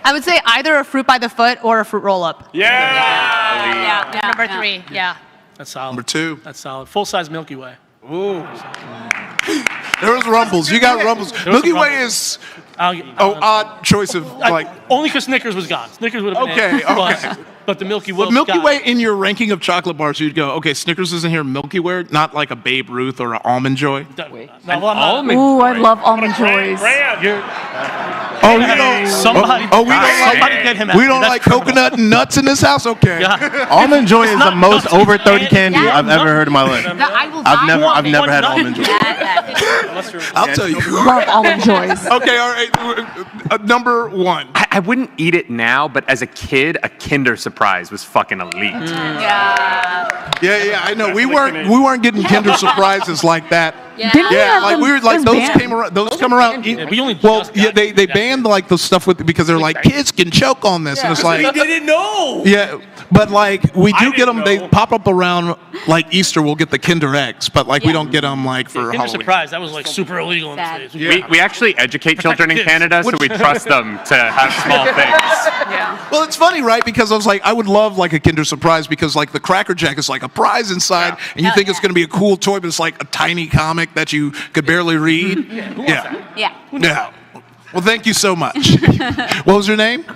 I would say either a fruit by the foot or a fruit roll-up. Yeah. Number 3, yeah. That's solid. Number 2. That's solid. Full-size Milky Way. Ooh. There was Rumbles. You got Rumbles. Milky Way is odd choice of like. Only because Snickers was gone. Snickers would have been Okay, in, okay. But the Milky Way. But Milky Way in your ranking of chocolate bars, you'd go, okay, Snickers isn't here. Milky Way, not like a Babe Ruth or an Almond Joy. Ooh, I love Almond Joys. Oh, we don't. Somebody get him out. We don't like coconut and nuts in this house. Okay. Almond Joy is the most over 30 candy I've ever heard in my life. I've never had Almond Joy. I'll tell you. Love Almond Joys. Okay, all right. Number 1. I wouldn't eat it now, but as a kid, a Kinder Surprise was fucking elite. Yeah, I know. We weren't getting Kinder Surprises like that. Yeah, like we were like those came around. Those come around. They banned like the stuff with because they're like kids can choke on this, and it's like we didn't know. Yeah, but like we do get them. They pop up around like Easter. We'll get the Kinder Eggs, but like we don't get them like for Kinder Halloween. Surprise. That was like super illegal in the States. We actually educate children in Canada, so we trust them to have small things. Well, it's funny, right? Because I was like, I would love like a Kinder Surprise because like the Cracker Jack is like a prize inside, and you think it's going to be a cool toy, but it's like a tiny comic that you could barely read. Yeah. Well, thank you so much. What was your name?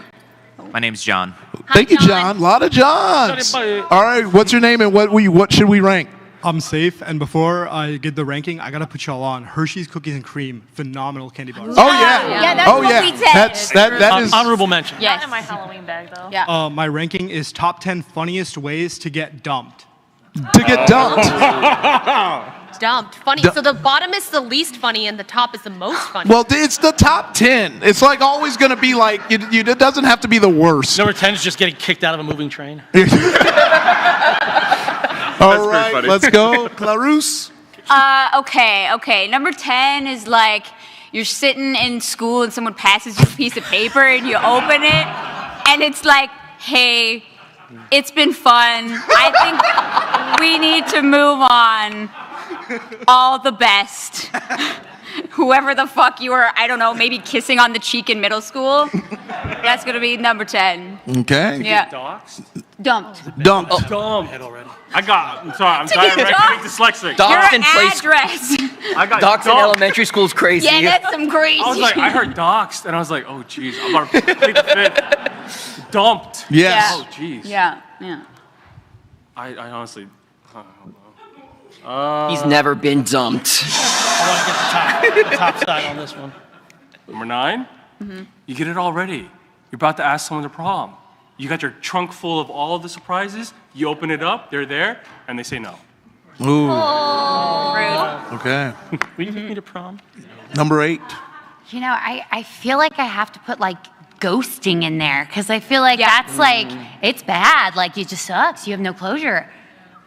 My name's John. Thank you, John. A lot of Johns. All right, what's your name and what should we rank? I'm safe, and before I get the ranking, I gotta put y'all on. Hershey's Cookies and Cream, phenomenal candy bars. Oh yeah, Yeah, that's what we said. That is honorable mention. Not in my Halloween bag, though. Yeah. My ranking is top 10 funniest ways to get dumped. To get dumped. Dumped. Funny. So the bottom is the least funny and the top is the most funny. Well, it's the top 10. It's like always going to be like, it doesn't have to be the worst. Number 10 is just getting kicked out of a moving train. All right, let's go. Clarus. Okay. Number 10 is like you're sitting in school and someone passes you a piece of paper and you open it and it's like, hey, it's been fun. I think we need to move on. All the best. Whoever the fuck you were, I don't know, maybe kissing on the cheek in middle school. That's going to be number 10. Okay. Yeah. Dumped. Dumped. I'm sorry, I'm dyslexic. Your address. Docs in elementary school is crazy. Yeah, that's some crazy. I was like, I heard doxed, and I was like, oh, jeez, I'm about to plead the fifth. Dumped. Yes. Oh, jeez. Yeah. I honestly, He's never been dumped. I want to get the top side on this one. Number 9, you get it already. You're about to ask someone to prom. You got your trunk full of all of the surprises. You open it up, they're there, and they say no. Ooh. Rude. Okay. Will you take me to prom? Number 8. You know, I feel like I have to put like ghosting in there because I feel like that's like, it's bad. Like it just sucks. You have no closure.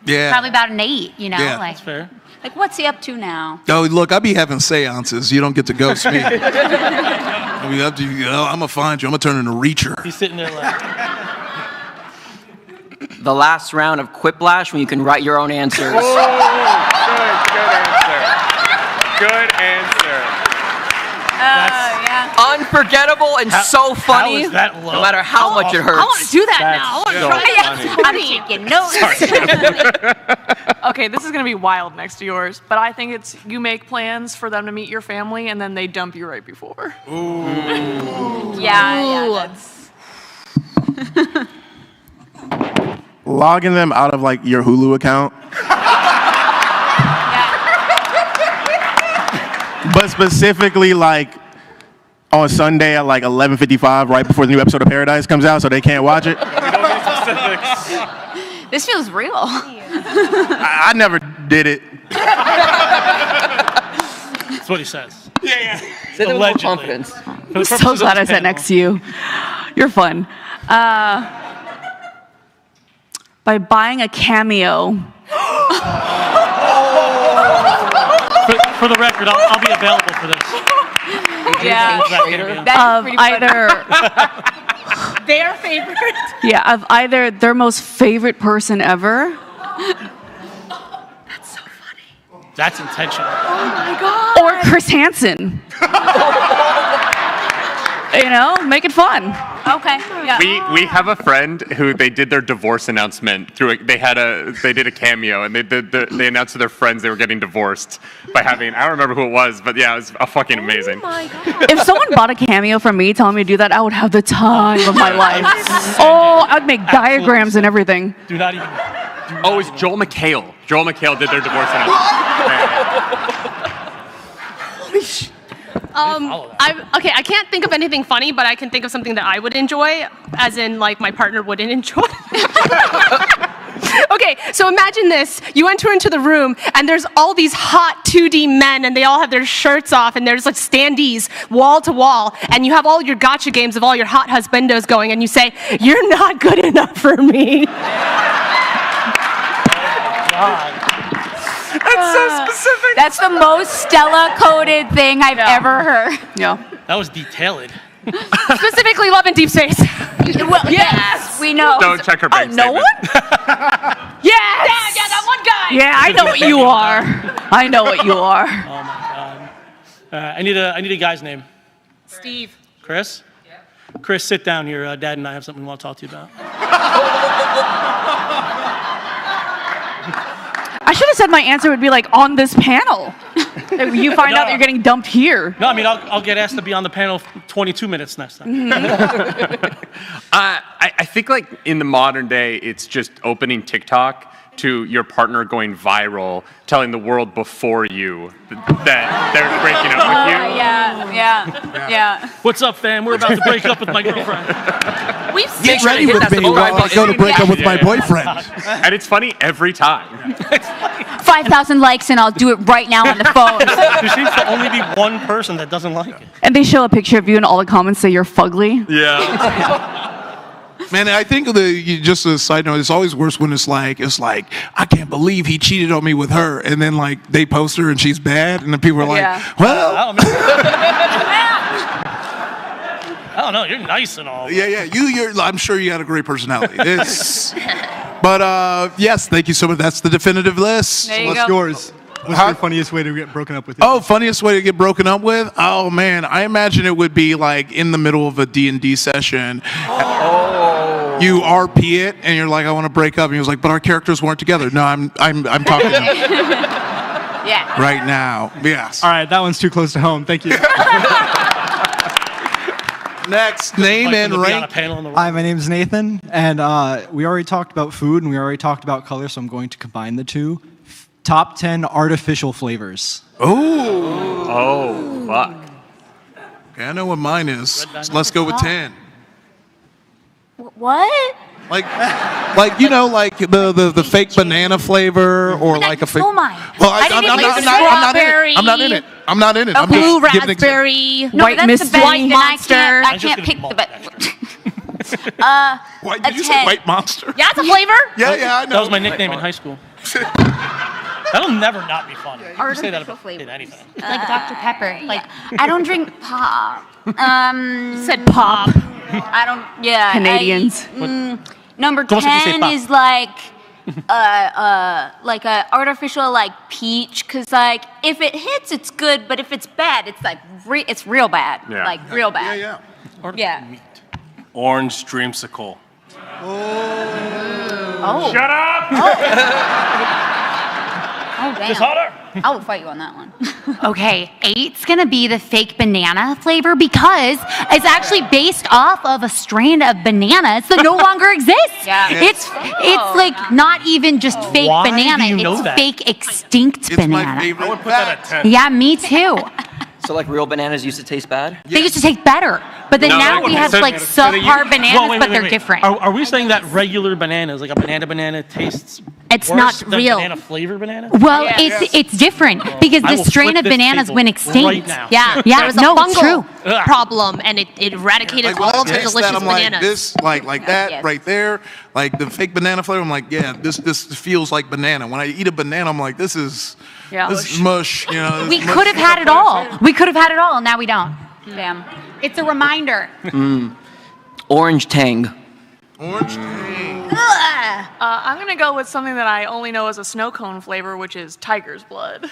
Yeah. Probably about an 8, you know? Yeah. Like, That's fair. Like, what's he up to now? Oh, look, I be having seances. You don't get to ghost me. I mean, I'm going to find you. I'm going to turn into Reacher. He's sitting there like... The last round of Quiplash when you can write your own answers. Good answer. Good answer. Unforgettable and so funny. How is that low? No matter how much it hurts. I want to do that now. I want to try it. I'm taking notes. Okay, this is going to be wild next to yours, but I think it's you make plans for them to meet your family and then they dump you right before. Ooh. Yeah, that's... Logging them out of like your Hulu account. But specifically like on Sunday at like 11:55, right before the new episode of Paradise comes out, so they can't watch it. This feels real. I never did it. That's what he says. Say that with more confidence. I'm so glad I sat next to you. You're fun. By buying a cameo. For the record, I'll be available for this. Yeah. That's Of either. Their favorite. Yeah, of either their most favorite person ever. That's intentional. Oh my god. Or Chris Hansen. You know, make it fun. Okay. Yeah. We have a friend who they did their divorce announcement through. They did a cameo and they announced to their friends they were getting divorced by having. I don't remember who it was, but yeah, it was fucking amazing. Oh my god. If someone bought a cameo from me telling me to do that, I would have the time of my life. Oh, I'd make diagrams and everything. Do not even. Oh, it's Joel McHale. Joel McHale did their divorce announcement. Holy shit. Okay, I can't think of anything funny, but I can think of something that I would enjoy, as in, like, my partner wouldn't enjoy. Okay, so imagine this. You enter into the room, and there's all these hot 2D men, and they all have their shirts off, and there's, like, standees wall to wall, and you have all your gotcha games of all your hot husbandos going, and you say, "You're not good enough for me." That's so specific. That's the most Stella-coded thing I've ever heard. Yeah. That was detailed. Specifically, Love in Deep Space. Well, yes, we know. Don't check her bank Oh, no statement. one? Yes! Yeah, that one guy. Yeah, I know what you are. I know what you are. Oh my god. I need a guy's name. Steve. Chris? Yeah. Chris, sit down here. Dad and I have something we want to talk to you about. I should have said my answer would be like on this panel. You find out that you're getting dumped here. No, I mean, I'll get asked to be on the panel 22 minutes next time. I think like in the modern day, it's just opening TikTok to your partner going viral, telling the world before you that they're breaking up with you. Yeah. What's up, fam? We're about to break up with my girlfriend. We've Get seen ready with me while I go to break up with my boyfriend. And it's funny every time. 5,000 likes and I'll do it right now on the phone. There seems to only be one person that doesn't like it. And they show a picture of you and all the comments say you're fugly. Yeah. Man, I think just a side note, it's always worse when it's like, I can't believe he cheated on me with her, and then like they post her and she's bad, and then people are like, well, I don't know. You're nice and all. yeah, I'm sure you got a great personality. But yes, thank you so much. That's the definitive list. What's yours? What's your funniest way to get broken up with? Oh, funniest way to get broken up with? Oh man, I imagine it would be like in the middle of a D&D session. You RP it, and you're like, I want to break up. And he was like, but our characters weren't together. No, I'm talking right now. Yes. All right, that one's too close to home. Thank you. Next, name and rank. Hi, my name is Nathan, and we already talked about food, and we already talked about color, so I'm going to combine the two. Top 10 artificial flavors. Oh, fuck. Okay, I know what mine is. So let's go with 10. What? Like you know, like the fake banana flavor, or like a fake. Oh my! Well, I'm not in it. I'm not in it. A I'm blue just giving raspberry, White mystery, monster. I can't pick the. What did you say? White monster? Yeah, it's a flavor. Yeah, I know. That was my nickname in high school. That'll never not be funny. You can say that about anything. Like Dr. Pepper. Like I don't drink pop. said pop. I don't. Yeah. Canadians. Number 10 is like a artificial like peach, cause like if it hits, it's good, but if it's bad, it's like it's real bad. Yeah. Like real bad. Yeah. Orange dreamsicle. Oh. Shut up! Oh damn. Just holler. I will fight you on that one. Okay, 8's gonna be the fake banana flavor because it's actually based off of a strain of bananas that no longer exists. Yeah. It's like not even just fake Why banana, do you know it's that? fake extinct It's banana. my favorite. I would put that at 10. Yeah, me too. So like real bananas used to taste bad? They used to taste better, but then No, now they we have wouldn't. like So subpar bananas, but they're different. Are we saying that regular bananas, like a banana tastes It's Worse not than real. banana flavor banana? Well, it's different because I the will strain flip of this bananas table went right extinct. now. Yeah, Yeah, there was no, a it's fungal true. problem, and it eradicated Like, all when the I taste delicious that, I'm like bananas. this, like that right there, like the fake banana flavor. I'm like, yeah, this feels like banana. When I eat a banana, I'm like, this is mush. You know, We this mush. could have had it all. We could have had it all, and now we don't. Damn. It's a reminder. Orange Tang. Orange Tang. I'm gonna go with something that I only know as a snow cone flavor, which is tiger's blood.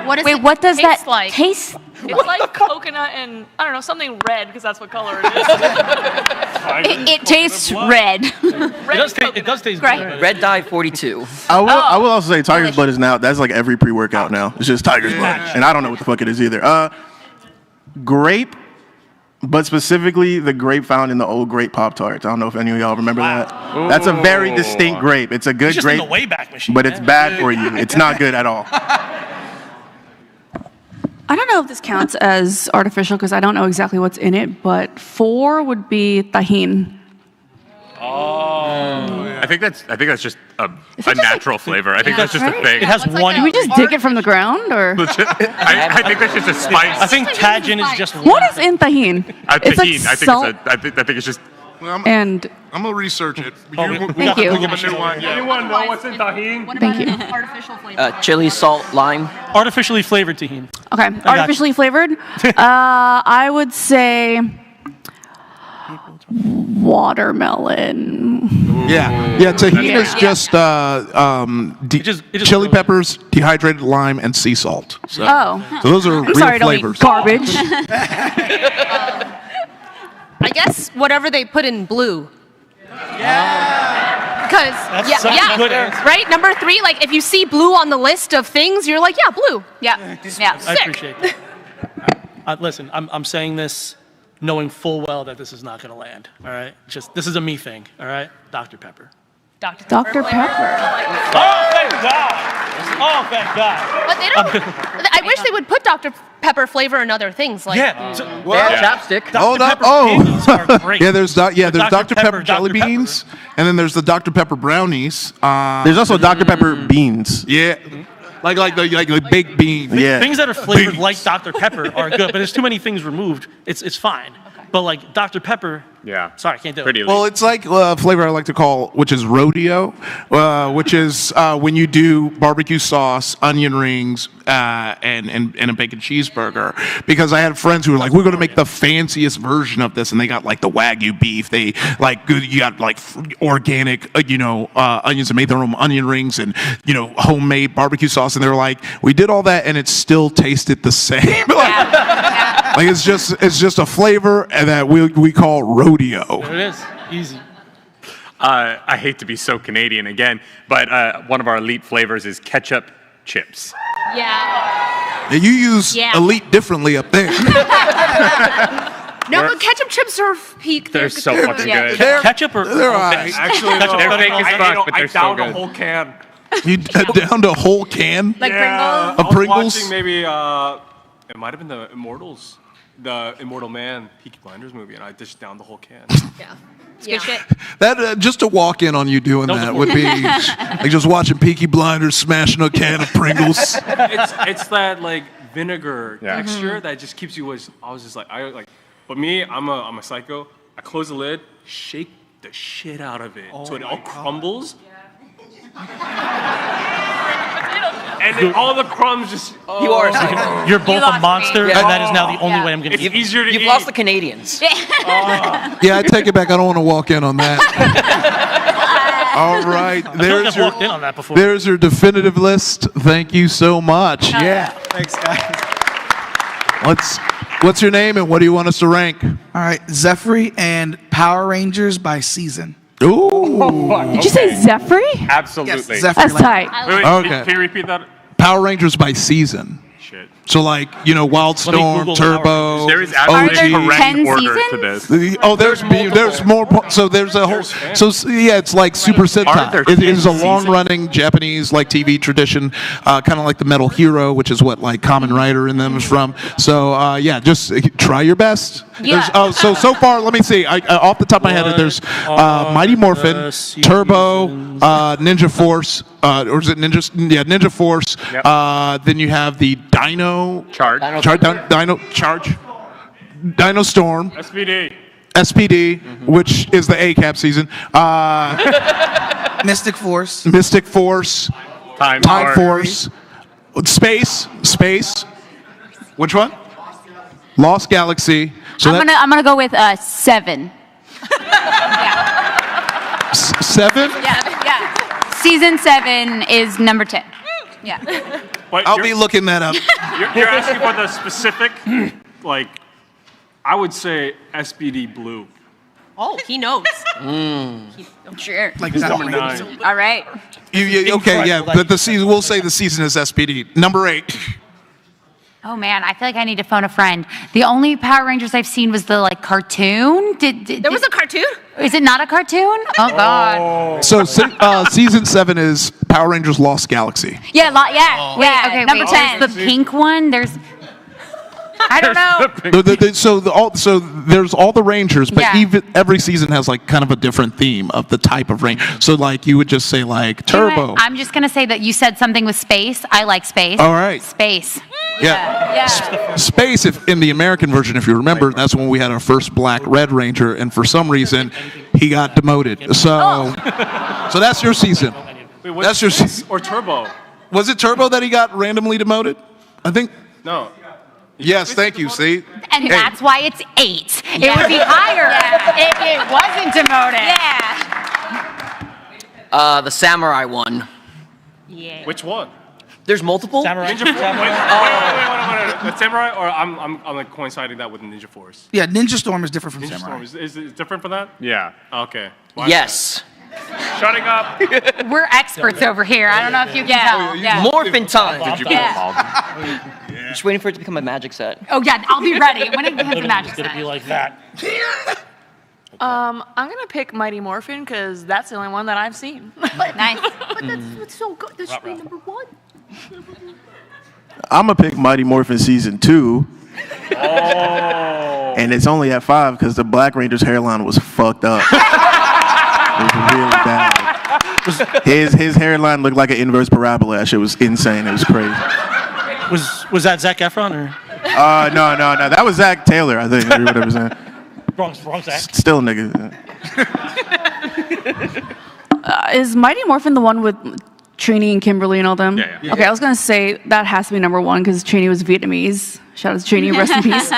What does Wait, it what does taste that like? taste? It's like coconut and I don't know, something red because that's what color it is. It tastes red. It does taste good. Red Dye 42. I will also say Tiger's Blood is now, that's like every pre-workout now. It's just Tiger's Blood. And I don't know what the fuck it is either. Grape, but specifically the grape found in the old grape Pop-Tarts. I don't know if any of y'all remember that. That's a very distinct grape. It's a good It's just grape, in the Wayback Machine. but it's bad for you. It's not good at all. I don't know if this counts as artificial because I don't know exactly what's in it, but 4 would be tahini. I think that's just a natural flavor. I think that's just a thing. It has one. Can we just dig it from the ground, or I think that's just a spice. I think Tajin is just what is in tahini? It's like Tahini. salt I think it's just. and. I'm gonna research it. Thank you. Anyone know what's in tahini? Thank you. Artificial flavor. Chili, salt, lime. Artificially flavored tahini. Okay, artificially flavored. I would say watermelon. Yeah. Tahini is just chili peppers, dehydrated lime, and sea salt. So, so those are I'm real sorry, don't eat flavors. garbage. I guess whatever they put in blue. Because such a good answer. right? Number 3, like if you see blue on the list of things, you're like, yeah, blue. Yeah. I appreciate that. Listen, I'm saying this knowing full well that this is not going to land. All right, this is a me thing. All right, Dr. Pepper. Dr. Pepper. Oh, thank God! Oh, thank God! But they don't. I wish they would put Dr. Pepper flavor in other things. Like, chapstick. Hold up! Yeah, there's Dr. Pepper jelly beans, and then there's the Dr. Pepper brownies. There's also Dr. Pepper beans. Yeah. Like the baked beans. Yeah. Things that are flavored like Dr. Pepper are good, but there's too many things removed. It's fine. But like Dr. Pepper, sorry, I can't do it. Well, it's like a flavor I like to call, which is rodeo, which is when you do barbecue sauce, onion rings, and a bacon cheeseburger. Because I had friends who were like, we're going to make the fanciest version of this, and they got like the Wagyu beef. They like good. You got like organic, onions, and made their own onion rings, and homemade barbecue sauce. And they were like, we did all that, and it still tasted the same. Like it's just a flavor that we call rodeo. There it is. Easy. I hate to be so Canadian again, but one of our elite flavors is ketchup chips. yeah. You use elite differently up there. No, but ketchup chips are peak. They're so fucking good. Ketchup or they're all right. Actually, They're fake as fuck, but they're so downed good. a whole can. You downed a whole can Like Pringles? of I was Pringles. watching maybe it might have been the Immortal Man Peaky Blinders movie, and I dished down the whole can. Yeah. It's good shit. That just to walk in on you doing that would be like just watching Peaky Blinders smashing a can of Pringles. it's that like vinegar texture that just keeps you. But me, I'm a psycho. I close the lid, shake the shit out of it, so it all crumbles. And then all the crumbs just. You are a psycho. You're both a monster, Yeah. and that is now the only way I'm going to It's easier to You've eat. lost the Canadians. Yeah, I take it back. I don't want to walk in on that. All right, I feel like I've walked in on that before. there's your definitive list. Thank you so much. Yeah. Thanks, guys. What's your name and what do you want us to rank? All right, Zephyr and Power Rangers by season. Ooh. Did you say Zephyr? Absolutely. Yes, Zephyr. That's tight. Wait, Okay. can you repeat that? Power Rangers by season. Shit. So like, you know, Wildstorm, Google Turbo, There is OG. absolutely correct 10 order to seasons? this. Oh, there's more. So there's a whole. So yeah, it's like Super Are there Sentai. It is a 10 seasons? long-running Japanese like TV tradition, kind of like the Metal Hero, which is what like Kamen Rider in them is from. So yeah, just try your best. Yeah. So far, let me see. Off the top of my head, there's Mighty Morphin, Turbo, Ninja Force, or is it Ninja? Yeah, Ninja Force. Yep. Then you have the Dino Charge. Dino Charge, Dino Storm. SPD, which is the ACAP season. Mystic Force. Mystic Force. Time Force. Space. Which one? Lost Galaxy. So I'm gonna go with 7. 7? Yeah. Season 7 is number 10. Yeah. I'll be looking that up. You're asking for the specific, like, I would say SPD Blue. Oh, he knows. Sure. Like It's that number one. 9. All right. Okay, yeah, but the season. We'll say the season is SPD. Number 8. Oh man, I feel like I need to phone a friend. The only Power Rangers I've seen was the like cartoon. There was a cartoon? Is it not a cartoon? Oh god. So season 7 is Power Rangers Lost Galaxy. Yeah. Yeah. Number 10. There's the pink one. There's. I don't know. So there's all the Rangers, but Yeah. every season has like kind of a different theme of the type of Ranger. So like you would just say like Turbo. I'm just gonna say that you said something with space. I like space. All right. Space. Yeah. Space, if in the American version, if you remember, that's when we had our first Black Red Ranger, and for some reason, he got demoted. So that's your season. Wait, That's your season. Or Turbo. Was it Turbo that he got randomly demoted? I think. No. Yes, thank you. See? And Hey. that's why it's 8. It would be higher if it wasn't demoted. The samurai one. Yeah. Which one? There's multiple. Ninja Force. Wait. The Samurai, or I'm like coinciding that with Ninja Force. Yeah, Ninja Storm is different from Ninja Samurai. Storm is it different from that? Yeah. Okay. Why is Yes. that? Shutting up. We're experts over here. I don't know if you can tell. Yeah. Morphin time. Did you Just waiting for it to become a magic set. Oh yeah, I'll be ready when it becomes a magic It's gonna set. be like that. I'm gonna pick Mighty Morphin because that's the only one that I've seen. Nice. But that's so good. That should be number 1. I'm gonna pick Mighty Morphin season 2. And it's only at 5 because the Black Ranger's hairline was fucked up. It was really bad. His hairline looked like an inverse parabola. That shit was insane. It was crazy. Was that Zac Efron or? No. That was Zach Taylor, I think. Or whatever his name. Wrong Zach. Still a nigga. Is Mighty Morphin the one with Trini and Kimberly and all them? Yeah. Okay, I was gonna say that has to be number 1 because Trini was Vietnamese. Shout out to Trini, rest in peace.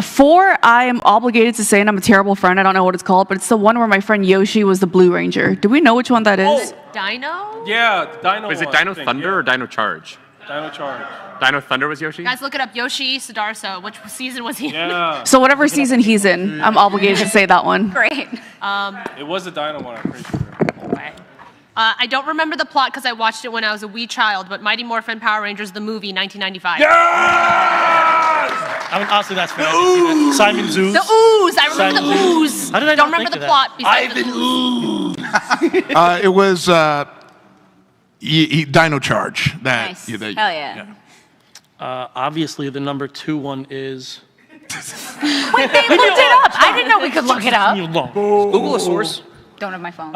4, I am obligated to say, and I'm a terrible friend. I don't know what it's called, but it's the one where my friend Yoshi was the Blue Ranger. Do we know which one that is? Dino? Yeah, Dino. Was it one, Dino I think, Thunder yeah. or Dino Charge? Dino Charge. Dino Thunder was Yoshi? Guys, look it up. Yoshi Sudarso. Which season was he in? Yeah. So whatever season he's in, I'm obligated to say that one. Great. It was the Dino one, I'm pretty sure. I don't remember the plot because I watched it when I was a wee child, but Mighty Morphin Power Rangers, the movie, 1995. I mean, honestly, that's fair. Simon Zeus. The ooze. I remember the ooze. How did I don't not remember think the of plot. that? Besides the ooze. It was Dino Charge. Nice. Hell yeah. Obviously, the number 2 one is. Wait, they looked it up. I didn't know we could look it up. Google a source. Don't have my phone.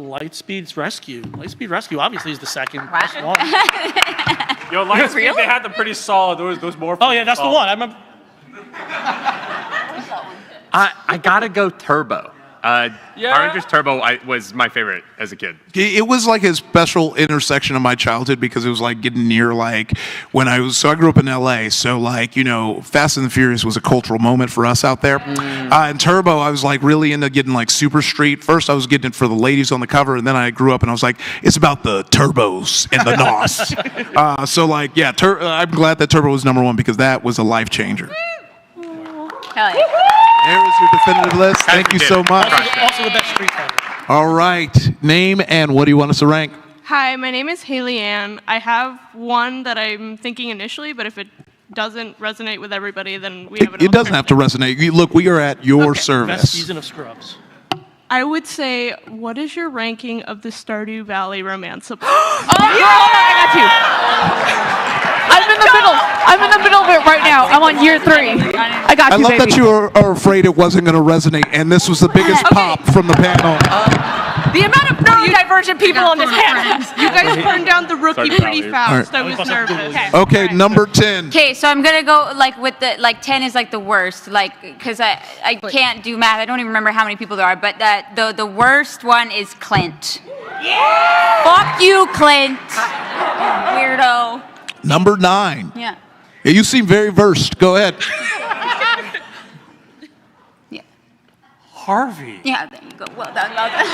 Lightspeed's Rescue. Lightspeed Rescue obviously is the second best one. Yo, Lightspeed, they had them pretty solid. Those more. Oh yeah, that's the one. I remember. I gotta go Turbo. Yeah. Power Rangers Turbo was my favorite as a kid. It was like a special intersection of my childhood because it was like getting near like when I grew up in LA, so like, you know, Fast and the Furious was a cultural moment for us out there. And Turbo, I was like really into getting like Super Street. First I was getting it for the ladies on the cover, and then I grew up and I was like, it's about the turbos and the NOS. So like, yeah, I'm glad that Turbo was number 1 because that was a life changer. Hell yeah. There is your definitive list. Thank you so much. Also the best Street Fighter. All right, name and what do you want us to rank? Hi, my name is Haley Ann. I have one that I'm thinking initially, but if it doesn't resonate with everybody, then we have It doesn't have to resonate. Look, we are at your service. Best season of Scrubs. I would say, what is your ranking of the Stardew Valley romance? Oh, hold on, I got you. I'm in the middle. I'm in the middle of it right now. I'm on year 3. I got I you, love baby. that you are afraid it wasn't going to resonate, and this was the biggest pop from the panel. The amount of neurodivergent people on this panel. You guys burned down the rookie pretty fast. I was nervous. Okay, number 10. Okay, so I'm gonna go like with the 10 is like the worst, like because I can't do math. I don't even remember how many people there are, but the worst one is Clint. Yeah. Fuck you, Clint. Weirdo. Number 9. Yeah. Yeah, you seem very versed. Go ahead. Harvey. Yeah, there you go. Well done. Well done.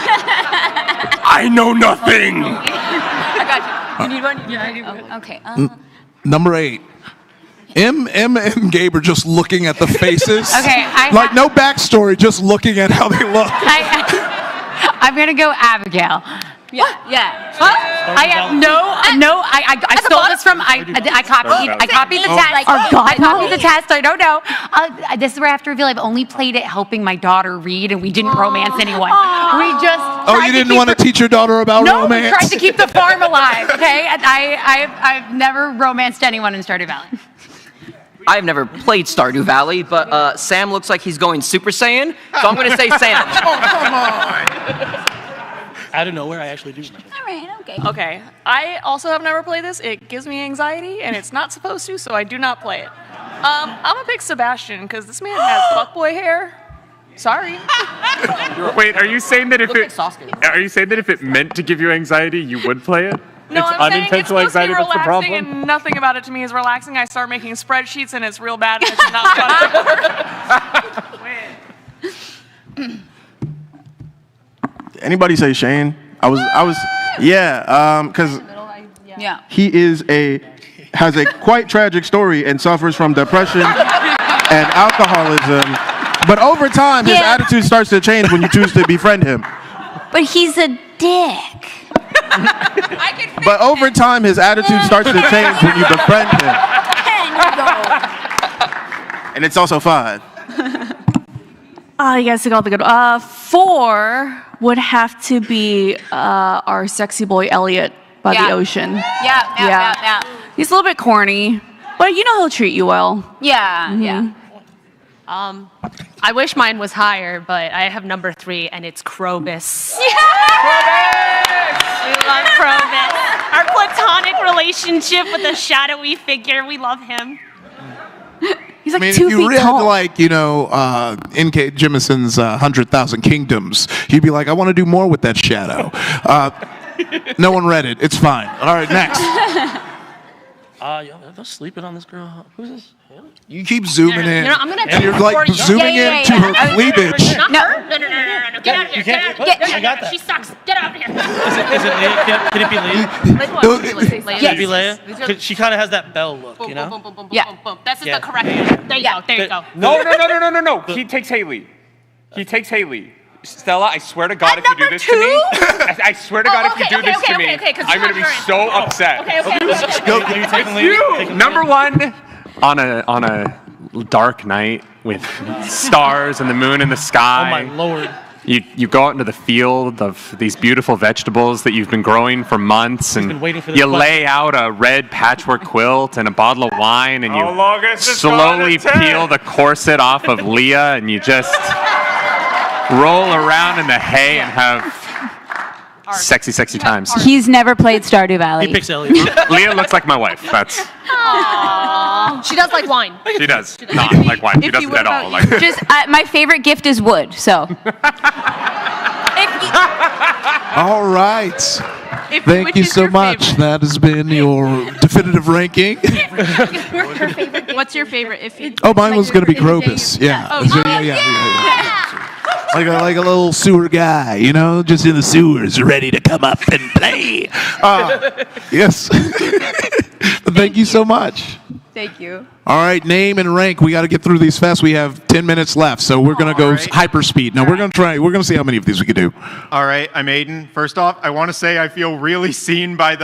I know nothing. I got you. You need one? Yeah, I do. Oh, okay. Number 8. M and Gabe are just looking at the faces. Okay, like no backstory, just looking at how they look. I'm gonna go Abigail. Yeah, yeah. Huh? I have I stole this from I copied the test. I copied the test. I don't know. This is where I have to reveal I've only played it helping my daughter read, and we didn't romance anyone. We just You didn't want to teach your daughter about romance? No, we tried to keep the farm alive. Okay, I've never romanced anyone in Stardew Valley. I've never played Stardew Valley, but Sam looks like he's going Super Saiyan, so I'm going to say Sam. Oh, come on. Out of nowhere, I actually do remember. All right, okay. Okay, I also have never played this. It gives me anxiety, and it's not supposed to, so I do not play it. I'm gonna pick Sebastian because this man has fuckboy hair. Sorry. Wait, are you saying that if it meant to give you anxiety, you would play it? No, it's I'm saying it's unintentional supposed to be anxiety that's the relaxing, problem. and nothing about it to me is relaxing. I start making spreadsheets, and it's real bad, and it's not fun. Anybody say Shane? Because yeah. he has a quite tragic story and suffers from depression and alcoholism. But over time, his attitude starts to change when you choose to befriend him. But he's a dick. But over time, his attitude starts to change when you befriend him. And it's also 5. You guys took all the good. 4 would have to be our sexy boy Elliot by the ocean. Yeah. He's a little bit corny, but you know he'll treat you well. Yeah, yeah. I wish mine was higher, but I have number 3, and it's Krobus. Yeah! We love Krobus. Our platonic relationship with a shadowy figure. We love him. He's like I mean, 2 if you feet read tall. N.K. Jemison's 100,000 Kingdoms, you'd be like, I want to do more with that shadow. No one read it. It's fine. All right, next. They're sleeping on this girl. Who's this? You keep zooming in. You know, I'm gonna and you're like zooming in to her cleavage. No. Get out of here. Get out of here. I got that. She sucks. Get out of here. Is it Leia? Can it be Leia? Can it be Leia? She kind of has that Belle look, you know? Yeah. This is the correct one. There you go. There you go. No. He takes Haley. Stella, I swear to God, if you do this to me, I swear to God, if you do this to me, I'm going to be so upset. Number 1, on a dark night with stars and the moon in the sky. Oh, my Lord. You go out into the field of these beautiful vegetables that you've been growing for months, and you lay out a red patchwork quilt and a bottle of wine, and you slowly peel the corset off of Leah, and you just roll around in the hay and have sexy times. He's never played Stardew Valley. He picks Elliot. Leah looks like my wife. That's Aww. She does like wine. she does not like wine. She doesn't at all. Like Just my favorite gift is wood. So. All right. Thank you so much. That has been your definitive ranking. What's your favorite? Oh, mine was going to be Krobus. Yeah. Yeah. Like a little sewer guy, you know, just in the sewers, ready to come up and play. Yes. Thank you so much. Thank you. All right, name and rank. We got to get through these fast. We have 10 minutes left, so we're going to go hyper speed. Now, we're going to try. We're going to see how many of these we can do. All right, I'm Aiden. First off, I want to say I feel really seen by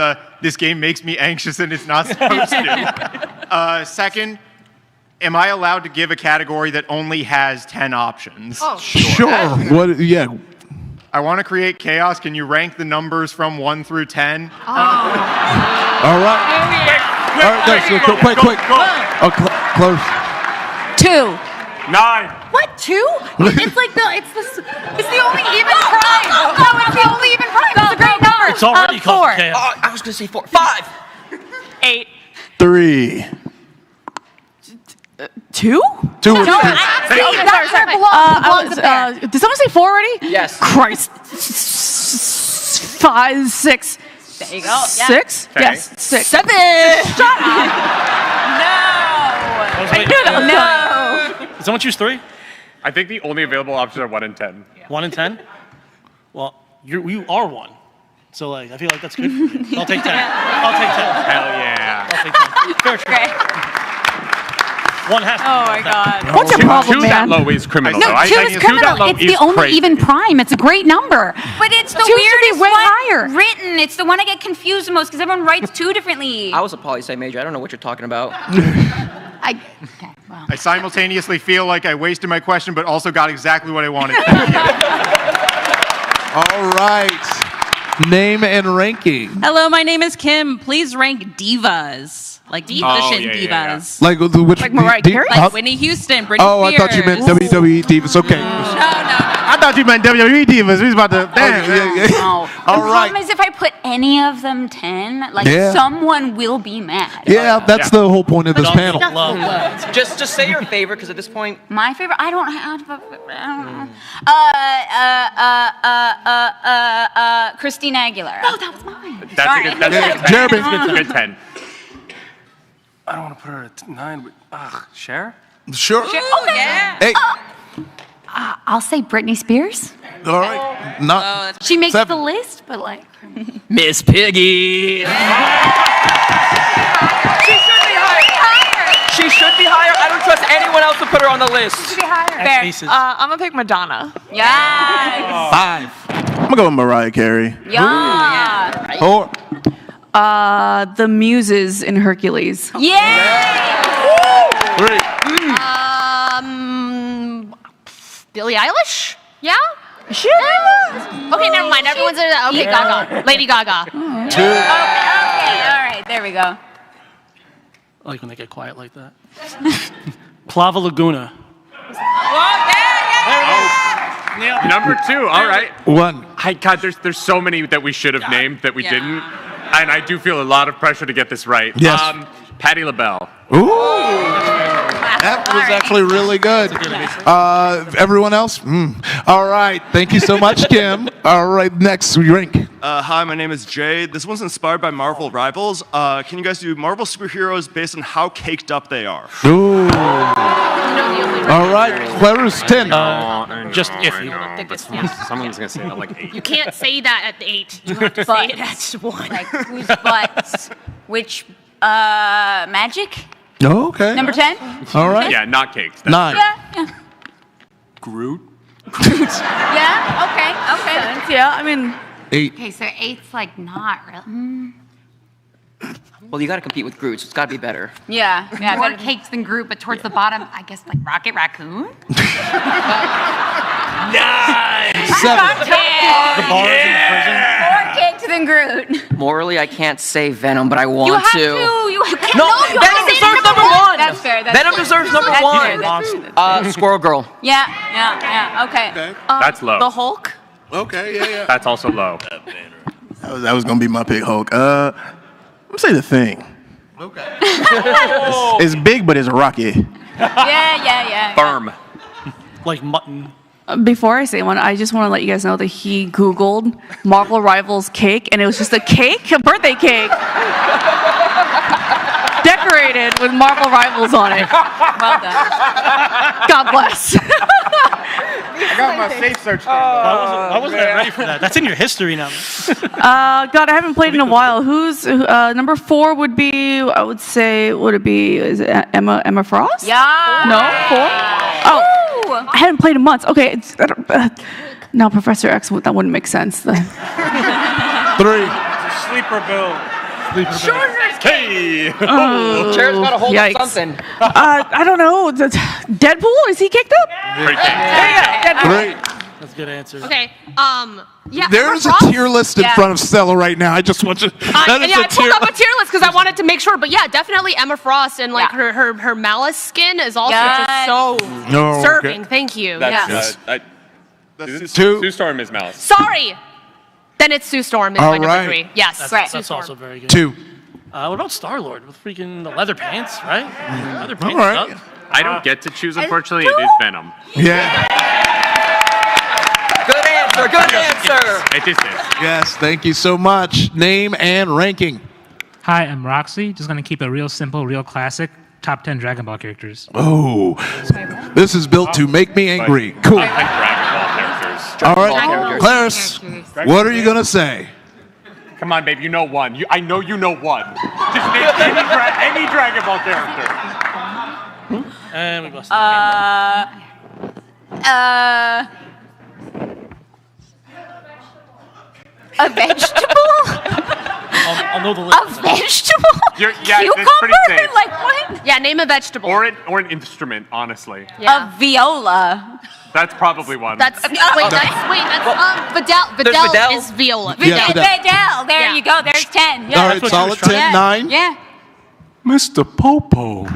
this game makes me anxious and it's not supposed to. Second, am I allowed to give a category that only has 10 options? Oh, sure. What? Yeah. I want to create chaos. Can you rank the numbers from 1 through 10? Oh. All right. All right, guys, go, quick. Oh, close. 2. 9. What? 2? It's like it's the only even prime. No, it's the only even prime. It's a great number. It's already called 4. chaos. Oh, I was going to say 4. 5. 8. 3. 2? 2. No, sorry. Did someone say 4 already? Yes. Christ. 5, 6. There you go. Yeah. 6? Okay. Yes. 6. 7. Shut up. No. Did someone choose 3? I think the only available options are 1 and 10. 1 and 10? Well, you are 1. So, like, I feel like that's good for you. I'll take 10. I'll take 10. Hell yeah. I'll take 10. Fair trade. 1 has to be Oh my God. What's your problem, 2 man? that low is criminal. No, though. 2 is criminal. It's the only even prime. It's a great number. But it's the 2 should be weirdest way one higher. written. It's the one I get confused the most because everyone writes 2 differently. I was a poli-sci major. I don't know what you're talking about. Okay, wow. I simultaneously feel like I wasted my question, but also got exactly what I wanted. All right. Name and ranking. Hello, my name is Kim. Please rank divas. Like musician divas. Like which? Like Mariah Carey? Like Whitney Houston, Britney Oh, I Spears. thought you meant WWE divas. Okay. I thought you meant WWE divas. We was about to. Damn. No. All The right. problem is if I put any of them 10, like Yeah. someone will be mad. Yeah, that's the whole point of this panel. Just say your favorite, because at this point. My favorite, I don't have. Christina Aguilera. Oh, that was mine. That's a good 10. Jeremy. That's a good 10. I don't want to put her at 9. But, Cher? Sure. Oh, yeah. Hey. I'll say Britney Spears. All right. Not. She makes 7. the list, but like. Miss Piggy. She should be higher. I don't trust anyone else to put her on the list. She should be higher. Fair. I'm gonna pick Madonna. Yes. 5. I'm gonna go with Mariah Carey. Yeah. 4. The Muses in Hercules. Yeah. 3. Billie Eilish? Yeah? She Okay, never mind. Everyone's okay. Gaga. Lady Gaga. 2. Okay. All right. There we go. I like when they get quiet like that. Plava Laguna. Number 2. All right. 1. God, there's so many that we should have named that we didn't, and I do feel a lot of pressure to get this right. Yes. Patti LaBelle. Ooh. That was actually really good. Everyone else? All right. Thank you so much, Kim. All right. Next, rank. Hi, my name is Jay. This one's inspired by Marvel Rivals. Can you guys do Marvel superheroes based on how caked up they are? Ooh. All right. Claire's 10. Just iffy. Someone's going to say that like 8. You can't say that at 8. You have to say it at 1. Like whose butts? Which magic? Oh, okay. Number 10? All right. Yeah, not cakes. 9. Yeah. Groot? Yeah. Okay. Yeah, I mean. 8. Okay, so 8's like not real. Well, you got to compete with Groot, so it's got to be better. Yeah. Yeah. More cakes than Groot, but towards the bottom, I guess like Rocket Raccoon. Nice. 7. The bars in the prison. More cakes than Groot. Morally, I can't say Venom, but I want You have to. to. You can't. No, you Venom have to say deserves number 1. That's fair. Venom deserves number 1. Squirrel Girl. Yeah. Okay. That's low. The Hulk. Okay, yeah. That's also low. That was gonna be my pick, Hulk. I'm gonna say The Thing. Okay. It's big, but it's rocky. Yeah. Firm. Like mutton. Before I say one, I just want to let you guys know that he Googled Marvel Rivals cake, and it was just a birthday cake. decorated with Marvel Rivals on it. Well done. God bless. I got my safe search thing. I wasn't ready for that. That's in your history now. God, I haven't played in a while. Who's number 4 would be? I would say, would it be? Is it Emma Frost? Yeah. No, 4. Oh, I hadn't played in months. Okay, no, Professor X. That wouldn't make sense. 3. Sleeper Bill. Hey! Chair's got a hold yikes. of something. I don't know. Deadpool? Is he kicked up? Great game. Great. That's a good answer. Okay. Yeah. There's a Emma Frost? tier list in front of Stella right now. I just want you. That is I a tier pulled up a tier list because I wanted to make sure. But yeah, definitely Emma Frost and like her Malice skin is also just so serving. Thank you. That's, That's Sue Storm is Malice. Sorry. Then it's Sue Storm is my number 3. Yes. That's also very good. 2. What about Star-Lord with freaking the leather pants, right? Leather pants. All right. Up. I don't get to choose, unfortunately. It is Venom. Yeah. Good answer. Good answer. It just is. Yes. Thank you so much. Name and ranking. Hi, I'm Roxy. Just gonna keep it real simple, real classic. Top 10 Dragon Ball characters. Oh, this is built to make me angry. Cool. I like Dragon Ball characters. All right, Claris, what are you gonna say? Come on, babe. You know one. I know you know one. Just name any Dragon Ball character. And we busted. A vegetable? I'll know the list. A vegetable? Yeah, Cucumber? that's pretty safe. Like what? Yeah, name a vegetable. Or an instrument, honestly. A viola. That's probably one. That's Vidal Vidal. is viola. Yeah, Vidal. There you go. There's 10. Yeah. All right, solid 10, 9. Yeah. Mr. Popo.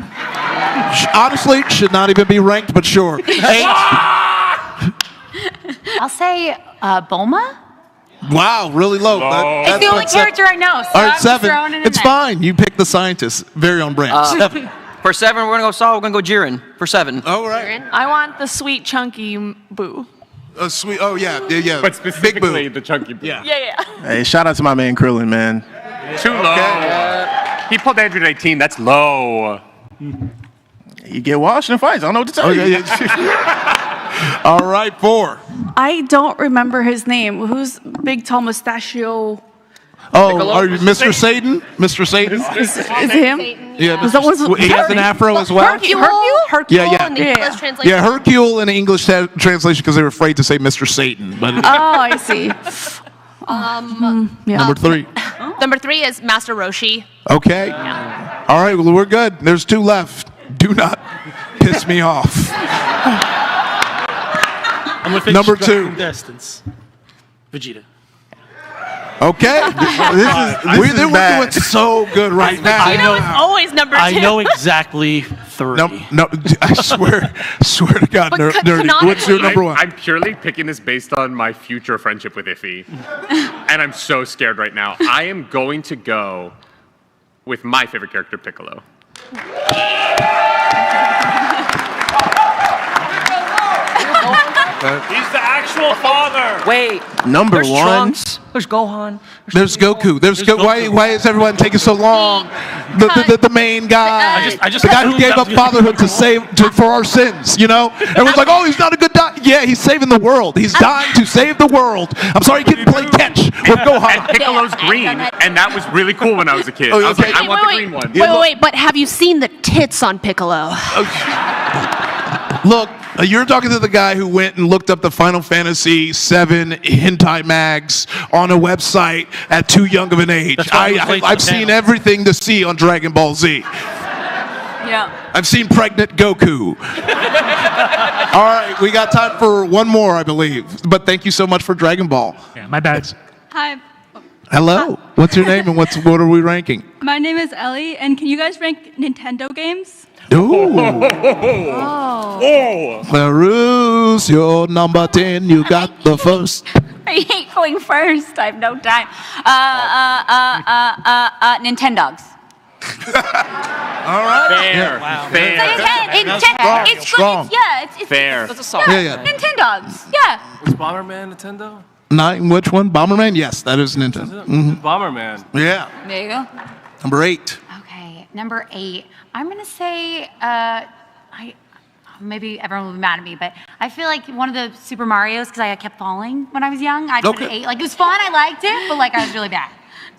Honestly, should not even be ranked, but sure. 8. I'll say Bulma. Wow, really low. It's the only character I know. So All right, I'm 7. throwing it in It's there. fine. You pick the scientist. Very on brand. 7. For 7, we're gonna go Saw. We're gonna go Jiren. For 7. All right. I want the sweet chunky boo. Sweet. Oh yeah. But specifically the chunky boo. Yeah. Hey, shout out to my man Krillin, man. Too low. He pulled Android 18. That's low. You get washed in fights. I don't know what to tell you. All right, 4. I don't remember his name. Who's big tall mustachio? Oh, are you Mr. Satan? Mr. Satan? Is it him? Yeah, Was that one- he has an afro as well. Hercule Yeah. in the English translation. Yeah, Hercule in the English translation because they were afraid to say Mr. Satan. But Oh, I see. Yeah. number 3. Number 3 is Master Roshi. Okay. All right, well, we're good. There's 2 left. Do not piss me off. I'm within Number striking 2. distance. Vegeta. Okay. We're doing so good right now. I know it's always number 2. I know exactly 3. No, I swear to God, But nerdy. What's your number 1? I'm purely picking this based on my future friendship with Iffy. And I'm so scared right now. I am going to go with my favorite character, Piccolo. He's the actual father. Wait. Number There's 1. Trunks. There's Gohan. There's Goku. There's Goku. Why is everyone taking so long? The main guy. The guy who gave up fatherhood for our sins, you know? Everyone's like, oh, he's not a good guy. Yeah, he's saving the world. He's dying to save the world. I'm sorry he couldn't play catch with Gohan. And Piccolo's green, and that was really cool when I was a kid. Oh, I was okay. like, I want the green one. Wait, but have you seen the tits on Piccolo? Look, you're talking to the guy who went and looked up the Final Fantasy VII hentai mags on a website at too young of an age. I've seen everything to see on Dragon Ball Z. Yeah. I've seen pregnant Goku. All right, we got time for one more, I believe. But thank you so much for Dragon Ball. Yeah, my bad. Hi, Hello. What's your name and what are we ranking? my name is Ellie, and can you guys rank Nintendo games? Ooh. Oh. Clarus, you're number 10. You got the first. I hate going first. I have no time. Nintendogs. All right. Fair. Wow. Fair. It's Strong. good. Yeah, it's Fair. That's a song. Yeah. Nintendogs. Yeah. Was Bomberman Nintendo? 9, which one? Bomberman? Yes, that is Nintendo. Mhm. Bomberman. Yeah. There you go. Number 8. Okay. Number 8. I'm gonna say maybe everyone will be mad at me, but I feel like one of the Super Marios because I kept falling when I was young. I'd put an 8. Like it was fun, I liked it, but like I was really bad.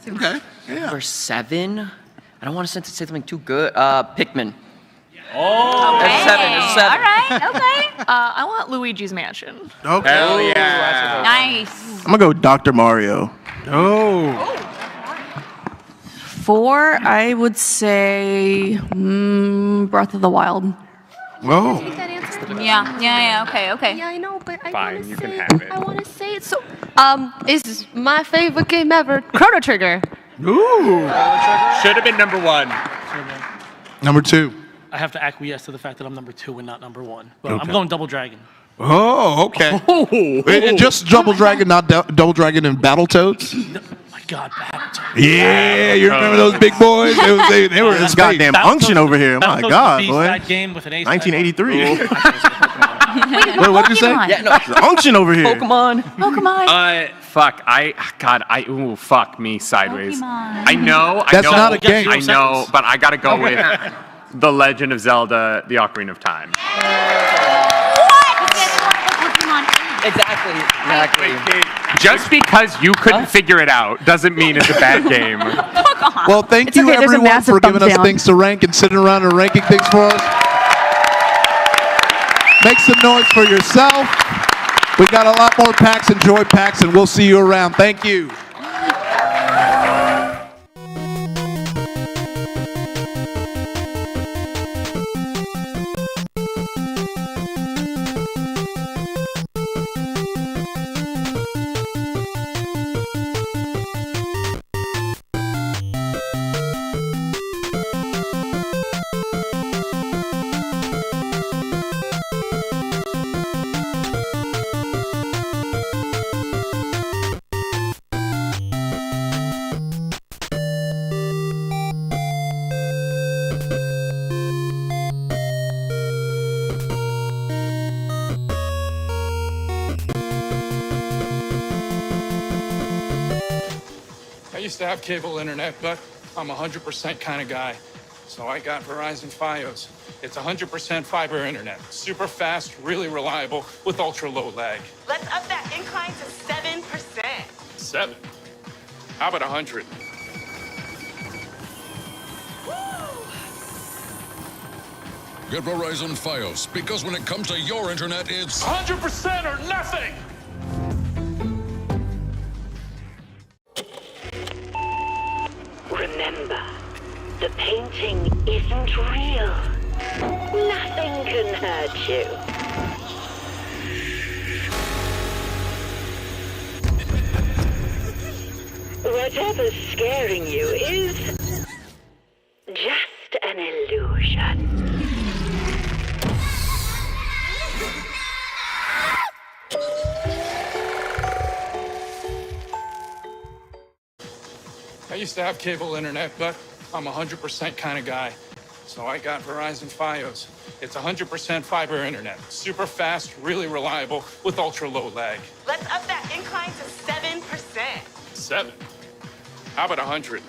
Okay. Number 7. I don't want to say something too good. Pikmin. Oh, There's 7. There's 7. All right, okay. I want Luigi's Mansion. Okay. Hell yeah. Nice. I'm gonna go Dr. Mario. Oh. 4, I would say Breath of the Wild. Whoa. Yeah, okay. Yeah, I know, but I Fine, want to you say can it. have it. I want to say it. So, is my favorite game ever Chrono Trigger? Ooh. Should have been number 1. Number 2. I have to acquiesce to the fact that I'm number 2 and not number 1. But Okay. I'm going Double Dragon. Oh, okay. Just Double Dragon, not Double Dragon and Battletoads? My God, Battletoads. Yeah, you remember those big boys? They were in This space. goddamn unction over here. My God, boy. That game with an ace. 1983. What did you say? Yeah, no. The unction over here. Pokemon. Fuck. Fuck me sideways. Pokemon. I know. That's not a game. I know, but I gotta go with The Legend of Zelda: The Ocarina of Time. Exactly. Just because you couldn't figure it out doesn't mean it's a bad game. Well, thank you okay, there's a everyone massive for giving thumbs us down. things to rank and sitting around and ranking things for us. Make some noise for yourself. We got a lot more PAX. Enjoy PAX, and we'll see you around. Thank you. I used to have cable internet, but I'm a 100% kind of guy. So I got Verizon Fios. It's 100% fiber internet. Super fast, really reliable, with ultra low lag. Let's up that incline to 7%. 7? How about 100? Get Verizon Fios, because when it comes to your internet, it's 100% or nothing! Remember, the painting isn't real. Nothing can hurt you. Whatever's scaring you is just an illusion. I used to have cable internet, but I'm a 100% kind of guy. So I got Verizon Fios. It's 100% fiber internet. Super fast, really reliable, with ultra low lag. Let's up that incline to 7%. 7? How about 100?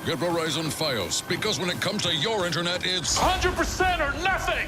Get Verizon Fios, because when it comes to your internet, it's 100% or nothing!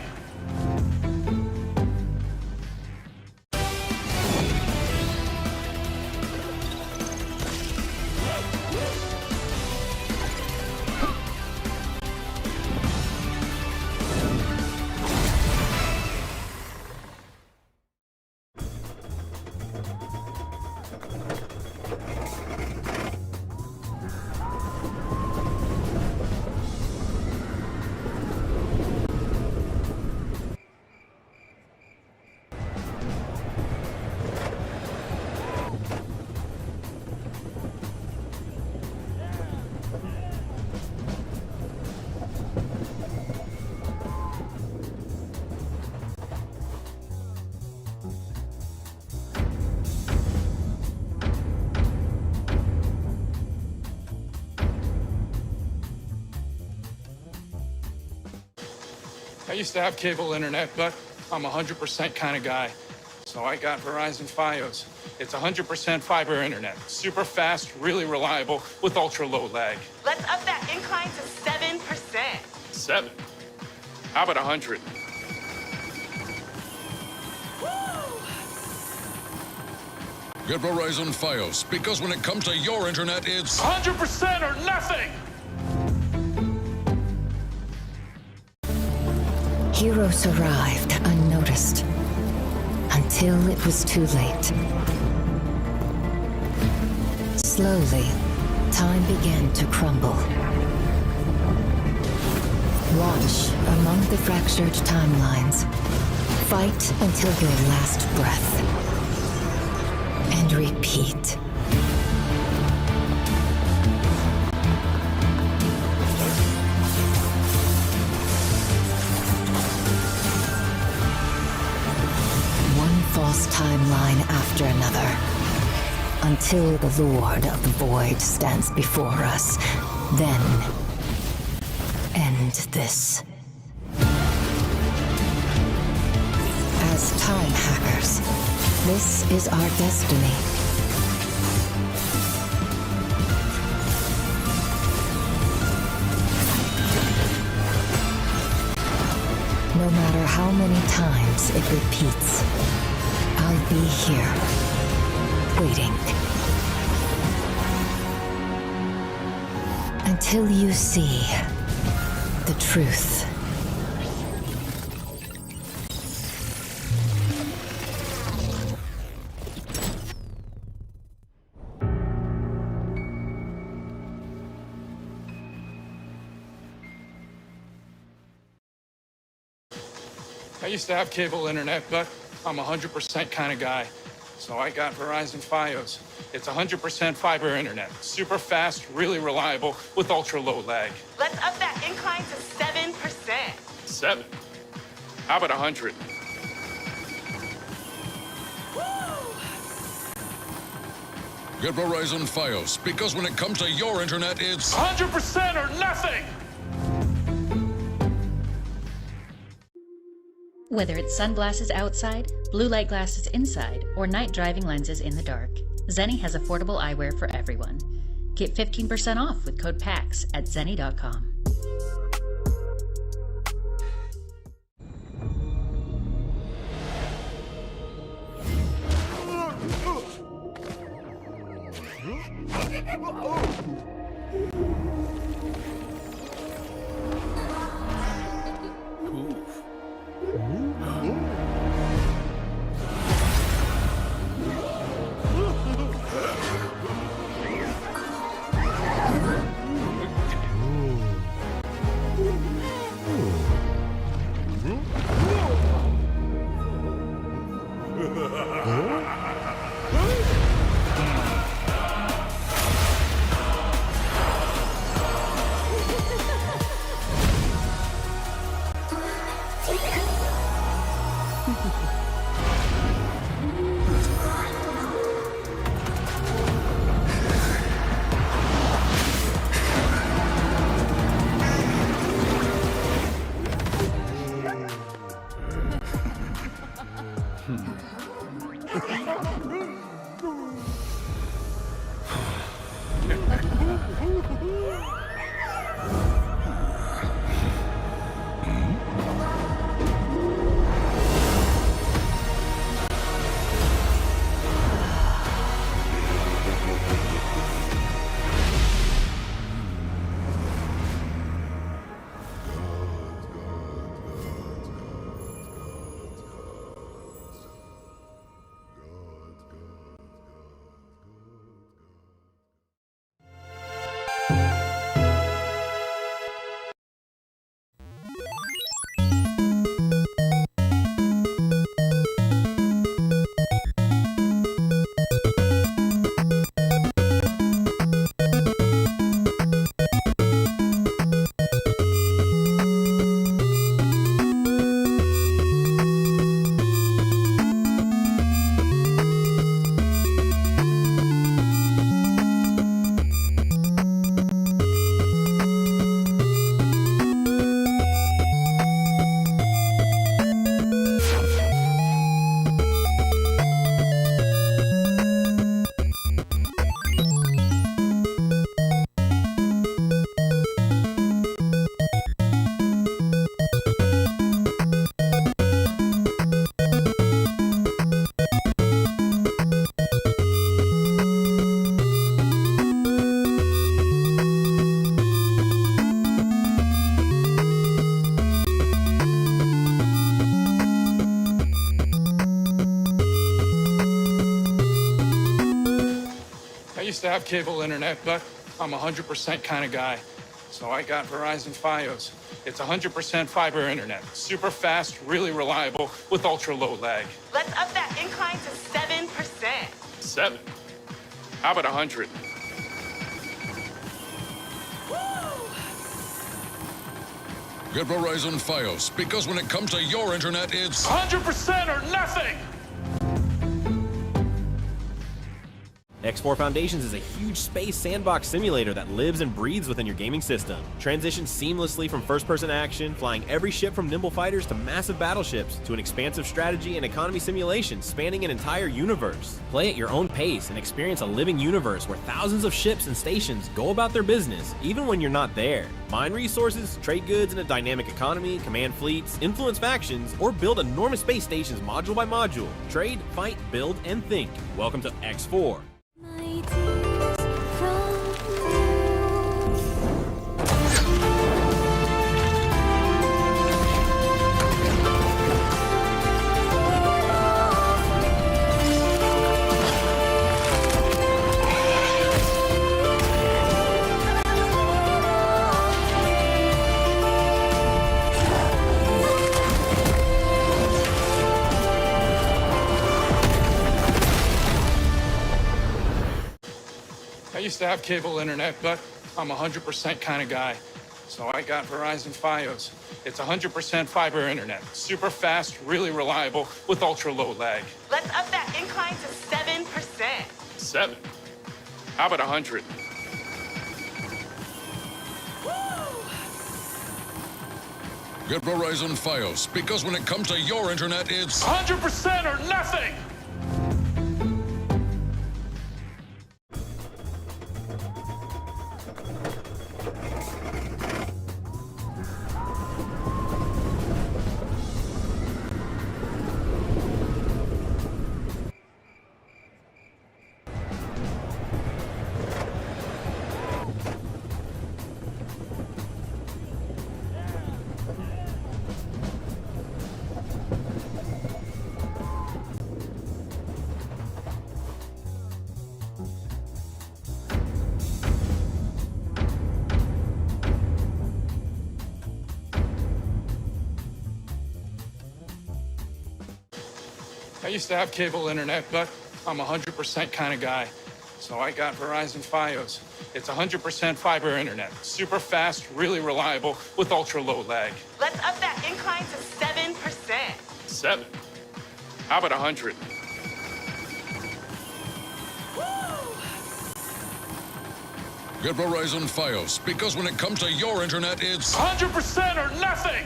I used to have cable internet, but I'm a 100% kind of guy. So I got Verizon Fios. It's 100% fiber internet. Super fast, really reliable, with ultra low lag. Let's up that incline to 7%. 7? How about 100? Get Verizon Fios, because when it comes to your internet, it's 100% or nothing! Heroes arrived unnoticed, until it was too late. Slowly, time began to crumble. Watch among the fractured timelines. Fight until your last breath. And repeat. One false timeline after another, until the Lord of the Void stands before us. Then, end this. As time hackers, this is our destiny. No matter how many times it repeats, I'll be here, waiting. Until you see the truth. I used to have cable internet, but I'm a 100% kind of guy. So I got Verizon Fios. It's 100% fiber internet. Super fast, really reliable, with ultra low lag. Let's up that incline to 7%. 7? How about 100? Get Verizon Fios, because when it comes to your internet, it's 100% or nothing! Whether it's sunglasses outside, blue light glasses inside, or night driving lenses in the dark, Zeni has affordable eyewear for everyone. Get 15% off with code PAX at Zeni.com. used to have cable internet, but I'm 100% kind of guy. So I got Verizon Fios. It's 100% fiber internet. Super fast, really reliable, with ultra low lag. Let's up that incline to 7%. 7? How about 100? Get Verizon Fios, because when it comes to your internet, it's 100% or nothing! X4 Foundations is a huge space sandbox simulator that lives and breathes within your gaming system. Transition seamlessly from first-person action, flying every ship from nimble fighters to massive battleships, to an expansive strategy and economy simulation spanning an entire universe. Play at your own pace and experience a living universe where thousands of ships and stations go about their business, even when you're not there. Mine resources, trade goods in a dynamic economy, command fleets, influence factions, or build enormous space stations module by module. Trade, fight, build, and think. Welcome to X4. I used to have cable internet, but I'm 100% kind of guy. So I got Verizon Fios. It's 100% fiber internet. Super fast, really reliable, with ultra low lag. Let's up that incline to 7%. 7? How about 100? Get Verizon Fios, because when it comes to your internet, it's 100% or nothing! I used to have cable internet, but I'm 100% kind of guy. So I got Verizon Fios. It's 100% fiber internet. Super fast, really reliable, with ultra low lag. Let's up that incline to 7%. 7? How about 100? Get Verizon Fios, because when it comes to your internet, it's 100% or nothing!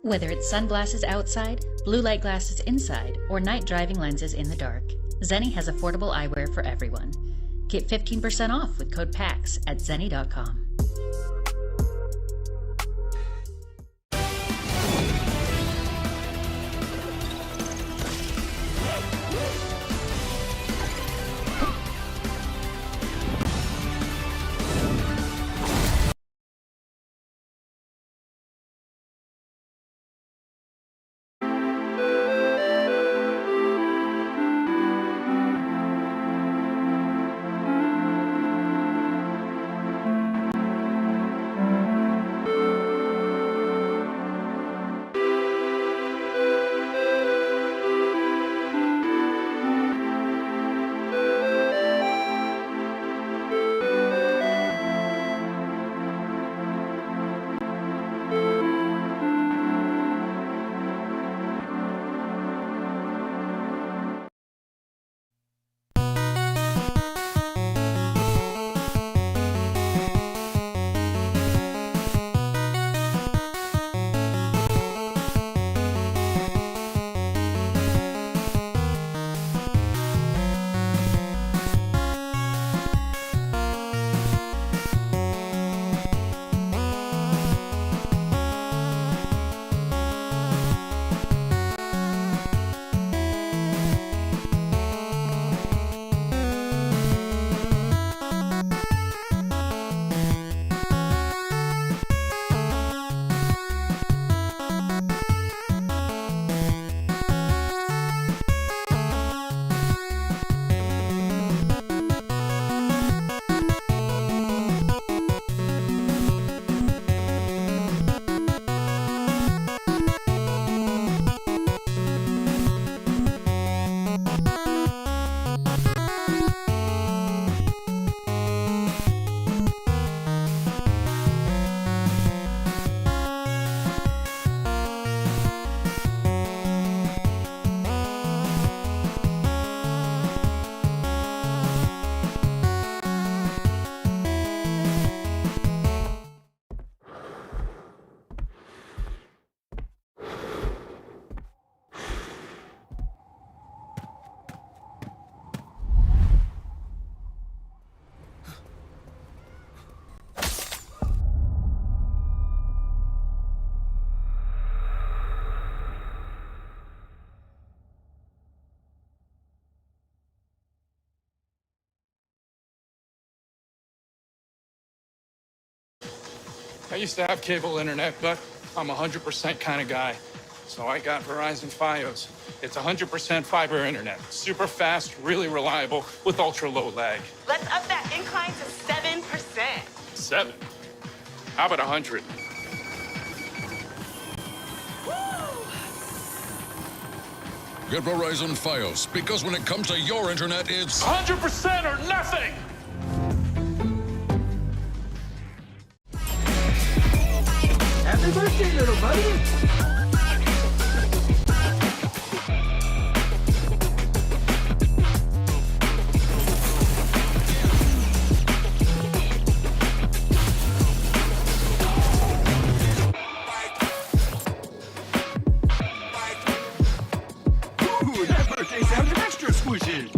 Whether it's sunglasses outside, blue light glasses inside, or night driving lenses in the dark, Zeni has affordable eyewear for everyone. Get 15% off with code PAX at Zeni.com. I used to have cable internet, but I'm a 100% kind of guy. So I got Verizon Fios. It's 100% fiber internet. Super fast, really reliable, with ultra low lag. Let's up that incline to 7%. 7? How about 100? Get Verizon Fios, because when it comes to your internet, it's 100% or nothing! Happy birthday, little buddy! Ooh, that birthday sounds extra squishy!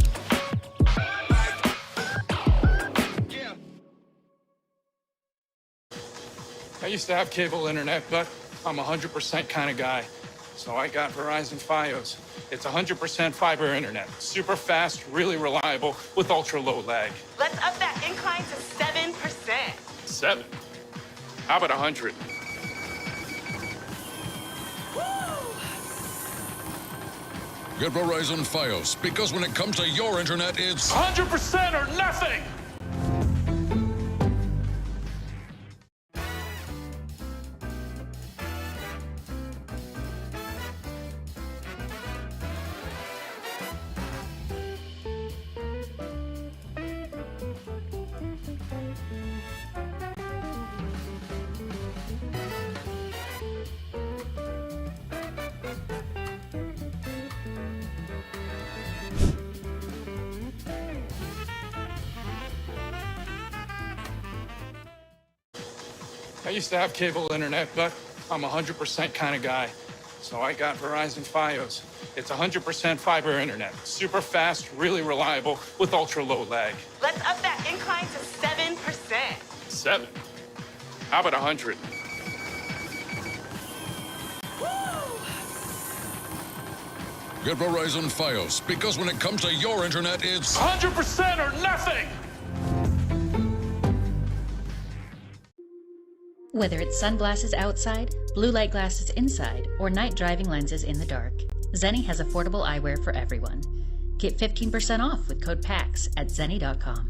I used to have cable internet, but I'm a 100% kind of guy. So I got Verizon Fios. It's 100% fiber internet. Super fast, really reliable, with ultra low lag. Let's up that incline to 7%. 7? How about 100? Get Verizon Fios, because when it comes to your internet, it's 100% or nothing! I used to have cable internet, but I'm a 100% kind of guy. So I got Verizon Fios. It's 100% fiber internet. Super fast, really reliable, with ultra low lag. Let's up that incline to 7%. 7? How about 100? Get Verizon Fios, because when it comes to your internet, it's 100% or nothing! Whether it's sunglasses outside, blue light glasses inside, or night driving lenses in the dark, Zeni has affordable eyewear for everyone. Get 15% off with code PAX at Zeni.com.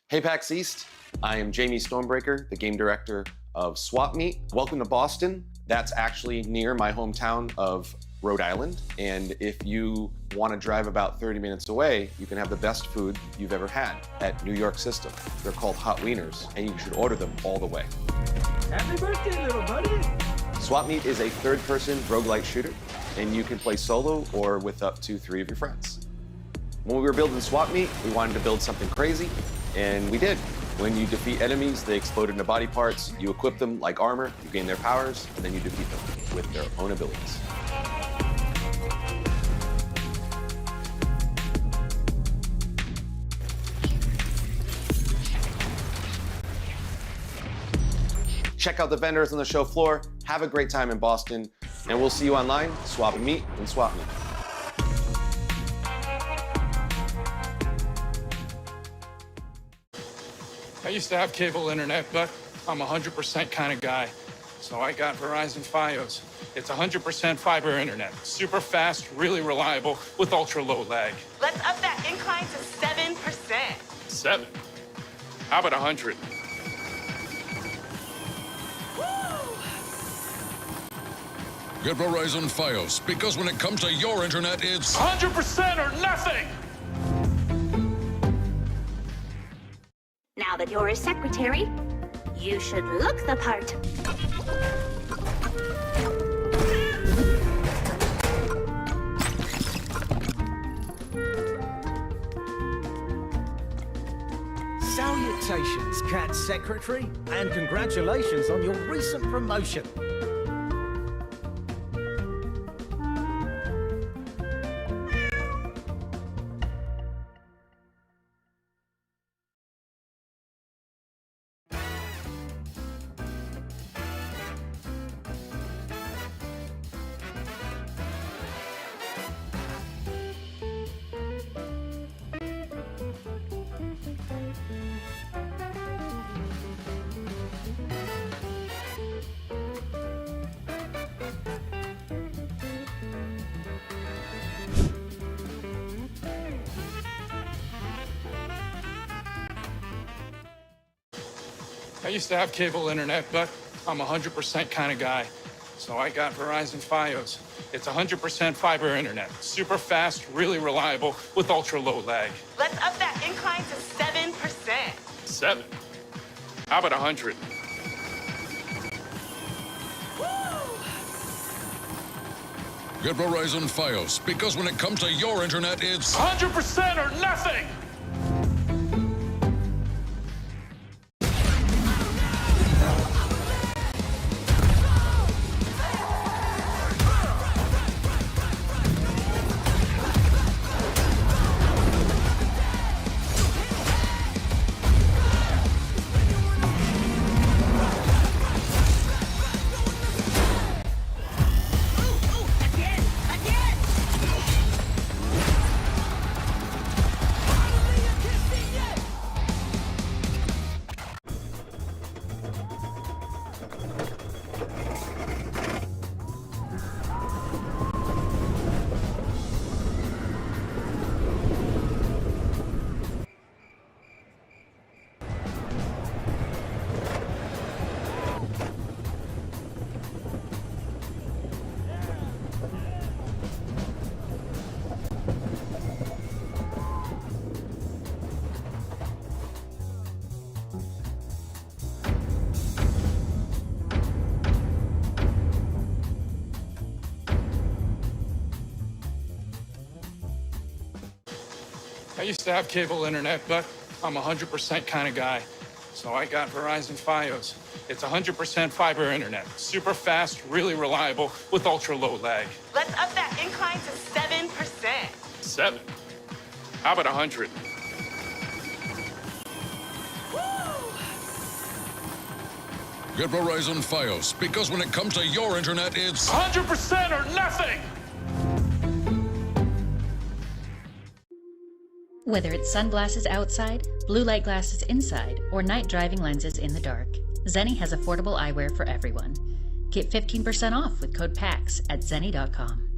Hey PAX East, I am Jamie Stonebreaker, the game director of Swap Meet. Welcome to Boston. That's actually near my hometown of Rhode Island. And if you want to drive about 30 minutes away, you can have the best food you've ever had at New York System. They're called hot wieners, and you should order them all the way. Happy birthday, little buddy! Swap Meet is a third-person roguelite shooter, and you can play solo or with up to 3 of your friends. When we were building Swap Meet, we wanted to build something crazy, and we did. When you defeat enemies, they explode into body parts, you equip them like armor, you gain their powers, and then you defeat them with their own abilities. Check out the vendors on the show floor, have a great time in Boston, and we'll see you online, Swap and Meet and Swap Meet. I used to have cable internet, but I'm a 100% kind of guy. So I got Verizon Fios. It's 100% fiber internet. Super fast, really reliable, with ultra low lag. Let's up that incline to 7%. 7? How about 100? Get Verizon Fios, because when it comes to your internet, it's 100% or nothing! Now that you're a secretary, you should look the part. Salutations, Cat Secretary, and congratulations on your recent promotion. I used to have cable internet, but I'm a 100% kind of guy. So I got Verizon Fios. It's 100% fiber internet. Super fast, really reliable, with ultra low lag. Let's up that incline to 7%. 7? How about 100? Get Verizon Fios, because when it comes to your internet, it's 100% or nothing! I used to have cable internet, but I'm a 100% kind of guy. So I got Verizon Fios. It's 100% fiber internet. Super fast, really reliable, with ultra low lag. Let's up that incline to 7%. 7? How about 100? Get Verizon Fios, because when it comes to your internet, it's 100% or nothing! Whether it's sunglasses outside, blue light glasses inside, or night driving lenses in the dark, Zeni has affordable eyewear for everyone. Get 15% off with code PAX at Zeni.com.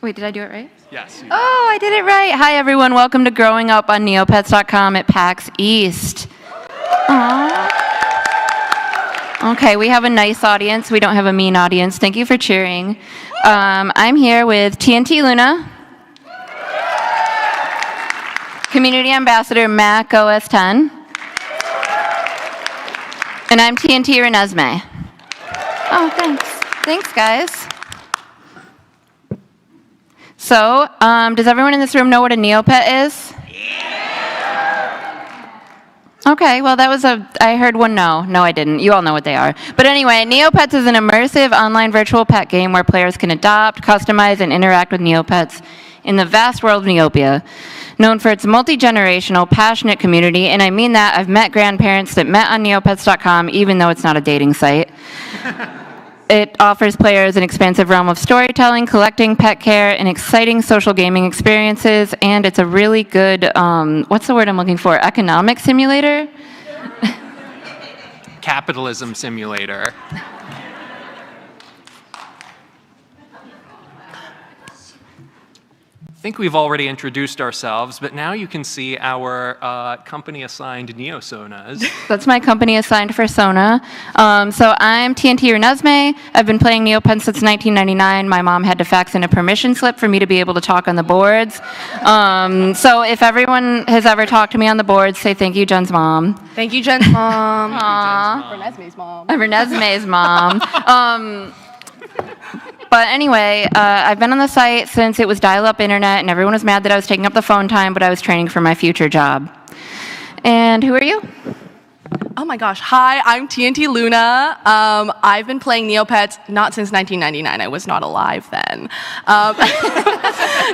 Wait, did I do it right? Yes. Oh, I did it right. Hi, everyone. Welcome to Growing Up on Neopets.com at PAX East. Aww. Okay, we have a nice audience. We don't have a mean audience. Thank you for cheering. I'm here with TNT Luna, Community Ambassador Mac OS 10, and I'm TNT Renesmee. Oh, thanks. Thanks, guys. So, does everyone in this room know what a Neopet is? Okay, well, I heard one no. No, I didn't. You all know what they are. But anyway, Neopets is an immersive online virtual pet game where players can adopt, customize, and interact with Neopets in the vast world of Neopia. Known for its multi-generational, passionate community, and I mean that, I've met grandparents that met on Neopets.com, even though it's not a dating site. It offers players an expansive realm of storytelling, collecting, pet care, and exciting social gaming experiences, and it's a really good, what's the word I'm looking for, economic simulator? Capitalism simulator. I think we've already introduced ourselves, but now you can see our company-assigned Neosonas. That's my company assigned for Sona. So I'm TNT Renesmee. I've been playing Neopets since 1999. My mom had to fax in a permission slip for me to be able to talk on the boards. So if everyone has ever talked to me on the boards, say thank you, Jen's mom. Thank you, Jen's mom. Renesmee's mom. Renesmee's mom. But anyway, I've been on the site since it was dial-up internet, and everyone was mad that I was taking up the phone time, but I was training for my future job. And who are you? Oh my gosh. Hi, I'm TNT Luna. I've been playing Neopets not since 1999. I was not alive then.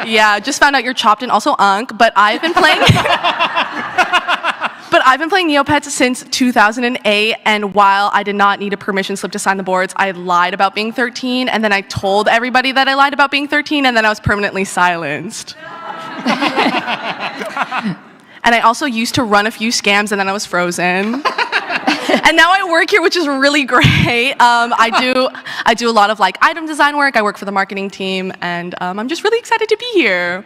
Yeah, just found out you're chopped and also Unk, but I've been playing... But I've been playing Neopets since 2008, and while I did not need a permission slip to sign the boards, I lied about being 13, and then I told everybody that I lied about being 13, and then I was permanently silenced. And I also used to run a few scams, and then I was frozen. And now I work here, which is really great. I do a lot of like item design work. I work for the marketing team, and I'm just really excited to be here.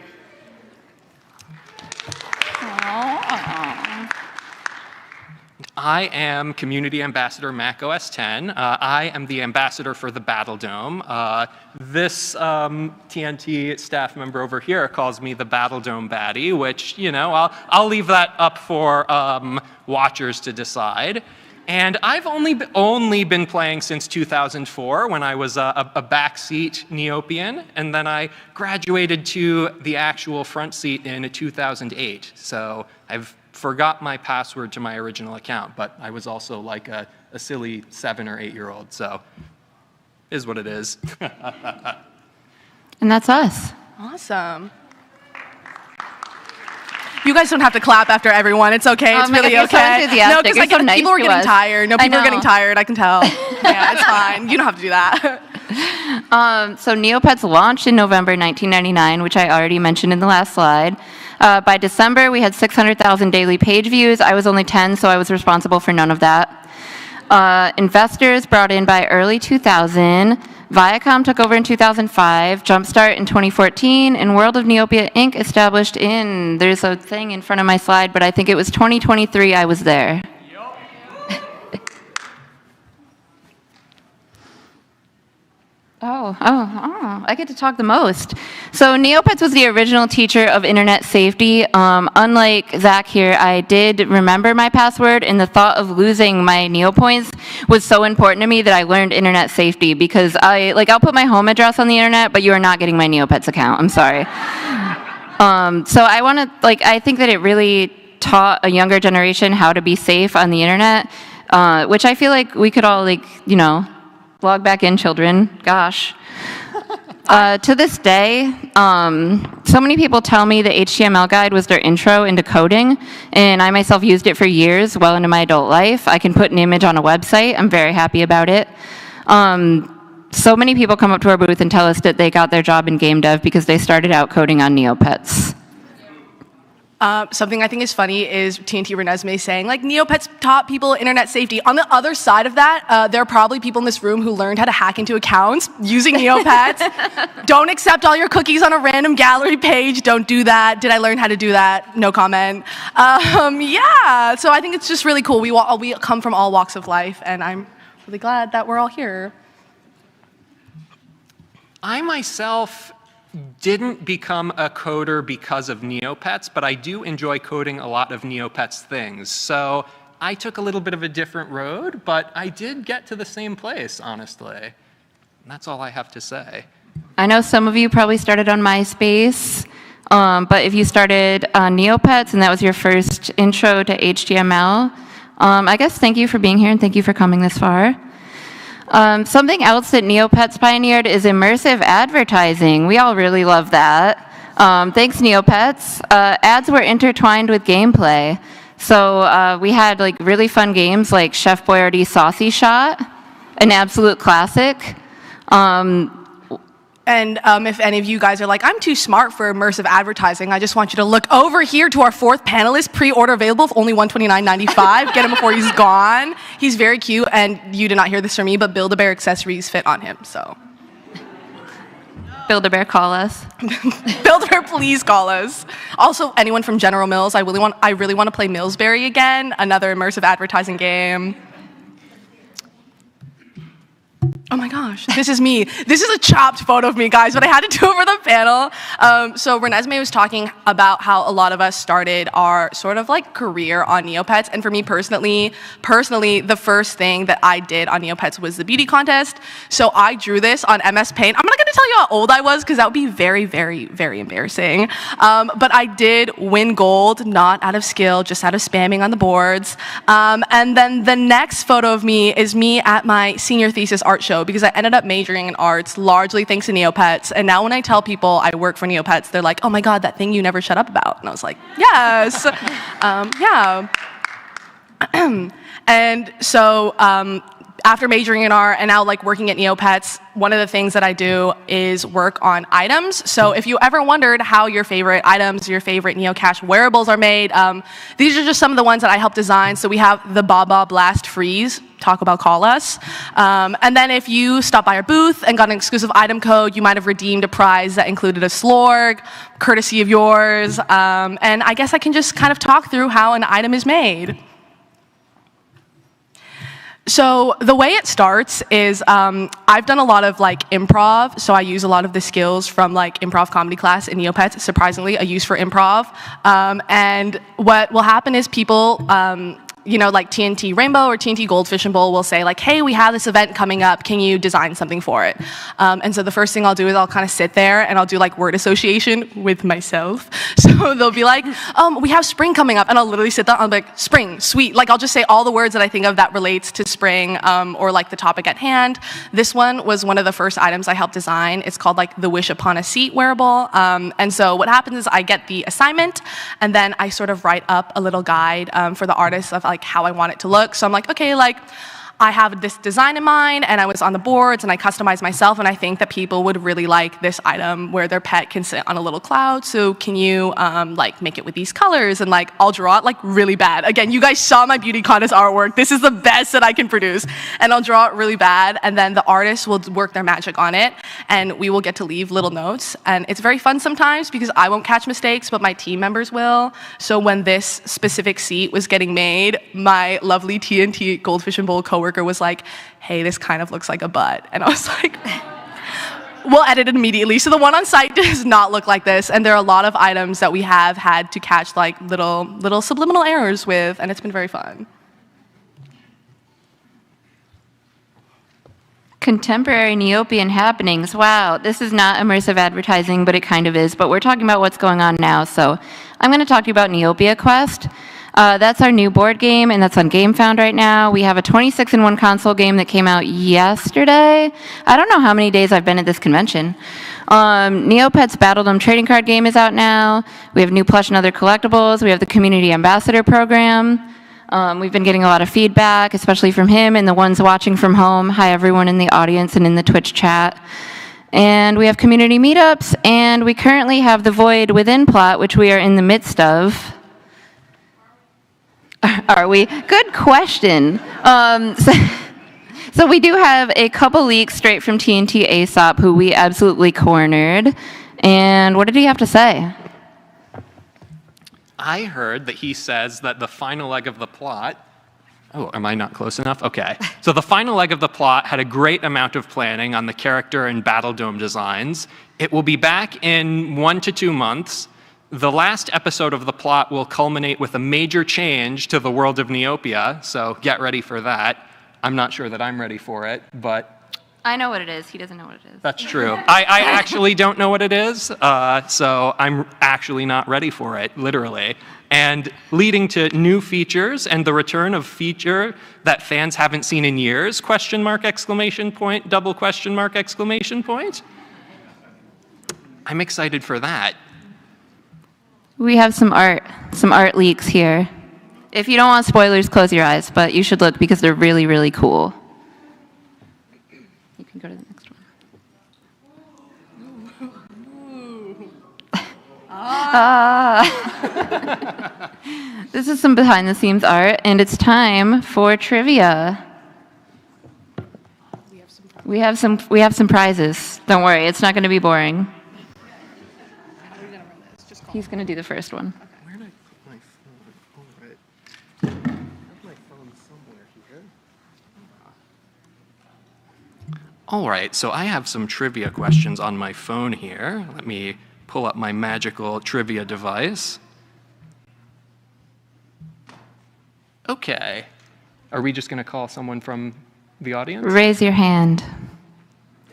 I am Community Ambassador Mac OS 10. I am the ambassador for the Battle Dome. This TNT staff member over here calls me the Battle Dome baddie, which, you know, I'll leave that up for watchers to decide. And I've only been playing since 2004 when I was a backseat Neopian, and then I graduated to the actual front seat in 2008. So I've forgot my password to my original account, but I was also like a silly 7 or 8 year old, so is what it is. And that's us. Awesome. You guys don't have to clap after everyone. It's okay. It's really okay. No, because like, so nice people are getting tired. No, people are getting tired. I can tell. Yeah, it's fine. You don't have to do that. So Neopets launched in November 1999, which I already mentioned in the last slide. By December, we had 600,000 daily page views. I was only 10, so I was responsible for none of that. Investors brought in by early 2000. Viacom took over in 2005, Jumpstart in 2014, and World of Neopia Inc. established in, there's a thing in front of my slide, but I think it was 2023 I was there. Oh, I get to talk the most. So Neopets was the original teacher of internet safety. Unlike Zach here, I did remember my password, and the thought of losing my Neopoints was so important to me that I learned internet safety because I'll put my home address on the internet, but you are not getting my Neopets account. I'm sorry. So I think that it really taught a younger generation how to be safe on the internet, which I feel like we could all log back in, children. Gosh. To this day, so many people tell me the HTML guide was their intro into coding, and I myself used it for years, well into my adult life. I can put an image on a website. I'm very happy about it. So many people come up to our booth and tell us that they got their job in game dev because they started out coding on Neopets. Something I think is funny is TNT Renesmee saying, like, Neopets taught people internet safety. On the other side of that, there are probably people in this room who learned how to hack into accounts using Neopets. Don't accept all your cookies on a random gallery page. Don't do that. Did I learn how to do that? No comment. Yeah, so I think it's just really cool. We come from all walks of life, and I'm really glad that we're all here. I myself didn't become a coder because of Neopets, but I do enjoy coding a lot of Neopets things. So I took a little bit of a different road, but I did get to the same place, honestly. And that's all I have to say. I know some of you probably started on MySpace, but if you started on Neopets and that was your first intro to HTML, I guess thank you for being here and thank you for coming this far. Something else that Neopets pioneered is immersive advertising. We all really love that. Thanks, Neopets. Ads were intertwined with gameplay. So we had like really fun games like Chef Boyardee Saucy Shot, an absolute classic. And if any of you guys are like, I'm too smart for immersive advertising, I just want you to look over here to our fourth panelist, pre-order available for only $129.95. Get him before he's gone. He's very cute, and you did not hear this from me, but Build-A-Bear accessories fit on him, so. Build-A-Bear, call us. Build-A-Bear, please call us. Also, anyone from General Mills, I really want to play Millsbury again, another immersive advertising game. Oh my gosh, this is me. This is a chopped photo of me, guys, but I had to do it for the panel. So Renesmee was talking about how a lot of us started our sort of like career on Neopets, and for me personally, the first thing that I did on Neopets was the beauty contest. So I drew this on MS Paint. I'm not gonna tell you how old I was because that would be very, very, very embarrassing. But I did win gold, not out of skill, just out of spamming on the boards. And then the next photo of me is me at my senior thesis art show, because I ended up majoring in arts largely thanks to Neopets. And now when I tell people I work for Neopets, they're like, oh my God, that thing you never shut up about. And I was like, yes. Yeah. And so after majoring in art and now like working at Neopets, one of the things that I do is work on items. So if you ever wondered how your favorite items, your favorite Neocache wearables are made, these are just some of the ones that I helped design. So we have the Baba Blast Freeze. Talk about call us. And then if you stop by our booth and got an exclusive item code, you might have redeemed a prize that included a slorg, courtesy of yours. And I guess I can just kind of talk through how an item is made. So the way it starts is I've done a lot of like improv, so I use a lot of the skills from like improv comedy class in Neopets, surprisingly, a use for improv. And what will happen is people, you know, like TNT Rainbow or TNT Goldfish and Bowl will say like, hey, we have this event coming up, can you design something for it? And so the first thing I'll do is I'll kind of sit there and I'll do like word association with myself. So they'll be like, we have spring coming up, and I'll literally sit there, I'll be like, spring, sweet. Like I'll just say all the words that I think of that relates to spring or like the topic at hand. This one was one of the first items I helped design. It's called like the Wish Upon a Seat wearable. And so what happens is I get the assignment and then I sort of write up a little guide for the artist of like how I want it to look. So I'm like, okay, like I have this design in mind, and I was on the boards and I customized myself, and I think that people would really like this item where their pet can sit on a little cloud. So can you like make it with these colors? And like I'll draw it like really bad. Again, you guys saw my beauty contest artwork. This is the best that I can produce. And I'll draw it really bad, and then the artist will work their magic on it, and we will get to leave little notes. And it's very fun sometimes because I won't catch mistakes, but my team members will. So when this specific seat was getting made, my lovely TNT Goldfish and Bowl coworker was like, hey, this kind of looks like a butt. And I was like, we'll edit it immediately. So the one on site does not look like this. And there are a lot of items that we have had to catch like little subliminal errors with, and it's been very fun. Contemporary Neopian happenings. Wow, this is not immersive advertising, but it kind of is. But we're talking about what's going on now. So I'm going to talk to you about Neopia Quest. That's our new board game, and that's on GameFound right now. We have a 26-in-1 console game that came out yesterday. I don't know how many days I've been at this convention. Neopets Battledom trading card game is out now. We have new plush and other collectibles. We have the Community Ambassador program. We've been getting a lot of feedback, especially from him and the ones watching from home. Hi, everyone in the audience and in the Twitch chat. And we have community meetups, and we currently have the Void Within plot, which we are in the midst of. Are we? Good question. So we do have a couple leaks straight from TNT Aesop, who we absolutely cornered. And what did he have to say? I heard that he says that the final leg of the plot. Oh, am I not close enough? Okay. So the final leg of the plot had a great amount of planning on the character and battle dome designs. It will be back in 1 to 2 months. The last episode of the plot will culminate with a major change to the world of Neopia, so get ready for that. I'm not sure that I'm ready for it, but I know what it is. He doesn't know what it is. that's true. I actually don't know what it is, so I'm actually not ready for it, literally. And leading to new features and the return of feature that fans haven't seen in years, question mark, exclamation point, double question mark, exclamation point. I'm excited for that. We have some art leaks here. If you don't want spoilers, close your eyes, but you should look because they're really, really cool. You can go to the next one. This is some behind the scenes art, and it's time for trivia. We have some prizes. Don't worry, it's not going to be boring. He's going to do the first one. Where did I put my phone? All right. I have my phone somewhere here. All right, so I have some trivia questions on my phone here. Let me pull up my magical trivia device. Okay. Are we just going to call someone from the audience? Raise your hand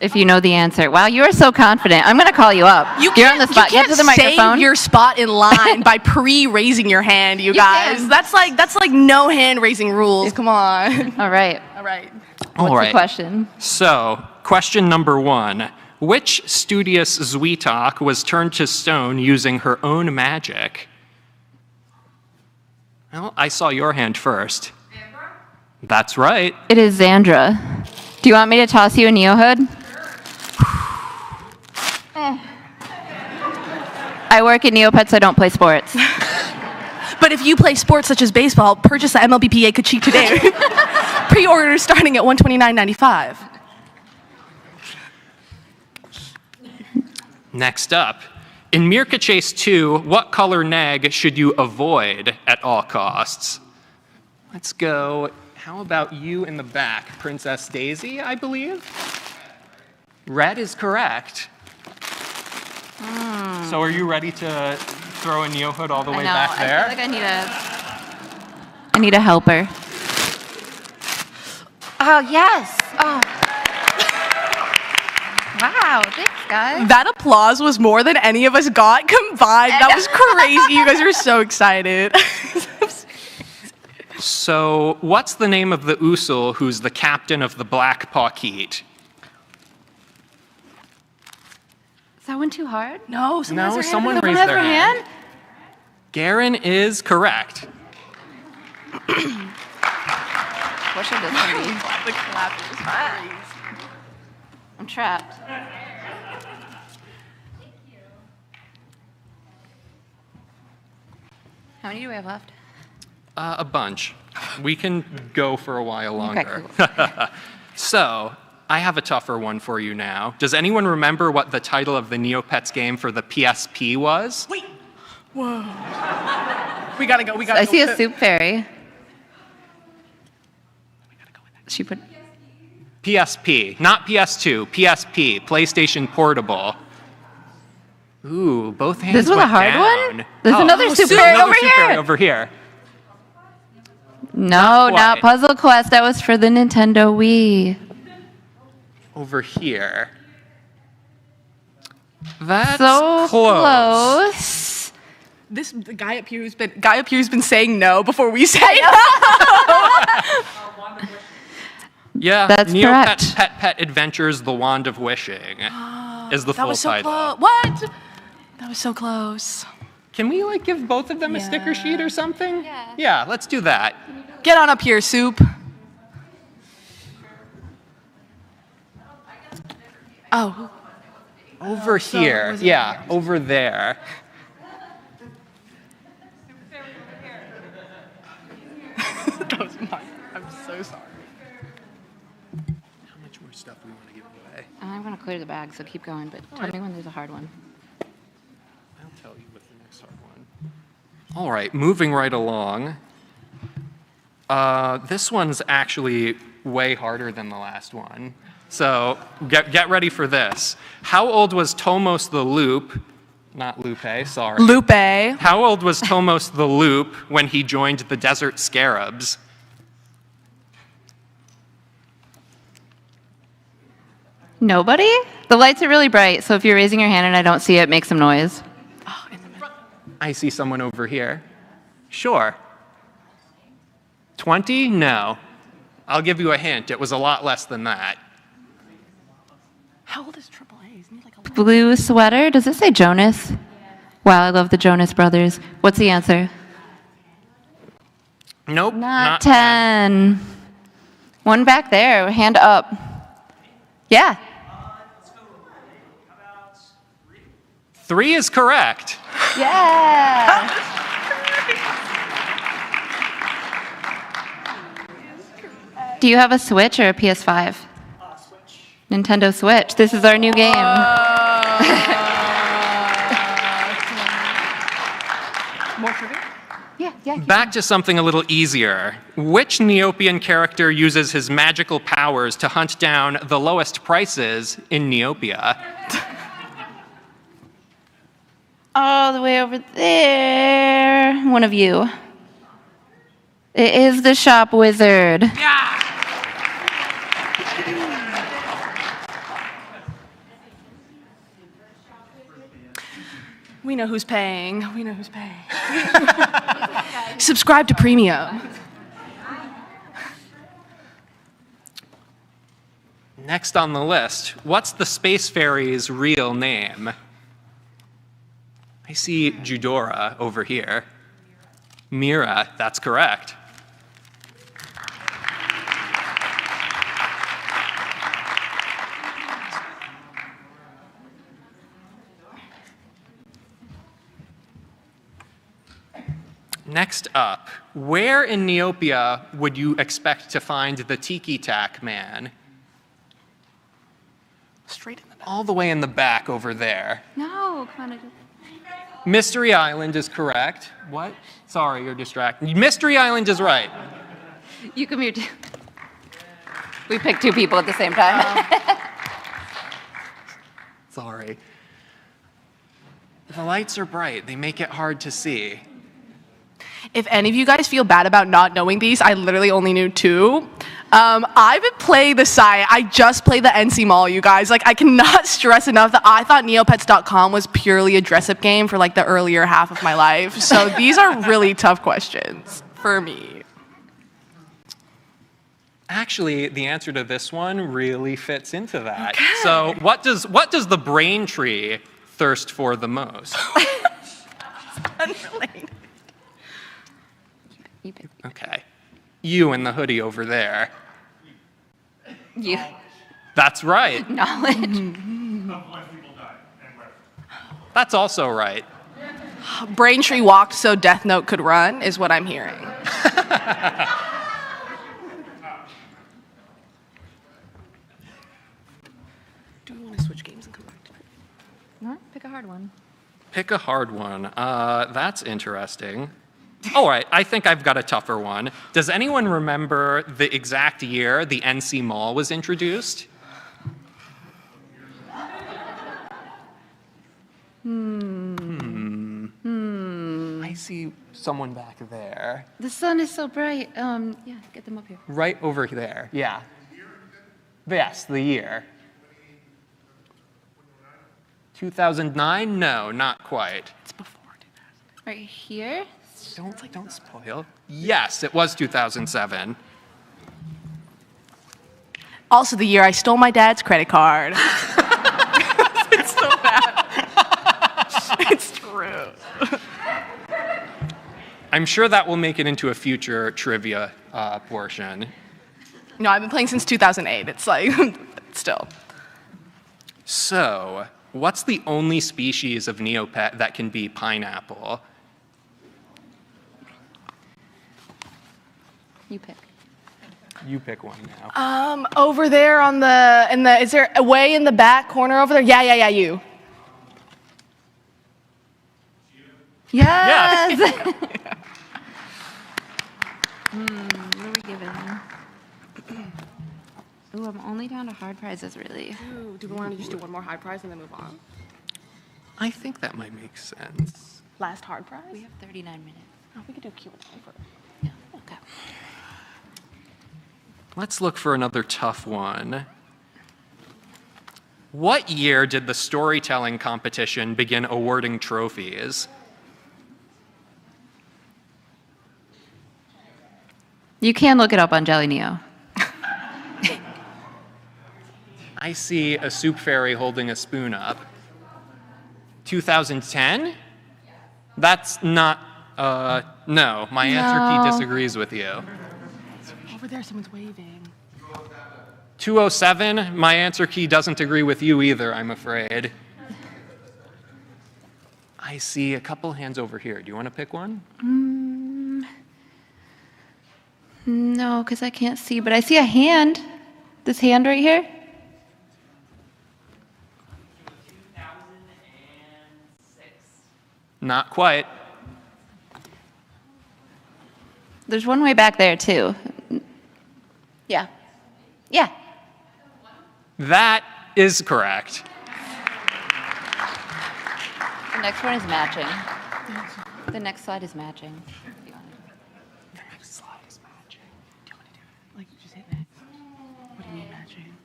if you know the answer. Wow, you are so confident. I'm going to call you up. You're on the spot. You Get can't to the microphone. save your spot in line by pre-raising your hand, you guys. can. That's like no hand raising rules. Come on. All right. All right. All What's the question? So, question number 1. Which studious Zweetok was turned to stone using her own magic? Well, I saw your hand first. That's right. It is Xandra. Do you want me to toss you a Neo Hood? I work at Neopets. I don't play sports. But if you play sports such as baseball, purchase the MLBPA Kachik today. Pre-order starting at $129.95. Next up, in Mirka Chase 2, what color neg should you avoid at all costs? Let's go. How about you in the back, Princess Daisy, I believe? Red is correct. So are you ready to throw a Neo Hood all the way back there? I feel like I need a helper. Oh, yes. Oh. Wow, thanks, guys. That applause was more than any of us got combined. That was crazy. You guys are so excited. So what's the name of the Usul who's the captain of the Black Pocket? Is that one too hard? No, someone raised their hand. Garen is correct. What should this one be? The clap is crazy. I'm trapped. How many do we have left? A bunch. We can go for a while longer. Okay, So, I have a tougher one for you now. Does anyone remember what the title of the Neopets game for the PSP was? Wait. Whoa. We gotta go. I see a soup fairy. She put PSP, not PS2, PSP, PlayStation Portable. Ooh, both hands This was went a hard down. one? There's another soup fairy another over soup fairy here. over here. No, Not not quite. Puzzle Quest. That was for the Nintendo Wii. Over here. That's So close. The guy up here's been saying no before we say no. Yeah, That's Neopets correct. Pet Adventures: The Wand of Wishing is the That full was so title. close. What? That was so close. Can we give both of them a sticker sheet or something? Yeah, let's do that. Get on up here, Soup. Oh. Over here. Yeah, over there. That was mine. I'm so sorry. How much more stuff do we want to give away? I'm going to clear the bag, so keep going, but tell me when there's a hard one. I'll tell you with the next hard one. All right, moving right along. This one's actually way harder than the last one. So get ready for this. How old was Tomos the Loop? Not Lupe, sorry. Lupe. How old was Tomos the Loop when he joined the Desert Scarabs? Nobody? The lights are really bright, so if you're raising your hand and I don't see it, make some noise. I see someone over here. Sure. 20? No. I'll give you a hint. It was a lot less than that. How old is AAA? Isn't he like a Blue sweater? Does it say Jonas? Wow, I love the Jonas Brothers. What's the answer? Nope. Not 10. One back there, hand up. Yeah. 3 is correct. Yeah. Do you have a Switch or a PS5? Nintendo Switch. This is our new game. More trivia? Yeah. Back to something a little easier. Which Neopian character uses his magical powers to hunt down the lowest prices in Neopia? All the way over there. One of you. It is the shop wizard. Yeah. We know who's paying. We know who's paying. Subscribe to Premium. Next on the list, what's the Space Fairy's real name? I see Judora over here. Mira, that's correct. Next up, where in Neopia would you expect to find the Tiki Tack Man? Straight in the back. All the way in the back over there. No, come on. Mystery Island is correct. What? Sorry, you're distracted. Mystery Island is right. You come here too. We picked two people at the same time. Sorry. The lights are bright. They make it hard to see. If any of you guys feel bad about not knowing these, I literally only knew 2. I've been playing the site. I just played the NC Mall, you guys. Like, I cannot stress enough that I thought Neopets.com was purely a dress-up game for like the earlier half of my life. So these are really tough questions for me. Actually, the answer to this one really fits into that. Okay. So what does the brain tree thirst for the most? Unrelated. Okay. You in the hoodie over there. You. That's right. Knowledge. That's also right. Braintree walked so Death Note could run is what I'm hearing. Do we want to switch games and come back to it? No, pick a hard one. Pick a hard one. That's interesting. All right, I think I've got a tougher one. Does anyone remember the exact year the NC Mall was introduced? I see someone back there. The sun is so bright. Yeah, get them up here. Right over there, yeah. Yes, the year. 2009? No, not quite. It's before 2000. Right here? Don't spoil. Yes, it was 2007. Also the year I stole my dad's credit card. It's so bad. It's true. I'm sure that will make it into a future trivia portion. No, I've been playing since 2008. It's like, still. So, What's the only species of Neopet that can be pineapple? You pick. You pick one now. Over there on is there a way in the back corner over there? Yeah, you. Yes. What are we giving? Ooh, I'm only down to hard prizes, really. Ooh, do we want to just do one more high prize and then move on? I think that might make sense. Last hard prize? We have 39 minutes. Oh, we could do Q&A first. Yeah, okay. Let's look for another tough one. What year did the storytelling competition begin awarding trophies? You can look it up on Jelly Neo. I see a soup fairy holding a spoon up. 2010? That's not, no. My answer key disagrees with you. Over there, someone's waving. 207? My answer key doesn't agree with you either, I'm afraid. I see a couple hands over here. Do you want to pick one? No, because I can't see, but I see a hand. This hand right here. 2006. Not quite. There's one way back there, too. Yeah. Yeah. That is correct. The next one is matching. The next slide is matching. The next slide is matching. Do you want to do it? Like, just hit next. What do you mean matching?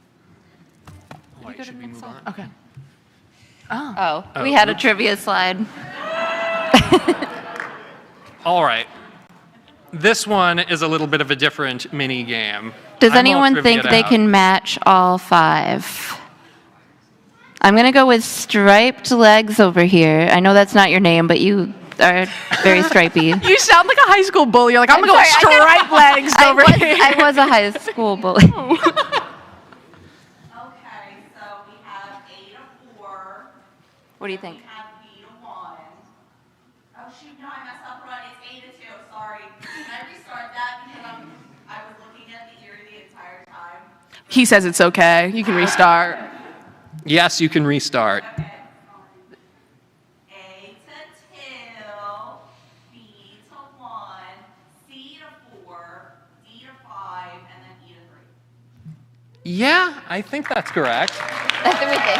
Wait, should we move on? Okay. Oh, we had a trivia slide. All right. This one is a little bit of a different mini game. Does anyone think they can match all 5? I'm going to go with Striped Legs over here. I know that's not your name, but you are very stripy. You sound like a high school bully. You're like, I'm going to go with Striped Legs over here. I was a high school bully. Okay, so we have A to 4. What do you think? We have B to 1. Oh shoot, no, I messed up one. It's A to 2. Sorry. Can I restart that because I was looking at the ear the entire time? He says it's okay. You can restart. Yes, you can restart. A to 2, B to 1, C to 4, D to 5, and then E to 3. Yeah, I think that's correct. That's what we think.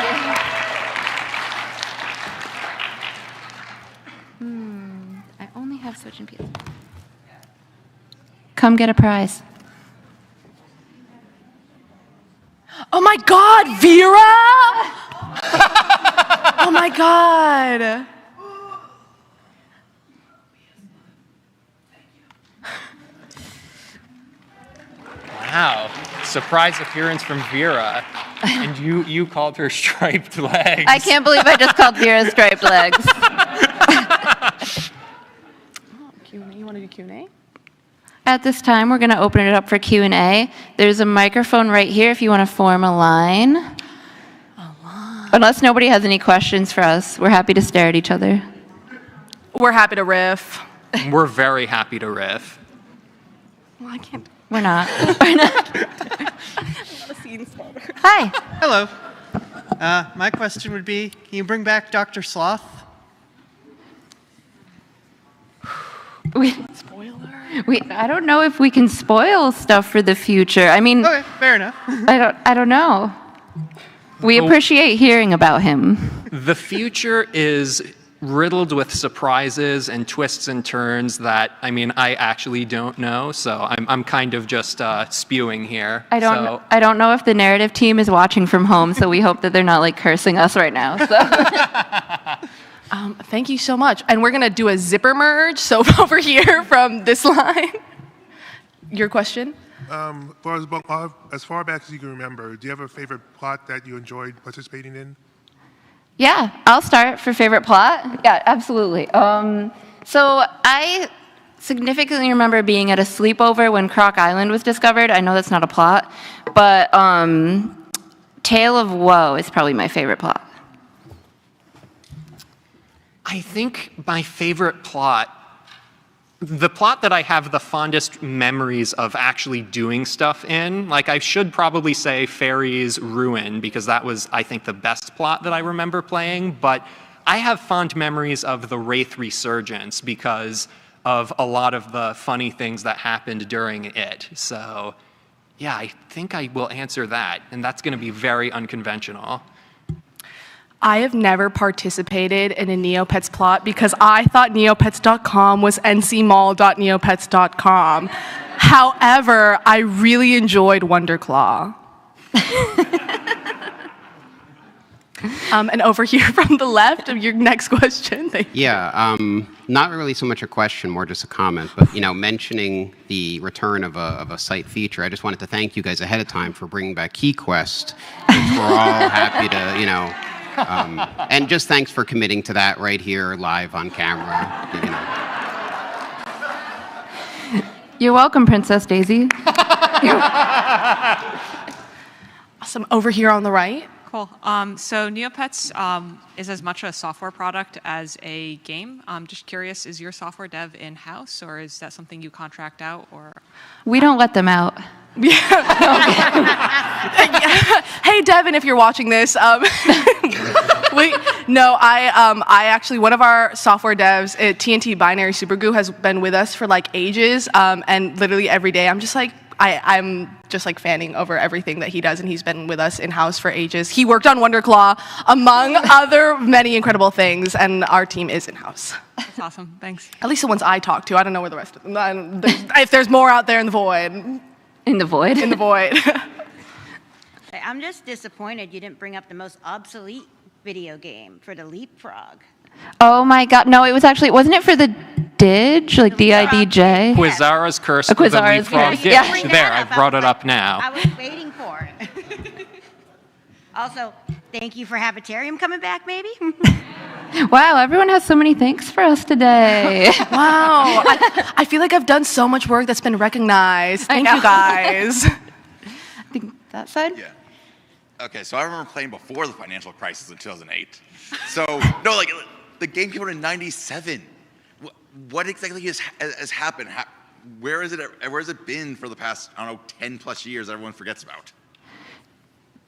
I only have switch and peel. Come get a prize. Oh my God, Vera! Oh my God. Wow. Surprise appearance from Vera. And you called her striped legs. I can't believe I just called Vera Striped Legs. You want to do Q&A? At this time, we're going to open it up for Q&A. There's a microphone right here if you want to form a line. Unless nobody has any questions for us, we're happy to stare at each other. We're happy to riff. We're very happy to riff. Well, I can't. We're not. We're not. Hi. Hello. My question would be, can you bring back Dr. Sloth? I don't know if we can spoil stuff for the future. I mean, Okay, fair enough. I don't know. We appreciate hearing about him. The future is riddled with surprises and twists and turns that, I mean, I actually don't know. So I'm kind of just spewing here. I don't know if the narrative team is watching from home, so we hope that they're not like cursing us right now. So. Thank you so much. And we're going to do a zipper merge. So over here from this line. Your question? As far back as you can remember, do you have a favorite plot that you enjoyed participating in? Yeah, I'll start for favorite plot. Yeah, absolutely. So I significantly remember being at a sleepover when Croc Island was discovered. I know that's not a plot, but Tale of Woe is probably my favorite plot. I think my favorite plot, the plot that I have the fondest memories of actually doing stuff in, like I should probably say Fairy's Ruin, because that was, I think, the best plot that I remember playing, but I have fond memories of the Wraith Resurgence because of a lot of the funny things that happened during it. So yeah, I think I will answer that, and that's going to be very unconventional. I have never participated in a Neopets plot because I thought Neopets.com was ncmall.neopets.com. However, I really enjoyed Wonderclaw. And over here from the left of your next question. Yeah, not really so much a question, more just a comment. But mentioning the return of a site feature, I just wanted to thank you guys ahead of time for bringing back KeyQuest, which we're all happy to, and just thanks for committing to that right here, live on camera. You're welcome, Princess Daisy. Awesome. Over here on the right. Cool. So Neopets is as much a software product as a game. I'm just curious, is your software dev in-house, or is that something you contract out? Or We don't let them out. Hey, Devin, if you're watching this, I actually, one of our software devs at TNT Binary Supergoo has been with us for like ages, and literally every day I'm just like, I'm just like fanning over everything that he does, and he's been with us in-house for ages. He worked on Wonderclaw, among other many incredible things, and our team is in-house. That's awesome, thanks. At least the ones I talk to. I don't know where the rest of them, if there's more out there in the void. In the void? In the void. Hey, I'm just disappointed you didn't bring up the most obsolete video game for the Leapfrog. Oh my God! No, it was actually, wasn't it for the Didge, like DIDJ? Quizara's Curse with the Quizara's Leapfrog Curse, Didge. yeah. There, I brought it up now. I was waiting for it. Also, thank you for Habitarium coming back, maybe? Wow, everyone has so many thanks for us today. Wow, I feel like I've done so much work that's been recognized. Thank you guys. I think that side? Yeah. Okay, so I remember playing before the financial crisis in 2008. So, no, like, the game came out in 97. What exactly has happened? Where has it been for the past, 10 plus years everyone forgets about?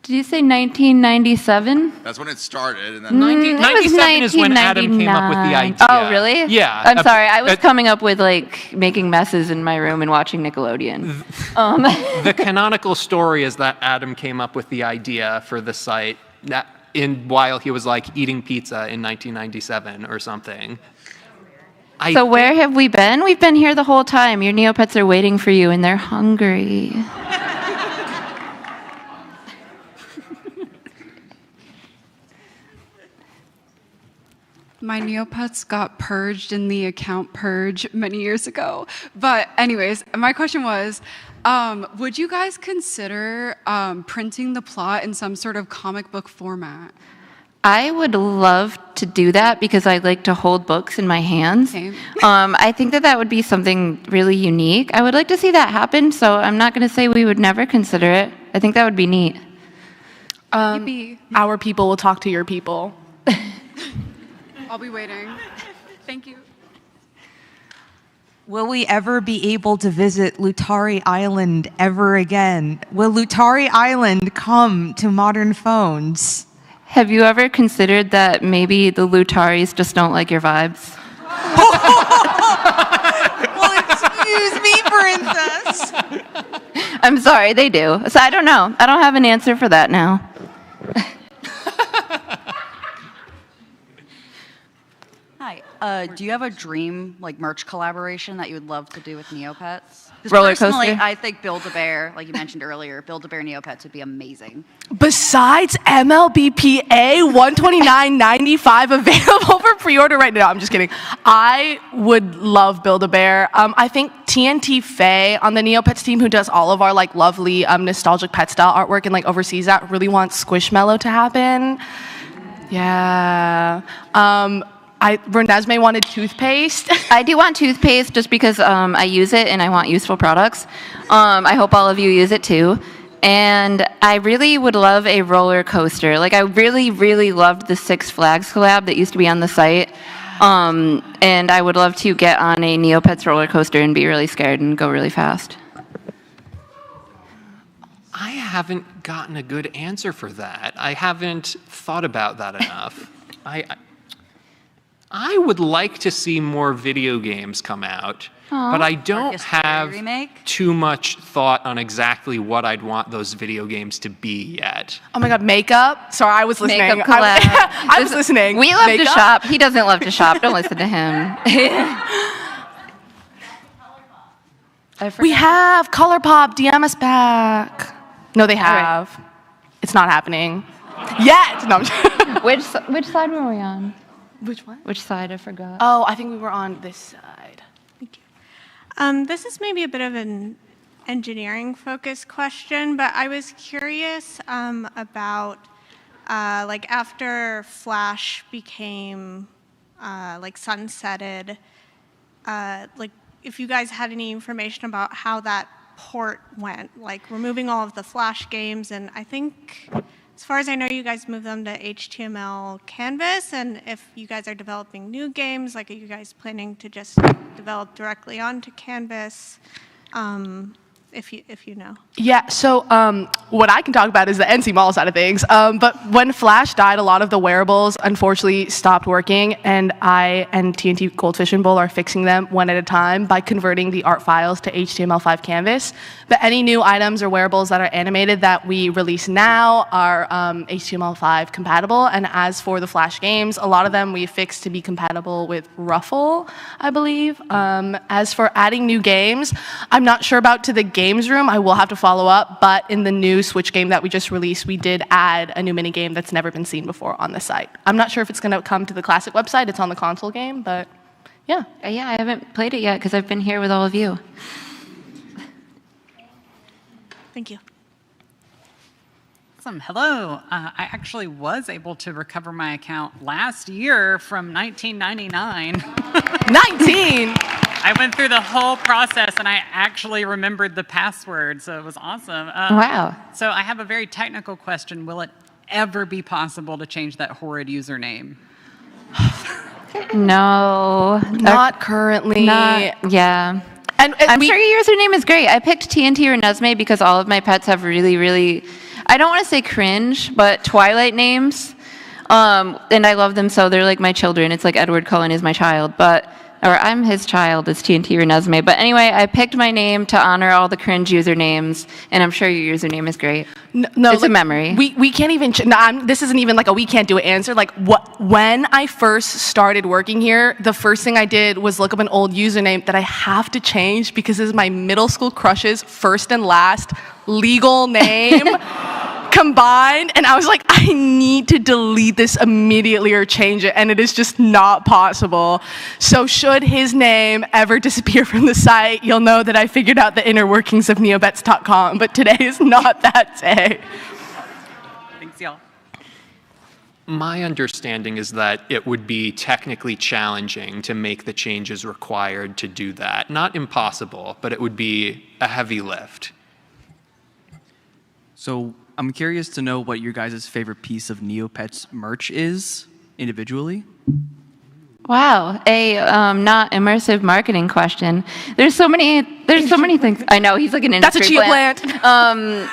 Did you say 1997? That's when it started, and then 1997 is when Adam came up with the idea. Oh, really? Yeah. I'm sorry. I was coming up with like making messes in my room and watching Nickelodeon. The canonical story is that Adam came up with the idea for the site while he was like eating pizza in 1997 or something. So where have we been? We've been here the whole time. Your Neopets are waiting for you, and they're hungry. My Neopets got purged in the account purge many years ago. But anyways, my question was, would you guys consider printing the plot in some sort of comic book format? I would love to do that because I like to hold books in my hands. Same. I think that would be something really unique. I would like to see that happen, so I'm not going to say we would never consider it. I think that would be neat. Our people will talk to your people. I'll be waiting. Thank you. Will we ever be able to visit Lutari Island ever again? Will Lutari Island come to modern phones? Have you ever considered that maybe the Lutaris just don't like your vibes? Well, excuse me, princess. I'm sorry, they do. So I don't know. I don't have an answer for that now. Hi. Do you have a dream merch collaboration that you would love to do with Neopets? 'Cause Roller personally, coaster? I think Build-A-Bear, like you mentioned earlier, Build-A-Bear Neopets would be amazing. Besides MLBPA 129.95 available for pre-order right now. I'm just kidding. I would love Build-A-Bear. I think TNT Faye on the Neopets team, who does all of our lovely nostalgic pet style artwork and oversees that, really wants Squishmallow to happen. Yeah. Renesmee wanted toothpaste. I do want toothpaste just because I use it and I want useful products. I hope all of you use it too. And I really would love a roller coaster. I really, really loved the Six Flags collab that used to be on the site. And I would love to get on a Neopets roller coaster and be really scared and go really fast. I haven't gotten a good answer for that. I haven't thought about that enough. I would like to see more video games come out, but I don't have too much thought on exactly what I'd want those video games to be yet. Oh my God, makeup. Sorry, I was listening. Makeup collab. I was listening. We love to Makeup? shop. He doesn't love to shop. Don't listen to him. We have ColourPop. DM us back. No, they have. Right. It's not happening yet. No. Which side were we on? Which one? Which side? I forgot. Oh, I think we were on this side. This is maybe a bit of an engineering-focused question, but I was curious about like after Flash became like sunsetted, like if you guys had any information about how that port went, like removing all of the Flash games, and I think, as far as I know, you guys moved them to HTML Canvas, and if you guys are developing new games, like are you guys planning to just develop directly onto Canvas, if you know? Yeah, so what I can talk about is the NC Mall side of things. But when Flash died, a lot of the wearables unfortunately stopped working, and I and TNT Goldfish and Bowl are fixing them one at a time by converting the art files to HTML5 Canvas. But any new items or wearables that are animated that we release now are HTML5 compatible. And as for the Flash games, a lot of them we fixed to be compatible with Ruffle, I believe. As for adding new games, I'm not sure about to the games room. I will have to follow up, but in the new Switch game that we just released, we did add a new mini game that's never been seen before on the site. I'm not sure if it's going to come to the classic website. It's on the console game, but yeah. Yeah, I haven't played it yet because I've been here with all of you. Thank you. Awesome. Hello. I actually was able to recover my account last year from 1999. 19? I went through the whole process and I actually remembered the password, so it was awesome. Wow. So I have a very technical question. Will it ever be possible to change that horrid username? No. Not currently. Yeah. And I'm sure your username is great. I picked TNT or Nesme because all of my pets have really, really, I don't want to say cringe, but Twilight names. And I love them so. They're like my children. It's like Edward Cullen is my child, or I'm his child, is TNT or Nesme. But anyway, I picked my name to honor all the cringe usernames, and I'm sure your username is great. No, it's a memory. We can't even, this isn't even like a we can't do it answer. Like when I first started working here, the first thing I did was look up an old username that I have to change because this is my middle school crush's first and last legal name. Combined, and I was like, I need to delete this immediately or change it, and it is just not possible. So should his name ever disappear from the site, you'll know that I figured out the inner workings of neopets.com, but today is not that day. Thanks, y'all. My understanding is that it would be technically challenging to make the changes required to do that. Not impossible, but it would be a heavy lift. So I'm curious to know what your guys' favorite piece of Neopets merch is, individually. Wow, a not immersive marketing question. There's so many things. I know, he's like an industry That's a chia plant.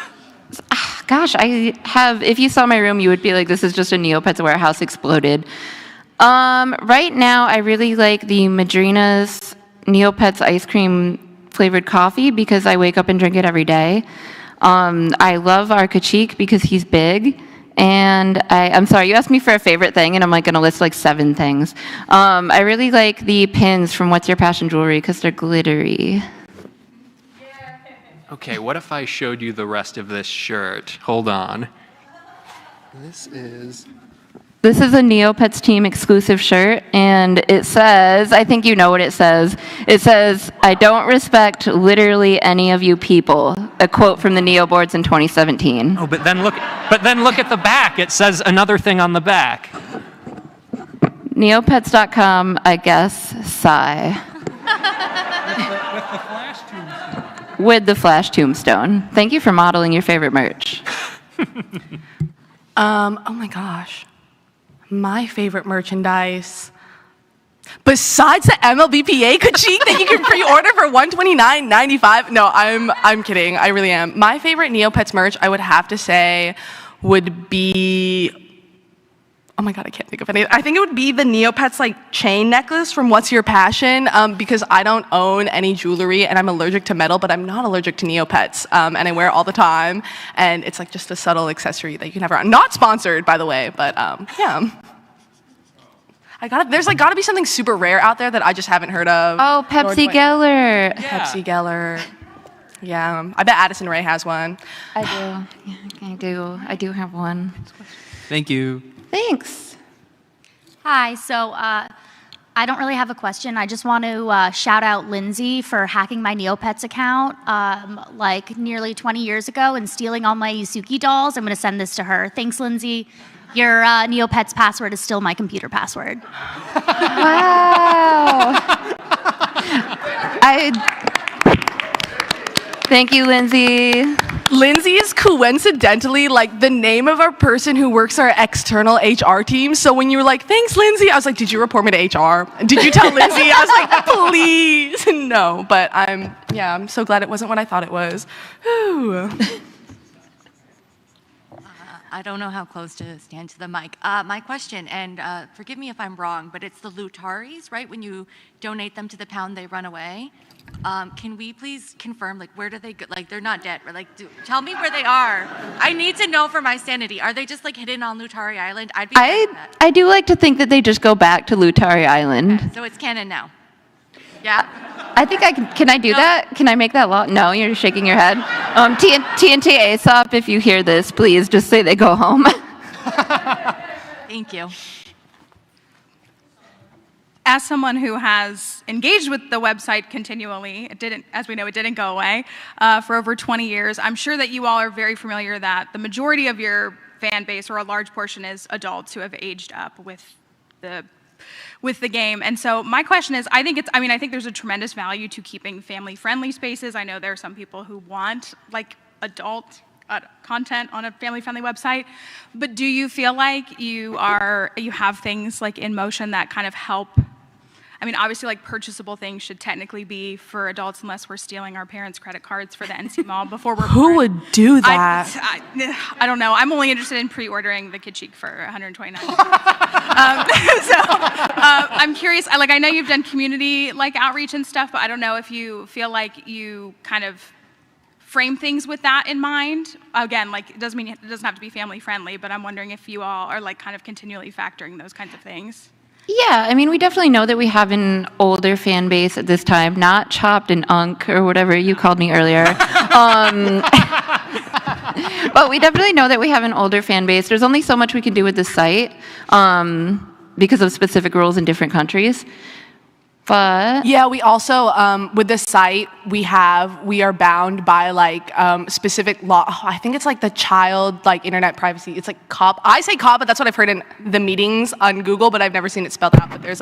Gosh, I have, if you saw my room, you would be like, this is just a Neopets warehouse exploded. Right now, I really like the Madrina's Neopets ice cream flavored coffee because I wake up and drink it every day. I love our Kachik because he's big, and I'm sorry, you asked me for a favorite thing, and I'm like gonna list like 7 things. I really like the pins from What's Your Passion Jewelry because they're glittery. Okay, what if I showed you the rest of this shirt? Hold on. This is a Neopets team exclusive shirt, and it says, I think you know what it says. It says, I don't respect literally any of you people. A quote from the Neo boards in 2017. Oh, but then look at the back. It says another thing on the back. Neopets.com, I guess, sigh. With the Flash tombstone. Thank you for modeling your favorite merch. Oh my gosh. My favorite merchandise. Besides the MLBPA Kachik that you can pre-order for $129.95? No, I'm kidding. I really am. My favorite Neopets merch, I would have to say, would be, oh my God, I can't think of any. I think it would be the Neopets like chain necklace from What's Your Passion, because I don't own any jewelry and I'm allergic to metal, but I'm not allergic to Neopets, and I wear it all the time. And it's like just a subtle accessory that you can have around. Not sponsored, by the way, but yeah. There's like gotta be something super rare out there that I just haven't heard of. Oh, Pepsi Geller. Pepsi Geller. Yeah, I bet Addison Rae has one. I do. Yeah, I do have one. Thank you. Thanks. Hi, so I don't really have a question. I just want to shout out Lindsay for hacking my Neopets account like nearly 20 years ago and stealing all my Yusuke dolls. I'm going to send this to her. Thanks, Lindsay. Your Neopets password is still my computer password. Wow. Thank you, Lindsay. Lindsay is coincidentally like the name of our person who works our external HR team. So when you were like, thanks, Lindsay, I was like, did you report me to HR? Did you tell Lindsay? I was like, please. No, but I'm so glad it wasn't what I thought it was. Whew. I don't know how close to stand to the mic. My question, and forgive me if I'm wrong, but it's the Lutaris, right? When you donate them to the pound, they run away. Can we please confirm, like, where do they go? Like, they're not dead, right? Like, tell me where they are. I need to know for my sanity. Are they just, like, hidden on Lutari Island? I'd be fine with that. I do like to think that they just go back to Lutari Island. Okay, so it's canon now. Yeah? I think can I do that? Can I make that law? No, you're shaking your head. TNT Aesop, if you hear this, please just say they go home. Thank you. As someone who has engaged with the website continually, as we know, it didn't go away for over 20 years. I'm sure that you all are very familiar that the majority of your fan base, or a large portion, is adults who have aged up with the game. And so my question is, I think there's a tremendous value to keeping family-friendly spaces. I know there are some people who want like adult content on a family-friendly website, but do you feel like you have things like in motion that kind of help? I mean, obviously, like purchasable things should technically be for adults unless we're stealing our parents' credit cards for the NC Mall before we're Who would do that? I don't know. I'm only interested in pre-ordering the Kitschik for $129. I'm curious. I know you've done community like outreach and stuff, but I don't know if you feel like you kind of frame things with that in mind. Again, like it doesn't have to be family friendly, but I'm wondering if you all are like kind of continually factoring those kinds of things. Yeah, I mean, we definitely know that we have an older fan base at this time, not chopped and unk or whatever you called me earlier. But we definitely know that we have an older fan base. There's only so much we can do with the site because of specific rules in different countries. But yeah, we also with this site we are bound by like specific law. I think it's like the child like internet privacy. It's like COP. I say COP, but that's what I've heard in the meetings on Google, but I've never seen it spelled out. But there's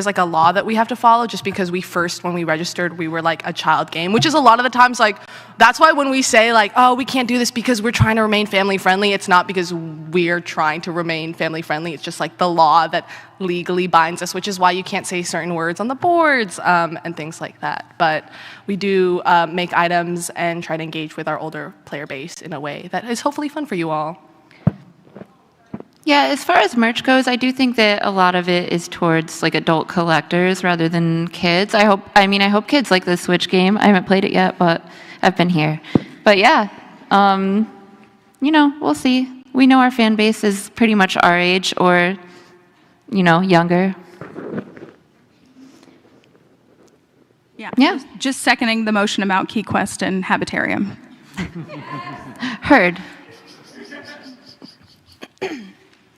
like a law that we have to follow just because when we registered, we were like a child game, which is a lot of the times like that's why when we say like, oh, we can't do this because we're trying to remain family friendly, it's not because we're trying to remain family friendly. It's just like the law that legally binds us, which is why you can't say certain words on the boards and things like that. But we do make items and try to engage with our older player base in a way that is hopefully fun for you all. yeah, as far as merch goes, I do think that a lot of it is towards like adult collectors rather than kids. I hope kids like the Switch game. I haven't played it yet, but I've been here. But yeah, we'll see. We know our fan base is pretty much our age or younger. Yeah. Just seconding the motion about KeyQuest and Habitarium. Heard.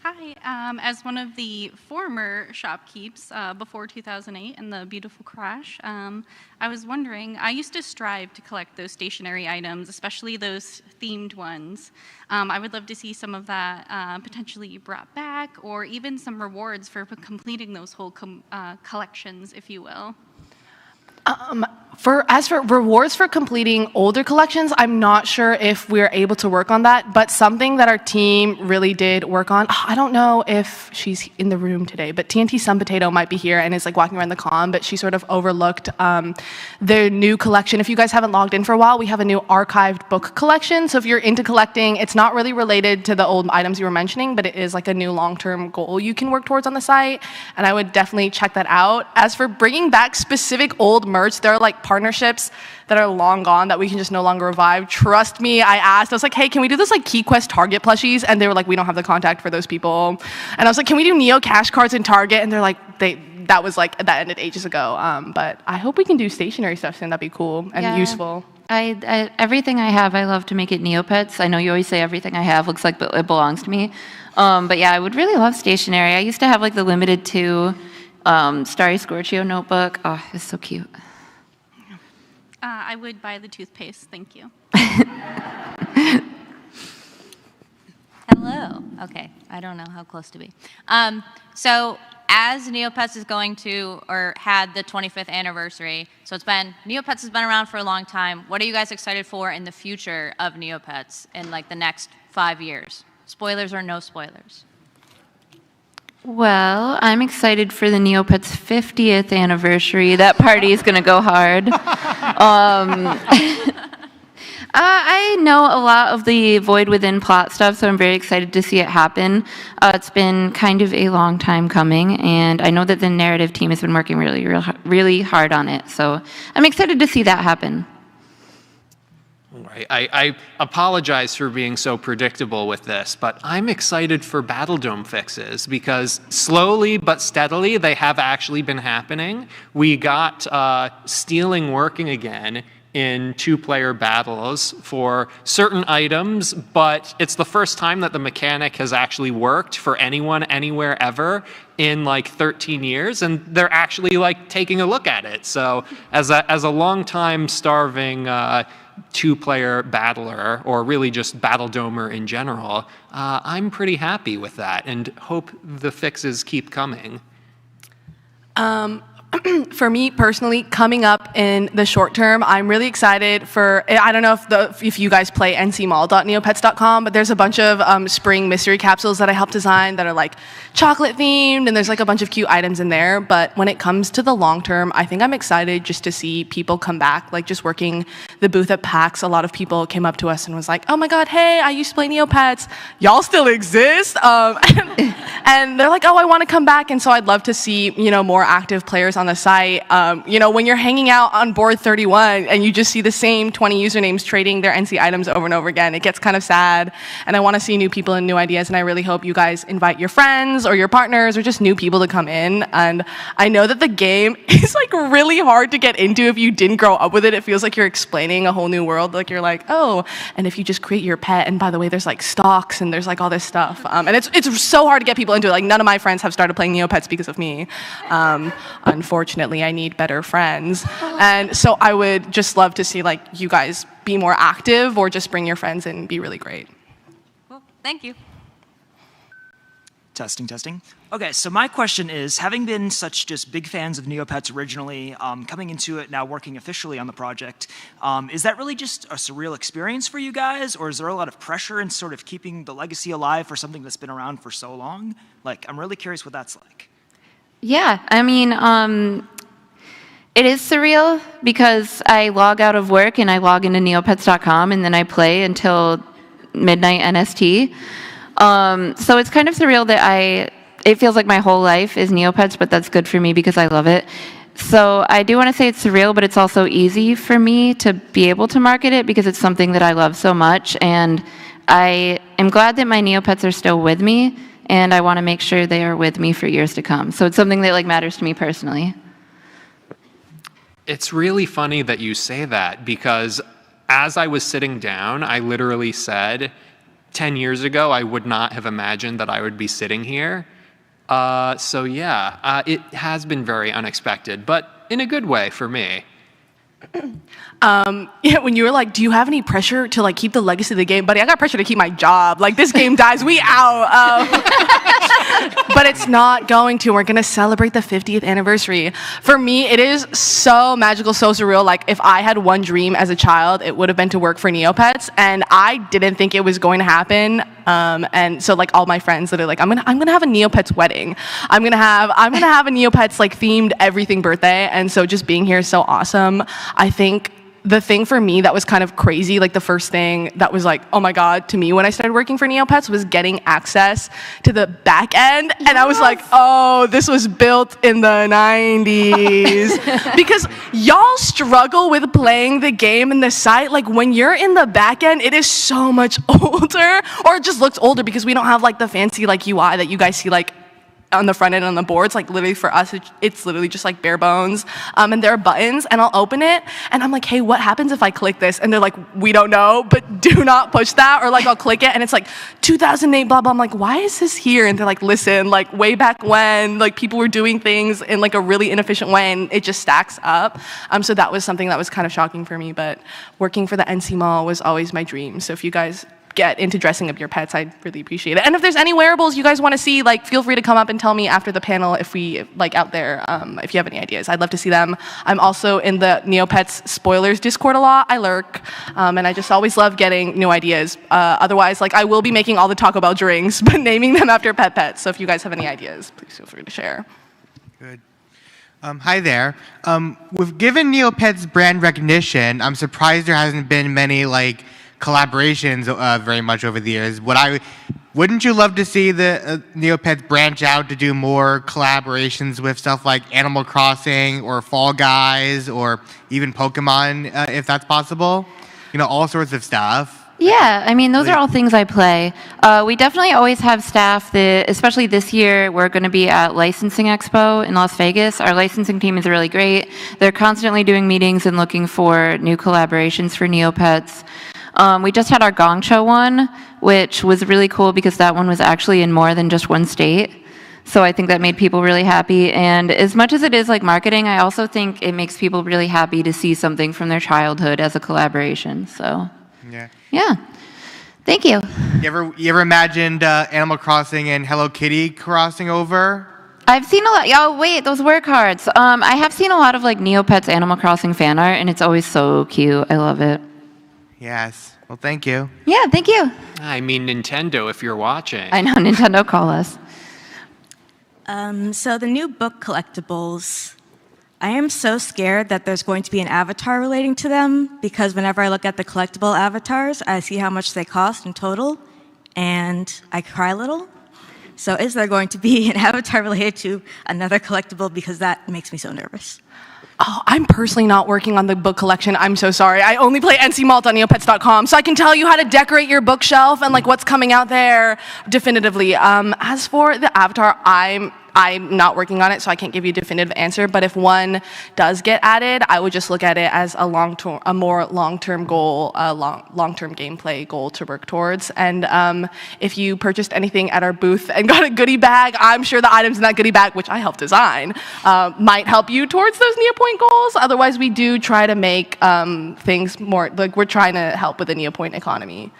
Hi, as one of the former shopkeepers before 2008 and the beautiful crash, I was wondering, I used to strive to collect those stationary items, especially those themed ones. I would love to see some of that potentially brought back, or even some rewards for completing those whole collections, if you will. As for rewards for completing older collections, I'm not sure if we're able to work on that, but something that our team really did work on, I don't know if she's in the room today, but TNT Sun Potato might be here and is like walking around the con, but she sort of overlooked the new collection. If you guys haven't logged in for a while, we have a new archived book collection. So if you're into collecting, it's not really related to the old items you were mentioning, but it is like a new long-term goal you can work towards on the site, and I would definitely check that out. As for bringing back specific old merch, there are like partnerships that are long gone that we can just no longer revive. Trust me, I was like, hey, can we do this like Key Quest Target plushies? And they were like, we don't have the contact for those people. And I was like, can we do Neo cash cards in Target? And they're like, that ended ages ago. But I hope we can do stationary stuff soon. That'd be cool and useful. Everything I have, I love to make it Neopets. I know you always say everything I have looks like it belongs to me. But yeah, I would really love stationery. I used to have like the limited 2 Starry Scorchio notebook. Oh, it's so cute. I would buy the toothpaste, thank you. Hello. Okay, I don't know how close to be. So as Neopets is going to, or had the 25th anniversary, so Neopets has been around for a long time. What are you guys excited for in the future of Neopets in like the next 5 years? Spoilers or no spoilers? Well, I'm excited for the Neopets 50th anniversary. That party is going to go hard. I know a lot of the Void Within plot stuff, so I'm very excited to see it happen. It's been kind of a long time coming, and I know that the narrative team has been working really hard on it, so I'm excited to see that happen. Right. I apologize for being so predictable with this, but I'm excited for Battledome fixes because slowly but steadily they have actually been happening. We got stealing working again in 2-player battles for certain items, but it's the first time that the mechanic has actually worked for anyone, anywhere, ever in like 13 years, and they're actually like taking a look at it. So as a long-time starving 2-player battler, or really just Battledomer in general, I'm pretty happy with that and hope the fixes keep coming. For me personally, coming up in the short term, I'm really excited for, I don't know if you guys play ncmall.neopets.com, but there's a bunch of spring mystery capsules that I helped design that are like chocolate themed, and there's like a bunch of cute items in there. But when it comes to the long term, I think I'm excited just to see people come back, like just working the booth at PAX. A lot of people came up to us and was like, oh my God, hey, I used to play Neopets. Y'all still exist? And they're like, oh, I want to come back. And so I'd love to see, more active players on the site. When you're hanging out on board 31 and you just see the same 20 usernames trading their NC items over and over again, it gets kind of sad. And I want to see new people and new ideas. And I really hope you guys invite your friends or your partners or just new people to come in. And I know that the game is like really hard to get into if you didn't grow up with it. It feels like you're explaining a whole new world. Like you're like, oh, and if you just create your pet, and by the way, there's like stocks and there's like all this stuff. And it's so hard to get people into it. Like none of my friends have started playing Neopets because of me. Unfortunately, I need better friends. And so I would just love to see like you guys be more active or just bring your friends in and be really great. Well, thank you. Testing, testing. Okay, so my question is, having been such just big fans of Neopets originally, coming into it now working officially on the project, is that really just a surreal experience for you guys, or is there a lot of pressure in sort of keeping the legacy alive for something that's been around for so long? Like, I'm really curious what that's like. Yeah, I mean, it is surreal because I log out of work and I log into neopets.com and then I play until midnight NST. So it's kind of surreal that it feels like my whole life is Neopets, but that's good for me because I love it. So I do want to say it's surreal, but it's also easy for me to be able to market it because it's something that I love so much. And I am glad that my Neopets are still with me, and I want to make sure they are with me for years to come. So it's something that like matters to me personally. It's really funny that you say that because as I was sitting down, I literally said, 10 years ago, I would not have imagined that I would be sitting here. So yeah, it has been very unexpected, but in a good way for me. Yeah, when you were like, do you have any pressure to like keep the legacy of the game? Buddy, I got pressure to keep my job. Like this game dies, we out. but it's not going to. We're going to celebrate the 50th anniversary. For me, it is so magical, so surreal. Like, if I had one dream as a child, it would have been to work for Neopets, and I didn't think it was going to happen. And so, like, all my friends that are like, I'm gonna have a Neopets wedding. I'm gonna have a Neopets like themed everything birthday. And so, just being here is so awesome. I think the thing for me that was kind of crazy, like the first thing that was like, oh my God, to me when I started working for Neopets was getting access to the back end. And I was like, oh, this was built in the 90s. Because y'all struggle with playing the game and the site. Like when you're in the back end, it is so much older, or it just looks older because we don't have like the fancy like UI that you guys see like on the front end on the boards. Like literally for us, it's literally just like bare bones. And there are buttons, and I'll open it and I'm like, hey, what happens if I click this? And they're like, we don't know, but do not push that. Or like I'll click it and it's like 2008 blah blah. I'm like, why is this here? And they're like, listen, like way back when like people were doing things in like a really inefficient way, and it just stacks up. So that was something that was kind of shocking for me, but working for the NC Mall was always my dream. So if you guys get into dressing up your pets, I'd really appreciate it. And if there's any wearables you guys want to see, like feel free to come up and tell me after the panel if we like out there, if you have any ideas. I'd love to see them. I'm also in the Neopets spoilers Discord a lot. I lurk, and I just always love getting new ideas. Otherwise, like I will be making all the Taco Bell drinks, but naming them after pets. So if you guys have any ideas, please feel free to share. Good. Hi there. With given Neopets brand recognition, I'm surprised there hasn't been many like collaborations very much over the years. Wouldn't you love to see the Neopets branch out to do more collaborations with stuff like Animal Crossing or Fall Guys or even Pokemon, if that's possible? You know, all sorts of stuff. Yeah, I mean, those are all things I play. We definitely always have staff that, especially this year, we're going to be at Licensing Expo in Las Vegas. Our licensing team is really great. They're constantly doing meetings and looking for new collaborations for Neopets. We just had our Gong Show one, which was really cool because that one was actually in more than just one state. So I think that made people really happy. And as much as it is like marketing, I also think it makes people really happy to see something from their childhood as a collaboration. So yeah. Thank you. You ever imagined Animal Crossing and Hello Kitty crossing over? I've seen a lot. Oh, wait, those were cards. I have seen a lot of like Neopets Animal Crossing fan art, and it's always so cute. I love it. Yes. Well, thank you. Yeah, thank you. I mean, Nintendo, if you're watching. I know, Nintendo, call us. So the new book collectibles, I am so scared that there's going to be an avatar relating to them, because whenever I look at the collectible avatars, I see how much they cost in total, and I cry a little. So is there going to be an avatar related to another collectible? Because that makes me so nervous. Oh, I'm personally not working on the book collection. I'm so sorry. I only play ncmalt.neopets.com, so I can tell you how to decorate your bookshelf and like what's coming out there definitively. As for the avatar, I'm not working on it, so I can't give you a definitive answer. But if one does get added, I would just look at it as a more long-term goal, long-term gameplay goal to work towards. And if you purchased anything at our booth and got a goodie bag, I'm sure the items in that goodie bag, which I helped design, might help you towards those Neopoint goals. Otherwise, we do try to make things more like we're trying to help with the Neopoint economy.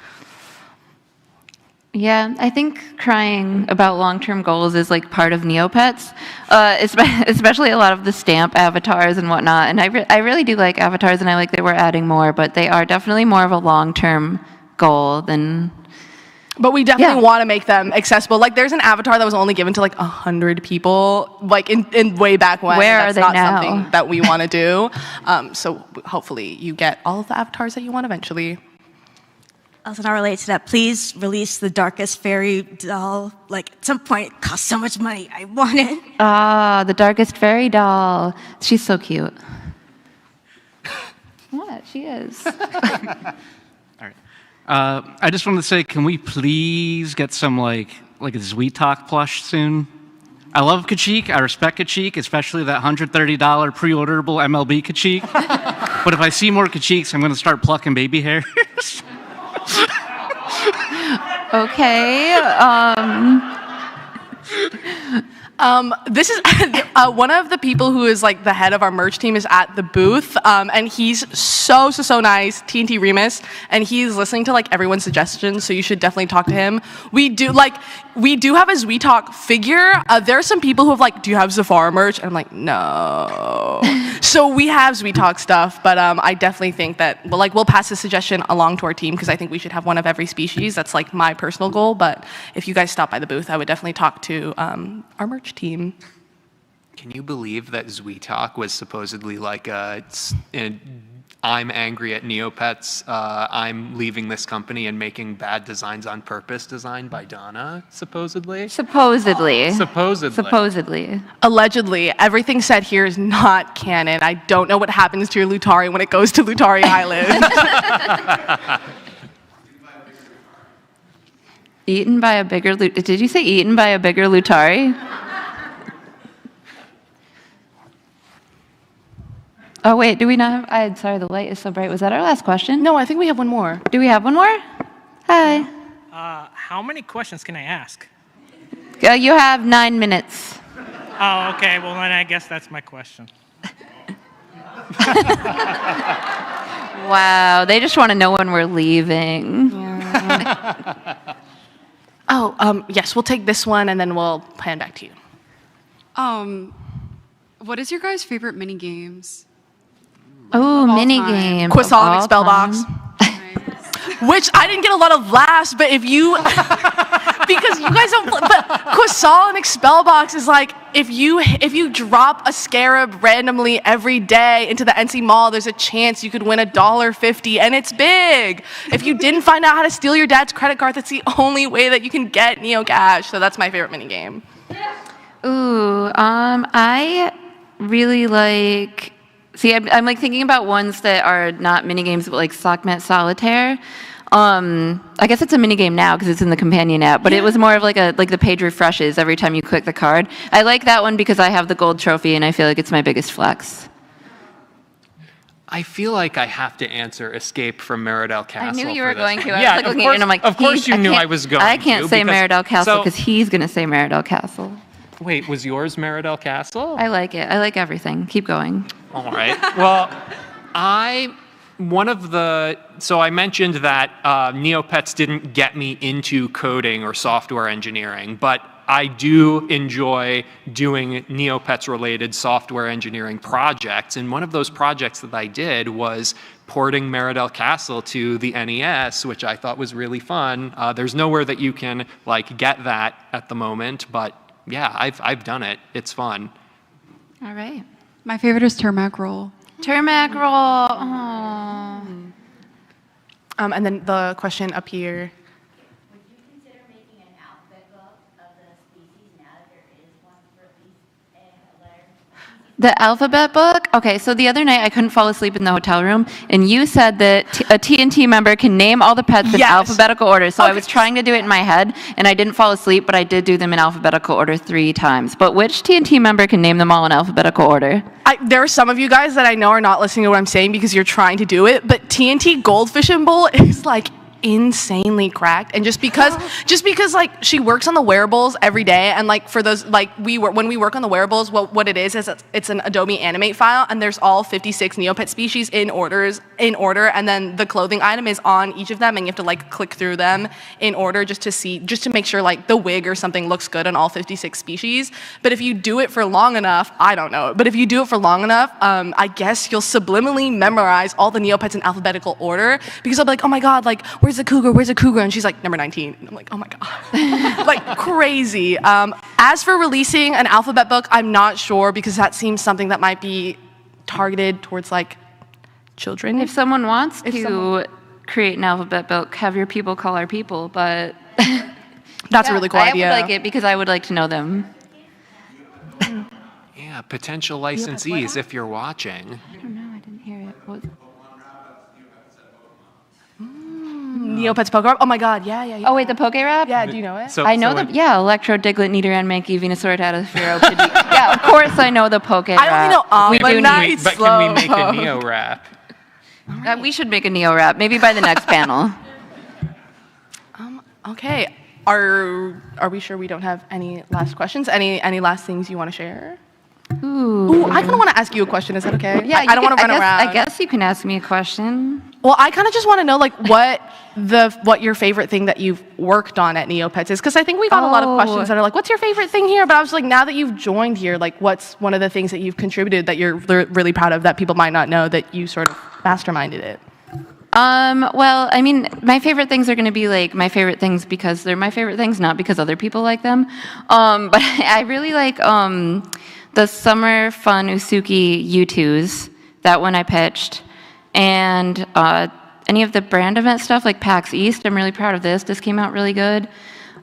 Yeah, I think crying about long-term goals is like part of Neopets, especially a lot of the stamp avatars and whatnot. And I really do like avatars, and I like that we're adding more, but they are definitely more of a long-term goal than... But we definitely want to make them accessible. Like, there's an avatar that was only given to like 100 people, like in way back when. Where are they not now? Something that we want to do. So hopefully you get all of the avatars that you want eventually. Also not related to that, please release the Darkest Fairy doll. Like, at some point, it costs so much money. I want it. Ah, the Darkest Fairy doll. She's so cute. What? She is. I just wanted to say, can we please get some like a Sweet Talk plush soon? I love Kachik. I respect Kachik, especially that $130 pre-orderable MLB Kachik. But if I see more Kachiks, I'm going to start plucking baby hairs. Okay. This is one of the people who is like the head of our merch team is at the booth, and he's so nice, TNT Remus, and he's listening to like everyone's suggestions, so you should definitely talk to him. We do have a We Talk figure. There are some people who have like, do you have Zafara merch? And I'm like, no. So we have We Talk stuff, but I definitely think that we'll pass the suggestion along to our team because I think we should have one of every species. That's like my personal goal, but if you guys stop by the booth, I would definitely talk to our merch team. Can you believe that Zweetalk was supposedly like I'm angry at Neopets, I'm leaving this company and making bad designs on purpose designed by Donna, supposedly? Supposedly. Supposedly. Allegedly. Everything said here is not canon. I don't know what happens to your Lutari when it goes to Lutari Island. Eaten by a bigger Did you say eaten by a bigger Lutari? Oh, wait, do we not have... sorry, the light is so bright. Was that our last question? No, I think we have one more. Do we have one more? Hi. How many questions can I ask? You have 9 minutes. Oh, okay. Well, then I guess that's my question. Wow, they just want to know when we're leaving. Yes, we'll take this one and then we'll pan back to you. What is your guys' favorite mini games? Oh, mini game. Quasol and Expelbox. Which I didn't get a lot of laughs, but if you, because you guys don't, but Quasol and Expelbox is like, if you drop a scarab randomly every day into the NC Mall, there's a chance you could win $1.50, and it's big. If you didn't find out how to steal your dad's credit card, that's the only way that you can get Neo Cash, so that's my favorite mini game. Ooh, I really like... See, I'm like thinking about ones that are not mini games, but like Sockmat Solitaire. I guess it's a mini game now because it's in the companion app, but it was more of like the page refreshes every time you click the card. I like that one because I have the gold trophy and I feel like it's my biggest flex. I feel like I have to answer Escape from Meridell Castle. I knew you for were this going to. one. I Yeah, was like of looking course, at it and I'm like, of course you knew I was going to. I can't say Meridell Castle so- because he's going to say Meridell Castle. Wait, was yours Meridell Castle? I like it. I like everything. Keep going. All right. Well, I mentioned that Neopets didn't get me into coding or software engineering, but I do enjoy doing Neopets-related software engineering projects, and one of those projects that I did was porting Meridell Castle to the NES, which I thought was really fun. There's nowhere that you can like get that at the moment, but yeah, I've done it. It's fun. All right. My favorite is Termac Roll. Termac Roll. Aww. And then the question up here. The alphabet book? Okay, so the other night I couldn't fall asleep in the hotel room, and you said that a TNT member can name all the pets in alphabetical order. So I was trying to do it in my head, and I didn't fall asleep, but I did do them in alphabetical order 3 times. But which TNT member can name them all in alphabetical order? There are some of you guys that I know are not listening to what I'm saying because you're trying to do it, but TNT Goldfish and Bowl is like insanely cracked, and just because like she works on the wearables every day, and like for those like when we work on the wearables, what it is it's an Adobe Animate file, and there's all 56 Neopet species in order, and then the clothing item is on each of them, and you have to like click through them in order just to make sure like the wig or something looks good on all 56 species. But if you do it for long enough, I don't know, but if you do it for long enough, I guess you'll subliminally memorize all the Neopets in alphabetical order, because I'll be like, oh my god, like where's the cougar? Where's the cougar? And she's like, number 19. And I'm like, oh my god. Like crazy. As for releasing an alphabet book, I'm not sure because that seems something that might be targeted towards like children. If someone wants to create an alphabet book, have your people call our people, but that's a really cool idea. I would like it because I would like to know them. Yeah, potential licensees if you're watching. I don't know, I didn't hear it. What was it? Neopets Poke Rap? Oh my god, yeah. Oh wait, the Poke Rap? Yeah, do you know it? I know Electro, Diglett, Nidoran, Mankey, Venusaur, Tatasphere, Pidgey. Yeah, of course I know the Poke Rap. I only know But can we make a Neo Rap? We should make a Neo Rap, maybe by the next panel. Okay. are we sure we don't have any last questions? Any last things you want to share? Ooh. I kind of want to ask you a question. Is that okay? Yeah, I don't want to run around. I guess you can ask me a question. Well, I kind of just want to know, like, what your favorite thing that you've worked on at Neopets is, because I think we got a lot of questions that are like, what's your favorite thing here? But I was like, now that you've joined here, like, what's one of the things that you've contributed that you're really proud of that people might not know that you sort of masterminded it? Well, I mean, my favorite things are going to be like my favorite things because they're my favorite things, not because other people like them. But I really like the Summer Fun Usuki U2s. That one I pitched. And any of the brand event stuff like PAX East, I'm really proud of this. This came out really good.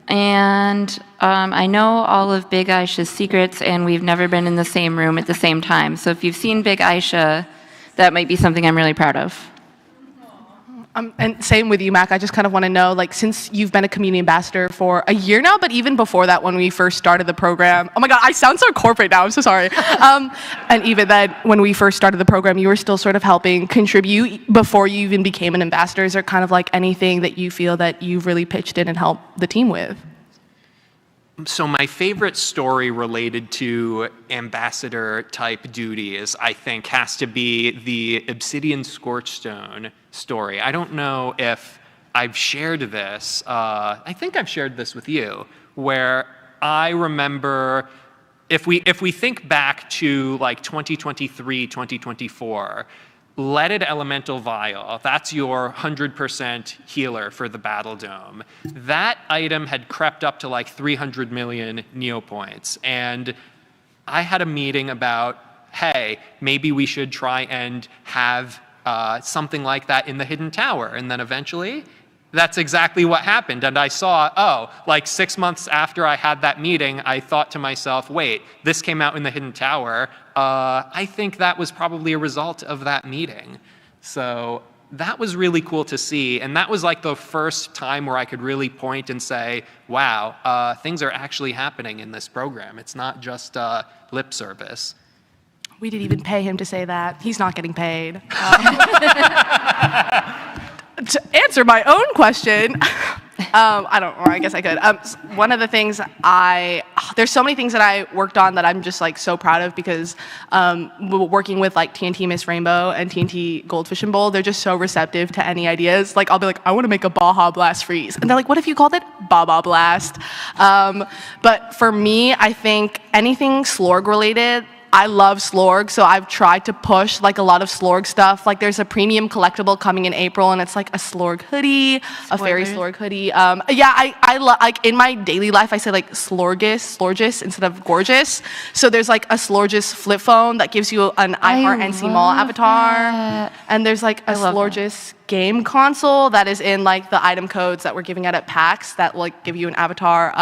And I know all of Big Aisha's secrets, and we've never been in the same room at the same time. So if you've seen Big Aisha, that might be something I'm really proud of. And same with you, Mac. I just kind of want to know, like, since you've been a community ambassador for a year now, but even before that, when we first started the program, oh my God, I sound so corporate now. I'm so sorry. And even then, when we first started the program, you were still sort of helping contribute before you even became an ambassador. Is there kind of like anything that you feel that you've really pitched in and helped the team with? So my favorite story related to ambassador type duties, I think, has to be the Obsidian Scorchstone story. I don't know if I've shared this. I think I've shared this with you, where I remember, if we think back to like 2023, 2024, Leaded Elemental Vial, that's your 100% healer for the Battle Dome. That item had crept up to like 300 million Neopoints. And I had a meeting about, hey, maybe we should try and have something like that in the Hidden Tower. And then eventually, that's exactly what happened. And I saw, oh, like 6 months after I had that meeting, I thought to myself, wait, this came out in the Hidden Tower. I think that was probably a result of that meeting. So that was really cool to see. And that was like the first time where I could really point and say, wow, things are actually happening in this program. It's not just lip service. We didn't even pay him to say that. He's not getting paid. To answer my own question, I guess I could. One of the things there's so many things that I worked on that I'm just like so proud of because working with like TNT Miss Rainbow and TNT Goldfish and Bowl, they're just so receptive to any ideas. Like I'll be like, I want to make a Baja Blast freeze. And they're like, what if you called it Baba Blast? But for me, I think anything Slorg related, I love Slorg, so I've tried to push like a lot of Slorg stuff. Like there's a premium collectible coming in April, and it's like a Slorg hoodie, a fairy Slorg hoodie. Yeah, I like in my daily life I say like Slorgis instead of gorgeous. So there's like a Slorgis flip phone that gives you an iHeart NC Mall avatar, and there's like a Slorgis game console that is in like the item codes that we're giving out at PAX that will like give you an avatar.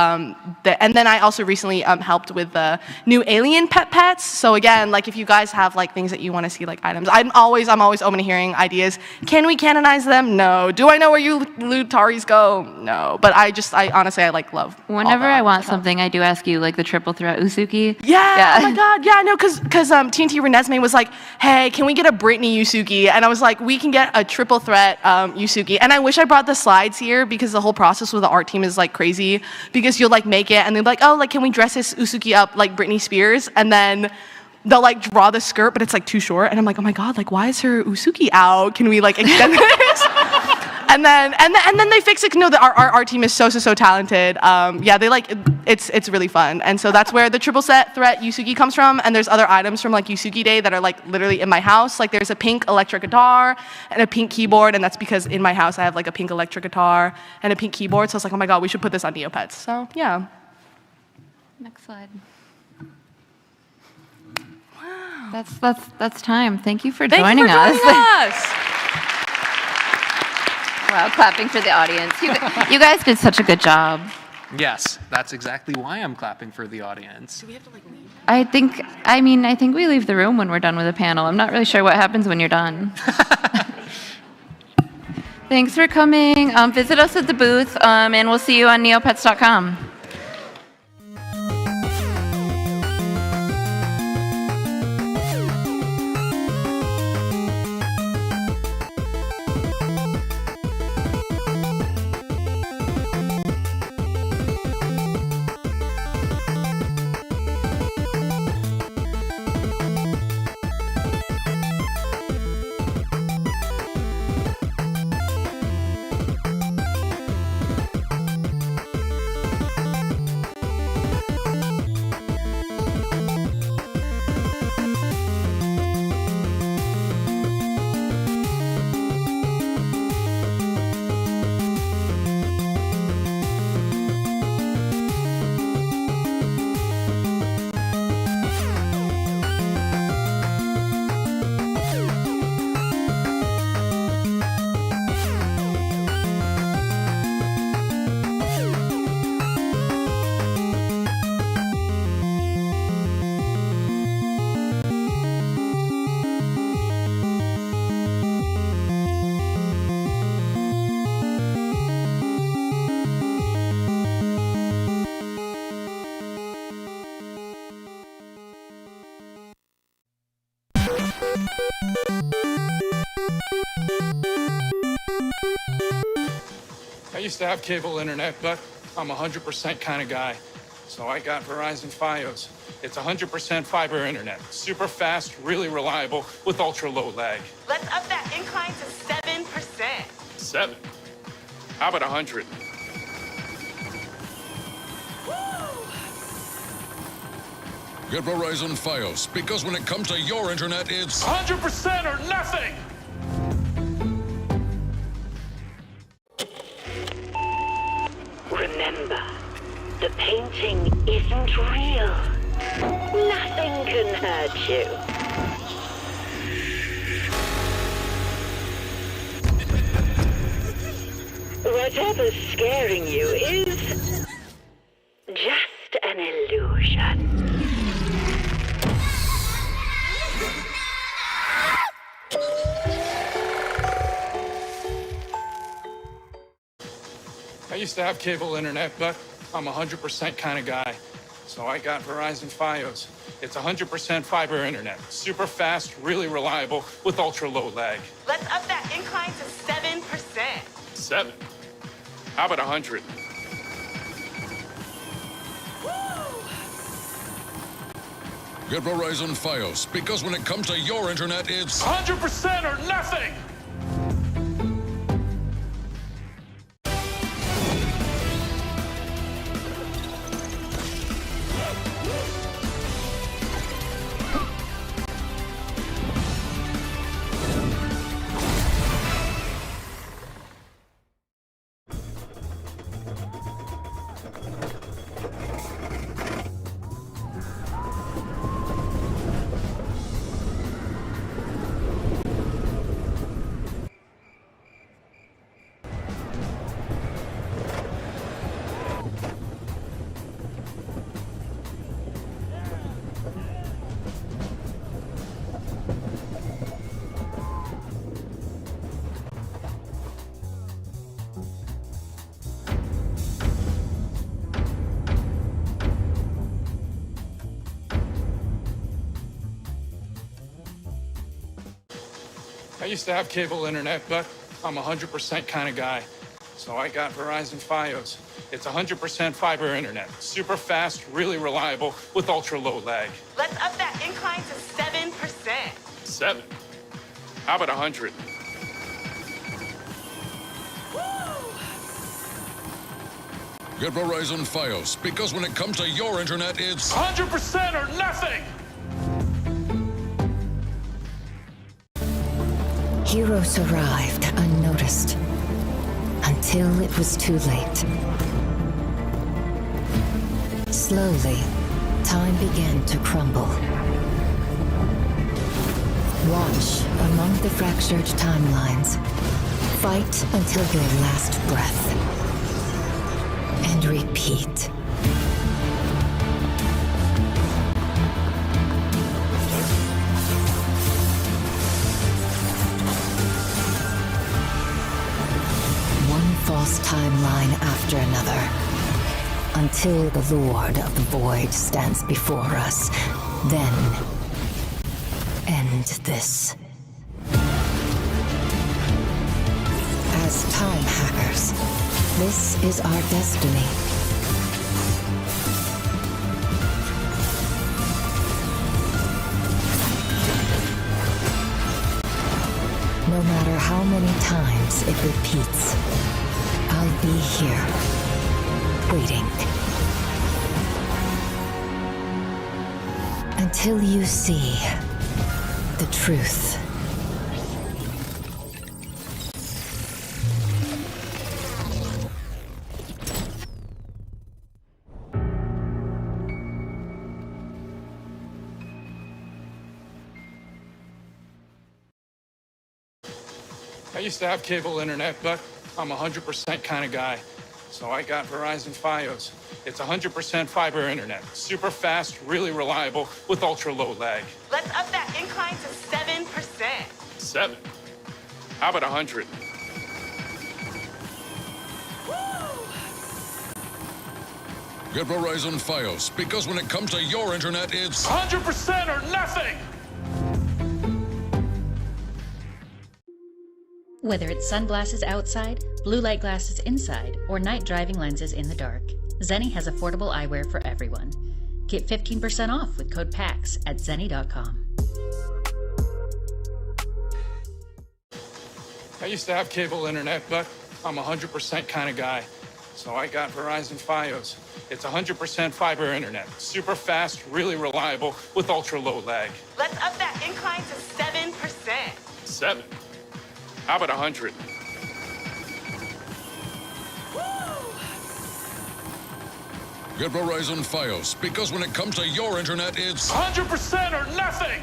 And then I also recently helped with the new alien pets. So again, like if you guys have like things that you want to see like items, I'm always open to hearing ideas. Can we canonize them? No. Do I know where you Lutaris go? No. But I honestly like love. Whenever I want something, I do ask you like the triple threat Usuki. Yeah. Oh my God. Yeah. No. Because TNT Renesmee was like, hey, can we get a Brittany Usuki? And I was like, we can get a triple threat Usuki. And I wish I brought the slides here because the whole process with the art team is like crazy because you'll like make it and they're like, oh, like can we dress this Usuki up like Britney Spears? And then they'll like draw the skirt, but it's like too short. And I'm like, oh my God, like why is her Usuki out? Can we like extend this? And then they fix it. No, our team is so talented. Yeah, they like it's really fun. And so that's where the triple set threat Usuki comes from. And there's other items from like Usuki Day that are like literally in my house. Like there's a pink electric guitar and a pink keyboard, and that's because in my house I have like a pink electric guitar and a pink keyboard. So it's like, oh my God, we should put this on Neopets. So yeah. Next slide. Wow. That's time. Thank you for joining us. Wow, clapping for the audience. You guys did such a good job. Yes, that's exactly why I'm clapping for the audience. Do we have to like leave? I think we leave the room when we're done with the panel. I'm not really sure what happens when you're done. Thanks for coming. Visit us at the booth, and we'll see you on neopets.com. I used to have cable internet, but I'm a 100% kind of guy. So I got Verizon Fios. It's 100% fiber internet. Super fast, really reliable, with ultra low lag. Let's up that incline to 7%. 7? How about 100? Get Verizon Fios, because when it comes to your internet, it's 100% or nothing! Remember, the painting isn't real. Nothing can hurt you. Whatever's scaring you is just an illusion. I used to have cable internet, but I'm a 100% kind of guy. So I got Verizon Fios. It's 100% fiber internet. Super fast, really reliable, with ultra low lag. Let's up that incline to 7%. 7? How about 100? Get Verizon Fios, because when it comes to your internet, it's 100% or nothing! I used to have cable internet, but I'm a 100% kind of guy. So I got Verizon Fios. It's 100% fiber internet. Super fast, really reliable, with ultra low lag. Let's up that incline to 7%. 7? How about 100? Get Verizon Fios, because when it comes to your internet, it's 100% or nothing! Heroes arrived unnoticed, until it was too late. Slowly, time began to crumble. Watch among the fractured timelines. Fight until your last breath. And repeat. False timeline after another, until the Lord of the Void stands before us. Then, end this. As time hackers, this is our destiny. No matter how many times it repeats, I'll be here, waiting. Until you see the truth. I used to have cable internet, but I'm a 100% kind of guy. So I got Verizon Fios. It's 100% fiber internet. Super fast, really reliable, with ultra low lag. Let's up that incline to 7%. 7? How about 100? Get Verizon Fios, because when it comes to your internet, it's 100% or nothing! Whether it's sunglasses outside, blue light glasses inside, or night driving lenses in the dark, Zeni has affordable eyewear for everyone. Get 15% off with code PAX at Zeni.com. I used to have cable internet, but I'm a 100% kind of guy. So I got Verizon Fios. It's 100% fiber internet. Super fast, really reliable, with ultra low lag. Let's up that incline to 7%. 7? How about 100? Get Verizon Fios, because when it comes to your internet, it's 100% or nothing!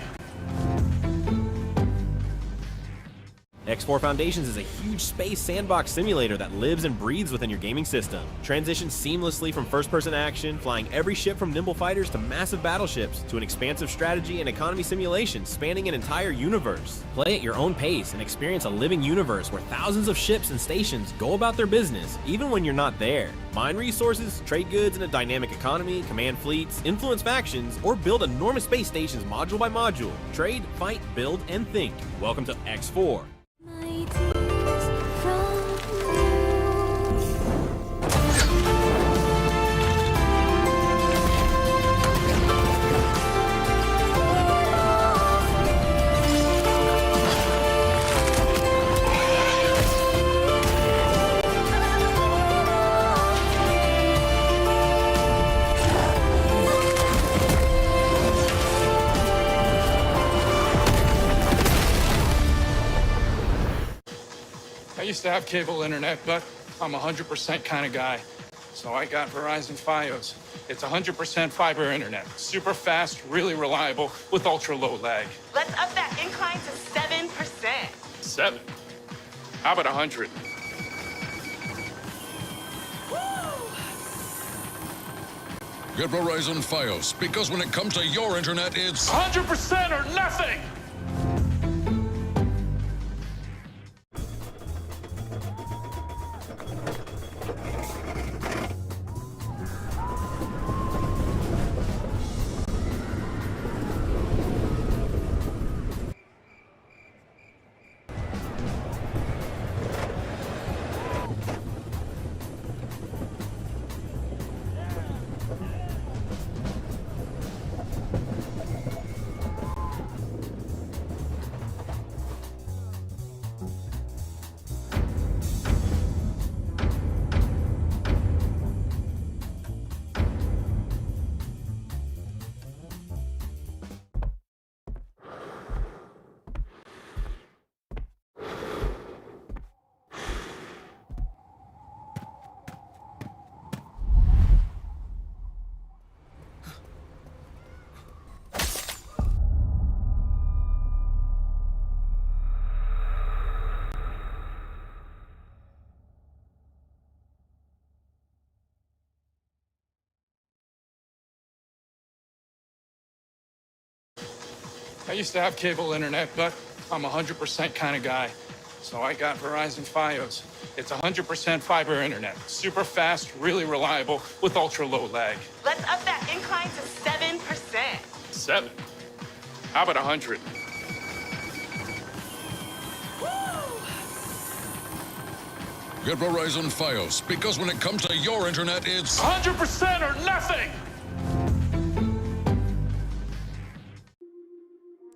X4 Foundations is a huge space sandbox simulator that lives and breathes within your gaming system. Transition seamlessly from first-person action, flying every ship from nimble fighters to massive battleships, to an expansive strategy and economy simulation spanning an entire universe. Play at your own pace and experience a living universe where thousands of ships and stations go about their business, even when you're not there. Mine resources, trade goods in a dynamic economy, command fleets, influence factions, or build enormous space stations module by module. Trade, fight, build, and think. Welcome to X4. I used to have cable internet, but I'm a 100% kind of guy. So I got Verizon Fios. It's 100% fiber internet. Super fast, really reliable, with ultra low lag. Let's up that incline to 7%. 7? How about 100? Get Verizon Fios, because when it comes to your internet, it's 100% or nothing! I used to have cable internet, but I'm a 100% kind of guy. So I got Verizon Fios. It's 100% fiber internet. Super fast, really reliable, with ultra low lag. Let's up that incline to 7%. 7? How about 100? Get Verizon Fios, because when it comes to your internet, it's 100% or nothing!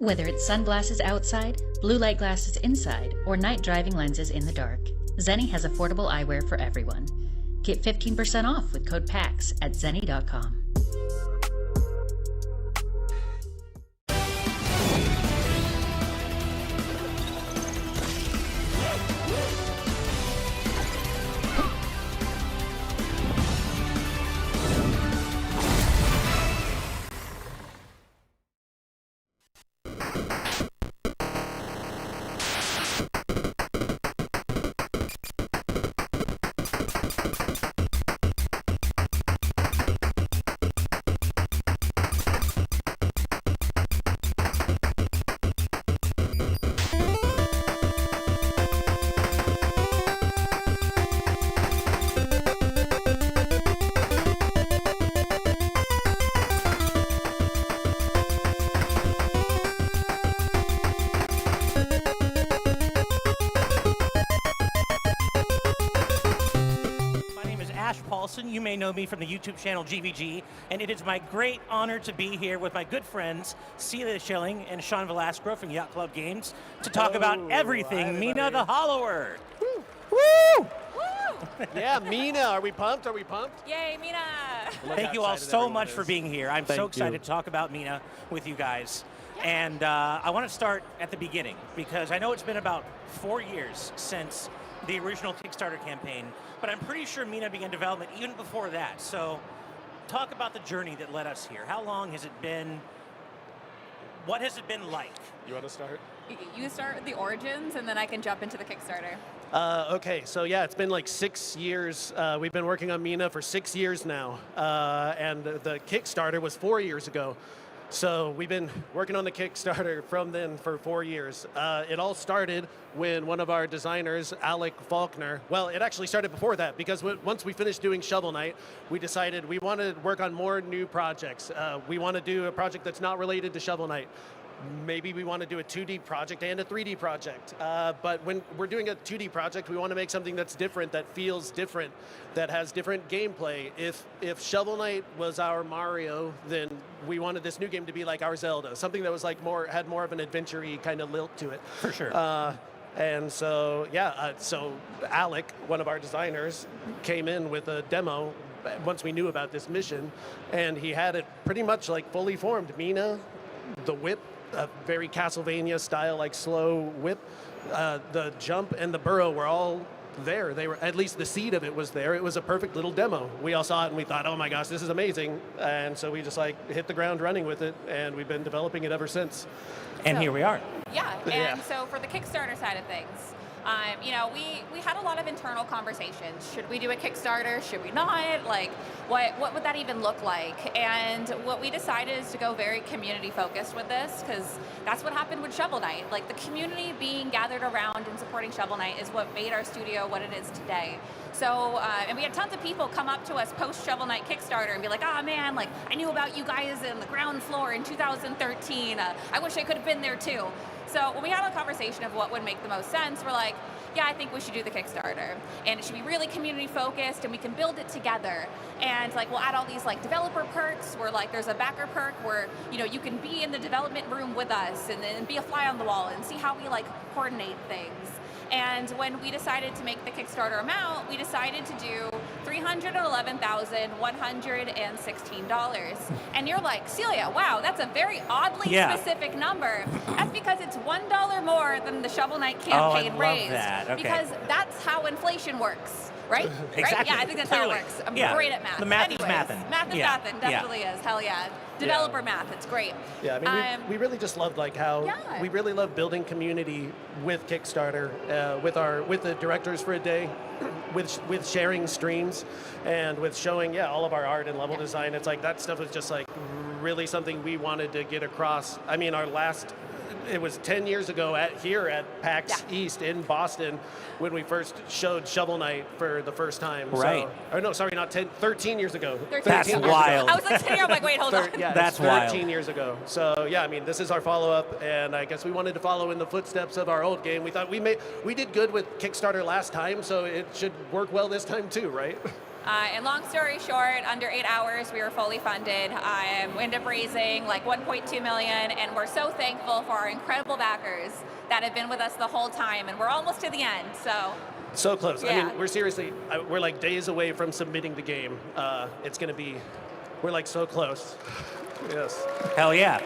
Whether it's sunglasses outside, blue light glasses inside, or night driving lenses in the dark, Zeni has affordable eyewear for everyone. Get 15% off with code PAX at Zeni.com. Carlson. You may know me from the YouTube channel GVG, and it is my great honor to be here with my good friends Celia Schilling and Sean Velasco from Yacht Club Games to talk about everything Mina the Hollower. Woo! Woo! Yeah, Mina, are we pumped? Are we pumped? Yay, Mina! Thank you all so much for being here. I'm so Thank excited you. to talk about Mina with you guys. And I want to start at the beginning because I know it's been about 4 years since the original Kickstarter campaign, but I'm pretty sure Mina began development even before that. So talk about the journey that led us here. How long has it been? What has it been like? You want to start? You start with the origins, and then I can jump into the Kickstarter. Okay, so yeah, it's been like 6 years. We've been working on Mina for 6 years now, and the Kickstarter was 4 years ago. So we've been working on the Kickstarter from then for 4 years. It all started when one of our designers, Alec Faulkner, well, it actually started before that because once we finished doing Shovel Knight, we decided we wanted to work on more new projects. We want to do a project that's not related to Shovel Knight. Maybe we want to do a 2D project and a 3D project. But when we're doing a 2D project, we want to make something that's different, that feels different, that has different gameplay. If Shovel Knight was our Mario, then we wanted this new game to be like our Zelda, something that was like had more of an adventure-y kind of lilt to it. For sure. And so, yeah, so Alec, one of our designers, came in with a demo once we knew about this mission, and he had it pretty much like fully formed. Mina, the whip, a very Castlevania style, like slow whip. The jump and the burrow were all there. They were, at least the seed of it was there. It was a perfect little demo. We all saw it and we thought, oh my gosh, this is amazing. And so we just like hit the ground running with it, and we've been developing it ever since. And here we are. Yeah, and Yeah. so for the Kickstarter side of things, you know, we had a lot of internal conversations. Should we do a Kickstarter? Should we not? Like, what would that even look like? And what we decided is to go very community focused with this, because that's what happened with Shovel Knight. Like, the community being gathered around and supporting Shovel Knight is what made our studio what it is today. So, and we had tons of people come up to us post Shovel Knight Kickstarter and be like, oh man, like, I knew about you guys in the ground floor in 2013. I wish I could have been there too. So when we had a conversation of what would make the most sense, we're like, yeah, I think we should do the Kickstarter. And it should be really community focused, and we can build it together. And like, we'll add all these like developer perks where like there's a backer perk where, you know, you can be in the development room with us and then be a fly on the wall and see how we like coordinate things. And when we decided to make the Kickstarter amount, we decided to do $311,116. And you're like, Celia, wow, that's a very oddly specific number. That's because it's $1 more than the Shovel Knight campaign raised. That. Okay. Because that's how inflation works, right? Exactly. Right? Yeah, I think that's Clearly. how it works. I'm Yeah. great at math. The math Anyways, is mathin'. Math is Yeah. mathin', definitely is. Hell yeah. Developer math, it's great. Yeah, I mean, we really just loved like how we really love building community with Kickstarter, with the directors for a day, with sharing streams, and with showing all of our art and level design. It's like that stuff was just like really something we wanted to get across. I mean, it was 10 years ago here at PAX East in Boston when we first showed Shovel Knight for the first time. Right. So, or no, sorry, not 10, 13 years ago. 13 That's years wild. ago. I was like sitting here, I'm like, wait, hold on. Yeah, That's it's 13 wild. years ago. So yeah, I mean, this is our follow-up, and I guess we wanted to follow in the footsteps of our old game. We thought we did good with Kickstarter last time, so it should work well this time too, right? And long story short, under 8 hours, we were fully funded. We ended up raising like 1.2 million, and we're so thankful for our incredible backers that have been with us the whole time, and we're almost to the end. So close. Yeah. I mean, we're like days away from submitting the game. We're like so close. Yes. Hell yeah.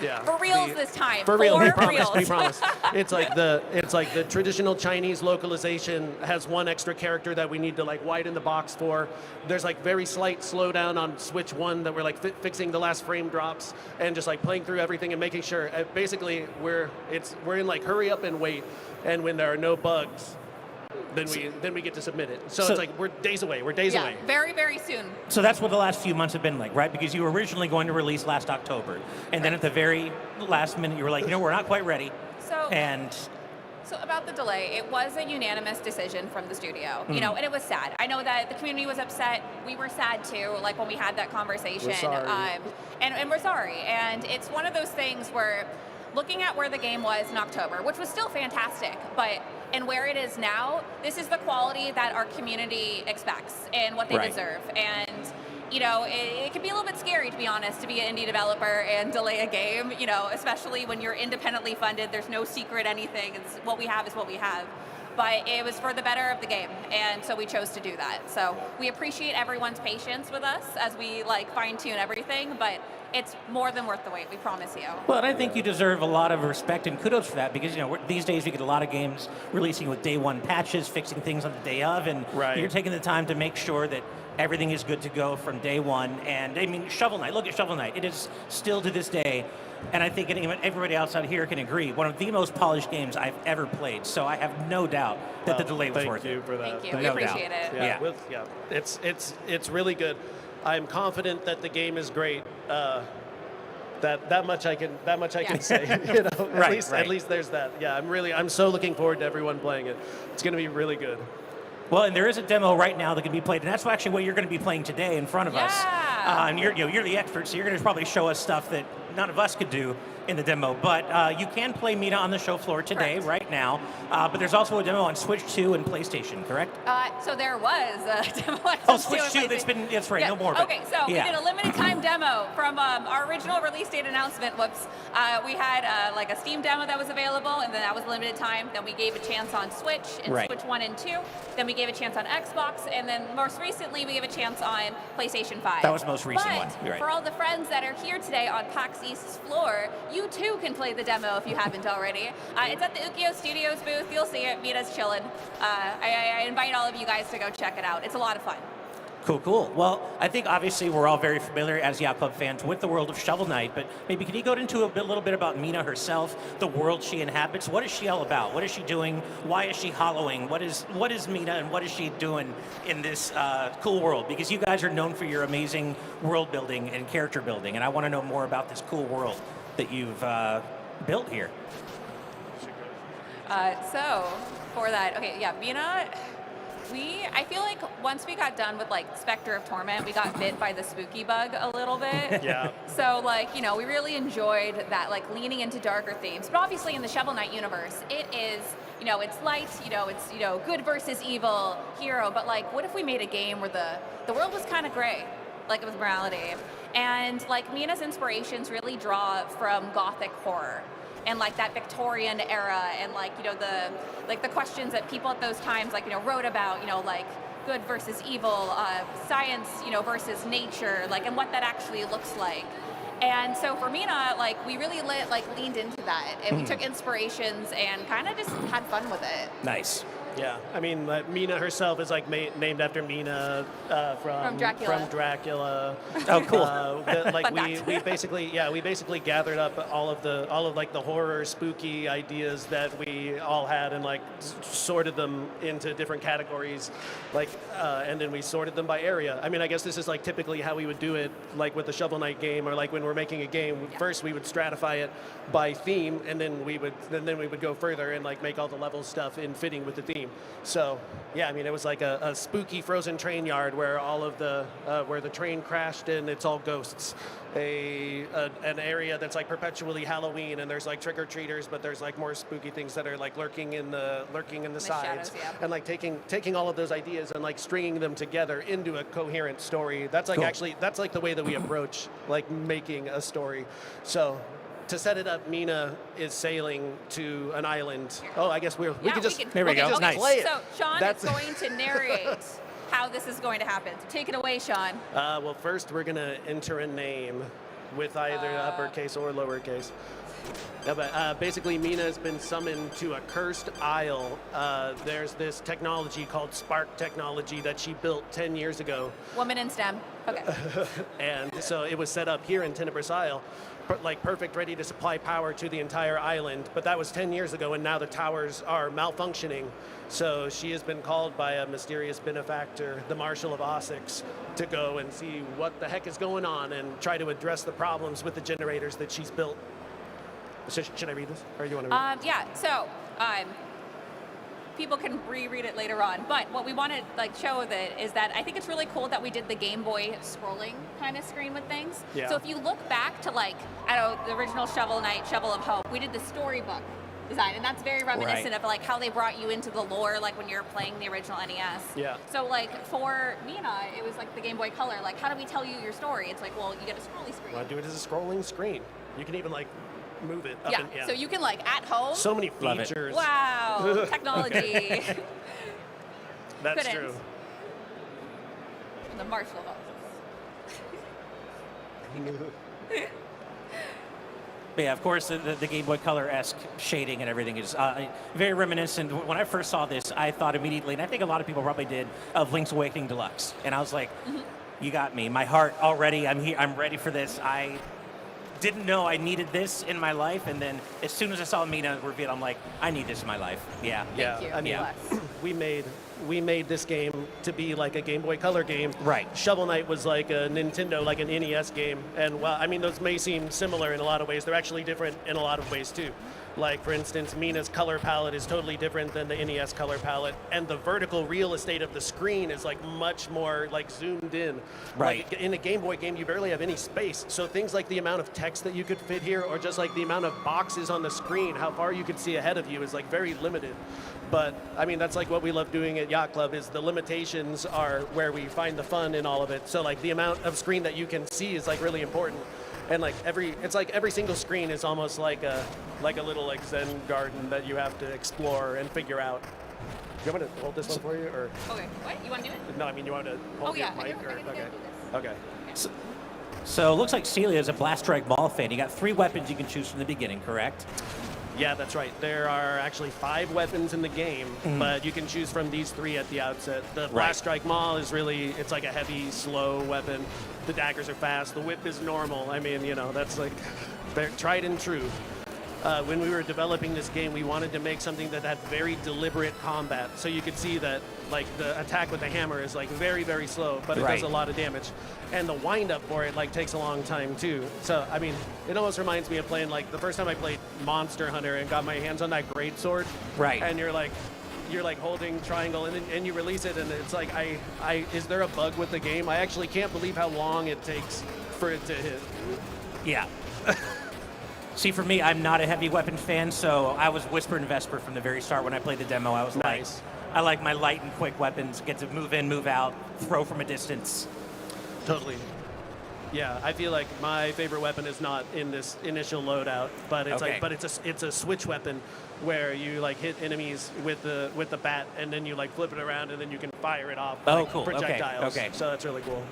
Yeah. For reals this time. For real, we For promise. reals. We promise. It's like the traditional Chinese localization has one extra character that we need to like widen the box for. There's like very slight slowdown on Switch 1 that we're like fixing the last frame drops and just like playing through everything and making sure. Basically, we're in like hurry up and wait, and when there are no bugs, then we get to submit it. So it's like we're days away. We're days away. Very, very soon. So that's what the last few months have been like, right? Because you were originally going to release last October, and then at the very last minute, you were like, we're not quite ready. So about the delay, it was a unanimous decision from the studio, you know, and it was sad. I know that the community was upset. We were sad too, like when we had that conversation. We're sorry. And we're sorry. And it's one of those things where, looking at where the game was in October, which was still fantastic, but and where it is now, this is the quality that our community expects and what they Right. deserve. And you know, it can be a little bit scary, to be honest, to be an indie developer and delay a game, you know, especially when you're independently funded. There's no secret anything. It's what we have is what we have. But it was for the better of the game, and so we chose to do that. So we appreciate everyone's patience with us as we like fine-tune everything, but it's more than worth the wait, we promise you. Well, and I think you deserve a lot of respect and kudos for that because, you know, these days we get a lot of games releasing with day one patches, fixing things on the day of, and you're taking the time to make sure that everything is good to go from day one. And I mean, Shovel Knight, look at Shovel Knight. It is still to this day, and I think everybody outside here can agree, one of the most polished games I've ever played. So I have no doubt that the delay was worth it. Thank you for that. Thank you. We appreciate it. Yeah, it's really good. I'm confident that the game is great. That much I can say. You know, at least there's that. Yeah, I'm so looking forward to everyone playing it. It's going to be really good. Well, and there is a demo right now that can be played, and that's actually what you're going to be playing today in front of us. And you're the expert, so you're going to probably show us stuff that none of us could do in the demo. But you can play Mina on the show floor today, right now. But there's also a demo on Switch 2 and PlayStation, correct? So there was a demo on Switch 2, that's right, no more. Okay, so we did a limited time demo from our original release date announcement. We had like a Steam demo that was available, and then that was limited time. Then we gave a chance on Switch and Switch 1 and 2. Then we gave a chance on Xbox, and then most recently we gave a chance on PlayStation 5. That was the most recent one. You're right. For all the friends that are here today on PAX East's floor, you too can play the demo if you haven't already. It's at the Ukio Studios booth. You'll see it. Mina's chilling. I invite all of you guys to go check it out. It's a lot of fun. Cool. Well, I think obviously we're all very familiar as Yacht Club fans with the world of Shovel Knight, but maybe can you go into a little bit about Mina herself, the world she inhabits? What is she all about? What is she doing? Why is she hollowing? What is Mina, and what is she doing in this cool world? Because you guys are known for your amazing world building and character building, and I want to know more about this cool world that you've built here. So for that, okay, yeah, Mina. I feel like once we got done with like Spectre of Torment, we got bit by the spooky bug a little bit. Yeah. So like, you know, we really enjoyed that, like leaning into darker themes. But obviously in the Shovel Knight universe, it is, you know, it's light, you know, it's, you know, good versus evil hero. But like, what if we made a game where the world was kind of gray, like with morality? And like Mina's inspirations really draw from gothic horror. And like that Victorian era, and like, you know, the questions that people at those times, like, you know, wrote about, you know, like good versus evil, science, you know, versus nature, like, and what that actually looks like. And so for Mina, like, we really leaned into that, and we took inspirations and kind of just had fun with it. Nice. Yeah, I mean, Mina herself is like named after Mina from Dracula. Oh, cool. Like we basically gathered up all of like the horror, spooky ideas that we all had, and like sorted them into different categories, like and then we sorted them by area. I mean, I guess this is like typically how we would do it, like with the Shovel Knight game, or like when we're making a game. First, we would stratify it by theme, and then we would go further and like make all the level stuff in fitting with the theme. So, yeah, I mean, it was like a spooky frozen train yard where all of where the train crashed and it's all ghosts. An area that's like perpetually Halloween, and there's like trick-or-treaters, but there's like more spooky things that are like lurking in the sides. Shadows, yeah. And like taking all of those ideas and like stringing them together into a coherent story. That's like that's like the way that we approach like making a story. So, to set it up, Mina is sailing to an island. Oh, I guess we can just there we go. Nice. Play it. So Sean is going to narrate how this is going to happen. So take it away, Sean. Well, first we're gonna enter a name with either uppercase or lowercase. Yeah, but basically, Mina has been summoned to a cursed isle. There's this technology called Spark technology that she built 10 years ago. Woman in STEM. Okay. And so it was set up here in Tenebris Isle, like perfect, ready to supply power to the entire island. But that was 10 years ago, and now the towers are malfunctioning. So she has been called by a mysterious benefactor, the Marshal of Ossex, to go and see what the heck is going on and try to address the problems with the generators that she's built. Should I read this, or do you want to read it? Yeah, so people can reread it later on. But what we want to like show of it is that I think it's really cool that we did the Game Boy scrolling kind of screen with things. Yeah. So if you look back to like, I don't know, the original Shovel Knight, Shovel of Hope, we did the storybook design, and that's very reminiscent of like how they brought you into the lore, like when you're playing the original NES. Yeah. So like for Mina, it was like the Game Boy Color. Like, how do we tell you your story? It's like, well, you get a scrolly screen. Want to do it as a scrolling screen. You can even like move it up Yeah. and So you can like at home. So many Love it. features. Wow, technology. That's Couldn't. true. The Marshall But yeah, of course, the Game Boy Color-esque shading and everything is very reminiscent. When I first saw this, I thought immediately, and I think a lot of people probably did, of Link's Awakening Deluxe. And I was like, you got me. My heart already, I'm here, I'm ready for this. I didn't know I needed this in my life, and then as soon as I saw Mina reveal, I'm like, I need this in my life. Yeah. Yeah, I mean, we made this game to be like a Game Boy Color game. Right. Shovel Knight was like a Nintendo, like an NES game, and well, I mean, those may seem similar in a lot of ways. They're actually different in a lot of ways too. Like, for instance, Mina's color palette is totally different than the NES color palette, and the vertical real estate of the screen is like much more like zoomed in. Right. Like, in a Game Boy game, you barely have any space. So things like the amount of text that you could fit here, or just like the amount of boxes on the screen, how far you could see ahead of you is like very limited. But I mean, that's like what we love doing at Yacht Club, is the limitations are where we find the fun in all of it. So like the amount of screen that you can see is like really important. And like it's like every single screen is almost like a little like Zen garden that you have to explore and figure out. Do you want me to hold this one for you, or? Okay. What? You want to do it? No, I mean, you want to hold yeah, your mic, I or can okay. do this. Okay. So it looks like Celia is a Blast Strike Ball fan. You got 3 weapons you can choose from the beginning, correct? Yeah, that's right. There are actually 5 weapons in the game, but you can choose from these 3 at the outset. The Blast Strike Maul is really, it's like a heavy, slow weapon. The daggers are fast. The whip is normal. I mean, you know, that's like, they're tried and true. When we were developing this game, we wanted to make something that had very deliberate combat. So you could see that, like, the attack with the hammer is like very, very slow, but it does a lot of damage. And the wind-up for it like takes a long time too. So I mean, it almost reminds me of playing like the first time I played Monster Hunter and got my hands on that greatsword. Right. And you're like holding triangle, and you release it, and it's like, is there a bug with the game? I actually can't believe how long it takes for it to hit. Yeah. See, for me, I'm not a heavy weapon fan, so I was Whisper and Vesper from the very start when I played the demo. I was like, I like my light and quick weapons, get to move in, move out, throw from a distance. Totally. Yeah, I feel like my favorite weapon is not in this initial loadout, but it's like, but it's a switch weapon where you like hit enemies with the bat, and then you like flip it around, and then you can fire it off like projectiles. Okay. So that's really cool.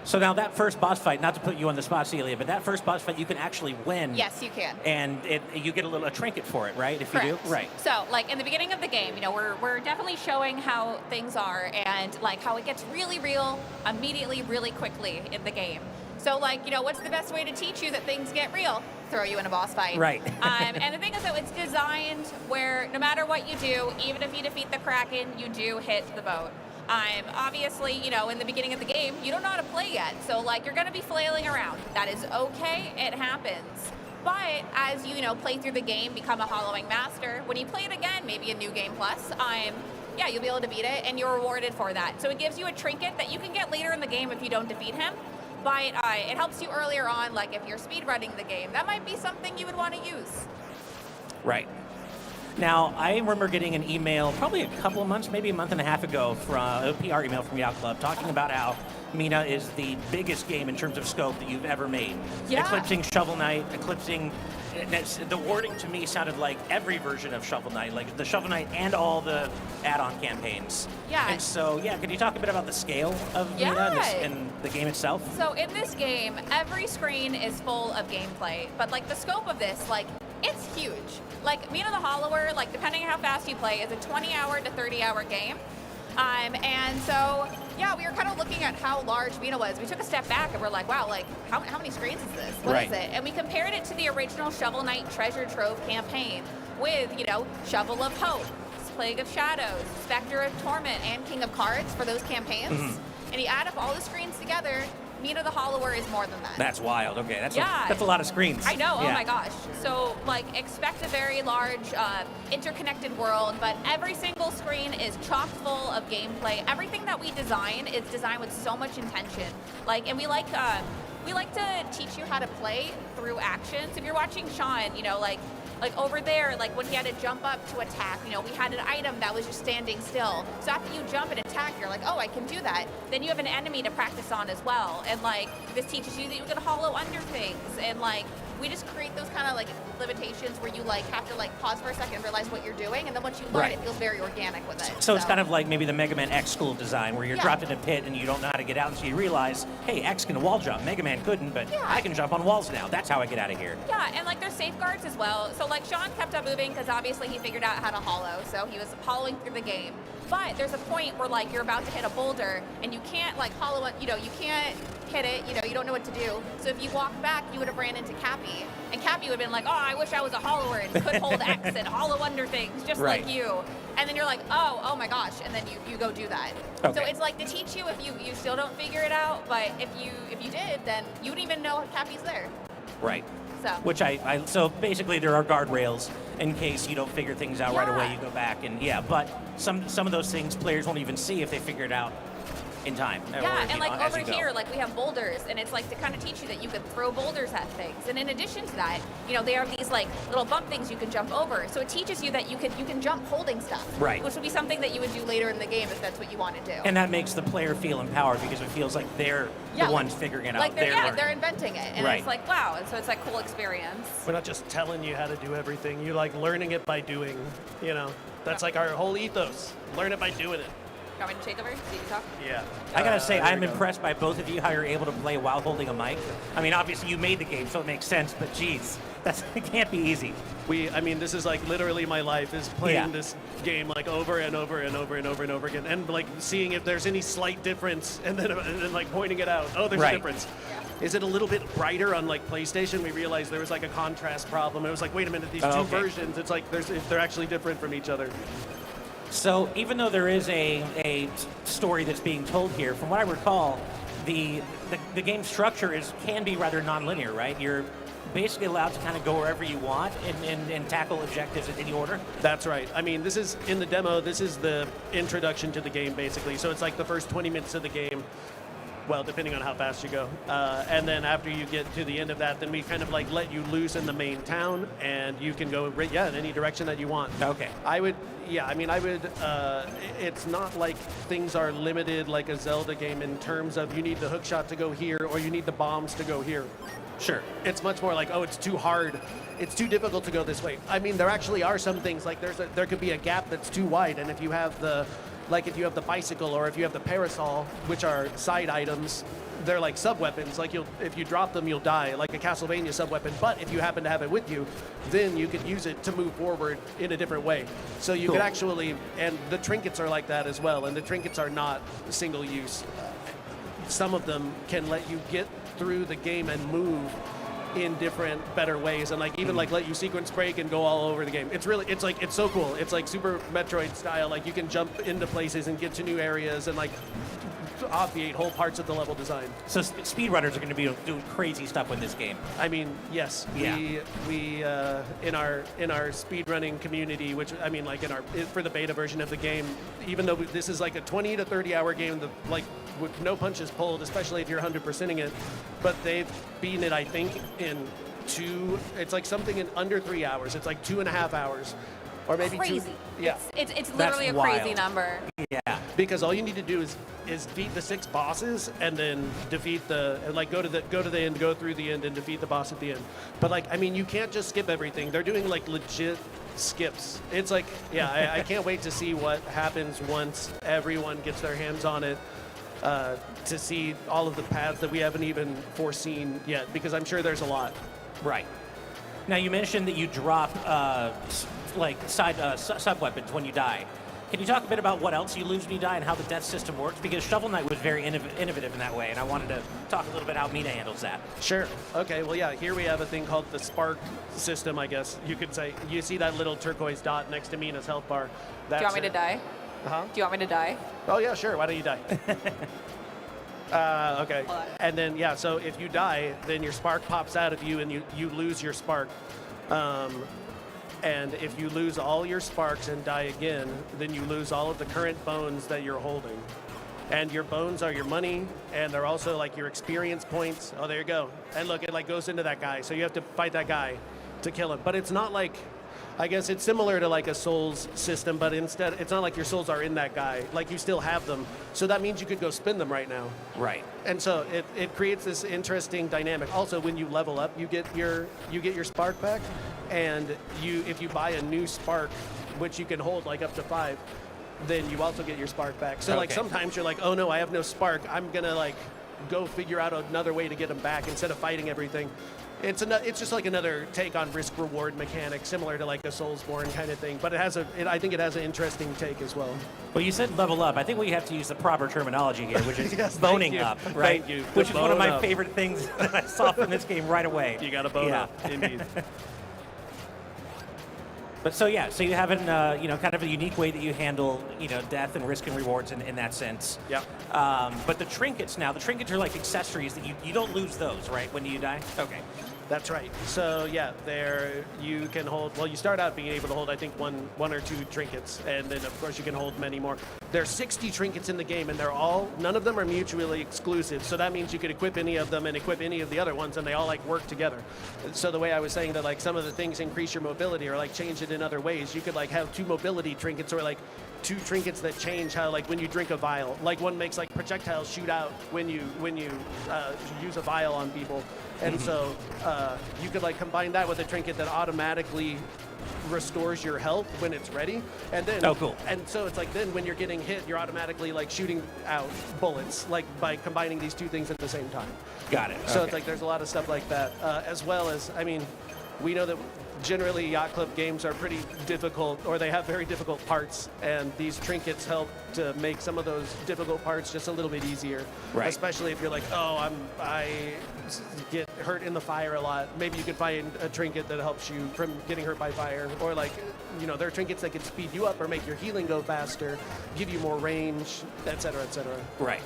So now that first boss fight, not to put you on the spot, Celia, but that first boss fight you can actually win. Yes, you can. And you get a trinket for it, right? If you do, right? So, like in the beginning of the game, you know, we're definitely showing how things are and like how it gets really real immediately, really quickly in the game. So, like, you know, what's the best way to teach you that things get real? Throw you in a boss fight. Right. And the thing is, though, it's designed where no matter what you do, even if you defeat the Kraken, you do hit the boat. Obviously, you know, in the beginning of the game, you don't know how to play yet. So, like, you're going to be flailing around. That is okay. It happens. But as you know, play through the game, become a hollowing master, when you play it again, maybe a new game plus, yeah, you'll be able to beat it, and you're rewarded for that. So it gives you a trinket that you can get later in the game if you don't defeat him. But it helps you earlier on, like if you're speedrunning the game. That might be something you would want to use. Right. Now, I remember getting an email probably a couple of months, maybe a month and a half ago, from a PR email from Yacht Club talking about how Mina is the biggest game in terms of scope that you've ever made. Yeah. Eclipsing Shovel Knight, the wording to me sounded like every version of Shovel Knight, like the Shovel Knight and all the add-on campaigns. Yeah. And so, yeah, could you talk a bit about the scale of Mina and the game itself? So in this game, every screen is full of gameplay, but like the scope of this, like, it's huge. Like, Mina the Hollower, like, depending on how fast you play, is a 20-hour to 30-hour game. And so, yeah, we were kind of looking at how large Mina was. We took a step back and we're like, wow, like, how many screens is this? What is it? And we compared it to the original Shovel Knight Treasure Trove campaign with, you know, Shovel of Hope, Plague of Shadows, Spectre of Torment, and King of Cards for those campaigns. And you add up all the screens together, Mina the Hollower is more than that. That's wild. Okay, that's Yeah. that's a lot of screens. I know, oh Yeah. my gosh. So, like, expect a very large, interconnected world, but every single screen is chock full of gameplay. Everything that we design is designed with so much intention. Like, and we like to teach you how to play through actions. If you're watching Sean, you know, like over there, like when he had to jump up to attack, you know, we had an item that was just standing still. So after you jump and attack, you're like, oh, I can do that. Then you have an enemy to practice on as well. And like, this teaches you that you can hollow under things. And like, we just create those kind of like limitations where you like have to like pause for a second and realize what you're doing. And then once you learn, Right. it feels very organic with it. So it's kind of like maybe the Mega Man X school design where you're Yeah. dropped in a pit and you don't know how to get out, and so you realize, hey, X can wall jump. Mega Man couldn't, but I can jump on walls now. That's how I get out of here. Yeah, and like there's safeguards as well. So like Sean kept on moving because obviously he figured out how to hollow, so he was hollowing through the game. But there's a point where like you're about to hit a boulder and you can't like hollow it, you know, you can't hit it, you know, you don't know what to do. So if you walk back, you would have ran into Cappy. And Cappy would have been like, oh, I wish I was a hollower and could hold X and hollow under things just Right. like you. And then you're like, oh my gosh, and then you go do that. So Okay. it's like to teach you if you still don't figure it out, but if you did, then you wouldn't even know Cappy's there. Right. So. Which so basically there are guardrails in case you don't figure things out right away. You go back and but some of those things players won't even see if they figure it out in time. or, Yeah, you and like know, as over you go. here, like we have boulders, and it's like to kind of teach you that you could throw boulders at things. And in addition to that, you know, they have these like little bump things you can jump over. So it teaches you that you can jump holding stuff. Right. Which would be something that you would do later in the game if that's what you want to do. And that makes the player feel empowered because it feels like they're the ones figuring it out. Like learning. they're inventing it, and Right. it's like wow, and so it's like cool experience. We're not just telling you how to do everything. You like learning it by doing, you know. That's like our whole ethos. Learn it by doing it. You want me to take over so you can talk? Yeah. I gotta say, there I'm we go. impressed by both of you how you're able to play while holding a mic. I mean, obviously you made the game, so it makes sense. But geez, it can't be easy. I mean, this is like literally my life is playing Yeah. this game like over and over and over and over and over again, and like seeing if there's any slight difference, and then like pointing it out. Oh, there's Right. a difference. Is it a little bit brighter on like PlayStation? We realized there was like a contrast problem. It was like, wait a minute, these two Oh, okay. versions, it's like they're actually different from each other. So even though there is a story that's being told here, from what I recall, the game structure can be rather non-linear, right? You're basically allowed to kind of go wherever you want and tackle objectives in any order. That's right. I mean, this is in the demo. This is the introduction to the game, basically. So it's like the first 20 minutes of the game. Well, depending on how fast you go. And then after you get to the end of that, then we kind of like let you loose in the main town, and you can go, in any direction that you want. Okay. It's not like things are limited like a Zelda game in terms of you need the hookshot to go here or you need the bombs to go here. Sure. It's much more like, oh, it's too hard. It's too difficult to go this way. I mean, there actually are some things like there could be a gap that's too wide, and if you have the bicycle or if you have the parasol, which are side items, they're like sub-weapons. Like if you drop them, you'll die, like a Castlevania sub-weapon. But if you happen to have it with you, then you could use it to move forward in a different way. So you could actually, and the trinkets are like that as well, and the trinkets are not single use. Some of them can let you get through the game and move in different, better ways, and like even like let you sequence break and go all over the game. It's so cool. It's like Super Metroid style. Like you can jump into places and get to new areas and like obviate whole parts of the level design. So speedrunners are going to be doing crazy stuff with this game. I mean, yes, Yeah. we in our speedrunning community, which I mean, like for the beta version of the game, even though this is like a 20 to 30 hour game, like with no punches pulled, especially if you're 100%ing it, but they've beaten it, I think, in it's like something in under 3 hours. It's like 2.5 hours. Or maybe Crazy. Yeah. It's literally a crazy number. Yeah. Because all you need to do is defeat the 6 bosses and then defeat go to the end, go through the end and defeat the boss at the end. But like, I mean, you can't just skip everything. They're doing like legit skips. It's like, I can't wait to see what happens once everyone gets their hands on it. To see all of the paths that we haven't even foreseen yet, because I'm sure there's a lot. Right. Now you mentioned that you drop sub weapons when you die. Can you talk a bit about what else you lose when you die and how the death system works? Because Shovel Knight was very innovative in that way, and I wanted to talk a little bit how Mina handles that. Sure. Okay, well, yeah, here we have a thing called the spark system, I guess you could say. You see that little turquoise dot next to Mina's health bar. Do you want me to die? Huh? Do you want me to die? Oh, yeah, sure. Why don't you die? Okay. And then, yeah, so if you die, then your spark pops out of you and you lose your spark. And if you lose all your sparks and die again, then you lose all of the current bones that you're holding. And your bones are your money, and they're also like your experience points. Oh, there you go. And look, it like goes into that guy. So you have to fight that guy to kill him. But it's not like, I guess it's similar to like a souls system, but instead, it's not like your souls are in that guy. Like you still have them. So that means you could go spin them right now. Right. And so it creates this interesting dynamic. Also, when you level up, you get your spark back, and if you buy a new spark, which you can hold like up to 5, then you also get your spark back. So like sometimes you're like, oh no, I have no spark. I'm gonna like go figure out another way to get them back instead of fighting everything. It's just like another take on risk reward mechanic, similar to like a Soulsborne kind of thing. But I think it has an interesting take as well. Well, you said level up. I think we have to use the proper terminology here, which is Yes, boning up, right? Thank you. Which is one of my Bone up. favorite things that I saw from this game right away. You got to bone up, indeed. But so yeah, so you have an kind of a unique way that you handle death and risk and rewards in that sense. Yeah. But the trinkets are like accessories that you don't lose those, right, when you die? Okay. That's right. So yeah, there you can hold. Well, you start out being able to hold, I think, one or two trinkets, and then of course you can hold many more. There's 60 trinkets in the game, and none of them are mutually exclusive. So that means you could equip any of them and equip any of the other ones, and they all like work together. So the way I was saying that like some of the things increase your mobility or like change it in other ways, you could like have 2 mobility trinkets or like 2 trinkets that change how like when you drink a vial. Like one makes like projectiles shoot out when you use a vial on people. And so you could like combine that with a trinket that automatically restores your health when it's ready. And then cool. And so it's like then when you're getting hit, you're automatically like shooting out bullets, like by combining these 2 things at the same time. Got it. So it's like there's a lot of stuff like that, as well as, I mean, we know that generally yacht club games are pretty difficult, or they have very difficult parts, and these trinkets help to make some of those difficult parts just a little bit easier. Right. Especially if you're like, oh, I get hurt in the fire a lot. Maybe you could find a trinket that helps you from getting hurt by fire, or like, there are trinkets that can speed you up or make your healing go faster, give you more range, et cetera, et cetera. Right.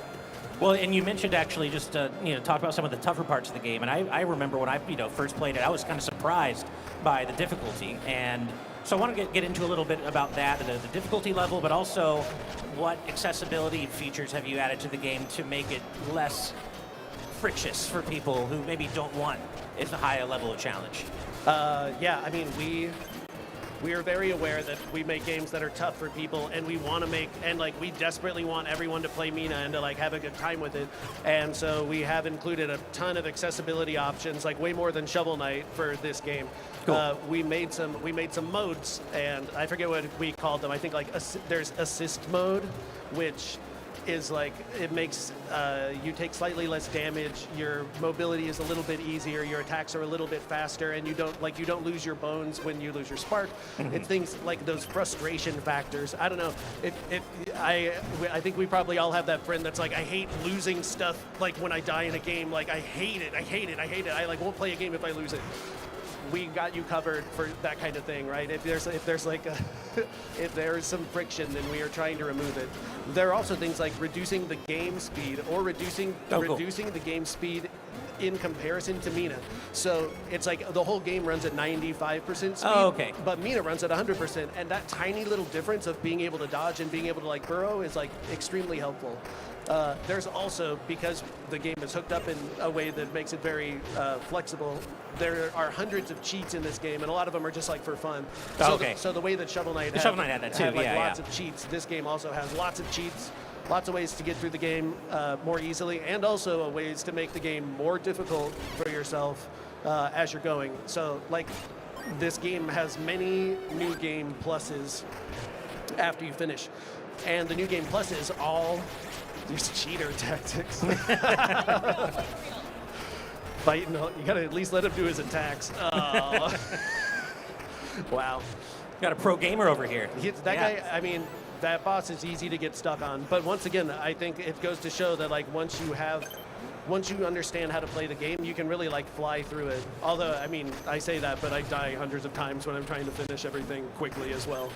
Well, and you mentioned actually just talk about some of the tougher parts of the game, and I remember when I first played it, I was kind of surprised by the difficulty, and so I want to get into a little bit about that, the difficulty level, but also what accessibility features have you added to the game to make it less frictious for people who maybe don't want as high a level of challenge? Yeah, I mean, we are very aware that we make games that are tough for people, and we want to make, and like we desperately want everyone to play Mina and to like have a good time with it. And so we have included a ton of accessibility options, like way more than Shovel Knight for this game. Cool. We made some modes, and I forget what we called them. I think like there's assist mode, which is like it makes you take slightly less damage, your mobility is a little bit easier, your attacks are a little bit faster, and you don't lose your bones when you lose your spark. It's things like those frustration factors. I don't know I think we probably all have that friend that's like, I hate losing stuff, like when I die in a game, like I hate it, I like won't play a game if I lose it. We got you covered for that kind of thing, right? If there's like if there's some friction, then we are trying to remove it. There are also things like reducing the game speed or reducing the game speed in comparison to Mina. So it's like the whole game runs at 95% speed. Oh, okay. But Mina runs at 100%, and that tiny little difference of being able to dodge and being able to like burrow is like extremely helpful. There's also, because the game is hooked up in a way that makes it very flexible, there are hundreds of cheats in this game, and a lot of them are just like for fun. So the way that Shovel Knight had that too, lots of cheats, this game also has lots of cheats, lots of ways to get through the game more easily, and also ways to make the game more difficult for yourself as you're going. So like this game has many new game pluses after you finish, and the new game pluses all use cheater tactics. Fighting, you gotta at least let him do his attacks. Wow. Got a pro gamer over here. Guy, I mean, that boss is easy to get stuck on. But once again, I think it goes to show that like once you understand how to play the game, you can really like fly through it. Although, I mean, I say that, but I die hundreds of times when I'm trying to finish everything quickly as well.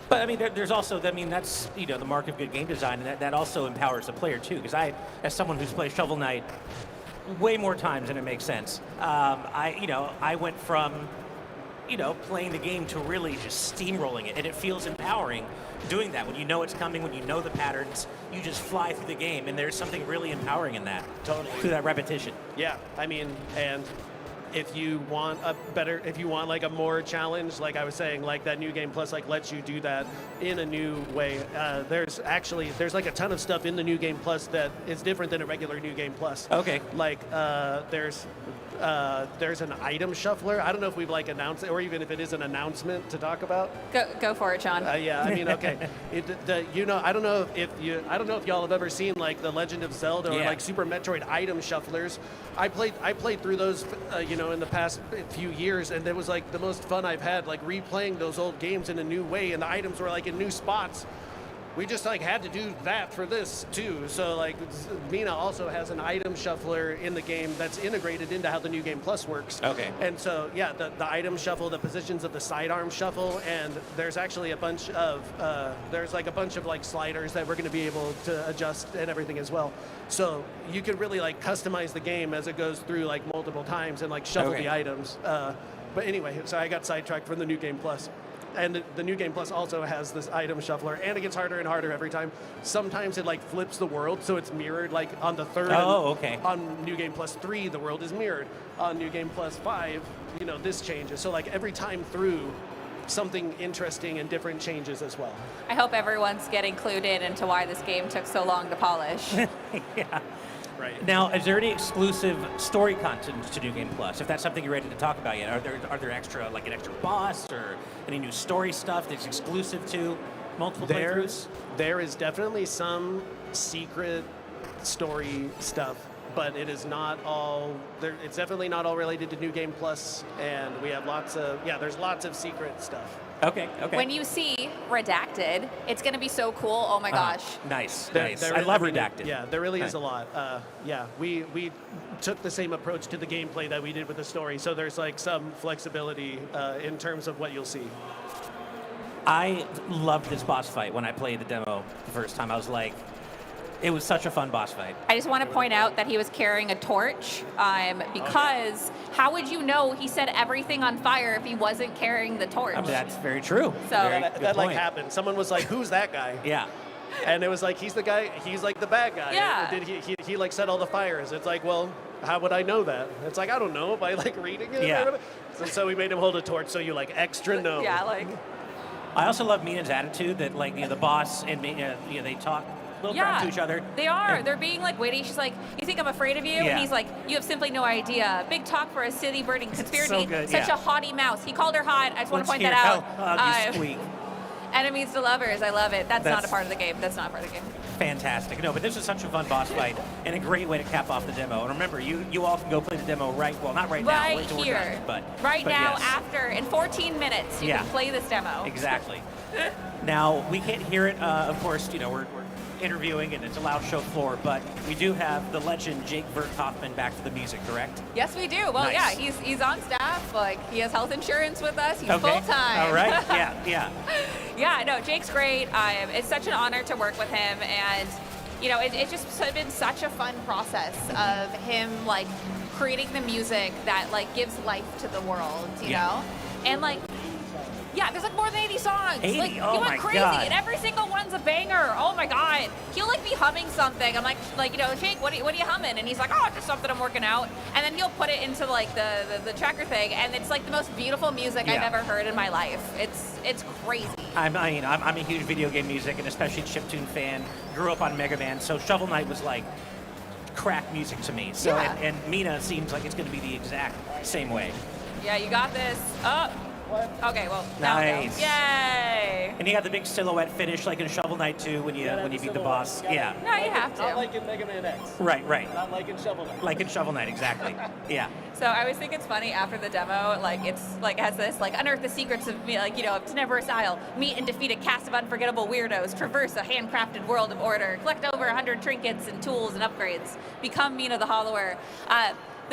But I mean, there's also, I mean, that's, you know, the mark of good game design, and that also empowers the player too. Because as someone who's played Shovel Knight way more times than it makes sense, I went from, playing the game to really just steamrolling it, and it feels empowering doing that. When you know it's coming, when you know the patterns, you just fly through the game, and there's something really empowering in that. Totally. Through that repetition. Yeah, I mean, and if you want like a more challenge, like I was saying, like that New Game Plus like lets you do that in a new way. There's like a ton of stuff in the New Game Plus that is different than a regular New Game Plus. Okay. Like there's an item shuffler. I don't know if we've like announced it, or even if it is an announcement to talk about. Go for it, Sean. Yeah, I mean, okay. I don't know if y'all have ever seen like the Legend of Zelda or like Super Metroid item shufflers. I played through those, in the past few years, and it was like the most fun I've had, like replaying those old games in a new way, and the items were like in new spots. We just like had to do that for this too. So like Mina also has an item shuffler in the game that's integrated into how the New Game Plus works. Okay. And so yeah, the item shuffle, the positions of the sidearm shuffle, and there's actually a bunch of like sliders that we're going to be able to adjust and everything as well. So you can really like customize the game as it goes through like multiple times and like shuffle the items. But anyway, so I got sidetracked from the New Game Plus. And the New Game Plus also has this item shuffler, and it gets harder and harder every time. Sometimes it like flips the world, so it's mirrored like on the third. Oh, okay. On New Game Plus 3, the world is mirrored. On New Game Plus 5, this changes. So like every time through, something interesting and different changes as well. I hope everyone's getting clued in into why this game took so long to polish. Yeah. Right. Now, is there any exclusive story content to New Game Plus? If that's something you're ready to talk about yet, are there extra, like an extra boss or any new story stuff that's exclusive to multiple playthroughs? There is definitely some secret story stuff, but it is not all. It's definitely not all related to New Game Plus, and we have there's lots of secret stuff. Okay. When you see Redacted, it's going to be so cool. Oh my gosh. Nice. I love Redacted. Yeah, there really is a lot. We took the same approach to the gameplay that we did with the story, so there's like some flexibility in terms of what you'll see. I loved this boss fight when I played the demo the first time. I was like, it was such a fun boss fight. I just want to point out that he was carrying a torch because how would you know he set everything on fire if he wasn't carrying the torch? That's very true. So that like happened. Someone was like, "Who's that guy?" Yeah. And it was like, he's the guy. He's like the bad guy. Yeah. Did he like set all the fires? It's like, well, how would I know that? It's like, I don't know, by like reading it. Yeah. So we made him hold a torch, so you like extra know. Yeah, like. I also love Mina's attitude that like the boss and they talk a little crap to each other. They are. They're being like witty. She's like, "You think I'm afraid of you?" Yeah. And he's like, "You have simply no idea. Big talk for a city burning conspiracy. So good, Such a haughty mouse." He called her hot. I just want to point that out. How you squeak. Enemies to lovers. I love it. That's not a part of the game. That's not part of the game. Fantastic. No, but this was such a fun boss fight and a great way to cap off the demo. And remember, you all can go play the demo not right now. Right wait till we're here. done, right but now, yes. after, in 14 minutes, you can play this demo. Exactly. Now, we can't hear it, of course, we're interviewing and it's a loud show floor, but we do have the legend Jake Verthoffman back for the music, correct? Yes, we do. Well, Nice. yeah, he's on staff. Like, he has health insurance with us. He's Okay. full-time. All right. Yeah. Yeah, no, Jake's great. It's such an honor to work with him, and it's just been such a fun process of him like creating the music that like gives life to the world, you know, and like. Yeah, there's like more than 80 songs. 80? Like, Oh he went my crazy, God. and every single one's a banger. Oh my God. He'll like be humming something. I'm like, Jake, what are you humming? And he's like, oh, just something I'm working out. And then he'll put it into like the tracker thing, and it's like the most beautiful music I've ever heard in my life. It's crazy. I'm a huge video game music and especially chiptune fan. Grew up on Mega Man, so Shovel Knight was like crack music to me. So and Mina seems like it's going to be the exact same way. Yeah, you got this. Oh. Okay, well, now Nice. go. Yay! And you have the big silhouette finish like in Shovel Knight 2 when you beat the boss. Yeah. No, you have to. Not like in Mega Man X. Right. Not like in Shovel Knight. Like in Shovel Knight, exactly. Yeah. So I always think it's funny after the demo, like it's like has this like unearth the secrets of Tenebris Isle, meet and defeat a cast of unforgettable weirdos, traverse a handcrafted world of order, collect over 100 trinkets and tools and upgrades, become Mina the Hollower.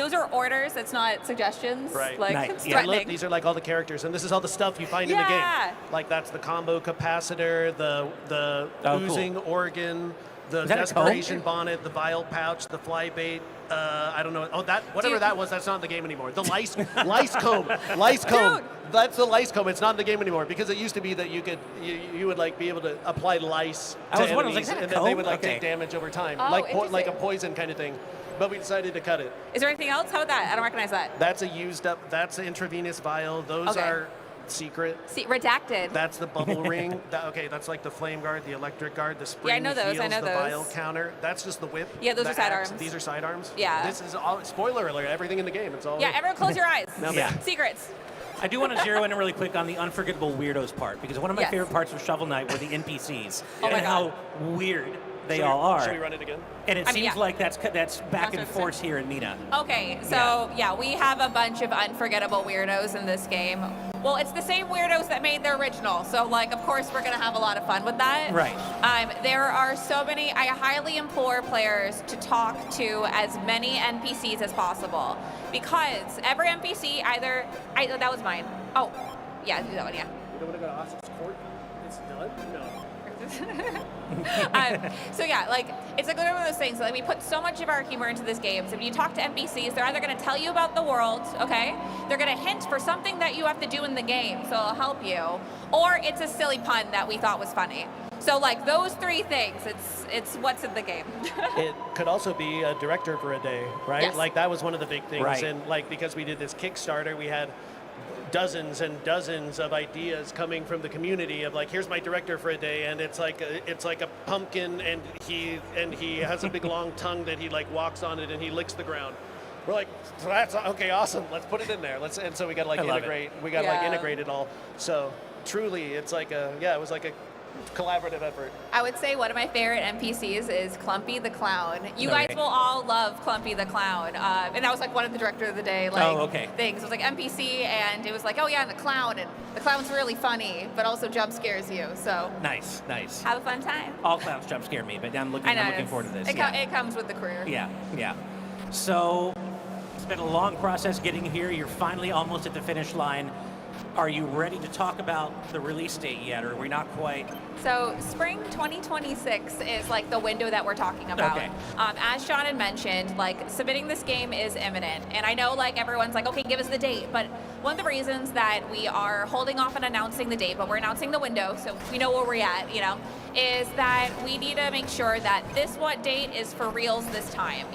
those are orders. It's not suggestions. Right. Like, Nice. it's Yeah, Look, threatening. these are like all the characters, and this is all the stuff you find in the Yeah. game. Like that's the combo capacitor, the cool. oozing organ, the Is that a comb? desperation bonnet, the vial pouch, the fly bait. I don't know. Oh, that whatever Dude. that was, that's not in the game anymore. The lice comb, lice comb. Dude. That's the lice comb. It's not in the game anymore because it used to be that you would like be able to apply lice I to was wondering, enemies, is that a and then they comb? would like Okay. take damage over time, Oh, like like a interesting. poison kind of thing. But we decided to cut it. Is there anything else? How about that? I don't recognize that. That's a used up. That's an intravenous vial. Those Okay. are secret. See, redacted. That's the bubble ring. Okay, that's like the flame guard, the electric guard, the spring Yeah, I know those, heals, I know the vial those. counter. That's just the whip. Yeah, those the are axe. sidearms. These are sidearms. Yeah. This is all. Spoiler alert! Everything in the game. It's all. Yeah, everyone close your eyes. No, Yeah. Secrets. I do want to zero in really quick on the unforgettable weirdos part, because one of my Yes. favorite parts of Shovel Knight were the NPCs Oh my and how weird they Should all are. Should we run it again? And it I mean, seems yeah. like that's back and 100%. forth here in Mina. Okay, so yeah, we have a bunch of unforgettable weirdos in this game. Well, it's the same weirdos that made the original, so like, of course, we're gonna have a lot of fun with that. Right. There are so many. I highly implore players to talk to as many NPCs as possible, because every NPC that was mine. Oh, yeah, do that one. Yeah. You don't want to go to Austin's court? It's done. No. So yeah, like it's like one of those things. Like we put so much of our humor into this game. So when you talk to NPCs, they're either going to tell you about the world, okay? They're going to hint for something that you have to do in the game, so it'll help you, or it's a silly pun that we thought was funny. So like those three things, it's what's in the game. It could also be a director for a day, right? Yes. Like that was one of the big things, Right. and like because we did this Kickstarter, we had dozens and dozens of ideas coming from the community of like, here's my director for a day, and it's like a pumpkin, and he has a big long tongue that he like walks on it and he licks the ground. We're like, that's okay, awesome. Let's put it in there. And so we got to like I love integrate. We got to like integrate it all. So truly, it's like it was like a collaborative effort. I would say one of my favorite NPCs is Clumpy the Clown. You Okay. guys will all love Clumpy the Clown. And that was like one of the director of the day things. It was like NPC, and it was like, oh yeah, and the clown's really funny, but also jump scares you. So Nice. have a fun time. All clowns jump scare me, but I'm looking forward to this. It comes with the career. Yeah. So it's been a long process getting here. You're finally almost at the finish line. Are you ready to talk about the release date yet, or are we not quite? So spring 2026 is like the window that we're talking about. Okay. As Sean had mentioned, like submitting this game is imminent, and I know like everyone's like, okay, give us the date. But one of the reasons that we are holding off on announcing the date, but we're announcing the window, so we know where we're at, is that we need to make sure that this date is for reals this time.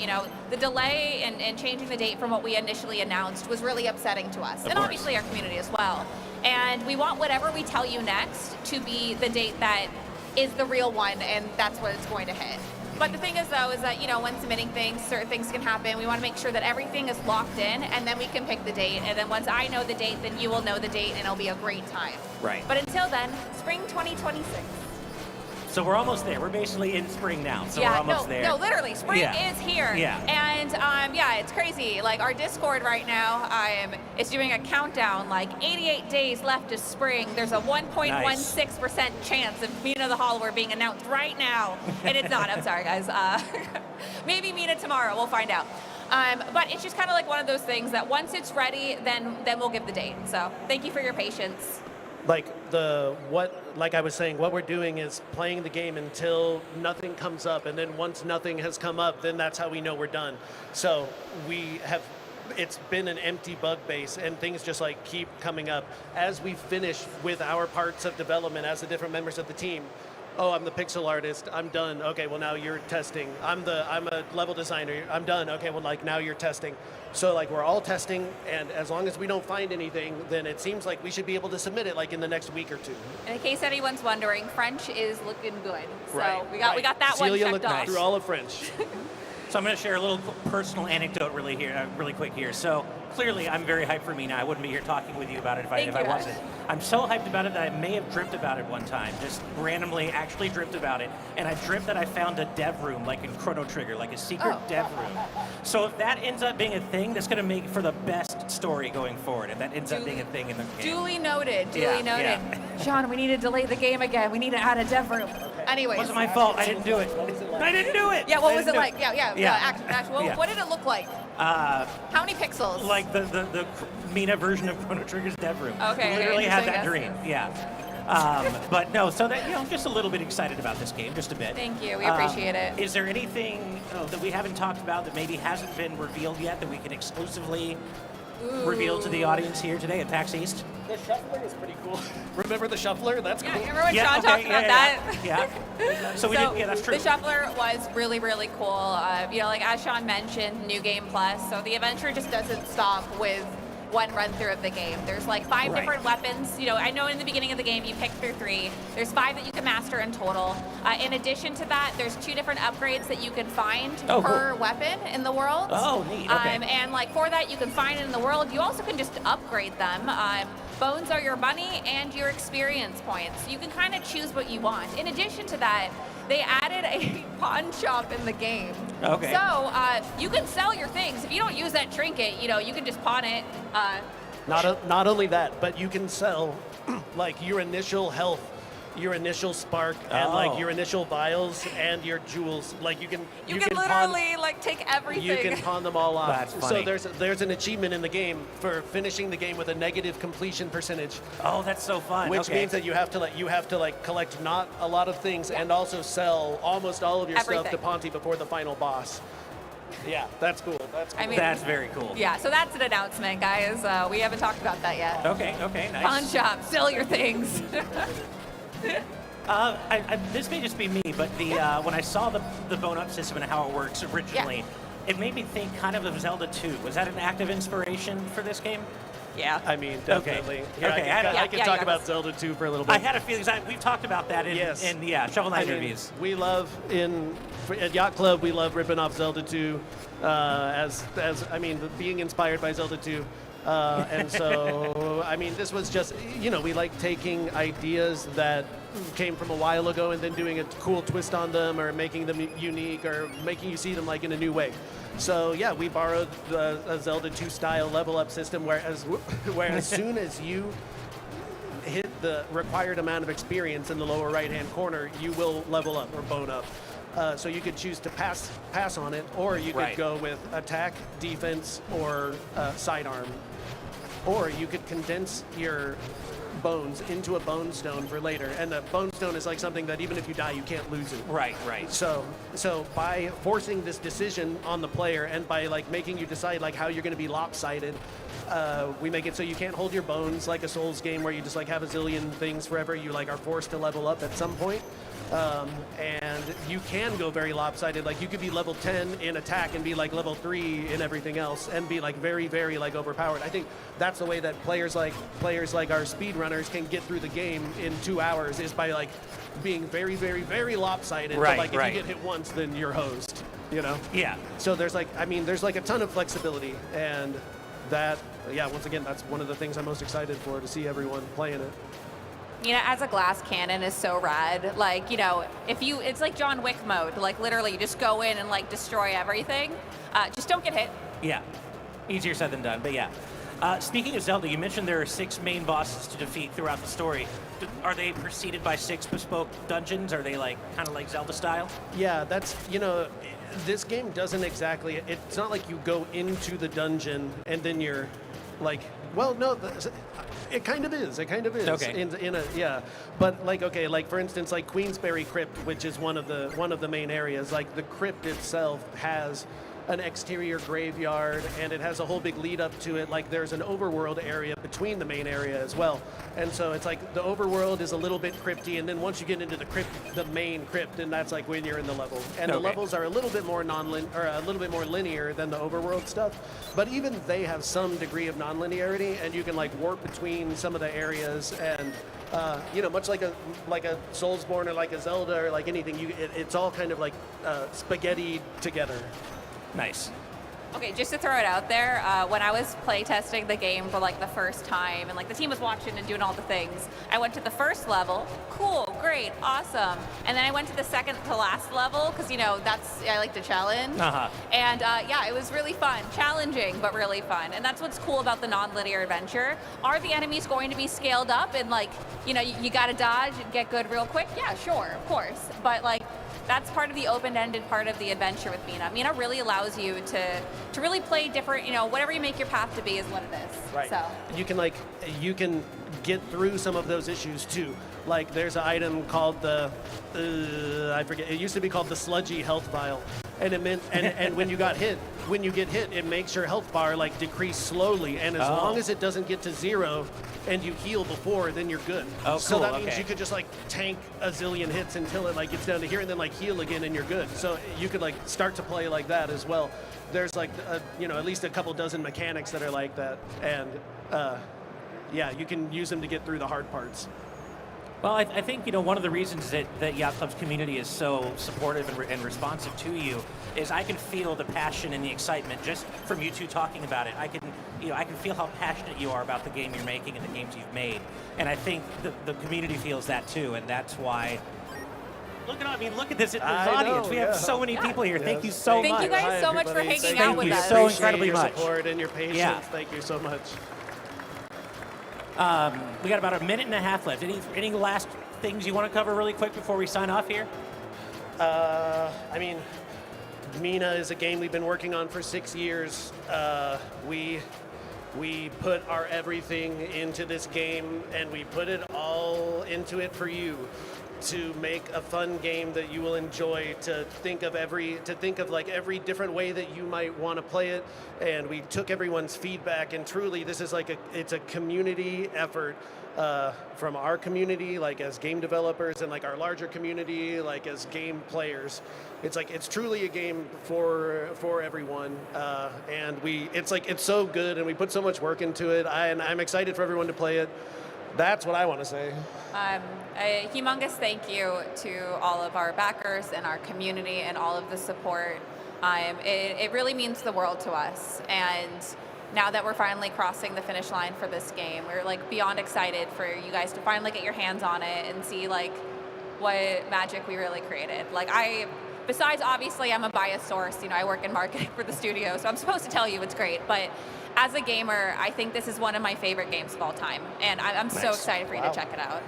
The delay in changing the date from what we initially announced was really upsetting to us, and obviously our community as well. And we want whatever we tell you next to be the date that is the real one, and that's what it's going to hit. But the thing is, though, is that, when submitting things, certain things can happen. We want to make sure that everything is locked in, and then we can pick the date. And then once I know the date, then you will know the date, and it'll be a great time. Right. But until then, spring 2026. So we're almost there. We're basically in spring now, so we're Yeah, almost there. no, literally, spring Yeah. is here. Yeah. And it's crazy. Like our Discord right now, it's doing a countdown. Like 88 days left to spring. There's a 1.16% chance of Mina the Hollower being announced right now, and it's not. I'm sorry, guys. Maybe Mina tomorrow. We'll find out. But it's just kind of like one of those things that once it's ready, then we'll give the date. So thank you for your patience. Like I was saying, what we're doing is playing the game until nothing comes up, and then once nothing has come up, then that's how we know we're done. So it's been an empty bug base, and things just like keep coming up as we finish with our parts of development as the different members of the team. Oh, I'm the pixel artist. I'm done. Okay, well now you're testing. I'm a level designer. I'm done. Okay, well now you're testing. So like we're all testing, and as long as we don't find anything, then it seems like we should be able to submit it like in the next week or two. And in case anyone's wondering, French is looking good. So Right, we got that Celia one looked checked off. through all of French. So I'm going to share a little personal anecdote really quick here. So clearly I'm very hyped for Mina. I wouldn't be here talking with you about it if I wasn't. I'm so hyped about it that I may have dreamt about it one time, just randomly actually dreamt about it. And I dreamt that I found a dev room, like in Chrono Trigger, like a secret dev room. So if that ends up being a thing, that's going to make for the best story going forward, if that ends up being a thing in the game. Duly noted. Yeah. Sean, we need to delay the game again. We need to add a dev room. Anyways. It wasn't my fault. I didn't do it. I didn't do it. Yeah, what was it like? Yeah. Actually, what did it look like? How many pixels? Like the Mina version of Chrono Trigger's dev room. Okay. Literally had that interesting, dream. Yeah. But no, so that, I'm just a little bit excited about this game, just a bit. Thank you. We appreciate it. Is there anything that we haven't talked about that maybe hasn't been revealed yet that we can exclusively reveal to the audience here today at PAX East? The shuffler is pretty cool. Remember the shuffler? That's cool. Remember when Sean talked about that? Yeah. So we did. Yeah, that's true. The shuffler was really, really cool. Like as Sean mentioned, New Game Plus. So the adventure just doesn't stop with one run through of the game. There's like 5 different weapons. I know in the beginning of the game you pick through 3. There's 5 that you can master in total. In addition to that, there's 2 different upgrades that you can find per weapon in the world. Oh, neat. Okay. And like for that, you can find it in the world. You also can just upgrade them. Bones are your money and your experience points. You can kind of choose what you want. In addition to that, they added a pawn shop in the game. Okay. So you can sell your things. If you don't use that trinket, you can just pawn it. Not only that, but you can sell like your initial health, your initial spark, and like your initial vials and your jewels. Like you can literally like take everything. You can pawn them all off. That's funny. So there's an achievement in the game for finishing the game with a negative completion percentage. Oh, that's so fun. Which means that you have to collect not a lot of things and also sell almost all of your stuff to Ponty before the final boss. Yeah, that's cool. That's cool. I mean, that's very cool. Yeah, so that's an announcement, guys. We haven't talked about that yet. Okay, nice. Pawn shop, sell your things. This may just be me, but when I saw the bone-up system and how it works originally, it made me think kind of Zelda 2. Was that an active inspiration for this game? Yeah. I mean, definitely. Okay. I can talk about Zelda 2 for a little bit. I had a feeling, we've talked about that in Shovel Knight reviews. We love, at Yacht Club, we love ripping off Zelda 2 being inspired by Zelda 2. And so, this was just, we like taking ideas that came from a while ago and then doing a cool twist on them or making them unique or making you see them like in a new way. So yeah, we borrowed a Zelda 2 style level up system where as soon as you hit the required amount of experience in the lower right hand corner, you will level up or bone up. So you could choose to pass on it, or you could go with attack, defense, or sidearm. Or you could condense your bones into a bone stone for later. And the bone stone is like something that even if you die, you can't lose it. Right. So by forcing this decision on the player and by like making you decide like how you're going to be lopsided, we make it so you can't hold your bones like a Souls game where you just like have a zillion things forever. You like are forced to level up at some point. And you can go very lopsided. Like you could be level 10 in attack and be like level 3 in everything else and be like very, very like overpowered. I think that's the way that players like our speedrunners can get through the game in 2 hours is by like being very, very, very lopsided. But like if you get hit once, then you're hosed. Yeah. So there's like a ton of flexibility, and that once again that's one of the things I'm most excited for, to see everyone playing it. As a glass cannon is so rad. Like, it's like John Wick mode. Like, literally, you just go in and, like, destroy everything. Just don't get hit. Yeah. Easier said than done, but yeah. Speaking of Zelda, you mentioned there are 6 main bosses to defeat throughout the story. Are they preceded by 6 bespoke dungeons? Are they, kind of like Zelda style? Yeah, that's, this game doesn't exactly... It's not like you go into the dungeon and then you're, like... Well, no... It kind of is. Okay. But for instance, like Queensberry Crypt, which is one of the main areas. Like the crypt itself has an exterior graveyard, and it has a whole big lead up to it. Like there's an overworld area between the main area as well. And so it's like the overworld is a little bit crypty, and then once you get into the main crypt, and that's like when you're in the level. And the levels are a little bit more a little bit more linear than the overworld stuff. But even they have some degree of non-linearity, and you can like warp between some of the areas, and much like a Soulsborne or like a Zelda or like anything, it's all kind of like spaghetti together. Nice. Okay, just to throw it out there, when I was playtesting the game for like the first time, and like the team was watching and doing all the things, I went to the first level, cool, great, awesome, and then I went to the second to last level because I like to challenge, and it was really fun, challenging but really fun, and that's what's cool about the non-linear adventure. Are the enemies going to be scaled up and you got to dodge and get good real quick? Yeah, sure, of course, but like that's part of the open-ended part of the adventure with Mina. Mina really allows you to really play different, whatever you make your path to be is what it is. Right. So You can get through some of those issues too. Like there's an item called the I forget. It used to be called the sludgy health vial, and it meant and when you get hit, it makes your health bar like decrease slowly, and as long as it doesn't get to 0 and you heal before, then you're good. Oh, cool. So that means Okay. you could just like tank a zillion hits until it like gets down to here, and then like heal again, and you're good. So you could like start to play like that as well. There's like at least a couple dozen mechanics that are like that, and yeah, you can use them to get through the hard parts. Well, I think one of the reasons that Yacht Club's community is so supportive and responsive to you is I can feel the passion and the excitement just from you two talking about it. I can feel how passionate you are about the game you're making and the games you've made, and I think the community feels that too, and that's why. Look at this audience. We have so many people here. Thank you so much. Thank you guys so much for hanging out with us. Thank you so incredibly your much. Support and your patience. Yeah. Thank you so much. We got about a minute and a half left. Any last things you want to cover really quick before we sign off here? Mina is a game we've been working on for 6 years. We put our everything into this game, and we put it all into it for you, to make a fun game that you will enjoy, to think of every different way that you might want to play it. And we took everyone's feedback, and truly this is it's a community effort from our community, like as game developers, and like our larger community, like as game players. It's truly a game for everyone, and it's so good, and we put so much work into it. And I'm excited for everyone to play it. That's what I want to say. A humongous thank you to all of our backers and our community and all of the support. It really means the world to us. And now that we're finally crossing the finish line for this game, we're like beyond excited for you guys to finally get your hands on it and see like what magic we really created. Besides obviously I'm a biased source, I work in marketing for the studio, so I'm supposed to tell you it's great, but as a gamer, I think this is one of my favorite games of all time, and I'm so excited for you to check it out.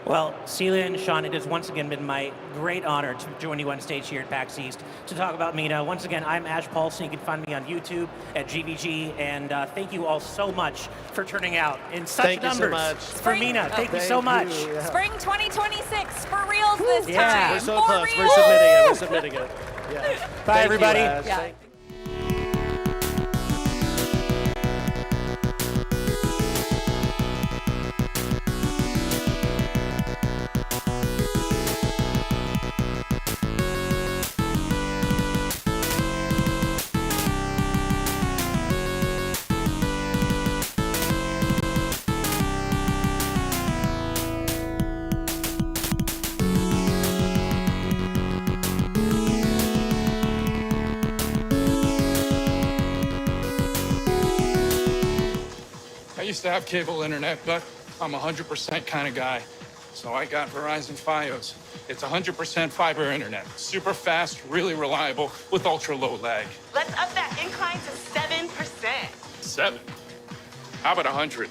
Well, Celia and Sean, it has once again been my great honor to join you on stage here at PAX East to talk about Mina. Once again, I'm Ash Paulson. You can find me on YouTube at GVG, and thank you all so much for turning out in such numbers for Mina. Thank you so much. Yeah. Spring 2026 for reals this time. Yeah. We're so for close. reals. We're submitting it. Yeah. Bye, everybody. Yeah. I used to have cable internet, but I'm 100% kind of guy. So I got Verizon Fios. It's 100% fiber internet. Super fast, really reliable, with ultra low lag. Let's up that incline to 7%. 7? How about 100?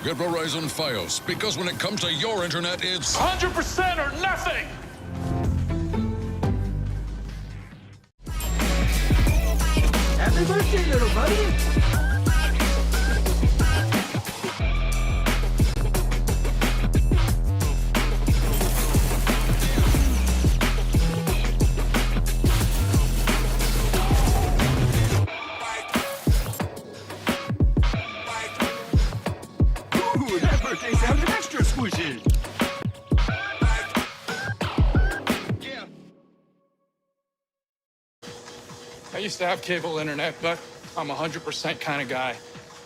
Get Verizon Fios, because when it comes to your internet, it's 100% or nothing! Happy birthday, little buddy! Ooh, that birthday sounded extra squishy! I used to have cable internet, but I'm 100% kind of guy.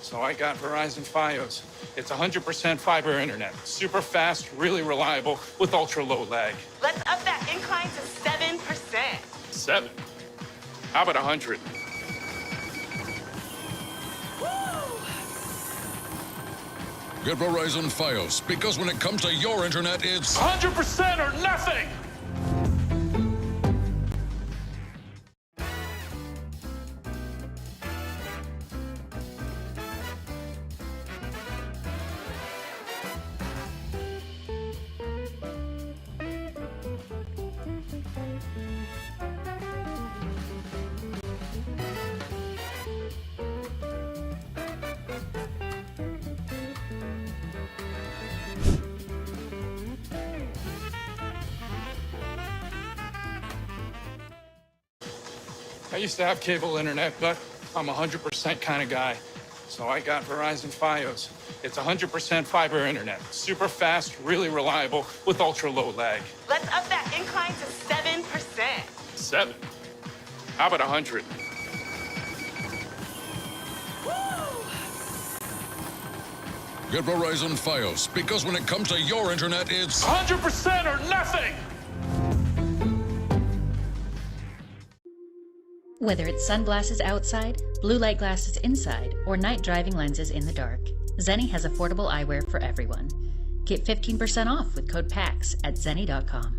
So I got Verizon Fios. It's 100% fiber internet. Super fast, really reliable, with ultra low lag. Let's up that incline to 7%. 7? How about 100? Get Verizon Fios, because when it comes to your internet, it's 100% or nothing! I used to have cable internet, but I'm a 100% kind of guy. So I got Verizon Fios. It's 100% fiber internet. Super fast, really reliable, with ultra low lag. Let's up that incline to 7%. 7? How about 100? Get Verizon Fios, because when it comes to your internet, it's 100% or nothing! Whether it's sunglasses outside, blue light glasses inside, or night driving lenses in the dark, Zeni has affordable eyewear for everyone. Get 15% off with code PAX at Zeni.com.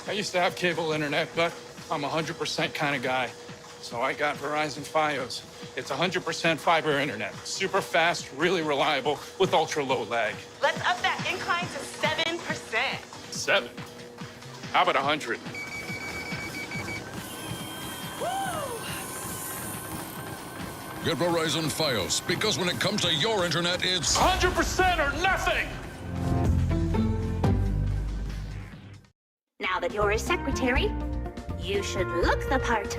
I used to have cable internet, but I'm a 100% kind of guy. So I got Verizon Fios. It's 100% fiber internet. Super fast, really reliable, with ultra low lag. Let's up that incline to 7%. 7? How about 100? Get Verizon Fios, because when it comes to your internet, it's 100% or nothing! Now that you're a secretary, you should look the part.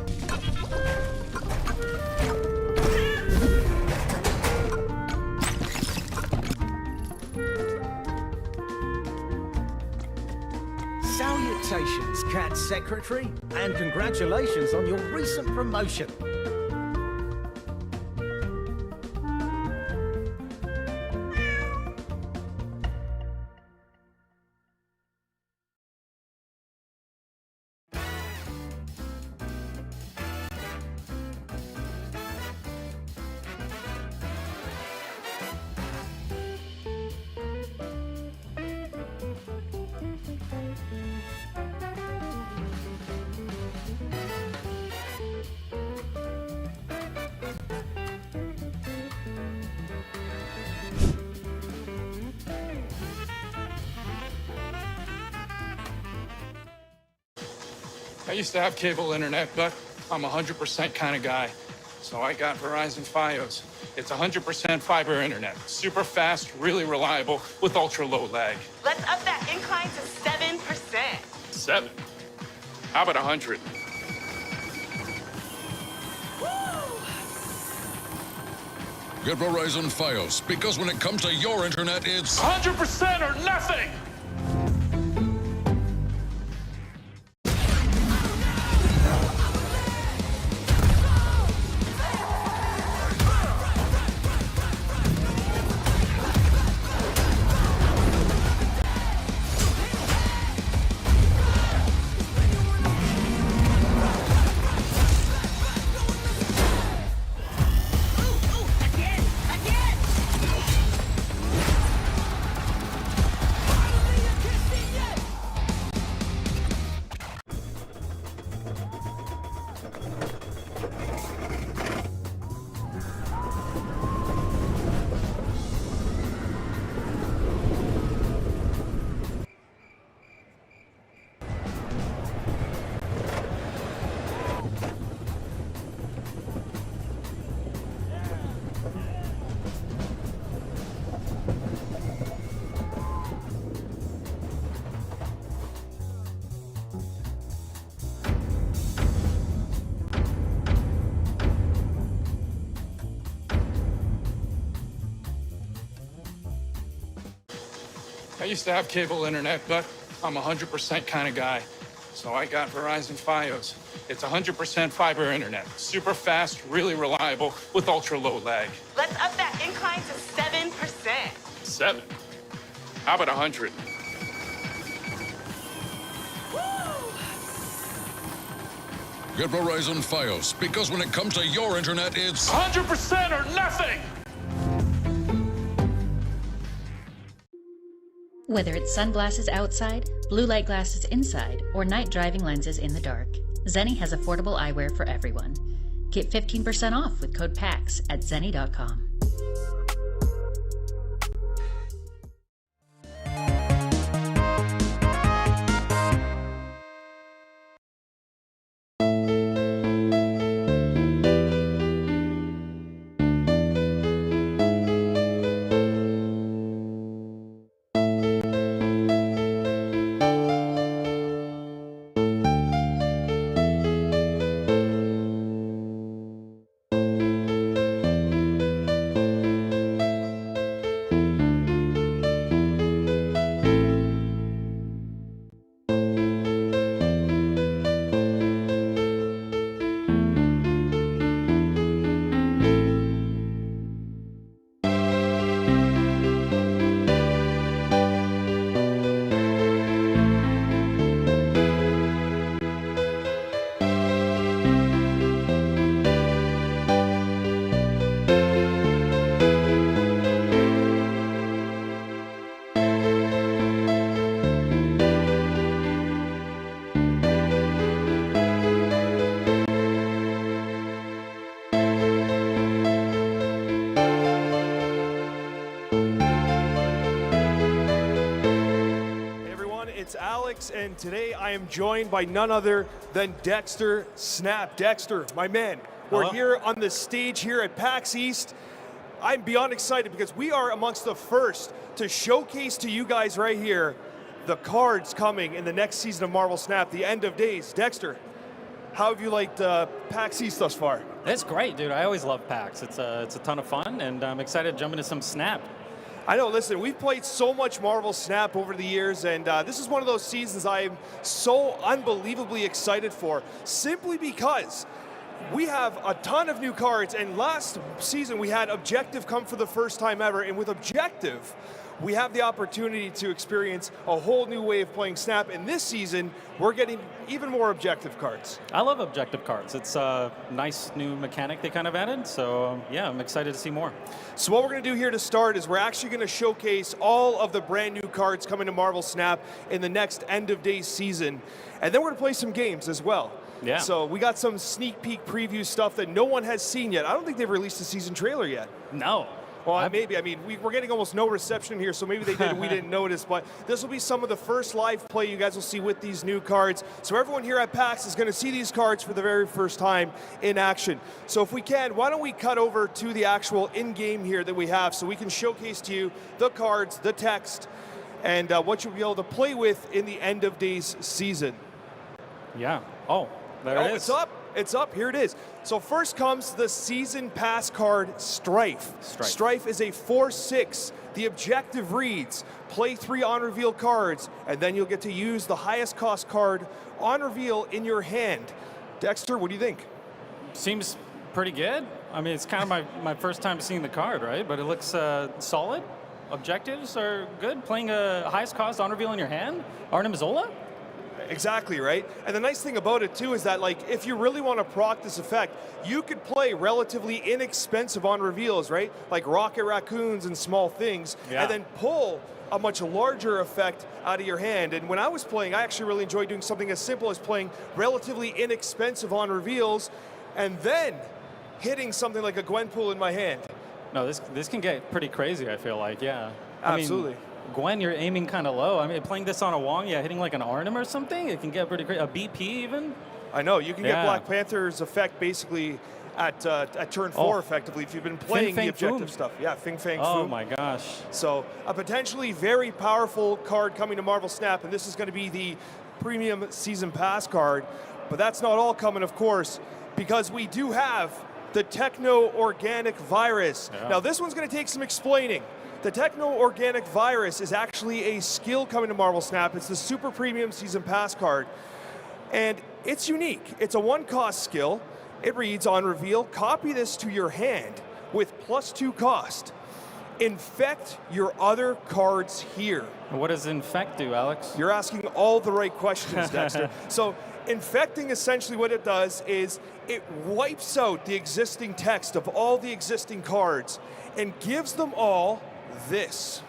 Salutations, Cat Secretary, and congratulations on your recent promotion. I used to have cable internet, but I'm a 100% kind of guy. So I got Verizon Fios. It's 100% fiber internet. Super fast, really reliable, with ultra low lag. Let's up that incline to 7%. 7? How about 100? Get Verizon Fios, because when it comes to your internet, it's 100% or nothing! I used to have cable internet, but I'm a 100% kind of guy. So I got Verizon Fios. It's 100% fiber internet. Super fast, really reliable, with ultra low lag. Let's up that incline to 7%. 7? How about 100? Get Verizon Fios, because when it comes to your internet, it's 100% or nothing! Whether it's sunglasses outside, blue light glasses inside, or night driving lenses in the dark, Zeni has affordable eyewear for everyone. Get 15% off with code PAX at Zeni.com. And today I am joined by none other than Dexter Snap. Dexter, my man, we're here on the stage here at PAX East. I'm beyond excited because we are amongst the first to showcase to you guys right here the cards coming in the next season of Marvel Snap, the End of Days. Dexter, how have you liked PAX East thus far? It's great, dude. I always love PAX. It's a ton of fun, and I'm excited to jump into some Snap. I know, listen, we've played so much Marvel Snap over the years, and this is one of those seasons I am so unbelievably excited for, simply because we have a ton of new cards, and last season we had Objective come for the first time ever, and with Objective, we have the opportunity to experience a whole new way of playing Snap, and this season, we're getting even more Objective cards. I love Objective cards. It's a nice new mechanic they kind of added, so yeah, I'm excited to see more. So what we're going to do here to start is we're actually going to showcase all of the brand new cards coming to Marvel Snap in the next End of Days season, and then we're going to play some games as well. Yeah. So we got some sneak peek preview stuff that no one has seen yet. I don't think they've released a season trailer yet. No. Well, maybe. I mean, we're getting almost no reception here, so maybe they did and we didn't notice. But this will be some of the first live play you guys will see with these new cards. So everyone here at PAX is going to see these cards for the very first time in action. So if we can, why don't we cut over to the actual in-game here that we have so we can showcase to you the cards, the text, and what you'll be able to play with in the End of Days season. Yeah. Oh, there it is. It's up. It's up, here it is. So first comes the season pass card, Strife. Strife is a 4/6. The objective reads, play 3 on reveal cards, and then you'll get to use the highest cost card on reveal in your hand. Dexter, what do you think? Seems pretty good. I mean, it's kind of my first time seeing the card, right? But it looks solid. Objectives are good. Playing a highest cost on reveal in your hand. Arnim Zola? Exactly, right? And the nice thing about it too is that, like, if you really want to proc this effect, you could play relatively inexpensive on reveals, right? Like Rocket Raccoons and Small Things, and then pull a much larger effect out of your hand. And when I was playing, I actually really enjoyed doing something as simple as playing relatively inexpensive on reveals and then hitting something like a Gwenpool in my hand. No, this can get pretty crazy, I feel like, yeah. Absolutely. I mean, Gwen, you're aiming kind of low. I mean, playing this on a Wong, hitting like an Arnim or something, it can get pretty crazy. A BP even? I know, you can get Black Panther's effect basically at turn 4 effectively if you've been playing the objective stuff. Yeah, Fing Fang Foom. Oh my gosh. So a potentially very powerful card coming to Marvel Snap, and this is going to be the premium season pass card. But that's not all coming, of course, because we do have the Techno-Organic Virus. Now this one's going to take some explaining. The Techno-Organic Virus is actually a skill coming to Marvel Snap. It's the super premium season pass card. And it's unique. It's a 1-cost skill. It reads on reveal, copy this to your hand with +2 cost. Infect your other cards here. What does infect do, Alex? You're asking all the right questions, Dexter. So infecting, essentially what it does is it wipes out the existing text of all the existing cards and gives them all this.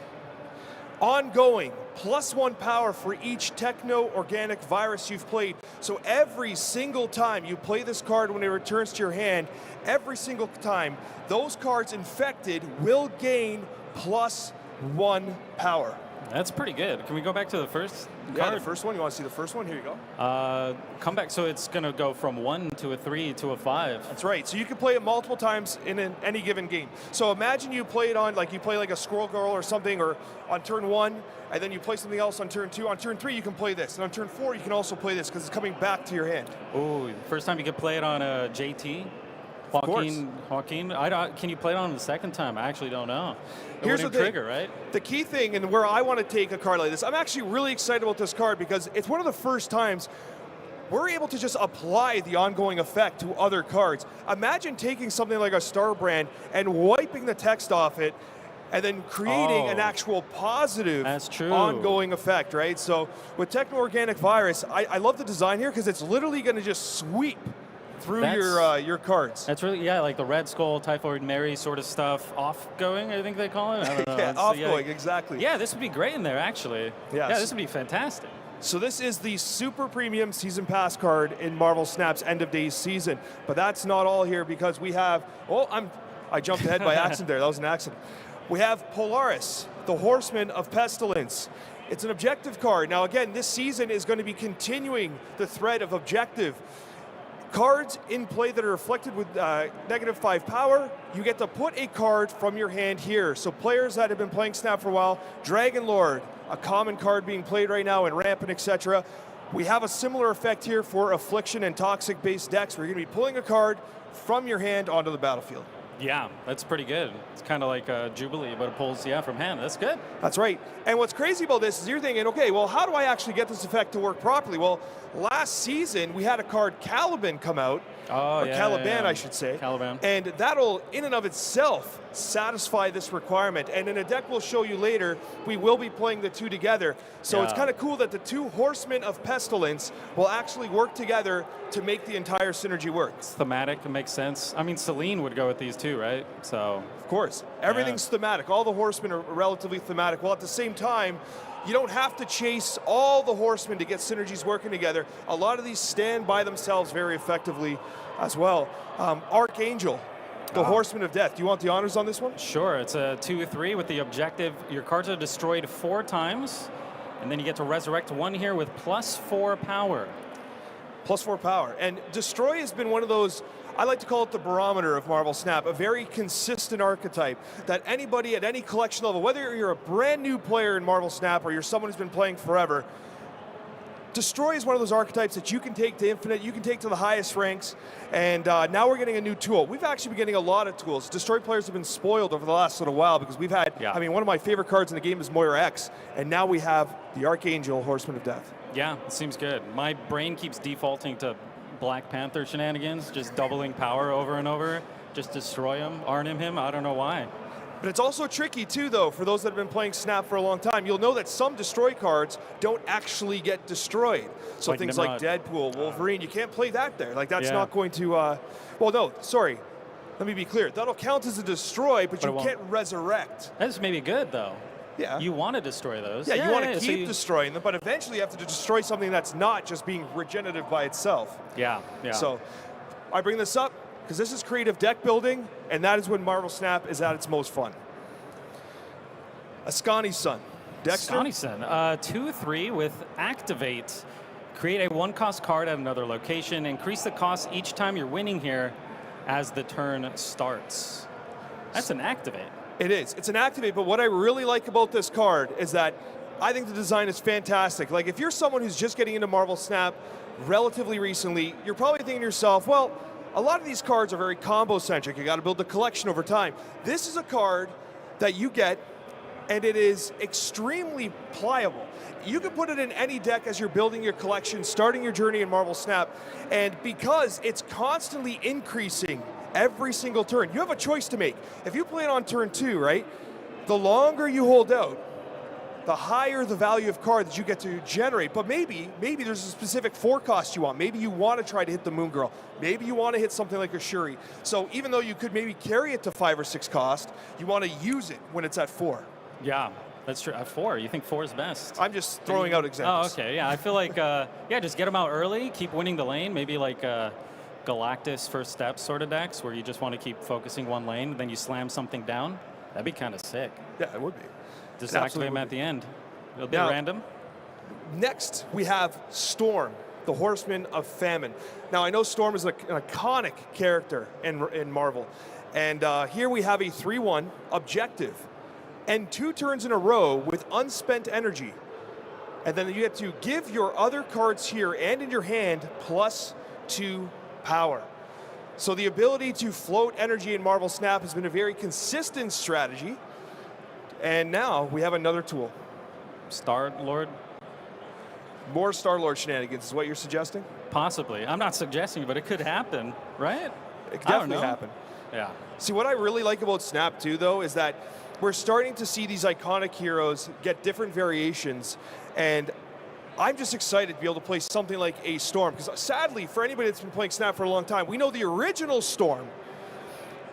ongoing, +1 power for each techno-organic virus you've played. So every single time you play this card when it returns to your hand, every single time, those cards infected will gain +1 power. That's pretty good. Can we go back to the first Yeah, card? the first one. You want to see the first one? Here you go. Come back. So it's going to go from 1 to a 3 to a 5. That's right. So you can play it multiple times in any given game. So imagine you play it on, like you play like a Squirrel Girl or something, or on turn 1, and then you play something else on turn 2. On turn 3, you can play this. And on turn 4, you can also play this because it's coming back to your hand. Oh, first time you could play it on a JT? Joaquin, can you play it on the second time? I actually don't know. Here's the thing. Trigger, right? The key thing, and where I want to take a card like this, I'm actually really excited about this card because it's one of the first times we're able to just apply the ongoing effect to other cards. Imagine taking something like a Star Brand and wiping the text off it and then creating an actual positive ongoing effect, right? So with Techno-Organic Virus, I love the design here because it's literally going to just sweep through your cards. That's really, like the Red Skull, Typhoid Mary sort of stuff, off-going, I think they call it. I don't know. Yeah, off-going, exactly. Yeah, this would be great in there, actually. Yes. Yeah, this would be fantastic. So this is the super premium season pass card in Marvel Snap's end of days season. But that's not all here because we have, I jumped ahead by accident there. That was an accident. We have Polaris, the Horseman of Pestilence. It's an objective card. Now again, this season is going to be continuing the thread of objective. Cards in play that are reflected with -5 power, you get to put a card from your hand here. So players that have been playing Snap for a while, Dragon Lord, a common card being played right now in Rampant, etc. We have a similar effect here for Affliction and Toxic-based decks, where you're going to be pulling a card from your hand onto the battlefield. Yeah, that's pretty good. It's kind of like a Jubilee, but it pulls, from hand. That's good. That's right. And what's crazy about this is you're thinking, okay, well, how do I actually get this effect to work properly? Well, last season, we had a card, Caliban, come out. Caliban, I should say. Caliban. And that'll, in and of itself, satisfy this requirement. And in a deck we'll show you later, we will be playing the two together. So it's kind of cool that the two Horsemen of Pestilence will actually work together to make the entire synergy work. It's thematic. It makes sense. I mean, Celine would go with these two, right? So of course. Everything's thematic. All the Horsemen are relatively thematic. Well, at the same time, you don't have to chase all the Horsemen to get synergies working together. A lot of these stand by themselves very effectively as well. Archangel, the Horseman of Death. Do you want the honors on this one? Sure. It's a 2/3 with the objective. Your cards are destroyed 4 times, and then you get to resurrect 1 here with +4 power. +4 power. And Destroy has been one of those, I like to call it the barometer of Marvel Snap, a very consistent archetype that anybody at any collection level, whether you're a brand new player in Marvel Snap or you're someone who's been playing forever, Destroy is one of those archetypes that you can take to infinite, you can take to the highest ranks, and now we're getting a new tool. We've actually been getting a lot of tools. Destroy players have been spoiled over the last little while because we've had, I mean, one of my favorite cards in the game is Moira X, and now we have the Archangel, Horseman of Death. Yeah, it seems good. My brain keeps defaulting to Black Panther shenanigans, just doubling power over and over, just destroy him, Arnim him, I don't know why. But it's also tricky too, though, for those that have been playing Snap for a long time. You'll know that some Destroy cards don't actually get destroyed. So like things like Deadpool, Wolverine, you can't play that there. Like that's not going to, well, no, sorry. Let me be clear. That'll count as a Destroy, but you can't resurrect. That's maybe good, though. Yeah. You want to destroy those. Yeah, you want to keep destroying them, but eventually you have to destroy something that's not just being regenerative by itself. Yeah. So I bring this up because this is creative deck building, and that is when Marvel Snap is at its most fun. Ascani's Son. Dexter? Ascani's Son. 2/3 with Activate. Create a 1-cost card at another location. Increase the cost each time you're winning here as the turn starts. That's an Activate. It is. It's an Activate, but what I really like about this card is that I think the design is fantastic. Like, if you're someone who's just getting into Marvel Snap relatively recently, you're probably thinking to yourself, well, a lot of these cards are very combo-centric. You got to build the collection over time. This is a card that you get, and it is extremely pliable. You can put it in any deck as you're building your collection, starting your journey in Marvel Snap, and because it's constantly increasing every single turn, you have a choice to make. If you play it on turn 2, right, the longer you hold out, the higher the value of card that you get to generate. But maybe there's a specific 4 cost you want. Maybe you want to try to hit the Moon Girl. Maybe you want to hit something like a Shuri. So even though you could maybe carry it to 5 or 6 cost, you want to use it when it's at 4. Yeah. That's true. 4. You think 4 is best? I'm just throwing out examples. Oh, okay. Yeah, I feel like, yeah, just get them out early, keep winning the lane, maybe like Galactus First Steps sort of decks where you just want to keep focusing one lane, then you slam something down. That'd be kind of sick. Yeah, it would be. Just It activate absolutely them would at be. the end. It'll be Now- random. Next, we have Storm, the Horseman of Famine. Now, I know Storm is an iconic character in Marvel. And here we have a 3-1 objective. And 2 turns in a row with unspent energy. And then you get to give your other cards here and in your hand +2 power. So the ability to float energy in Marvel Snap has been a very consistent strategy. And now we have another tool. Star-Lord? More Star-Lord shenanigans is what you're suggesting? Possibly. I'm not suggesting, but it could happen, right? It could I don't definitely know. happen. Yeah. See, what I really like about Snap too, though, is that we're starting to see these iconic heroes get different variations, and I'm just excited to be able to play something like a Storm, because sadly, for anybody that's been playing Snap for a long time, we know the original Storm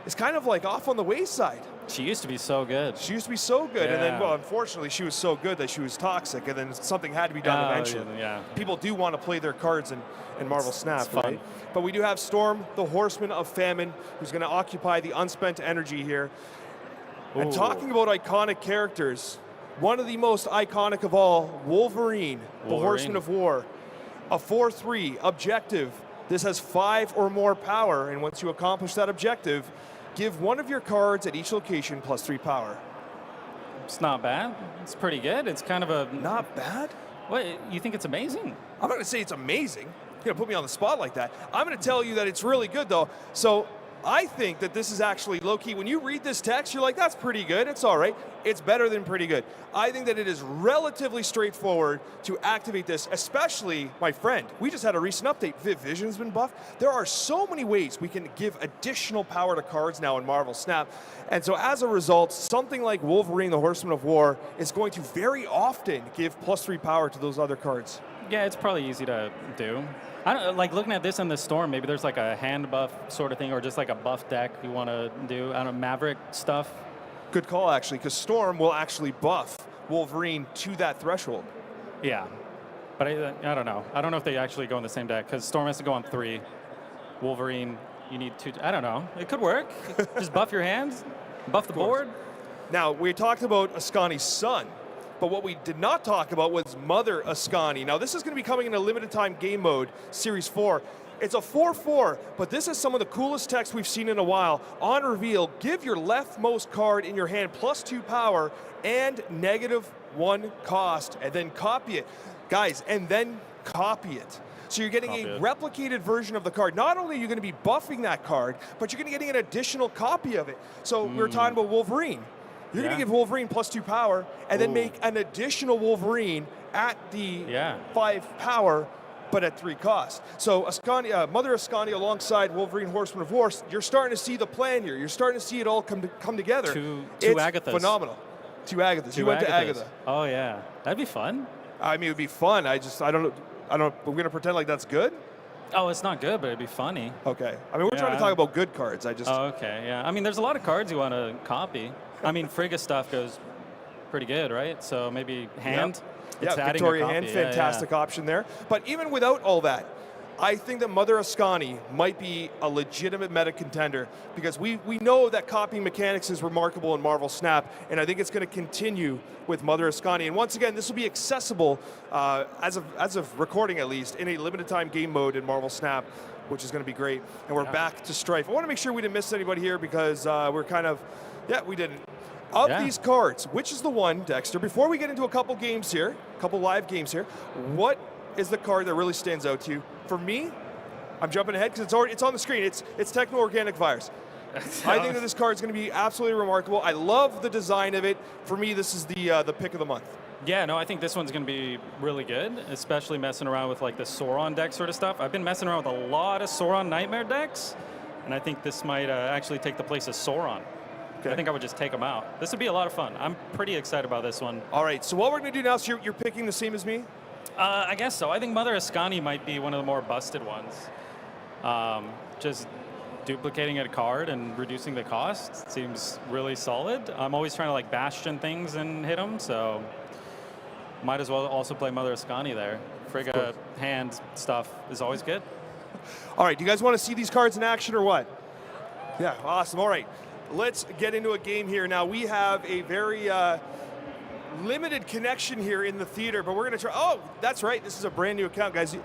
is kind of like off on the wayside. She used to be so good. She used to be so good, and then, Yeah. well, unfortunately, she was so good that she was toxic, and then something had to be done Oh, eventually. yeah. People do want to play their cards in Marvel Snap, it's fun. right? But we do have Storm, the Horseman of Famine, who's going to occupy the unspent energy here. And Ooh. talking about iconic characters, one of the most iconic of all, Wolverine, the Horseman of War. A 4/3 objective. This has 5 or more power, and once you accomplish that objective, give one of your cards at each location +3 power. It's not bad. It's pretty good. It's kind of a... Not bad? What, you think it's amazing? I'm not going to say it's amazing. You're going to put me on the spot like that. I'm going to tell you that it's really good, though. So I think that this is actually low-key. When you read this text, you're like, that's pretty good. It's all right. It's better than pretty good. I think that it is relatively straightforward to activate this, especially, my friend, we just had a recent update. Vision's been buffed. There are so many ways we can give additional power to cards now in Marvel Snap. And so as a result, something like Wolverine, the Horseman of War, is going to very often give +3 power to those other cards. Yeah, it's probably easy to do. I don't like looking at this in the Storm. Maybe there's like a hand buff sort of thing, or just like a buff deck you want to do. I don't know, Maverick stuff. Good call, actually, because Storm will actually buff Wolverine to that threshold. Yeah, but I don't know. I don't know if they actually go in the same deck because Storm has to go on 3. Wolverine, you need 2. I don't know. It could work. Just buff your hands, buff the board. Now, we talked about Ascani's son, but what we did not talk about was Mother Ascani. Now, this is going to be coming in a limited time game mode, Series 4. It's a 4/4, but this is some of the coolest text we've seen in a while. On reveal, give your leftmost card in your hand +2 power and -1 cost, and then copy it. Guys, and then copy it. So you're getting a replicated version of the card. Not only are you going to be buffing that card, but you're going to be getting an additional copy of it. So we were talking about Wolverine. You're going to give Wolverine +2 power, and then make an additional Wolverine at the 5 power, but at 3 cost. So Ascani, Mother Ascani alongside Wolverine, Horseman of War, you're starting to see the plan here. You're starting to see it all come together. Two it's Agathas. Phenomenal. 2 Agathas. You went to Agatha. Oh yeah, that'd be fun. I mean, it would be fun. I don't. We're going to pretend like that's good? Oh, it's not good, but it'd be funny. Okay. I mean, we're trying to talk about good cards. Oh, okay, yeah. I mean, there's a lot of cards you want to copy. I mean, Frigga stuff goes pretty good, right? So maybe hand. Yeah, It's adding a Victoria copy. Hand, Yeah, fantastic option there. But even without all that, I think that Mother Ascani might be a legitimate meta contender because we know that copying mechanics is remarkable in Marvel Snap, and I think it's going to continue with Mother Ascani. And once again, this will be accessible, as of recording at least, in a limited time game mode in Marvel Snap, which is going to be great. And we're back to Strife. I want to make sure we didn't miss anybody here because we're kind of, we didn't. Of these cards, which is the one, Dexter, before we get into a couple games here, a couple live games here, what is the card that really stands out to you? For me, I'm jumping ahead because it's on the screen. It's Techno-Organic Virus. I think that this card is going to be absolutely remarkable. I love the design of it. For me, this is the pick of the month. Yeah, no, I think this one's going to be really good, especially messing around with like the Sauron deck sort of stuff. I've been messing around with a lot of Sauron Nightmare decks, and I think this might actually take the place of Sauron. I think I would just take them out. This would be a lot of fun. I'm pretty excited about this one. All right, so what we're going to do now, so you're picking the same as me? I guess so. I think Mother Ascani might be one of the more busted ones. Just duplicating a card and reducing the cost seems really solid. I'm always trying to like bastion things and hit them, so might as well also play Mother Ascani there. Frigga hand stuff is always good. All right, do you guys want to see these cards in action or what? Yeah, awesome. All right, let's get into a game here. Now, we have a very limited connection here in the theater, but we're going to try. Oh, that's right. This is a brand new account, guys.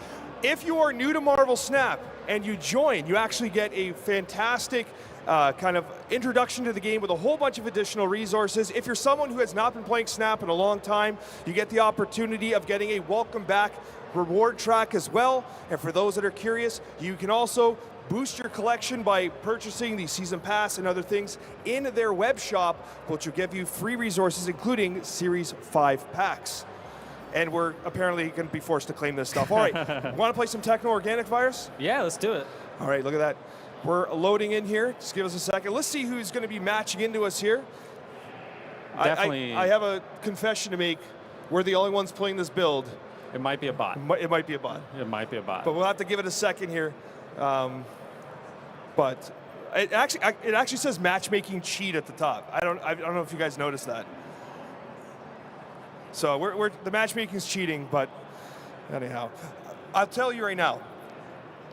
If you are new to Marvel Snap and you join, you actually get a fantastic kind of introduction to the game with a whole bunch of additional resources. If you're someone who has not been playing Snap in a long time, you get the opportunity of getting a welcome back reward track as well. And for those that are curious, you can also boost your collection by purchasing the season pass and other things in their web shop, which will give you free resources, including Series 5 packs. And we're apparently going to be forced to claim this stuff. All right, want to play some Techno Organic Virus? Yeah, let's do it. All right, look at that. We're loading in here. Just give us a second. Let's see who's going to be matching into us here. Definitely. I have a confession to make. We're the only ones playing this build. It might be a bot. It might be a bot. It might be a bot. But we'll have to give it a second here. But it actually says matchmaking cheat at the top. I don't know if you guys noticed that. So the matchmaking's cheating, but anyhow, I'll tell you right now.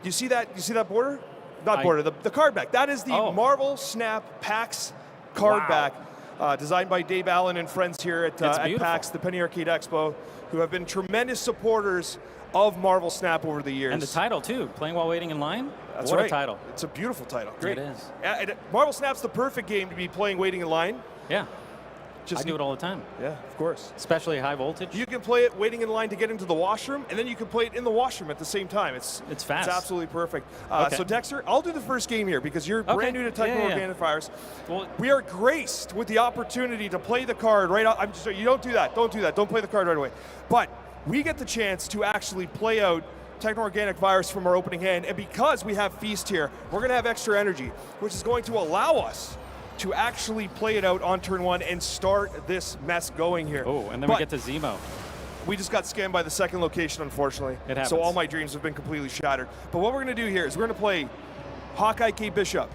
You see that? You see that border? Not border. The card back. That is the Marvel Snap PAX card back, designed by Dave Allen and friends here at PAX, the Penny Arcade Expo, who have been tremendous supporters of Marvel Snap over the years. And the title too, Playing While Waiting in Line. That's what right. a title. It's a beautiful title. Great. It is. Marvel Snap's the perfect game to be playing waiting in line. Yeah. I do it all the time. Yeah, of course. Especially high voltage. You can play it waiting in line to get into the washroom, and then you can play it in the washroom at the same time. It's fast. It's absolutely perfect. Okay. So Dexter, I'll do the first game here because you're brand new to Techno Organic Virus. Well, we are graced with the opportunity to play the card right out. You don't do that. Don't do that. Don't play the card right away. But we get the chance to actually play out Techno Organic Virus from our opening hand, and because we have Feast here, we're going to have extra energy, which is going to allow us to actually play it out on turn one and start this mess going here. Oh, and then we get to Zemo. We just got scammed by the second location, unfortunately. It happens. So all my dreams have been completely shattered. But what we're going to do here is we're going to play Hawkeye K. Bishop.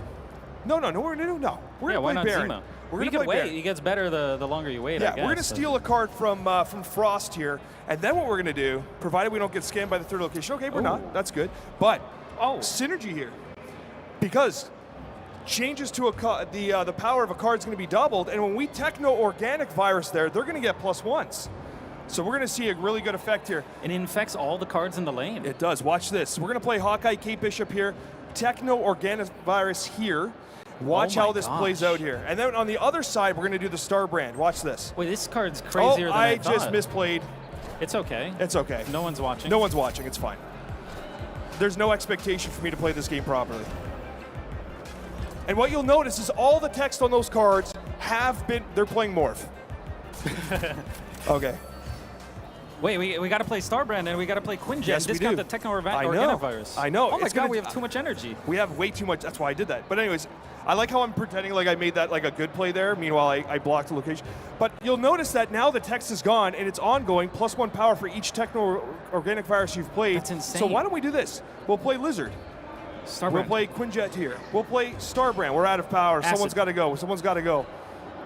No. We're going to play Baron. Zemo? We're We going to could play wait. Baron. It gets better the longer you wait, Yeah, I guess. we're going to steal a card from Frost here, and then what we're going to do, provided we don't get scammed by the third location, okay, we're not, that's good, but synergy here, because changes to the power of a card is going to be doubled, and when we Techno Organic Virus there, they're going to get +1s. So we're going to see a really good effect here. And it infects all the cards in the lane. It does. Watch this. We're going to play Hawkeye K. Bishop here, Techno Organic Virus here. Watch how this plays out here. And then on the other side, we're going to do the Star Brand. Watch this. Wait, this card's crazier than I thought. I just misplayed. It's okay. It's okay. No one's watching. No one's watching. It's fine. There's no expectation for me to play this game properly. And what you'll notice is all the text on those cards they're playing Morph. Okay. Wait, we got to play Starbrand and we got to play Quinjet. Yes, we Discount do. the Techno Organic Virus. I know. Oh my God, we have too much energy. We have way too much. That's why I did that. But anyways, I like how I'm pretending like I made that like a good play there. Meanwhile, I blocked the location. But you'll notice that now the text is gone and it's ongoing, +1 power for each Techno Organic Virus you've played. That's insane. So why don't we do this? We'll play Lizard. Starbrand. We'll play Quinjet here. We'll play Starbrand. We're out of power. Acid. Someone's got to go. Someone's got to go.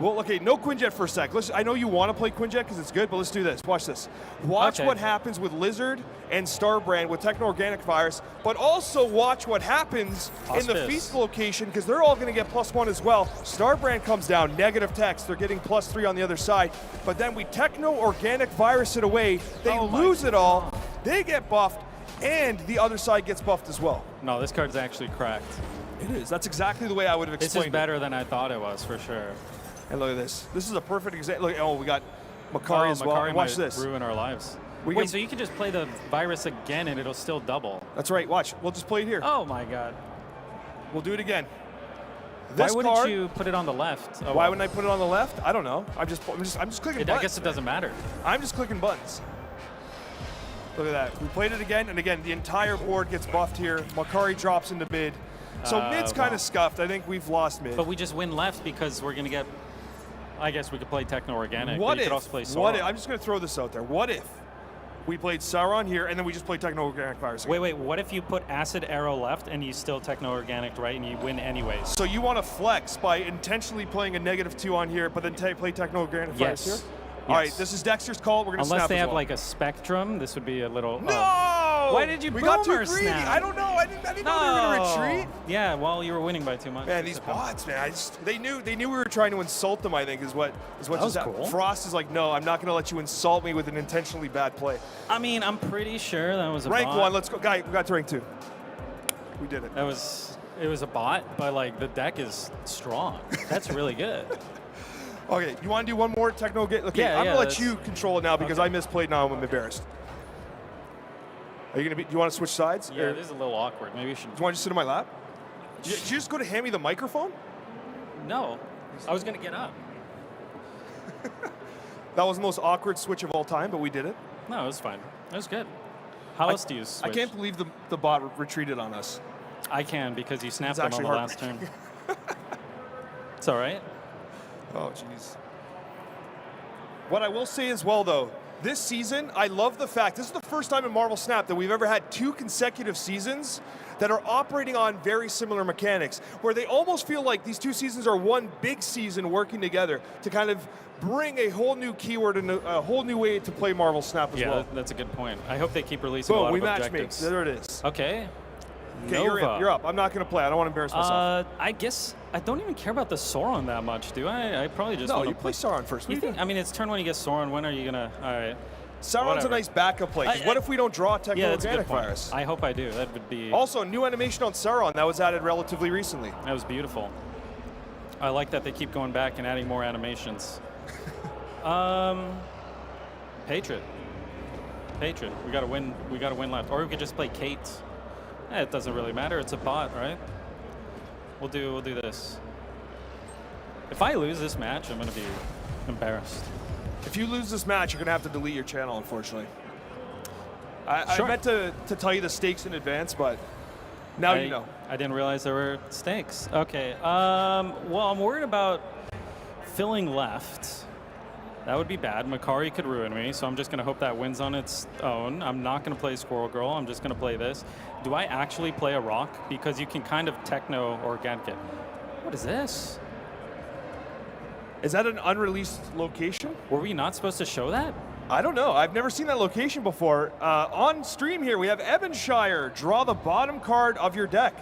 Well, okay, no Quinjet for a sec. I know you want to play Quinjet because it's good, but let's do this. Watch this. Watch what happens with Lizard and Starbrand with Techno Organic Virus, but also watch what happens in the Feast location because they're all going to get +1 as well. Starbrand comes down, negative text. They're getting +3 on the other side. But then we Techno Organic Virus it away. They lose it all. They get buffed, and the other side gets buffed as well. No, this card's actually cracked. It is. That's exactly the way I would have explained it. This is better than I thought it was, for sure. And look at this. This is a perfect example. Look, we got Makari as well. Makari Watch might this. ruin our lives. Wait, so you can just play the virus again and it'll still double. That's right. Watch. We'll just play it here. Oh my God. We'll do it again. Why wouldn't you put it on the left? Oh, why wouldn't I put it on the left? I don't know. I'm just clicking buttons. I guess it doesn't matter. I'm just clicking buttons. Look at that. We played it again, and again, the entire board gets buffed here. Makari drops into mid. So mid's kind of scuffed. I think we've lost mid. But we just win left because we're going to get... I guess we could play Techno Organic. What but you if? could also play What if? Sauron. I'm just going to throw this out there. What if We played Sauron here, and then we just played Techno-Organic Virus. Wait, what if you put Acid Arrow left and you still Techno-Organic right and you win anyways? So you want to flex by intentionally playing a -2 on here, but then play Techno-Organic Virus here? All right, this is Dexter's call. We're going to snap Unless they as have well. like a Spectrum, this would be a little... No! Why did you We got too boomer greedy. snap? I don't know. I didn't know they were going to retreat. Yeah, well, you were winning by too much. Man, these bots, man. They knew we were trying to insult them, I think, is what That just was happened. cool. Frost is like, no, I'm not going to let you insult me with an intentionally bad play. I mean, I'm pretty sure that was a Rank bot. 1, let's go. Guy, we got to rank 2. We did it. It was a bot, but like the deck is strong. That's really good. Okay, you want to do one more techno game? Okay, Yeah, I'm yeah, gonna let that's- you control it now because I misplayed. Now I'm embarrassed. Are you gonna be? Do you want to switch sides? Yeah, Or- this is a little awkward. Maybe you should. Do you want to just sit in my lap? Did you just go to hand me the microphone? No, I was gonna get up. That was the most awkward switch of all time, but we did it. No, it was fine. It was good. How else do you I switch? can't believe the bot retreated on us. I can because you snapped It's them on the actually last turn. It's all right. Oh, jeez. What I will say as well, though, this season, I love the fact, this is the first time in Marvel Snap that we've ever had 2 consecutive seasons that are operating on very similar mechanics, where they almost feel like these 2 seasons are one big season working together to kind of bring a whole new keyword and a whole new way to play Marvel Snap as Yeah, well. that's a good point. I hope they keep releasing a Boom, lot we of match objectives. make. There it is. Okay. Okay, you're up. I'm not going to play. I don't want to embarrass myself. I guess I don't even care about the Sauron that much, do I? I probably just No, want you to play Sauron first. You What do you think? I mean, it's turn 1, you get Sauron. When are you gonna? All right. Sauron's Whatever. a nice backup play. 'Cause what if we don't draw Yeah, that's a good Techno-Organic point. Virus? I hope I do. That would be. Also, new animation on Sauron that was added relatively recently. That was beautiful. I like that they keep going back and adding more animations. Patriot. We gotta win. We gotta win left, or we could just play Kate. It doesn't really matter. It's a bot, right? We'll do this. If I lose this match, I'm gonna be embarrassed. If you lose this match, you're going to have to delete your channel, unfortunately. I Sure. meant to tell you the stakes in advance, but now you know. I didn't realize there were stakes. Okay. Well, I'm worried about filling left. That would be bad. Makari could ruin me, so I'm just going to hope that wins on its own. I'm not going to play Squirrel Girl. I'm just going to play this. Do I actually play a rock? Because you can kind of Techno-Organic it. What is this? Is that an unreleased location? Were we not supposed to show that? I don't know. I've never seen that location before. On stream here, we have Evanshire. Draw the bottom card of your deck.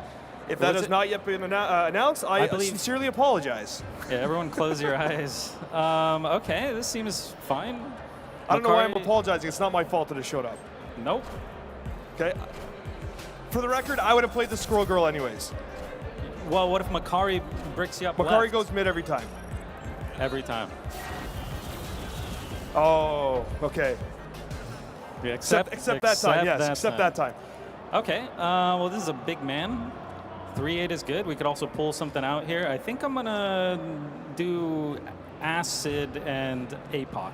If that has not yet been announced, I sincerely apologize. Yeah, everyone close your eyes. Okay, this seems fine. I don't know why I'm Makari- apologizing. It's not my fault that it showed up. Nope. Okay. For the record, I would have played the Squirrel Girl anyways. Well, what if Makari bricks you up Makari left? goes mid every time. Every time. Oh, okay. Yeah, Except that time, yes. Except that time. Okay, well, this is a big man. 3-8 is good. We could also pull something out here. I think I'm going to do Acid and APOC.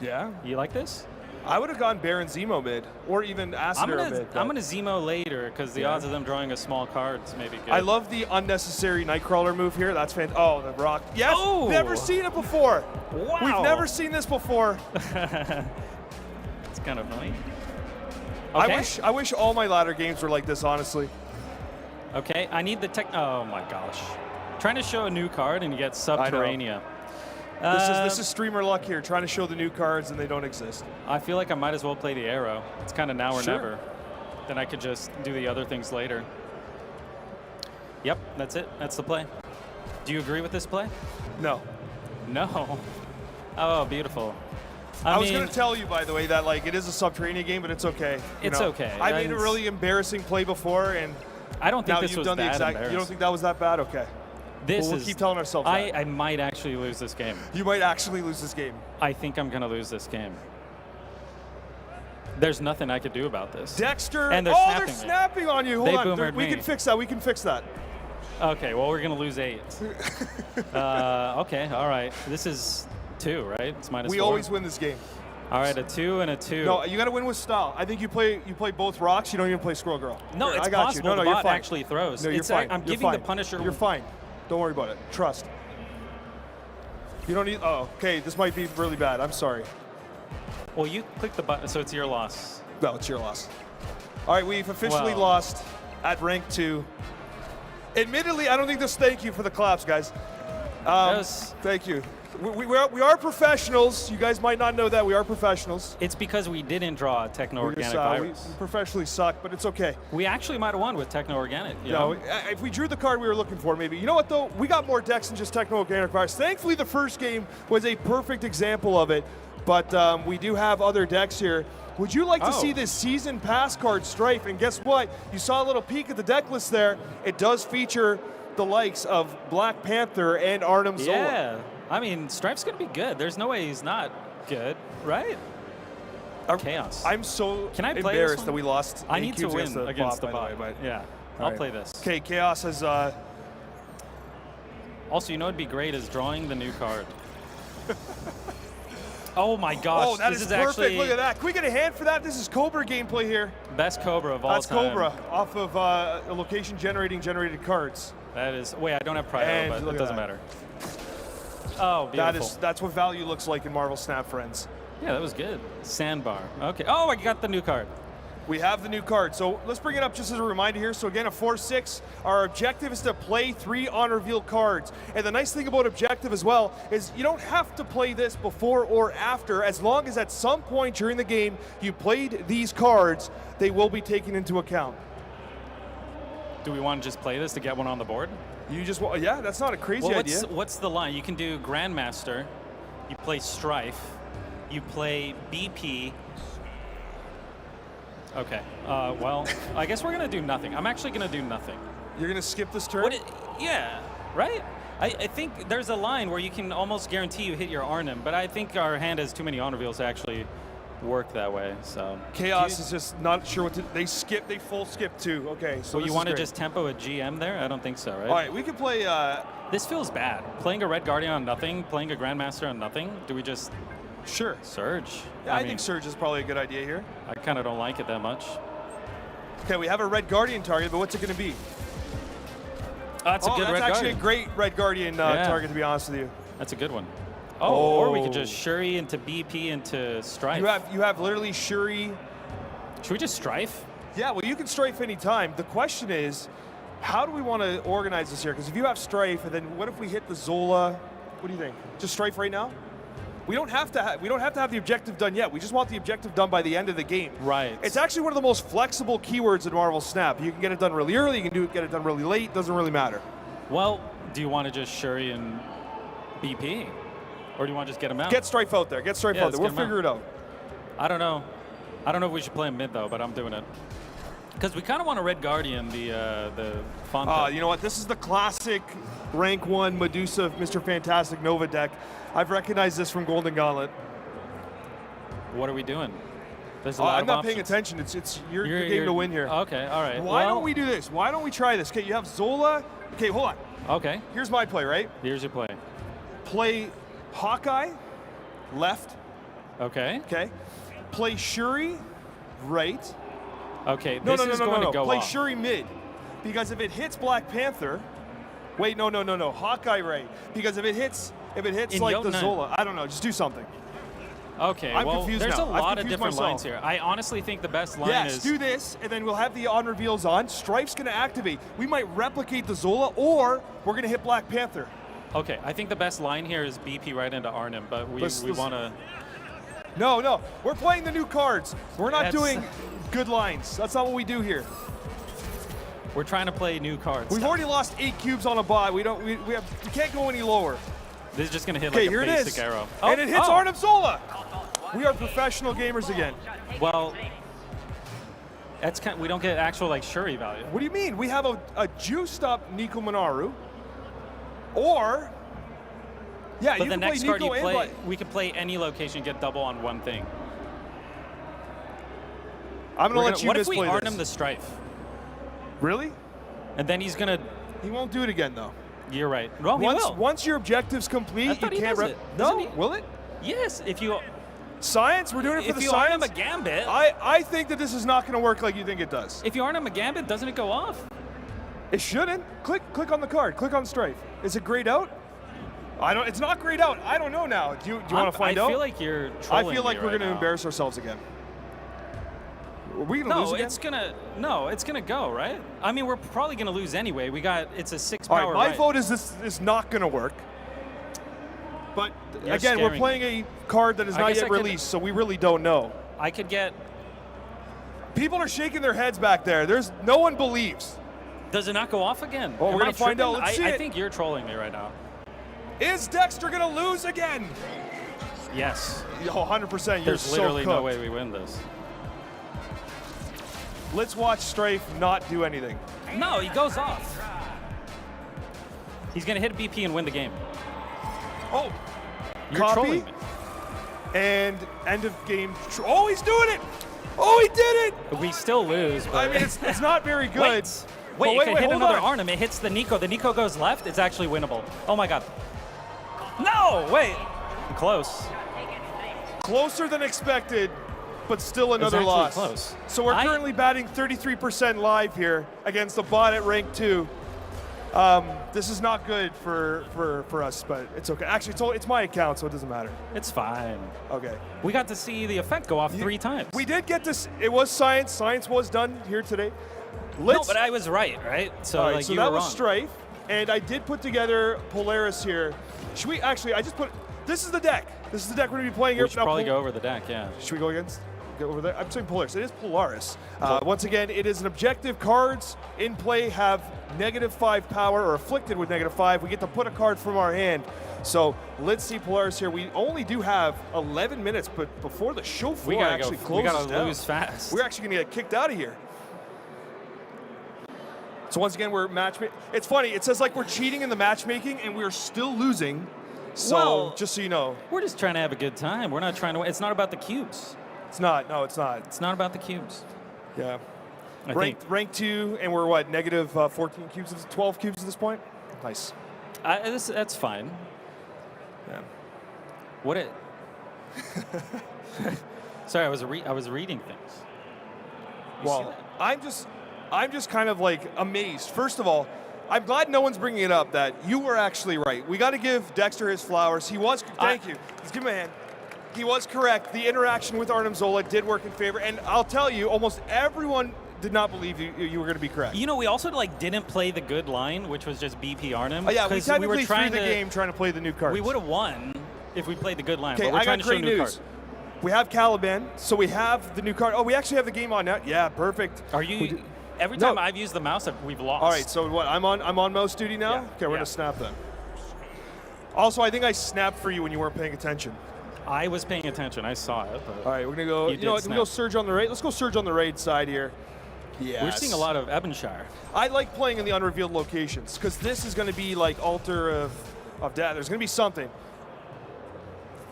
Yeah? You like this? I would have gone Baron Zemo mid, or even Acid Arrow mid. I'm gonna Zemo later because the Yeah. odds of them drawing a small card is maybe good. I love the unnecessary Nightcrawler move here. That's fantastic. Oh, the rock. Yes, Oh! never seen it before. Wow. We've never seen this before. It's kind of annoying. I wish all my ladder games were like this, honestly. Okay, I need the tech. Oh my gosh. Trying to show a new card and you get Subterranea. This is streamer luck here, trying to show the new cards and they don't exist. I feel like I might as well play the arrow. It's kind of now or Sure. never. Then I could just do the other things later. Yep, that's it. That's the play. Do you agree with this play? No. No. Oh, beautiful. I was mean, going to tell you, by the way, that like it is a Subterranean game, but it's okay. It's okay. I made a really embarrassing play before, and I don't think now this you've was done the that exact. You don't embarrassing. think that was that bad? Okay. We'll keep telling ourselves that. I might actually lose this game. You might actually lose this game. I think I'm going to lose this game. There's nothing I could do about this. Dexter. And they're they're snapping me. snapping on you. Hold They on. boomered We me. can fix that. We can fix that. Okay, well, we're going to lose 8. Okay, all right. This is 2, right? It's -4. We always win this game. All right, a 2 and a 2. No, you got to win with style. I think you play both rocks. You don't even play Squirrel Girl. No, Here, it's I got possible you. No, the you're bot fine. actually throws. No, you're It's fine. I'm You're giving the fine. Punisher. You're fine. Don't worry about it. Trust. You don't need. Oh, okay. This might be really bad. I'm sorry. Well, you click the button, so it's your loss. No, it's your loss. All right, we've officially Well. lost at rank 2. Admittedly, I don't think this. Thank you for the claps, guys. Yes. Thank you. We are professionals. You guys might not know that we are professionals. It's because we didn't draw a techno-organic virus. We professionally suck, but it's okay. We actually might have won with techno-organic. You No, know? if we drew the card we were looking for, maybe. You know what, though? We got more decks than just techno-organic virus. Thankfully, the first game was a perfect example of it, but we do have other decks here. Would you like to see this season pass card, Strife? And guess what? You saw a little peek at the deck list there. It does feature the likes of Black Panther and Arnim Zola. Yeah. I mean, Strife's going to be good. There's no way he's not good, right? Chaos. I'm so Can I play embarrassed this that we lost. I need to win against the bot, bot. by the way, Yeah, All I'll right. play this. Okay, Chaos has... Also, you know what'd be great is drawing the new card. Oh my gosh. Oh, that this is is perfect. actually Look at that. Can we get a hand for that? This is Cobra gameplay here. best Cobra of all That's time. Cobra off of a location generated cards. That is. Wait, I don't have Prio, And but look it at doesn't that. matter. Oh, beautiful. That's what value looks like in Marvel Snap, friends. Yeah, that was good. Sandbar. Okay. Oh, I got the new card. We have the new card. So let's bring it up just as a reminder here. So again, a 4-6. Our objective is to play 3 on-reveal cards. And the nice thing about objective as well is you don't have to play this before or after. As long as at some point during the game you played these cards, they will be taken into account. Do we want to just play this to get one on the board? You just, yeah, that's not a crazy Well, idea. what's the line? You can do Grandmaster, you play Strife, you play BP. Okay, well, I guess we're going to do nothing. I'm actually going to do nothing. You're going to skip this turn? Yeah, right? I think there's a line where you can almost guarantee you hit your Arnim, but I think our hand has too many on reveals to actually work that way, so. Chaos is just not sure what to, they full skip too. Okay, so you this want is to great. just tempo a GM there? I don't think so, right? All right, we can play, this feels bad. Playing a Red Guardian on nothing, playing a Grandmaster on nothing. Do we just Sure. Surge? Yeah, I think Surge is probably a good idea here. I kind of don't like it that much. Okay, we have a Red Guardian target, but what's it going to be? That's a good that's Red actually Guardian. a great Red Guardian target, to be honest with you. That's a good one. Oh, or we could just Shuri into BP into Strife. You have literally Shuri. Should we just Strife? Yeah, well, you can Strife anytime. The question is, how do we want to organize this here? Because if you have Strife, and then what if we hit the Zola? What do you think? Just Strife right now? We don't have to have the objective done yet. We just want the objective done by the end of the game. Right. It's actually one of the most flexible keywords in Marvel Snap. You can get it done really early. You can get it done really late. Doesn't really matter. Well, do you want to just Shuri and BP, or do you want to just get him out? Get Strife out there. Get Strife out there. We'll figure it out. I don't know. I don't know if we should play him mid though, but I'm doing it. Because we kind of want a Red Guardian, the font. You know what? This is the classic rank 1 Medusa Mr. Fantastic Nova deck. I've recognized this from Golden Gauntlet. What are we doing? There's a lot I'm of not options. paying attention. It's your game to win here. Okay, all right. Why don't we do this? Why don't we try this? Okay, you have Zola. Okay, hold on. Okay. Here's my play, right? Here's your play. Play Hawkeye, left. Okay. Okay. Play Shuri, right. Okay, No, this is going to go Play off. Shuri mid. Because if it hits Black Panther, wait, no. Hawkeye right. Because if it hits In like the Jotun. Zola, I don't know, just do something. Okay, I'm well, confused there's now. a I've lot of confused different myself. lines here. I honestly think the best line Yes, is... do this, and then we'll have the on reveals on. Strife's going to activate. We might replicate the Zola, or we're going to hit Black Panther. Okay, I think the best line here is BP right into Arnim, but we want to... No, we're playing the new cards. We're not That's- doing good lines. That's not what we do here. We're trying to play new cards. We've already lost 8 cubes on a bot. We can't go any lower. This is just going to hit Okay, like here a it basic is. arrow. And it hits Arnim Zola. We are professional gamers again. Well, that's kind we don't get actual like Shuri value. What do you mean? We have a juiced up Nico Minaru, or yeah, But you the can next play card Nico you play, and we could play any location, get double on one thing. I'm gonna let you What if we misplay Arnim this. the Strife? Really? And then he's gonna. He won't do it again though. You're right. Well, he will. Once your objective's complete, I you thought he can't does it. Doesn't No, he? will it? Yes, if you. Science? We're doing it for If the you science? Arnim a Gambit. I think that this is not going to work like you think it does. If you Arnim a Gambit, doesn't it go off? It shouldn't. Click on the card. Click on Strife. Is it grayed out? It's not grayed out. I don't know now. Do you want to find out? I feel like you're trolling I feel like me we're right going to now. embarrass ourselves again. Are we going to lose again? It's gonna go, right? I mean, we're probably gonna lose anyway. It's a 6 All power. right, my vote is this is not going to work. But You're again, we're scaring playing a card that is not yet released, so we really don't know. I could get. People are shaking their heads back there. No one believes. Does it not go off again? Oh, we're Am I going to find out. tripping? Let's see I it. think you're trolling me right now. Is Dexter going to lose again? Yes. Oh, 100%. You're There's so literally no cooked. way we win this. Let's watch Strafe not do anything. No, he goes off. He's gonna hit a BP and win the game. Oh, You're copy. trolling me. And end of game. Oh, he's doing it. Oh, he did it. We still lose. But I mean, it's not very good. Wait, it could hit hold another on. Arnhem. It hits the Nico. The Nico goes left. It's actually winnable. Oh my god. No, wait. Close. Closer than expected, but still It was another actually loss. close. So we're currently batting 33% live here against the bot at rank 2. This is not good for us, but it's okay. Actually, it's my account, so it doesn't matter. It's fine. Okay. We got to see the effect go off 3 times. We did get this. It was science. Science was done here today. No, but I was right, right? So, All right, like, so you that were was wrong. Strife, and I did put together Polaris here. Should we actually? I just put. This is the deck. This is the deck we're gonna be playing here. We should probably go over the deck, yeah. Should we go against? Go over there. I'm saying Polaris. It is Polaris. Once again, it is an objective. Cards in play have -5 power or afflicted with -5. We get to put a card from our hand. So let's see Polaris here. We only do have 11 minutes, but before the show floor actually closes We gotta down, lose fast. we're actually gonna get kicked out of here. So once again, we're matchmaking. It's funny. It says like we're cheating in the matchmaking, and we're still losing. So Well, just so you know, We're just trying to have a good time. We're not trying to win. It's not about the cubes. it's not. No, it's not. It's not about the cubes. Yeah. I Rank 2, and we're what, -14 cubes, 12 cubes at this point? Nice. That's fine. Yeah. What it? Sorry, I was reading things. You see Well, that? I'm just kind of like amazed. First of all, I'm glad no one's bringing it up that you were actually right. We got to give Dexter his flowers. He was, thank you. Let's give him a hand. He was correct. The interaction with Arnhem Zola did work in favor, and I'll tell you, almost everyone did not believe you were going to be correct. You know, we also didn't play the good line, which was just BP Arnhem. Oh, yeah, we 'cause technically were threw trying the to, game trying to play the new cards. We would have won if we played the good line. Okay, but we're I trying got to show great new news. card. We have Caliban, so we have the new card. Oh, we actually have the game on now. Yeah, perfect. Are you? Every time I've used the mouse, we've lost. All right, so what? I'm on mouse duty now. Yeah, Okay, we're gonna snap then. Also, I think I snapped for you when you weren't paying attention. I was paying attention. I saw it. But All right, we're gonna go. You know what? We go Surge on the raid. Let's go Surge on the raid side here. Yeah. We're seeing a lot of Ebonshire. I like playing in the unrevealed locations because this is going to be like Altar of Death. There's going to be something.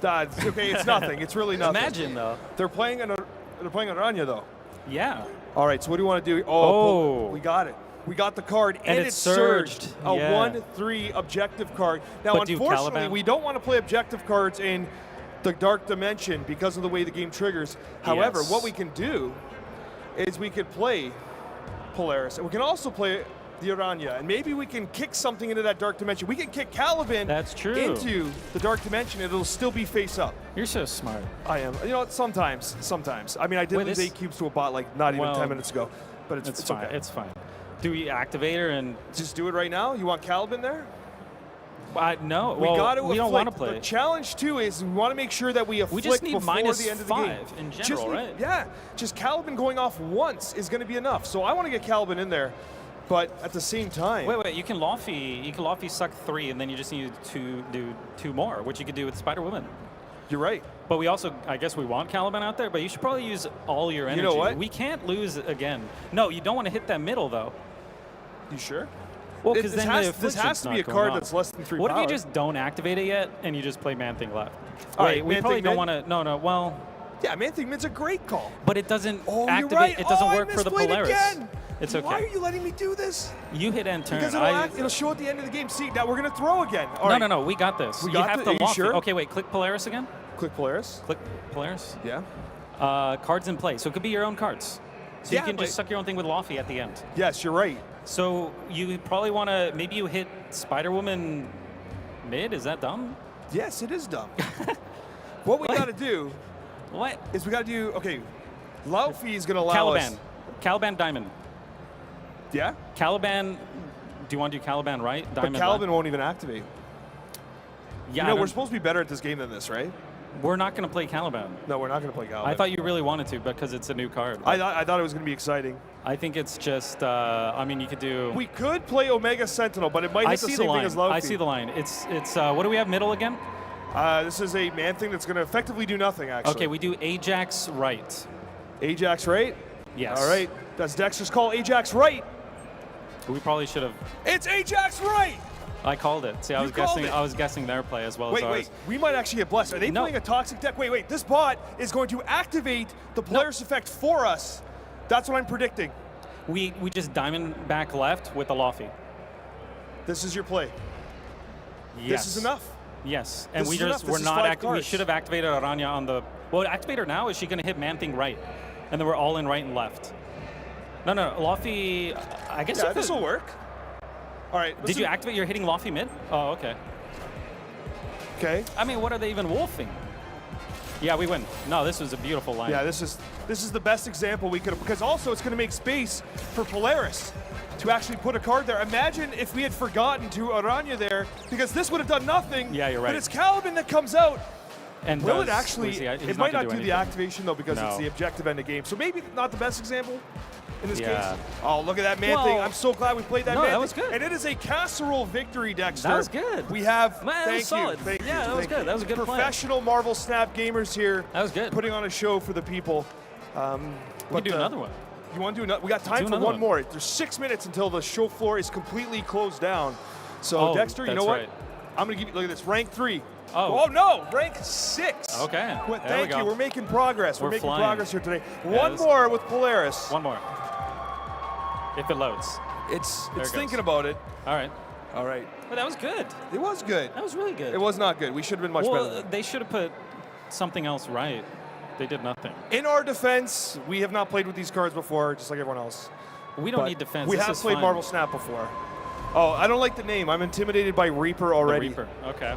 Okay, it's nothing. It's really nothing. Imagine though. They're playing Aranya though. Yeah. All right, so what do you want to do? Oh. We got it. We got the card, And it it's surged. A Yeah. 1/3 objective card. Now, But do unfortunately, Caliban? we don't want to play objective cards in the Dark Dimension because of the way the game triggers. However, Yes. what we can do is we could play Polaris, and we can also play the Aranya, and maybe we can kick something into that Dark Dimension. We can kick Caliban into the Dark Dimension, and it'll still be face up. You're so smart. I am. You know what? Sometimes. I mean, I did Wait, lose this- 8 cubes to a bot like not even Well, 10 minutes ago, but it's fine. okay. It's fine. Do we activate her and just do it right now? You want Caliban there? No. We Well, got to we don't want to play. The challenge too is we want to make sure that we afflict just need before -5 the end of the game. in general, Just need- right? Yeah, just Caliban going off once is going to be enough. So I want to get Caliban in there, but at the same time, Wait. You can Lofty suck 3, and then you just need to do 2 more, which you could do with Spider Woman. You're right. But we also, I guess, we want Caliban out there. But you should probably use all your energy. You know what? We can't lose again. No, you don't want to hit that middle though. You sure? Well, because This then has- the this has affliction's to not be a going card on. that's less than 3 What if power. you just don't activate it yet and you just play Man Thing left? All Wait, right, we Man probably Thing don't Mid? want to. No. Well, Yeah, Man Thing Mid's a great call. but it doesn't Oh, activate. you're right. It doesn't Oh, I work for the misplayed Polaris. again. It's okay. Why are you letting me do this? You hit end turn. Because it'll show at the end of the game. See, now we're going to throw again. All No, right. no. We got this. We you got have this? to Are you Lofty. sure? Okay, wait. Click Polaris again. Click Polaris. Click Polaris. Yeah. Cards in play. So it could be your own cards. So Yeah, you can but- just suck your own thing with Lofty at the end. Yes, you're right. So you probably want to, maybe you hit Spider-Woman Mid? Is that dumb? Yes, it is dumb. What we got to do is we got to do, okay, Laufey is going to allow us. Caliban Diamond. Yeah? Caliban, do you want to do Caliban right? Diamond But Caliban left? won't even activate. Yeah, You I know, we're don't- supposed to be better at this game than this, right? We're not going to play Caliban. No, we're not going to play Caliban. I thought you really wanted to because it's a new card. I thought it was going to be exciting. I think it's just, I mean, you could do... We could play Omega Sentinel, but it might I hit the see same the line. thing as Laufey. I see the line. It's what do we have middle again? This is a man thing that's going to effectively do nothing, actually. Okay, we do Ajax right. Ajax right? Yes. All right. That's Dexter's call. Ajax right. We probably should have... It's Ajax right! I called it. See, I was guessing their play as well as ours. Wait. We might actually get blessed. Are they playing a toxic deck? Wait. This bot is going to activate the Polaris effect for us. That's what I'm predicting. We just diamond back left with the Laufey. This is your play. Yes. This is enough. Yes, and This we is enough. just This we're is not. 5 We cards. should have activated Aranya on the. Well, activate her now. Is she going to hit Man Thing right? And then we're all in right and left. No, Laufey. I guess Yeah, this will work. All right. Did you activate? You're hitting Laufey mid. Oh, okay. Okay. I mean, what are they even wolfing? Yeah, we win. No, this was a beautiful line. Yeah, this is the best example we could have, because also it's going to make space for Polaris to actually put a card there. Imagine if we had forgotten to Aranya there, because this would have done nothing. Yeah, you're right. But it's Caliban that comes out. And will it does- actually? he's It not might gonna not do do the anything. activation though, because it's No. the objective end of game. So maybe not the best example in this Yeah. case. Oh, look at that man Well, thing! I'm so glad we played that no, man that thing. was good. And it is a casserole victory, Dexter. That was good. We have. Man, that thank was you. solid. Thank you. Yeah, that was thank good. you. That was a good play. Professional Marvel Snap gamers here. That was good. Putting on a show for the people. We can do another one. You want to do another? We got time Do for another one one. more. There's 6 minutes until the show floor is completely closed down. So Oh, Dexter, you that's know what? right. I'm gonna give you, look at this, rank 3. Oh. No, rank 6. Okay. Well, There we thank go. you. We're making progress. We're We're making flying. progress here today. Yeah, One this- more with Polaris. One more. If it loads. It's There it goes. thinking about it. All right. All right. But that was good. It was good. That was really good. It was not good. We should have been much better. Than that. They should have put something else right. They did nothing. In our defense, we have not played with these cards before, just like everyone else. We don't But need defense. We This have is played fun. Marvel Snap before. Oh, I don't like the name. I'm intimidated by Reaper The already. Reaper. Okay.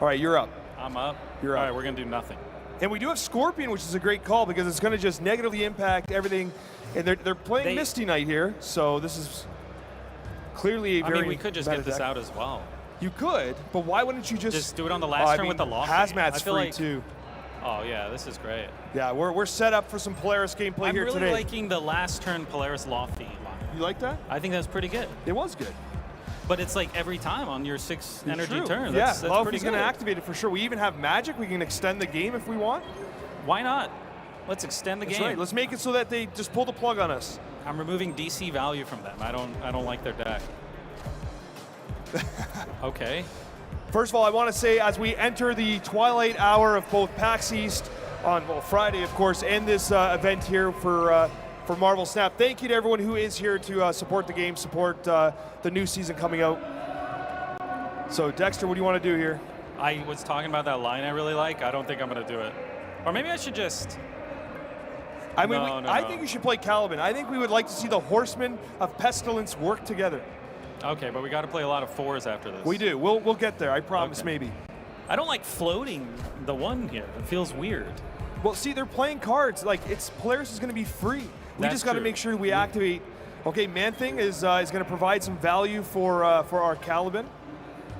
All right, you're up. I'm up. You're All up. right, we're going to do nothing. And we do have Scorpion, which is a great call because it's going to just negatively impact everything. And they're playing Misty Knight here, so this is clearly a I very mean, we could just meta get this deck. out as well. You could, but why wouldn't you just do it on the last turn with the Lofty? Hazmat's I feel free like- too. Oh, yeah, this is great. Yeah, we're set up for some Polaris gameplay I'm here really today. liking the last turn Polaris Lofty line. You like that? I think that's pretty good. It was good. But it's like every time on your 6 energy True. turn. Yeah, That's pretty Laufey's good. going to activate it for sure. We even have magic. We can extend the game if we want. Why not? Let's extend the That's game. right. Let's make it so that they just pull the plug on us. I'm removing DC value from them. I don't like their deck. Okay. First of all, I want to say as we enter the twilight hour of both PAX East on Friday, of course, and this event here for Marvel Snap, thank you to everyone who is here to support the game, support the new season coming out. So, Dexter, what do you want to do here? I was talking about that line I really like. I don't think I'm going to do it. Or maybe I should just... I mean, No, no, I no. think you should play Caliban. I think we would like to see the Horsemen of Pestilence work together. Okay, but we got to play a lot of 4s after this. We do. We'll get there. I promise. Okay. Maybe. I don't like floating the 1 here. It feels weird. Well, see, they're playing cards. Like, Polaris is going to be free. We That's just got to true. make sure we activate. Okay, Man Thing is going to provide some value for our Caliban.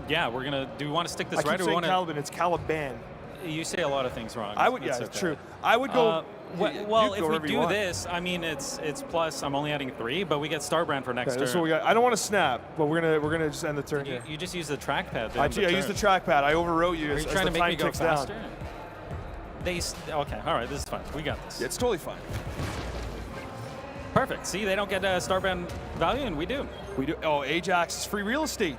Yeah, we're going to... Do we want to stick this I keep right or we saying want to... Caliban. It's Caliban. You say a lot of things wrong. I would. Yeah, It's it's okay. true. I would go. Well, you well go if we wherever you do want. this, I mean, it's plus. I'm only adding 3, but we get Starbrand for next Okay, this is turn. what we got. I don't want to snap, but we're gonna just end the turn here. You just use the trackpad. Actually, I used the trackpad. I overwrote you. Are as, you as trying the to make time me go ticks faster? down. Okay, all right, this is fine. We got this. Yeah, it's totally fine. Perfect. See, they don't get Starbrand value, and we do. We do. Oh, Ajax is free real estate.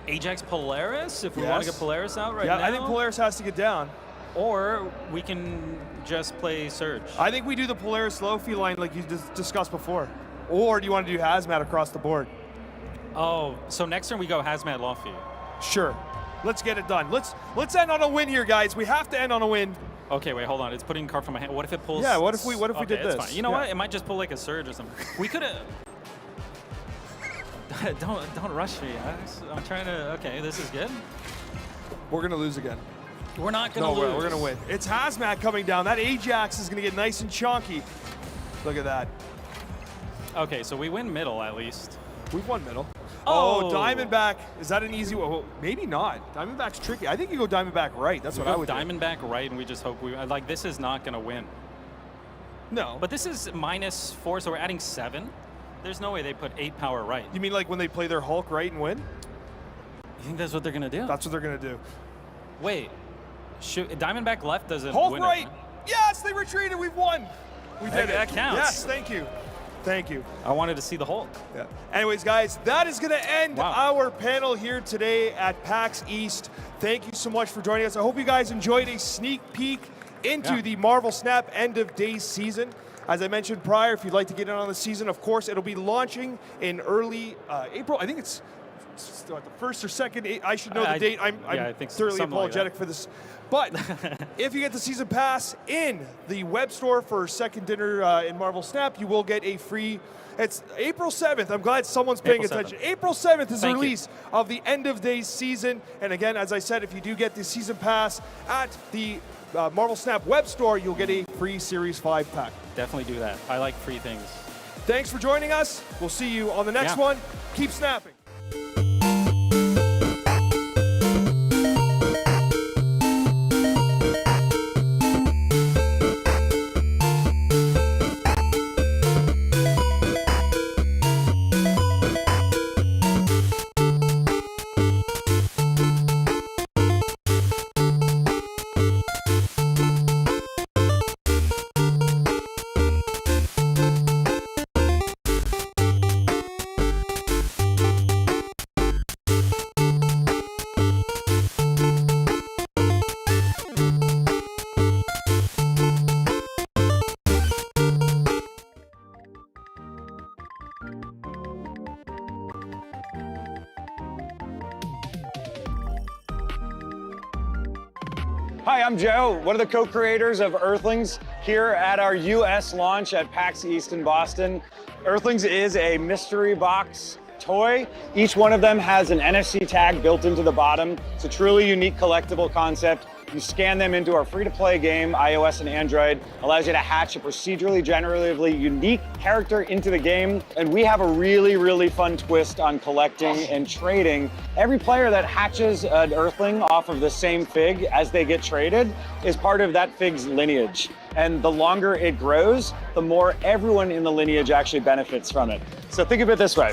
Ajax Polaris, if we want to Yes. get Polaris out right Yeah, now. I think Polaris has to get down. Or we can just play Surge. I think we do the Polaris Laufey line like you discussed before. Or do you want to do Hazmat across the board? Oh, so next turn we go Hazmat Laufey. Sure. Let's get it done. Let's end on a win here, guys. We have to end on a win. Okay, wait, hold on. It's putting card from my hand. What if it pulls? Yeah, what if we okay, did it's this? Fine. You know Yeah. what? It might just pull like a Surge or something. We could have. don't rush me. I'm trying to. Okay, this is good. We're going to lose again. We're not going to lose. We're going to win. It's Hazmat coming down. That Ajax is going to get nice and chonky. Look at that. Okay, so we win middle at least. We've won middle. Oh, Diamondback. Is that an easy one? Well, maybe not. Diamondback's tricky. I think you go Diamondback right. That's what I would do. Diamondback right, and we just hope we like. This is not going to win. No. But this is -4, so we're adding 7. There's no way they put 8 power right. You mean like when they play their Hulk right and win? You think that's what they're going to do? That's what they're going to do. Wait. Diamondback left doesn't Hulk win right. it. Yes, they retreated. We've won. We did it. That counts. Yes, thank you. Thank you. I wanted to see the Hulk. Yeah. Anyways, guys, that is going to end our panel here today at PAX East. Thank you so much for joining us. I hope you guys enjoyed a sneak peek into the Marvel Snap end of day season. As I mentioned prior, if you'd like to get in on the season, of course, it'll be launching in early April. I think it's the 1st or 2nd. I should know the date. I'm I think thoroughly something apologetic like for this. But if you get the season pass in the web store for second dinner in Marvel Snap, you will get a free. It's April 7th. I'm glad someone's paying attention. April 7th is the release of the end of day season. And again, as I said, if you do get the season pass at the Marvel Snap web store, you'll get a free Series 5 pack. Definitely do that. I like free things. Thanks for joining us. We'll see you on the next one. Keep snapping. Hi, I'm Joe, one of the co-creators of Earthlings, here at our US launch at PAX East in Boston. Earthlings is a mystery box toy. Each one of them has an NFC tag built into the bottom. It's a truly unique collectible concept. You scan them into our free-to-play game, iOS and Android, allows you to hatch a procedurally generatively unique character into the game. And we have a really, really fun twist on collecting and trading. Every player that hatches an Earthling off of the same fig as they get traded is part of that fig's lineage. And the longer it grows, the more everyone in the lineage actually benefits from it. So think of it this way.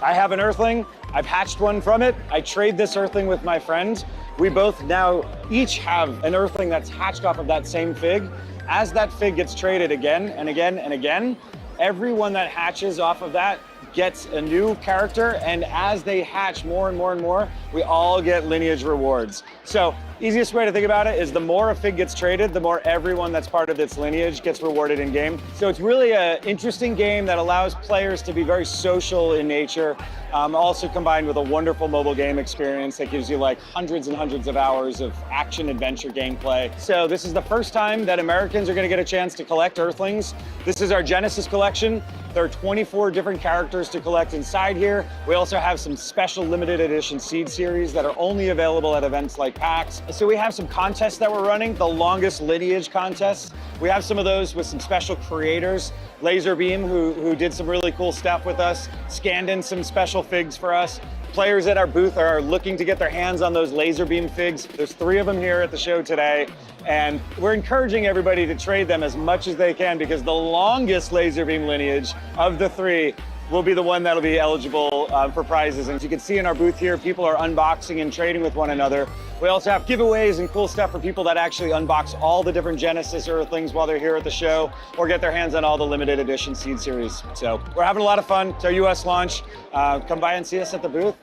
I have an Earthling, I've hatched one from it, I trade this Earthling with my friend. We both now each have an Earthling that's hatched off of that same fig. As that fig gets traded again and again and again, everyone that hatches off of that gets a new character, and as they hatch more and more and more, we all get lineage rewards. So easiest way to think about it is the more a fig gets traded, the more everyone that's part of its lineage gets rewarded in game. So it's really an interesting game that allows players to be very social in nature, also combined with a wonderful mobile game experience that gives you like hundreds and hundreds of hours of action adventure gameplay. So this is the first time that Americans are going to get a chance to collect Earthlings. This is our Genesis collection. There are 24 different characters to collect inside here. We also have some special limited edition seed series that are only available at events like PAX. So we have some contests that we're running, the longest lineage contests. We have some of those with some special creators. Laserbeam, who did some really cool stuff with us, scanned in some special figs for us. Players at our booth are looking to get their hands on those Laserbeam figs. There's 3 of them here at the show today. And we're encouraging everybody to trade them as much as they can, because the longest Laserbeam lineage of the 3 will be the one that'll be eligible for prizes. And as you can see in our booth here, people are unboxing and trading with one another. We also have giveaways and cool stuff for people that actually unbox all the different Genesis Earthlings while they're here at the show, or get their hands on all the limited edition seed series. So we're having a lot of fun. It's our US launch. Come by and see us at the booth.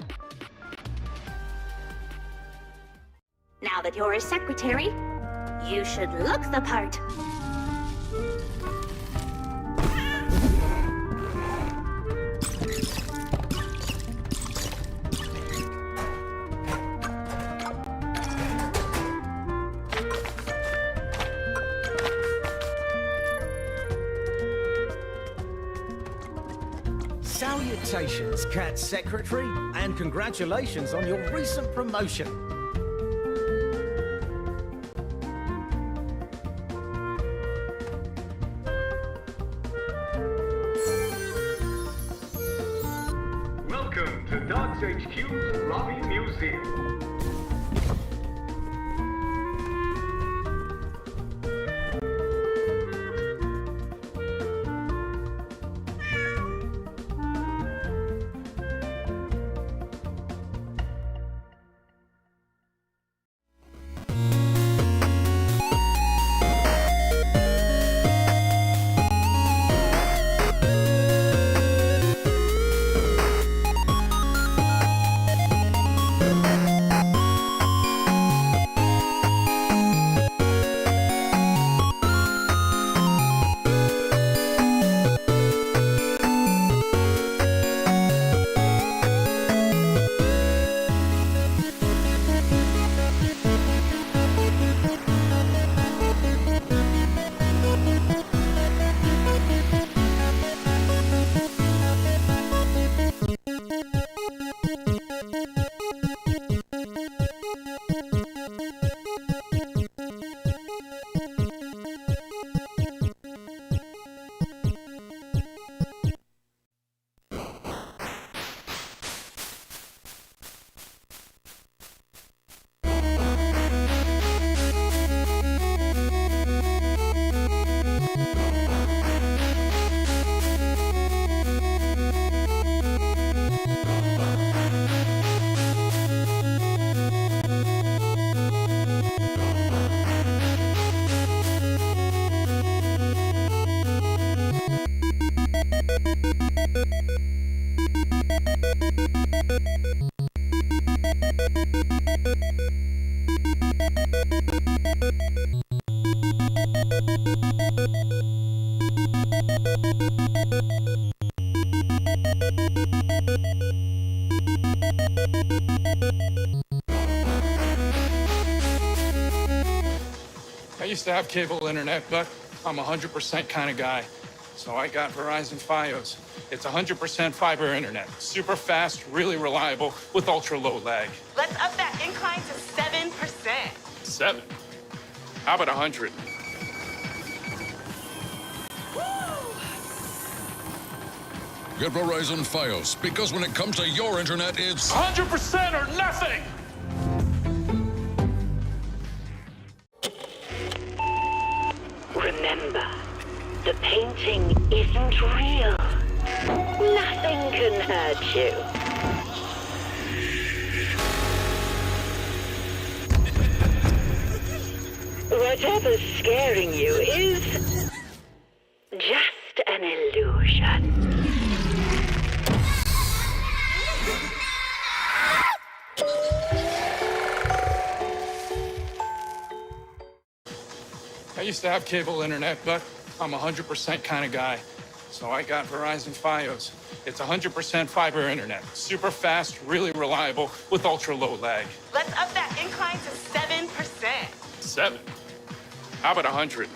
Now that you're a secretary, you should look the part. Salutations, Cat Secretary, and congratulations on your recent promotion. Nuts HQ's Lobby Museum. I used to have cable internet, but I'm 100% kind of guy. So I got Verizon Fios. It's 100% fiber internet. Super fast, really reliable, with ultra low lag. Let's up that incline to 7%. 7? How about 100? Get Verizon Fios, because when it comes to your internet, it's 100% or nothing! Remember, the painting isn't real. Nothing can hurt you. Whatever's scaring you is just an illusion. I used to have cable internet, but I'm 100% kind of guy. So I got Verizon Fios. It's 100% fiber internet. Super fast, really reliable, with ultra low lag. Let's up that incline to 7%. 7? How about 100?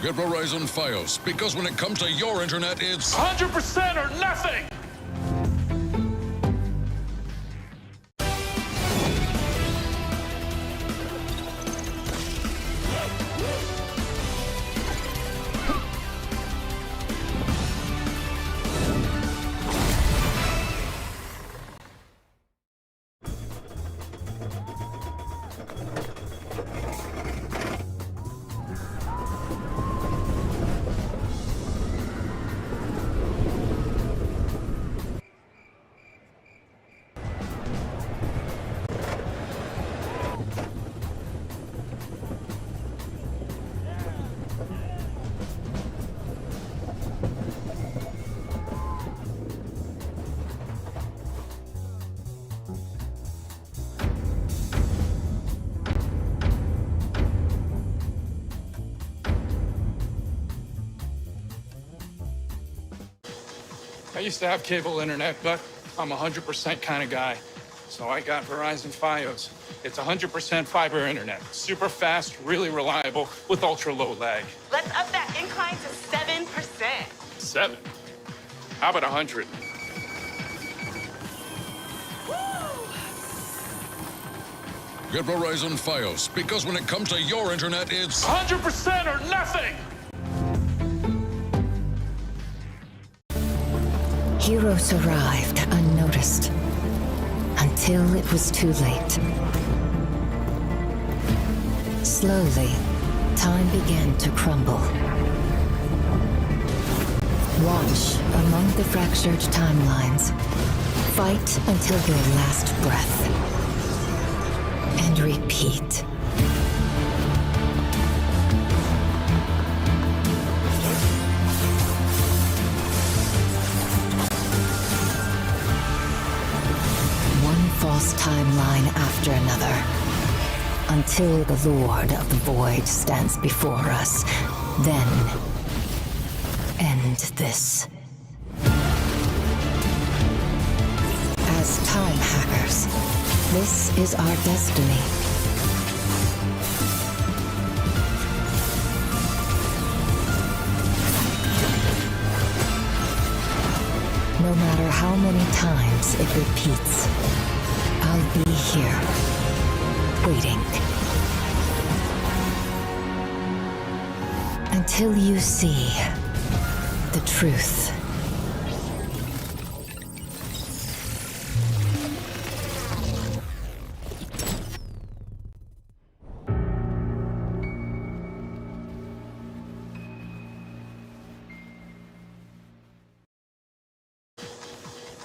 Get Verizon Fios, because when it comes to your internet, it's 100% or nothing! I used to have cable internet, but I'm 100% kind of guy. So I got Verizon Fios. It's 100% fiber internet. Super fast, really reliable, with ultra low lag. Let's up that incline to 7%. 7? How about 100? Get Verizon Fios, because when it comes to your internet, it's 100% or nothing! heroes arrived unnoticed, until it was too late. Slowly, time began to crumble. Watch among the fractured timelines. Fight until your last breath. And repeat. One false timeline after another. Until the Lord of the Void stands before us. Then, end this. As time hackers, this is our destiny. No matter how many times it repeats, I'll be here, waiting. Until you see the truth.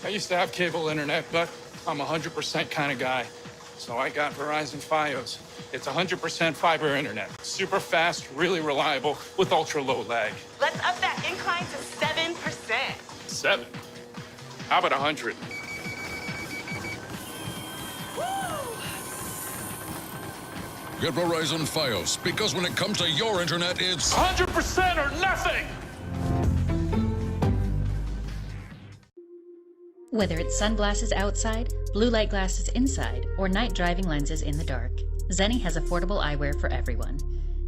I used to have cable internet, but I'm 100% kind of guy. So I got Verizon Fios. It's 100% fiber internet. Super fast, really reliable, with ultra low lag. Let's up that incline to 7%. 7? How about 100? Get Verizon Fios, because when it comes to your internet, it's 100% or nothing! Whether it's sunglasses outside, blue light glasses inside, or night driving lenses in the dark, Zeni has affordable eyewear for everyone.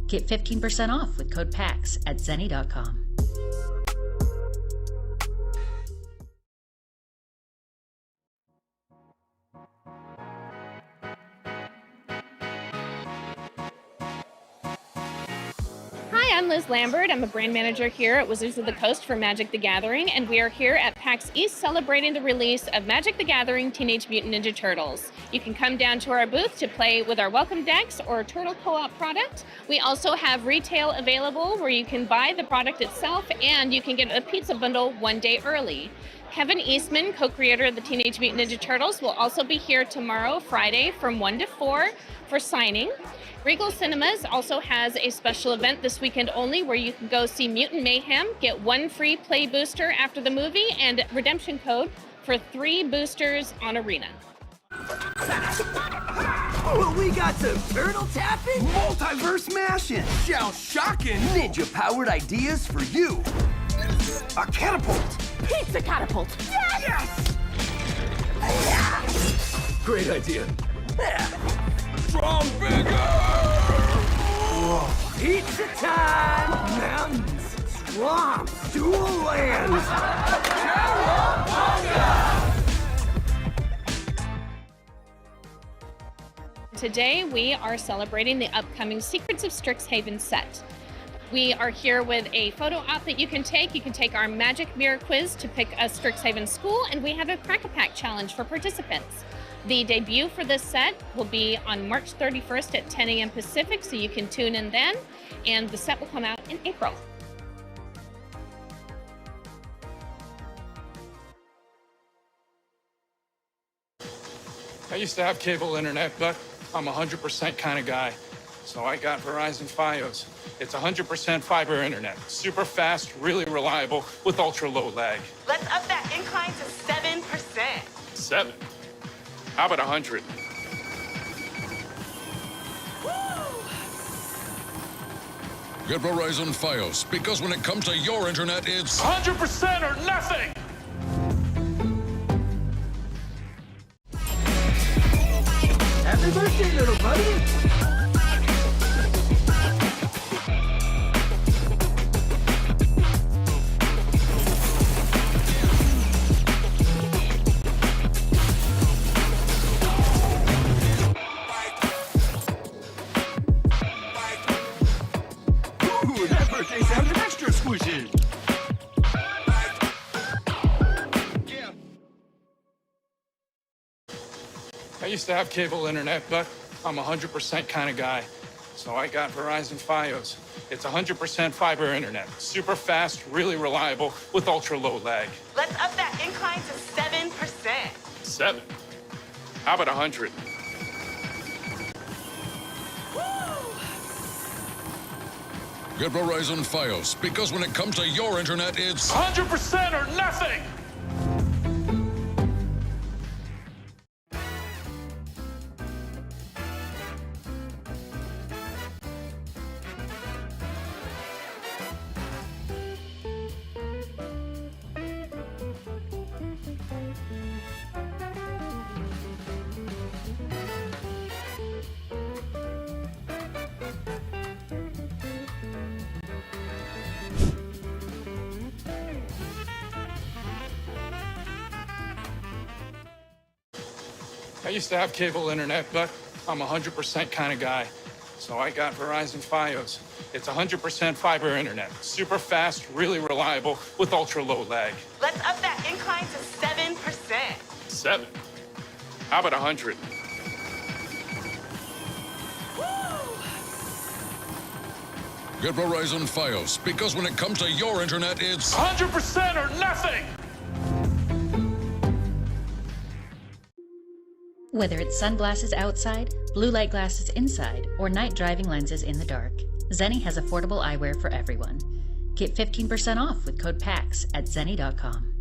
Get 15% off with code PAX at Zeni.com. Hi, I'm Liz Lambert. I'm a brand manager here at Wizards of the Coast for Magic the Gathering, and we are here at PAX East celebrating the release of Magic the Gathering Teenage Mutant Ninja Turtles. You can come down to our booth to play with our welcome decks or Turtle Co-op product. We also have retail available where you can buy the product itself and you can get a pizza bundle one day early. Kevin Eastman, co-creator of the Teenage Mutant Ninja Turtles, will also be here tomorrow, Friday, from 1 to 4 for signing. Regal Cinemas also has a special event this weekend only where you can go see Mutant Mayhem, get 1 free play booster after the movie, and redemption code for 3 boosters on Arena. Well, we got some turtle tapping, multiverse mashing, shell shocking, ninja-powered ideas for you. A catapult. Pizza catapult! Yes! Great idea. Strong bigger! Whoa. Pizza time! Mountains, swamps, dual lands! Today, we are celebrating the upcoming Secrets of Strixhaven set. We are here with a photo op that you can take. You can take our Magic Mirror quiz to pick a Strixhaven school, and we have a Crack-a-Pack challenge for participants. The debut for this set will be on March 31st at 10 a.m. Pacific, so you can tune in then, and the set will come out in April. I used to have cable internet, but I'm 100% kind of guy. So I got Verizon Fios. It's 100% fiber internet. Super fast, really reliable, with ultra low lag. Let's up that incline to 7%. 7? How about 100? Get Verizon Fios, because when it comes to your internet, it's 100% or nothing! Happy birthday, little buddy! That birthday sounded extra squishy. I used to have cable internet, but I'm a 100% kind of guy. So I got Verizon Fios. It's 100% fiber internet. Super fast, really reliable, with ultra low lag. Let's up that incline to 7%. 7? How about 100? Get Verizon Fios, because when it comes to your internet, it's 100% or nothing! I used to have cable internet, but I'm a 100% kind of guy. So I got Verizon Fios. It's 100% fiber internet. Super fast, really reliable, with ultra low lag. Let's up that incline to 7%. 7? How about 100? Get Verizon Fios, because when it comes to your internet, it's 100% or nothing! Whether it's sunglasses outside, blue light glasses inside, or night driving lenses in the dark, Zeni has affordable eyewear for everyone. Get 15% off with code PAX at Zeni.com.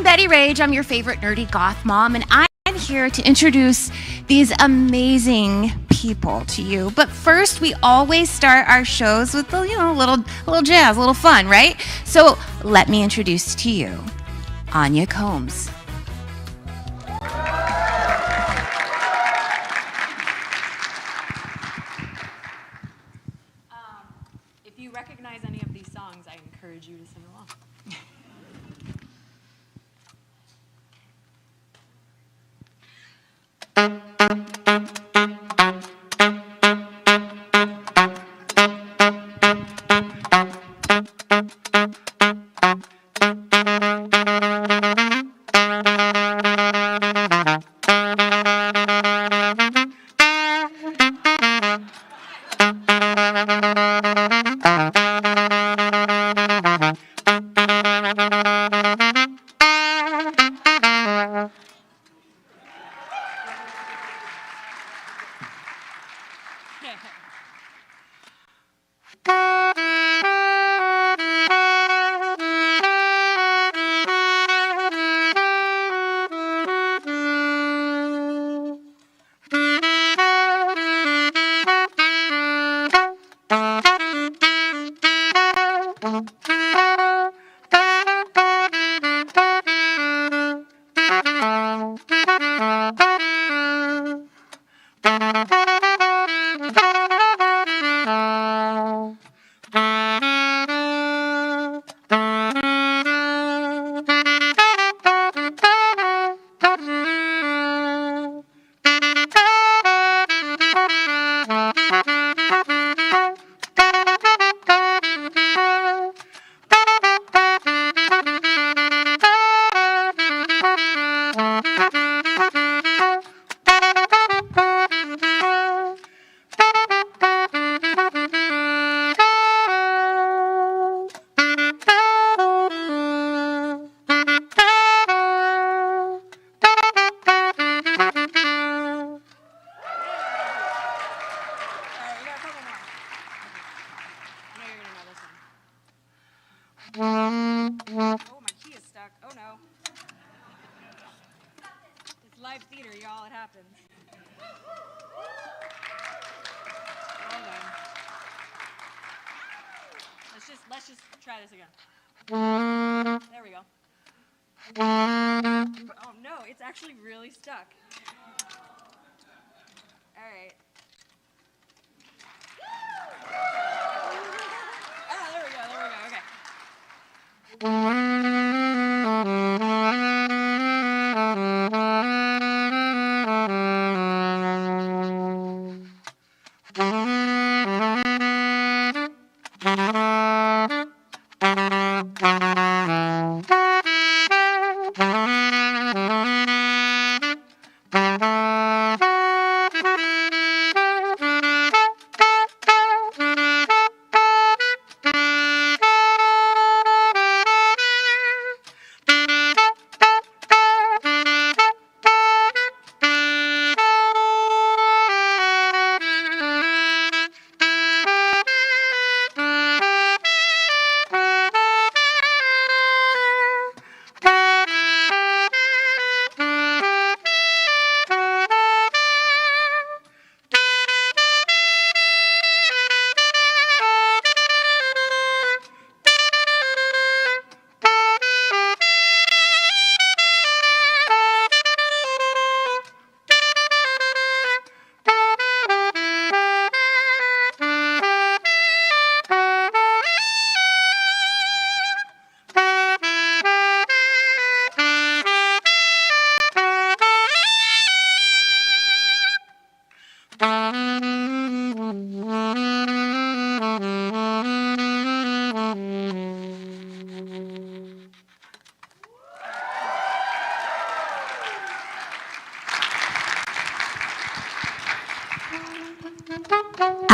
Betty Rage. I'm your favorite nerdy goth mom, and I'm here to introduce these amazing people to you. But first, we always start our shows with a little jazz, a little fun, right? So let me introduce to you Anya Combs. If you recognize any of these songs, I encourage you to sing along. stuck. Oh no. It's live theater, y'all. It happens. Hold on. Let's just try this again. There we go. Oh no, it's actually really stuck. All right. Ah, there we go. Okay.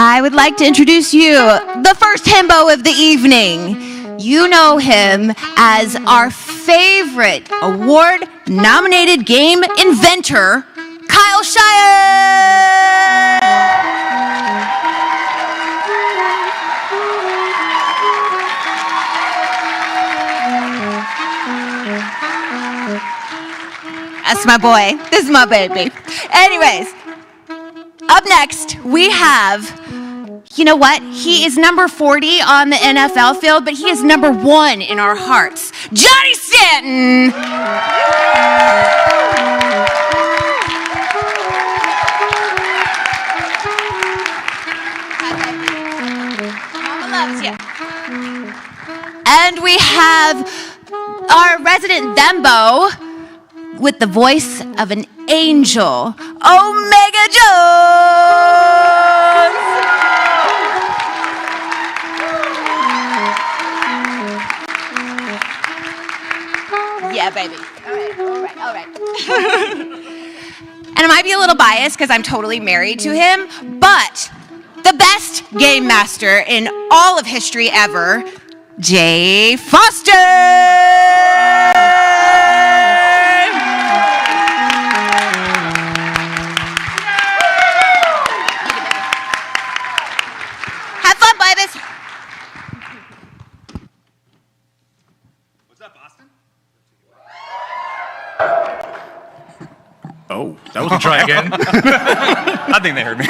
I would like to introduce you, the first himbo of the evening. You know him as our favorite award-nominated game inventor, Kyle Shire! That's my boy. This is my baby. Anyways, up next, we have, you know what? He is number 40 on the NFL field, but he is number 1 in our hearts. Johnny Stanton! Mama loves you. And we have our resident Thembo with the voice of an angel, Omega Jones! Yeah, baby. All right. And I might be a little biased because I'm totally married to him, but the best game master in all of history ever, Jay Foster! Have fun, Bibus. What's up, Boston? Oh, that was a try again. I think they heard me.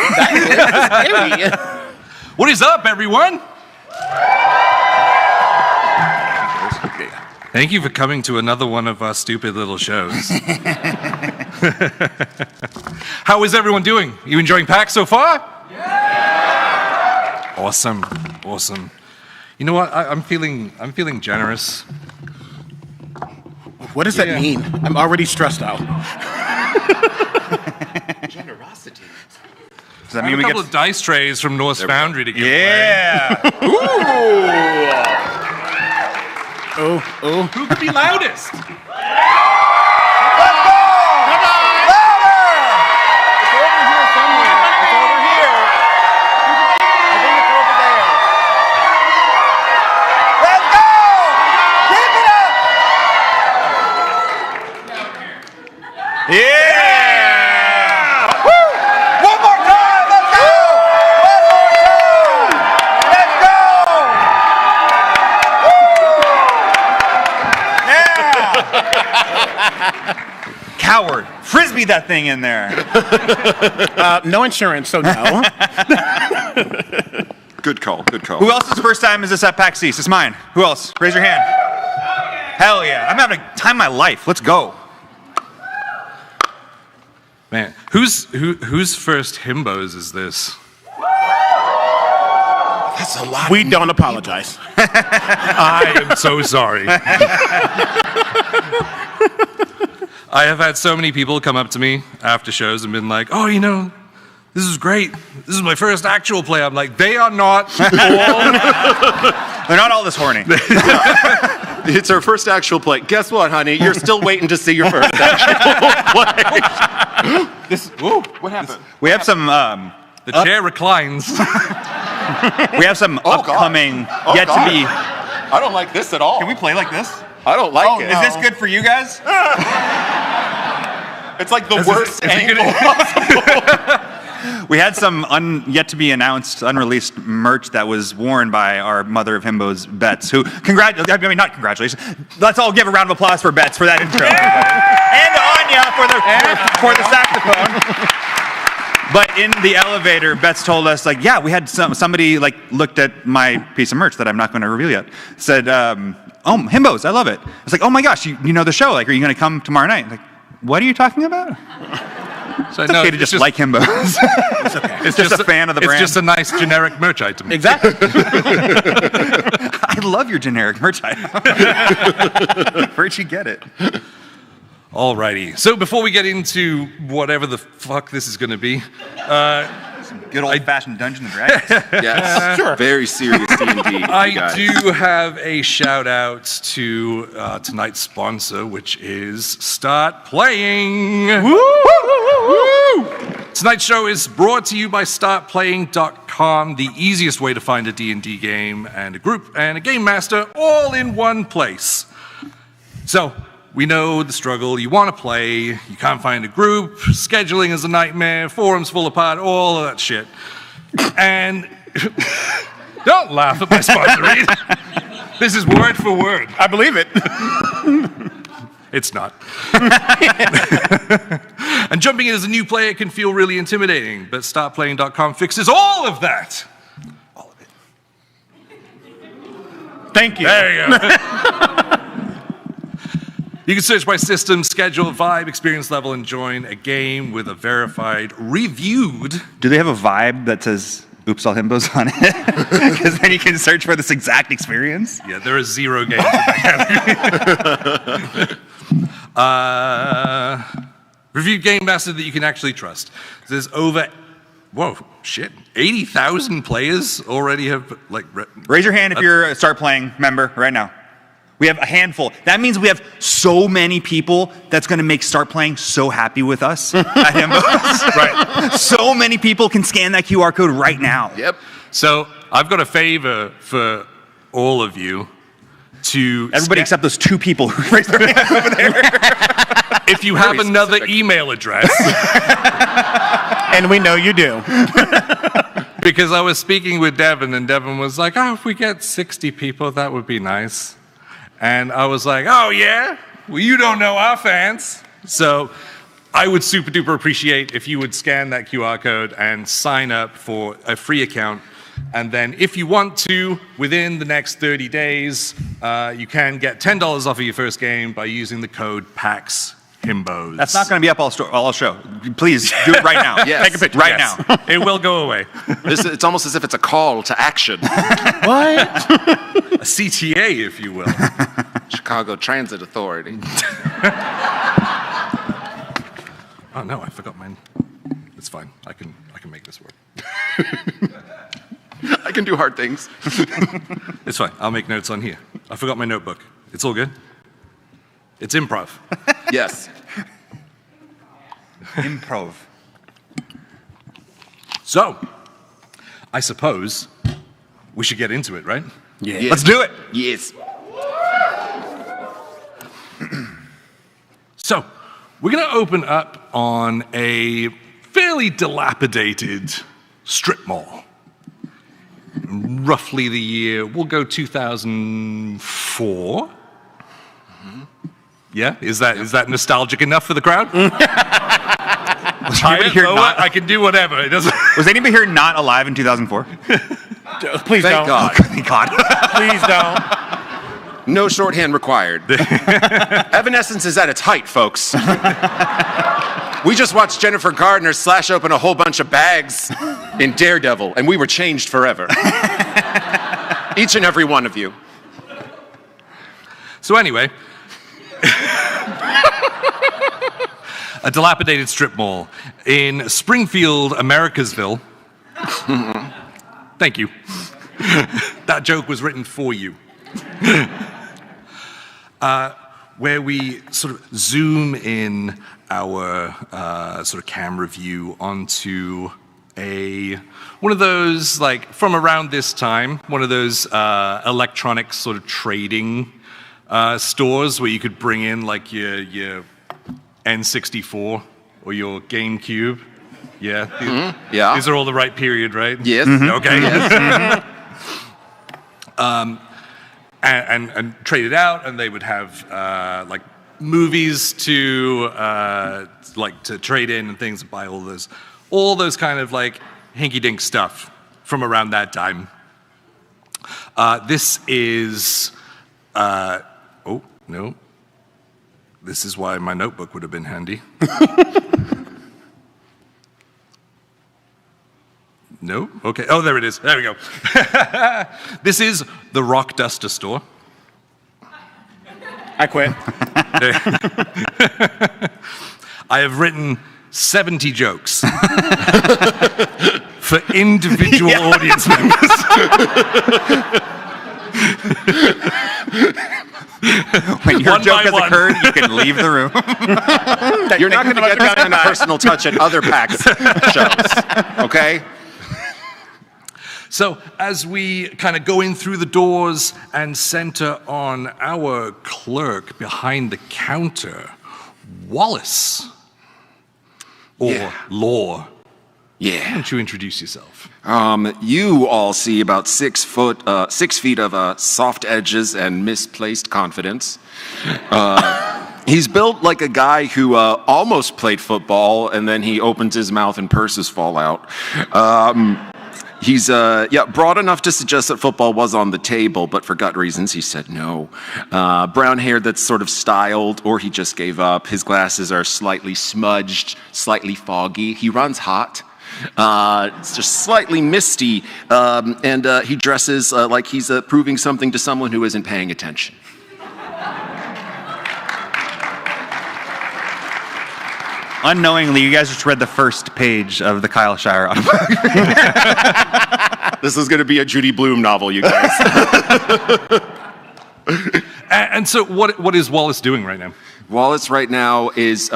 What is up, everyone? Thank you for coming to another one of our stupid little shows. How is everyone doing? You enjoying PAX so far? Yeah! Awesome. You know what? I'm feeling generous. What does that mean? I'm already stressed out. Generosity. Does that mean we get a couple of dice trays from Norse Foundry to give away? Yeah. Ooh. Who could be loudest? Yeah! Woo! One more time! Let's go! One more time! Let's go! Woo! Yeah! Coward. Frisbee that thing in there. No insurance, so no. Good call, good call. Who else's first time is this at PAX East? It's mine. Who else? Raise your hand. Hell yeah. I'm having a time of my life. Let's go. Man, whose first himbos is this? That's a lot. We don't apologize. I am so sorry. I have had so many people come up to me after shows and been like, oh, you know, this is great. This is my first actual play. I'm like, they are not all. They're not all this horny. It's our first actual play. Guess what, honey? You're still waiting to see your first actual play. What happened? We have some... the chair reclines. We have some upcoming, yet to be... I don't like this at all. Can we play like this? I don't like it. Is this good for you guys? It's like the worst angle possible. We had some yet to be announced, unreleased merch that was worn by our mother of himbos, Bets, who, not congratulations. Let's all give a round of applause for Bets for that intro. And Anya for the saxophone. But in the elevator, Bets told us, like, yeah, we had somebody like looked at my piece of merch that I'm not going to reveal yet. Said, oh, himbos, I love it. It's like, oh my gosh, you know the show. Like, are you going to come tomorrow night? Like, what are you talking about? So it's okay to just like himbos. It's okay. It's just a fan of the brand. It's just a nice generic merch item. Exactly. I love your generic merch item. Where'd you get it? Alrighty. So before we get into whatever the fuck this is going to be, good old-fashioned Dungeons and Dragons. Yes, sure. Very serious D&D. I do have a shout out to tonight's sponsor, which is Start Playing. Woo! Tonight's show is brought to you by StartPlaying.com, the easiest way to find a D&D game and a group and a game master all in one place. So, we know the struggle. You want to play, you can't find a group, scheduling is a nightmare, forums fall apart, all of that shit. And don't laugh at my sponsor read. This is word for word. I believe it. It's not. And jumping in as a new player can feel really intimidating, but StartPlaying.com fixes all of that. All of it. Thank you. There you go. You can search by system, schedule, vibe, experience level, and join a game with a verified, reviewed... Do they have a vibe that says, oops, all himbos on it? Because then you can search for this exact experience? Yeah, there are 0 games in that category. Reviewed game master that you can actually trust. There's over... Whoa, shit. 80,000 players already have, like... Raise your hand if you're a Start Playing member right now. We have a handful. That means we have so many people that's going to make Start Playing so happy with us at Himbos. Right. So many people can scan that QR code right now. Yep. So I've got a favor for all of you to... Everybody except those 2 people who raised their hands over there. If you have another email address. And we know you do. Because I was speaking with Devin, and Devin was like, oh, if we get 60 people, that would be nice. And I was like, oh, yeah? Well, you don't know our fans. So I would super duper appreciate if you would scan that QR code and sign up for a free account. And then if you want to, within the next 30 days, you can get $10 off of your first game by using the code PAX Himbos. That's not going to be up all show. Please do it right now. Yes. Take a picture right now. It will go away. It's almost as if it's a call to action. What? A CTA, if you will. Chicago Transit Authority. Oh no, I forgot mine. It's fine. I can make this work. I can do hard things. It's fine. I'll make notes on here. I forgot my notebook. It's all good. It's improv. Yes. Improv. So, I suppose we should get into it, right? Yeah. Yes. Let's do it. Yes. So, we're going to open up on a fairly dilapidated strip mall. Roughly the year, we'll go 2004. Yeah? Is that nostalgic enough for the crowd? Was anybody here not? I can do whatever. It doesn't. Was anybody here not alive in 2004? Please Thank don't. God. Thank God. Please don't. No shorthand required. Evanescence is at its height, folks. We just watched Jennifer Gardner slash open a whole bunch of bags in Daredevil, and we were changed forever. Each and every one of you. So anyway, a dilapidated strip mall in Springfield, Americasville. Thank you. That joke was written for you. Where we sort of zoom in our sort of camera view onto one of those, like from around this time, one of those electronic sort of trading stores where you could bring in like your N64 or your GameCube. Yeah? Yeah. These are all the right period, right? Yes. Okay. Yes. And trade it out, and they would have like movies to trade in and things, and buy all those kind of like hinky-dink stuff from around that time. This is oh no, this is why my notebook would have been handy. No? Okay. Oh, there it is. There we go. This is the Rock Duster store. I quit. I have written 70 jokes for individual audience members. When your joke has occurred, you can leave the room. You're not going to get that kind of personal touch at other PAX shows, okay? So as we kind of go in through the doors and center on our clerk behind the counter, Wallace, or Law. Yeah. Why don't you introduce yourself? You all see about 6 feet of soft edges and misplaced confidence. He's built like a guy who almost played football, and then he opens his mouth and purses fall out. He's broad enough to suggest that football was on the table, but for gut reasons he said no. Brown hair that's sort of styled, or he just gave up. His glasses are slightly smudged, slightly foggy. He runs hot. It's just slightly misty, and he dresses like he's proving something to someone who isn't paying attention. Unknowingly, you guys just read the first page of the Kyle Shire autobiography. This is going to be a Judy Blume novel, you guys. And so what is Wallace doing right now? Wallace right now is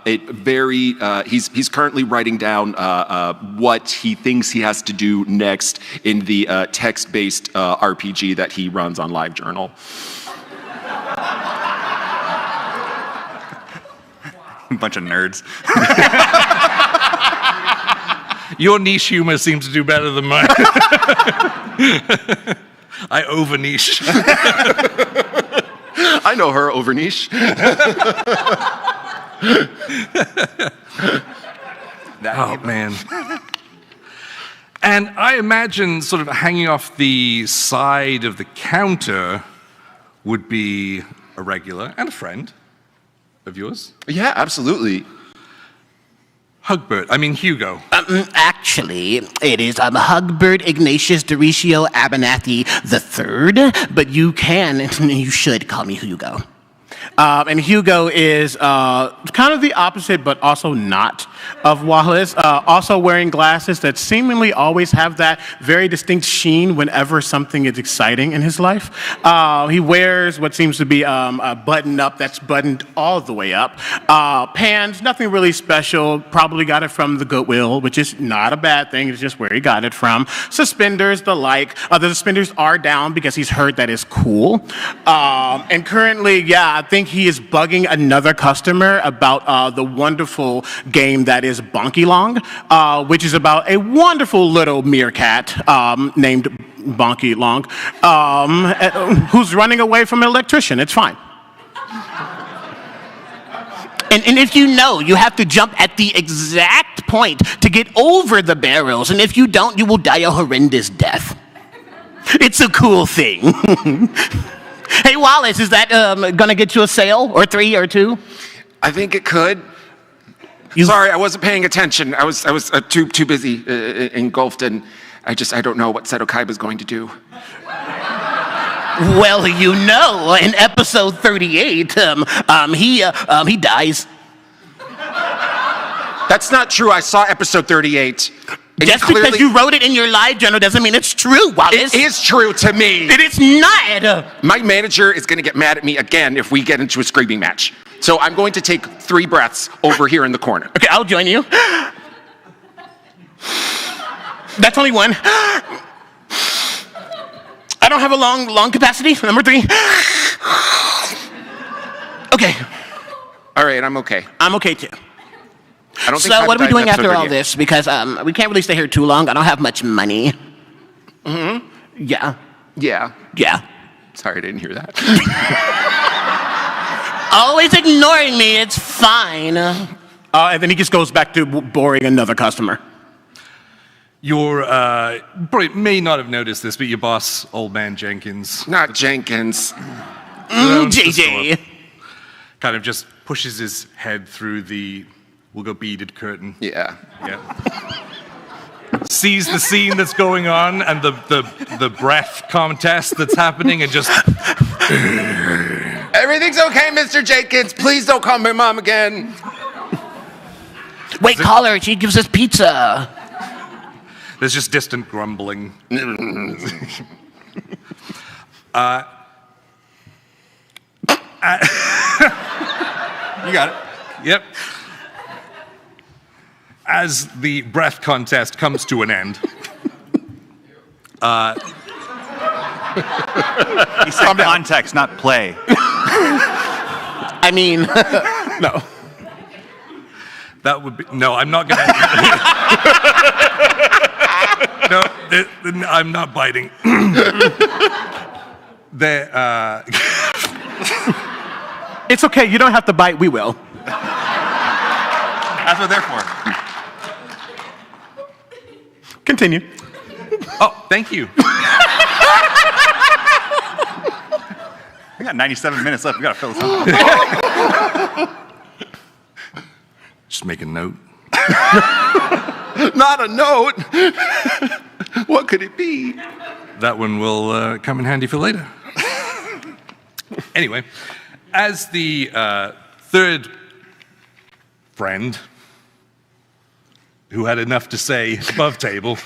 he's currently writing down what he thinks he has to do next in the text-based RPG that he runs on LiveJournal. Bunch of nerds. Your niche humor seems to do better than mine. I over niche. I know her over niche. Oh man. And I imagine sort of hanging off the side of the counter would be a regular and a friend of yours. Yeah, absolutely. Hugbert, I mean Hugo. Actually, it is Hugbert Ignatius Doricio Abernathy III, but you should call me Hugo. And Hugo is kind of the opposite, but also not, of Wallace. Also wearing glasses that seemingly always have that very distinct sheen whenever something is exciting in his life. He wears what seems to be a button-up that's buttoned all the way up. Pants, nothing really special. Probably got it from the Goodwill, which is not a bad thing. It's just where he got it from. Suspenders, the like. The suspenders are down because he's heard that is cool. And currently, I think he is bugging another customer about the wonderful game that is Bonky Long, which is about a wonderful little meerkat named Bonky Long, who's running away from an electrician. It's fine. And if you know, you have to jump at the exact point to get over the barrels. And if you don't, you will die a horrendous death. It's a cool thing. Hey, Wallace, is that gonna get you a sale or 3 or 2? I think it could. Sorry, I wasn't paying attention. I was too busy engulfed, and I don't know what Seto Kaiba's going to do. Well, you know, in episode 38, he dies. That's not true. I saw episode 38. Just because you wrote it in your live journal doesn't mean it's true, Wallace. It is true to me. It is not. My manager is going to get mad at me again if we get into a screaming match. So I'm going to take 3 breaths over here in the corner. Okay, I'll join you. That's only 1. I don't have a long capacity. Number 3. Okay. All right, I'm okay. I'm okay too. I don't think so what are we doing after all 38. this? Because we can't really stay here too long. I don't have much money. Mm-hmm. Yeah. Yeah. Yeah. Sorry, I didn't hear that. Always ignoring me. It's fine. And then he just goes back to boring another customer. Your, probably may not have noticed this, but your boss, old man Jenkins. Not Jenkins. JJ. Kind of just pushes his head through the, we'll go beaded curtain. Yeah. Yeah. Sees the scene that's going on and the breath contest that's happening and just... Everything's okay, Mr. Jenkins. Please don't call my mom again. Wait, call her. She gives us pizza. There's just distant grumbling. You got it. Yep. As the breath contest comes to an end, He said context, not play. I mean, no. That would be no. I'm not gonna. No, I'm not biting. It's okay. You don't have to bite. We will. That's what they're for. Continue. Oh, thank you. We got 97 minutes left. We gotta fill this up. Just make a note. Not a note. What could it be? That one will come in handy for later. Anyway, as the third friend who had enough to say above table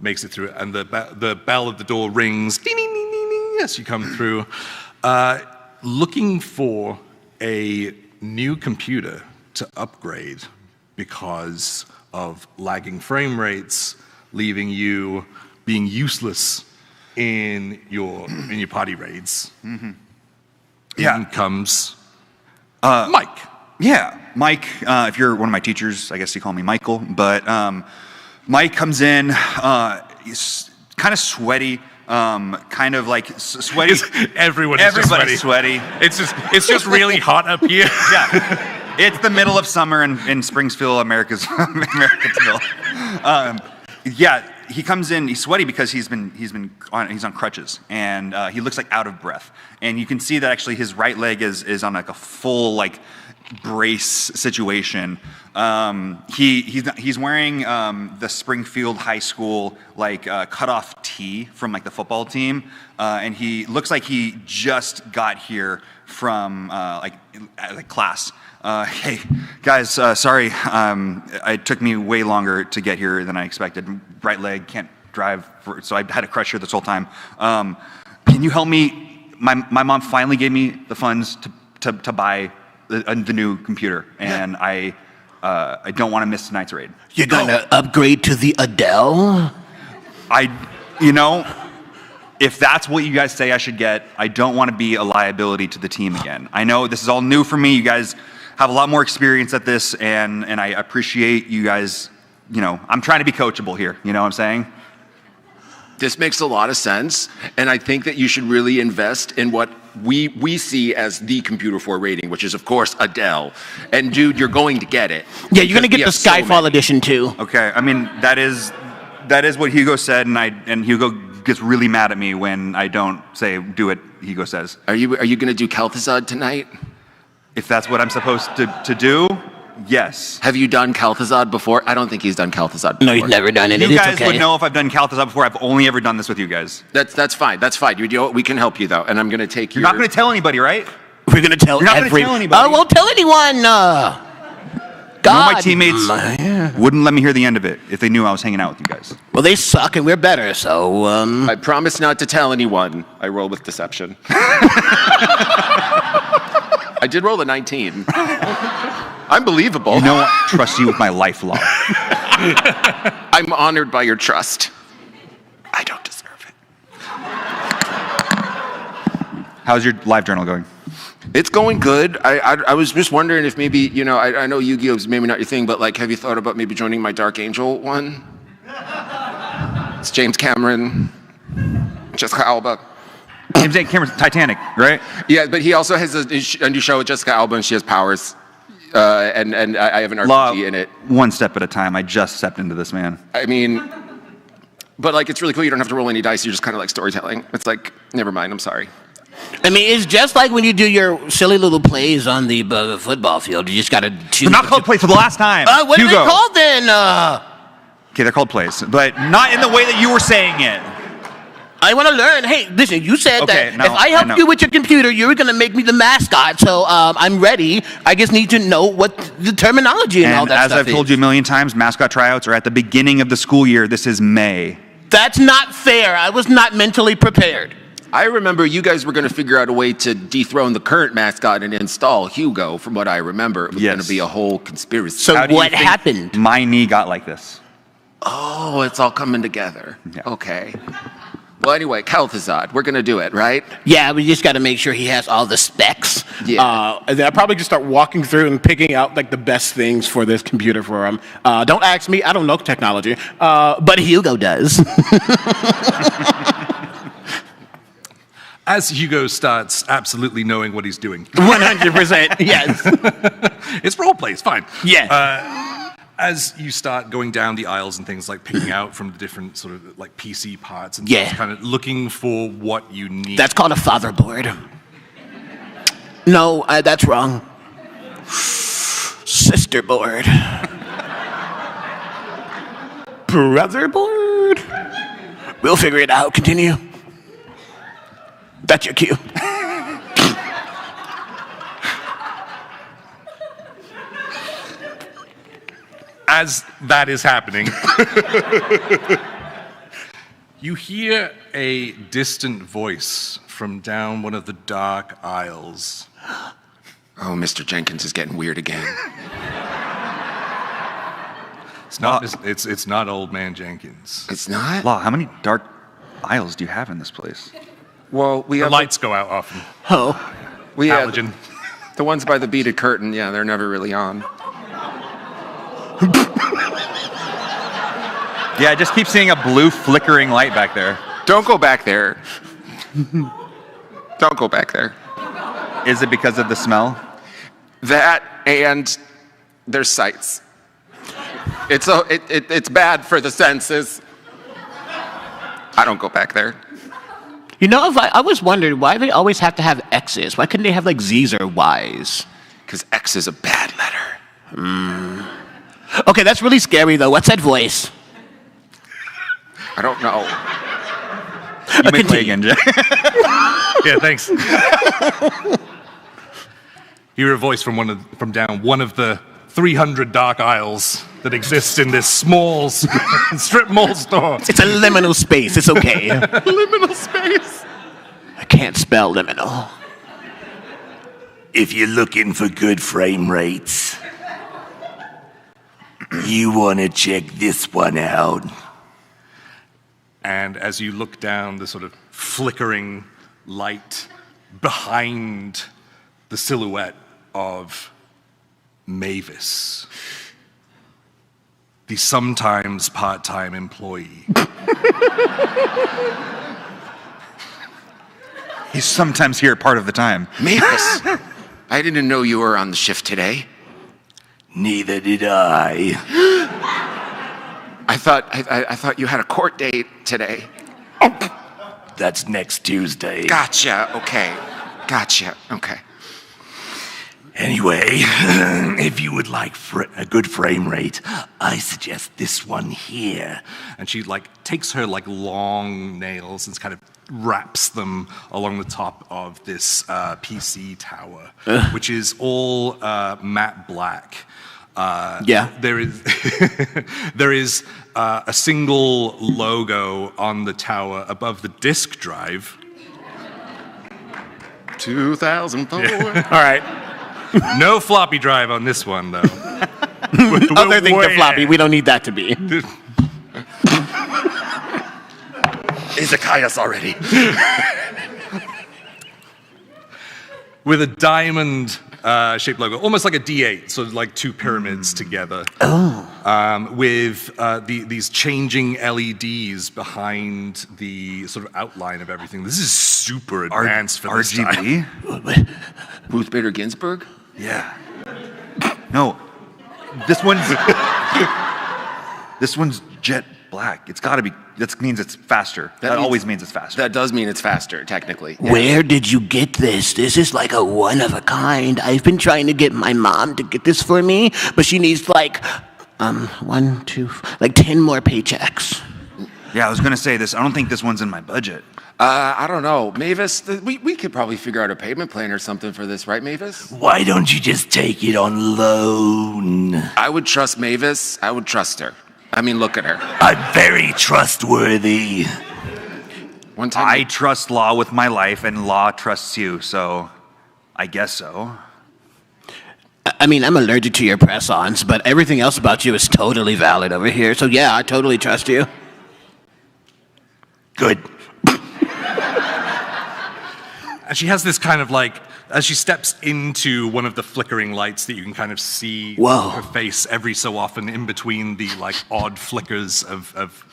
makes it through, and the bell of the door rings ding, ding, ding, ding, ding, as you come through, looking for a new computer to upgrade because of lagging frame rates, leaving you being useless in your party raids. Mm-hmm. In comes Mike. Yeah, Mike, if you're one of my teachers, I guess you call me Michael, but Mike comes in, he's kind of sweaty, kind of like sweaty. Everybody's sweaty. It's just really hot up here. Yeah. It's the middle of summer in Springsville, Americansville. Yeah, he comes in. He's sweaty because he's on crutches, and he looks like out of breath. And you can see that actually his right leg is on like a full like brace situation. He's wearing the Springfield High School like cutoff tee from like the football team, and he looks like he just got here from like class. Hey, guys, sorry. It took me way longer to get here than I expected. Right leg, can't drive, so I had a crutch here this whole time. Can you help me? My mom finally gave me the funds to buy the new computer, and I don't want to miss tonight's raid. You're gonna upgrade to the Adele? If that's what you guys say I should get, I don't want to be a liability to the team again. I know this is all new for me. You guys have a lot more experience at this, and I appreciate you guys. I'm trying to be coachable here. You know what I'm saying? This makes a lot of sense, and I think that you should really invest in what we see as the Computer 4 rating, which is, of course, Adele. And, dude, you're going to get it. Yeah, you're going to get the Skyfall edition, too. Okay, I mean, that is what Hugo said, and Hugo gets really mad at me when I don't do what Hugo says. Are you going to do Kel'Thuzad tonight? If that's what I'm supposed to do, yes. Have you done Kel'Thuzad before? I don't think he's done Kel'Thuzad before. No, he's never done it. You guys would know if I've done Kel'Thuzad before. I've only ever done this with you guys. That's fine. That's fine. You know what? We can help you, though. And I'm going to take You're not going to tell anybody, right? We're going to tell You're not going to tell anybody. I won't tell anyone. My teammates wouldn't let me hear the end of it if they knew I was hanging out with you guys. Well, they suck and we're better, so... I promise not to tell anyone. I roll with deception. I did roll a 19. Unbelievable. You know what? Trust you with my life log. I'm honored by your trust. I don't deserve it. How's your live journal going? It's going good. I was just wondering if maybe, I know Yu-Gi-Oh's maybe not your thing, but like, have you thought about maybe joining my Dark Angel one? It's James Cameron, Jessica Alba. James Cameron's Titanic, right? Yeah, but he also has a new show with Jessica Alba, and she has powers. And I have an RPG in it. One step at a time. I just stepped into this, man. I mean, but like, it's really cool. You don't have to roll any dice. You're just kind of like storytelling. It's like, never mind. I'm sorry. I mean, it's just like when you do your silly little plays on the football field. You just got to choose. They're not called plays for the last time. What are they called then? Okay, they're called plays, but not in the way that you were saying it. I want to learn. Hey, listen, you said that if I help you with your computer, you're going to make me the mascot. So I'm ready. I just need to know what the terminology and all that stuff is. As I've told you a million times, mascot tryouts are at the beginning of the school year. This is May. That's not fair. I was not mentally prepared. I remember you guys were going to figure out a way to dethrone the current mascot and install Hugo, from what I remember. It was going to be a whole conspiracy. So what happened? My knee got like this. Oh, it's all coming together. Yeah. Okay. Well, anyway, Kel'Thuzad, we're going to do it, right? Yeah, we just got to make sure he has all the specs. Yeah. And then I'll probably just start walking through and picking out like the best things for this computer for him. Don't ask me. I don't know technology. But Hugo does. As Hugo starts absolutely knowing what he's doing. 100%, yes. It's role play, it's fine. Yes. As you start going down the aisles and things, like picking out from the different sort of like PC parts and things, kind of looking for what you need. That's called a fatherboard. No, that's wrong. Sisterboard. Brotherboard. We'll figure it out. Continue. That's your cue. As that is happening, you hear a distant voice from down one of the dark aisles. Oh, Mr. Jenkins is getting weird again. It's not. It's not Old Man Jenkins. It's not? Law, how many dark aisles do you have in this place? Well, the lights go out often. Oh, we have halogen. The ones by the beaded curtain. Yeah, they're never really on. Yeah, I just keep seeing a blue flickering light back there. Don't go back there. Don't go back there. Is it because of the smell? That and there's sights. It's bad for the senses. I don't go back there. You know, if I always wondered why they always have to have X's. Why couldn't they have like Z's or Y's? Because X is a bad letter. Okay, that's really scary though. What's that voice? I don't know. You may play again, Jay. Yeah, thanks. You hear a voice from down one of the 300 dark aisles that exist in this small strip mall store. It's a liminal space. It's okay. Liminal space. I can't spell liminal. If you're looking for good frame rates, you want to check this one out. And as you look down the sort of flickering light behind the silhouette of Mavis, the sometimes part-time employee. He's sometimes here part of the time. Mavis, I didn't know you were on the shift today. Neither did I. I thought you had a court date today. That's next Tuesday. Gotcha. Okay. Anyway, if you would like a good frame rate, I suggest this one here. And she takes her long nails and kind of wraps them along the top of this PC tower, which is all matte black. There is a single logo on the tower above the disk drive. 2004. Yeah. All right. No floppy drive on this one, though. Other things than floppy, we don't need that to be. Izakayas already. With a diamond shaped logo, almost like a D8, so like two pyramids together. With these changing LEDs behind the sort of outline of everything. This is super advanced for this time. RGB? Ruth Bader Ginsburg? Yeah. No, this one's jet black. It's got to be. That means it's faster. That always means it's faster. That does mean it's faster, technically. Yeah. Where did you get this? This is like a one of a kind. I've been trying to get my mom to get this for me, but she needs 10 more paychecks. Yeah, I was gonna say this. I don't think this one's in my budget. I don't know. Mavis, we could probably figure out a payment plan or something for this, right, Mavis? Why don't you just take it on loan? I would trust Mavis. I would trust her. I mean, look at her. I'm very trustworthy. One time I trust law with my life, and law trusts you, so I guess so. I mean, I'm allergic to your press-ons, but everything else about you is totally valid over here. So yeah, I totally trust you. Good. And she has this kind of as she steps into one of the flickering lights that you can kind of see her face every so often in between the odd flickers of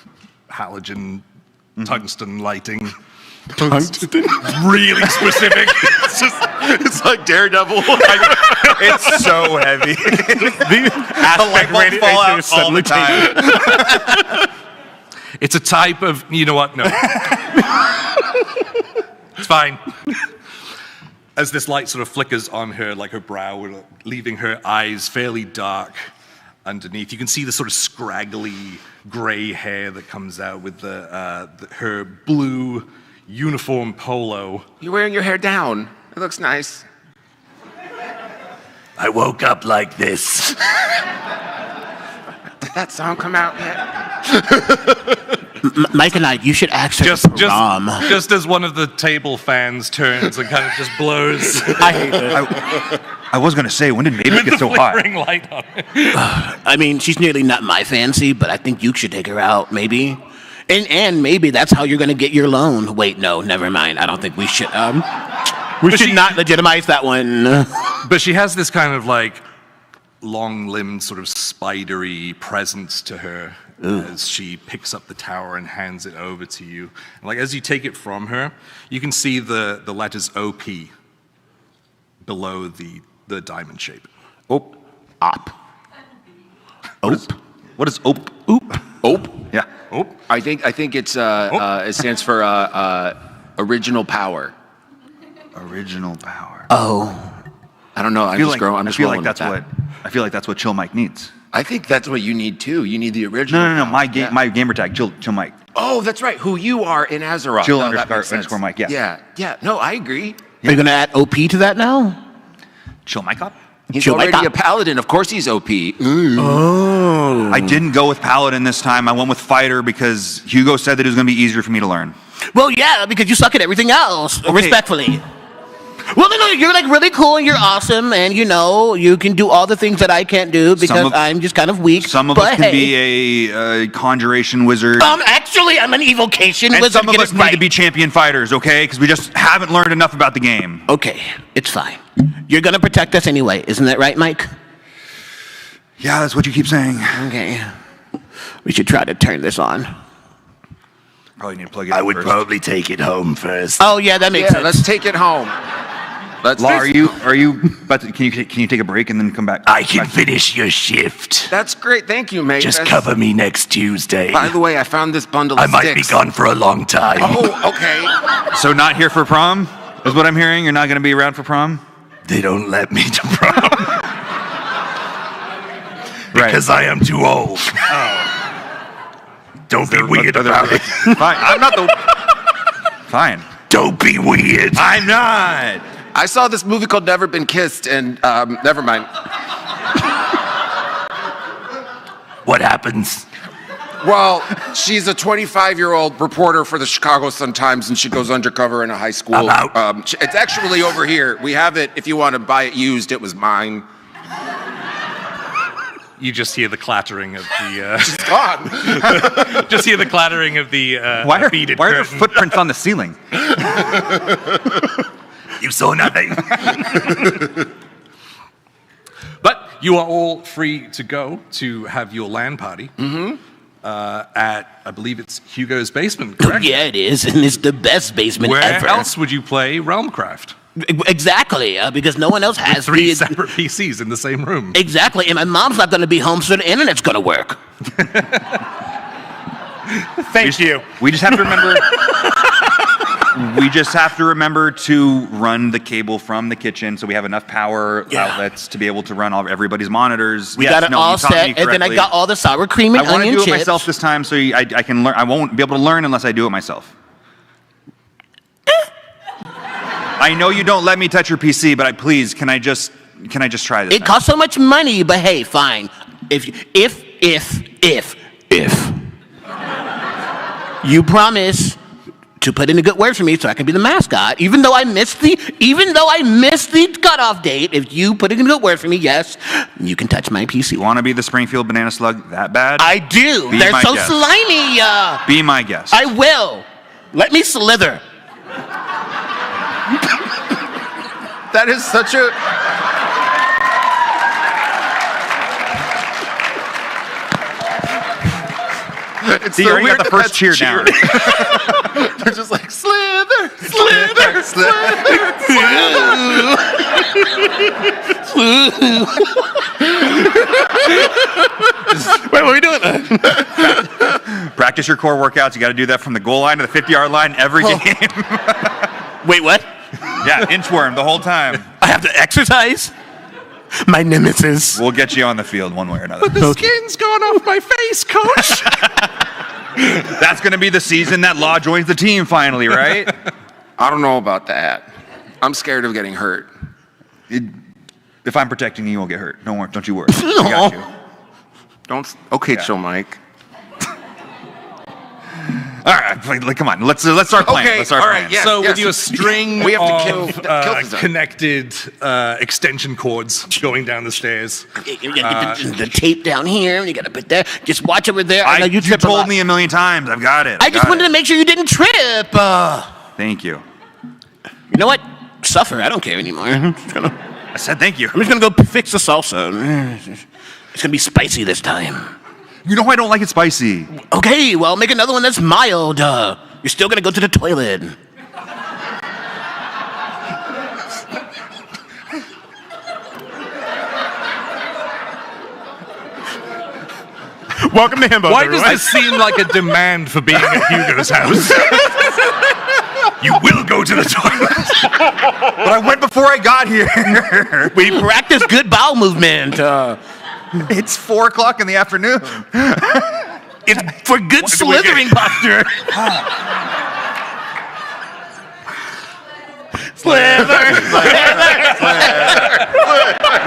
halogen tungsten lighting. Tungsten? Really specific. It's like Daredevil. It's so heavy. The light bulbs fall out all the time. It's a type of, you know what? No. It's fine. As this light sort of flickers on her, her brow, leaving her eyes fairly dark underneath. You can see the sort of scraggly gray hair that comes out with her blue uniform polo. You're wearing your hair down. It looks nice. I woke up like this. Did that song come out yet? Mike and I, you should ask her to prom. Just as one of the table fans turns and kind of just blows. I hate it. I was going to say, when did Mavis get so hot? Light on it. I mean, she's nearly not my fancy, but I think you should take her out, maybe. And maybe that's how you're going to get your loan. Wait, no, never mind. I don't think we should. We should not legitimize that one. But she has this kind of long-limbed, sort of spidery presence to her as she picks up the tower and hands it over to you. And as you take it from her, you can see the letters OP below the diamond shape. Op. Op. Ope. What is OP? Oop. Ope? Yeah. Ope. I think it's it stands for original power. Original power. Oh. I don't know. I feel like that's what Chill Mike needs. I think that's what you need too. You need the original. No. My gamer tag, Chill Mike. Oh, that's right. Who you are in Azeroth. Chill underscore Mike. Yeah. Yeah. No, I agree. Are you going to add OP to that now? Chill Mike up. He's already a paladin. Of course he's OP. Oh. I didn't go with paladin this time. I went with fighter because Hugo said that it was going to be easier for me to learn. Well, yeah, because you suck at everything else. Okay. Respectfully. Well, no, you're really cool and you're awesome, and you can do all the things that I can't do because I'm just kind of weak. Some of us can be a conjuration wizard. Actually, I'm an evocation wizard. Some of us need to be champion fighters, okay? Because we just haven't learned enough about the game. Okay, it's fine. You're gonna protect us anyway, isn't that right, Mike? Yeah, that's what you keep saying. Okay. We should try to turn this on. Probably need to plug it in I would first. probably take it home first. Oh yeah, that makes sense. Let's take it home. Law, are you about to, can you take a break and then come back? I can finish your shift. That's great. Thank you, mate. Just cover me next Tuesday. By the way, I found this bundle I of might sticks. be gone for a long time. Oh, okay. So not here for prom is what I'm hearing. You're not going to be around for prom. They don't let me to prom. Because I am too old. Don't be weird about it. Fine. I'm not the. Fine. Don't be weird. I'm not. I saw this movie called Never Been Kissed, and never mind. What happens? Well, she's a 25-year-old reporter for the Chicago Sun-Times, and she goes undercover in a high school. I'm out. It's actually over here. We have it if you want to buy it used. It was mine. You just hear the clattering of the. She's gone. Just hear the clattering of the Why are beaded there curtain. footprints on the ceiling? You saw nothing. But you are all free to go to have your LAN party at, I believe it's Hugo's basement, correct? Yeah, it is, and it's the best basement Where ever. else would you play Realmcraft? Exactly, because no one else has Three separate PCs in the same room. Exactly, and my mom's not going to be home, so the internet's going to work. Thank you. We just have to remember. We just have to remember to run the cable from the kitchen, so we have enough power outlets to be able to run everybody's monitors. We got it all set, and then I got all the sour cream and I want to onion do it chips. myself this time, so I can learn. I won't be able to learn unless I do it myself. I know you don't let me touch your PC, but please, can I just try this? It costs so much money, but hey, fine. If you promise to put in a good word for me so I can be the mascot, even though I missed the cutoff date, if you put in a good word for me, yes, you can touch my PC. You want to be the Springfield Banana Slug that bad? I do. They're so slimy. Be my guest. I will. Let me slither. That is such a... It's See, so you already weird got the that first cheer down. They're just like, slither, slither, Wait, what are we doing? Practice your core workouts. You got to do that from the goal line to the 50-yard line every game. Wait, what? Yeah, inchworm the whole time. I have to exercise? My nemesis. We'll get you on the field one way or another. But the skin's gone off my face, coach. That's going to be the season that Law joins the team finally, right? I don't know about that. I'm scared of getting hurt. If I'm protecting you, you won't get hurt. Don't you worry. I got you. Okay, Yeah. chill, Mike. All right, come on. Let's start playing. Okay, Let's start all playing. right, yeah. So Yes. with your string We have to of kill the zone. connected extension cords going down the stairs. You gotta get the tape down here, and you gotta put that. Just watch over there. I know You trip a told lot. me a million times. I've got it. I just wanted to make sure you didn't trip. Thank you. You know what? Suffer. I don't care anymore. I said thank you. I'm just gonna go fix the salsa. It's gonna be spicy this time. You know I don't like it spicy. Okay, well, make another one that's mild. You're still gonna go to the toilet. Welcome to Himbo. Why does this seem like a demand for being at Hugo's house? You will go to the toilet. But I went before I got here. We practice good bowel movement. It's 4 o'clock in the afternoon. It's for good slithering posture. Slither.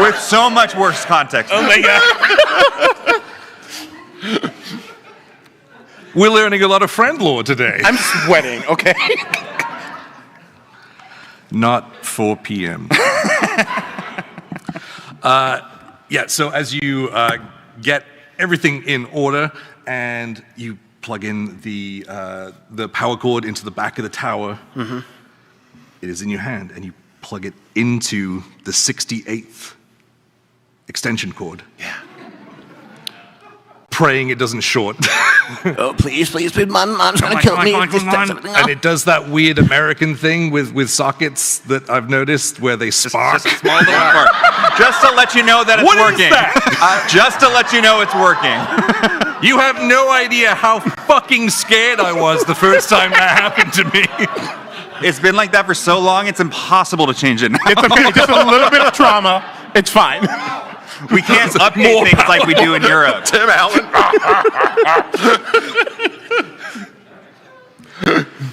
With so much worse context. Oh my god. We're learning a lot of friend lore today. I'm sweating, okay? Not 4 p.m. Yeah, so as you get everything in order and you plug in the power cord into the back of the tower, it is in your hand, and you plug it into the 68th extension cord. Yeah. Praying it doesn't short. Oh, please, mom's gonna kill me. And it does that weird American thing with sockets that I've noticed where they spark. Just a small little spark. Just to let you know that it's working. What is that? Just to let you know it's working. You have no idea how fucking scared I was the first time that happened to me. It's been like that for so long, it's impossible to change it now. It's okay, just a little bit of trauma. It's fine. We can't update things like we do in Europe. Tim Allen.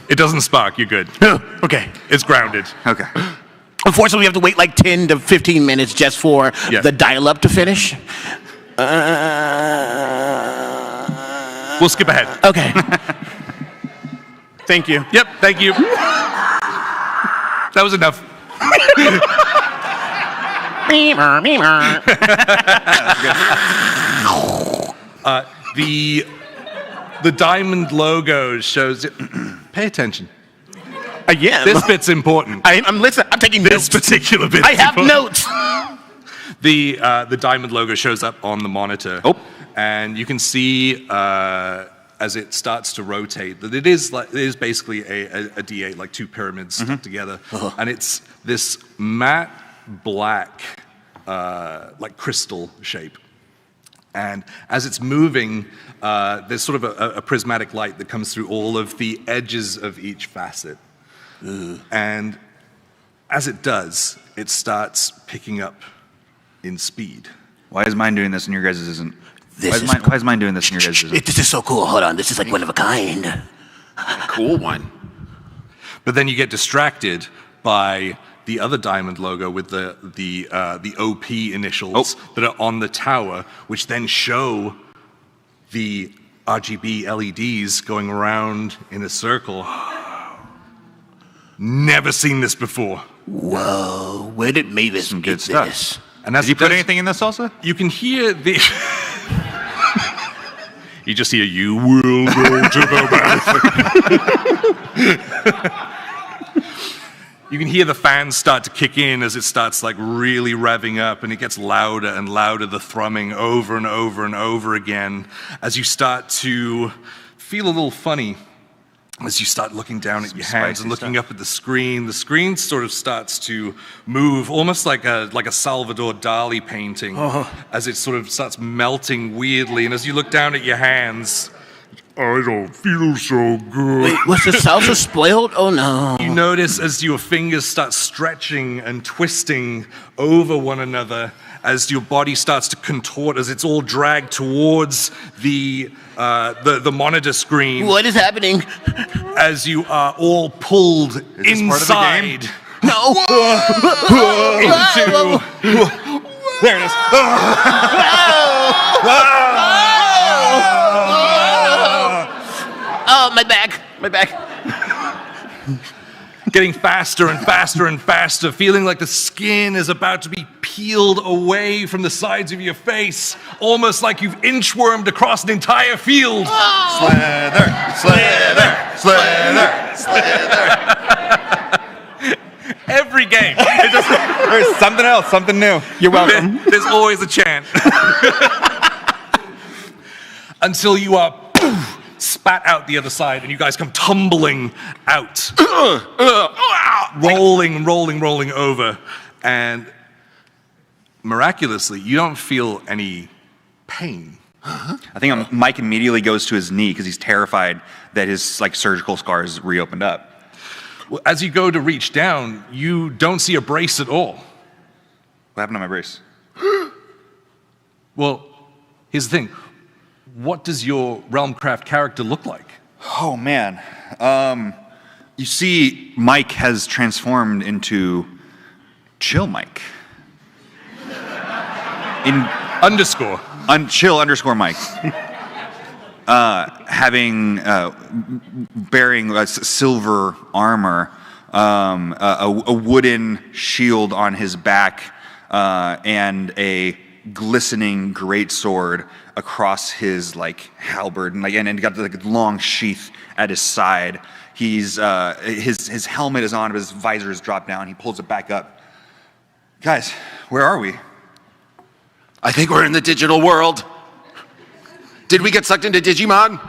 It doesn't spark, you're good. Okay. It's grounded. Okay. Unfortunately, we have to wait like 10 to 15 minutes just for the dial-up to finish. We'll skip ahead. Okay. Thank you. Yep, thank you. That was enough. The diamond logo shows it. Pay attention. Again. This bit's important. I'm listening. I'm taking this notes. particular bit. I have notes. The diamond logo shows up on the monitor, and you can see as it starts to rotate that it is basically a D8, like two pyramids stuck together, and it's this matte black, like crystal shape. And as it's moving, there's sort of a prismatic light that comes through all of the edges of each facet. And as it does, it starts picking up in speed. Why is mine doing this and your guys' isn't? Why is mine doing this and your guys' isn't? This is so cool. Hold on. This is like one of a kind. A cool one. But then you get distracted by the other diamond logo with the OP initials that are on the tower, which then show the RGB LEDs going around in a circle. Never seen this before. Whoa, where did Mavis Some get good stuff. this? And as Did you put anything in this also? You can hear the... You just hear, you will go to the bathroom. You can hear the fans start to kick in as it starts like really revving up, and it gets louder and louder, the thrumming over and over and over again as you start to feel a little funny. As you start looking down at your hands and looking up at the screen sort of starts to move, almost like a Salvador Dali painting, as it sort of starts melting weirdly. And as you look down at your hands, I don't feel so good. Wait, was the salsa spoiled? Oh no. You notice as your fingers start stretching and twisting over one another, as your body starts to contort, as it's all dragged towards the monitor screen. What is happening? As you are all pulled inside. No. Into. There it is. Oh, my back. My back. Getting faster and faster and faster, feeling like the skin is about to be peeled away from the sides of your face, almost like you've inchwormed across an entire field. Slither, slither, slither, slither. Every game. There's something else, something new. You're welcome. There's always a chant. Until you are spat out the other side, and you guys come tumbling out. Rolling over. And miraculously, you don't feel any pain. I think Mike immediately goes to his knee because he's terrified that his surgical scars reopened up. Well, as you go to reach down, you don't see a brace at all. What happened to my brace? Well, here's the thing. What does your Realmcraft character look like? Oh, man. You see, Mike has transformed into Chill Mike. Underscore. Chill underscore Mike. Bearing silver armor, a wooden shield on his back, and a glistening greatsword across his halberd, and got the long sheath at his side. He's his helmet is on, but his visor is dropped down. He pulls it back up. Guys, where are we? I think we're in the digital world. Did we get sucked into Digimon?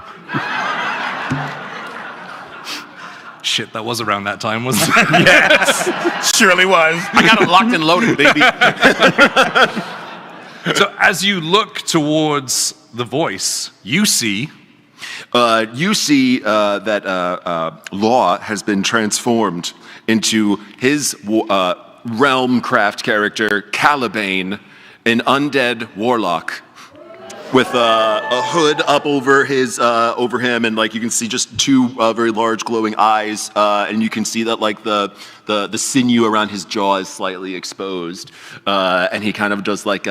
Shit, that was around that time, wasn't it? Yes, surely was. I got it locked and loaded, baby. So as you look towards the voice, you see that Law has been transformed into his Realmcraft character, Calibane, an undead warlock, with a hood up over him, and like you can see just two very large glowing eyes, and you can see that like the sinew around his jaw is slightly exposed, and he kind of does like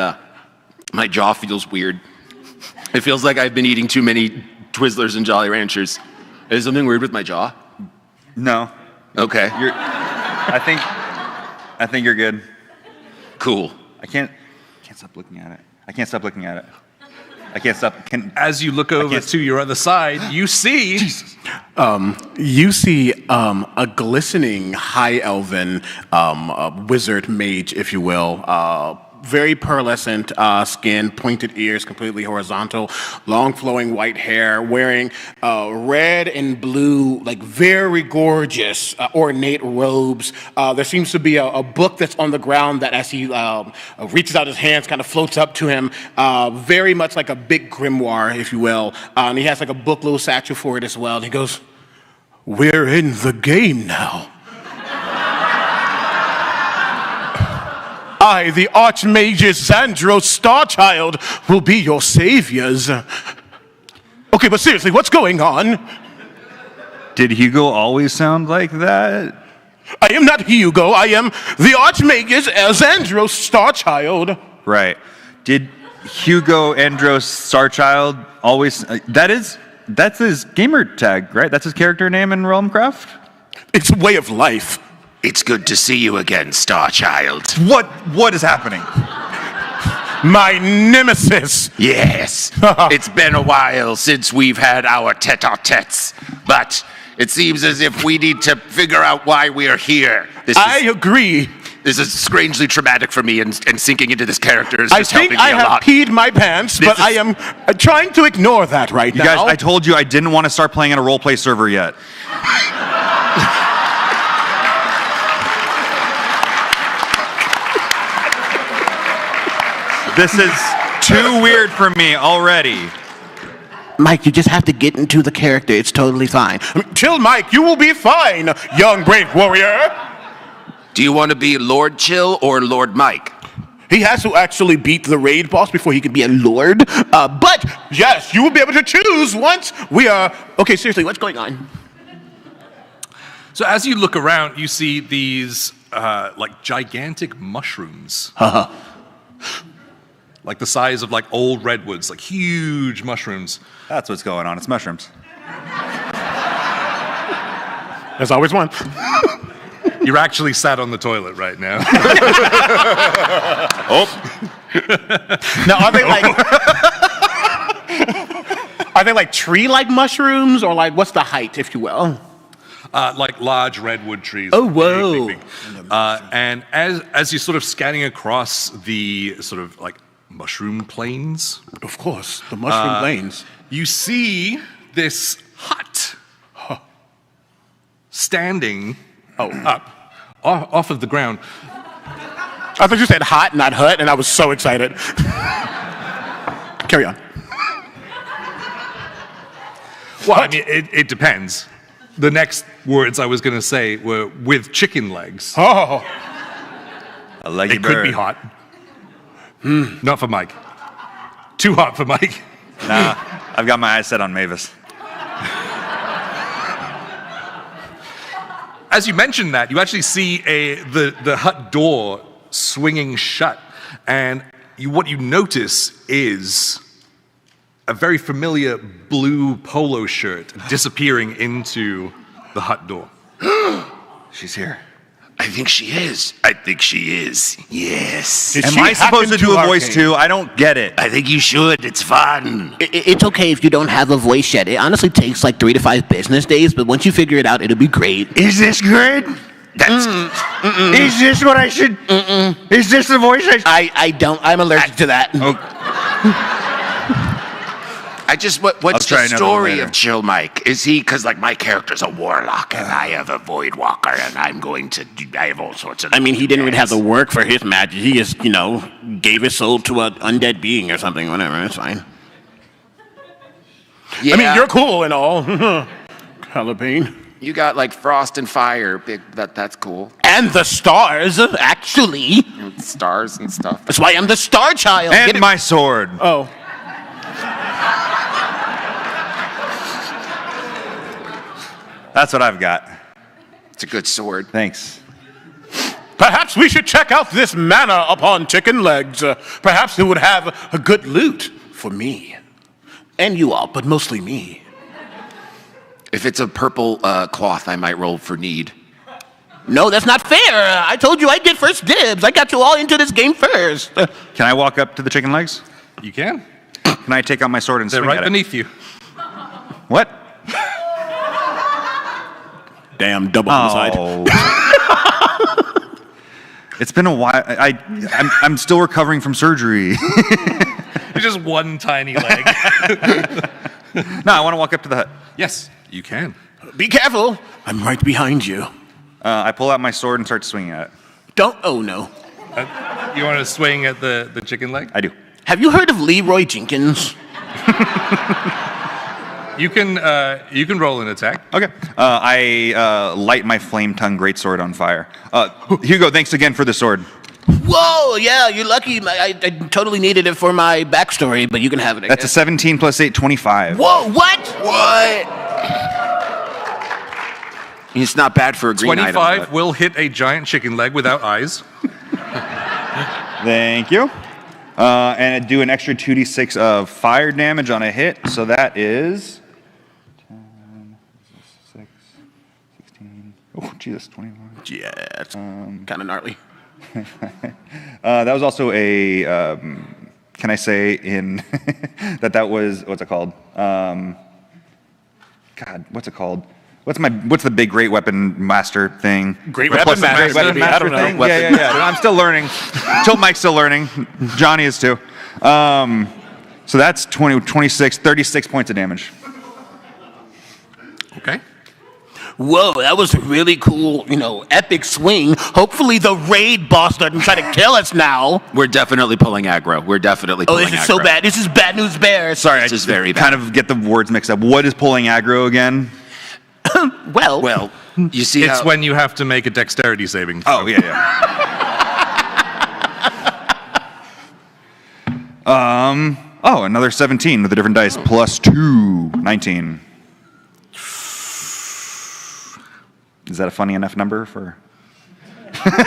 my jaw feels weird. It feels like I've been eating too many Twizzlers and Jolly Ranchers. Is something weird with my jaw? No. Okay. I think you're good. Cool. I can't stop looking at it. I can't stop looking at it. As you look over to your other side, you see... You see a glistening high elven wizard mage, if you will. Very pearlescent skin, pointed ears, completely horizontal, long flowing white hair, wearing red and blue, like very gorgeous, ornate robes. There seems to be a book that's on the ground that as he reaches out his hands kind of floats up to him, very much like a big grimoire, if you will. And he has like a book little satchel for it as well. And he goes, "We're in the game now. I, the Archmage Xandros Starchild, will be your saviors." Okay, but seriously, what's going on? Did Hugo always sound like that? I am not Hugo. I am the Archmage Xandros Starchild. Right. Did Hugo Andros Starchild always... that's his gamer tag, right? That's his character name in Realmcraft? It's a way of life. It's good to see you again, Starchild. What is happening? My nemesis. Yes. It's been a while since we've had our tete-a-tetes, but it seems as if we need to figure out why we are here. I agree. This is strangely traumatic for me, and sinking into this character is just helping me a lot. I think I have peed my pants, but I am trying to ignore that right now. You guys, I told you I didn't want to start playing on a roleplay server yet. This is too weird for me already. Mike, you just have to get into the character. It's totally fine. Chill, Mike. You will be fine, young brave warrior. Do you want to be Lord Chill or Lord Mike? He has to actually beat the raid boss before he can be a lord. But yes, you will be able to choose once we are... Okay, seriously, what's going on? So as you look around, you see these like gigantic mushrooms. Like the size of like old redwoods, like huge mushrooms. That's what's going on. It's mushrooms. There's always one. You're actually sat on the toilet right now. Now, are they like tree-like mushrooms, or like what's the height, if you will? Like large redwood trees. Oh, whoa. Big. And as you're sort of scanning across the sort of like mushroom plains. Of course, the mushroom plains. You see this hut standing up off of the ground. I thought you said hot, not hut, and I was so excited. Carry on. Well, I mean, it depends. The next words I was going to say were with chicken legs. Oh. A leggy it bird. could be hot. Not for Mike. Too hot for Mike. Nah, I've got my eyes set on Mavis. As you mentioned that, you actually see the hut door swinging shut, and what you notice is a very familiar blue polo shirt disappearing into the hut door. She's here. I think she is. I think she is. Yes. Am I supposed to do a voice too? I don't get it. I think you should. It's fun. It's okay if you don't have a voice yet. It honestly takes like 3 to 5 business days, but once you figure it out, it'll be great. Is this good? That's. Is this what I should? Is this the voice I don't. I'm allergic to that. What's try the another one story later. of Chill Mike? Is he, because like my character's a warlock and I have a void walker and I have all sorts of. I mean, he didn't really have to work for his magic. He just, gave his soul to an undead being or something. Whatever, it's fine. Yeah. I mean, you're cool and all. Jalapeno. You got like frost and fire. That's cool. And the stars, actually. Stars and stuff. That's why I'm the star child. And my sword. Oh. That's what I've got. It's a good sword. Thanks. Perhaps we should check out this manor upon chicken legs. Perhaps it would have a good loot for me. And you all, but mostly me. If it's a purple cloth, I might roll for need. No, that's not fair. I told you I'd get first dibs. I got you all into this game first. Can I walk up to the chicken legs? You can. Can I take out my sword and They're swing right at beneath you. What? Damn, double homicide. It's been a while. I'm still recovering from surgery. It's just one tiny leg. No, I want to walk up to the hut. Yes, you can. Be careful. I'm right behind you. I pull out my sword and start swinging at it. Oh no. You want to swing at the chicken leg? I do. Have you heard of Leroy Jenkins? You can roll an attack. Okay. I light my flame tongue greatsword on fire. Hugo, thanks again for the sword. Whoa, yeah, you're lucky. I totally needed it for my backstory, but you can have it. That's a 17 plus 8, 25. Whoa, what? It's not bad for a green 25 item. will hit a giant chicken leg without eyes. Thank you. And I do an extra 2d6 of fire damage on a hit, so that is 10, 6, 16. Oh, Jesus, 21. Yeah, it's kind of gnarly. That was also a, can I say in, that was, what's it called? God, what's it called? What's the big great weapon master thing? Great weapon master? I don't know. Thing? Yeah. I'm still learning. Till Mike's still learning. Johnny is too. So that's 20, 26, 36 points of damage. Okay. Whoa, that was a really cool, epic swing. Hopefully the raid boss doesn't try to kill us now. We're definitely pulling aggro. Oh, this is so bad. This is bad news bears. Sorry, This is very bad. kind of get the words mixed up. What is pulling aggro again? Well, you see It's when you have to make a dexterity saving throw. Oh, yeah. Another 17 with a different dice. Plus 2, 19. Is that a funny enough number for?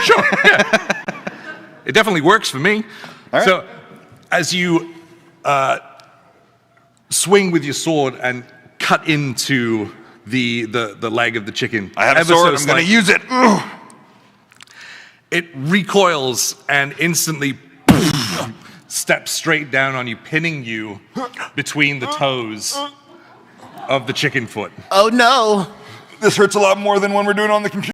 Sure, yeah. It definitely works for me. All right. So, as you swing with your sword and cut into the leg of the chicken, I have a sword. I'm going to use it. Ugh. It recoils and instantly steps straight down on you, pinning you between the toes of the chicken foot. Oh no. This hurts a lot more than when we're doing it on the computer.